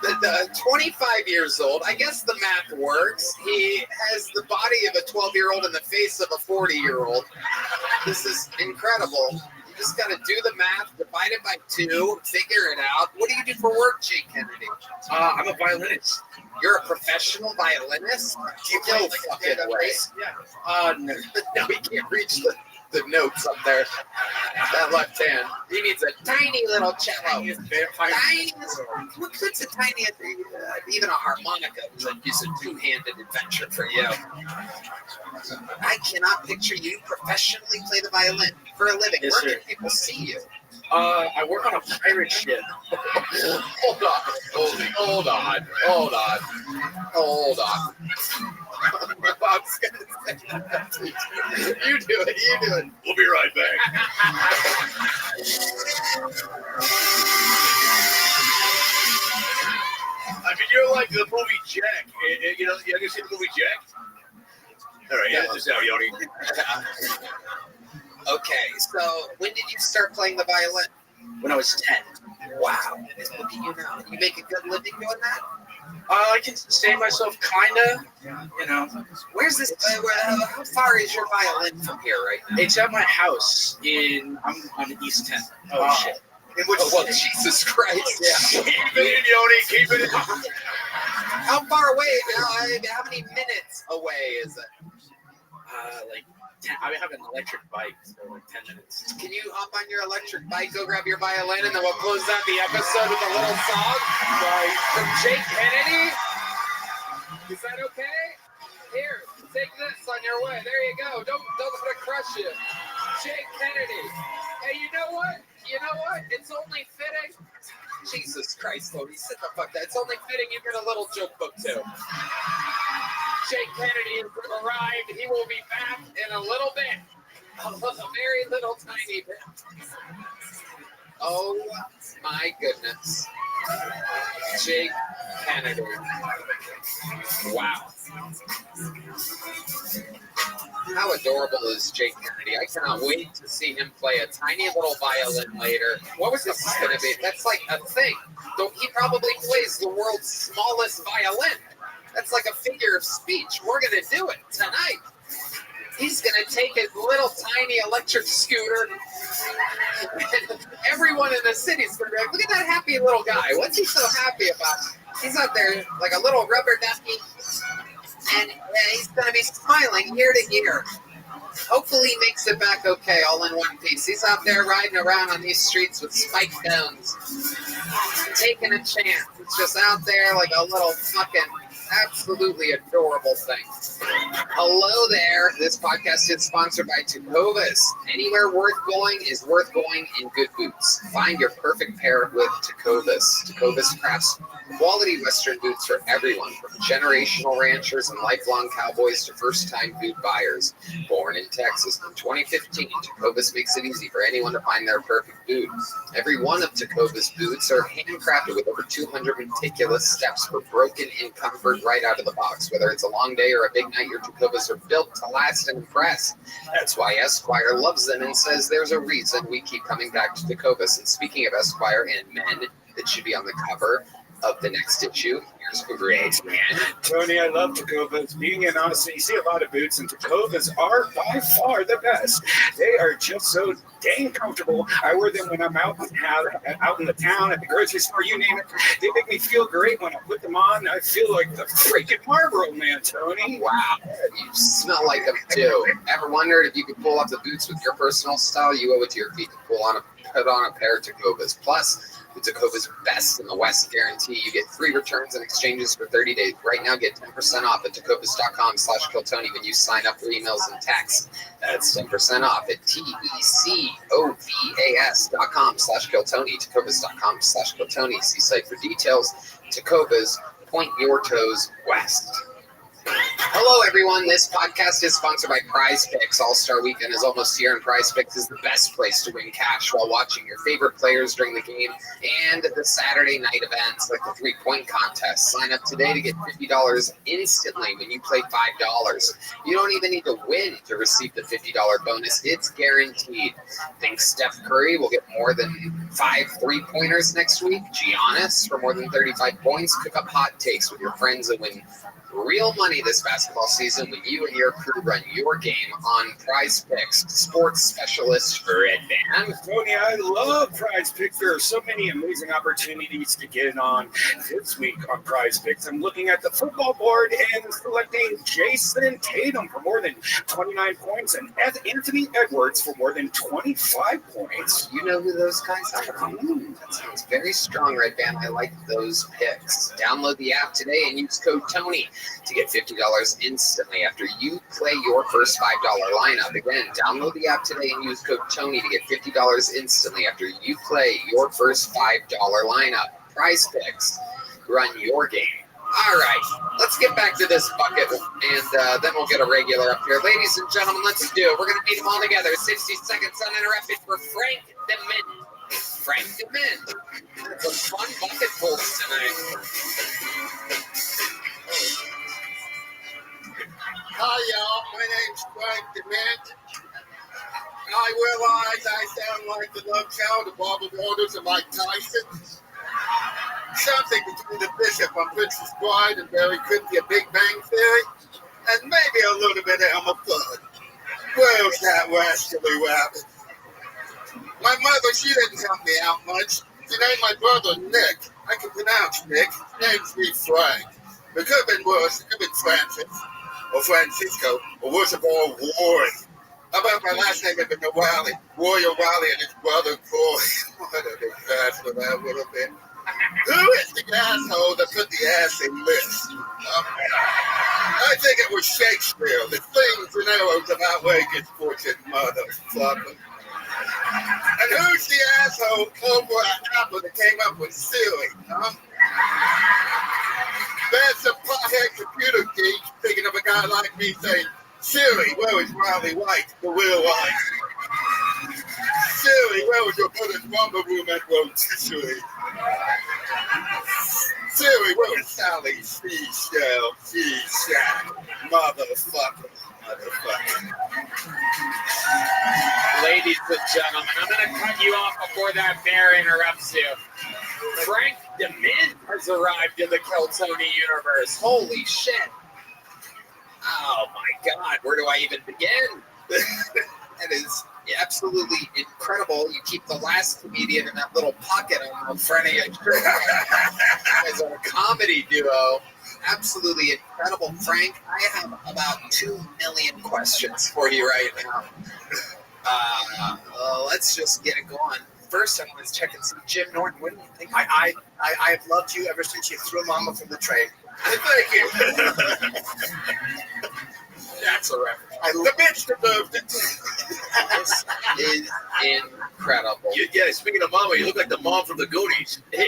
The 25 years old, I guess the math works. He has the body of a 12-year-old and the face of a 40-year-old. This is incredible. You just got to do the math, divide it by 2, figure it out. What do you do for work, Jake Kennedy? I'm a violinist. You're a professional violinist? Do you play fucking way? No. No, he can't reach the notes up there. That left hand. He needs a tiny little cello. Tiny. What's a tiny? Even a harmonica is a two-handed adventure for you. I cannot picture you professionally play the violin for a living. Yes, Where sir. can people see you? I work on a pirate ship. Hold on. I was gonna say that. You do it. We'll be right back. I mean, you're like the movie Jack. You know, you ever seen the movie Jack? All right, yeah, just now, Yoni. Okay, so when did you start playing the violin? When I was 10. Wow. Look at you now. You make a good living doing that? I can sustain myself, kinda. You know. Where's this? How far is your violin from here right now? It's at my house I'm on East 10. Oh, shit. Well, Jesus Christ. Yeah. Keep it in, Yoni. Keep it in. How far away? How many minutes away is it? Like 10. I have an electric bike, so like 10 minutes. Can you hop on your electric bike, go grab your violin, and then we'll close out the episode with a little song from Jake Kennedy? Is that okay? Here, take this on your way. There you go. Don't let it crush you. Jake Kennedy. Hey, you know what? It's only fitting. Jesus Christ, Lodi, sit the fuck down. It's only fitting you get a little joke book too. Jake Kennedy has arrived. He will be back in a little bit. A very little tiny bit. Oh my goodness. Jake Kennedy. Wow. How adorable is Jake Kennedy? I cannot wait to see him play a tiny little violin later. What was this going to be? That's like a thing. He probably plays the world's smallest violin. That's like a figure of speech. We're going to do it tonight. He's going to take his little tiny electric scooter. And everyone in the city's going to be like, look at that happy little guy. What's he so happy about? He's out there like a little rubber ducky. And he's going to be smiling ear to ear. Hopefully he makes it back okay, all in one piece. He's out there riding around on these streets with spike guns. Taking a chance. He's just out there like a little fucking absolutely adorable thing. Hello there. This podcast is sponsored by Tecovas. Anywhere worth going is worth going in good boots. Find your perfect pair with Tecovas. Tecovas crafts quality Western boots for everyone, from generational ranchers and lifelong cowboys to first-time boot buyers. Born in Texas in 2015, Tecovas makes it easy for anyone to find their perfect boot. Every one of Tecovas boots are handcrafted with over 200 meticulous steps for broken-in comfort right out of the box. Whether it's a long day or a big night, your Tecovas are built to last and impress. That's why Esquire loves them and says there's a reason we keep coming back to Tecovas. And speaking of Esquire and men that should be on the cover of the next issue, here's a great man. Tony, I love Tecovas. Being in Austin, you see a lot of boots, and Tecovas are by far the best. They are just so dang comfortable. I wear them when I'm out in the town, at the grocery store, you name it. They make me feel great when I put them on. I feel like the freaking Marlboro man, Tony. Wow, you smell like them too. Ever wondered if you could pull off the boots with your personal style? You owe it to your feet to put on a pair of Tecovas. Plus, the Tecovas best in the West guarantee. You get free returns and exchanges for 30 days. Right now, get 10% off at tecovas.com/Kiltony when you sign up for emails and texts. That's 10% off at tecovas.com/Kiltony. Tecovas.com/Kiltony. See site for details. Tecovas, point your toes west. Hello, everyone. This podcast is sponsored by Prize Picks. All-Star Weekend is almost here, and Prize Picks is the best place to win cash while watching your favorite players during the game and the Saturday night events like the three-point contest. Sign up today to get $50 instantly when you play $5. You don't even need to win to receive the $50 bonus. It's guaranteed. Think Steph Curry will get more than 5 three-pointers next week? Giannis for more than 35 points? Cook up hot takes with your friends and win real money this basketball season when you and your crew run your game on Prize Picks. Sports specialist Red Band. Tony, I love Prize Picks. There are so many amazing opportunities to get on this week on Prize Picks. I'm looking at the football board and selecting Jason Tatum for more than 29 points and Anthony Edwards for more than 25 points. You know who those guys are? That sounds very strong, Red Band. I like those picks. Download the app today and use code TONY to get $50 instantly after you play your first $5 lineup. Again, download the app today and use code TONY to get $50 instantly after you play your first $5 lineup. Prize Picks. Run your game. All right, let's get back to this bucket, and then we'll get a regular up here. Ladies and gentlemen, let's do it. We're going to meet them all together. 60 seconds uninterrupted for Frank DeMint. Frank DeMint. It's a fun bucket pull tonight. Hi, y'all. My name's Frank DeMint. I realize I sound like the love child of Barbara Walters and Mike Tyson. Something between the Bishop on Princess Bride and very quickly a Big Bang Theory, and maybe a little bit of Elmer Fudd. Where's that rascally rabbit? My mother, she didn't help me out much. She named my brother Nick. I can pronounce Nick. Name's me Frank. It could have been worse. It could have been Francis. Or Francisco, or worst of all, Rory. How about my last name had been O'Reilly? Roy O'Reilly and his brother, Roy. What a disaster that would have been. Who is the asshole that put the ass in this? I think it was Shakespeare. The slings and arrows of outrageous fortune, motherfucker. And who's the asshole over at Apple that came up with Siri, huh? There's some pothead computer geek thinking of a guy like me saying, Siri, where is Riley White, the real wife? Siri, where was your brother's lumber room at rotisserie? Siri, where is Sally Seashell? Seashell. Motherfucker. Ladies and gentlemen, I'm going to cut you off before that bear interrupts you. Frank DeMint has arrived in the Kill Tony universe. Holy shit. Oh my God, where do I even begin? That is absolutely incredible. You keep the last comedian in that little pocket on the front of your shirt as a comedy duo. Absolutely incredible, Frank. I have about 2 million questions for you right now. Let's just get it going. First, I want to check and see Jim Norton. What do you think? I have loved you ever since you threw Mama from the train. Thank you. That's a reference. The bitch deserved it. This is incredible. Yeah, speaking of Mama, you look like the mom from the Goonies. Yeah.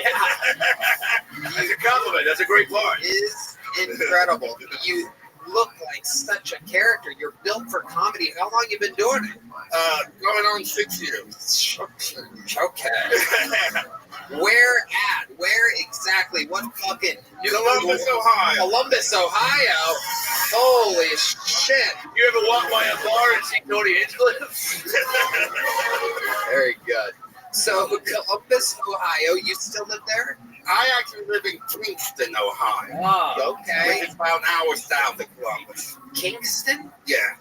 That's a compliment. That's a great part. It is incredible. You look like such a character. You're built for comedy. How long you been doing it? Going on 6 years. Okay. Where at? Where exactly? What fucking Columbus, Ohio. Columbus, Ohio. Holy shit. You ever walk by a bar and see Tony Hinchcliffe? Very good. So, Columbus, Ohio, you still live there? I actually live in Kingston, Ohio. Oh, okay. Which is about an hour south of Columbus. Kingston? Yeah.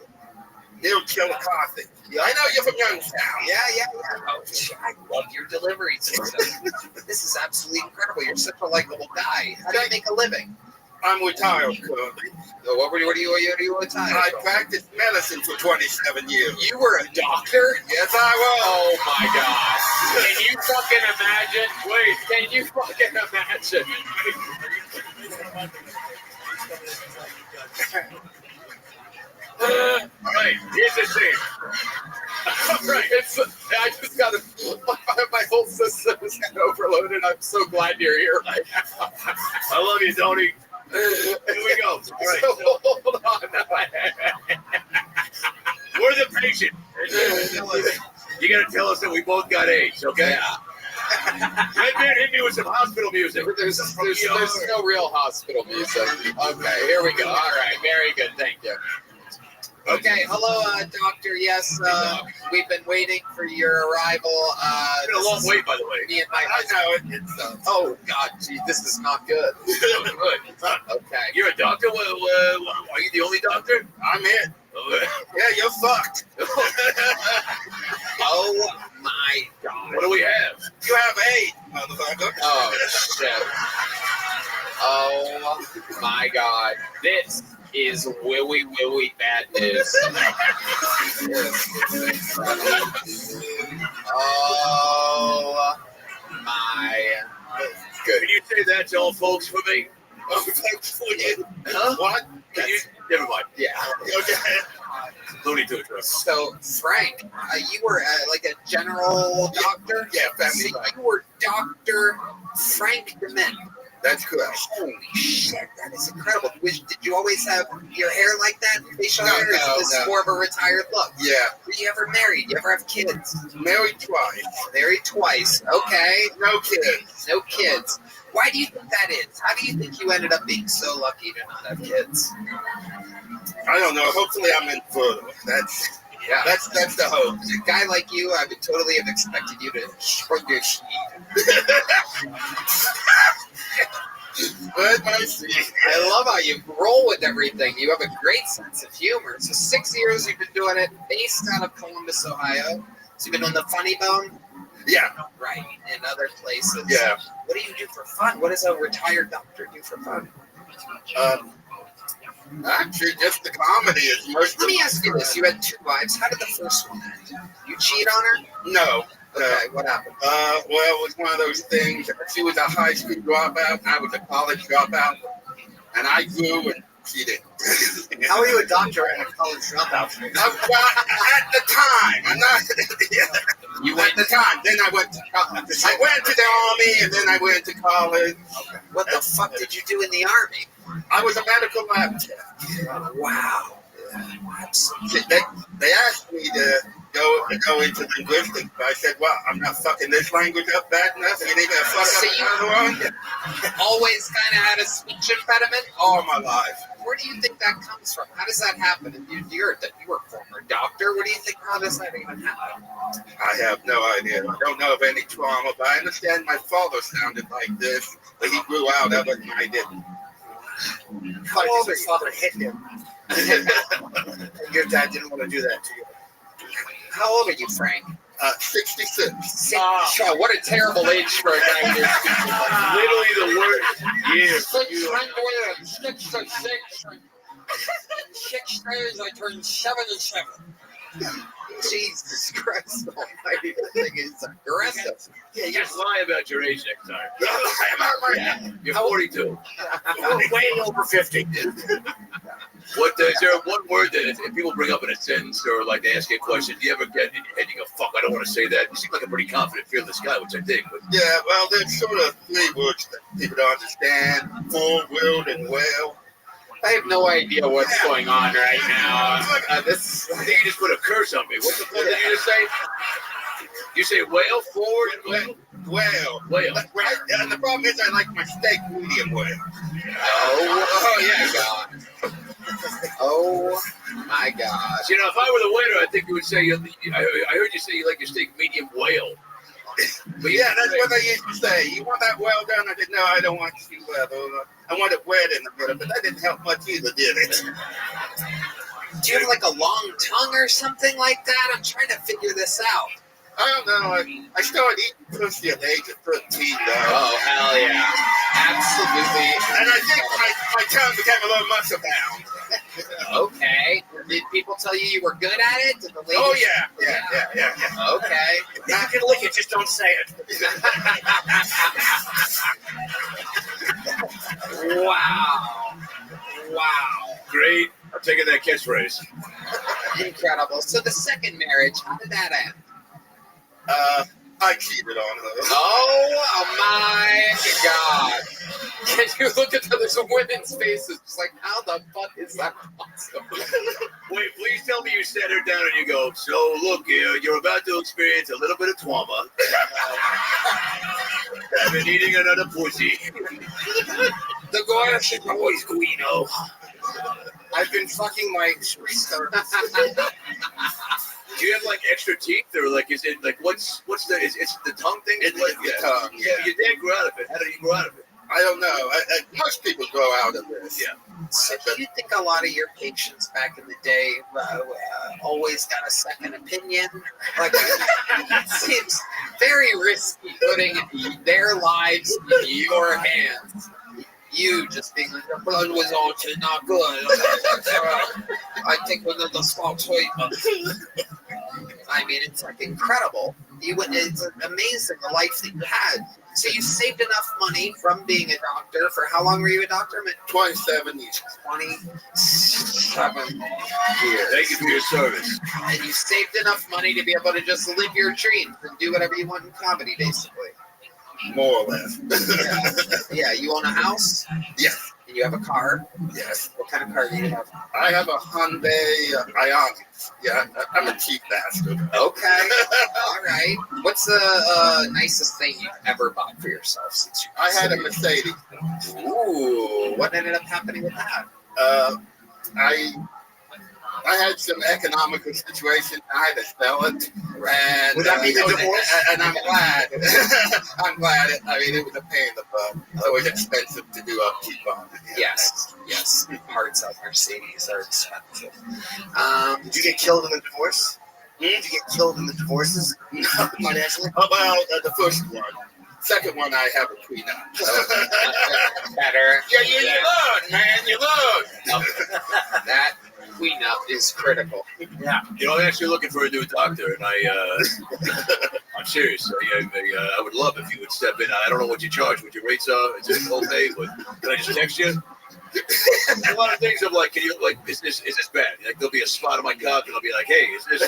Near Chillicothe. Yeah, I know you're from Youngstown. Yeah. Oh, I love your delivery system. This is absolutely incredible. You're such a likable guy. How do you make a living? I'm retired currently. What are you retired? I practiced medicine for 27 years. You were a doctor? Yes, I was. Oh my God. Can you fucking imagine? Wait, can you fucking imagine? Right, here's the thing. Right, I just got my whole system is overloaded. I'm so glad you're here right now. I love you, Tony. Here we go. All right. So, hold on. We're the patient. You got to tell us that we both got AIDS, okay? Yeah. Red Man, hit me with some hospital music. There's no real hospital music. Okay, here we go. All right, very good. Thank you. Okay, hello, doctor. Yes, we've been waiting for your arrival. It's been a long wait, by the way. Me and my husband. Oh God, gee, this is not good. Good. Okay. You're a doctor? Are you the only doctor? I'm it. Yeah, you're fucked. Oh my God. What do we have? You have AIDS, motherfucker. Oh shit. Oh my God. This is willy bad news. Oh my. Good. Can you say that to all folks for me? Folks for you? Huh? What? Can you? Never mind. Yeah. Okay. Looney Tunes. So, Frank, you were like a general doctor? Yeah, family. So you were Dr. Frank DeMint. That's correct. Holy shit, that is incredible. Did you always have your hair like that? Facial No, hair? Or no, is this no. more of a retired look? Yeah. Were you ever married? You ever have kids? Married twice. Married twice. Okay. No kids. No kids. Why do you think that is? How do you think you ended up being so lucky to not have kids? I don't know. Hopefully I'm infertile. That's the hope. A guy like you, I would totally have expected you to shrug your sheet. But I see. I love how you roll with everything. You have a great sense of humor. So 6 years you've been doing it, based out of Columbus, Ohio. So you've been on the Funny Bone? Yeah. Right. And other places. Yeah. What do you do for fun? What does a retired doctor do for fun? Actually, just the comedy is most. Let me ask you this. You had 2 wives. How did the first one end? You cheat on her? No. Okay, what happened? Well, it was one of those things. She was a high school dropout. I was a college dropout. And I grew and she didn't. How are you a doctor and a college dropout? At the time. I'm not. You went at the time. Then I went to college. I went to the army and then I went to college. What the fuck did you do in the army? I was a medical lab tech. Wow. They asked me to go into linguistics, but I said, well, I'm not fucking this language up bad enough. You need to fuck So up another one? always kind of had a speech impediment? All my life. Where do you think that comes from? How does that happen? And you were a former doctor. What do you think? How does that even happen? I have no idea. I don't know of any trauma, but I understand my father sounded like this, but he grew out of it and I didn't. How old his father hit him? Your dad didn't want to do that to you. How old are you, Frank? 66. Oh, what a terrible age for a guy who's Literally the worst year. 6 days, I turned 77. Jesus Christ almighty, that thing is aggressive. Yeah, you just lie about your age next time. Yeah. You're 42. Way over 50. Is there one word that if people bring up in a sentence or like they ask you a question, do you ever get in your head, you go, fuck, I don't want to say that? You seem like a pretty confident, fearless guy, which I dig. But Yeah, well, there's sort of 3 words that people don't understand. Full, willed, and well. I have no idea what's going on right now. I think you just put a curse on me. What the fuck did you just say? You say whale, forward, and Well. And the problem is I like my steak medium well. Oh yeah, God. Oh my gosh. You know, if I were the waiter, I think you would say, I heard you say you like your steak medium whale. But yeah, that's what they used to say. You want that well done? I said, no, I don't want it too well. I want it wet in the middle, but that didn't help much either, did it? Do you have like a long tongue or something like that? I'm trying to figure this out. I don't know. I started eating pussy at the age of 13, though. Oh, hell yeah. Absolutely. And I think my tongue became a little muscle bound. Okay. Did people tell you were good at it? Did the ladies... Oh, yeah. Okay. You can lick it, just don't say it. Wow. Great. I'm taking that catchphrase. Incredible. So the second marriage, how did that end? I cheated on her. Oh my God. Can you look at those women's faces? Just like, how the fuck is that possible? Wait, please tell me you sat her down and you go, so look, you're about to experience a little bit of trauma. I've been eating another pussy. The gorge is always Guino. I've been fucking my restart. Do you have like extra teeth, or like is it like what's the it's the tongue thing? It's the tongue. Yeah, your dad grew out of it. How did you grow out of it? I don't know. Most people grow out of this. Yeah. So do you think a lot of your patients back in the day always got a second opinion? Like, it seems very risky putting their lives in your hands. You just being like, the blood was also not good. I think one of the small treatments. I mean, it's like incredible. It's amazing the life that you had. So you saved enough money from being a doctor. For how long were you a doctor? 27 years. 27 years. Thank you for your service. And you saved enough money to be able to just live your dreams and do whatever you want in comedy, basically. More or less. Yeah, you own a house? Yes. And you have a car? Yes. What kind of car do you have? I have a Hyundai Ioniq. Yeah, I'm a cheap bastard. Okay. All right. What's the nicest thing you've ever bought for yourself since you? I had a Mercedes. Ooh. What ended up happening with that? I had some economical situation. I had to sell it. And, would that be the divorce? And I'm glad. I'm glad. I mean, it was a pain in the butt. It was expensive to do upkeep on. Yes. Yes. Parts of Mercedes are expensive. Did you get killed in the divorce? Did you get killed in the divorces? No, financially? Well, the first one. Second one, I have a prenup. Better. Yeah, you learn, man. You learn. That cleanup is critical. Yeah. You know, I'm actually looking for a new doctor, and I'm serious. I would love if you would step in. I don't know what you charge, what your rates are. It's just okay, but can I just text you? A lot of things I'm like, can you is this bad? Like there'll be a spot on my cock and I'll be like, hey, is this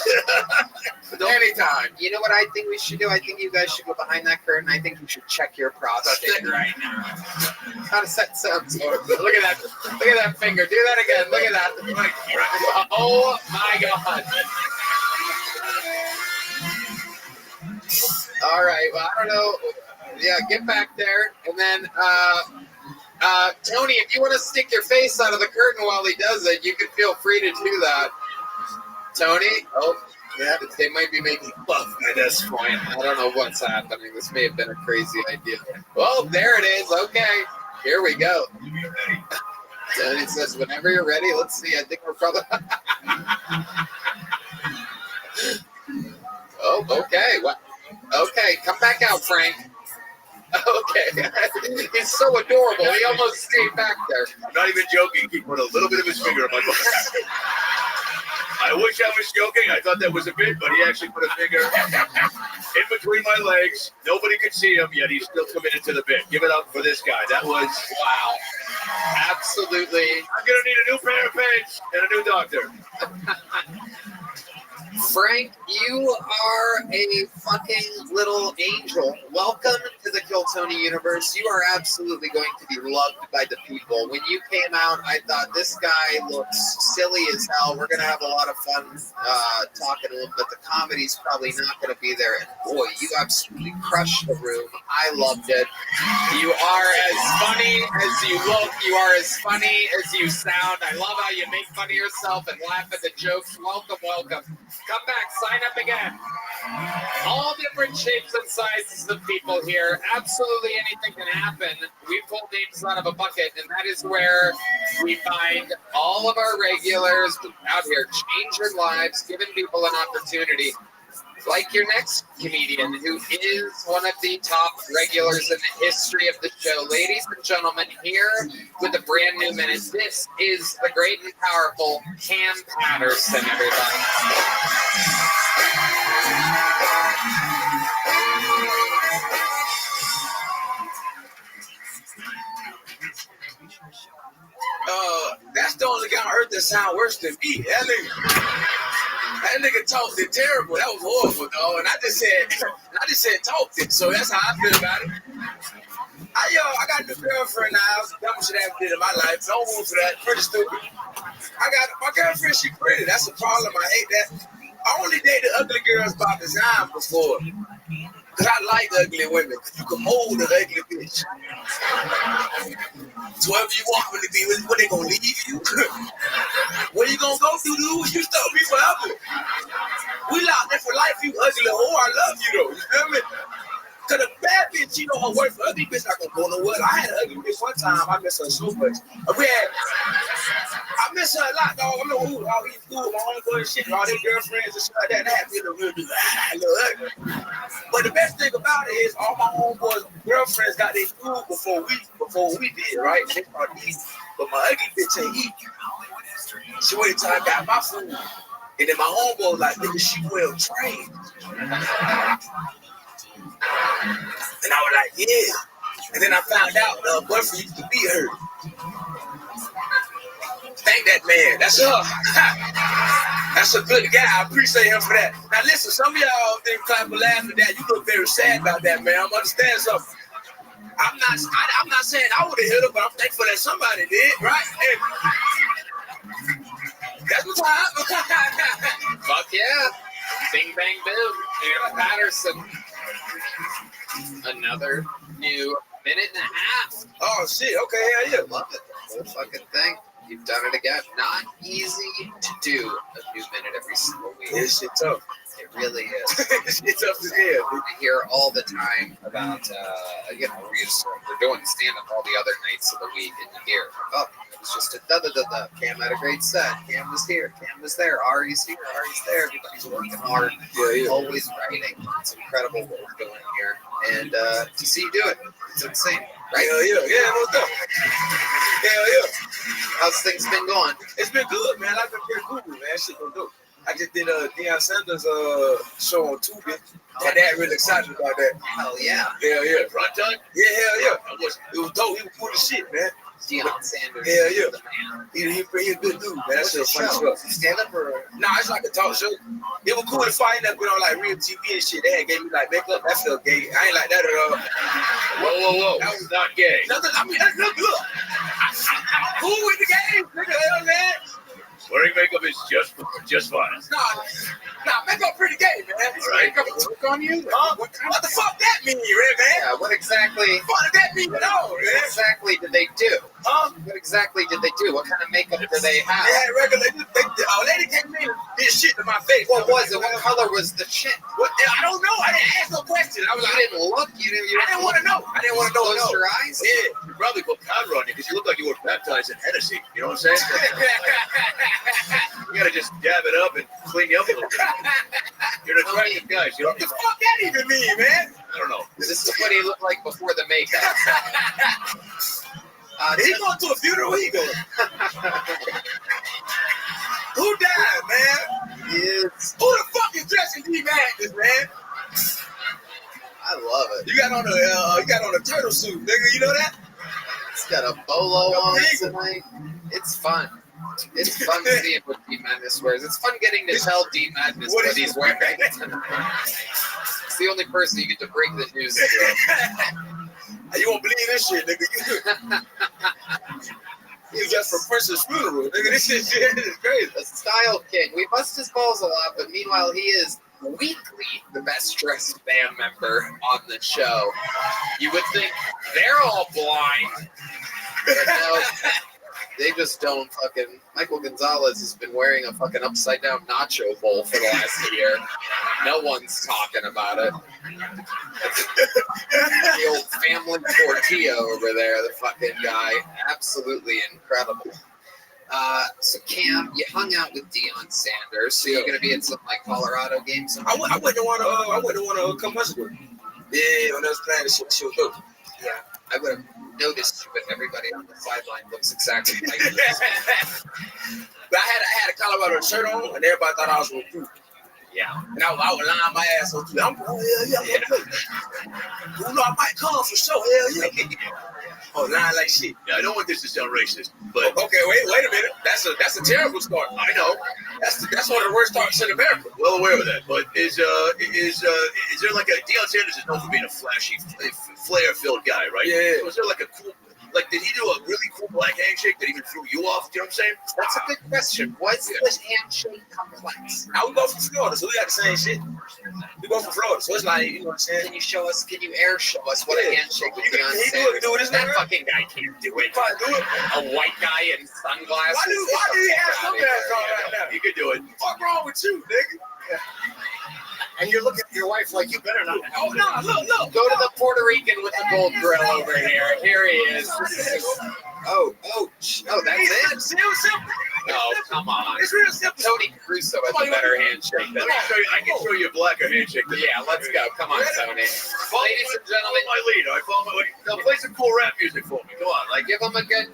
anytime? You know what I think we should do? I think you guys should go behind that curtain. I think you should check your prostate right now. How does that sound? Look at that! Look at that finger. Do that again. Look at that. Oh my God. All right. Well, I don't know. Yeah, get back there, and then. Tony, if you want to stick your face out of the curtain while he does it, you can feel free to do that. Tony? Oh, yeah, they might be making fun at this point. I don't know what's happening. This may have been a crazy idea. Well, there it is. Okay, here we go. Tony says, whenever you're ready, let's see. I think we're probably... Oh, okay. What? Okay, come back out, Frank. Okay, he's so adorable. He almost stayed back there. I'm not even joking. He put a little bit of his finger on my butt. I wish I was joking. I thought that was a bit, but he actually put a finger in between my legs. Nobody could see him, yet he's still committed to the bit. Give it up for this guy. That was wow. Absolutely. I'm gonna need a new pair of pants and a new doctor. Frank, you are a fucking little angel. Welcome to the Kill Tony universe. You are absolutely going to be loved by the people. When you came out, I thought this guy looks silly as hell. We're going to have a lot of fun talking to him, but the comedy's probably not going to be there. And boy, you absolutely crushed the room. I loved it. You are as funny as you look. You are as funny as you sound. I love how you make fun of yourself and laugh at the jokes. Welcome, welcome. Come back, sign up again. All different shapes and sizes of people here. Absolutely anything can happen. We pull names out of a bucket, and that is where we find all of our regulars out here changing lives, giving people an opportunity. Like your next comedian, who is one of the top regulars in the history of the show. Ladies and gentlemen, here with a brand new minute, this is the great and powerful Cam Patterson, everybody. That's the only kind of earth that sound worse than me. That nigga talked it terrible. That was horrible, dog. And I just said talked it. So that's how I feel about it. I got a new girlfriend now. Dumb shit I ever did in my life. No room for that. Pretty stupid. I got my girlfriend. She pretty. That's a problem. I hate that. I only dated ugly girls by design before. Cause I like ugly women. Cause you can mold an ugly bitch. So whoever you want me to be with, what they gonna leave you? What you gonna go through, dude? You stuck me forever. We locked in for life, you ugly whore. I love you though. You feel me? Cause a bad bitch, you know her worth. Ugly bitch not gonna go nowhere. I had an ugly bitch one time. I miss her so much. I miss her a lot, dog. I'm like, ooh, all these cool, my homeboy and shit, all their girlfriends and shit like that. That had me a little ugly. But the best thing about it is all my homeboys' girlfriends got their food before we did, right? They started eating. But my ugly bitch ain't eat. She waited till I got my food. And then my homeboy was like, nigga, she well trained. And I was like, yeah. And then I found out the boyfriend used to be her. Thank that man. That's her. That's a good guy. I appreciate him for that. Now listen, some of y'all think clap or laugh at that. You look very sad about that, man. I'm understand something. I'm not saying I would have hit her, but I'm thankful that somebody did, right? And that's my time. Fuck yeah. Bing, bang, boom. Aaron Patterson. Another new minute and a half. Oh, shit. Okay, hell yeah. Love it. The whole fucking thing. You've done it again. Not easy to do a new minute every single week. It's shit tough. It really is. It's tough to hear. I hear all the time about, we're doing stand-up all the other nights of the week, and you hear, oh, it was just a da-da-da-da. Cam had a great set. Cam was here. Cam was there. Ari's here. Ari's there. Everybody's working hard. Yeah. Always writing. It's incredible what we're doing here. And to see you do it, it's insane. Right? Hell yeah. Yeah, what's up? Hell yeah. How's things been going? It's been good, man. I've been pretty cool, man. Shit been good. I just did Deion Sanders' show on Tubi. My dad really excited about that. Hell yeah. Hell yeah. Front time? Yeah, hell yeah. It was dope. He was cool as shit, man. Deion Sanders. Hell yeah. The man. He a good dude, man. That's a funny show. stuff. Stand up or? Nah, it's like a talk show. It was cool to find that been on like real TV and shit. They had gave me like makeup. That felt gay. I ain't like that at all. Whoa. That was not gay. Nothing. I mean, that's look good. Cool with the game, nigga. Hell, man. Wearing makeup is just fine. Nah, makeup pretty gay, man. Right. Makeup work on you. What the fuck that mean, man? Yeah, what exactly? What did that mean at all, man? What exactly did they do? What exactly did they do? What kind of makeup do they have? They had regular. Our lady came in and did shit to my face. What was it? What color was the chin? I don't know. I didn't ask no question. I didn't look. I didn't want to know. I didn't want to know. Close your eyes. Yeah. You probably put powder on you because you look like you were baptized in Hennessy. You know what I'm saying? You gotta just dab it up and clean you up a little bit. You're an attractive guy. You What the fuck that even mean, man? I don't know. This is what he looked like before the makeup. He going to a funeral? Where he going? Who died, man? Yes. Who the fuck is dressing D Magnus, man? I love it. You got on a turtle suit, nigga. You know that? It's got a bolo on tonight. It's fun. It's fun seeing what D Madness wears. It's fun getting to tell D Madness what he's wearing tonight. It's the only person you get to break the news to. You won't believe this shit, nigga. You just from Prince's funeral, nigga. This shit is crazy. A style king. We bust his balls a lot, but meanwhile, he is weekly the best dressed band member on the show. You would think they're all blind. But no, they just don't fucking. Michael Gonzalez has been wearing a fucking upside down nacho bowl for the last year. No one's talking about it. The old family tortilla over there, the fucking guy. Absolutely incredible. So Cam, you hung out with Deion Sanders. So you're gonna be at some like Colorado games. I wouldn't want to come much with him. Yeah, when I was playing this shit was dope. Yeah, I would have noticed you, but everybody on the sideline looks exactly like this. But I had a Colorado shirt on, and everybody thought I was a recruit. Yeah. And I was lying my ass off. I'm going, hell yeah. You know, I might come for sure. Hell yeah. Oh, lying like shit. Yeah, I don't want this to sound racist, but okay, wait a minute. That's a terrible start. I know. That's one of the worst talks in America. Well aware of that. But is there like a Deion Sanders is known for being a flashy, flair-filled guy, right? Yeah. Was there like a cool, like did he do a really cool black handshake that even threw you off? You know what I'm saying? That's a good question. Was this handshake complex? I would go from Florida, so we got the same shit. We go from Florida, so it's like, you know what I'm saying? Can you air show us what a handshake with Deion He Sanders? do it. His That fucking guy can't do it. Do it. A white guy in sunglasses. Why do you have some ass on right now? You could do it. What's wrong with you, nigga? And you're looking at your wife like you better not. Oh no, look. Go to the Puerto Rican with the gold grill over here. Here he is. Oh, that's it. Oh, come on. It's real simple. Tony Crusoe has a better handshake than that. I can show you a blacker handshake. Yeah, let's go. Come on, Tony. Ladies and gentlemen, my lead. I follow my lead. Now play some cool rap music for me. Come on, like give him a good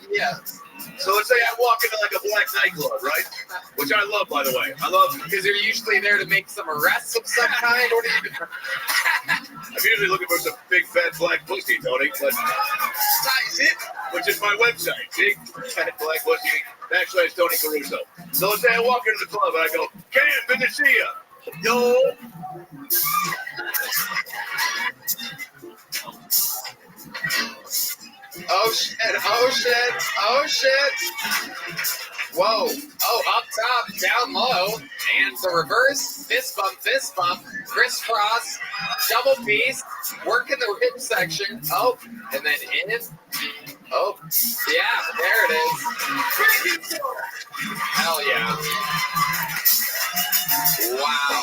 So let's say I walk into like a black nightclub, right? Which I love, by the way. I love because they're usually there to make some arrests of some kind. What are you doing? I'm usually looking for some big fat black pussy, Tony. But size it, which is my website. Big fat black pussy. Actually, it's Tony Caruso. So let's say I walk into the club and I go, Cam, good to see you. Yo. Oh shit. Whoa. Oh, up top, down low. And the reverse. Fist bump. Crisscross. Double piece. Working the hip section. Oh, and then in. Oh, yeah, there it is. Hell yeah. Wow.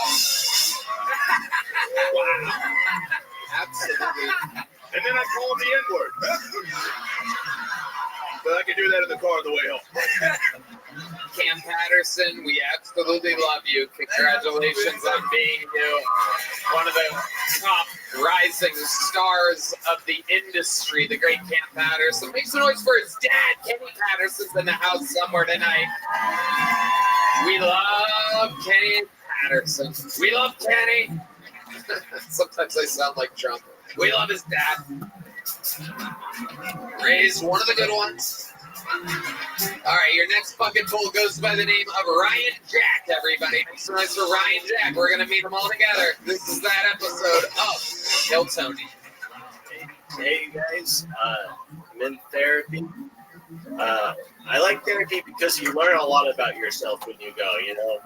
Absolutely. And then I call him the N-word. But I can do that in the car on the way home. Cam Patterson, we absolutely love you. Congratulations on being one of the top rising stars of the industry, the great Cam Patterson. Make some noise for his dad. Kenny Patterson's in the house somewhere tonight. We love Kenny Patterson. We love Kenny. Sometimes I sound like Trump. We love his dad. Raised one of the good ones. All right, your next bucket full goes by the name of Ryan Jack, everybody. Make some noise for Ryan Jack. We're going to meet them all together. This is that episode of Kill Tony. Hey, guys. I'm in therapy. I like therapy because you learn a lot about yourself when you go, you know.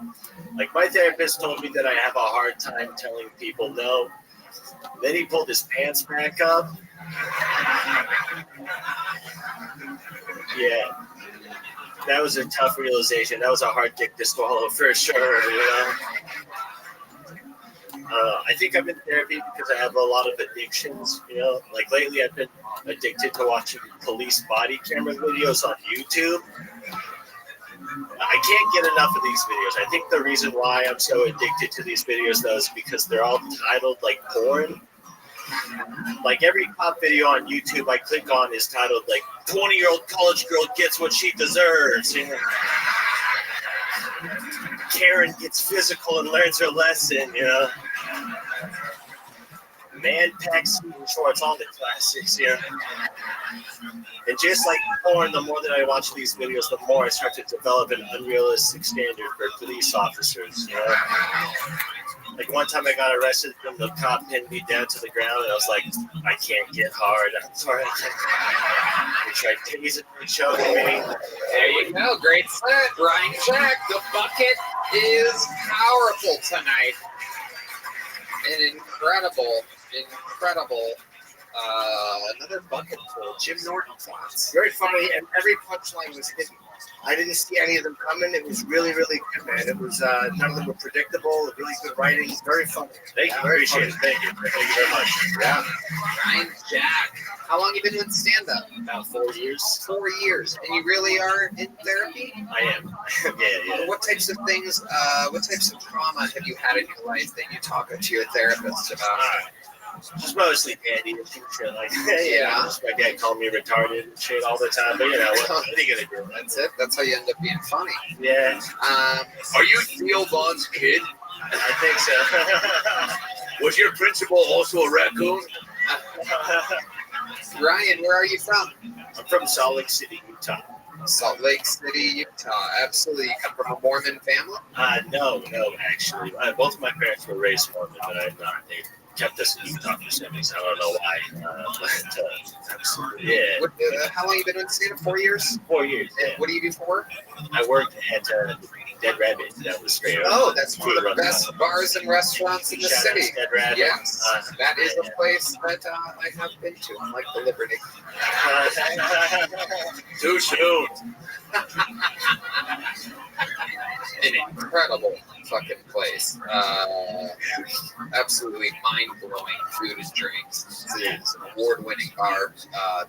Like, my therapist told me that I have a hard time telling people no. Then he pulled his pants back up. Yeah, that was a tough realization. That was a hard dick to swallow for sure, you know. I think I'm in therapy because I have a lot of addictions, you know. Like lately I've been addicted to watching police body camera videos on YouTube. I can't get enough of these videos. I think the reason why I'm so addicted to these videos, though, is because they're all titled like porn. Like every cop video on YouTube I click on is titled like 20-year-old college girl gets what she deserves. You know? Karen gets physical and learns her lesson, you know. Man packs shorts, all the classics, you know. And just like porn, the more that I watch these videos, the more I start to develop an unrealistic standard for police officers, you know. Like one time I got arrested and the cop pinned me down to the ground and I was like, I can't get hard. I'm sorry, I can't. They tried tasing me, choking me. There you go. Great set. Ryan Jack. The bucket is powerful tonight. An incredible. Another bucket full. Jim Norton thoughts. Very funny, and every punchline was hidden. I didn't see any of them coming. It was really, really good, man. It was none of them were predictable. Really good writing. Very funny. Thank you. Very appreciate it. Thank you very much. Yeah. Ryan Jack. How long have you been doing stand-up? About 4 years. 4 years. And you really are in therapy? I am. Yeah. What types of things, what types of trauma have you had in your life that you talk to your therapist about? Just mostly daddy and shit like that. Yeah. Just my dad called me retarded and shit all the time, but you know, what are you gonna do? That's it. That's how you end up being funny. Yeah. Are you Theo Vaughn's kid? I think so. Was your principal also a raccoon? Ryan, where are you from? I'm from Salt Lake City, Utah. Salt Lake City, Utah. Absolutely. You come from a Mormon family? No, actually. Both of my parents were raised Mormon, but I'm not. They kept us in Utah for some reason. I don't know why. Absolutely. Yeah. How long have you been in the state? 4 years? 4 years. And Yeah. what do you do for work? I worked at Dead Rabbit. That was straight up. Oh, that's one of the best bars and restaurants in the Shout out city. to Dead Rabbit. Yes, that is a place that I have been to. I like the Liberty. Too soon. An incredible fucking place. Absolutely mind-blowing food and drinks. It's an award-winning bar.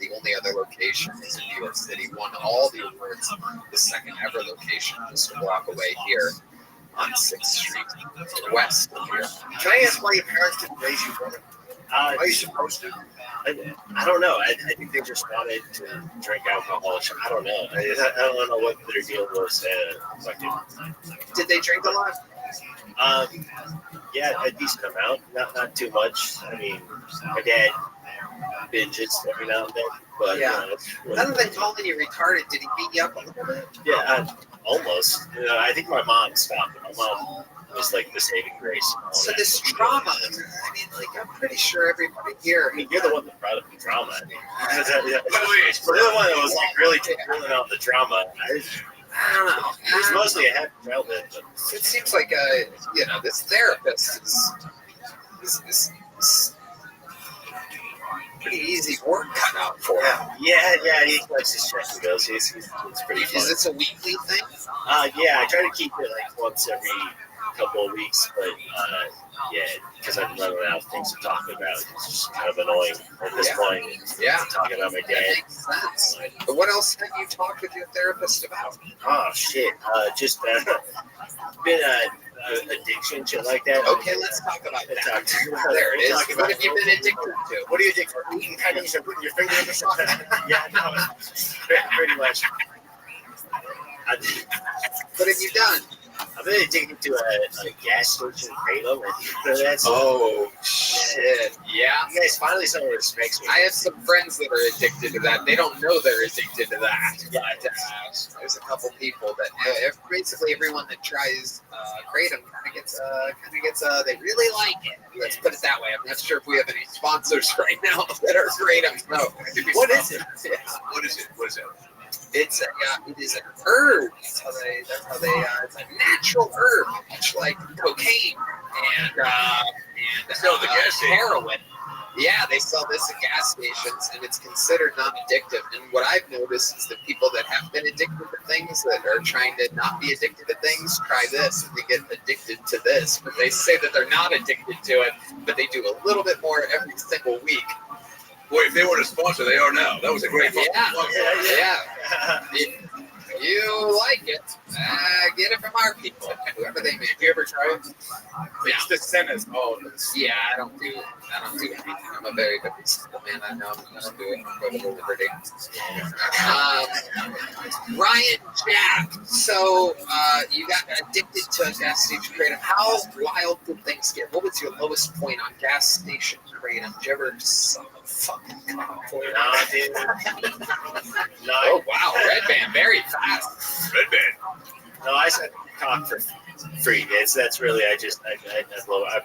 The only other location is in New York City. Won all the awards. The second ever location, just a block away here on 6th Street, west of here. Can I ask why your parents didn't raise you for it? Are you supposed to? I don't know. I think they just wanted to drink alcohol. I don't know. I don't know what their deal was. Did they drink a lot? Yeah, a decent amount. Not too much. I mean, my dad binges every now and then. But yeah. Other than calling you retarded, did he beat you up a little bit? Yeah, almost. I think my mom stopped it. My mom was like the saving grace. So this drama, I mean, like, I'm pretty sure everybody here. I mean, you're the one that brought up the drama. I mean, you're the one that was like really drilling out the drama. I don't know. It was mostly a happy childhood. But it seems like this therapist is pretty easy work cut out for him. Yeah, he likes his check and goes. He's pretty fun. Is this a weekly thing? Yeah, I try to keep it like once every couple of weeks, but because I'm running out of things to talk about. It's just kind of annoying at this point. Yeah. Talking about my dad. That makes sense. But what else have you talked with your therapist about? Oh, shit. Just been addiction, shit like that. Okay, let's talk about that. There it is. What have you been addicted to? What are you addicted to? Eating pennies and putting your finger in the socket? Yeah, no, pretty much. What have you done? I've been addicted to a gas station kratom. Oh, shit. Yeah. You guys finally someone respects me. I have some friends that are addicted to that. They don't know they're addicted to that. Yeah, there's a couple people that basically everyone that tries kratom kind of gets they really like it. Let's put it that way. I'm not sure if we have any sponsors right now that are kratom. No. What is it? Yeah. What is it? It is an herb. That's how they. It's a natural herb, much like cocaine and heroin. Yeah, they sell this at gas stations, and it's considered non-addictive. And what I've noticed is that people that have been addicted to things, that are trying to not be addicted to things, try this, and they get addicted to this. But they say that they're not addicted to it, but they do a little bit more every single week. Boy, if they were a sponsor, they are now. That was a great Yeah. If you like it, get it from our people, whoever they may. Have you ever tried it? Yeah. It's the sentence. Oh, Yeah, I don't do anything. I'm a very simple man. I know I don't do it. I'm going to Liberty. Ryan Jack. So you got addicted to a gas station kratom. How wild did things get? What was your lowest point on gas station kratom? Did you ever suck a fucking cock for it? No, dude. Oh wow, Red Band, very fast. Red Band. No, I said cock for free. That's really I'm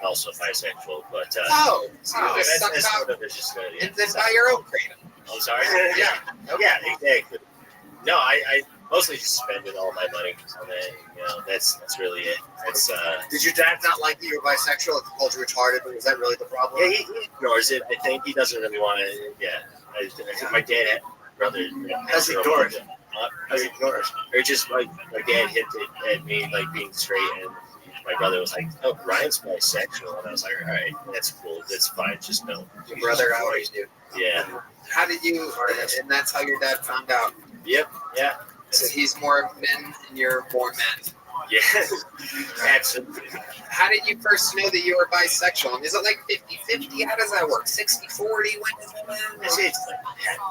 also bisexual, but So that's suck sort cock of it's just and then buy your own kratom. I'm sorry. Yeah. Yeah, exactly. No, I mostly just spending all my money on that. That's really it. That's Did your dad not like that you were bisexual? He called you retarded, but was that really the problem? yeah, he ignores it. I think he doesn't really want to. Yeah, I think my dad had brother. Has ignored it. Has ignored it. Or just like my dad hit it at me like being straight, and my brother was like, "Oh, Ryan's bisexual," and I was like, "All right, that's cool. That's fine. Just no." Your brother always knew. Yeah. How did you? And that's how your dad found out. Yep. Yeah. So he's more men and you're more men. Yeah. Absolutely. How did you first know that you were bisexual? And is it like 50-50? How does that work? 60-40? It's like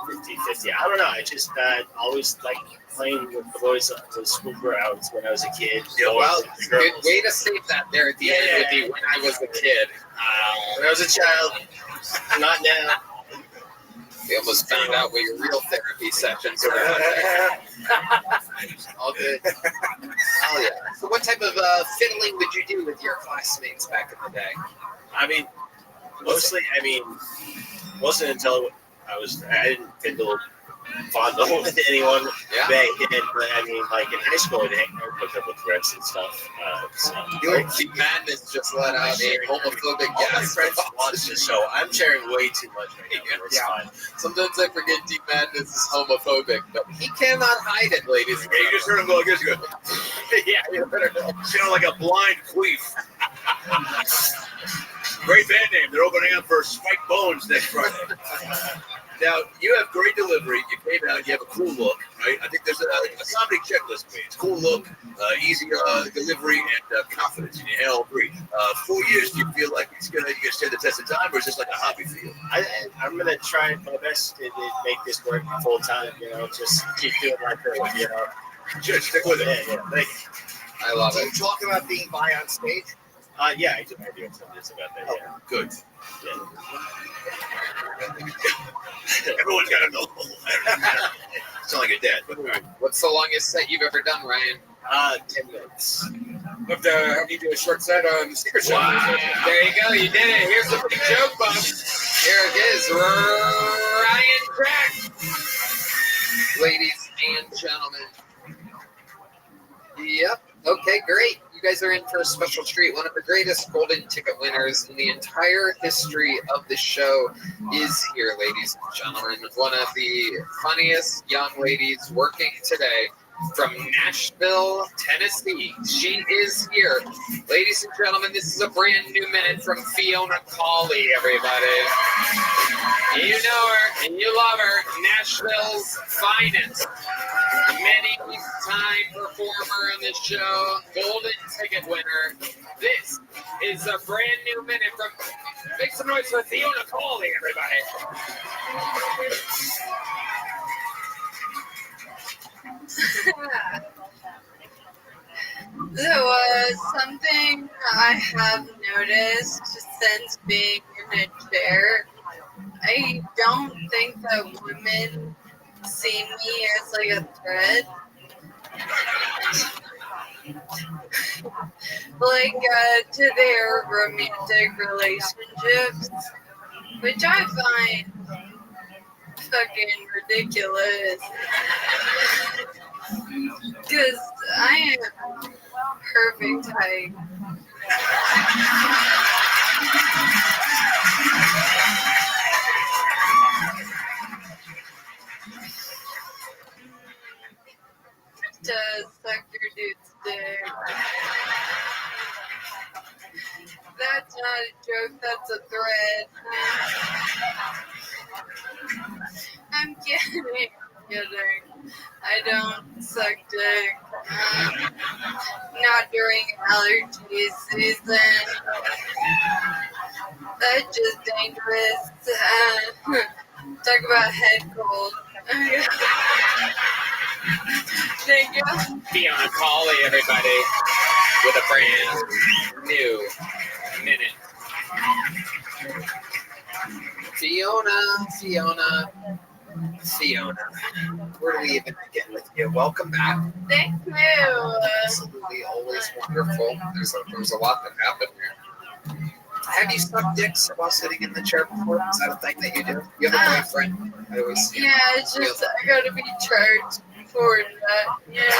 50-50. I don't know. I just always like playing with the boys at the school grounds when I was a kid. Yeah, well, good way to save that there at the end with the when I was a kid. When I was a child, not now. We almost found out what your real therapy sessions are. All good. Hell yeah. So what type of fiddling would you do with your classmates back in the day? I mean, mostly until I didn't fiddle fondle with anyone back then, but I mean, like in high school, I hooked up with friends and stuff. Your Deep Madness just let out a homophobic all my gas. friends watch the show. I'm sharing way too much right now. It's fine. Sometimes I forget Deep Madness is homophobic, but he cannot hide it, ladies and Yeah, you just heard him go, I guess you go. yeah, you better know. Sound like a blind queef. Great band name. They're opening up for Spike Bones next Friday. Now, you have great delivery. You came out. You have a cool look, right? I think there's a comedy checklist for me. It's cool look, easy delivery, and confidence. And you have all three. 4 years, do you feel like you're gonna stand the test of time, or is this like a hobby for you? I'm gonna try my best to make this work full time. Just keep doing my thing. Sure, stick with it. Yeah, thank you. I love Do you talk about being bi on stage? Yeah, I do some bits about that. Yeah. Good. Yeah. Everyone's got to know. Sound like a dad. But all right. What's the longest set you've ever done, Ryan? 10 minutes. Have you do a short set on the Secret Show? Wow. There you go. You did it. Here's the big joke, bump. Here it is. Ryan Crack. Ladies and gentlemen. Yep. Okay, great. You guys are in for a special treat. One of the greatest golden ticket winners in the entire history of the show is here, ladies and gentlemen. One of the funniest young ladies working today from Nashville, Tennessee. She is here. Ladies and gentlemen, this is a brand new minute from Fiona Cawley, everybody. You know her and you love her. Nashville's finest. Many-time performer on this show, golden ticket winner. This is a brand new minute from. Make some noise for Fiona Cawley, everybody. So, something I have noticed since being in a chair, I don't think that women see me as like a threat. Like, to their romantic relationships, which I find fucking ridiculous. Because I am perfect height. To suck your dude's dick. That's not a joke, that's a threat. I'm kidding. I don't suck dick. Not during allergy season. That's just dangerous. Talk about head cold. Thank you. Fiona Cawley, everybody, with a brand new minute. Fiona. Where do we even begin with you? Welcome back. Thank you. Absolutely, always wonderful. There's a lot that happened here. Have you sucked dicks while sitting in the chair before? Is that a thing that you do? You have a boyfriend? I always see. Yeah, it's just I gotta be charged for that. Yeah.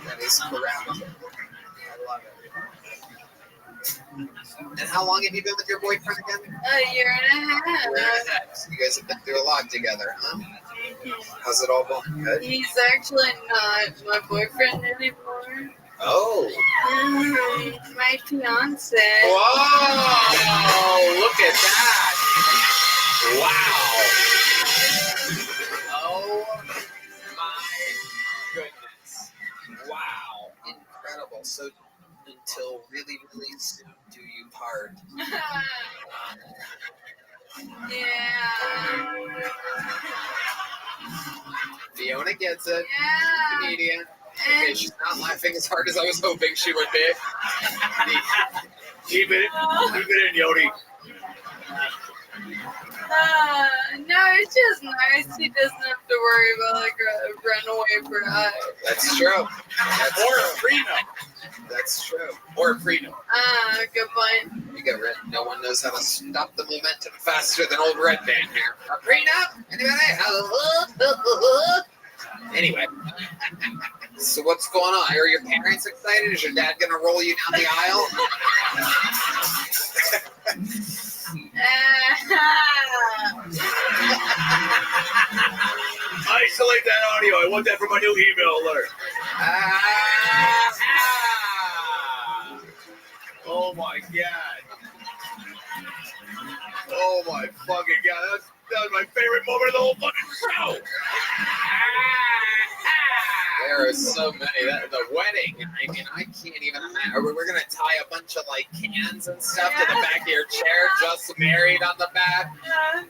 That is correct. I love it. And how long have you been with your boyfriend again? A year and a half. So you guys have been through a lot together, huh? How's it all going? Good? He's actually not my boyfriend anymore. Oh. My fiance. Whoa! Look at that! Wow! Oh my goodness! Wow! Incredible. So until really, really soon do you part. Yeah. Fiona gets it. Yeah. Comedian. Okay, she's not laughing as hard as I was hoping she would be. Keep it in, Yodi. No, it's just nice. He doesn't have to worry about like a runaway bride. That's true. Or a prenup. That's true. Or a prenup. Good point. You get rid. No one knows how to stop the momentum faster than old Red Band here. A prenup? Anybody? Anyway. So what's going on? Are your parents excited? Is your dad gonna roll you down the aisle? Isolate that audio. I want that for my new email alert. Oh my god. Oh my fucking god. That was my favorite moment of the whole fucking show. There are so many. The wedding, I mean, I can't even imagine. We're going to tie a bunch of like cans and stuff to the back of your chair, just married on the back.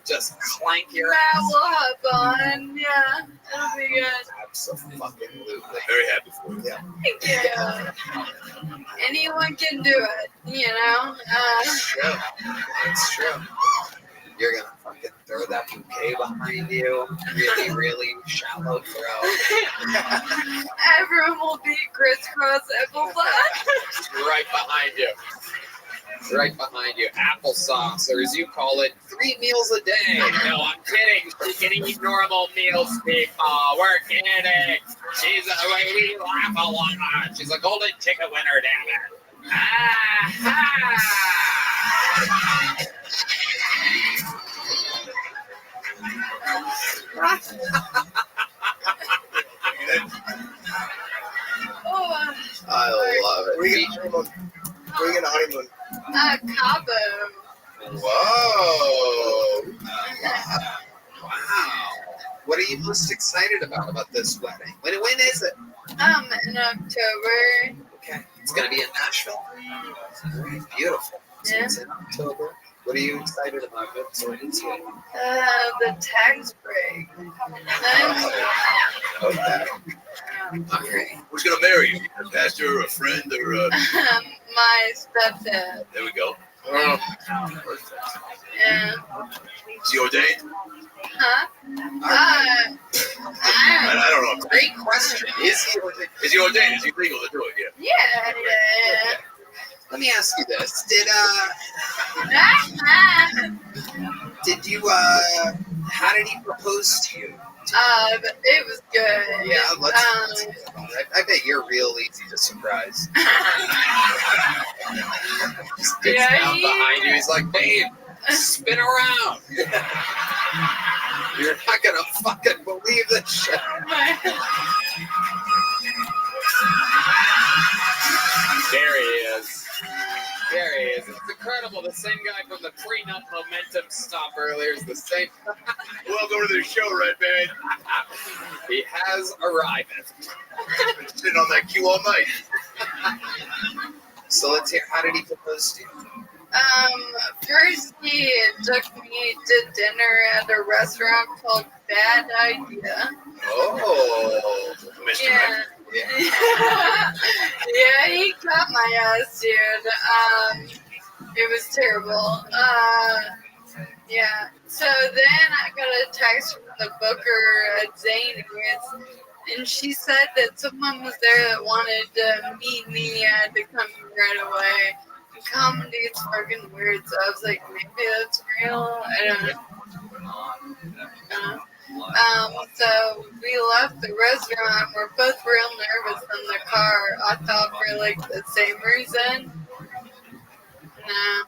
Just clank your Matt ass. will hop on. Yeah, that'll be good. Absolutely. Very happy for you. Yeah. Thank you. Anyone can do it, you know? It's true. It's true. You're going to fucking throw that bouquet behind you. Really, really shallow throw. Everyone will be crisscross applesauce. Right behind you. Right behind you. Applesauce, or as you call it, 3 meals a day. No, I'm kidding. She can eat normal meals, people. We're kidding. We laugh a lot. She's a golden ticket winner, damn it. I love it. Where are you going on a honeymoon? Cabo. Whoa. Wow. What are you most excited about this wedding? When is it? In October. Okay. It's going to be in Nashville. Very beautiful. So Yeah. it's in October. What are you excited about? The tax break. Okay. Okay. Who's gonna marry you? A pastor, a friend, or My stepdad. there we go. Yeah. Is he ordained? Huh? I don't know. Great question. Is he ordained? Is he legal to do it? Yeah. Yeah. Let me ask you this. Did you, how did he propose to you? It was good. Yeah, let's hear about it. I bet you're real easy to surprise. Just gets down behind you. He's like, babe, spin around. You're not going to fucking believe this shit. There he is. There he is. It's incredible. The same guy from the prenup momentum stop earlier is the same. Welcome to the show, Red Band. He has arrived. Sitting on that queue all night. So let's hear, how did he propose to you? First he took me to dinner at a restaurant called Bad Idea. Oh, Mr. Yeah. Yeah, he caught my ass, dude. It was terrible. Yeah. So then I got a text from the booker at Zany's, and she said that someone was there that wanted to meet me. I had to come right away. And comedy is fucking weird, so I was like, maybe that's real. I don't know. So we left the restaurant. We're both real nervous in the car. I thought for like the same reason. No.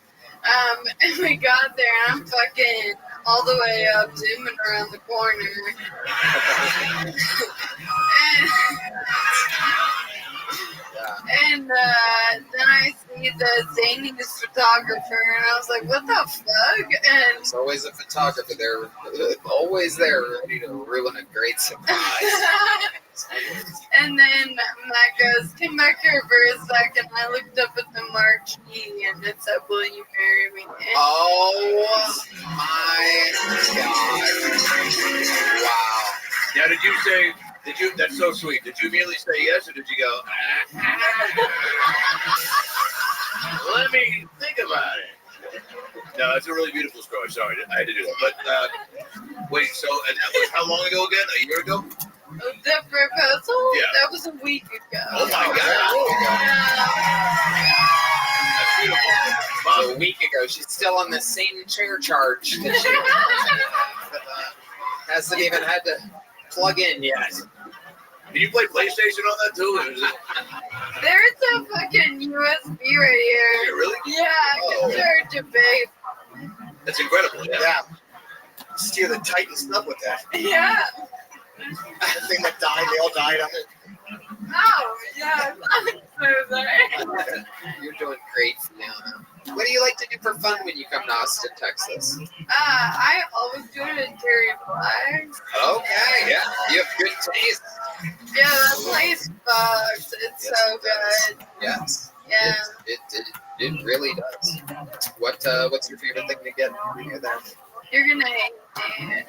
And we got there, and I'm fucking all the way up, zooming around the corner. And then I see the Zany's photographer, and I was like, what the fuck? And There's always a photographer there, always there, ready to ruin a great surprise. and then Matt goes, come back here for a second. I looked up at the marquee, and it said, will you marry me? Oh my God. Wow. Now, did you say, that's so sweet. Did you immediately say yes, or did you go, let me think about it? No, it's a really beautiful story. Sorry, I had to do that. But wait, so and that was how long ago again? A year ago? The proposal? Yeah. That was a week ago. Oh my God! A week ago, she's still on the same chair charge that she hasn't even had to plug in yet. Did you play PlayStation on that too? There's a fucking USB right here. Really? Yeah, I can charge it, babe. That's incredible. Yeah. Steer the Titan stuff with that. Yeah. The thing that died, they all died on it. Oh, yeah. I'm so sorry. You're doing great, Fiona. What do you like to do for fun when you come to Austin, Texas? I always go to Terry Flags. Okay, yeah. You have good taste. Yeah, that place fucks. It's so good. Yes. Yeah. It really does. What's your favorite thing to get when you're there? You're gonna hate it.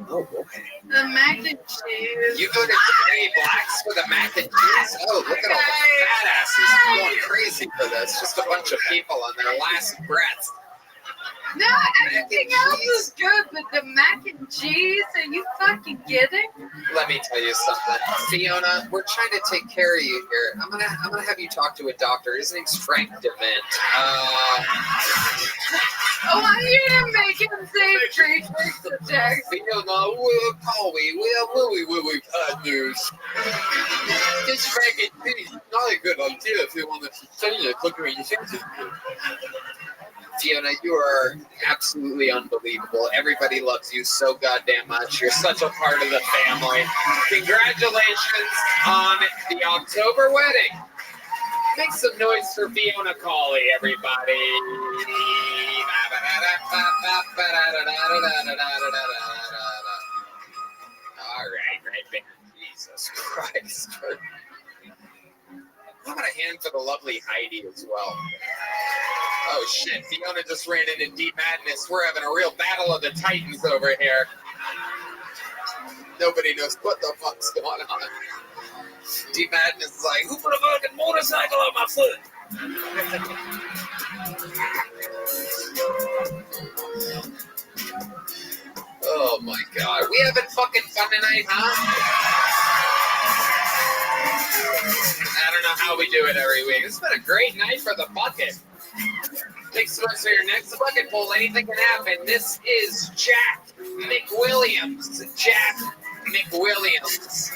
Oh, okay. The mac and cheese. You go to Terry Black's for the mac and cheese? Oh, look at all the fat asses going crazy for this. Just a bunch of people on their last breath. No, everything else is good, but the mac and cheese, are you fucking kidding? Let me tell you something, Fiona. We're trying to take care of you here. I'm gonna have you talk to a doctor. His name's Frank DeVent. I want you to make him say treatment to Jackson. Fiona, we'll call we bad news. This Frank and cheese is not a good idea if you want to sustain it. Look at you. Fiona, you are absolutely unbelievable. Everybody loves you so goddamn much. You're such a part of the family. Congratulations on the October wedding. Make some noise for Fiona Cawley, everybody. All right, man. Jesus Christ. How about a hand for the lovely Heidi as well? Oh shit, Fiona just ran into Deep Madness. We're having a real battle of the Titans over here. Nobody knows what the fuck's going on. Deep Madness is like, who put a fucking motorcycle on my foot? Oh my god. We having fucking fun tonight, huh? I don't know how we do it every week. It's been a great night for the bucket. Thanks so much for your next bucket poll. Anything can happen. This is Jack McWilliams. Jack McWilliams.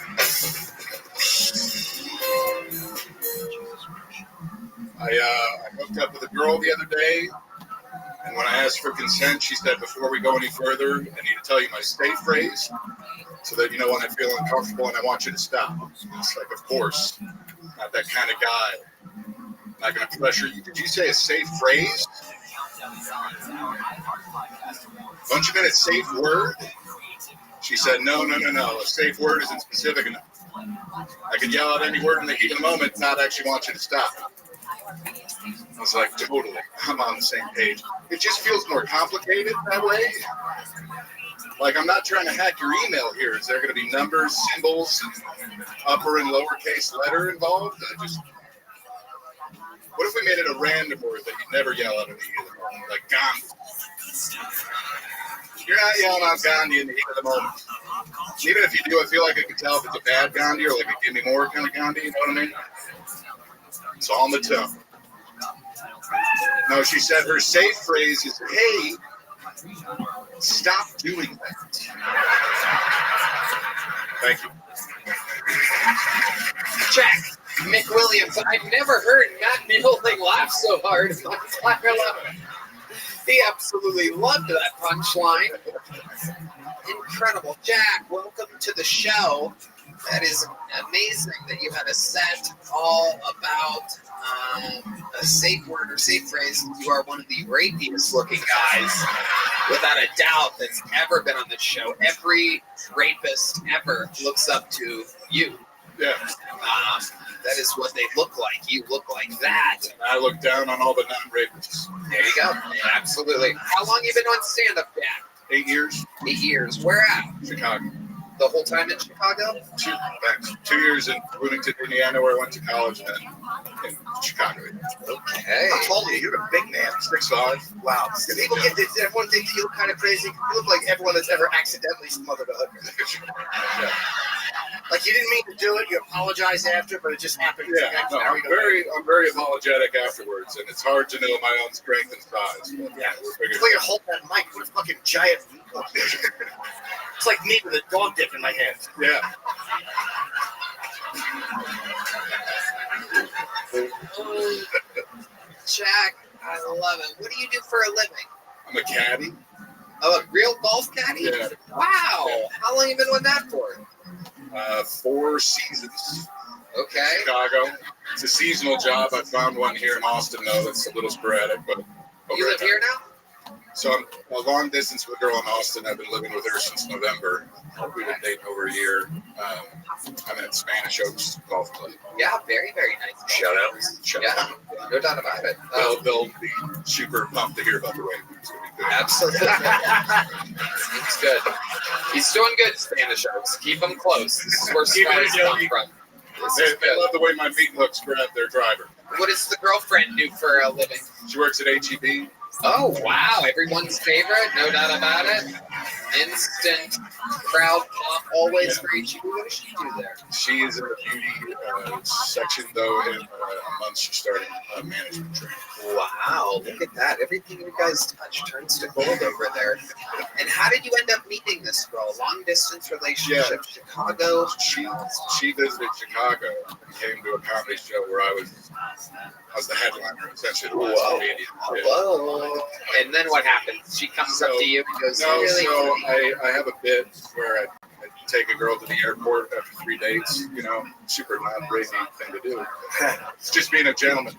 I hooked up with a girl the other day, and when I asked for consent, she said, before we go any further, I need to tell you my stay phrase, so that you know when I feel uncomfortable and I want you to stop. It's like, of course, not that kind of guy. I'm not going to pressure you. Did you say a safe phrase? Don't you mean a safe word? She said, no. A safe word isn't specific enough. I could yell out any word in the heat of the moment, not actually want you to stop. I was like, totally. I'm on the same page. It just feels more complicated that way. Like, I'm not trying to hack your email here. Is there going to be numbers, symbols, upper and lowercase letter involved? What if we made it a random word that you never yell out in the heat of the moment? Like Gandhi. You're not yelling out Gandhi in the heat of the moment. Even if you do, I feel like I could tell if it's a bad Gandhi or like a give me more kind of Gandhi, you know what I mean? It's all in the tone. No, she said her safe phrase is, hey, stop doing that. Thank you. Jack McWilliams. I've never heard Matt Milding laugh so hard in my entire life. He absolutely loved that punchline. Incredible. Jack, welcome to the show. That is amazing that you had a set all about a safe word or safe phrase. You are one of the rapiest looking guys, without a doubt, that's ever been on the show. Every rapist ever looks up to you. Yeah. That is what they look like. You look like that. I look down on all the non-rapists. There you go. Absolutely. How long you been on stand-up, Jack? 8 years. 8 years. Where at? Chicago. The whole time in Chicago? 2 years in Bloomington, Indiana, where I went to college, and then in Chicago. Okay. How tall are you? You're a big man. 6'5". Wow. Do people get this? Everyone think you look kind of crazy. You look like everyone that's ever accidentally smothered a hooker. Yeah. Like you didn't mean to do it. You apologized after, but it just happened. Yeah, no, I'm very apologetic afterwards, and it's hard to know my own strength and size. But Yeah. we'll figure It's like you hold that mic with a fucking giant. It's like me with a dog dick in my hand. Yeah. Jack, I love it. What do you do for a living? I'm a caddy. Oh, a real golf caddy? Yeah. Wow. How long have you been with that for? 4 seasons. Okay. Chicago. It's a seasonal job. I found one here in Austin, though. That's a little sporadic, but You live here now? So I'm a long distance with a girl in Austin. I've been living with her since November. We've been dating over a year. I'm at Spanish Oaks Golf Club. Yeah, very, very nice. Shout out. Yeah, no doubt about it. They'll be super pumped to hear about the way. It's gonna be good. Absolutely. It's good. He's doing good, Spanish Oaks. Keep him close. This is where stars come from. They love the way my meat hooks grab their driver. What does the girlfriend do for a living? She works at HEB. Oh, wow. Everyone's favorite. No doubt about it. Instant crowd pop always for HEB. What does she do there? She is in the beauty section, though. In a month, she's starting management training. Wow, look at that. Everything you guys touch turns to gold over there. And how did you end up meeting this girl? Long distance relationship, Chicago? She visited Chicago and came to a comedy show where I was the headliner, essentially the last comedian. Whoa. And then what happens? She comes up to you and goes, No, really? so I have a bit where I take a girl to the airport after 3 dates, super non-crazy thing to do. It's just being a gentleman.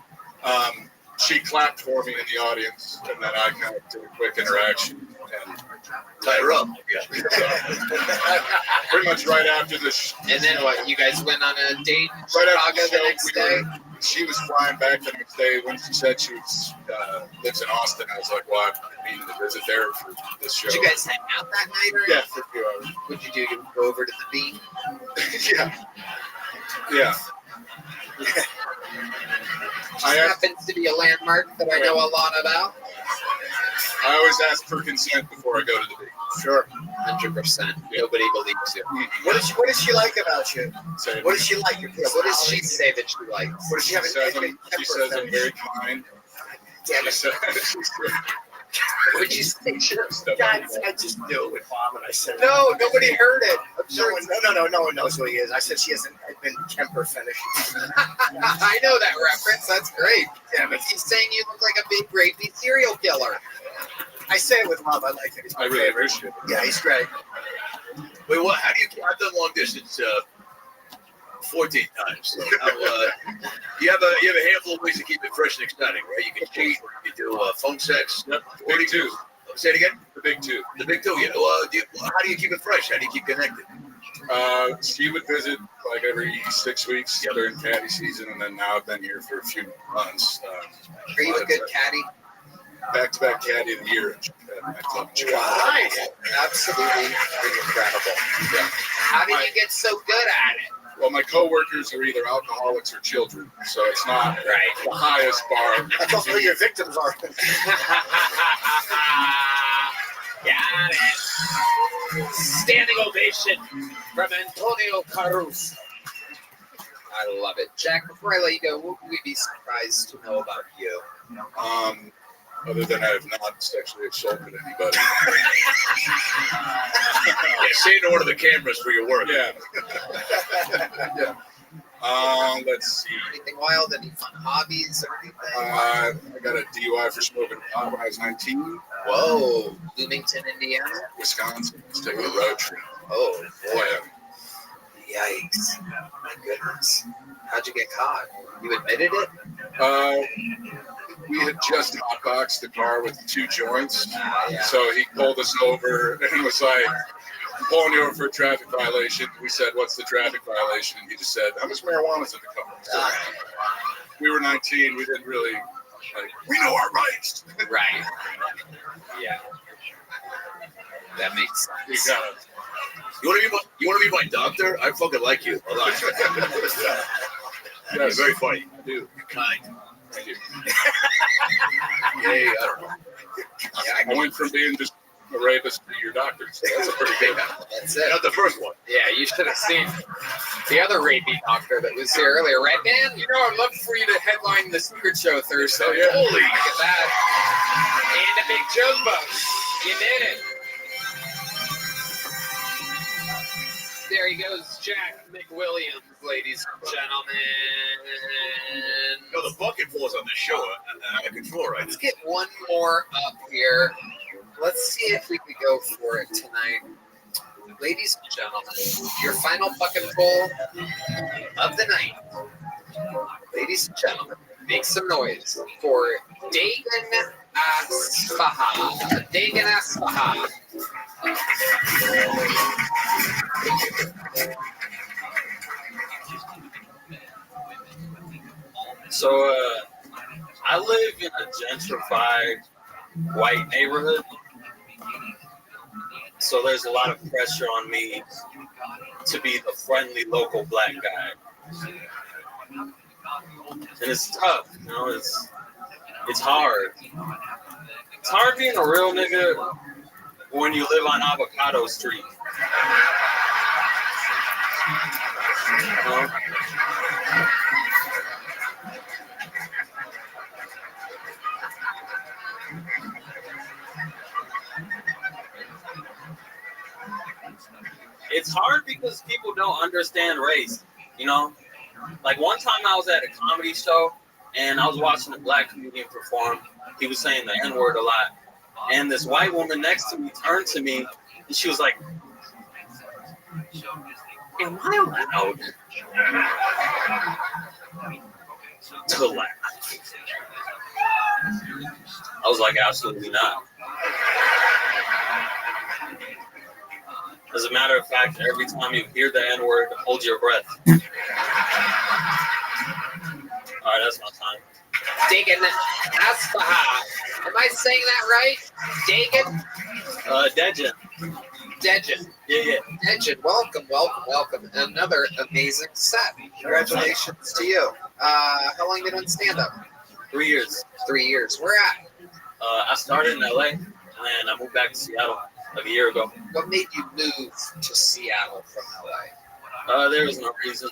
She clapped for me in the audience, and then I kind of did a quick interaction and tie her up. Pretty much right after the And then what? You guys went on a date in right Chicago after the next day? She was flying back the next day. When she said she was lives in Austin, I was like, well, I've been meaning to visit there for this show. Did you guys hang out that night or Yeah, for a few hours. What'd you do? You go over to the beach? Yeah. Just happens to be a landmark that I know a lot about. I always ask for consent before I go to the beach. Sure. 100%. Nobody believes you. What does she like about you? What does she like? What does she say that she likes? What does she have? She says I'm very kind. Damn it. What'd you say? God, I just knew it with Mom, and I said no. Nobody heard it. No one knows who he is. I said she has an Edmund Kemper finish. I know that reference. That's great. Damn it. He's saying you look like a big rapey serial killer. I say it with love. I like it. He's my really favorite. appreciate it. Yeah, he's great. Wait, what? How do you? I've done long distance 14 times. So you have a handful of ways to keep it fresh and exciting, right? You can cheat. You can do phone sex. Yep. Big two. Say it again. The big two. The big two. Yeah. Well, how do you keep it fresh? How do you keep connected? She would visit like every 6 weeks during caddy season, and then now I've been here for a few months. Are you a good caddy? Back-to-back caddy of the year at Club in Chicago. Nice. Absolutely incredible. Yeah. How did you get so good at it? Well, my coworkers are either alcoholics or children, so it's not the highest bar. That's also who your victims are. Got it. Standing ovation from Antonio Caruso. I love it. Jack, before I let you go, what would we be surprised to know about you? Other than I have not sexually assaulted anybody. Say no to the cameras for your work. Yeah. Let's see. Anything wild? Any fun hobbies or anything? I got a DUI for smoking pot when I was 19. Whoa. Bloomington, Indiana? Wisconsin. Let's take a road trip. Oh, boy. Yeah. Yikes. My goodness. How'd you get caught? You admitted it? We had just hotboxed the car with 2 joints. So he pulled us over and was like, I'm pulling you over for a traffic violation. We said, what's the traffic violation? And he just said, how much marijuana's in the car? So we were 19. We didn't really, we know our rights. Right. Yeah. That makes sense. You got it. You want to be my doctor? I fucking like you a lot. You're very funny. I do. You're kind. Thank you. Yay, I don't know. I went from being just a rapist to your doctor, so that's a pretty big one. That's it. Not the first one. Yeah, you should have seen the other rapey doctor that was here earlier. Red Man, you know, I'd love for you to headline the Secret Show Thursday. Oh, yeah. Holy. Look at that. And a big jumbo. You did it. There he goes, Jack McWilliams, ladies and gentlemen. No, the bucket falls on the show. Out of control, right? Let's get one more up here. Let's see if we could go for it tonight. Ladies and gentlemen, your final bucket full of the night. Ladies and gentlemen, make some noise for Dagan Asfaha. Dagan Asfaha. So, I live in a gentrified white neighborhood. So there's a lot of pressure on me to be the friendly local black guy. And it's tough, you know, it's hard. It's hard being a real nigga when you live on Avocado Street. You know? It's hard because people don't understand race, you know? Like one time I was at a comedy show and I was watching a black comedian perform. He was saying the N-word a lot. And this white woman next to me turned to me and she was like, am I allowed to laugh? I was like, absolutely not. As a matter of fact, every time you hear the N-word, hold your breath. All right, that's my time. Dagan Asfaha. Am I saying that right? Dagan? Dejan. Dejan. Yeah. Dejan, welcome. Another amazing set. Congratulations to you. How long have you done stand-up? 3 years. 3 years. Where at? I started in LA, and then I moved back to Seattle like a year ago. What made you move to Seattle from LA? There was no reason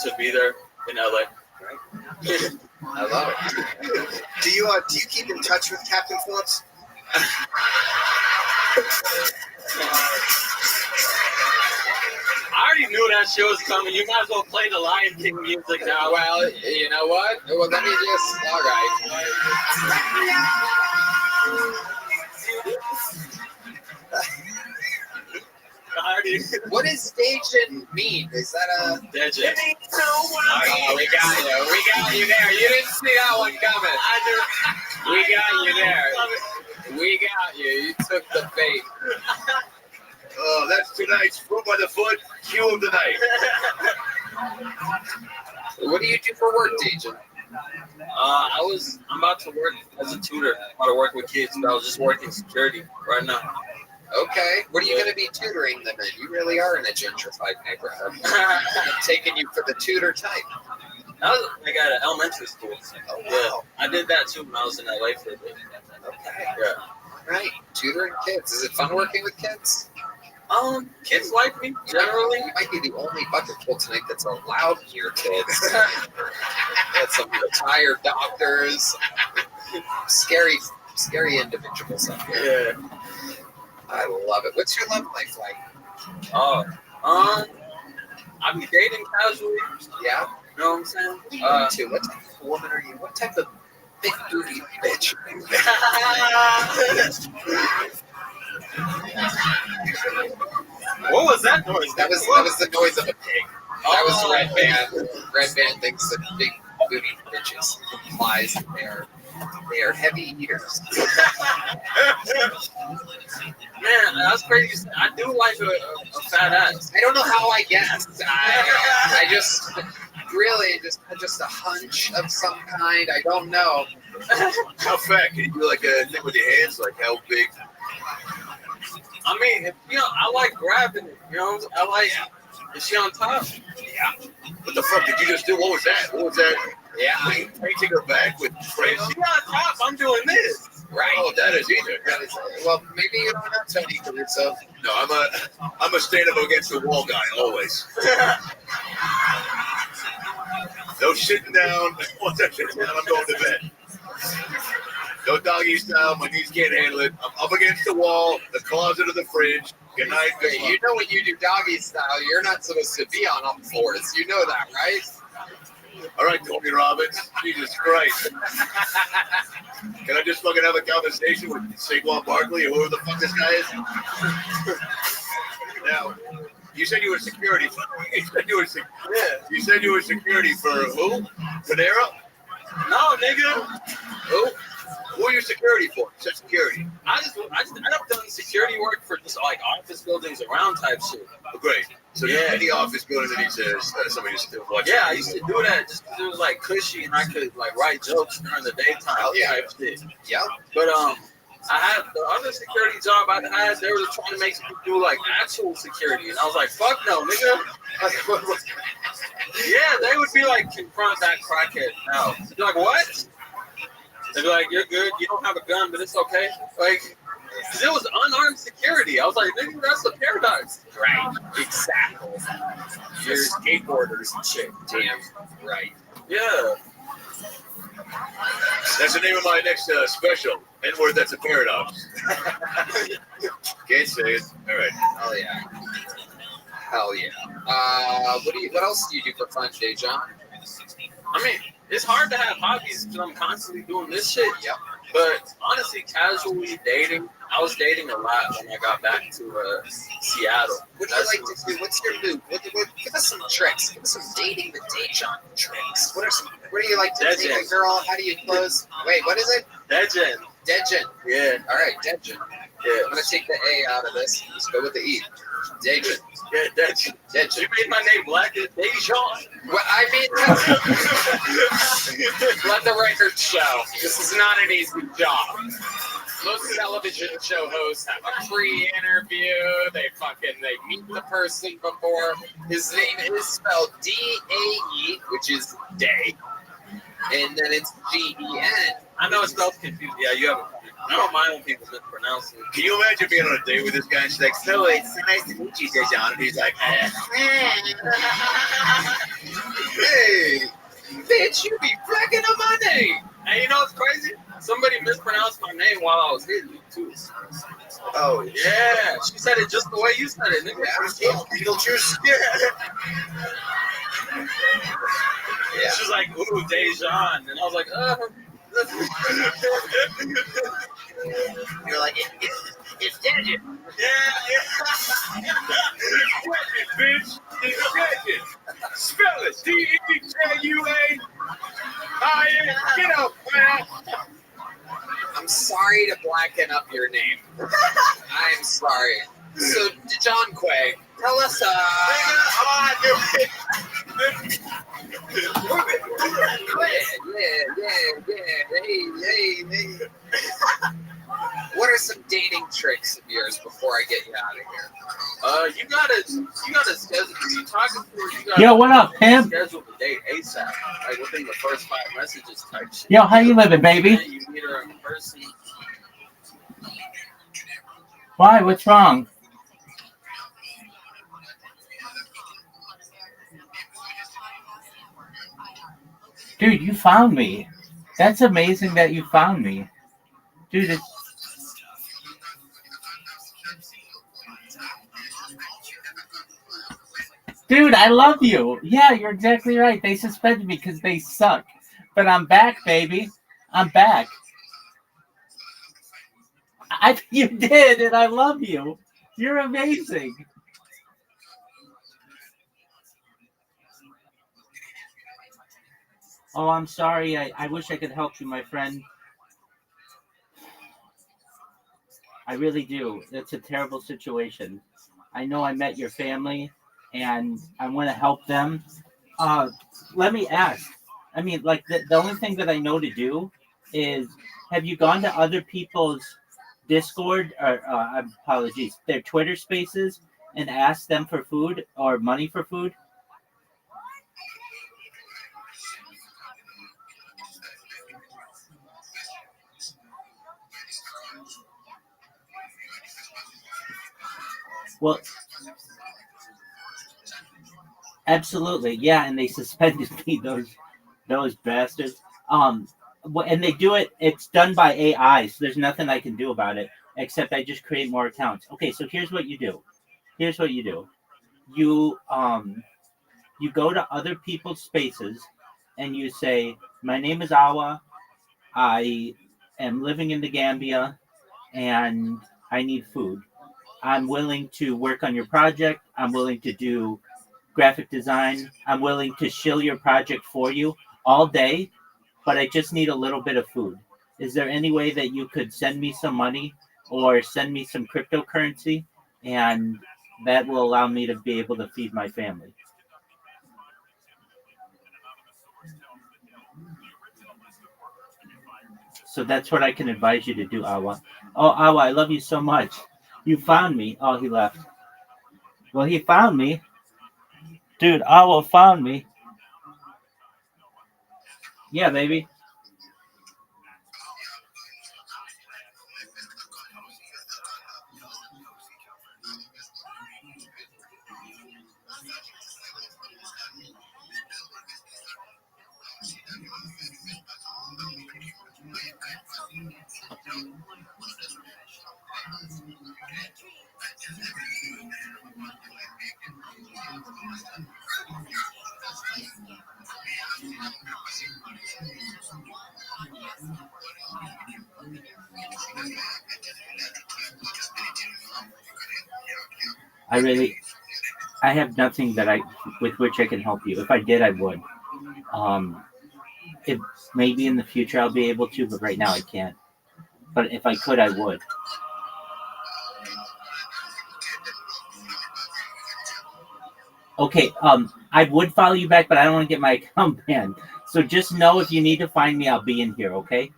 to be there in LA. I love it. Do you keep in touch with Captain Phillips? I already knew that show was coming. You might as well play the Lion King music now. Well, you know what? Well, let me just. All right. What does Dejan mean? Is that a Dejan? Oh, we got you there. You didn't see that one coming. We got you there. We got you. You took the bait. Oh, that's tonight's Foot by the Foot cue of the night. What do you do for work, Dejan? I'm about to work as a tutor. I'm about to work with kids, but I was just working security right now. Okay. What are you going to be tutoring them in? You really are in a gentrified neighborhood. I'm taking you for the tutor type. I was like at an elementary school. Oh, wow. Yeah, I did that too when I was in LA for a bit. Okay. Yeah. Right. Tutoring kids. Is it fun working with kids? Kids like me, generally. You might be the only bucket full tonight that's allowed near kids. Got some retired doctors. Scary individuals up here. Yeah. I love it. What's your love life like? I be dating casually. Yeah. You know what I'm saying? What type of woman are you? What type of big booty bitch are you? What was that noise? That was the noise of a pig. That was Red Band. Red Band thinks that big booty bitches implies that they are heavy eaters. Man, that's crazy. I do like a fat ass. I don't know how I guessed. I just really just a hunch of some kind. I don't know. How fat? Can you do like a thing with your hands? Like how big? I mean, I like grabbing it. I like. Is she on top? Yeah. What the fuck did you just do? What was that? What was that? Yeah, I'm painting her back with crazy. She's on top. I'm doing this. Right. Oh, that is either. Well, maybe you don't have Tony for yourself. No, I'm a stand up against the wall guy always. No sitting down. Once I sit down, I'm going to bed. No doggy style. My knees can't handle it. I'm up against the wall, the closet or the fridge. Good night. Good luck. You know when you do doggy style, you're not supposed to be on all fours. You know that, right? All right, Tony Robbins. Jesus Christ. Can I just fucking have a conversation with Saquon Barkley or whoever the fuck this guy is? Now, you said you were security. You said you were security for who? Panera? No, nigga. Who? Who are you security for? You said security. I've done security work for just like office buildings around type shit. Oh, great. So yeah, any office building that he says somebody used to watch. Yeah, I used to do that just because it was like cushy and I could like write jokes during the daytime type shit. Yeah. But I had the other security job I had. They were trying to make me do like actual security, and I was like, "Fuck no, nigga!" Like, yeah, they would be like, "Confront that crackhead." No, they'd be like, "What?" They'd be like, "You're good. You don't have a gun, but it's okay." Like, cause it was unarmed security. I was like, "Nigga, that's a paradox." Right. Exactly. You're skateboarders and shit. Damn. Right. Yeah. That's the name of my next special. N-word, that's a paradox. Can't say it. All right. Hell yeah. Hell yeah. What else do you do for fun today, John? I mean, it's hard to have hobbies because I'm constantly doing this shit. Yep. But honestly, casually dating, I was dating a lot when I got back to Seattle. What do you like to do? What's your move? Give us some tricks. Give us some dating the day John tricks. What do you like to take a girl? How do you close? Wait, what is it? Deadgen. Deadgen. Yeah. All right, Deadgen. Yeah. I'm gonna take the A out of this. Just go with the E. Deadgen. Yeah, Deadgen. Deadgen. You made my name black as Dejan. Well, I mean, let the record show. This is not an easy job. Most television show hosts have a pre-interview. They meet the person before. His name is spelled D-A-E, which is day. And then it's G-E-N. I know it spells confused. Yeah, you have a I don't mind when people mispronounce it. Can you imagine being on a date with this guy and she's like, "So it's nice to meet you, Dejan." And he's like, "Hey, bitch, you be flagging on my name." And you know what's crazy? Somebody mispronounced my name while I was hitting you, too. Oh, yeah. She said it just the way you said it, nigga. Beetlejuice. Yeah. She was like, "Ooh, Dejan." And I was like, You're like, it's Deadgen. Yeah. Bitch. It's Deadgen. Spell it. D-E-J-U-A. Get up, man. I'm sorry to blacken up your name. I'm sorry. So, John Quay, tell us, Hey. What are some dating tricks of yours before I get you out of here? You gotta schedule. You talking to her, you gotta. Yo, what up, pimp? Schedule the date ASAP, like within the first 5 messages type shit. Yo, how you living, baby? You meet her in person. Why? What's wrong? Dude, you found me. That's amazing that you found me. Dude, Dude, I love you. Yeah, you're exactly right. They suspended me because they suck. But I'm back, baby. I'm back. You did, and I love you. You're amazing. Oh, I'm sorry. I wish I could help you, my friend. I really do. It's a terrible situation. I know I met your family, and I want to help them. Let me ask. I mean, like, the only thing that I know to do is, have you gone to other people's Discord or apologies, their Twitter Spaces and ask them for food or money for food? Well, absolutely, yeah, and they suspended me, those bastards. And they do it. It's done by AI, so there's nothing I can do about it except I just create more accounts. Okay, so here's what you do. Here's what you do. You go to other people's spaces, and you say, "My name is Awa. I am living in the Gambia, and I need food. I'm willing to work on your project. I'm willing to do graphic design. I'm willing to shill your project for you all day, but I just need a little bit of food. Is there any way that you could send me some money or send me some cryptocurrency? And that will allow me to be able to feed my family." So that's what I can advise you to do, Awa. Oh, Awa, I love you so much. You found me. Oh, he left. Well, he found me. Dude, Awa found me. Yeah, baby. I have nothing with which I can help you. If I did, I would. Um, if maybe in the future I'll be able to, but right now I can't. But if I could, I would. Okay, I would follow you back, but I don't want to get my account banned. So just know if you need to find me, I'll be in here, okay?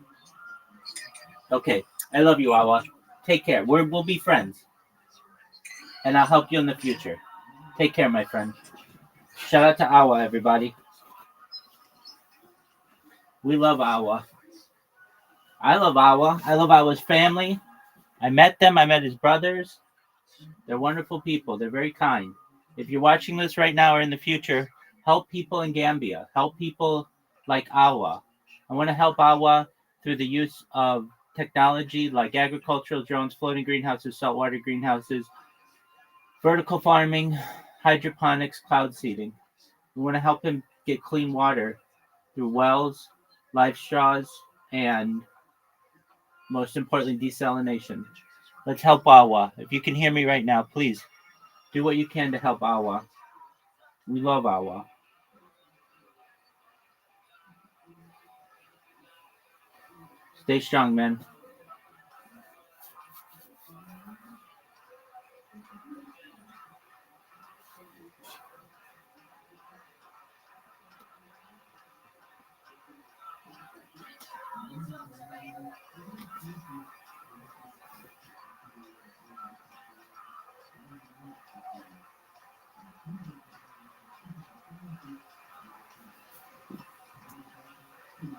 Okay, I love you, Awa. Take care. We'll be friends. And I'll help you in the future. Take care, my friend. Shout out to Awa, everybody. We love Awa. I love Awa. I love Awa's family. I met them. I met his brothers. They're wonderful people. They're very kind. If you're watching this right now or in the future, help people in Gambia. Help people like Awa. I want to help Awa through the use of technology like agricultural drones, floating greenhouses, saltwater greenhouses, vertical farming, hydroponics, cloud seeding. We want to help him get clean water through wells, live straws, and most importantly, desalination. Let's help Awa. If you can hear me right now, please do what you can to help Awa. We love Awa. Stay strong, man.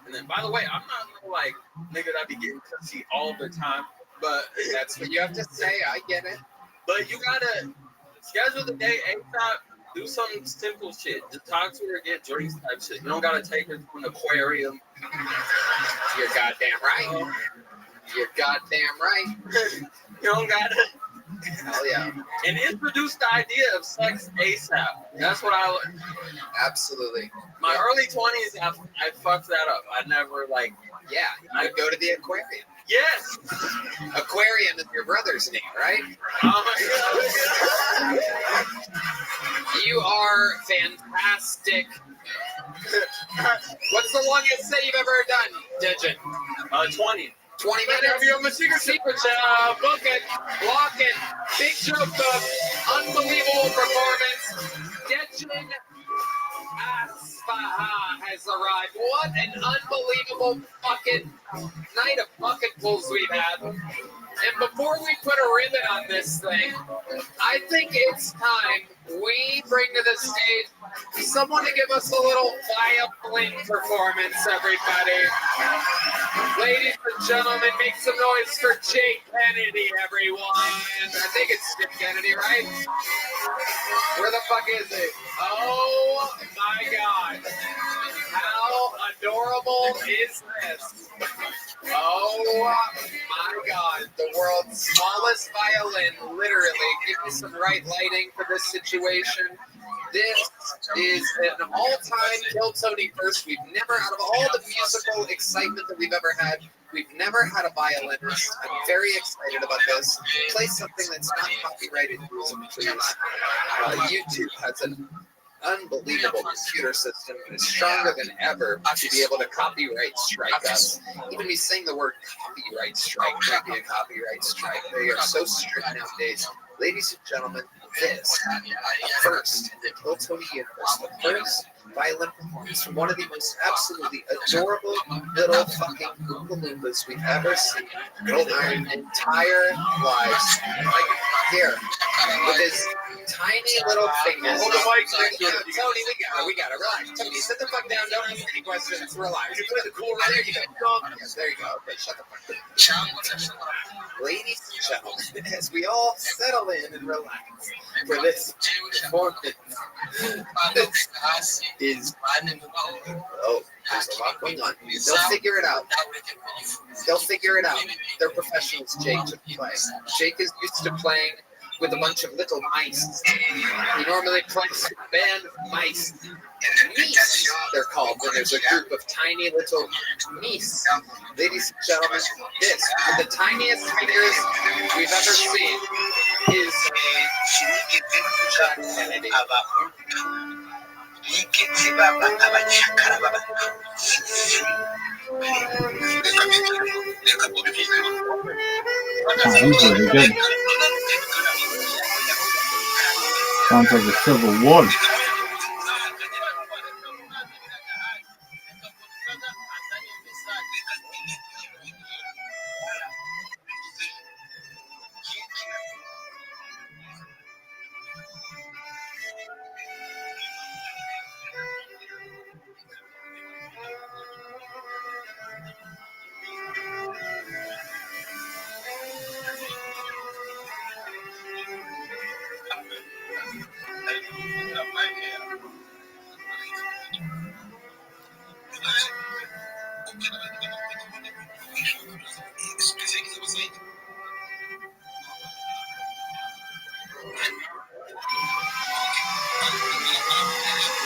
And then, by the way, I'm not no like nigga that be getting pussy all the time, but That's what you have to say. I get it. But you gotta schedule the day ASAP. Do some simple shit. Just talk to her, get drinks type shit. You don't gotta take her to an aquarium. You're goddamn right. You're goddamn right. You don't gotta. Hell yeah. And introduce the idea of sex ASAP. That's what I. Absolutely. My early 20s, I fucked that up. I never like. Yeah, I would go to the aquarium. Yes. Aquarium is your brother's name, right? Oh my God. You are fantastic. What's the longest set you've ever done, Digit? 20. 20 minutes. You're my secret show. Book it. Block it. Big Joe Cook. Unbelievable performance. Dejan Asfaha has arrived. What an unbelievable fucking night of bucket pulls we've had. And before we put a ribbon on this thing, I think it's time we bring to the stage someone to give us a little violin performance, everybody. Ladies and gentlemen, make some noise for Jake Kennedy, everyone. I think it's Jake Kennedy, right? Where the fuck is it? Oh my God. How adorable is this? Oh my God. The world's smallest violin, literally. Give me some right lighting for this situation. This is an all-time Kill Tony first. We've never, out of all the musical excitement that we've ever had, we've never had a violinist. I'm very excited about this. Play something that's not copyrighted music, please. YouTube has an unbelievable computer system and is stronger than ever to be able to copyright strike us. Even me saying the word copyright strike might be a copyright strike. They are so strict nowadays. Ladies and gentlemen, this first in the Kill Tony universe, the first violin performance from one of the most absolutely adorable little fucking Oompa Loompas we've ever seen in our entire lives. Like here, with his tiny little fingers. Hold the mic next to it. Tony, we got it. Relax. Tony, sit the fuck down. Don't ask any questions. Relax. You play the cool right. There you go. Yes, there you go. Okay, shut the fuck up. Ladies and gentlemen, as we all settle in and relax for this performance, this is there's a lot going on. They'll figure it out. They'll figure it out. They're professionals, Jake, to play. Jake is used to playing with a bunch of little mice. He normally plays with a band of mice. Meese, they're called when there's a group of tiny little meese. Ladies and gentlemen, this, with the tiniest fingers we've ever seen, is John Kennedy. He's very good. Sounds like a civil war.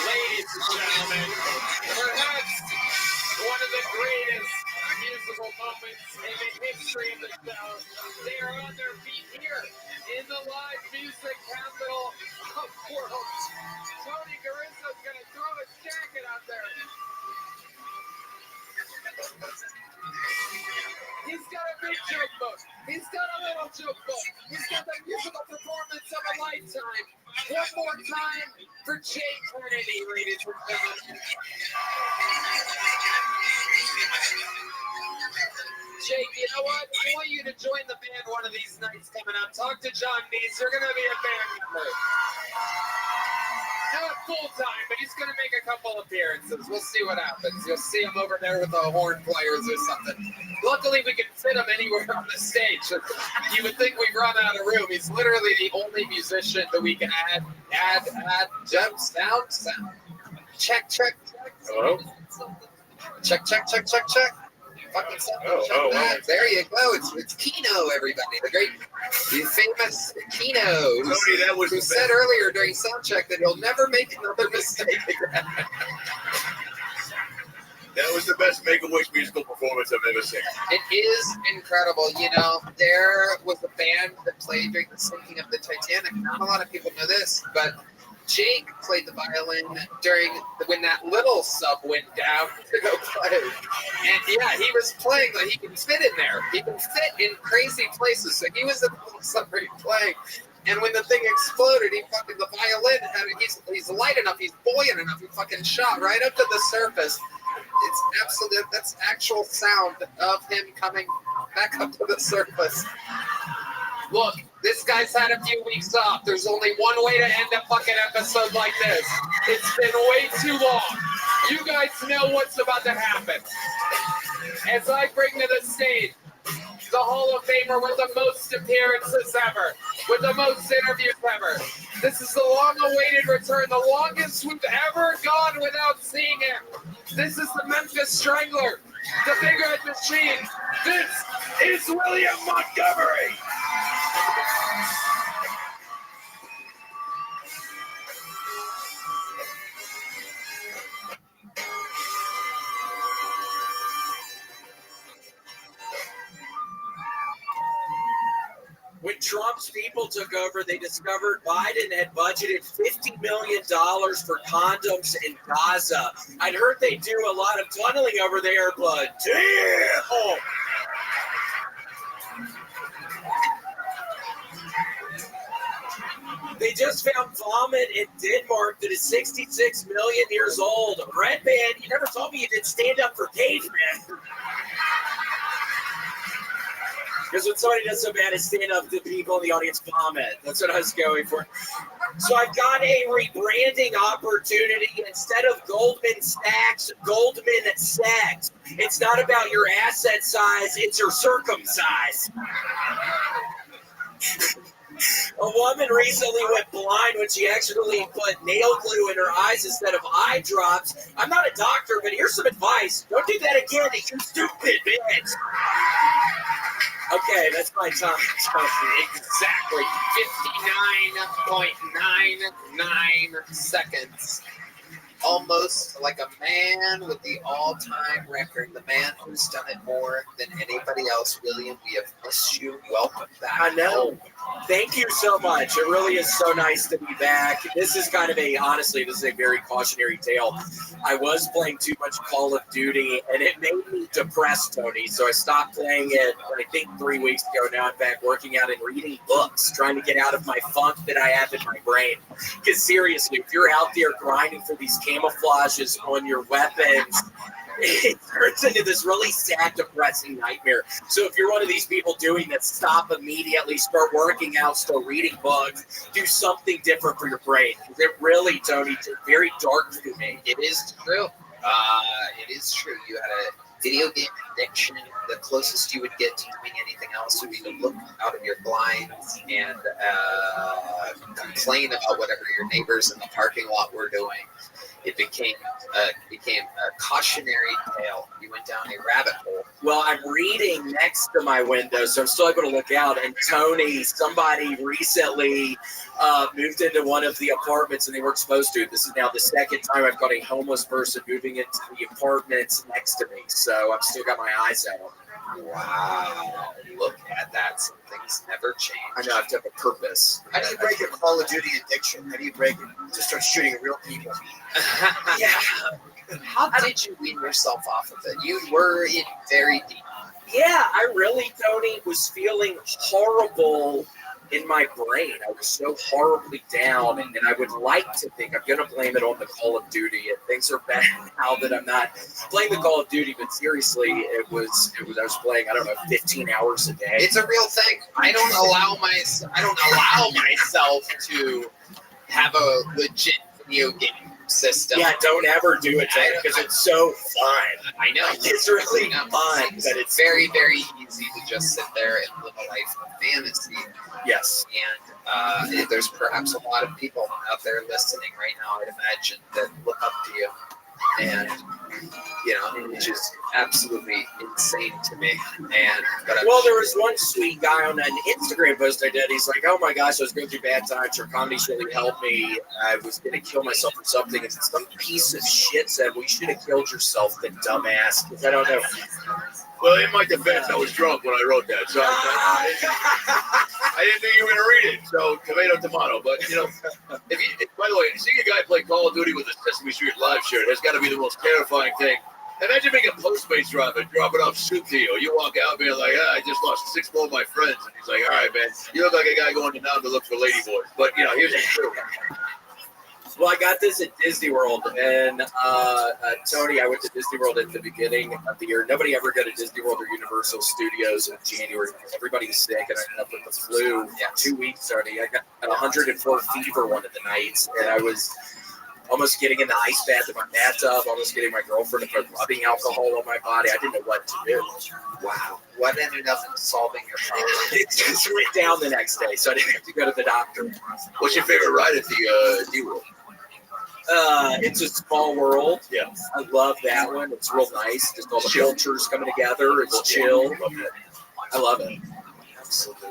Ladies and gentlemen, perhaps one of the greatest musical moments in the history of the show. They are on their feet here in the live music capital of the world. Tony Caruso's going to throw his jacket out there. He's got a big joke book. He's got a little joke book. He's got the musical performance of a lifetime. One more time for Jake Kennedy, ladies and gentlemen. Jake, you know what? I want you to join the band one of these nights coming up. Talk to John Dees. You're going to be a band member. Not full time, but he's going to make a couple appearances. We'll see what happens. You'll see him over there with the horn players or something. Luckily, we can fit him anywhere on the stage. You would think we've run out of room. He's literally the only musician that we can add, jump, sound. Check. Hello? Check. Fucking sound. Wow. There you go. It's Kino, everybody. The famous Kino, who said earlier during sound check that he'll never make another mistake again. That was the best Make-A-Wish musical performance I've ever seen. It is incredible. You know, there was a band that played during the sinking of the Titanic. Not a lot of people know this, but Jake played the violin when that little sub went down to go play. And yeah, he was playing, but he can fit in there. He can fit in crazy places. So he was in the little submarine playing. And when the thing exploded, the violin, he's light enough, he's buoyant enough, he fucking shot right up to the surface. It's absolute, that's actual sound of him coming back up to the surface. Look, this guy's had a few weeks off. There's only one way to end a fucking episode like this. It's been way too long. You guys know what's about to happen. As I bring to the stage the Hall of Famer with the most appearances ever, with the most interviews ever. This is the long-awaited return, the longest we've ever gone without seeing him. This is the Memphis Strangler, the figurehead machine. This is William Montgomery. When Trump's people took over, they discovered Biden had budgeted $50 million for condoms in Gaza. I'd heard they do a lot of tunneling over there, but damn! They just found vomit in Denmark that is 66 million years old. Red Man, you never told me you did stand up for cavemen. Because when somebody does so bad as stand up, the people in the audience vomit. That's what I was going for. So I've got a rebranding opportunity. Instead of Goldman Sachs, Goldman Sachs. It's not about your asset size, it's your circumcise. A woman recently went blind when she accidentally put nail glue in her eyes instead of eye drops. I'm not a doctor, but here's some advice. Don't do that again, you stupid bitch. Okay, that's my time. Exactly 59.99 seconds. Almost like a man with the all-time record, the man who's done it more than anybody else. William, we have missed you. Welcome back. I know. Thank you so much. It really is so nice to be back. This is kind of honestly, this is a very cautionary tale. I was playing too much Call of Duty, and it made me depressed, Tony. So I stopped playing it, I think 3 weeks ago. Now I'm back working out and reading books, trying to get out of my funk that I have in my brain. Because seriously, if you're out there grinding for these camouflages on your weapons, it turns into this really sad, depressing nightmare. So if you're one of these people doing that, stop immediately, start working out, start reading books, do something different for your brain. It really, Tony, it's very dark for me. It is true. It is true. You had a video game addiction. The closest you would get to doing anything else would be to look out of your blinds and complain about whatever your neighbors in the parking lot were doing. It became a cautionary tale. You went down a rabbit hole. Well, I'm reading next to my window, so I'm still able to look out. And Tony, somebody recently moved into one of the apartments, and they weren't supposed to. This is now the second time I've got a homeless person moving into the apartments next to me. So I've still got my eyes out. Wow. Look at that. Some things never change. I know, I have to have a purpose. How do you break your Call of Duty addiction? How do you break it to start shooting real people? Yeah. How did you wean yourself off of it? You were in very deep. Yeah, I really, Tony, was feeling horrible in my brain. I was so horribly down, and I would like to think I'm going to blame it on the Call of Duty, and things are bad now that I'm not playing the Call of Duty, but seriously, I was playing, 15 hours a day. It's a real thing. I don't allow myself to have a legit video game system. Yeah, don't ever do it, because it's so fun. I know. It's really fun, but it's very, very easy to just sit there and live a life of fantasy. Yes. And there's perhaps a lot of people out there listening right now, I'd imagine, that look up to you. And, it's just absolutely insane to me. Well, there was one sweet guy on an Instagram post I did. He's like, oh my gosh, I was going through bad times. Your comedy's really helped me. I was going to kill myself for something. And some piece of shit said, well, you should have killed yourself, the dumbass. Because I don't know. Well, in my defense, I was drunk when I wrote that. So I didn't think you were going to read it. So tomato. But, by the way, seeing a guy play Call of Duty with a Sesame Street live shirt has got to be the most terrifying thing. Imagine being a Postmates driver, dropping off soup to you. You walk out being like, I just lost 6 more of my friends. And he's like, all right, man, you look like a guy going to town to look for ladyboys. But, here's the truth. Well, I got this at Disney World, and Tony, I went to Disney World at the beginning of the year. Nobody ever go to Disney World or Universal Studios in January because everybody's sick, and I ended up with the flu. 2 weeks already. I got 104 fever one of the nights, and I was almost getting in the ice bath in my bathtub, almost getting my girlfriend to put rubbing alcohol on my body. I didn't know what to do. Wow. What ended up solving your problem? It just went down the next day, so I didn't have to go to the doctor. What's your favorite ride at the Disney World? It's a Small World. Yeah. I love that one. It's real nice. Just all the cultures coming together. It's chill. I love it. Absolutely.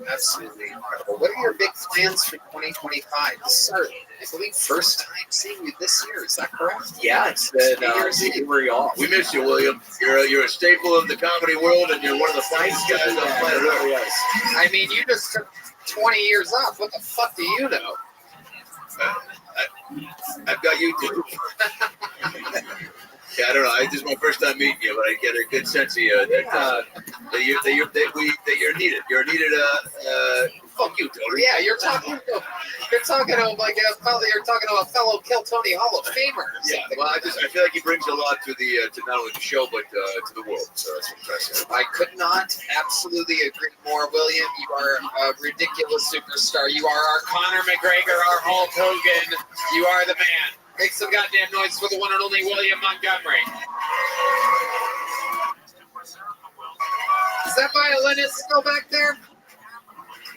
Absolutely incredible. What are your big plans for 2025? This is our, I believe, first time seeing you this year. Is that correct? Yeah, it's been January off. We miss you, William. You're a staple of the comedy world, and you're one of the finest guys on planet Earth. Yes. I mean, you just took 20 years off. What the fuck do you know? I've got you too. Yeah, I don't know. This is my first time meeting you, but I get a good sense of you that you're needed. You're needed. Fuck you, Tony. Yeah, you're talking to like you're talking to a fellow Kill Tony Hall of Famer. Yeah, well, I feel like he brings a lot to not only the show but to the world. So that's impressive. I could not absolutely agree more, William. You are a ridiculous superstar. You are our Conor McGregor, our Hulk Hogan. You are the man. Make some goddamn noise for the one and only William Montgomery. Is that violinist still back there?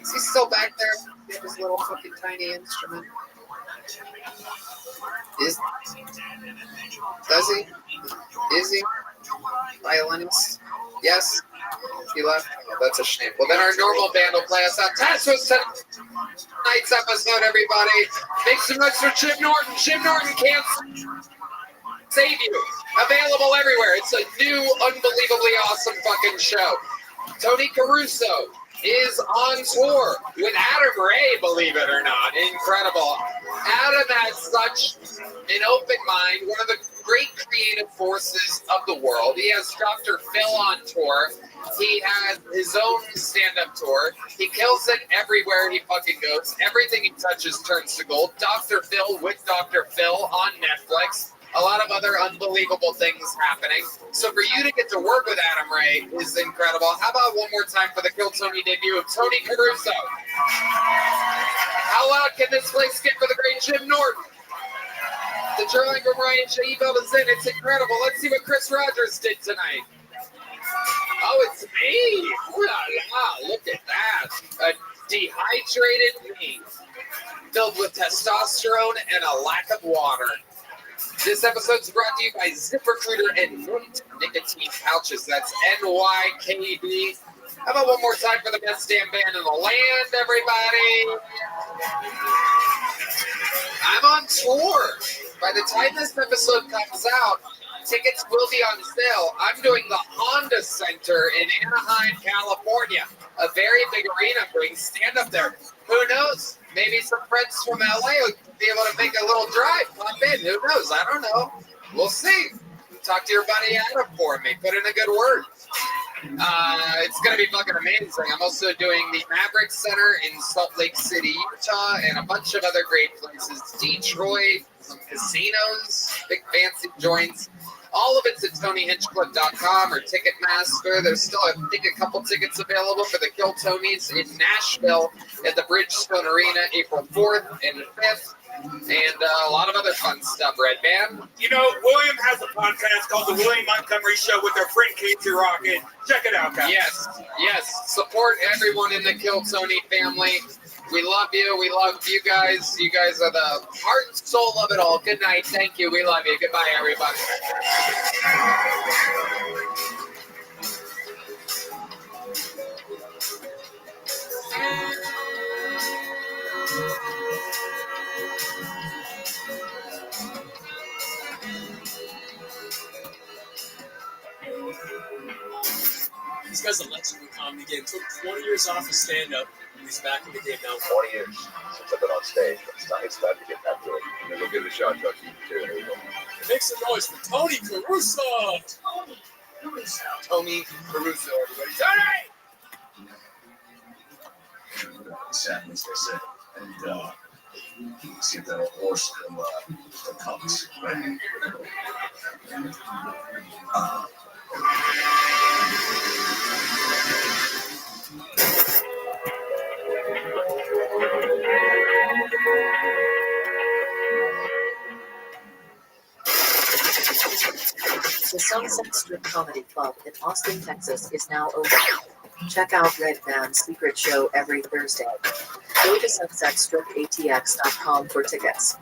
Is he still back there? With his little fucking tiny instrument. Does he? Is he? Violinist? Yes? He left? Oh, that's a shame. Well, then our normal band will play us out. That's what's tonight's episode, everybody. Make some noise for Jim Norton. Jim Norton can't save you. Available everywhere. It's a new, unbelievably awesome fucking show. Tony Caruso is on tour with Adam Ray, believe it or not. Incredible. Adam has such an open mind, one of the great creative forces of the world. He has Dr. Phil on tour. He has his own stand-up tour. He kills it everywhere he fucking goes. Everything he touches turns to gold. Dr. Phil with Dr. Phil on Netflix. A lot of other unbelievable things happening. So for you to get to work with Adam Ray is incredible. How about one more time for the Kill Tony debut of Tony Caruso? How loud can this place get for the great Jim Norton? The drawing from Ryan Shaibel is in. It's incredible. Let's see what Chris Rogers did tonight. Oh, it's me. Ooh la la. Look at that. A dehydrated me filled with testosterone and a lack of water. This episode is brought to you by ZipRecruiter and Mint Nicotine Pouches. That's NYKD. How about one more time for the best damn band in the land, everybody? I'm on tour. By the time this episode comes out, tickets will be on sale. I'm doing the Honda Center in Anaheim, California. A very big arena. I'm doing stand-up there. Who knows? Maybe some friends from LA will be able to make a little drive, pop in. Who knows? I don't know. We'll see. Talk to your buddy Adam for me. Put in a good word. It's going to be fucking amazing. I'm also doing the Maverick Center in Salt Lake City, Utah, and a bunch of other great places. Detroit, some casinos, big fancy joints. All of it's at TonyHinchcliffe.com or Ticketmaster. There's still, I think, a couple tickets available for the Kill Tonys in Nashville at the Bridgestone Arena, April 4th and 5th. And a lot of other fun stuff, Red Band. You know, William has a podcast called The William Montgomery Show with our friend Casey Rocket. Check it out, guys. Yes. Support everyone in the Kill Tony family. We love you. We love you guys. You guys are the heart and soul of it all. Good night. Thank you. We love you. Goodbye, everybody. This guy's a legend in comedy game. Took 20 years off of stand-up, and he's back in the game now. 20 years since I've been on stage. It's time to get back to it. And then we'll give it a shot, Chucky. Here we go. Make some noise for Tony Caruso. Tony Caruso, everybody. Tony! Sadness, they said. And See that horse still comes, right? The Sunset Strip Comedy Club in Austin, Texas is now open. Check out Red Band's secret show every Thursday. Go to sunsetstripatx.com for tickets.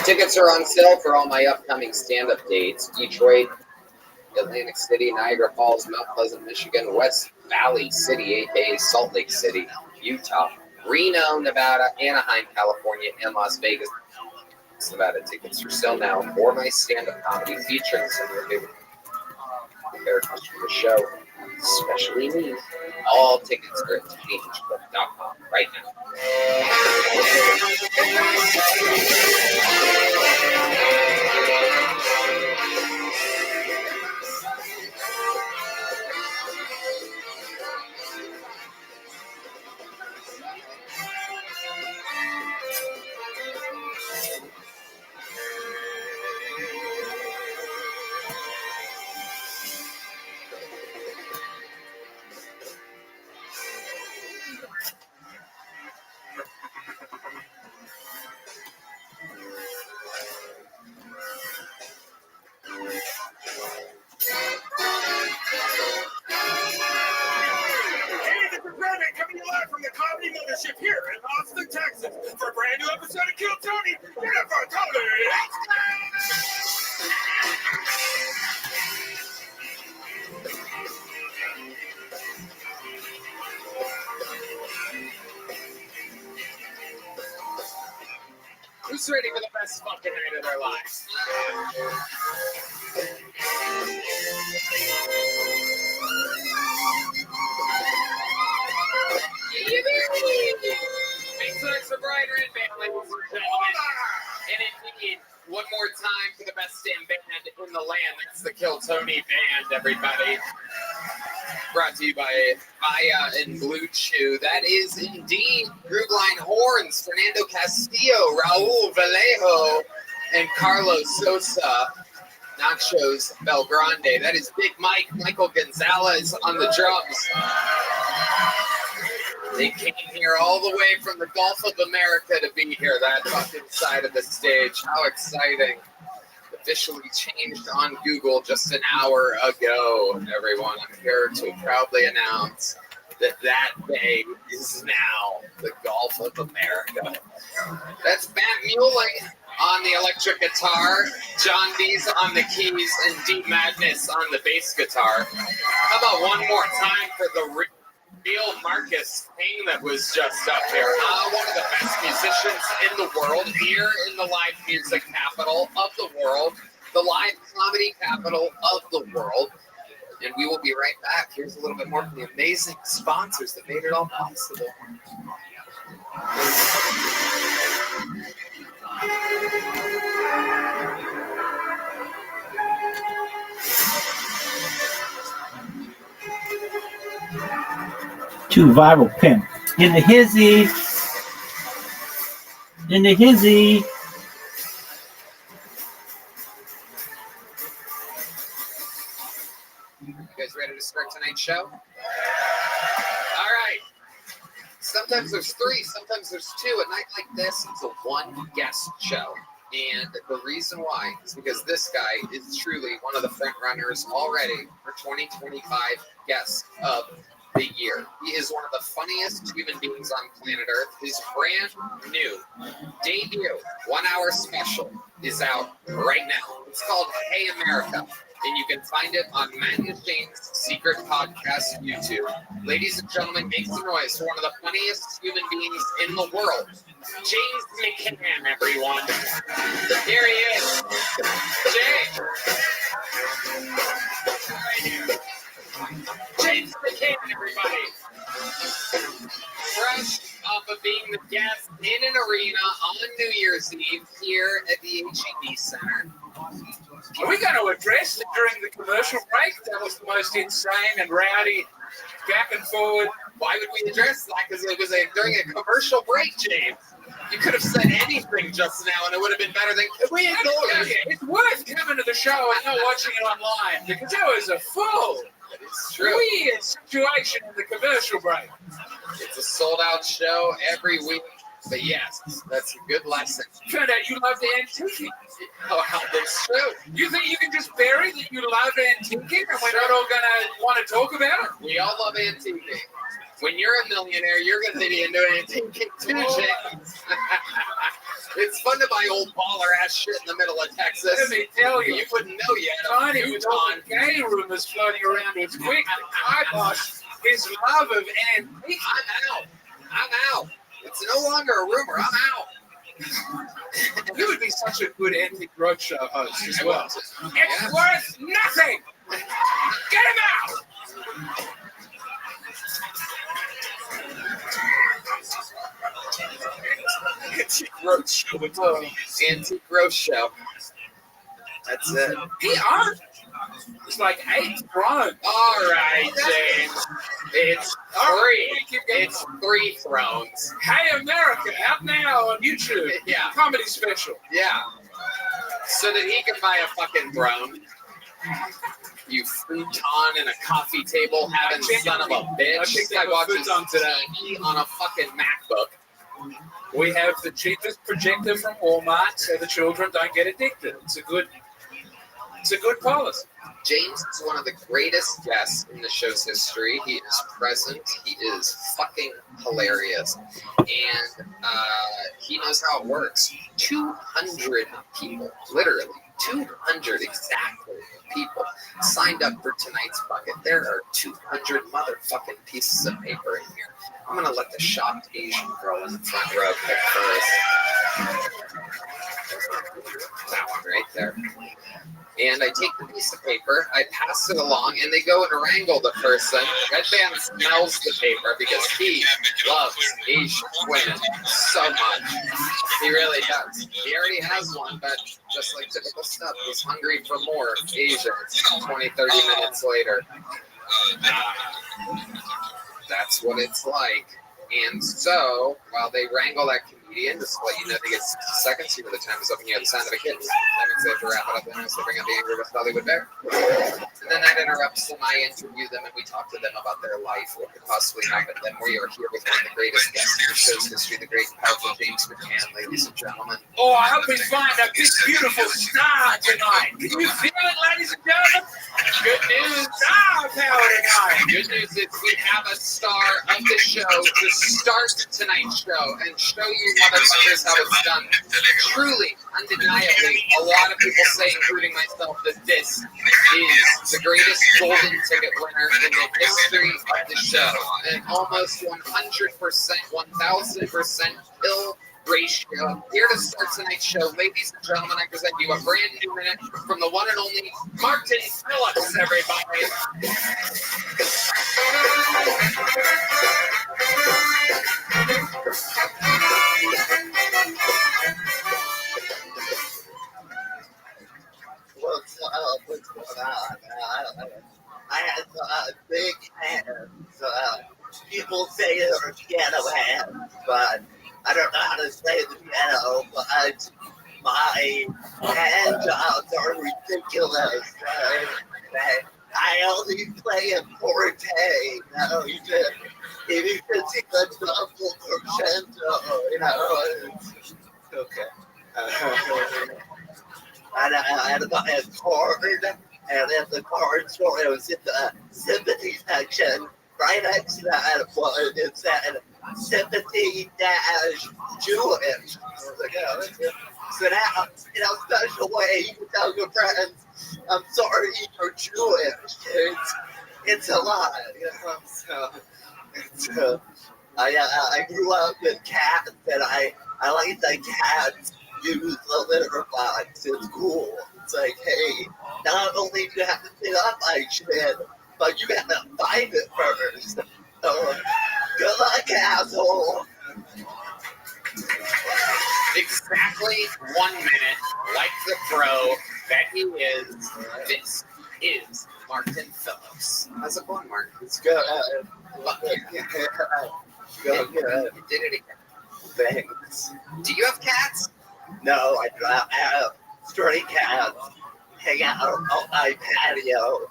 Tickets are on sale for all my upcoming stand-up dates. Detroit, Atlantic City, Niagara Falls, Mount Pleasant, Michigan, West Valley City, aka Salt Lake City, Utah, Reno, Nevada, Anaheim, California, and Las Vegas, Nevada. Tickets are still now for my stand-up comedy featuring some of your favorite characters from the show, especially me. All tickets are at changeclub.com right now. Hey, this is Rabbi coming to you live from the Comedy Mothership here in Austin, Texas for a brand new episode of Kill Tony. Get up for comedy. Who's ready for the best fucking night of their lives? Make some extra bright red band, ladies and gentlemen. And indeed, one more time for the best damn band in the land. That's the Kill Tony Band, everybody. Brought to you by Maya and Blue Chew. That is indeed Groove-Line Horns, Fernando Castillo, Raul Vallejo, and Carlos Sosa. Nachos Belgrande. That is Big Mike, Michael Gonzalez on the drums. They came here all the way from the Gulf of America to be here, that fucking side of the stage. How exciting. Officially changed on Google just an hour ago, everyone. I'm here to proudly announce that that bay is now the Gulf of America. That's Matt Mueller on the electric guitar, John Dees on the keys, and Deep Madness on the bass guitar. How about one more time for the real Marcus King that was just up here? One of the best musicians in the world, here in the live music capital of the world, the live comedy capital of the world. And we will be right back. Here's a little bit more from the amazing sponsors that made it all possible. To Viral Pimp. In the hizzy. In the hizzy. You guys ready to start tonight's show? All right. Sometimes there's three, sometimes there's two. A night like this, it's a one-guest show. And the reason why is because this guy is truly one of the front runners already for 2025 Guest of the Year. He is one of the funniest human beings on planet Earth. His brand new debut 1 hour special is out right now. It's called Hey America. And you can find it on Matt and Shane's Secret Podcast YouTube. Ladies and gentlemen, make some noise for one of the funniest human beings in the world, James McCann, everyone. Here he is. James. James McCann, everybody. Fresh off of being the guest in an arena on New Year's Eve here at the HEB Center. Are we going to address it during the commercial break? That was the most insane and rowdy back and forward. Why would we address that? Because it was during a commercial break, James. You could have said anything just now, and it would have been better than we ignored it. It's worth coming to the show and not watching it online because that was a full, weird situation in the commercial break. It's a sold-out show every week. But yes, that's a good lesson. Turned out you love antiquing. Oh, that's true. You think you can just bury that you love antiquing and we're not all going to want to talk about it? We all love antiquing. When you're a millionaire, you're going to be into antiquing too, James. It's fun to buy old baller-ass shit in the middle of Texas. Let me tell you. You wouldn't know yet. Tiny with all the gay rumors floating around. It's quick to kibosh his love of antiquing. I'm out. It's no longer a rumor. I'm out. You would be such a good Antique Roadshow host as well. It's worth nothing. Get him out. Antique Roadshow. Antique Roadshow. That's it. He earned. It's like 8 thrones. All right, James. It's 3. It's 3 thrones. Hey, America, out now on YouTube. Yeah. Comedy special. Yeah. So that he can buy a fucking throne. You futon and a coffee table having son of a bitch. I watched this on today on a fucking MacBook. We have the cheapest projector from Walmart so the children don't get addicted. It's a good policy. James is one of the greatest guests in the show's history. He is present. He is fucking hilarious. And he knows how it works. 200 people, literally, 200 exactly people signed up for tonight's bucket. There are 200 motherfucking pieces of paper in here. I'm going to let the shocked Asian girl in the front row pick first. That one right there. And I take the piece of paper, I pass it along, and they go and wrangle the person. Red Band smells the paper because he loves Asian women so much. He really does. He already has one, but just like typical stuff, he's hungry for more Asians 20, 30 minutes later. That's what it's like. And so, while they wrangle that comedian, just to let you know, they get 60 seconds. You know the time is up and you have the sound of a kid. That means they have to wrap it up and so bring out the Angry with Hollywood Bear. And then that interrupts them. I interview them and we talk to them about their life, what could possibly happen to them. We are here with one of the greatest guests in the show's history, the great and powerful James McCann, ladies and gentlemen. Oh, I hope we find a big, beautiful star tonight. Can you feel it, ladies and gentlemen? Good news. Star power tonight. Good news is we have a star of the show to start tonight's show and show you motherfuckers how it's done. Truly, undeniably, a lot of people say, including myself, that this is the greatest golden ticket winner in the history of the show. An almost 100%, 1,000% kill ratio. Here to start tonight's show, ladies and gentlemen, I present you a brand new minute from the one and only Martin Phillips, everybody. What's going on? I have big hands. People say they're piano hands, but I don't know how to play the piano, but my hand jobs are ridiculous. I only play a forte. No, you just, if you can see the double crescendo, you know, okay. And I had to buy a card, and in the card store, it was in the sympathy section. Right next to that it said sympathy dash Jewish. I was like, oh, that's good. So now, in a special way, you can tell your friends, I'm sorry you're Jewish. It's a lot, you know. So I grew up with cats, and I like the cats use the litter box. It's cool. It's like, hey, not only do you have to clean up my shit, but you have to find it first. So, good luck, asshole. Exactly 1 minute, like the pro that he is. This is Martin Phillips. How's it going, Martin? It's good. Fuck yeah. Good. You did it again. Thanks. Do you have cats? No, I do not have stray cats hang out on my patio,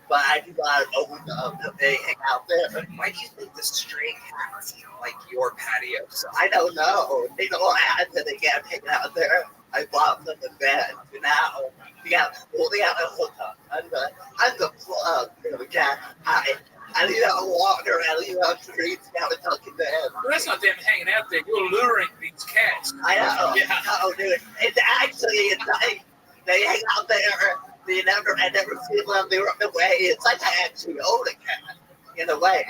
but I do not own them. They hang out there. Why do you think the stray cats like your patio? So I don't know. They don't have to. They can't hang out there. I bought them in bed. Now, they got to hook up. I'm the plug for the cat. I leave out water. I leave out treats. Got to tuck in bed. Well, that's not them hanging out there. You're luring these cats. I know. Yeah. Oh, dude. It's like they hang out there. I never see them. They run away. It's like I actually own a cat in a way.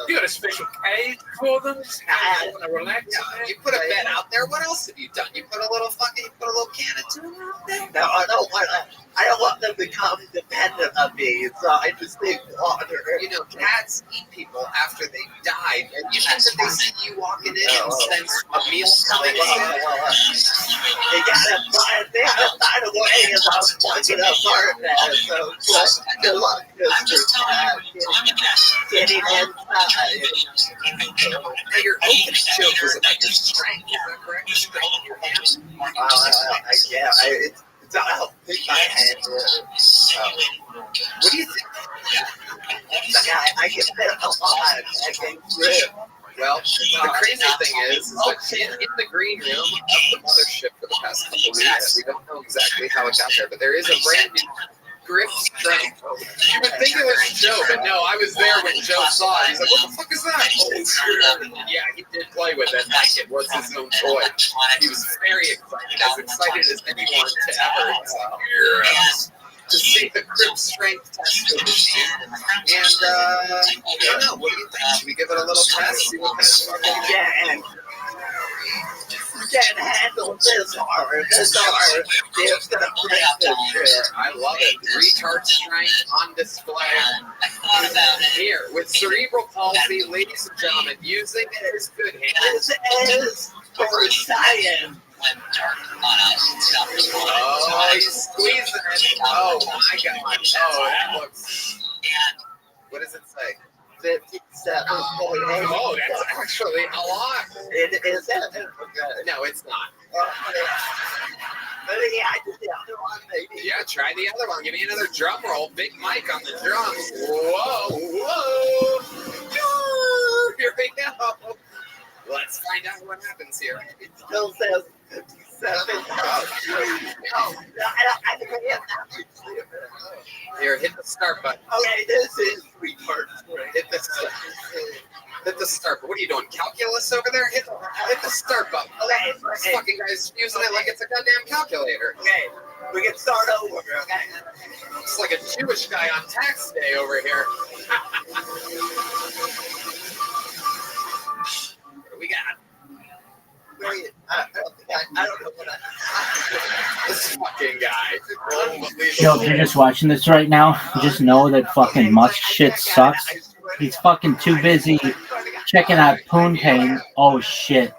You got a special cage for them? You want to relax? Yeah, you put a bed out there. What else have you done? You put a little can of tuna out there? No, I don't want them to become dependent on me, so I just need water. You know, cats eat people after they died. And you think that they see you walking in and sense a meal coming in? They gotta find a way about fucking apartment. So good luck, Mr. Cat. Getting inside. Now, your opening joke was about your strength. Is that correct? Strength in your hands? Yeah, it's how big my hand is. What do you think? I can fit a lot. I can grip. Well, the crazy thing is that in the green room of the mothership for the past couple weeks, we don't know exactly how it got there, but there is a brand new grip strength. You would think it was Joe, but no, I was there when Joe saw it. He's like, what the fuck is that? Oh, shit. Yeah, he did play with it like it was his own toy. He was very excited as anyone to ever to see the grip strength test of the machine. And I don't know, what do you think? Should we give it a little test? See what kind of fucking You can't handle this hard. This hard. It's gonna break this shit. I love it. Retard strength on display. Here, with cerebral palsy, ladies and gentlemen, using his good hands. This is for science. Oh, he's squeezing it. Oh, my God. Oh, that looks... What does it say? 57.8. Oh, that's actually a lot. It is. No, it's not. Yeah, try the other one. Give me another drum roll. Big Mike on the drums. Whoa, whoa. Here we go. Let's find out what happens here. It still says 57. Here, hit the start button. Okay, this is retard. Hit the start button. What are you doing? Calculus over there? Hit the start button. Okay. This fucking guy's using it like it's a goddamn calculator. Okay, we can start over. Okay. It's like a Jewish guy on tax day over here. What do we got? I don't know what This fucking guy. Yo, if you're just watching this right now, just know that fucking Musk shit sucks. He's fucking too busy checking out Poon Pain. Oh shit.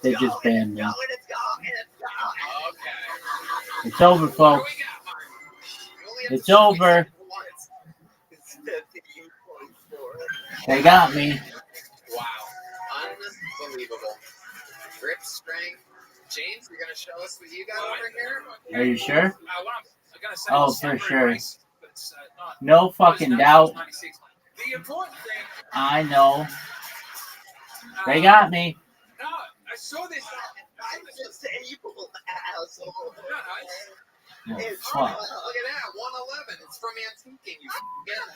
They just banned me. It's over, folks. It's over. They got me. Wow. Unbelievable. Grip strength. James, you're going to show us what you got over here? Are you sure? I'm gonna say Oh, it's for separate sure. race, but it's, not- No fucking doubt. 96. The important thing, I know. They got me. no, I saw this. I'm just able, asshole. Oh, It's fuck. look at that, 111. It's from Antiquing. You get it.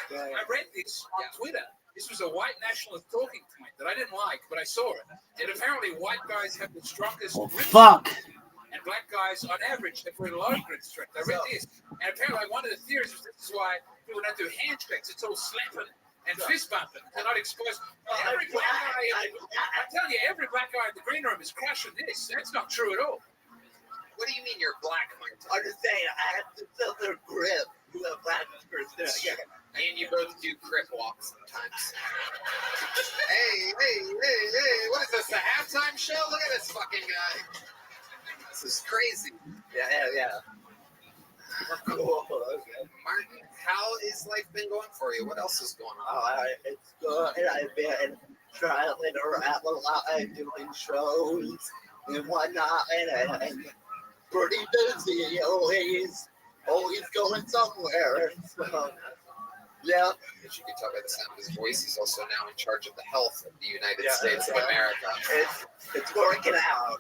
I read this on Twitter. This was a white nationalist talking point that I didn't like, but I saw it. And apparently, white guys have the strongest grip Fuck. and black guys, on average, have very low grip strength. I read this, and apparently, one of the theories is this is why people don't do handshakes. It's all slapping and fist bumping. They're not exposed. Every black guy, I'm telling you, every black guy in the green room is crushing this. That's not true at all. What do you mean you're black, Martin? I'm just saying, I have to feel their grip. You have black grip. Yeah. And you both do crip walks sometimes. Hey, what is this, a halftime show? Look at this fucking guy. This is crazy. Yeah. Cool. Okay. Martin, how has life been going for you? What else is going on? It's good. I've been traveling around a lot and doing shows and whatnot, and pretty busy. Always going somewhere. So, yeah. As you can tell by the sound of his voice, he's also now in charge of the health of the United States of America. It's working out.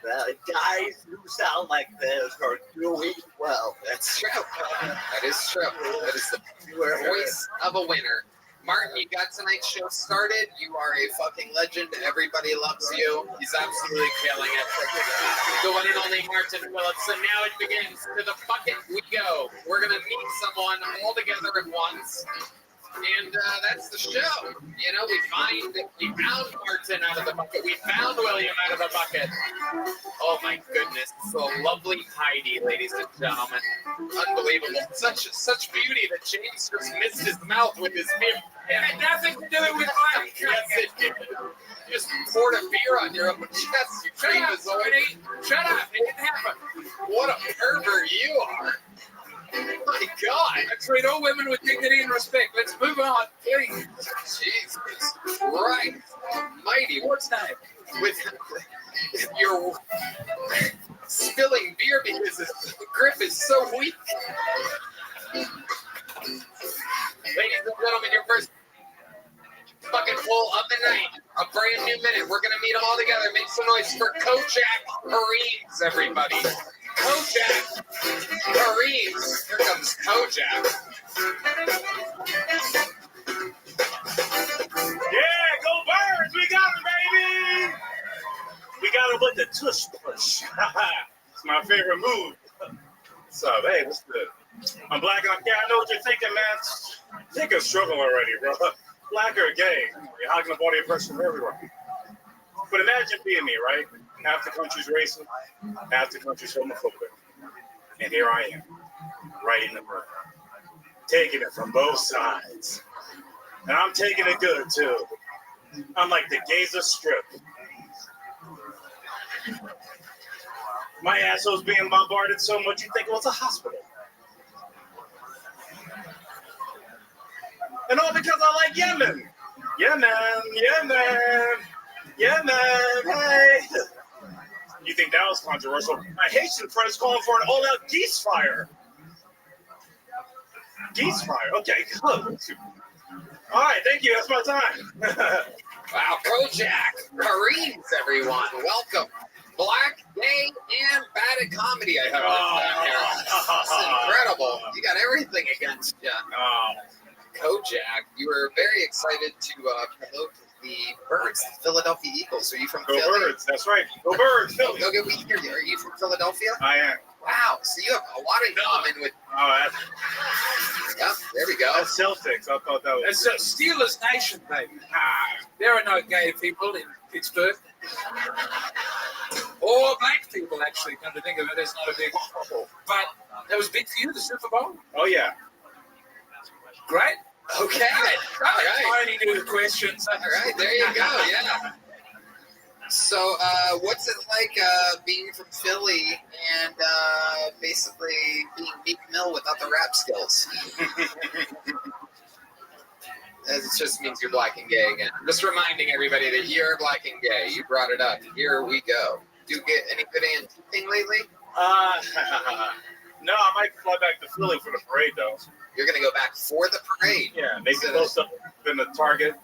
The guys who sound like this are doing well. That's true. That is true. That is the voice of a winner. Martin, you got tonight's show started. You are a fucking legend. Everybody loves you. He's absolutely killing it. The one and only Martin Phillips. And now it begins. To the bucket we go. We're going to meet someone all together at once. And that's the show. You know, we found Martin out of the bucket. We found William out of the bucket. Oh my goodness. So lovely Heidi, ladies and gentlemen. Unbelievable. Such beauty that James just missed his mouth with his mirror. It had nothing to do with my yes, it did. You just poured a beer on your own chest. You Shut up. It didn't happen. What a pervert you are. My God. I treat all women with dignity and respect. Let's move on, please. Jesus Christ almighty. What's that? With your spilling beer because his grip is so weak. Ladies and gentlemen, your first fucking poll of the night. A brand new minute. We're going to meet them all together. Make some noise for Kojak Kareems, everybody. Kojak Kareems. Here comes Kojak. Yeah, go Birds! We got him, baby! We got him with the tush push. It's my favorite move. So, hey, what's good? I'm black and I know what you're thinking, man. Think of struggle already, bro. Black or gay, you're hogging up all the oppression from everywhere. But imagine being me, right? Half the country's racist, half the country's homophobic. And here I am, right in the middle, taking it from both sides. And I'm taking it good, too. I'm like the Gaza Strip. My asshole's being bombarded so much you think, well, it's a hospital. And all because I like Yemen. Yemen. Hey. You think that was controversial? My Haitian friends calling for an all-out geese fire. Geese fire. Okay, good. All right, thank you. That's my time. Wow, Kojak Kareems, everyone. Welcome. Black, gay, and bad at comedy, I have It's incredible. You got everything against you. Kojak, you were very excited to promote the Birds, the Philadelphia Eagles. Are you from Philly? Go Birds, that's right. Go Birds, Philly. Go get me here. Are you from Philadelphia? I am. Wow, so you have a lot in common with... Yep, there we go. That's Celtics. I thought that was... It's a Steelers nation, baby. There are no gay people in Pittsburgh. Or black people, actually, come to think of it. It's not a big... But that was big for you, the Super Bowl? Oh, yeah. Great. Okay. All right. I only knew the questions. All right, there you go, yeah. So, what's it like being from Philly and basically being Meek Mill without the rap skills? It just means you're black and gay again. I'm just reminding everybody that you're black and gay. You brought it up. Here we go. Do you get any good antiquing lately? No, I might fly back to Philly for the parade, though. You're going to go back for the parade? Yeah, maybe close up in the Target.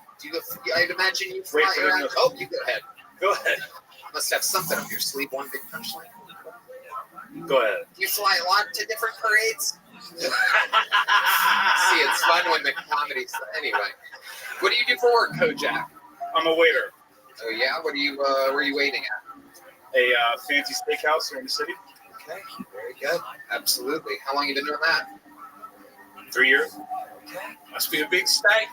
I'd imagine you fly around. Oh, you go ahead. Go ahead. Must have something up your sleeve. One big punchline. Go ahead. Do you fly a lot to different parades? See, it's fun when the comedy's anyway. What do you do for work, Kojak? I'm a waiter. Oh yeah, what are you? Where are you waiting at? A fancy steakhouse here in the city. Okay, very good. Absolutely. How long you been doing that? 3 years. Okay. Must be a big steak.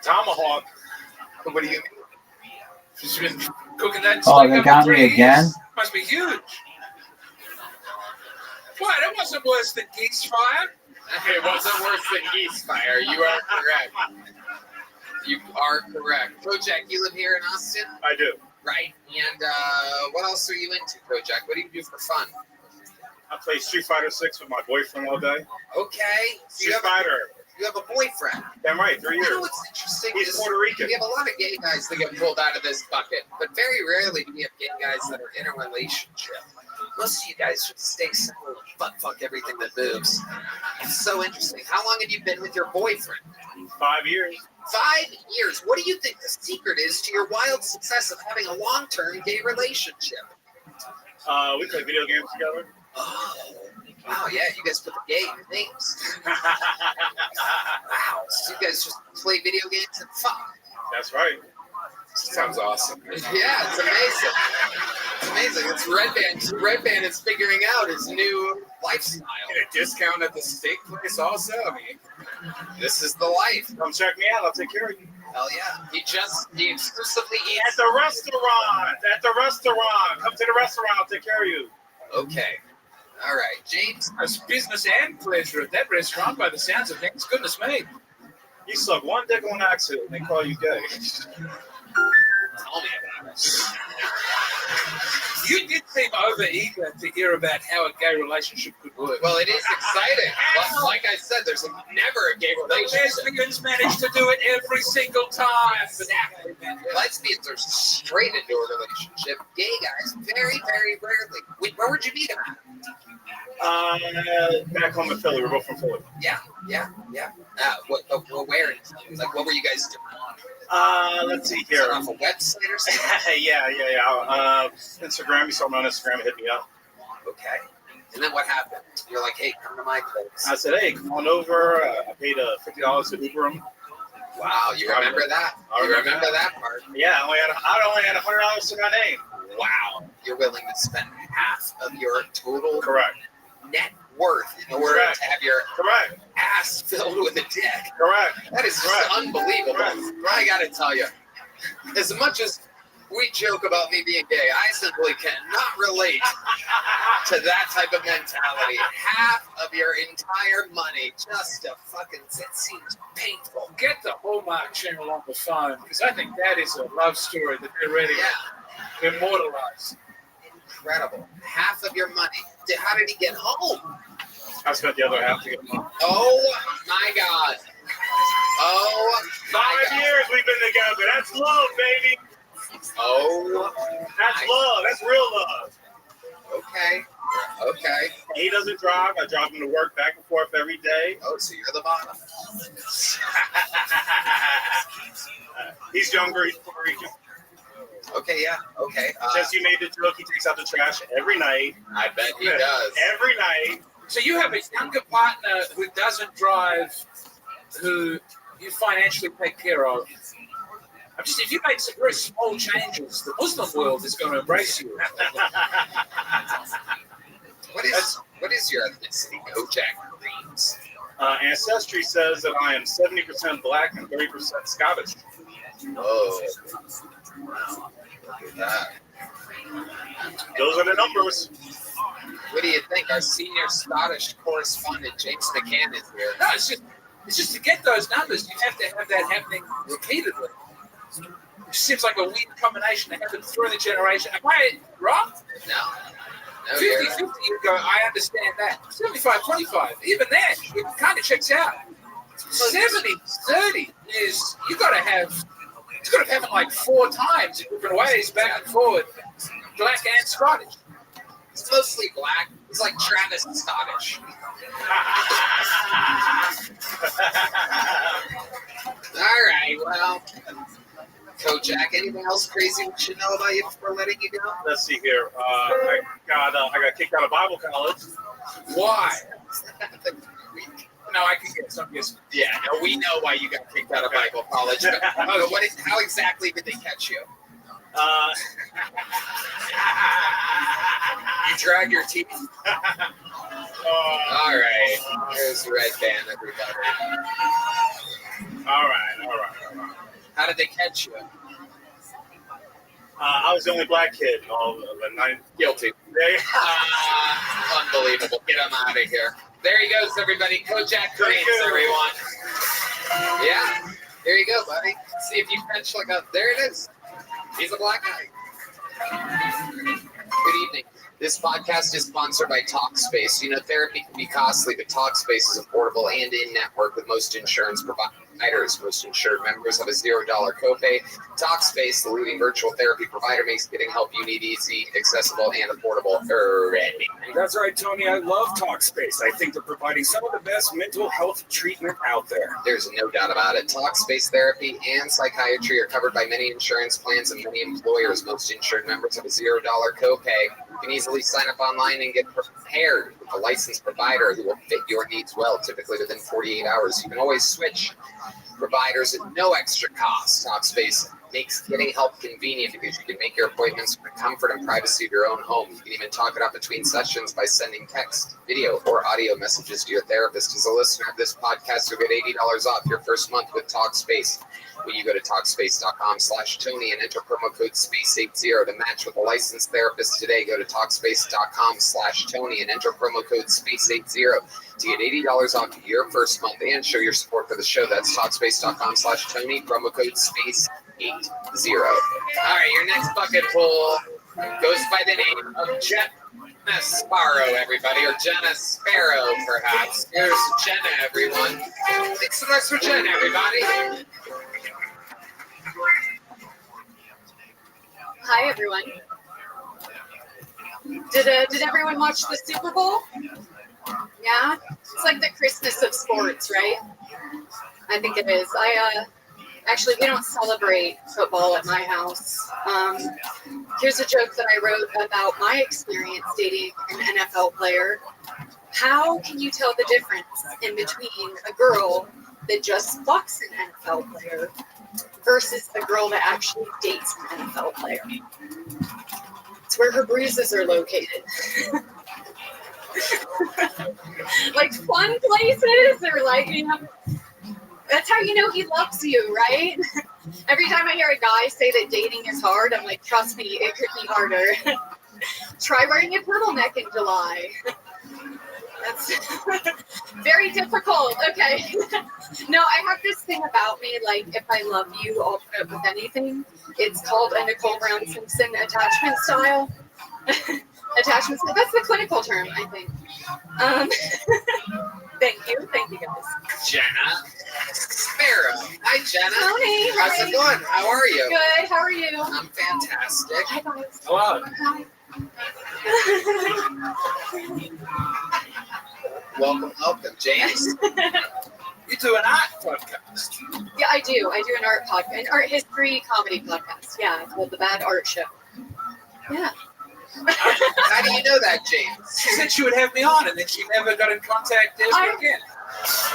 Tomahawk. What do you mean? She's been cooking that Oh, steak they over got 3 me years. again? Must be huge. What? It wasn't worse than geese fire. It wasn't worse than geese fire. You are correct. You are correct. Kojak, you live here in Austin? I do. Right. And what else are you into, Kojak? What do you do for fun? I play Street Fighter 6 with my boyfriend all day. Okay. Street Fighter. You have a boyfriend. Damn right, 3 years. You know what's interesting? He's is Puerto Rican. We have a lot of gay guys that get pulled out of this bucket, but very rarely do we have gay guys that are in a relationship. Most of you guys should stay single and butt fuck everything that moves. It's so interesting. How long have you been with your boyfriend? 5 years. 5 years. What do you think the secret is to your wild success of having a long-term gay relationship? We play video games together. Oh, wow, yeah, you guys put the gay in your names. Wow, so you guys just play video games and fuck. That's right. Sounds awesome. Yeah, it's amazing. It's amazing. It's Red Band. Red Band is figuring out his new lifestyle. Get a discount at the steak place also. I mean, this is the life. Come check me out. I'll take care of you. Hell yeah. He exclusively eats at the restaurant. At the restaurant. Come to the restaurant. I'll take care of you. Okay. All right, James. It's business and pleasure at that restaurant by the sounds of things. Goodness me. You suck one dick on accident and they call you gay. Tell me about it. You did seem over eager to hear about how a gay relationship could work. Well, it is exciting. Like I said, there's never a gay relationship. The lesbians manage to do it every single time. Lesbians are straight into a relationship. Gay guys, very, very rarely. Wait, where would you meet him at? Back home in Philly. We're both from Philly. Yeah. Where? Like, what were you guys doing? Let's see here. Off a website or something? yeah. Instagram. You saw me on Instagram. Hit me up. Okay. And then what happened? You're like, hey, come to my place. I said, hey, come on over. I paid $50 to Uber him. Wow, you remember that? You remember that part? Yeah, I only had $100 to my name. Wow. You're willing to spend half of your total net worth in order to have your ass filled with a dick. Correct. That is just unbelievable. I gotta tell you, as much as we joke about me being gay, I simply cannot relate to that type of mentality. Half of your entire money just to fucking, it seems painful. Get the Hallmark Channel on the phone, because I think that is a love story that they're ready to immortalize. Incredible. Half of your money. How did he get home? I spent the other half to get home. Oh my God. Oh, 5 years we've been together. That's love, baby. Oh, that's love. That's real love. Okay. He doesn't drive. I drive him to work back and forth every day. Oh, so you're the bottom. He's younger. He's Puerto Rican. Okay. Jesse made the joke. He takes out the trash every night. I bet he does. Every night. So you have a younger partner who doesn't drive, who you financially take care of. If you make some very small changes, the Muslim world is going to embrace you. What is your ethnicity, Kojak Greens? Ancestry says that I am 70% black and 30% Scottish. Oh, wow. Look at that. Those are the numbers. What do you think? Our senior Scottish correspondent, James McCann, is here. No, it's just to get those numbers, you have to have that happening repeatedly. It seems like a weird combination that happens through the generation. Am I wrong? No. 50-50, you go, I understand that. 75-25, even then, it kind of checks out. 70-30 is, you got to have happened like 4 times in different ways, back and forward, black and Scottish. It's mostly black. It's like Travis Scottish. All right, well, Kojak, anything else crazy we should know about you before letting you go? Let's see here. I got kicked out of Bible college. Why? No, I can get some. Yes. Yeah, no, we know why you got kicked out of Bible college. But, how exactly did they catch you? You drag your teeth. All right. Here's Red Band, everybody. All right. How did they catch you? I was the only black kid in all of the 9. Guilty. Unbelievable. Get him out of here. There he goes, everybody. Kojak Cranes, everyone. Yeah. Here you go, buddy. See if you catch like a... There it is. He's a black guy. Good evening. This podcast is sponsored by Talkspace. You know, therapy can be costly, but Talkspace is affordable and in-network with most insurance providers. Most insured members have a $0 copay. Talkspace, the leading virtual therapy provider, makes getting help you need easy, accessible, and affordable. That's right, Tony. I love Talkspace. I think they're providing some of the best mental health treatment out there. There's no doubt about it. Talkspace therapy and psychiatry are covered by many insurance plans and many employers. Most insured members have a $0 copay. You can easily sign up online and get prepared with a licensed provider who will fit your needs well, typically within 48 hours. You can always switch providers at no extra cost. Talkspace makes getting help convenient because you can make your appointments from the comfort and privacy of your own home. You can even talk it up between sessions by sending text, video, or audio messages to your therapist. As a listener of this podcast, you'll get $80 off your first month with Talkspace. When you go to Talkspace.com/Tony and enter promo code SPACE80 to match with a licensed therapist today, go to Talkspace.com/Tony and enter promo code SPACE80 to get $80 off your first month and show your support for the show. That's Talkspace.com/Tony, promo code SPACE80. All right, your next bucket pool goes by the name of Jenna Sparrow, everybody, or Jenna Sparrow, perhaps. Here's Jenna, everyone. Make some noise for Jenna, everybody. Hi, everyone. Did everyone watch the Super Bowl? Yeah? It's like the Christmas of sports, right? I think it is. Actually, we don't celebrate football at my house. Here's a joke that I wrote about my experience dating an NFL player. How can you tell the difference in between a girl that just fucks an NFL player versus a girl that actually dates an NFL player? It's where her bruises are located. Like fun places, or like, you know, that's how you know he loves you, right? Every time I hear a guy say that dating is hard, I'm like, trust me, it could be harder. Try wearing a turtleneck in July. That's very difficult. Okay. No, I have this thing about me, like, if I love you, I'll put up with anything. It's called a Nicole Brown Simpson attachment style. Attachment style. That's the clinical term, I think. Thank you guys. Jenna Sparrow. Hi, Jenna. Tony, how's it going? How are you? Good. How are you? I'm fantastic. Hi, guys. Hello. Hi. Welcome, James. You do an art podcast. Yeah, I do. I do an art podcast, an art history comedy podcast. Yeah, it's called The Bad Art Show. Yeah. How do you know that, James? She said she would have me on, and then she never got in contact ever again.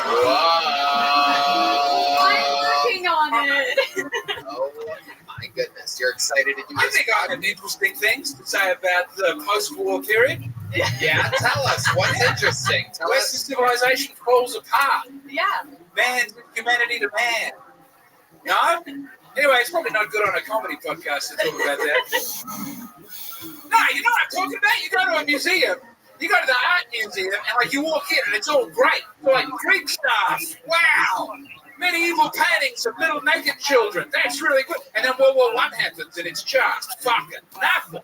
Whoa. I'm working on it. Oh my goodness, you're excited to do this? I think I have interesting things to say about the post-war period. Yeah, tell us. What's interesting? Tell Western us. civilization falls apart. Yeah. Man's humanity to man. No? Anyway, it's probably not good on a comedy podcast to talk about that. No, you know what I'm talking about? You go to a museum, you go to the art museum, and like you walk in and it's all great. So like Greek stuff. Wow. Medieval paintings of little naked children. That's really good. And then World War I happens and it's just fucking nothing.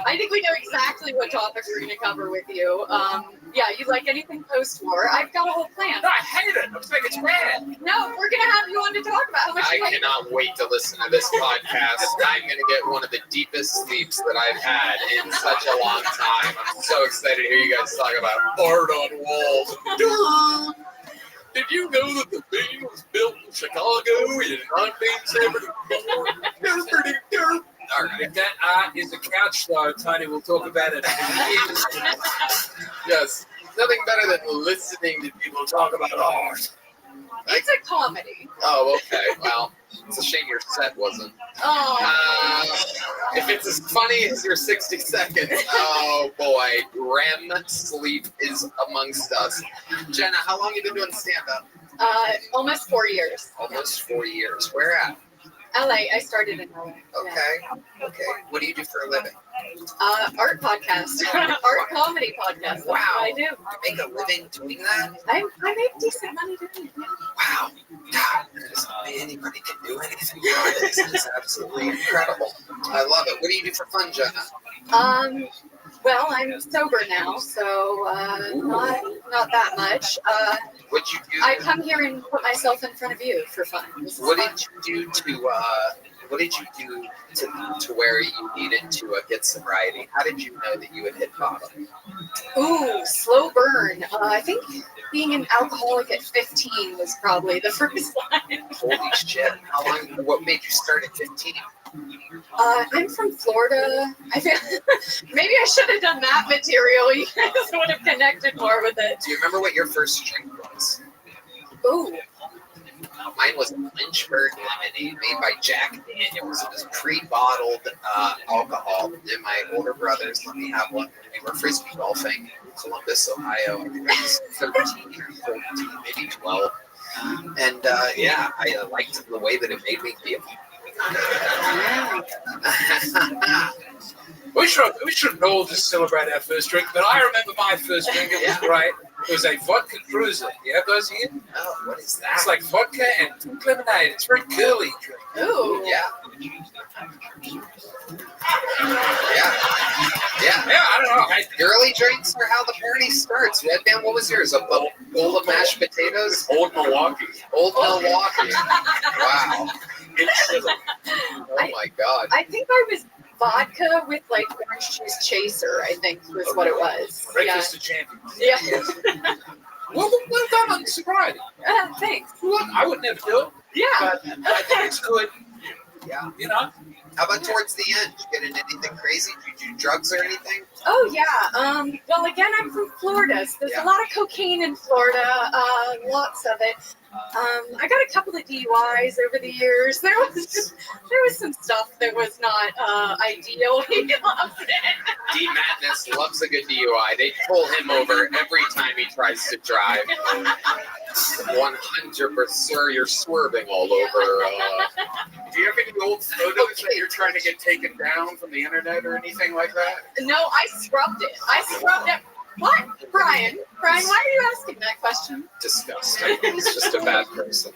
I think we know exactly what topic we're going to cover with you. Yeah, you like anything post-war? I've got a whole plan. No, I hate it. I'm saying it's bad. No, we're going to have you on to talk about how much I you like cannot wait to listen to this podcast. I'm going to get one of the deepest sleeps that I've had in such a long time. I'm so excited to hear you guys talk about art on walls. Did you know that the thing was built in Chicago in 1974? All right. If that art is a couch, though, Tony will talk about it. Yes. Nothing better than listening to people talk about art. It's a comedy. Oh, okay. Well, it's a shame your set wasn't. Oh. If it's as funny as your 60 seconds, oh boy, REM sleep is amongst us. Jenna, how long have you been doing stand-up? Almost 4 years. Almost 4 years. Where at? LA. I started in LA. Okay. Okay. What do you do for a living? Art podcast. Art comedy podcast. Wow. I do. You make a living doing that? I make decent money doing it. Wow. God, anybody can do anything. This is absolutely incredible. I love it. What do you do for fun, Jenna? Well, I'm sober now, so not that much. What'd you do? I come here and put myself in front of you for fun. What did you do to where you needed to get sobriety? How did you know that you had hit bottom? Ooh, slow burn. I think being an alcoholic at 15 was probably the first line. Holy shit! How long? What made you start at 15? I'm from Florida. I feel maybe I should have done that material. You guys would have connected more with it. Do you remember what your first drink was? Ooh. Mine was Lynchburg lemonade made by Jack Daniels. It was pre-bottled alcohol. And my older brothers let me have one when we were frisbee golfing in Columbus, Ohio. I think I was 13 or 14, maybe 12. And I liked the way that it made me feel. We should all just celebrate our first drink, but I remember my first drink. It was great. It was a vodka cruiser. You have those here? Oh, what is that? It's like vodka and pink lemonade. It's very girly drink. Ooh. Yeah. I don't know. Girly drinks are how the party starts. Red Man, what was yours? A bowl of mashed potatoes? Old Milwaukee. Old Milwaukee. Wow. Oh my God. I think I was vodka with like orange juice chaser, I think was what it was. Breakfast of champions. Yeah. Well done on sobriety. Thanks. Look, I would never do it. Yeah. But I think it's good. Yeah. You know? How about towards the end? Did you get into anything crazy? Did you do drugs or anything? Oh yeah. Well, again, I'm from Florida, so there's a lot of cocaine in Florida. Lots of it. I got a couple of DUIs over the years. There was some stuff that was not ideal. He loved it. D Madness loves a good DUI. They pull him over every time he tries to drive. 100%, sir, you're swerving all over. Do you have any old photos that you're trying to get taken down from the internet or anything like that? No, I scrubbed it. What? Brian, why are you asking that question? Disgusting. He's just a bad person.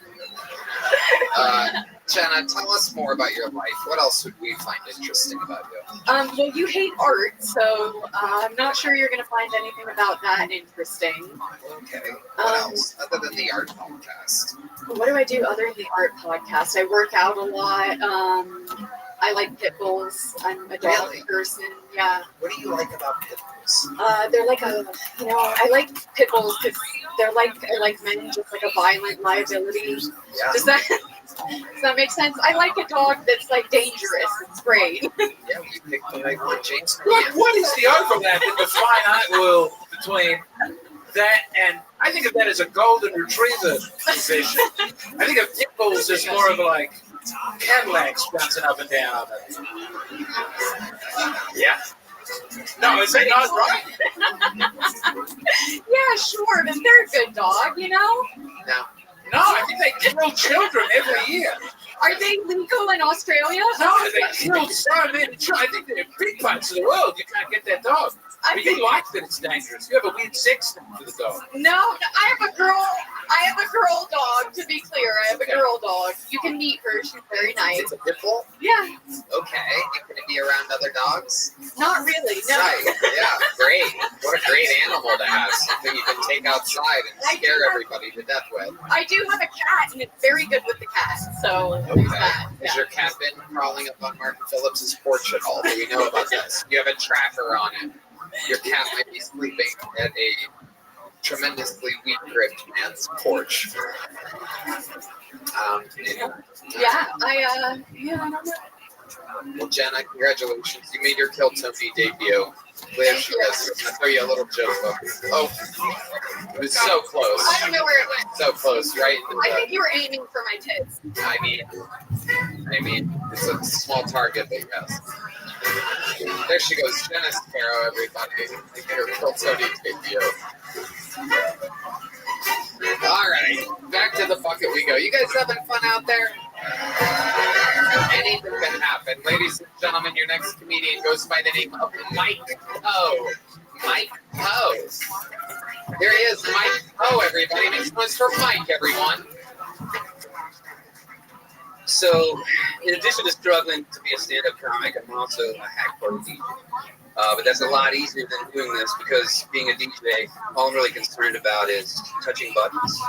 Jenna, tell us more about your life. What else would we find interesting about you? Well, you hate art, so I'm not sure you're going to find anything about that interesting. Okay. What else other than the art podcast? What do I do other than the art podcast? I work out a lot. I like pit bulls. I'm a dog person. Yeah. What do you like about pit bulls? They're like I like pit bulls because they're like men, just like a violent liability. Yeah. Does that make sense? I like a dog that's like dangerous. It's great. Yeah, you picked the right one, James. What is the overlap in the fine art world between that and I think of that as a golden retriever position. I think of pit bulls as more of like Cadillacs bouncing up and down. Yeah. No, is that not right? Yeah, sure, but they're a good dog, you know? No, I think they kill children every year. Are they legal in Australia? No, they kill so many children. I think they're in big parts of the world. You can't get that dog. But you like that it's dangerous. You have a weird sex thing for the dog. No, I have a girl dog, to be clear. I have a girl dog. You can meet her. She's very nice. It's a pit bull? Yeah. Okay. You going to be around other dogs? Not really, no. Right. Yeah, great. What a great animal to have. Something you can take outside and scare everybody to death with. I do have a cat, and it's very good with the cat. So there's that. Yeah. Has your cat been crawling up on Martin Phillips's porch at all? Do we know about this? You have a tracker on it. Your cat might be sleeping at a tremendously weak-gripped man's porch. Yeah, I don't know. Well, Jenna, congratulations. You made your Kill Tony debut. Liz, yes, I'll throw you a little joke. Oh, it was so close. I don't know where it went. So close, right? I think you were aiming for my tits. I mean, it's a small target, but yes. There she goes, Jenna Sparrow, everybody. Get her Kill Tony debut. All right, back to the bucket we go. You guys having fun out there? Anything can happen. Ladies and gentlemen, your next comedian goes by the name of Mike Poe. Mike Poe. Here he is, Mike Poe, everybody. Make some noise for Mike, everyone. So, in addition to struggling to be a stand-up comic, I'm also a hack party DJ. But that's a lot easier than doing this because being a DJ, all I'm really concerned about is touching buttons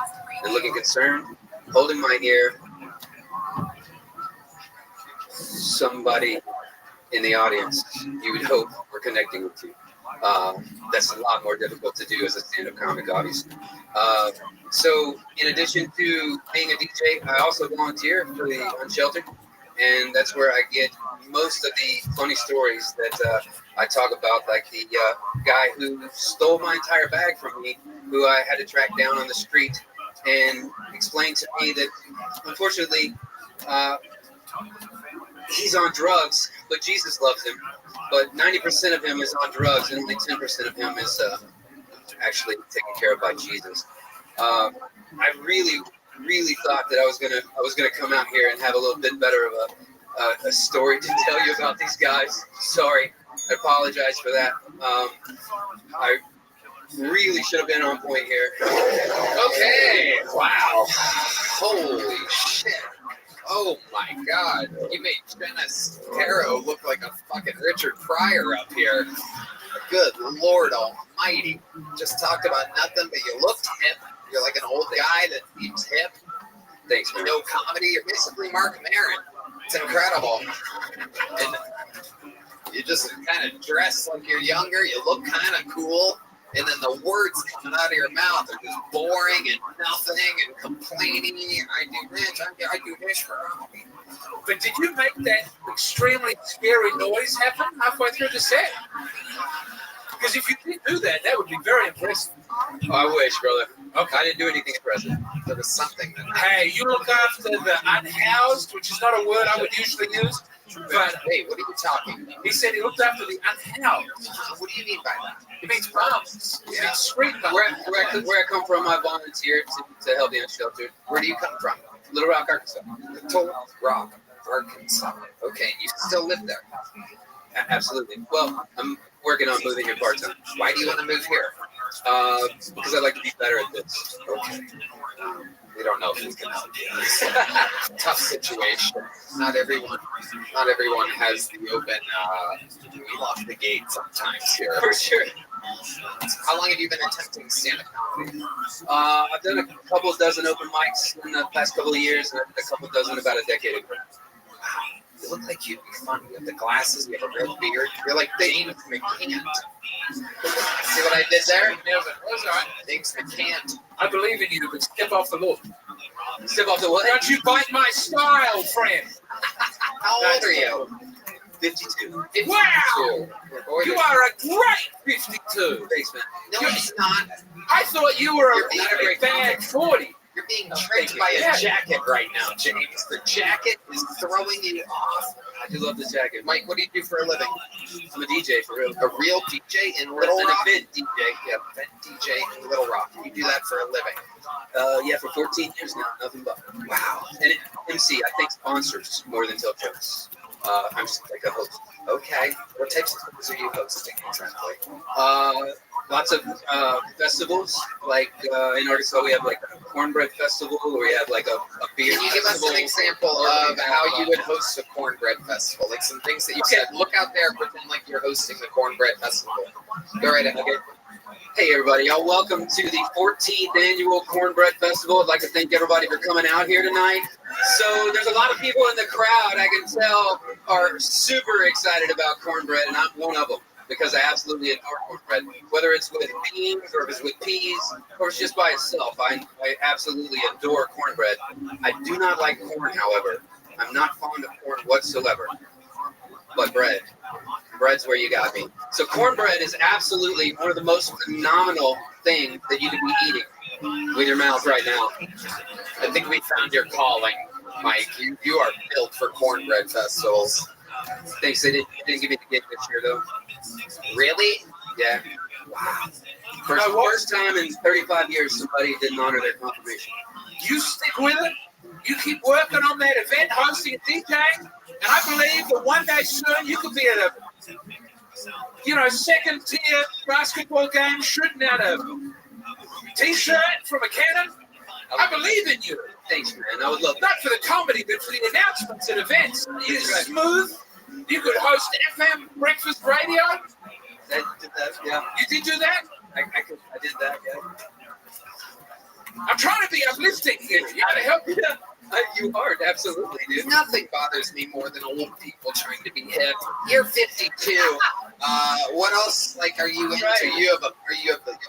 and looking concerned, holding my ear. Somebody in the audience you would hope we're connecting with you. That's a lot more difficult to do as a stand-up comic, obviously. So in addition to being a DJ, I also volunteer for the Unsheltered, and that's where I get most of the funny stories that I talk about, like the guy who stole my entire bag from me, who I had to track down on the street and explain to me that, unfortunately, he's on drugs, but Jesus loves him. But 90% of him is on drugs, and only 10% of him is actually taken care of by Jesus. I really thought that I was gonna come out here and have a little bit better of a story to tell you about these guys. Sorry, I apologize for that. I really should have been on point here. Okay, wow. Holy shit. Oh my God. You made Jenna Sparrow look like a fucking Richard Pryor up here. Good Lord Almighty. Just talked about nothing, but you looked hip. You're like an old guy that seems hip. Thanks, man. No comedy. You're basically Mark Maron. It's incredible. And you just kind of dress like you're younger. You look kind of cool. And then the words coming out of your mouth are just boring and nothing and complaining. I do this, I do this for me. But did you make that extremely scary noise happen halfway through the set? Because if you did do that, that would be very impressive. Oh, I wish, brother. Okay. I didn't do anything impressive. There was something that... Hey, you look after the unhoused, which is not a word I would usually use. But hey, what are you talking? He said he looked after the unhoused. What do you mean by that? It means bums. It means street bums. Where I come from, I volunteered to help the Unsheltered. Where do you come from? Little Rock, Arkansas. Little Rock, Arkansas. Okay, you still live there? Absolutely. Well, I'm working on moving here part-time. Why do you want to move here? Because I'd like to be better at this. Okay. We don't know if we can help you. Tough situation. Not everyone has the open. We lock the gate sometimes here. For sure. How long have you been attempting stand-up comedy? I've done a couple dozen open mics in the past couple of years, and a couple dozen about a decade ago. You look like you'd be fun. You have the glasses, you have a real beard. You're like James McCant. See what I did there? James McCant. I believe in you, but step off the law. Step off the what? Don't you bite my style, friend. How old are you? 52. Wow! You are a great 52. Thanks, man. No, he's not. I thought you were You're a very bad 40. You're being tricked by a jacket right now, James. The jacket is throwing you off. I do love the jacket. Mike, what do you do for a living? I'm a DJ for real. A real DJ in Little and Rock? a vid DJ. Yeah, event DJ in Little Rock. You do that for a living? Yeah, for 14 years now. Nothing but. Wow. And MC, I think sponsors more than tell jokes. I'm just like a host. Okay. What types of things are you hosting exactly? Lots of festivals. Like in Arkansas, we have like a cornbread festival, or we have like a beer Can you give us festival. an example of how you would host a cornbread festival? Like some things that you said. Look out there, pretend like you're hosting the cornbread festival. Go right ahead. Okay. Hey everybody, y'all, welcome to the 14th annual Cornbread Festival. I'd like to thank everybody for coming out here tonight. So there's a lot of people in the crowd, I can tell, are super excited about cornbread, and I'm one of them because I absolutely adore cornbread. Whether it's with beans or if it's with peas or it's just by itself, I absolutely adore cornbread. I do not like corn, however. I'm not fond of corn whatsoever. but bread. Bread's where you got me. So cornbread is absolutely one of the most phenomenal things that you could be eating with your mouth right now. I think we found your calling, Mike. You are built for cornbread festivals. Thanks. They didn't give me the gig this year, though. Really? Yeah. Wow. First time in 35 years somebody didn't honor their confirmation. You stick with it. You keep working on that event, hosting and DJing, and I believe that one day soon you could be at a, second tier basketball game, shooting out a T-shirt from a cannon. I believe in you. Thanks, man. I would love Not for the comedy, but for the announcements at events. You're smooth. You could host FM breakfast radio. Did that, yeah. You did do that? I did that, yeah. I'm trying to be uplifting here. You gotta help me. You are, absolutely, dude. Nothing bothers me more than old people trying to be hip. You're 52. What else? Like, are you into? You have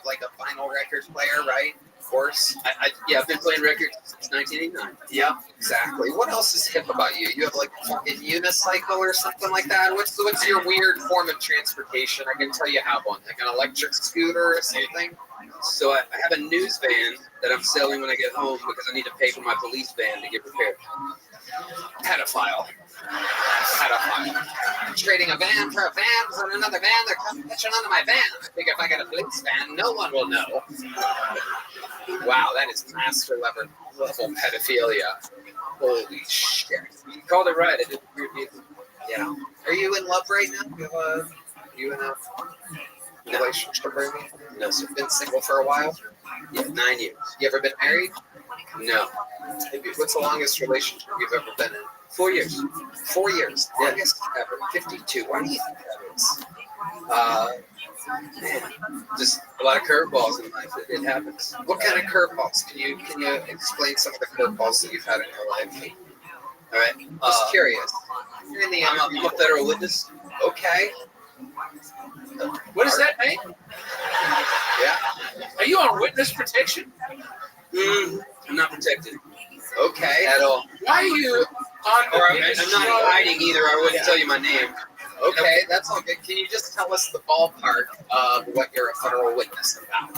like a vinyl record player, right? Of course. Yeah, I've been playing records since 1989. Yep, exactly. What else is hip about you? You have like a fucking unicycle or something like that? What's your weird form of transportation? I can tell you have one, like an electric scooter or something. So I have a news van that I'm selling when I get home because I need to pay for my police van to get repaired. Pedophile. I'm trading a van for a van for another van. They're coming pitching onto my van. I think if I got a police van, no one will know. Wow, that is master level pedophilia. Holy shit. You called it right. I did weird music. Yeah. Are you in love right now? You in a relationship right now? No, sir. Been single for a while? Yeah, 9 years. You ever been married? No. What's the longest relationship you've ever been in? 4 years. 4 years. Yeah. Longest ever. 52. Why do you think that is? Man, just a lot of curveballs in life. It happens. What kind of curveballs? Can you explain some of the curveballs that you've had in your life? All right. Just curious. You're in the I'm a federal witness. Okay. What does that mean? Yeah. Are you on witness protection? I'm not protected. Okay. At all. Why are you on the witness I'm not show? hiding either. I wouldn't tell you my name. Okay, that's all good. Can you just tell us the ballpark of what you're a federal witness about?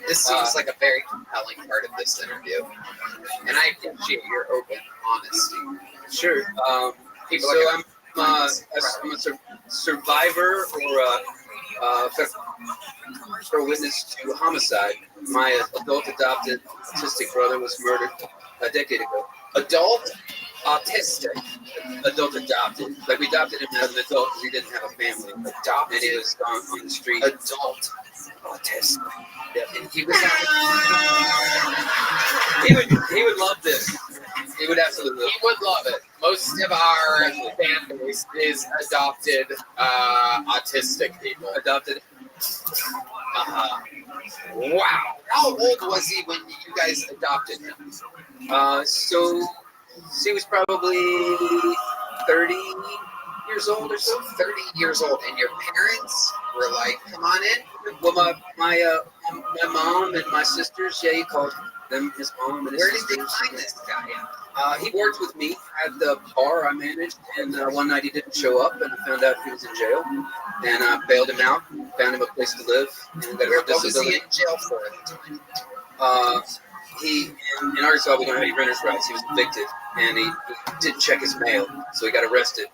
This seems like a very compelling part of this interview. And I appreciate your open honesty. Sure. People so like I'm a survivor or a federal witness to homicide. My adult adopted autistic brother was murdered a decade ago. Adult autistic. Adult adopted. Like we adopted him as an adult because he didn't have a family. Adopted. And he was on the street. Adult autistic. Yeah, and he was. He would love this. He would absolutely love it. He would love it. Most of our fan base is adopted autistic people. Adopted. Wow. How old was he when you guys adopted him? So he was probably 30 years old or so. 30 years old. And your parents were like, come on in? Well, my mom and my sisters, yeah, he called them his mom and his Where did sisters. they find this guy? He worked with me at the bar I managed, and one night he didn't show up, and I found out he was in jail. And I bailed him out, found him a place to live. And got What was he in jail for at the time? He in Arkansas we don't have any renters' rights. He was evicted, and he didn't check his mail, so he got arrested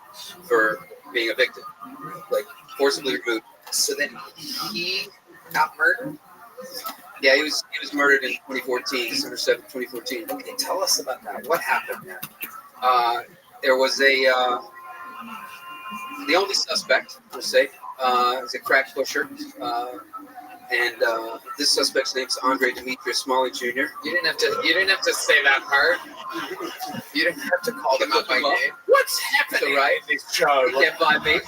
for being evicted, like forcibly removed. So then he got murdered? Yeah, he was murdered in 2014, December 7th, 2014. Okay, tell us about that. What happened there? There was the only suspect, we'll say, was a crack pusher. And this suspect's name's Andre Demetrius Smalley Jr. You didn't have to say that part. You didn't have to call them out by name. What's happening? So, right? He can't find me.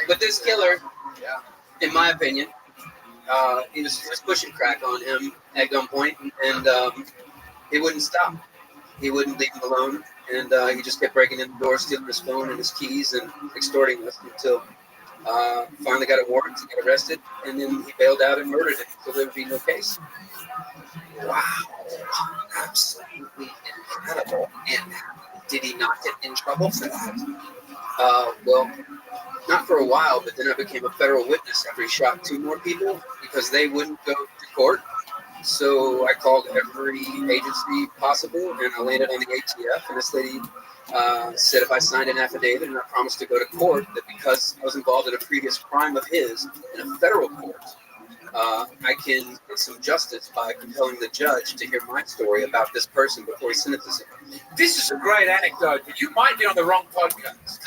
But this killer, in my opinion, he was pushing crack on him at gunpoint, and he wouldn't stop. He wouldn't leave him alone, and he just kept breaking in the door, stealing his phone and his keys, and extorting us until finally got a warrant to get arrested, and then he bailed out and murdered him, so there would be no case. Wow, absolutely incredible. And did he not get in trouble for that? Well, not for a while, but then I became a federal witness after he shot 2 more people because they wouldn't go to court. So I called every agency possible, and I landed on the ATF. And this lady said if I signed an affidavit and I promised to go to court, that because I was involved in a previous crime of his in a federal court, I can get some justice by compelling the judge to hear my story about this person before he sentences him. This is a great anecdote, but you might be on the wrong podcast.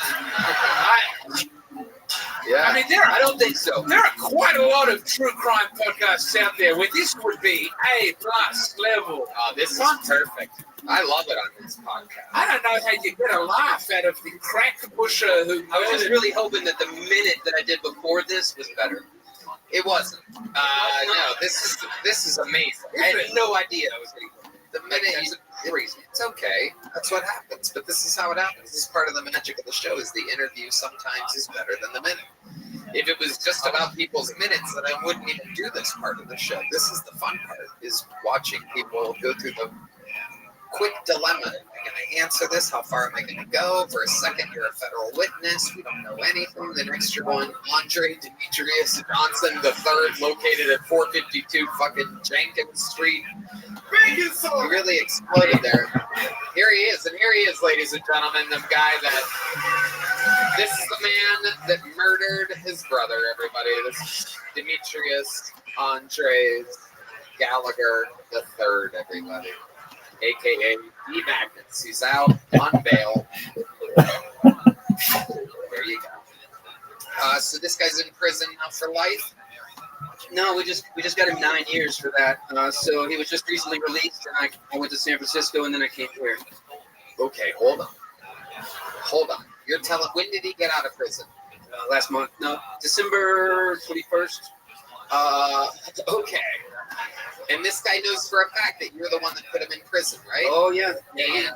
I mean, I don't think so. There are quite a lot of true crime podcasts out there where this would be A+ level. Oh, this is perfect. I love it on this podcast. I don't know how you get a laugh out of the crack pusher who. I was just really hoping that the minute that I did before this was better. It wasn't. No, this is amazing. I had no idea I was getting the minute you crazy. It's okay. That's what happens. But this is how it happens. This is part of the magic of the show. Is the interview sometimes is better than the minute. If it was just about people's minutes, then I wouldn't even do this part of the show. This is the fun part: is watching people go through the quick dilemma. Am I going to answer this? How far am I going to go? For a second, you're a federal witness. We don't know anything. The next, you're going Andre Demetrius Johnson III, located at 452 fucking Jenkins Street. He really exploded there. Here he is, and here he is, ladies and gentlemen, the guy that. This is the man that murdered his brother, everybody. This is Demetrius Andres Gallagher III, everybody. AKA D Magnets. He's out on bail. There you go. So this guy's in prison now for life? No, we just got him 9 years for that. So he was just recently released, and I went to San Francisco, and then I came here. Okay, hold on. You're telling, when did he get out of prison? Last month. No, December 21st. Okay. And this guy knows for a fact that you're the one that put him in prison, right? Oh, yeah.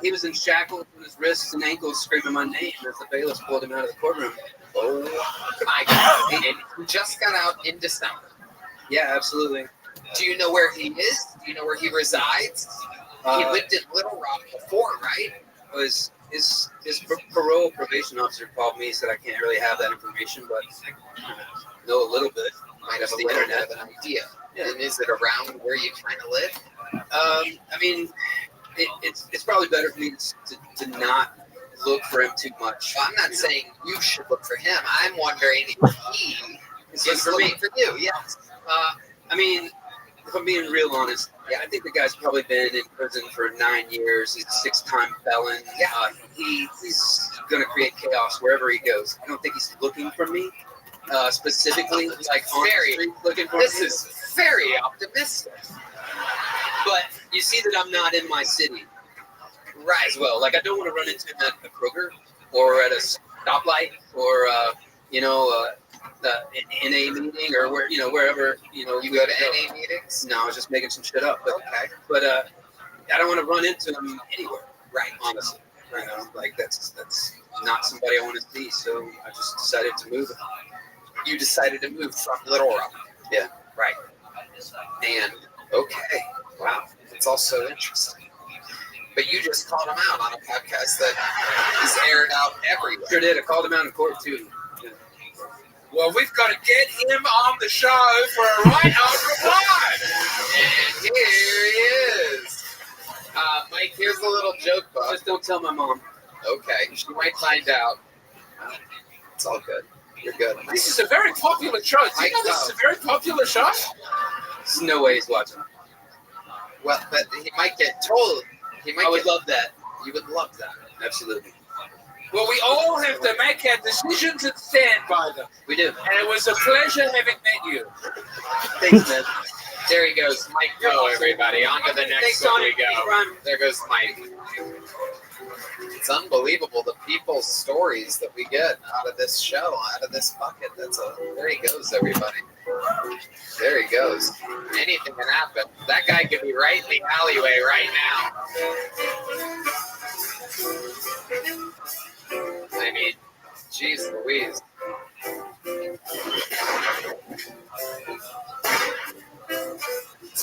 He was in shackles on his wrists and ankles screaming my name as the bailiffs pulled him out of the courtroom. Oh, my God. And he just got out in December. Yeah, absolutely. Do you know where he is? Do you know where he resides? He lived in Little Rock before, right? His parole probation officer called me and said I can't really have that information, but I know a little bit. Might have the internet an idea. Yeah. And is it around where you kind of live? I mean, it's probably better for me to not look for him too much. Well, I'm not saying you should look for him. I'm wondering if he is looking for you. Yes. I mean, if I'm being real honest, yeah, I think the guy's probably been in prison for 9 years. He's a 6-time felon. Yeah. He's going to create chaos wherever he goes. I don't think he's looking for me specifically, like on the street looking for me. This is very optimistic. But you see that I'm not in my city. Right. As well. Like, I don't want to run into him at a Kroger or at a stoplight or, the NA meeting or wherever, you go to NA meetings. No, I was just making some shit up. But, okay. But I don't want to run into him anywhere. Right. Honestly. Like that's not somebody I want to see. So I just decided to move. You decided to move from Little Rock. Yeah. Right. And okay. Wow. It's all so interesting. But you just called him out on a podcast that is aired out everywhere. Sure did. I called him out in court too. Yeah. Well, we've got to get him on the show for a right-on reply. And here he is. Mike, here's a little joke, Bob. Just don't tell my mom. Okay. She might find out. It's all good. You're good. This is a very popular show. Do you know this is a very popular show? There's no way he's watching. Well, but he might get told. I would love that. You would love that. Absolutely. Well, we all have to make our decisions and stand by them. We do. And it was a pleasure having met you. Thanks, man. There he goes, Mike. Go, everybody. On to the next one we go. There goes Mike. It's unbelievable the people's stories that we get out of this show, out of this bucket. There he goes, everybody. There he goes. Anything can happen. That guy could be right in the alleyway right now. I mean, geez Louise.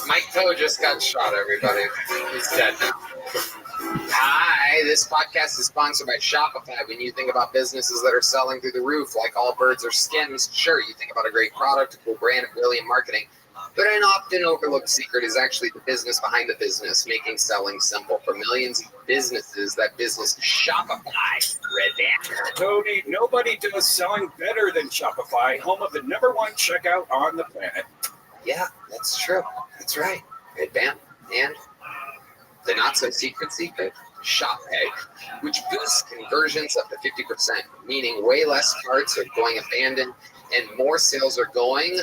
Mike Toe just got shot, everybody. He's dead now. Hi, this podcast is sponsored by Shopify. When you think about businesses that are selling through the roof, like All Birds or Skims, sure, you think about a great product, a cool brand, brilliant marketing. But an often overlooked secret is actually the business behind the business, making selling simple. For millions of businesses, that business is Shopify. Red Banner. Tony, nobody does selling better than Shopify, home of the #1 checkout on the planet. Yeah, that's true. That's right. Red Banner. And the not-so-secret secret, ShopPay, which boosts conversions up to 50%, meaning way less carts are going abandoned and more sales are going.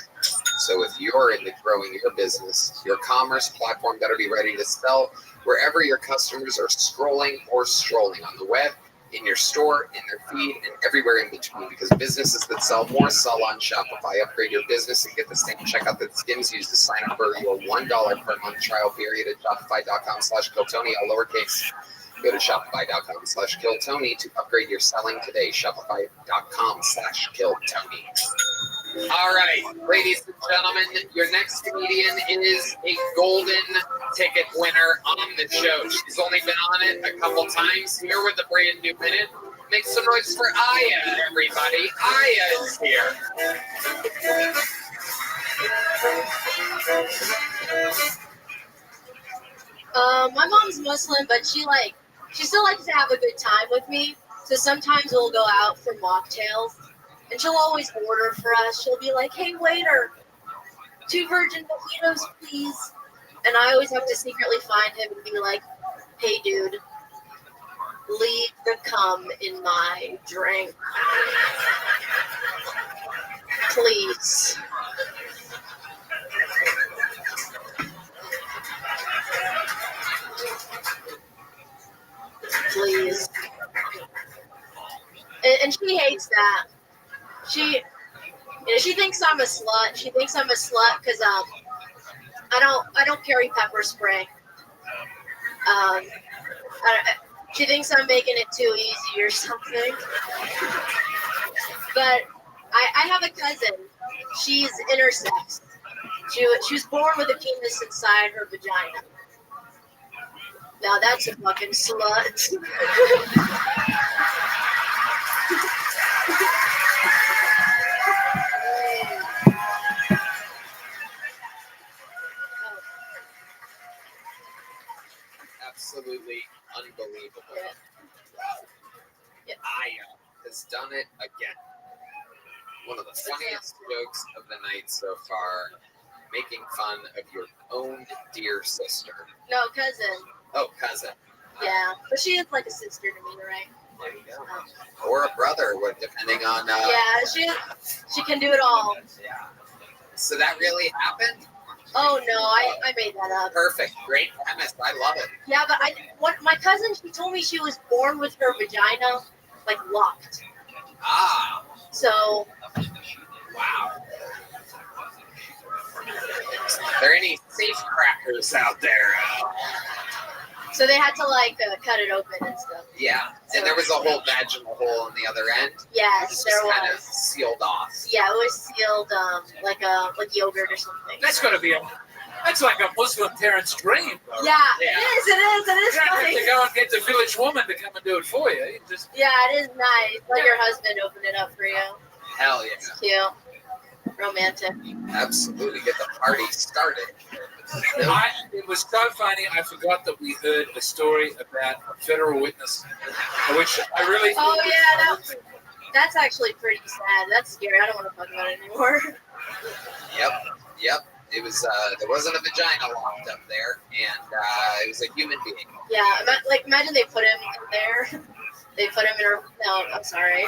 So if you're into growing your business, your commerce platform better be ready to sell wherever your customers are scrolling or strolling on the web, in your store, in their feed, and everywhere in between, because businesses that sell more sell on Shopify. Upgrade your business and get the same checkout that Skims used to sign up for your $1 per month trial period at shopify.com/KillTony, all lowercase. Go to shopify.com/KillTony to upgrade your selling today. Shopify.com/KillTony. All right, ladies and gentlemen, your next comedian is a golden ticket winner on the show. She's only been on it a couple times. Here with a brand new minute. Make some noise for Aya, everybody. Aya is here. My mom's Muslim, but she still likes to have a good time with me. So sometimes we'll go out for mocktails, and she'll always order for us. She'll be like, "Hey waiter, 2 virgin mojitos, please." And I always have to secretly find him and be like, "Hey dude, leave the cum in my drink, please." Please. And she hates that. She thinks I'm a slut. She thinks I'm a slut because I don't carry pepper spray. She thinks I'm making it too easy or something. But I have a cousin. She's intersex. She was born with a penis inside her vagina. Now that's a fucking slut. Absolutely unbelievable. Aya has done it again. One of the funniest jokes of the night so far, making fun of your own dear sister. No, cousin. Oh, cousin. Yeah, but she is like a sister to me, right? There you go. Or a brother, depending on. Yeah, she can do it all. So that really happened? Oh no, I made that up. Perfect, great premise. I love it. Yeah, but my cousin, she told me she was born with her vagina like locked. Ah. So. Wow. Are there any safe crackers out there? So they had to cut it open and stuff. Yeah, and there was a whole vaginal hole on the other end. Yes, there was. Kind of sealed off. Yeah, it was sealed like yogurt or something. That's gonna be that's like a Muslim parent's dream. Though. Yeah, it is. You don't have nice. to go and get the village woman to come and do it for you. You just Yeah, it is nice. Let your husband open it up for you. Hell yeah. It's cute. Romantic. Absolutely, get the party started. It was so funny. I forgot that we heard a story about a federal witness, which I really. Oh yeah, that's actually pretty sad. That's scary. I don't want to talk about it anymore. Yep. It was there wasn't a vagina locked up there, and it was a human being. Yeah, imagine they put him in there. They put him in her. No, I'm sorry.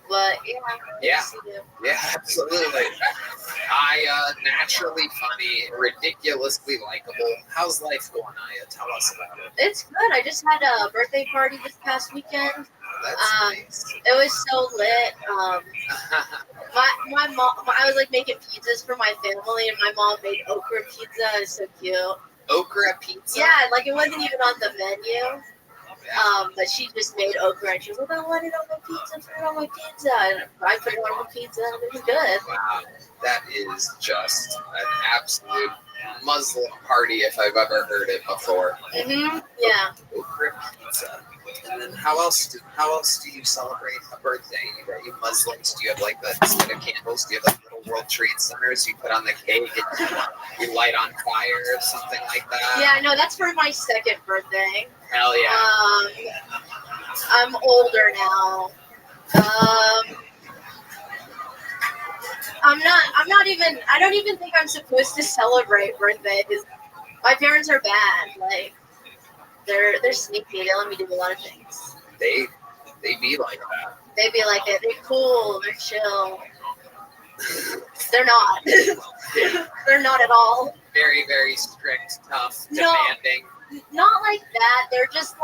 But yeah, absolutely. Naturally funny, ridiculously likable. How's life going, Aya? Tell us about it. It's good. I just had a birthday party this past weekend. That's nice. It was so lit. My mom, I was making pizzas for my family, and my mom made okra pizza. It's so cute. Okra pizza? Yeah, it wasn't even on the menu. But she just made okra, and she was like, "I want it on my pizza, put it on my pizza." And I put it on my pizza, and it was good. Wow, that is just an absolute Muslim party if I've ever heard it before. Yeah. Pizza. And then how else do you celebrate a birthday? You Muslims, do you have like the set of candles? Do you have like little World Trade Centers you put on the cake and you light on fire or something like that? Yeah, no, that's for my second birthday. Hell yeah. I'm older now. I don't even think I'm supposed to celebrate birthdays. My parents are bad. Like, they're sneaky. They let me do a lot of things. They be like that. They be like it. They're cool. They're chill. They're not. They're not at all. Very, very strict, tough, No. demanding. Not like that. They're just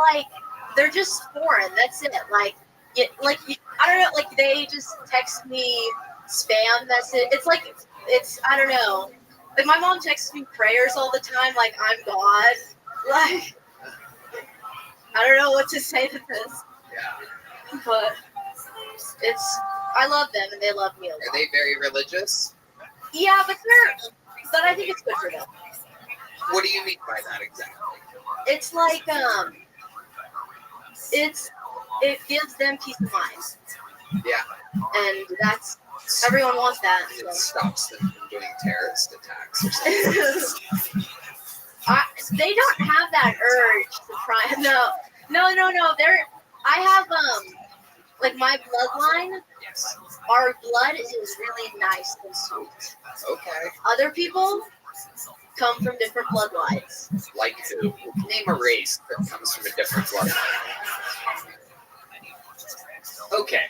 foreign. That's it. I don't know. Like, they just text me spam message. I don't know. Like, my mom texts me prayers all the time. Like, I'm God. Like, I don't know what to say to this. Yeah. But I love them and they love me a lot. Are they very religious? Yeah, but I think it's good for them. What do you mean by that exactly? It's like, it gives them peace of mind. Yeah. And everyone wants that. It So. stops them from doing terrorist attacks or something. They don't have that urge to try. No. I have, like, my bloodline, our blood is really nice and sweet. Okay. Other people come from different bloodlines. Like who? Name a race that comes from a different bloodline. Okay.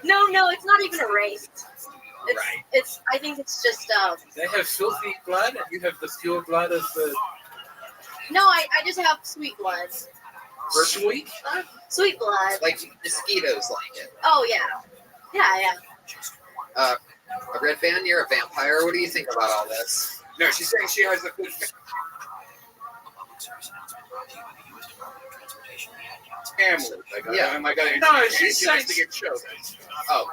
No, it's not even a race. Right. I think it's just, They have filthy blood, and you have the pure blood of the no, I just have sweet blood. sweet. Sweet blood. Like mosquitoes like it. Oh, yeah. Yeah. A Red Band, you're a vampire. What do you think about all this? No, she's saying she has a good family. No, she's saying to get choked. Oh.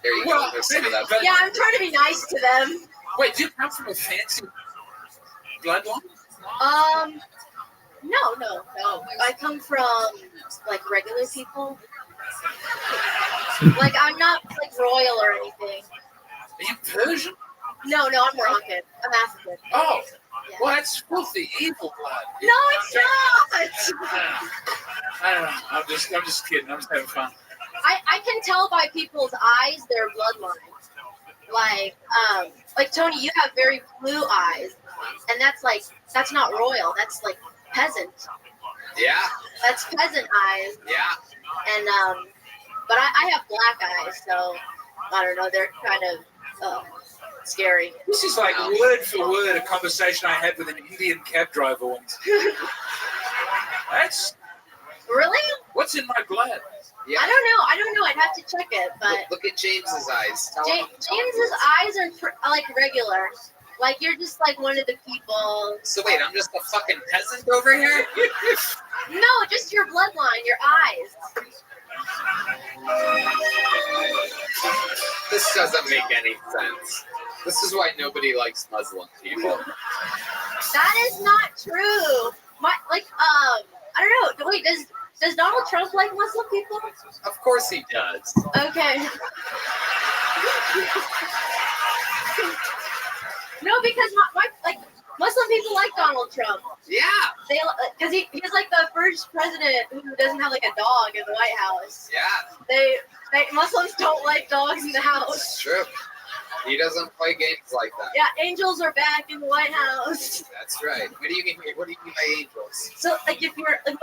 There you go. There's some of that. Yeah, I'm trying to be nice to them. Wait, do you come from a fancy bloodline? No. I come from, like, regular people. Like, I'm not, like, royal or anything. Are you Persian? No, I'm Moroccan. I'm African. Oh. Yeah. Well, that's filthy, evil blood. No, it's not. I don't know. I'm just kidding. I'm just having fun. I can tell by people's eyes their bloodline. Like Tony, you have very blue eyes, and that's not royal. That's like peasant. Yeah. That's peasant eyes. Yeah. And but I have black eyes, so I don't know. They're kind of scary. This is like word for word a conversation I had with an Indian cab driver once. That's really. What's in my blood? Yeah. I don't know. I'd have to check it, but Look at James's eyes. James's eyes are like regular. Like, you're just like one of the people. So wait, I'm just a fucking peasant over here? No, just your bloodline, your eyes. This doesn't make any sense. This is why nobody likes Muslim people. That is not true. I don't know. Wait, does Donald Trump like Muslim people? Of course he does. Okay. No, because Muslim people like Donald Trump. Yeah. Because he's like the first president who doesn't have like a dog in the White House. Yeah. Muslims don't like dogs in the house. It's true. He doesn't play games like that. Yeah, angels are back in the White House. That's right. What do you mean by angels? So, like,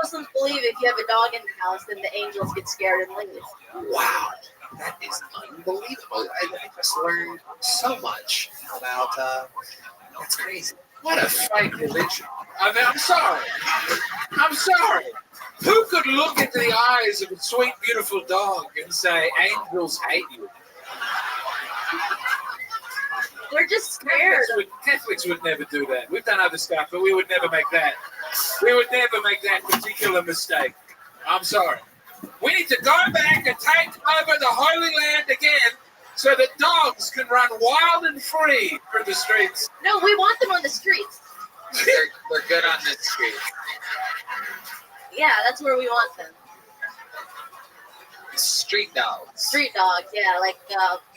Muslims believe if you have a dog in the house, then the angels get scared and leave. Wow, that is unbelievable. I just learned so much about. That's crazy. What a fake religion. I'm sorry. Who could look into the eyes of a sweet, beautiful dog and say, angels hate you? They're just scared. Catholics would never do that. We've done other stuff, but we would never make that. We would never make that particular mistake. I'm sorry. We need to go back and take over the Holy Land again so that dogs can run wild and free through the streets. No, we want them on the streets. They're good on this street. Yeah, that's where we want them. Street dogs. Street dogs, yeah, like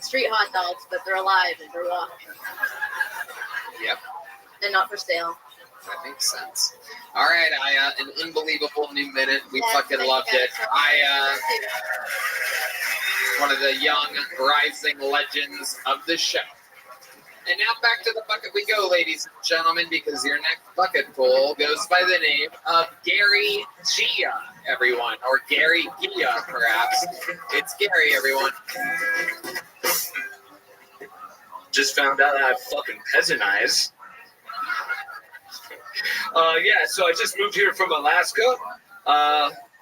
street hot dogs, but they're alive and they're walking. Yep. And not for sale. That makes sense. All right, an unbelievable new minute. We Yeah, fucking loved it. One of the young rising legends of the show. And now back to the bucket we go, ladies and gentlemen, because your next bucket pool goes by the name of Gary Gia, everyone, or Gary Gia, perhaps. It's Gary, everyone. Just found out I have fucking peasant eyes. Yeah, so I just moved here from Alaska.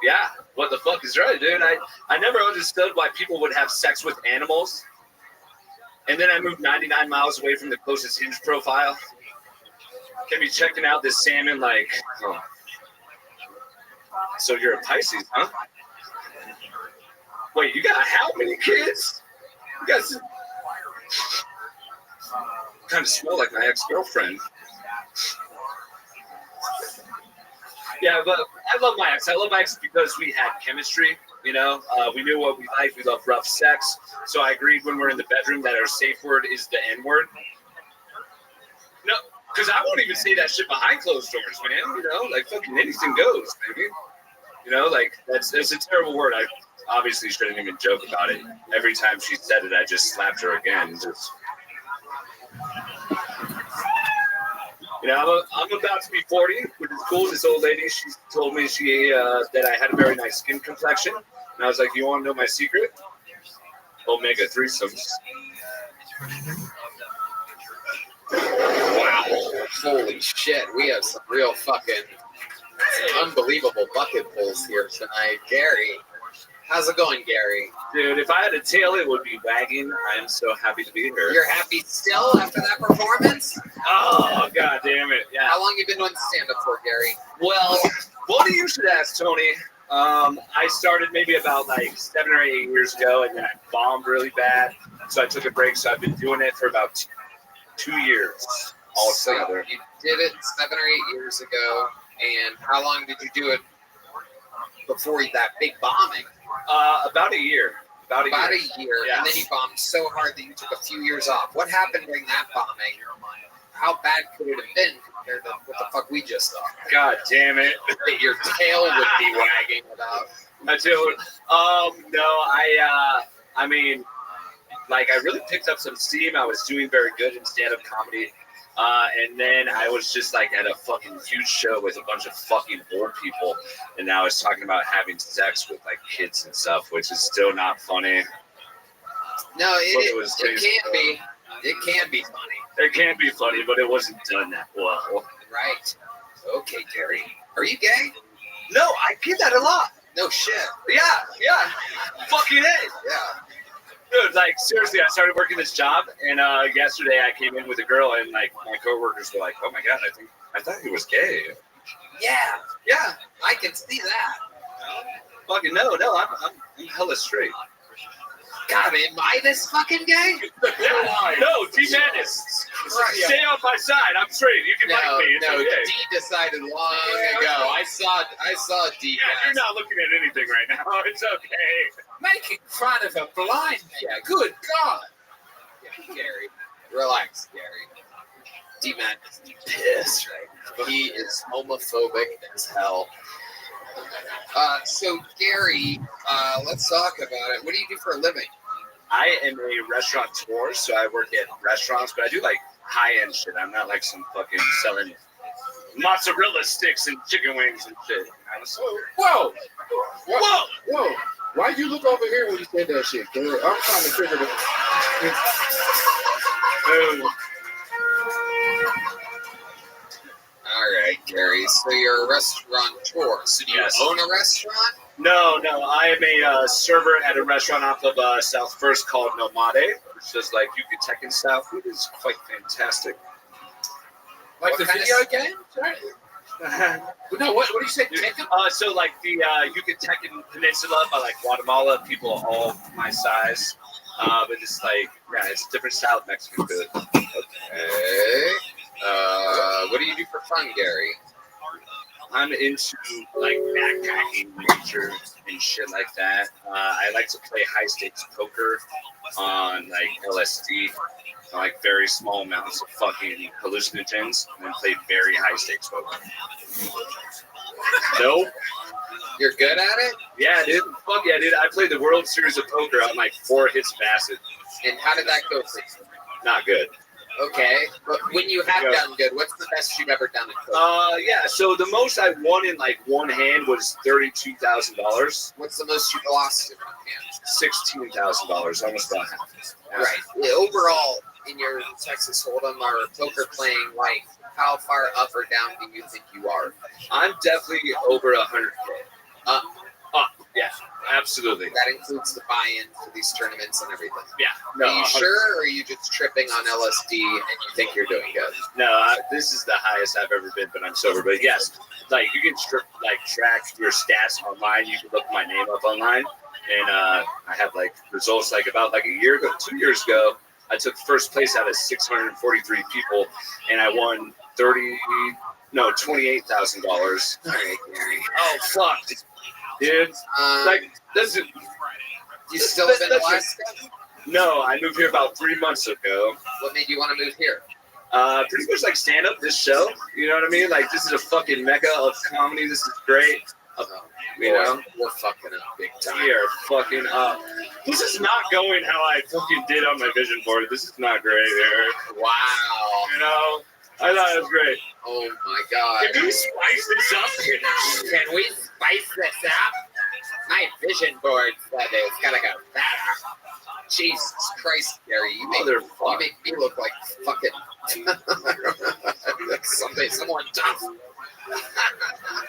Yeah, what the fuck is right, dude? I never understood why people would have sex with animals. And then I moved 99 miles away from the closest Hinge profile. Can be checking out this salmon like, oh. So you're a Pisces, huh? Wait, you got how many kids? You guys kind of smell like my ex-girlfriend. Yeah, but I love my ex. I love my ex because we had chemistry, you know. We knew what we liked. We love rough sex. So I agreed when we're in the bedroom that our safe word is the N-word. No, because I won't even say that shit behind closed doors, man. You know, like fucking anything goes, baby. You know, like that's a terrible word. I obviously shouldn't even joke about it. Every time she said it, I just slapped her again. Just, you know, I'm about to be 40, which is cool. This old lady, she told me that I had a very nice skin complexion. And I was like, you want to know my secret? Omega threesomes. Wow. Holy shit. We have some real fucking unbelievable bucket pulls here tonight. Gary. How's it going, Gary? Dude, if I had a tail, it would be wagging. I am so happy to be here. You're happy still after that performance? Oh, god damn it. Yeah. How long you been doing stand-up for, Gary? Well, what you should ask, Tony. I started maybe about like 7 or 8 years ago, and then I bombed really bad. So I took a break. So I've been doing it for about 2 years altogether. So you did it 7 or 8 years ago, and how long did you do it before that big bombing? About a year. About a year. Yeah. And then you bombed so hard that you took a few years off. What happened during that bombing? How bad could it have been compared to what the fuck we just saw? God damn it. That your tail would be wagging about. I mean, like, I really picked up some steam. I was doing very good in stand-up comedy. And then I was just like at a fucking huge show with a bunch of fucking old people, and I was talking about having sex with like kids and stuff, which is still not funny. No, it can be. It can be funny. It can be funny, but it wasn't done that well. Right. Okay, Gary. Are you gay? No, I get that a lot. No shit. Yeah. Fucking A. Yeah. Dude, like, seriously, I started working this job, and yesterday I came in with a girl, and like my coworkers were like, "Oh my god, I thought he was gay." Yeah, I can see that. Fucking no, I'm hella straight. God, am I this fucking gay? No, D-Madness. Stay on my side. I'm straight. You can like me. It's okay. D decided long ago. I saw D. Yeah, you're not looking at anything right now. It's okay. Making fun of a blind man. Good God. Yeah, Gary. Relax, Gary. D-Man is pissed right now. He is homophobic as hell. So, Gary, let's talk about it. What do you do for a living? I am a restaurateur, so I work at restaurants, but I do like high-end shit. I'm not like some fucking selling mozzarella sticks and chicken wings and shit. Whoa! Why'd you look over here when you said that shit, Gary? I'm trying to figure it out. All right, Gary. So you're a restaurateur. So do you own a restaurant? No. I am a server at a restaurant off of South First called Nomade, which is like Yucatecan style food. It's quite fantastic. Like the video game? No, what do you say? Tekken? So like the Yucatecan Peninsula by like Guatemala, people all my size. But it's like, yeah, it's a different style of Mexican food. Okay. What do you do for fun, Gary? I'm into like backpacking nature and shit like that. I like to play high stakes poker on like LSD, like very small amounts of fucking hallucinogens, and then play very high stakes poker. Nope. You're good at it? Yeah, dude. Fuck yeah, dude. I played the World Series of Poker on like 4 hits of acid. And how did that go for you? Not good. Okay. But when you have done good, what's the best you've ever done at poker? Yeah, so the most I won in like one hand was $32,000. What's the most you've lost in one hand? $16,000, almost about half. Right. Yeah, overall, in your Texas Hold'em or poker playing life, how far up or down do you think you are? I'm definitely over 100K. Up, yeah, absolutely. That includes the buy-in for these tournaments and everything. Yeah. No, are you 100%. sure, or are you just tripping on LSD and you think you're doing good? No, this is the highest I've ever been, but I'm sober. But yes, like you can track your stats online. You can look my name up online, and I have like results like about like a year ago, 2 years ago. I took first place out of 643 people, and I won $28,000. All right, Gary. Oh fuck, dude! Like this is. You still live in Alaska? No, I moved here about 3 months ago. What made you want to move here? Pretty much like stand up. This show, you know what I mean? Like this is a fucking mecca of comedy. This is great. You know, we're fucking up big time. We are fucking up. This is not going how I fucking did on my vision board. This is not great, Eric. Wow. You know, I thought it was great. Oh my god. Can we spice this up? Can we spice this up? My vision board said it's gotta go better. Jesus Christ, Gary, you make me look like fucking like someone tough.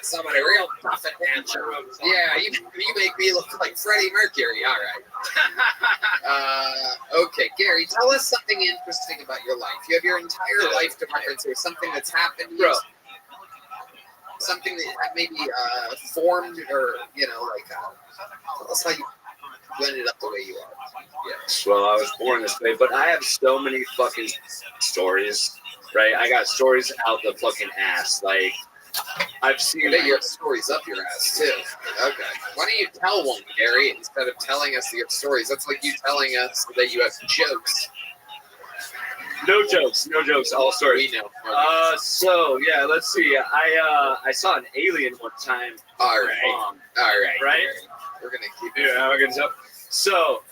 Somebody real tough and dancer. Yeah, you make me look like Freddie Mercury. All right. Okay, Gary, tell us something interesting about your life. You have your entire life to reference here. Something that's happened to you. Something that maybe formed, or tell us how you ended up the way you are. Yes, well, I was born this way, but I have so many fucking stories, right? I got stories out the fucking ass. Like, I've seen. You have stories up your ass, too. Okay. Why don't you tell one, Gary, instead of telling us you have stories? That's like you telling us that you have jokes. No jokes, all stories. We know. So, yeah, let's see. I saw an alien one time. All right. Right? We're going to keep it. Yeah, we're going to. So,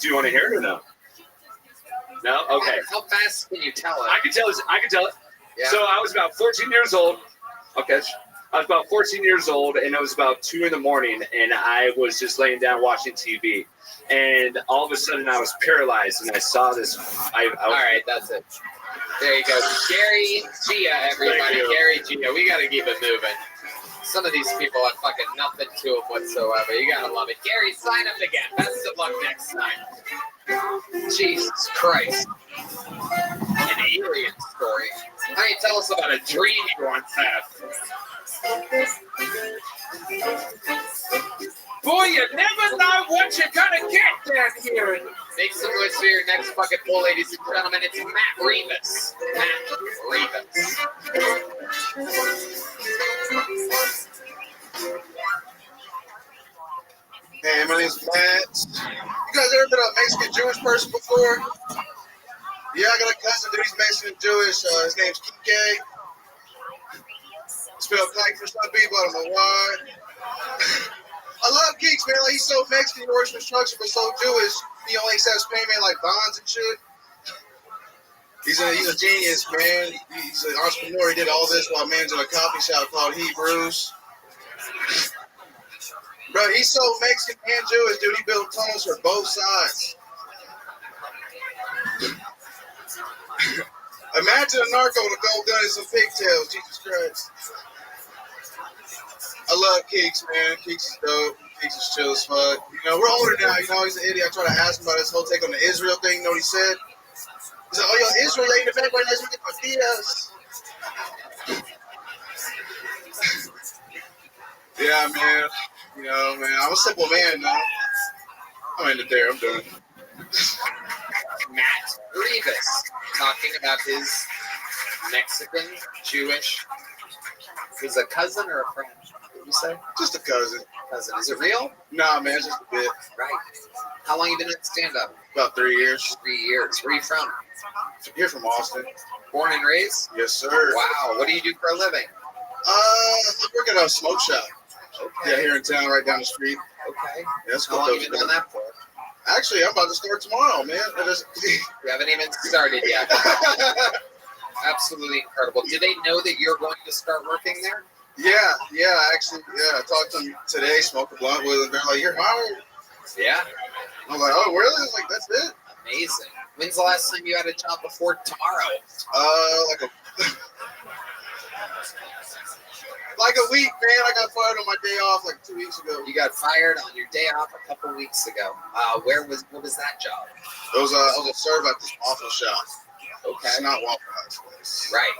do you want to hear it or no? No? Okay. How fast can you tell it? I can tell it. Yeah. So, I was about 14 years old. Okay. I was about 14 years old, and it was about 2 in the morning, and I was just laying down watching TV. And all of a sudden, I was paralyzed, and I saw this. All right, that's it. There you go. Gary Gia, everybody. Gary Gia. We got to keep it moving. Some of these people have fucking nothing to them whatsoever. You got to love it. Gary, sign up again. Best of luck next time. Jesus Christ. An alien story. How do you tell us about a dream you once had? Boy, you never know what you're gonna get down here. Make some noise for your next bucket full, ladies and gentlemen. It's Matt Rivas. Hey, my name's Matt. You guys ever been a Mexican Jewish person before? Yeah, I got a cousin dude. He's Mexican Jewish. His name's Kike. Spelled like for some people. I don't know why. I love geeks, man. Like, he's so Mexican, he works construction, but so Jewish. He only accepts payment like bonds and shit. He's a genius, man. He's an entrepreneur. He did all this while managing a coffee shop called Hebrews. Bro, he's so Mexican and Jewish, dude. He built tunnels for both sides. Imagine a narco with a gold gun and some pigtails. Jesus Christ. I love Keeks, man. Keeks is dope. Keeks is chill as fuck. You know, we're older now. You know, he's an idiot. I tried to ask him about his whole take on the Israel thing. You know what he said? He's like, oh, yo, Israel, in the back right now, we get tortillas. Yeah, man. You know, man, I'm a simple man now. I'm in there. I'm done. Matt Rivas talking about his Mexican, Jewish. Is a cousin or a friend? What did you say? Just a cousin. Cousin. Is it real? Nah, man, just a bit. Right. How long you been in stand-up? About 3 years. 3 years. Where are you from? Here from Austin. Born and raised? Yes, sir. Wow. What do you do for a living? I'm working at a smoke shop. Okay. Yeah, here in town, right down the street. Okay. Yeah, that's How long you been doing that for? Actually, I'm about to start tomorrow, man. You haven't even started yet. Absolutely incredible. Do they know that you're going to start working there? Yeah, actually, I talked to them today, smoked a blunt with them. They're like, "You're hired." Yeah. I'm like, "Oh, really?" It's like, "That's it." Amazing. When's the last time you had a job before tomorrow? Like a week, man. I got fired on my day off like 2 weeks ago. You got fired on your day off a couple weeks ago. What was that job? I was a server at this Waffle Shop. Okay. It's not Waffle House place. Right.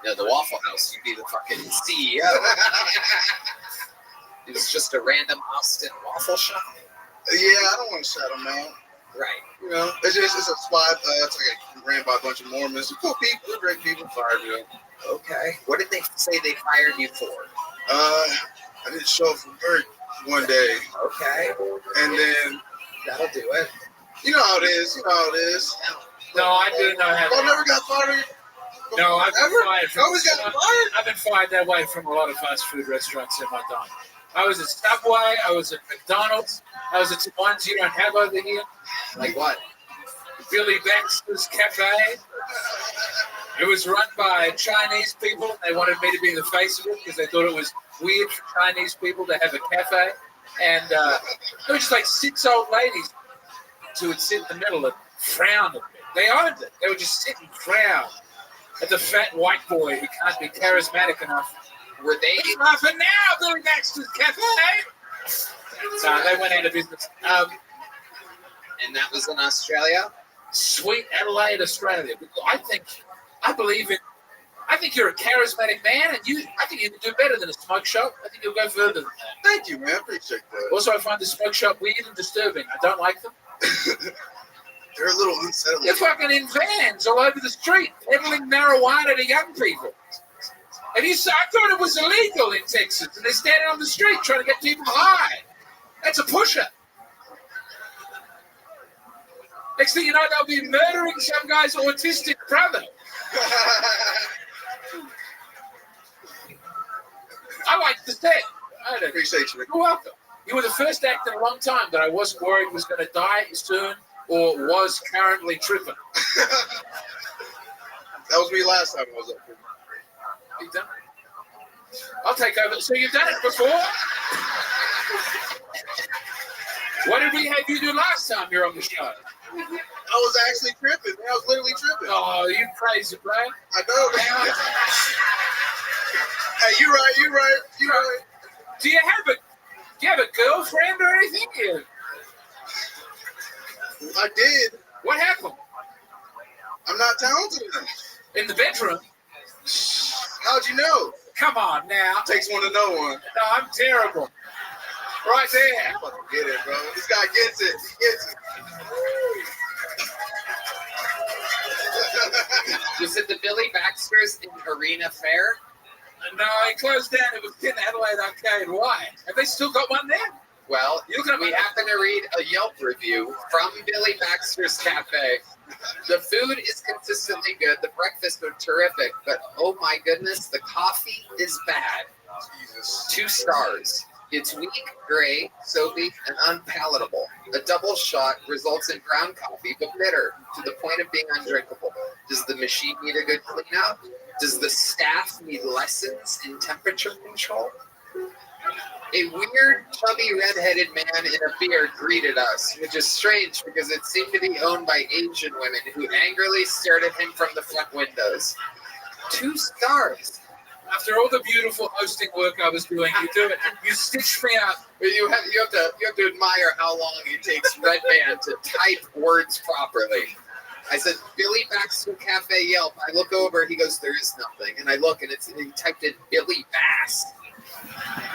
No, the Waffle House. You'd be the fucking CEO. It was just a random Austin waffle shop. Yeah, I don't want to shut them out. Right. You know, it's a spot. It's like ran by a bunch of Mormons. Cool people, they're great people. Fired me. Okay. What did they say they fired you for? I didn't show up for work one day. Okay. And then that'll do it. You know how it is. No, I do not have. I never got fired. No, I've been fired. Always got fired. I've been fired that way from a lot of fast food restaurants in my time. I was at Subway. I was at McDonald's. I was at the ones you don't have over here. Like what? Billy Baxter's Cafe. It was run by Chinese people. They wanted me to be the face of it because they thought it was weird for Chinese people to have a cafe. And there were just like 6 old ladies who would sit in the middle and frown at me. They owned it. They would just sit and frown at the fat white boy who can't be charismatic enough. Were they? He's laughing now, Billy Baxter's Cafe. So they went out of business. And that was in Australia? Sweet Adelaide, Australia. I think you're a charismatic man, and I think you can do better than a smoke shop. I think you'll go further than that. Thank you, man. I appreciate that. Also, I find the smoke shop weird and disturbing. I don't like them. They're a little unsettling. They're fucking in vans all over the street, peddling marijuana to young people. And I thought it was illegal in Texas, and they're standing on the street trying to get people high. That's a pusher. Next thing you know, they'll be murdering some guy's autistic brother. I like the set. I appreciate you. You're welcome. You were the first act in a long time that I wasn't worried was going to die soon or was currently tripping. That was me last time I was up here. You done it? I'll take over. So you've done it before? What did we have you do last time you were on the show? I was actually tripping. Man. I was literally tripping. Oh, you crazy, bro. I know, man. Hey, you right. Do you have a girlfriend or anything? I did. What happened? I'm not talented enough. In the bedroom? How'd you know? Come on now. Takes one to know one. No, I'm terrible. Right there. I fucking get it, bro. This guy gets it. He gets it. Was it the Billy Baxter's in Arena Fair? No, it closed down. It was in Adelaide Arcade. Why? Have they still got one there? Well, we happen to read a Yelp review from Billy Baxter's Cafe. The food is consistently good. The breakfasts are terrific. But, oh my goodness, the coffee is bad. Jesus. 2 stars. It's weak, gray, soapy, and unpalatable. A double shot results in ground coffee, but bitter, to the point of being undrinkable. Does the machine need a good cleanup? Does the staff need lessons in temperature control? A weird, chubby, red-headed man in a beard greeted us, which is strange because it seemed to be owned by Asian women who angrily stared at him from the front windows. 2 stars. After all the beautiful hosting work I was doing, you stitched me up. You have to admire how long it takes Red Band to type words properly. I said, Billy Baxter Cafe Yelp. I look over, he goes, there is nothing. And I look, and he typed in Billy Bass.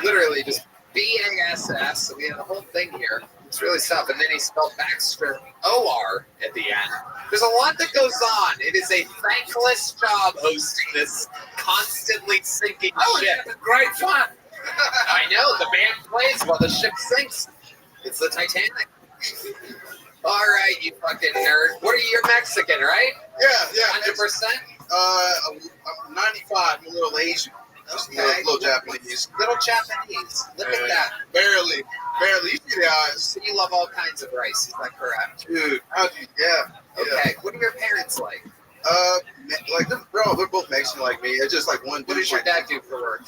Literally literally just BASS. So we had a whole thing here. It's really tough. And then he spelled Baxter OR at the end. There's a lot that goes on. It is a thankless job hosting this constantly sinking ship. It's great fun. I know. The band plays while the ship sinks. It's the Titanic. All right, you fucking nerd. What are you? You're Mexican, right? Yeah. 100%? I'm 95. I'm a little Asian. Okay. Little Japanese. Little Japanese. Look at that. Barely. You see the eyes. So you love all kinds of rice, is that correct? Dude, yeah. Okay. What are your parents like? Like they're both Mexican like me. It's just like one. What does your dad do for work?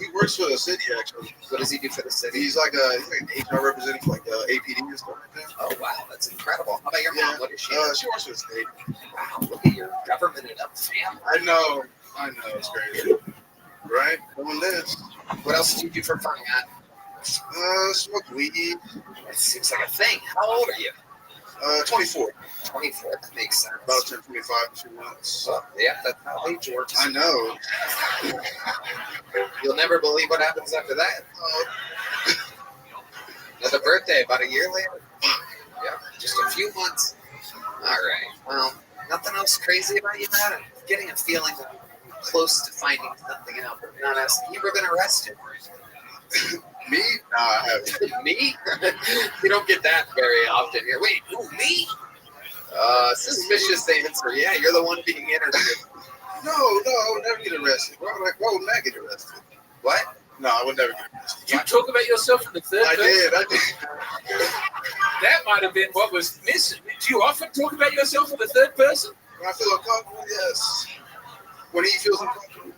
He works for the city actually. What does he do for the city? He's like an HR representative for like APD and stuff like that. Oh wow, that's incredible. How about your mom? What is she? She works for the state. Wow, look at your governmented up fam. I know, it's crazy. Right? Doing this. What else do you do for fun, Matt? Smoke weed. It seems like a thing. How old are you? 24. 24. That makes sense. About to turn 25 in 2 months. Well, yeah, that's how age works. I know. You'll never believe what happens after that. Another birthday about a year later. Yeah, just a few months. All right. Well, nothing else crazy about you, Matt? I'm getting a feeling that I'm close to finding something out. But not asking. You ever been arrested? Me? No, I haven't. Me? You don't get that very often here. Wait, who, me? Suspicious answer. Yeah, you're the one being interviewed. No, I would never get arrested. Why would I get arrested? What? No, I would never get arrested. Did you talk about yourself in the third person? I did. That might have been what was missing. Do you often talk about yourself in the third person? When I feel uncomfortable, yes. When he feels uncomfortable.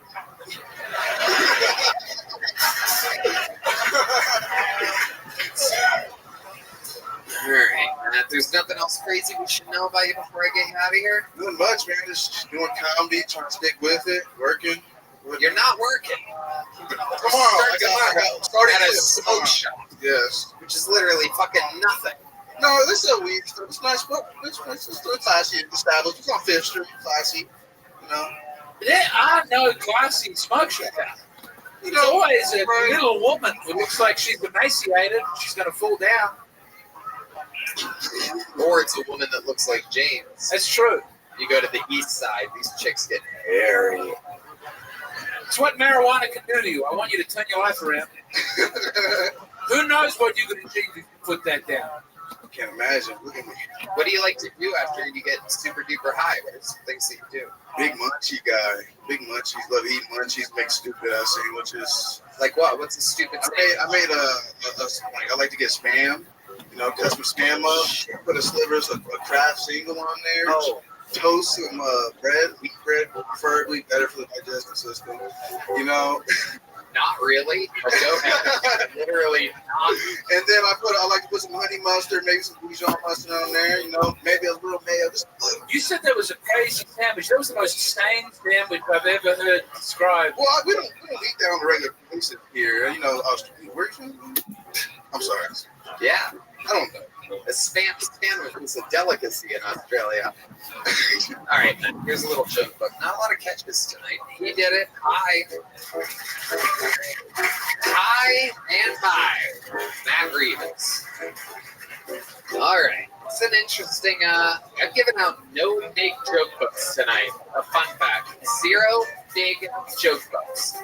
All right, Matt, there's nothing else crazy we should know about you before I get you out of here? Doing much, man. Just doing comedy, trying to stick with it, working. You're not working. Tomorrow, I got started at a smoke shop. Yes. Which is literally fucking nothing. No, this is a weed stuff. It's nice, but it's classy established. It's on 5th Street, classy. You know? Yeah, I know classy smoke shop. There's always a little woman who looks like she's emaciated. She's going to fall down. Or it's a woman that looks like James. That's true. You go to the east side, these chicks get hairy. It's what marijuana can do to you. I want you to turn your life around. Who knows what you can achieve if you put that down? I can't imagine. Look at me. What do you like to do after you get super duper high? What are some things that you do? Big munchy guy. Big munchies. Love eating munchies. Make stupid ass sandwiches. Like what? What's a stupid sandwich? I made I like to get spam. You know, cut some spam up. Put a slivers of a Kraft single on there. Oh. Toast some bread, wheat bread, preferably better for the digestive system. You know. Not really. But go ahead. Literally not. And then I like to put some honey mustard, maybe some Dijon mustard on there. You know, maybe a little mayo. You said that was a crazy sandwich. That was the most sane sandwich I've ever heard described. Well, we don't eat that on a regular basis here. You know, where you from? I'm sorry. Yeah. I don't know. A spam sandwich is a delicacy in Australia. All right, then, here's a little joke book. Not a lot of catches tonight. He did it. Hi and bye. Matt Reeves. All right. It's an interesting, I've given out no big joke books tonight. A fun fact. 0 big joke books.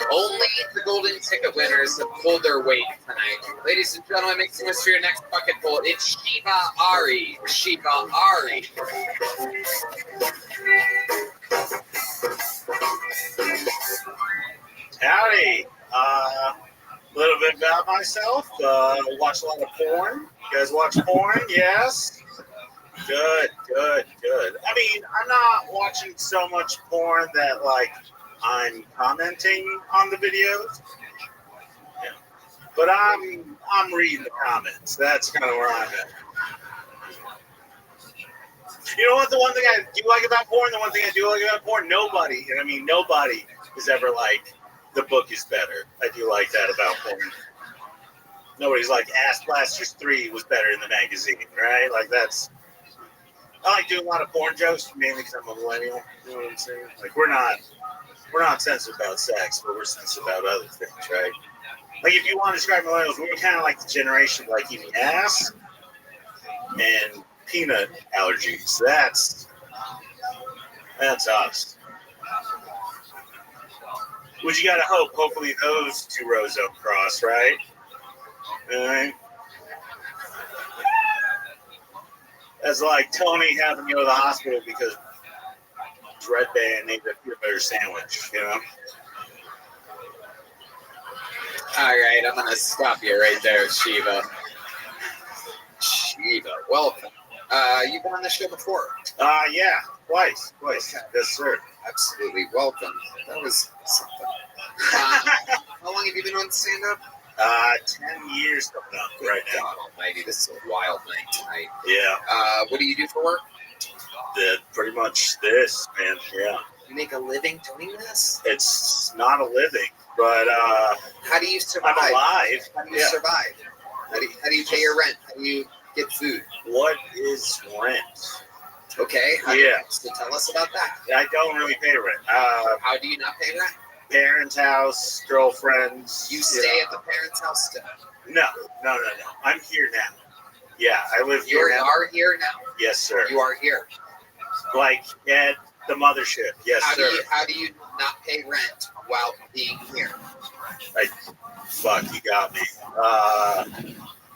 Only the golden ticket winners have pulled their weight tonight. Ladies and gentlemen, make some noise for your next bucket pull. It's Shiva Ari. Shiva Ari. Howdy. A little bit about myself. Watch a lot of porn. You guys watch porn? Yes? Good. I mean, I'm not watching so much porn that, like, I'm commenting on the videos. Yeah. But I'm reading the comments. That's kind of where I'm at. You know what? The one thing I do like about porn, the one thing I do like about porn, nobody is ever like, the book is better. I do like that about porn. Nobody's like, Ass Blasters 3 was better in the magazine, right? Like, that's... I like doing a lot of porn jokes, mainly because I'm a millennial. You know what I'm saying? Like, we're not we're not sensitive about sex, but we're sensitive about other things, right? Like if you want to describe millennials, we're kind of like the generation like eating ass and peanut allergies. That's us. Which you gotta hope. Hopefully those two rows don't cross, right? Right. That's like Tony having to go to the hospital because Red Band needed a peanut butter sandwich, you know? All right, I'm gonna stop you right there, Shiva. Shiva, welcome. You've been on the show before. Yeah, twice. Yes, sir. Absolutely, welcome. That was something. How long have you been on stand-up? 10 years coming up right now. God almighty, this is a wild night tonight. Yeah. What do you do for work? Pretty much this, man. Yeah. You make a living doing this? It's not a living, but how do you survive? I'm alive. How do you survive? How do you pay your rent? How do you get food? What is rent? Okay. So tell us about that. I don't really pay rent. How do you not pay rent? Parents' house, girlfriends. You stay at the parents' house still? No. I'm here now. Yeah, I live You here now. are here now? Yes, sir. You are here. Like at the mothership. Yes, sir. How do you not pay rent while being here? Fuck, you got me.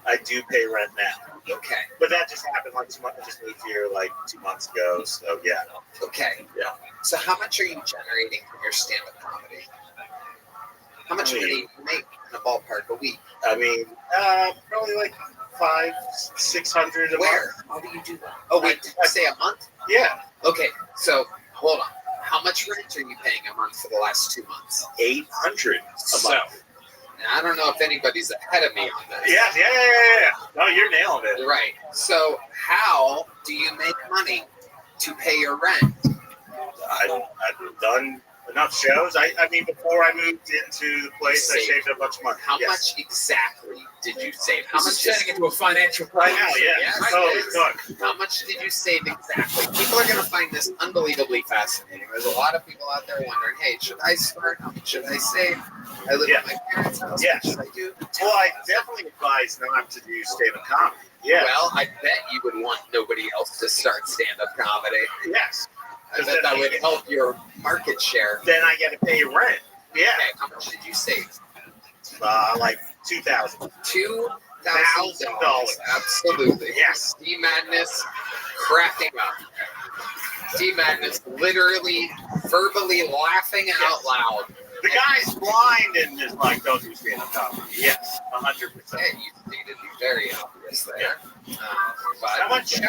I do pay rent now. Okay. But that just happened like 2 months. I just moved here like 2 months ago. So yeah. Okay. Yeah. So how much are you generating from your stand-up comedy? How much money do you make in a ballpark a week? I mean, probably like 500-600 a Where? month. How do you do that? Oh wait, did I say a month? Yeah. Okay, so hold on. How much rent are you paying a month for the last 2 months? 800 a month. I don't know if anybody's ahead of me on this. Yeah. No, you're nailing it. Right. So how do you make money to pay your rent? I've done enough shows. I mean, before I moved into the place, I saved a bunch of money. How much exactly did you save? How much turning into a financial I know, yeah. Yes, So, it is. look. How much did you save exactly? People are going to find this unbelievably fascinating. There's a lot of people out there wondering, hey, should I start? How much should I save? I live at my parents' house. Yes. What should I do? Well, I definitely advise not to do stand-up comedy. Yeah. Well, I bet you would want nobody else to start stand-up comedy. Yes. I bet that would help your market share. Then I get to pay rent. Yeah. Okay, how much did you save? Like $2,000. $2,000. Absolutely. Yes. D-Madness cracking up. D-Madness literally verbally laughing out loud. The guy's blind and is like, don't do stand-up comedy. Yes, 100%. Hey, you stated the very obvious there. How much,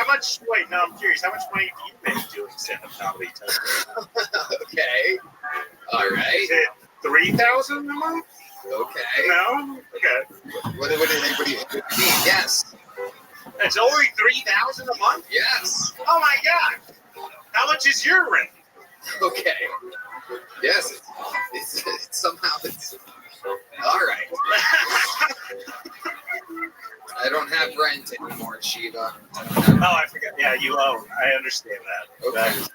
wait, no, I'm curious. How much money do you make doing stand-up comedy? Okay. All right. Is it $3,000 a month? Okay. No? Okay. What did anybody mean? Yes. It's only $3,000 a month? Yes. Oh my God. How much is your rent? Okay. Yes. It's somehow it's all right. I don't have rent anymore, Shiva. Oh, I forgot. Yeah, you own. I understand that. Okay.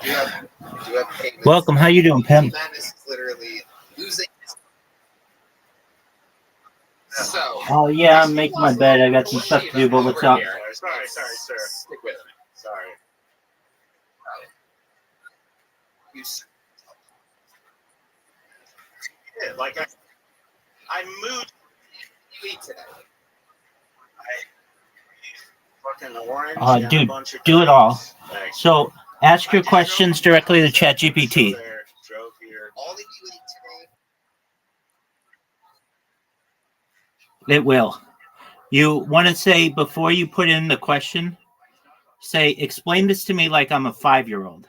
I do have payments. Welcome. How you doing, Pim? Madness is literally losing. So. Oh yeah, I'm making my bed. I got some stuff to do. But what's up? Sorry, sir. Stick with me. Sorry. You. Yeah, like I moved. You eat today. Fucking orange. Dude, do it all. So ask your questions directly to ChatGPT. All that you eat today. It will. You want to say, before you put in the question, say, explain this to me like I'm a 5-year-old.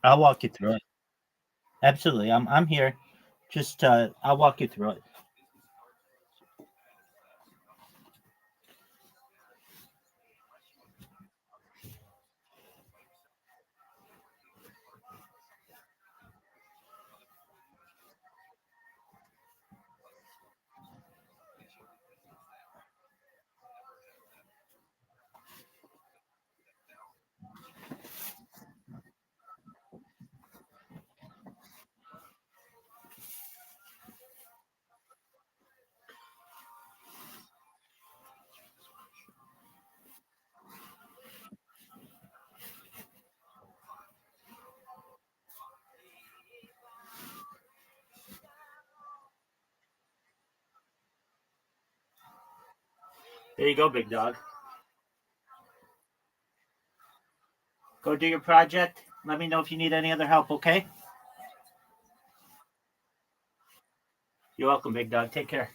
I'll walk you through it. Absolutely. I'm here. Just I'll walk you through it. There you go, big dog. Go do your project. Let me know if you need any other help, okay? You're welcome, big dog. Take care.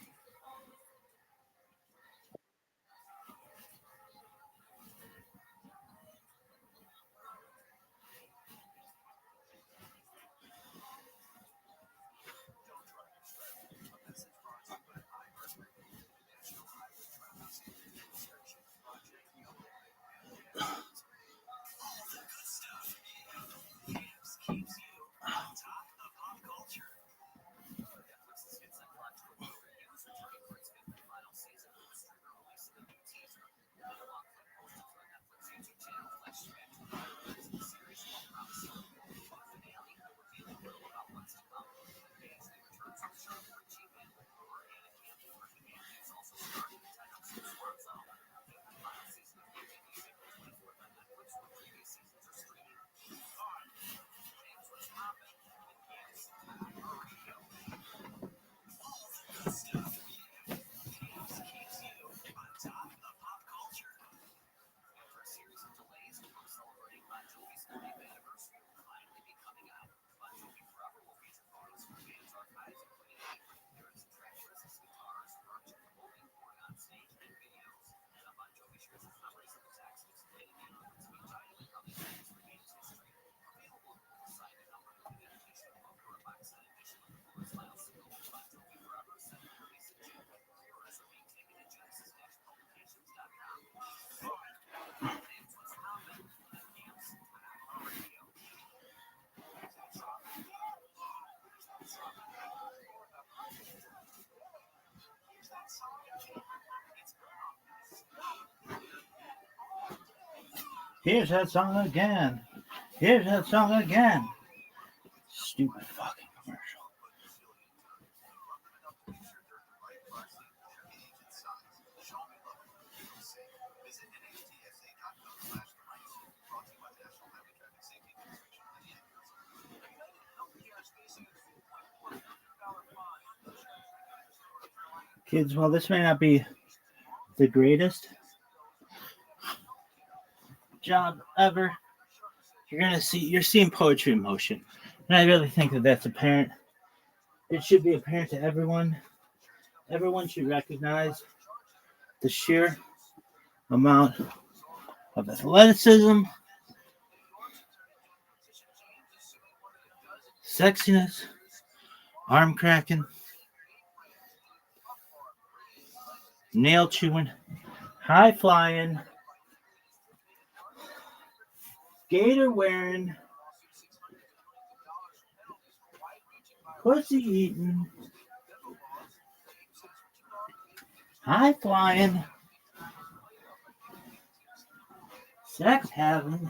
Here's that song again. Here's that song again. Stupid fucking commercial. Kids, while this may not be the greatest job ever, you're seeing poetry in motion. And I really think that that's apparent. It should be apparent to everyone. Everyone should recognize the sheer amount of athleticism, sexiness, arm cracking, nail chewing, high flying, gator wearing, pussy eating, high flying, sex having,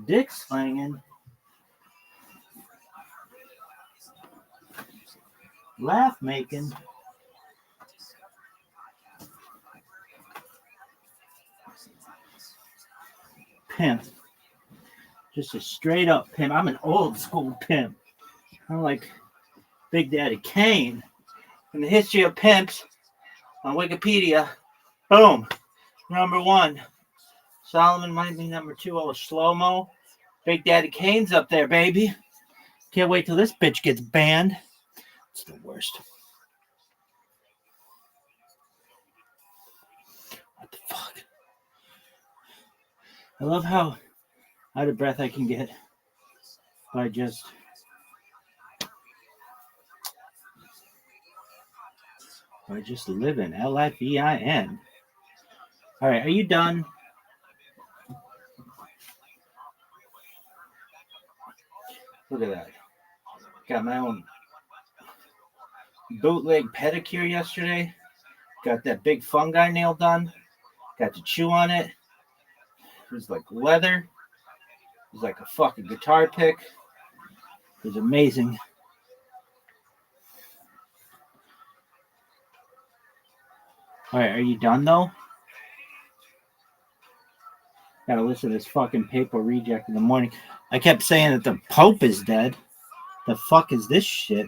dick slinging, laugh making, pimp. Just a straight up pimp. I'm an old school pimp. I'm like Big Daddy Kane. In the history of pimps on Wikipedia, boom, number 1. Solomon might be number 2. Oh, slow-mo. Big Daddy Kane's up there, baby. Can't wait till this bitch gets banned. It's the worst. What the fuck? I love how out of breath I can get by just living. LIVIN. All right, are you done? Look at that. Got my own bootleg pedicure yesterday. Got that big fungi nail done. Got to chew on it. It was like leather. It was like a fucking guitar pick. It was amazing. All right, are you done though? Gotta listen to this fucking paper reject in the morning. I kept saying that the Pope is dead. The fuck is this shit?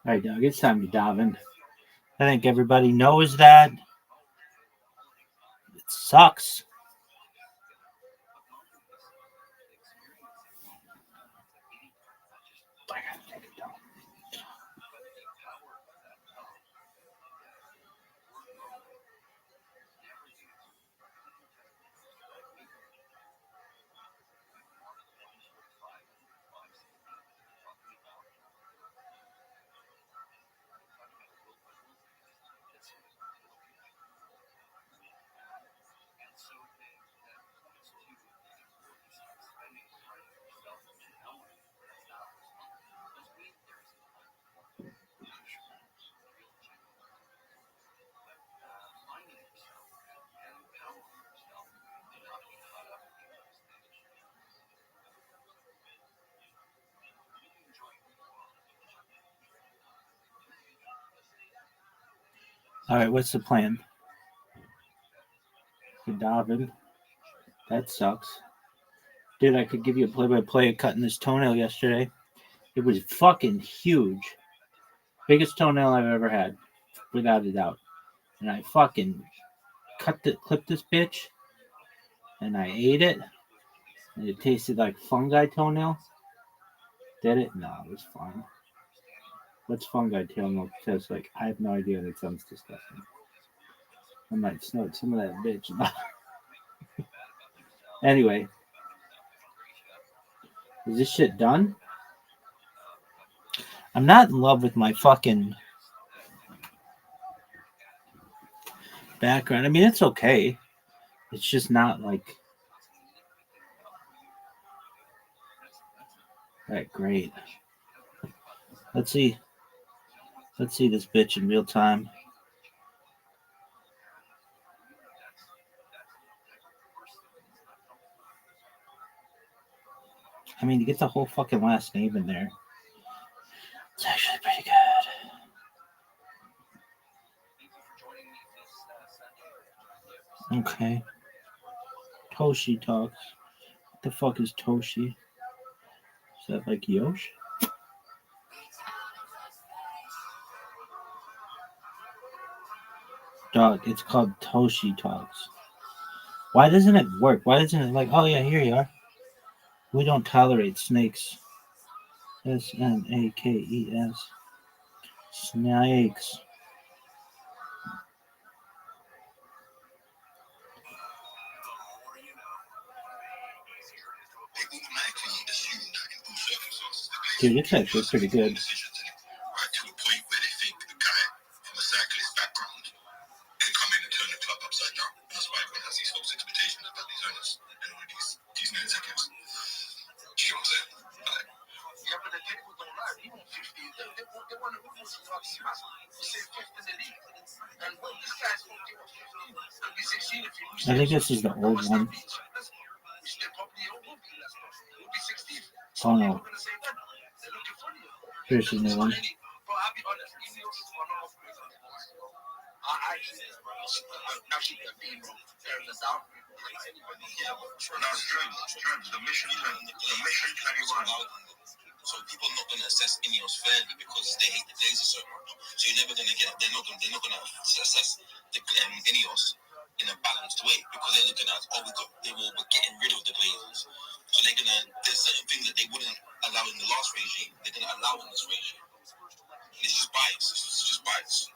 All right, Doug, it's time to dive in. I think everybody knows that. It sucks. All right, what's the plan? For Dobbin. That sucks. Dude, I could give you a play-by-play of cutting this toenail yesterday. It was fucking huge. Biggest toenail I've ever had, without a doubt. And I fucking clipped this bitch, and I ate it, and it tasted like fungi toenail. Did it? No, it was fine. What's fungi toenail taste like? I have no idea. That sounds disgusting. I might snort some of that bitch. Anyway, is this shit done? I'm not in love with my fucking background. I mean, it's okay. It's just not like that great. Let's see. Let's see this bitch in real time. I mean, to get the whole fucking last name in there, it's actually pretty good. Okay. Toshi talks. What the fuck is Toshi? Is that like Yosh? Dog, it's called Toshi Talks. Why doesn't it work? Why doesn't it like, oh yeah, here you are. We don't tolerate snakes. Snakes. Snakes. Dude, it's actually pretty good. I think this is the old one. Oh no. Here's the new one. So people are not going to assess Ineos fairly because they hate the Glazers so much. So you're never going to get. They're not going to assess the Ineos in a balanced way because they're looking at we're getting rid of the Glazers. So there's certain things that they wouldn't allow in the last regime. They're going to allow in this regime. And it's just bias. It's just bias.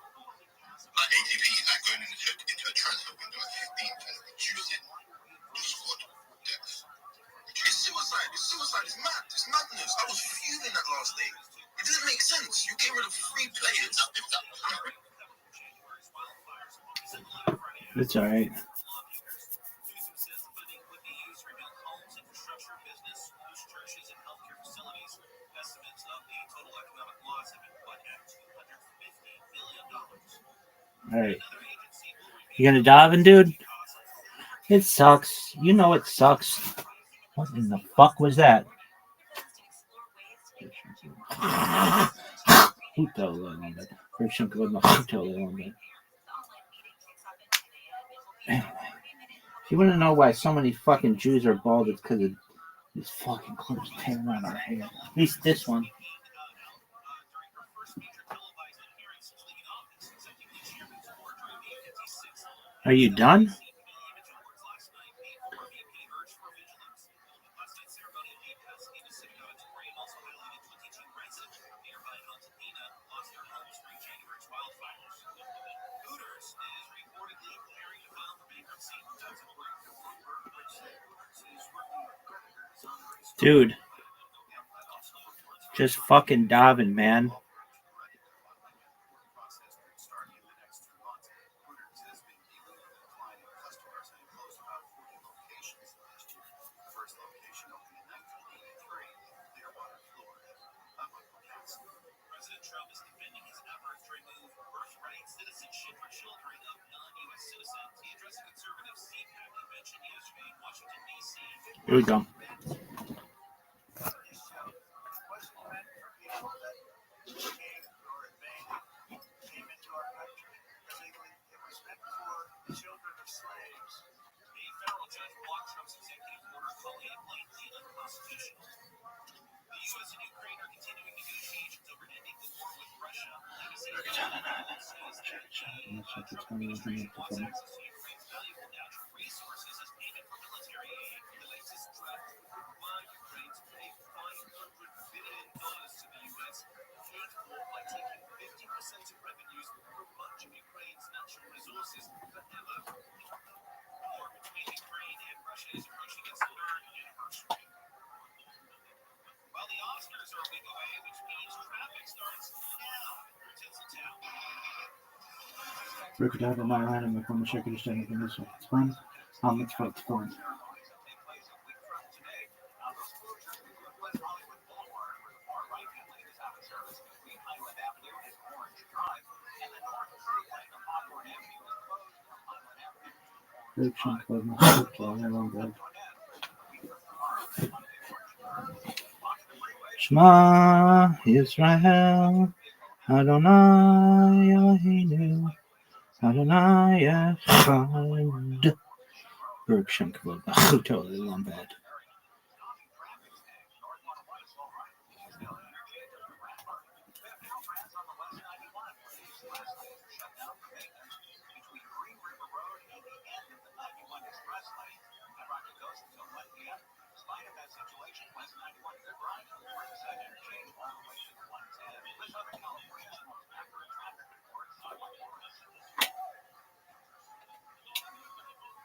Like ATP, like going into a transfer window at 15 to reducing the squad depth. It's suicide. It's suicide. It's mad. It's madness. I was fuming that last day. It doesn't make sense. You get rid of 3 players. It's all right. All right. You gonna dive in, dude? It sucks. You know it sucks. What in the fuck was that? If you want to know why so many fucking Jews are bald, it's because of these fucking clips tearing around our hair. At least this one. Are you done? Dude. Just fucking diving, man. President Trump is defending his efforts to remove birthright citizenship for children of non-U.S. citizens. He addressed a conservative CPAC convention yesterday in Washington, D.C. Here we go. Children of slaves. A federal judge blocked Trump's executive order, calling it blatantly unconstitutional. The U.S. and Ukraine are continuing negotiations over ending the war with Russia. Legacy says that the Trump administration wants access to Ukraine's valuable natural resources as payment for military aid. The latest threat by Ukraine to pay $500 billion to the U.S. paid for by taking 50% of revenues from much of Ukraine's natural resources forever. The war between Ukraine and Russia is approaching its third anniversary. While the Oscars are a week away, which means traffic starts now through Tinseltown. Ripid out of my line and from the shaker to stand up in this one. It's fun. It's fun. Shema Yisrael Adonai Eloheinu Adonai Echad. Baruch Shem Kavod Bachuto Lambad.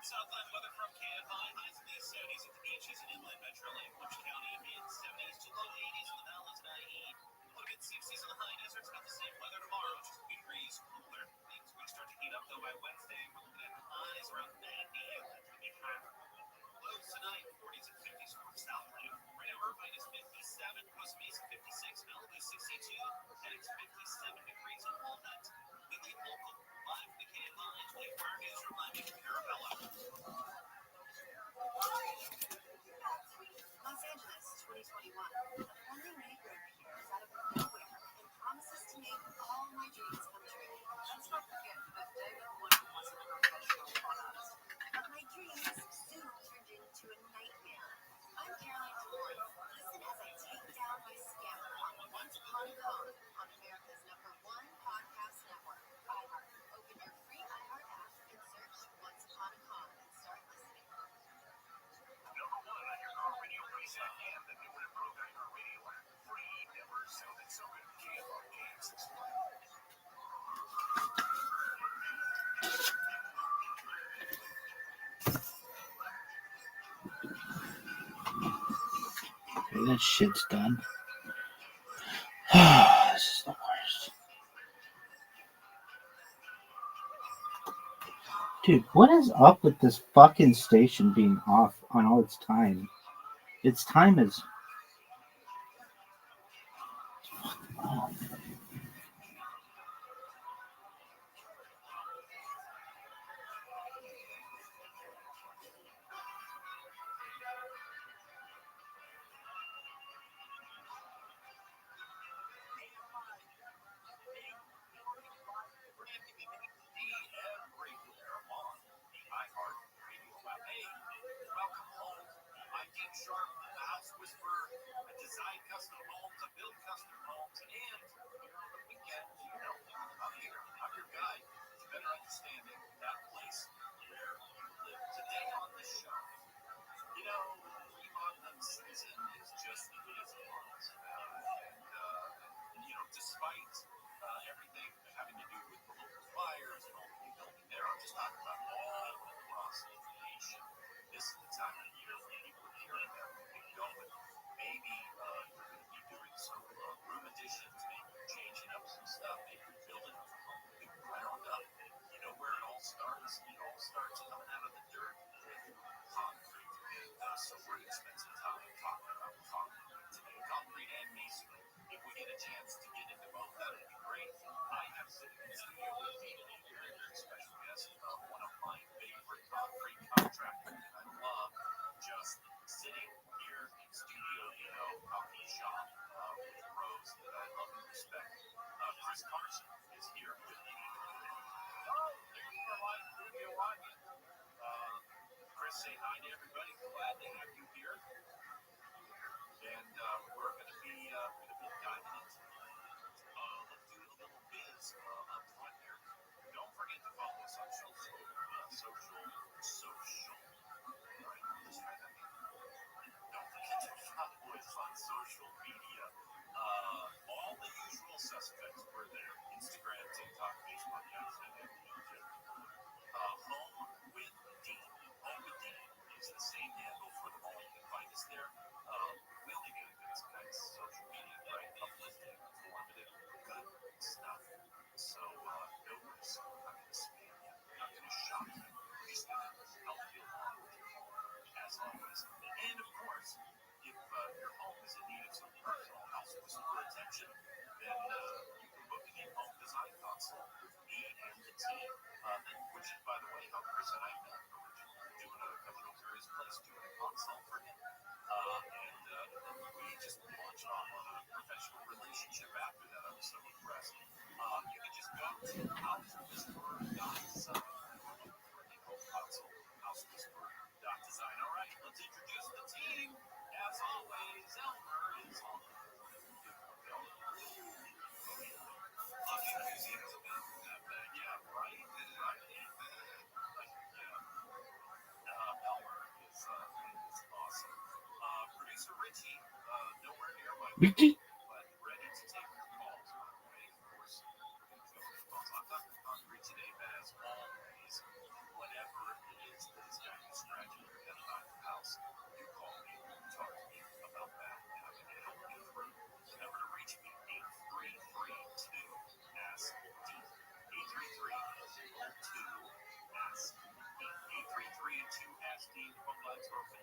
Southland weather from KFI. Highs in the 70s at the beaches and inland metro Lake Orange County. Mid-70s to low 80s in the valleys and IE. Low mid-60s in the high deserts. Got the same weather tomorrow, just a few degrees cooler. Things will start to heat up though by Wednesday. We're looking at highs around 90 and maybe higher. Lows tonight, 40s and 50s for Southland. Right now, Irvine is 57, Costa Mesa 56, Malibu 62, and it's 57 degrees in Walnut. We lead local live from the KFI 24-hour newsroom. I'm Nick Arabella. Los Angeles 2021. A friendly neighborhood appears out of nowhere and promises to make all my dreams come true. Let's not forget that David Wood wasn't a professional product. But my dreams soon turned into a nightmare. I'm Caroline DeWood. Listen as I take down my scammer on Once Upon a Con on America's #1 podcast network, iHeart. Open your free iHeart app and search Once Upon a Con and start listening. Number 1 on your car radio preset and the new and improved iHeart Radio app. Free, never sounded so good. KFR KXSY. Okay, that shit's done. This is the worst. Dude, what is up with this fucking station being off on all its time? Its time is... Oh. Welcome home. I'm Dean Sharp, the House Whisperer, a design custom home to build custom homes, and this is the time of year when people are hearing that and going. Maybe you're going to be doing some room additions, maybe you're changing up some stuff, maybe you're building a home from the ground up. You know where it all starts? It all starts coming out of the dirt with concrete. And so we're going to spend some time talking about concrete today. Concrete and masonry. If we get a chance to get into both, that would be great. I have sitting in the studio with me today a very, very special guest, one of my favorite concrete contractors that I love, just sitting here in studio, coffee shop with pros that I love and respect. Chris Carson is here with me. Oh, there you are, live studio audience. Chris, say hi to everybody. Glad to have you here. And we're going to be diving into let's do a little biz up front here. Don't forget to follow us on social. All right, let's try that again. Don't forget to follow us on social media. All the usual suspects were there. Instagram, TikTok, Facebook, YouTube. Home with Dean. Home with Dean is the same handle for them all. You can find us there. We only do good social media, right? Uplifting, informative, good stuff. So no risk. I'm not going to spam you. I'm not going to shock you. I'm just going to help you along with your home, as always. And of course, if your home is in need of some personal house whisperer attention, then you can book an in-home design consult with me and the team, which is, by the way, how Chris and I met originally. Coming over his place, doing a consult for him. And then we just launched off on a professional relationship after that. I was so impressed. You can just go to housewhisperer.design for an in-home consult. Housewhisperer.design. All right, let's introduce the team. As always, Elmer is on. Producer Richie, nowhere near my Richie? but ready to take your calls. By the way, of course, I'm not hungry today, but as always, whatever it is that is got you scratching your head about the house, you call me, talk to me about that, and I'm going to help you through. The number to reach me, 833-2-ASK-DEAN. 833-2-ASK-DEAN. 833-2-ASK-DEAN. Phone lines are open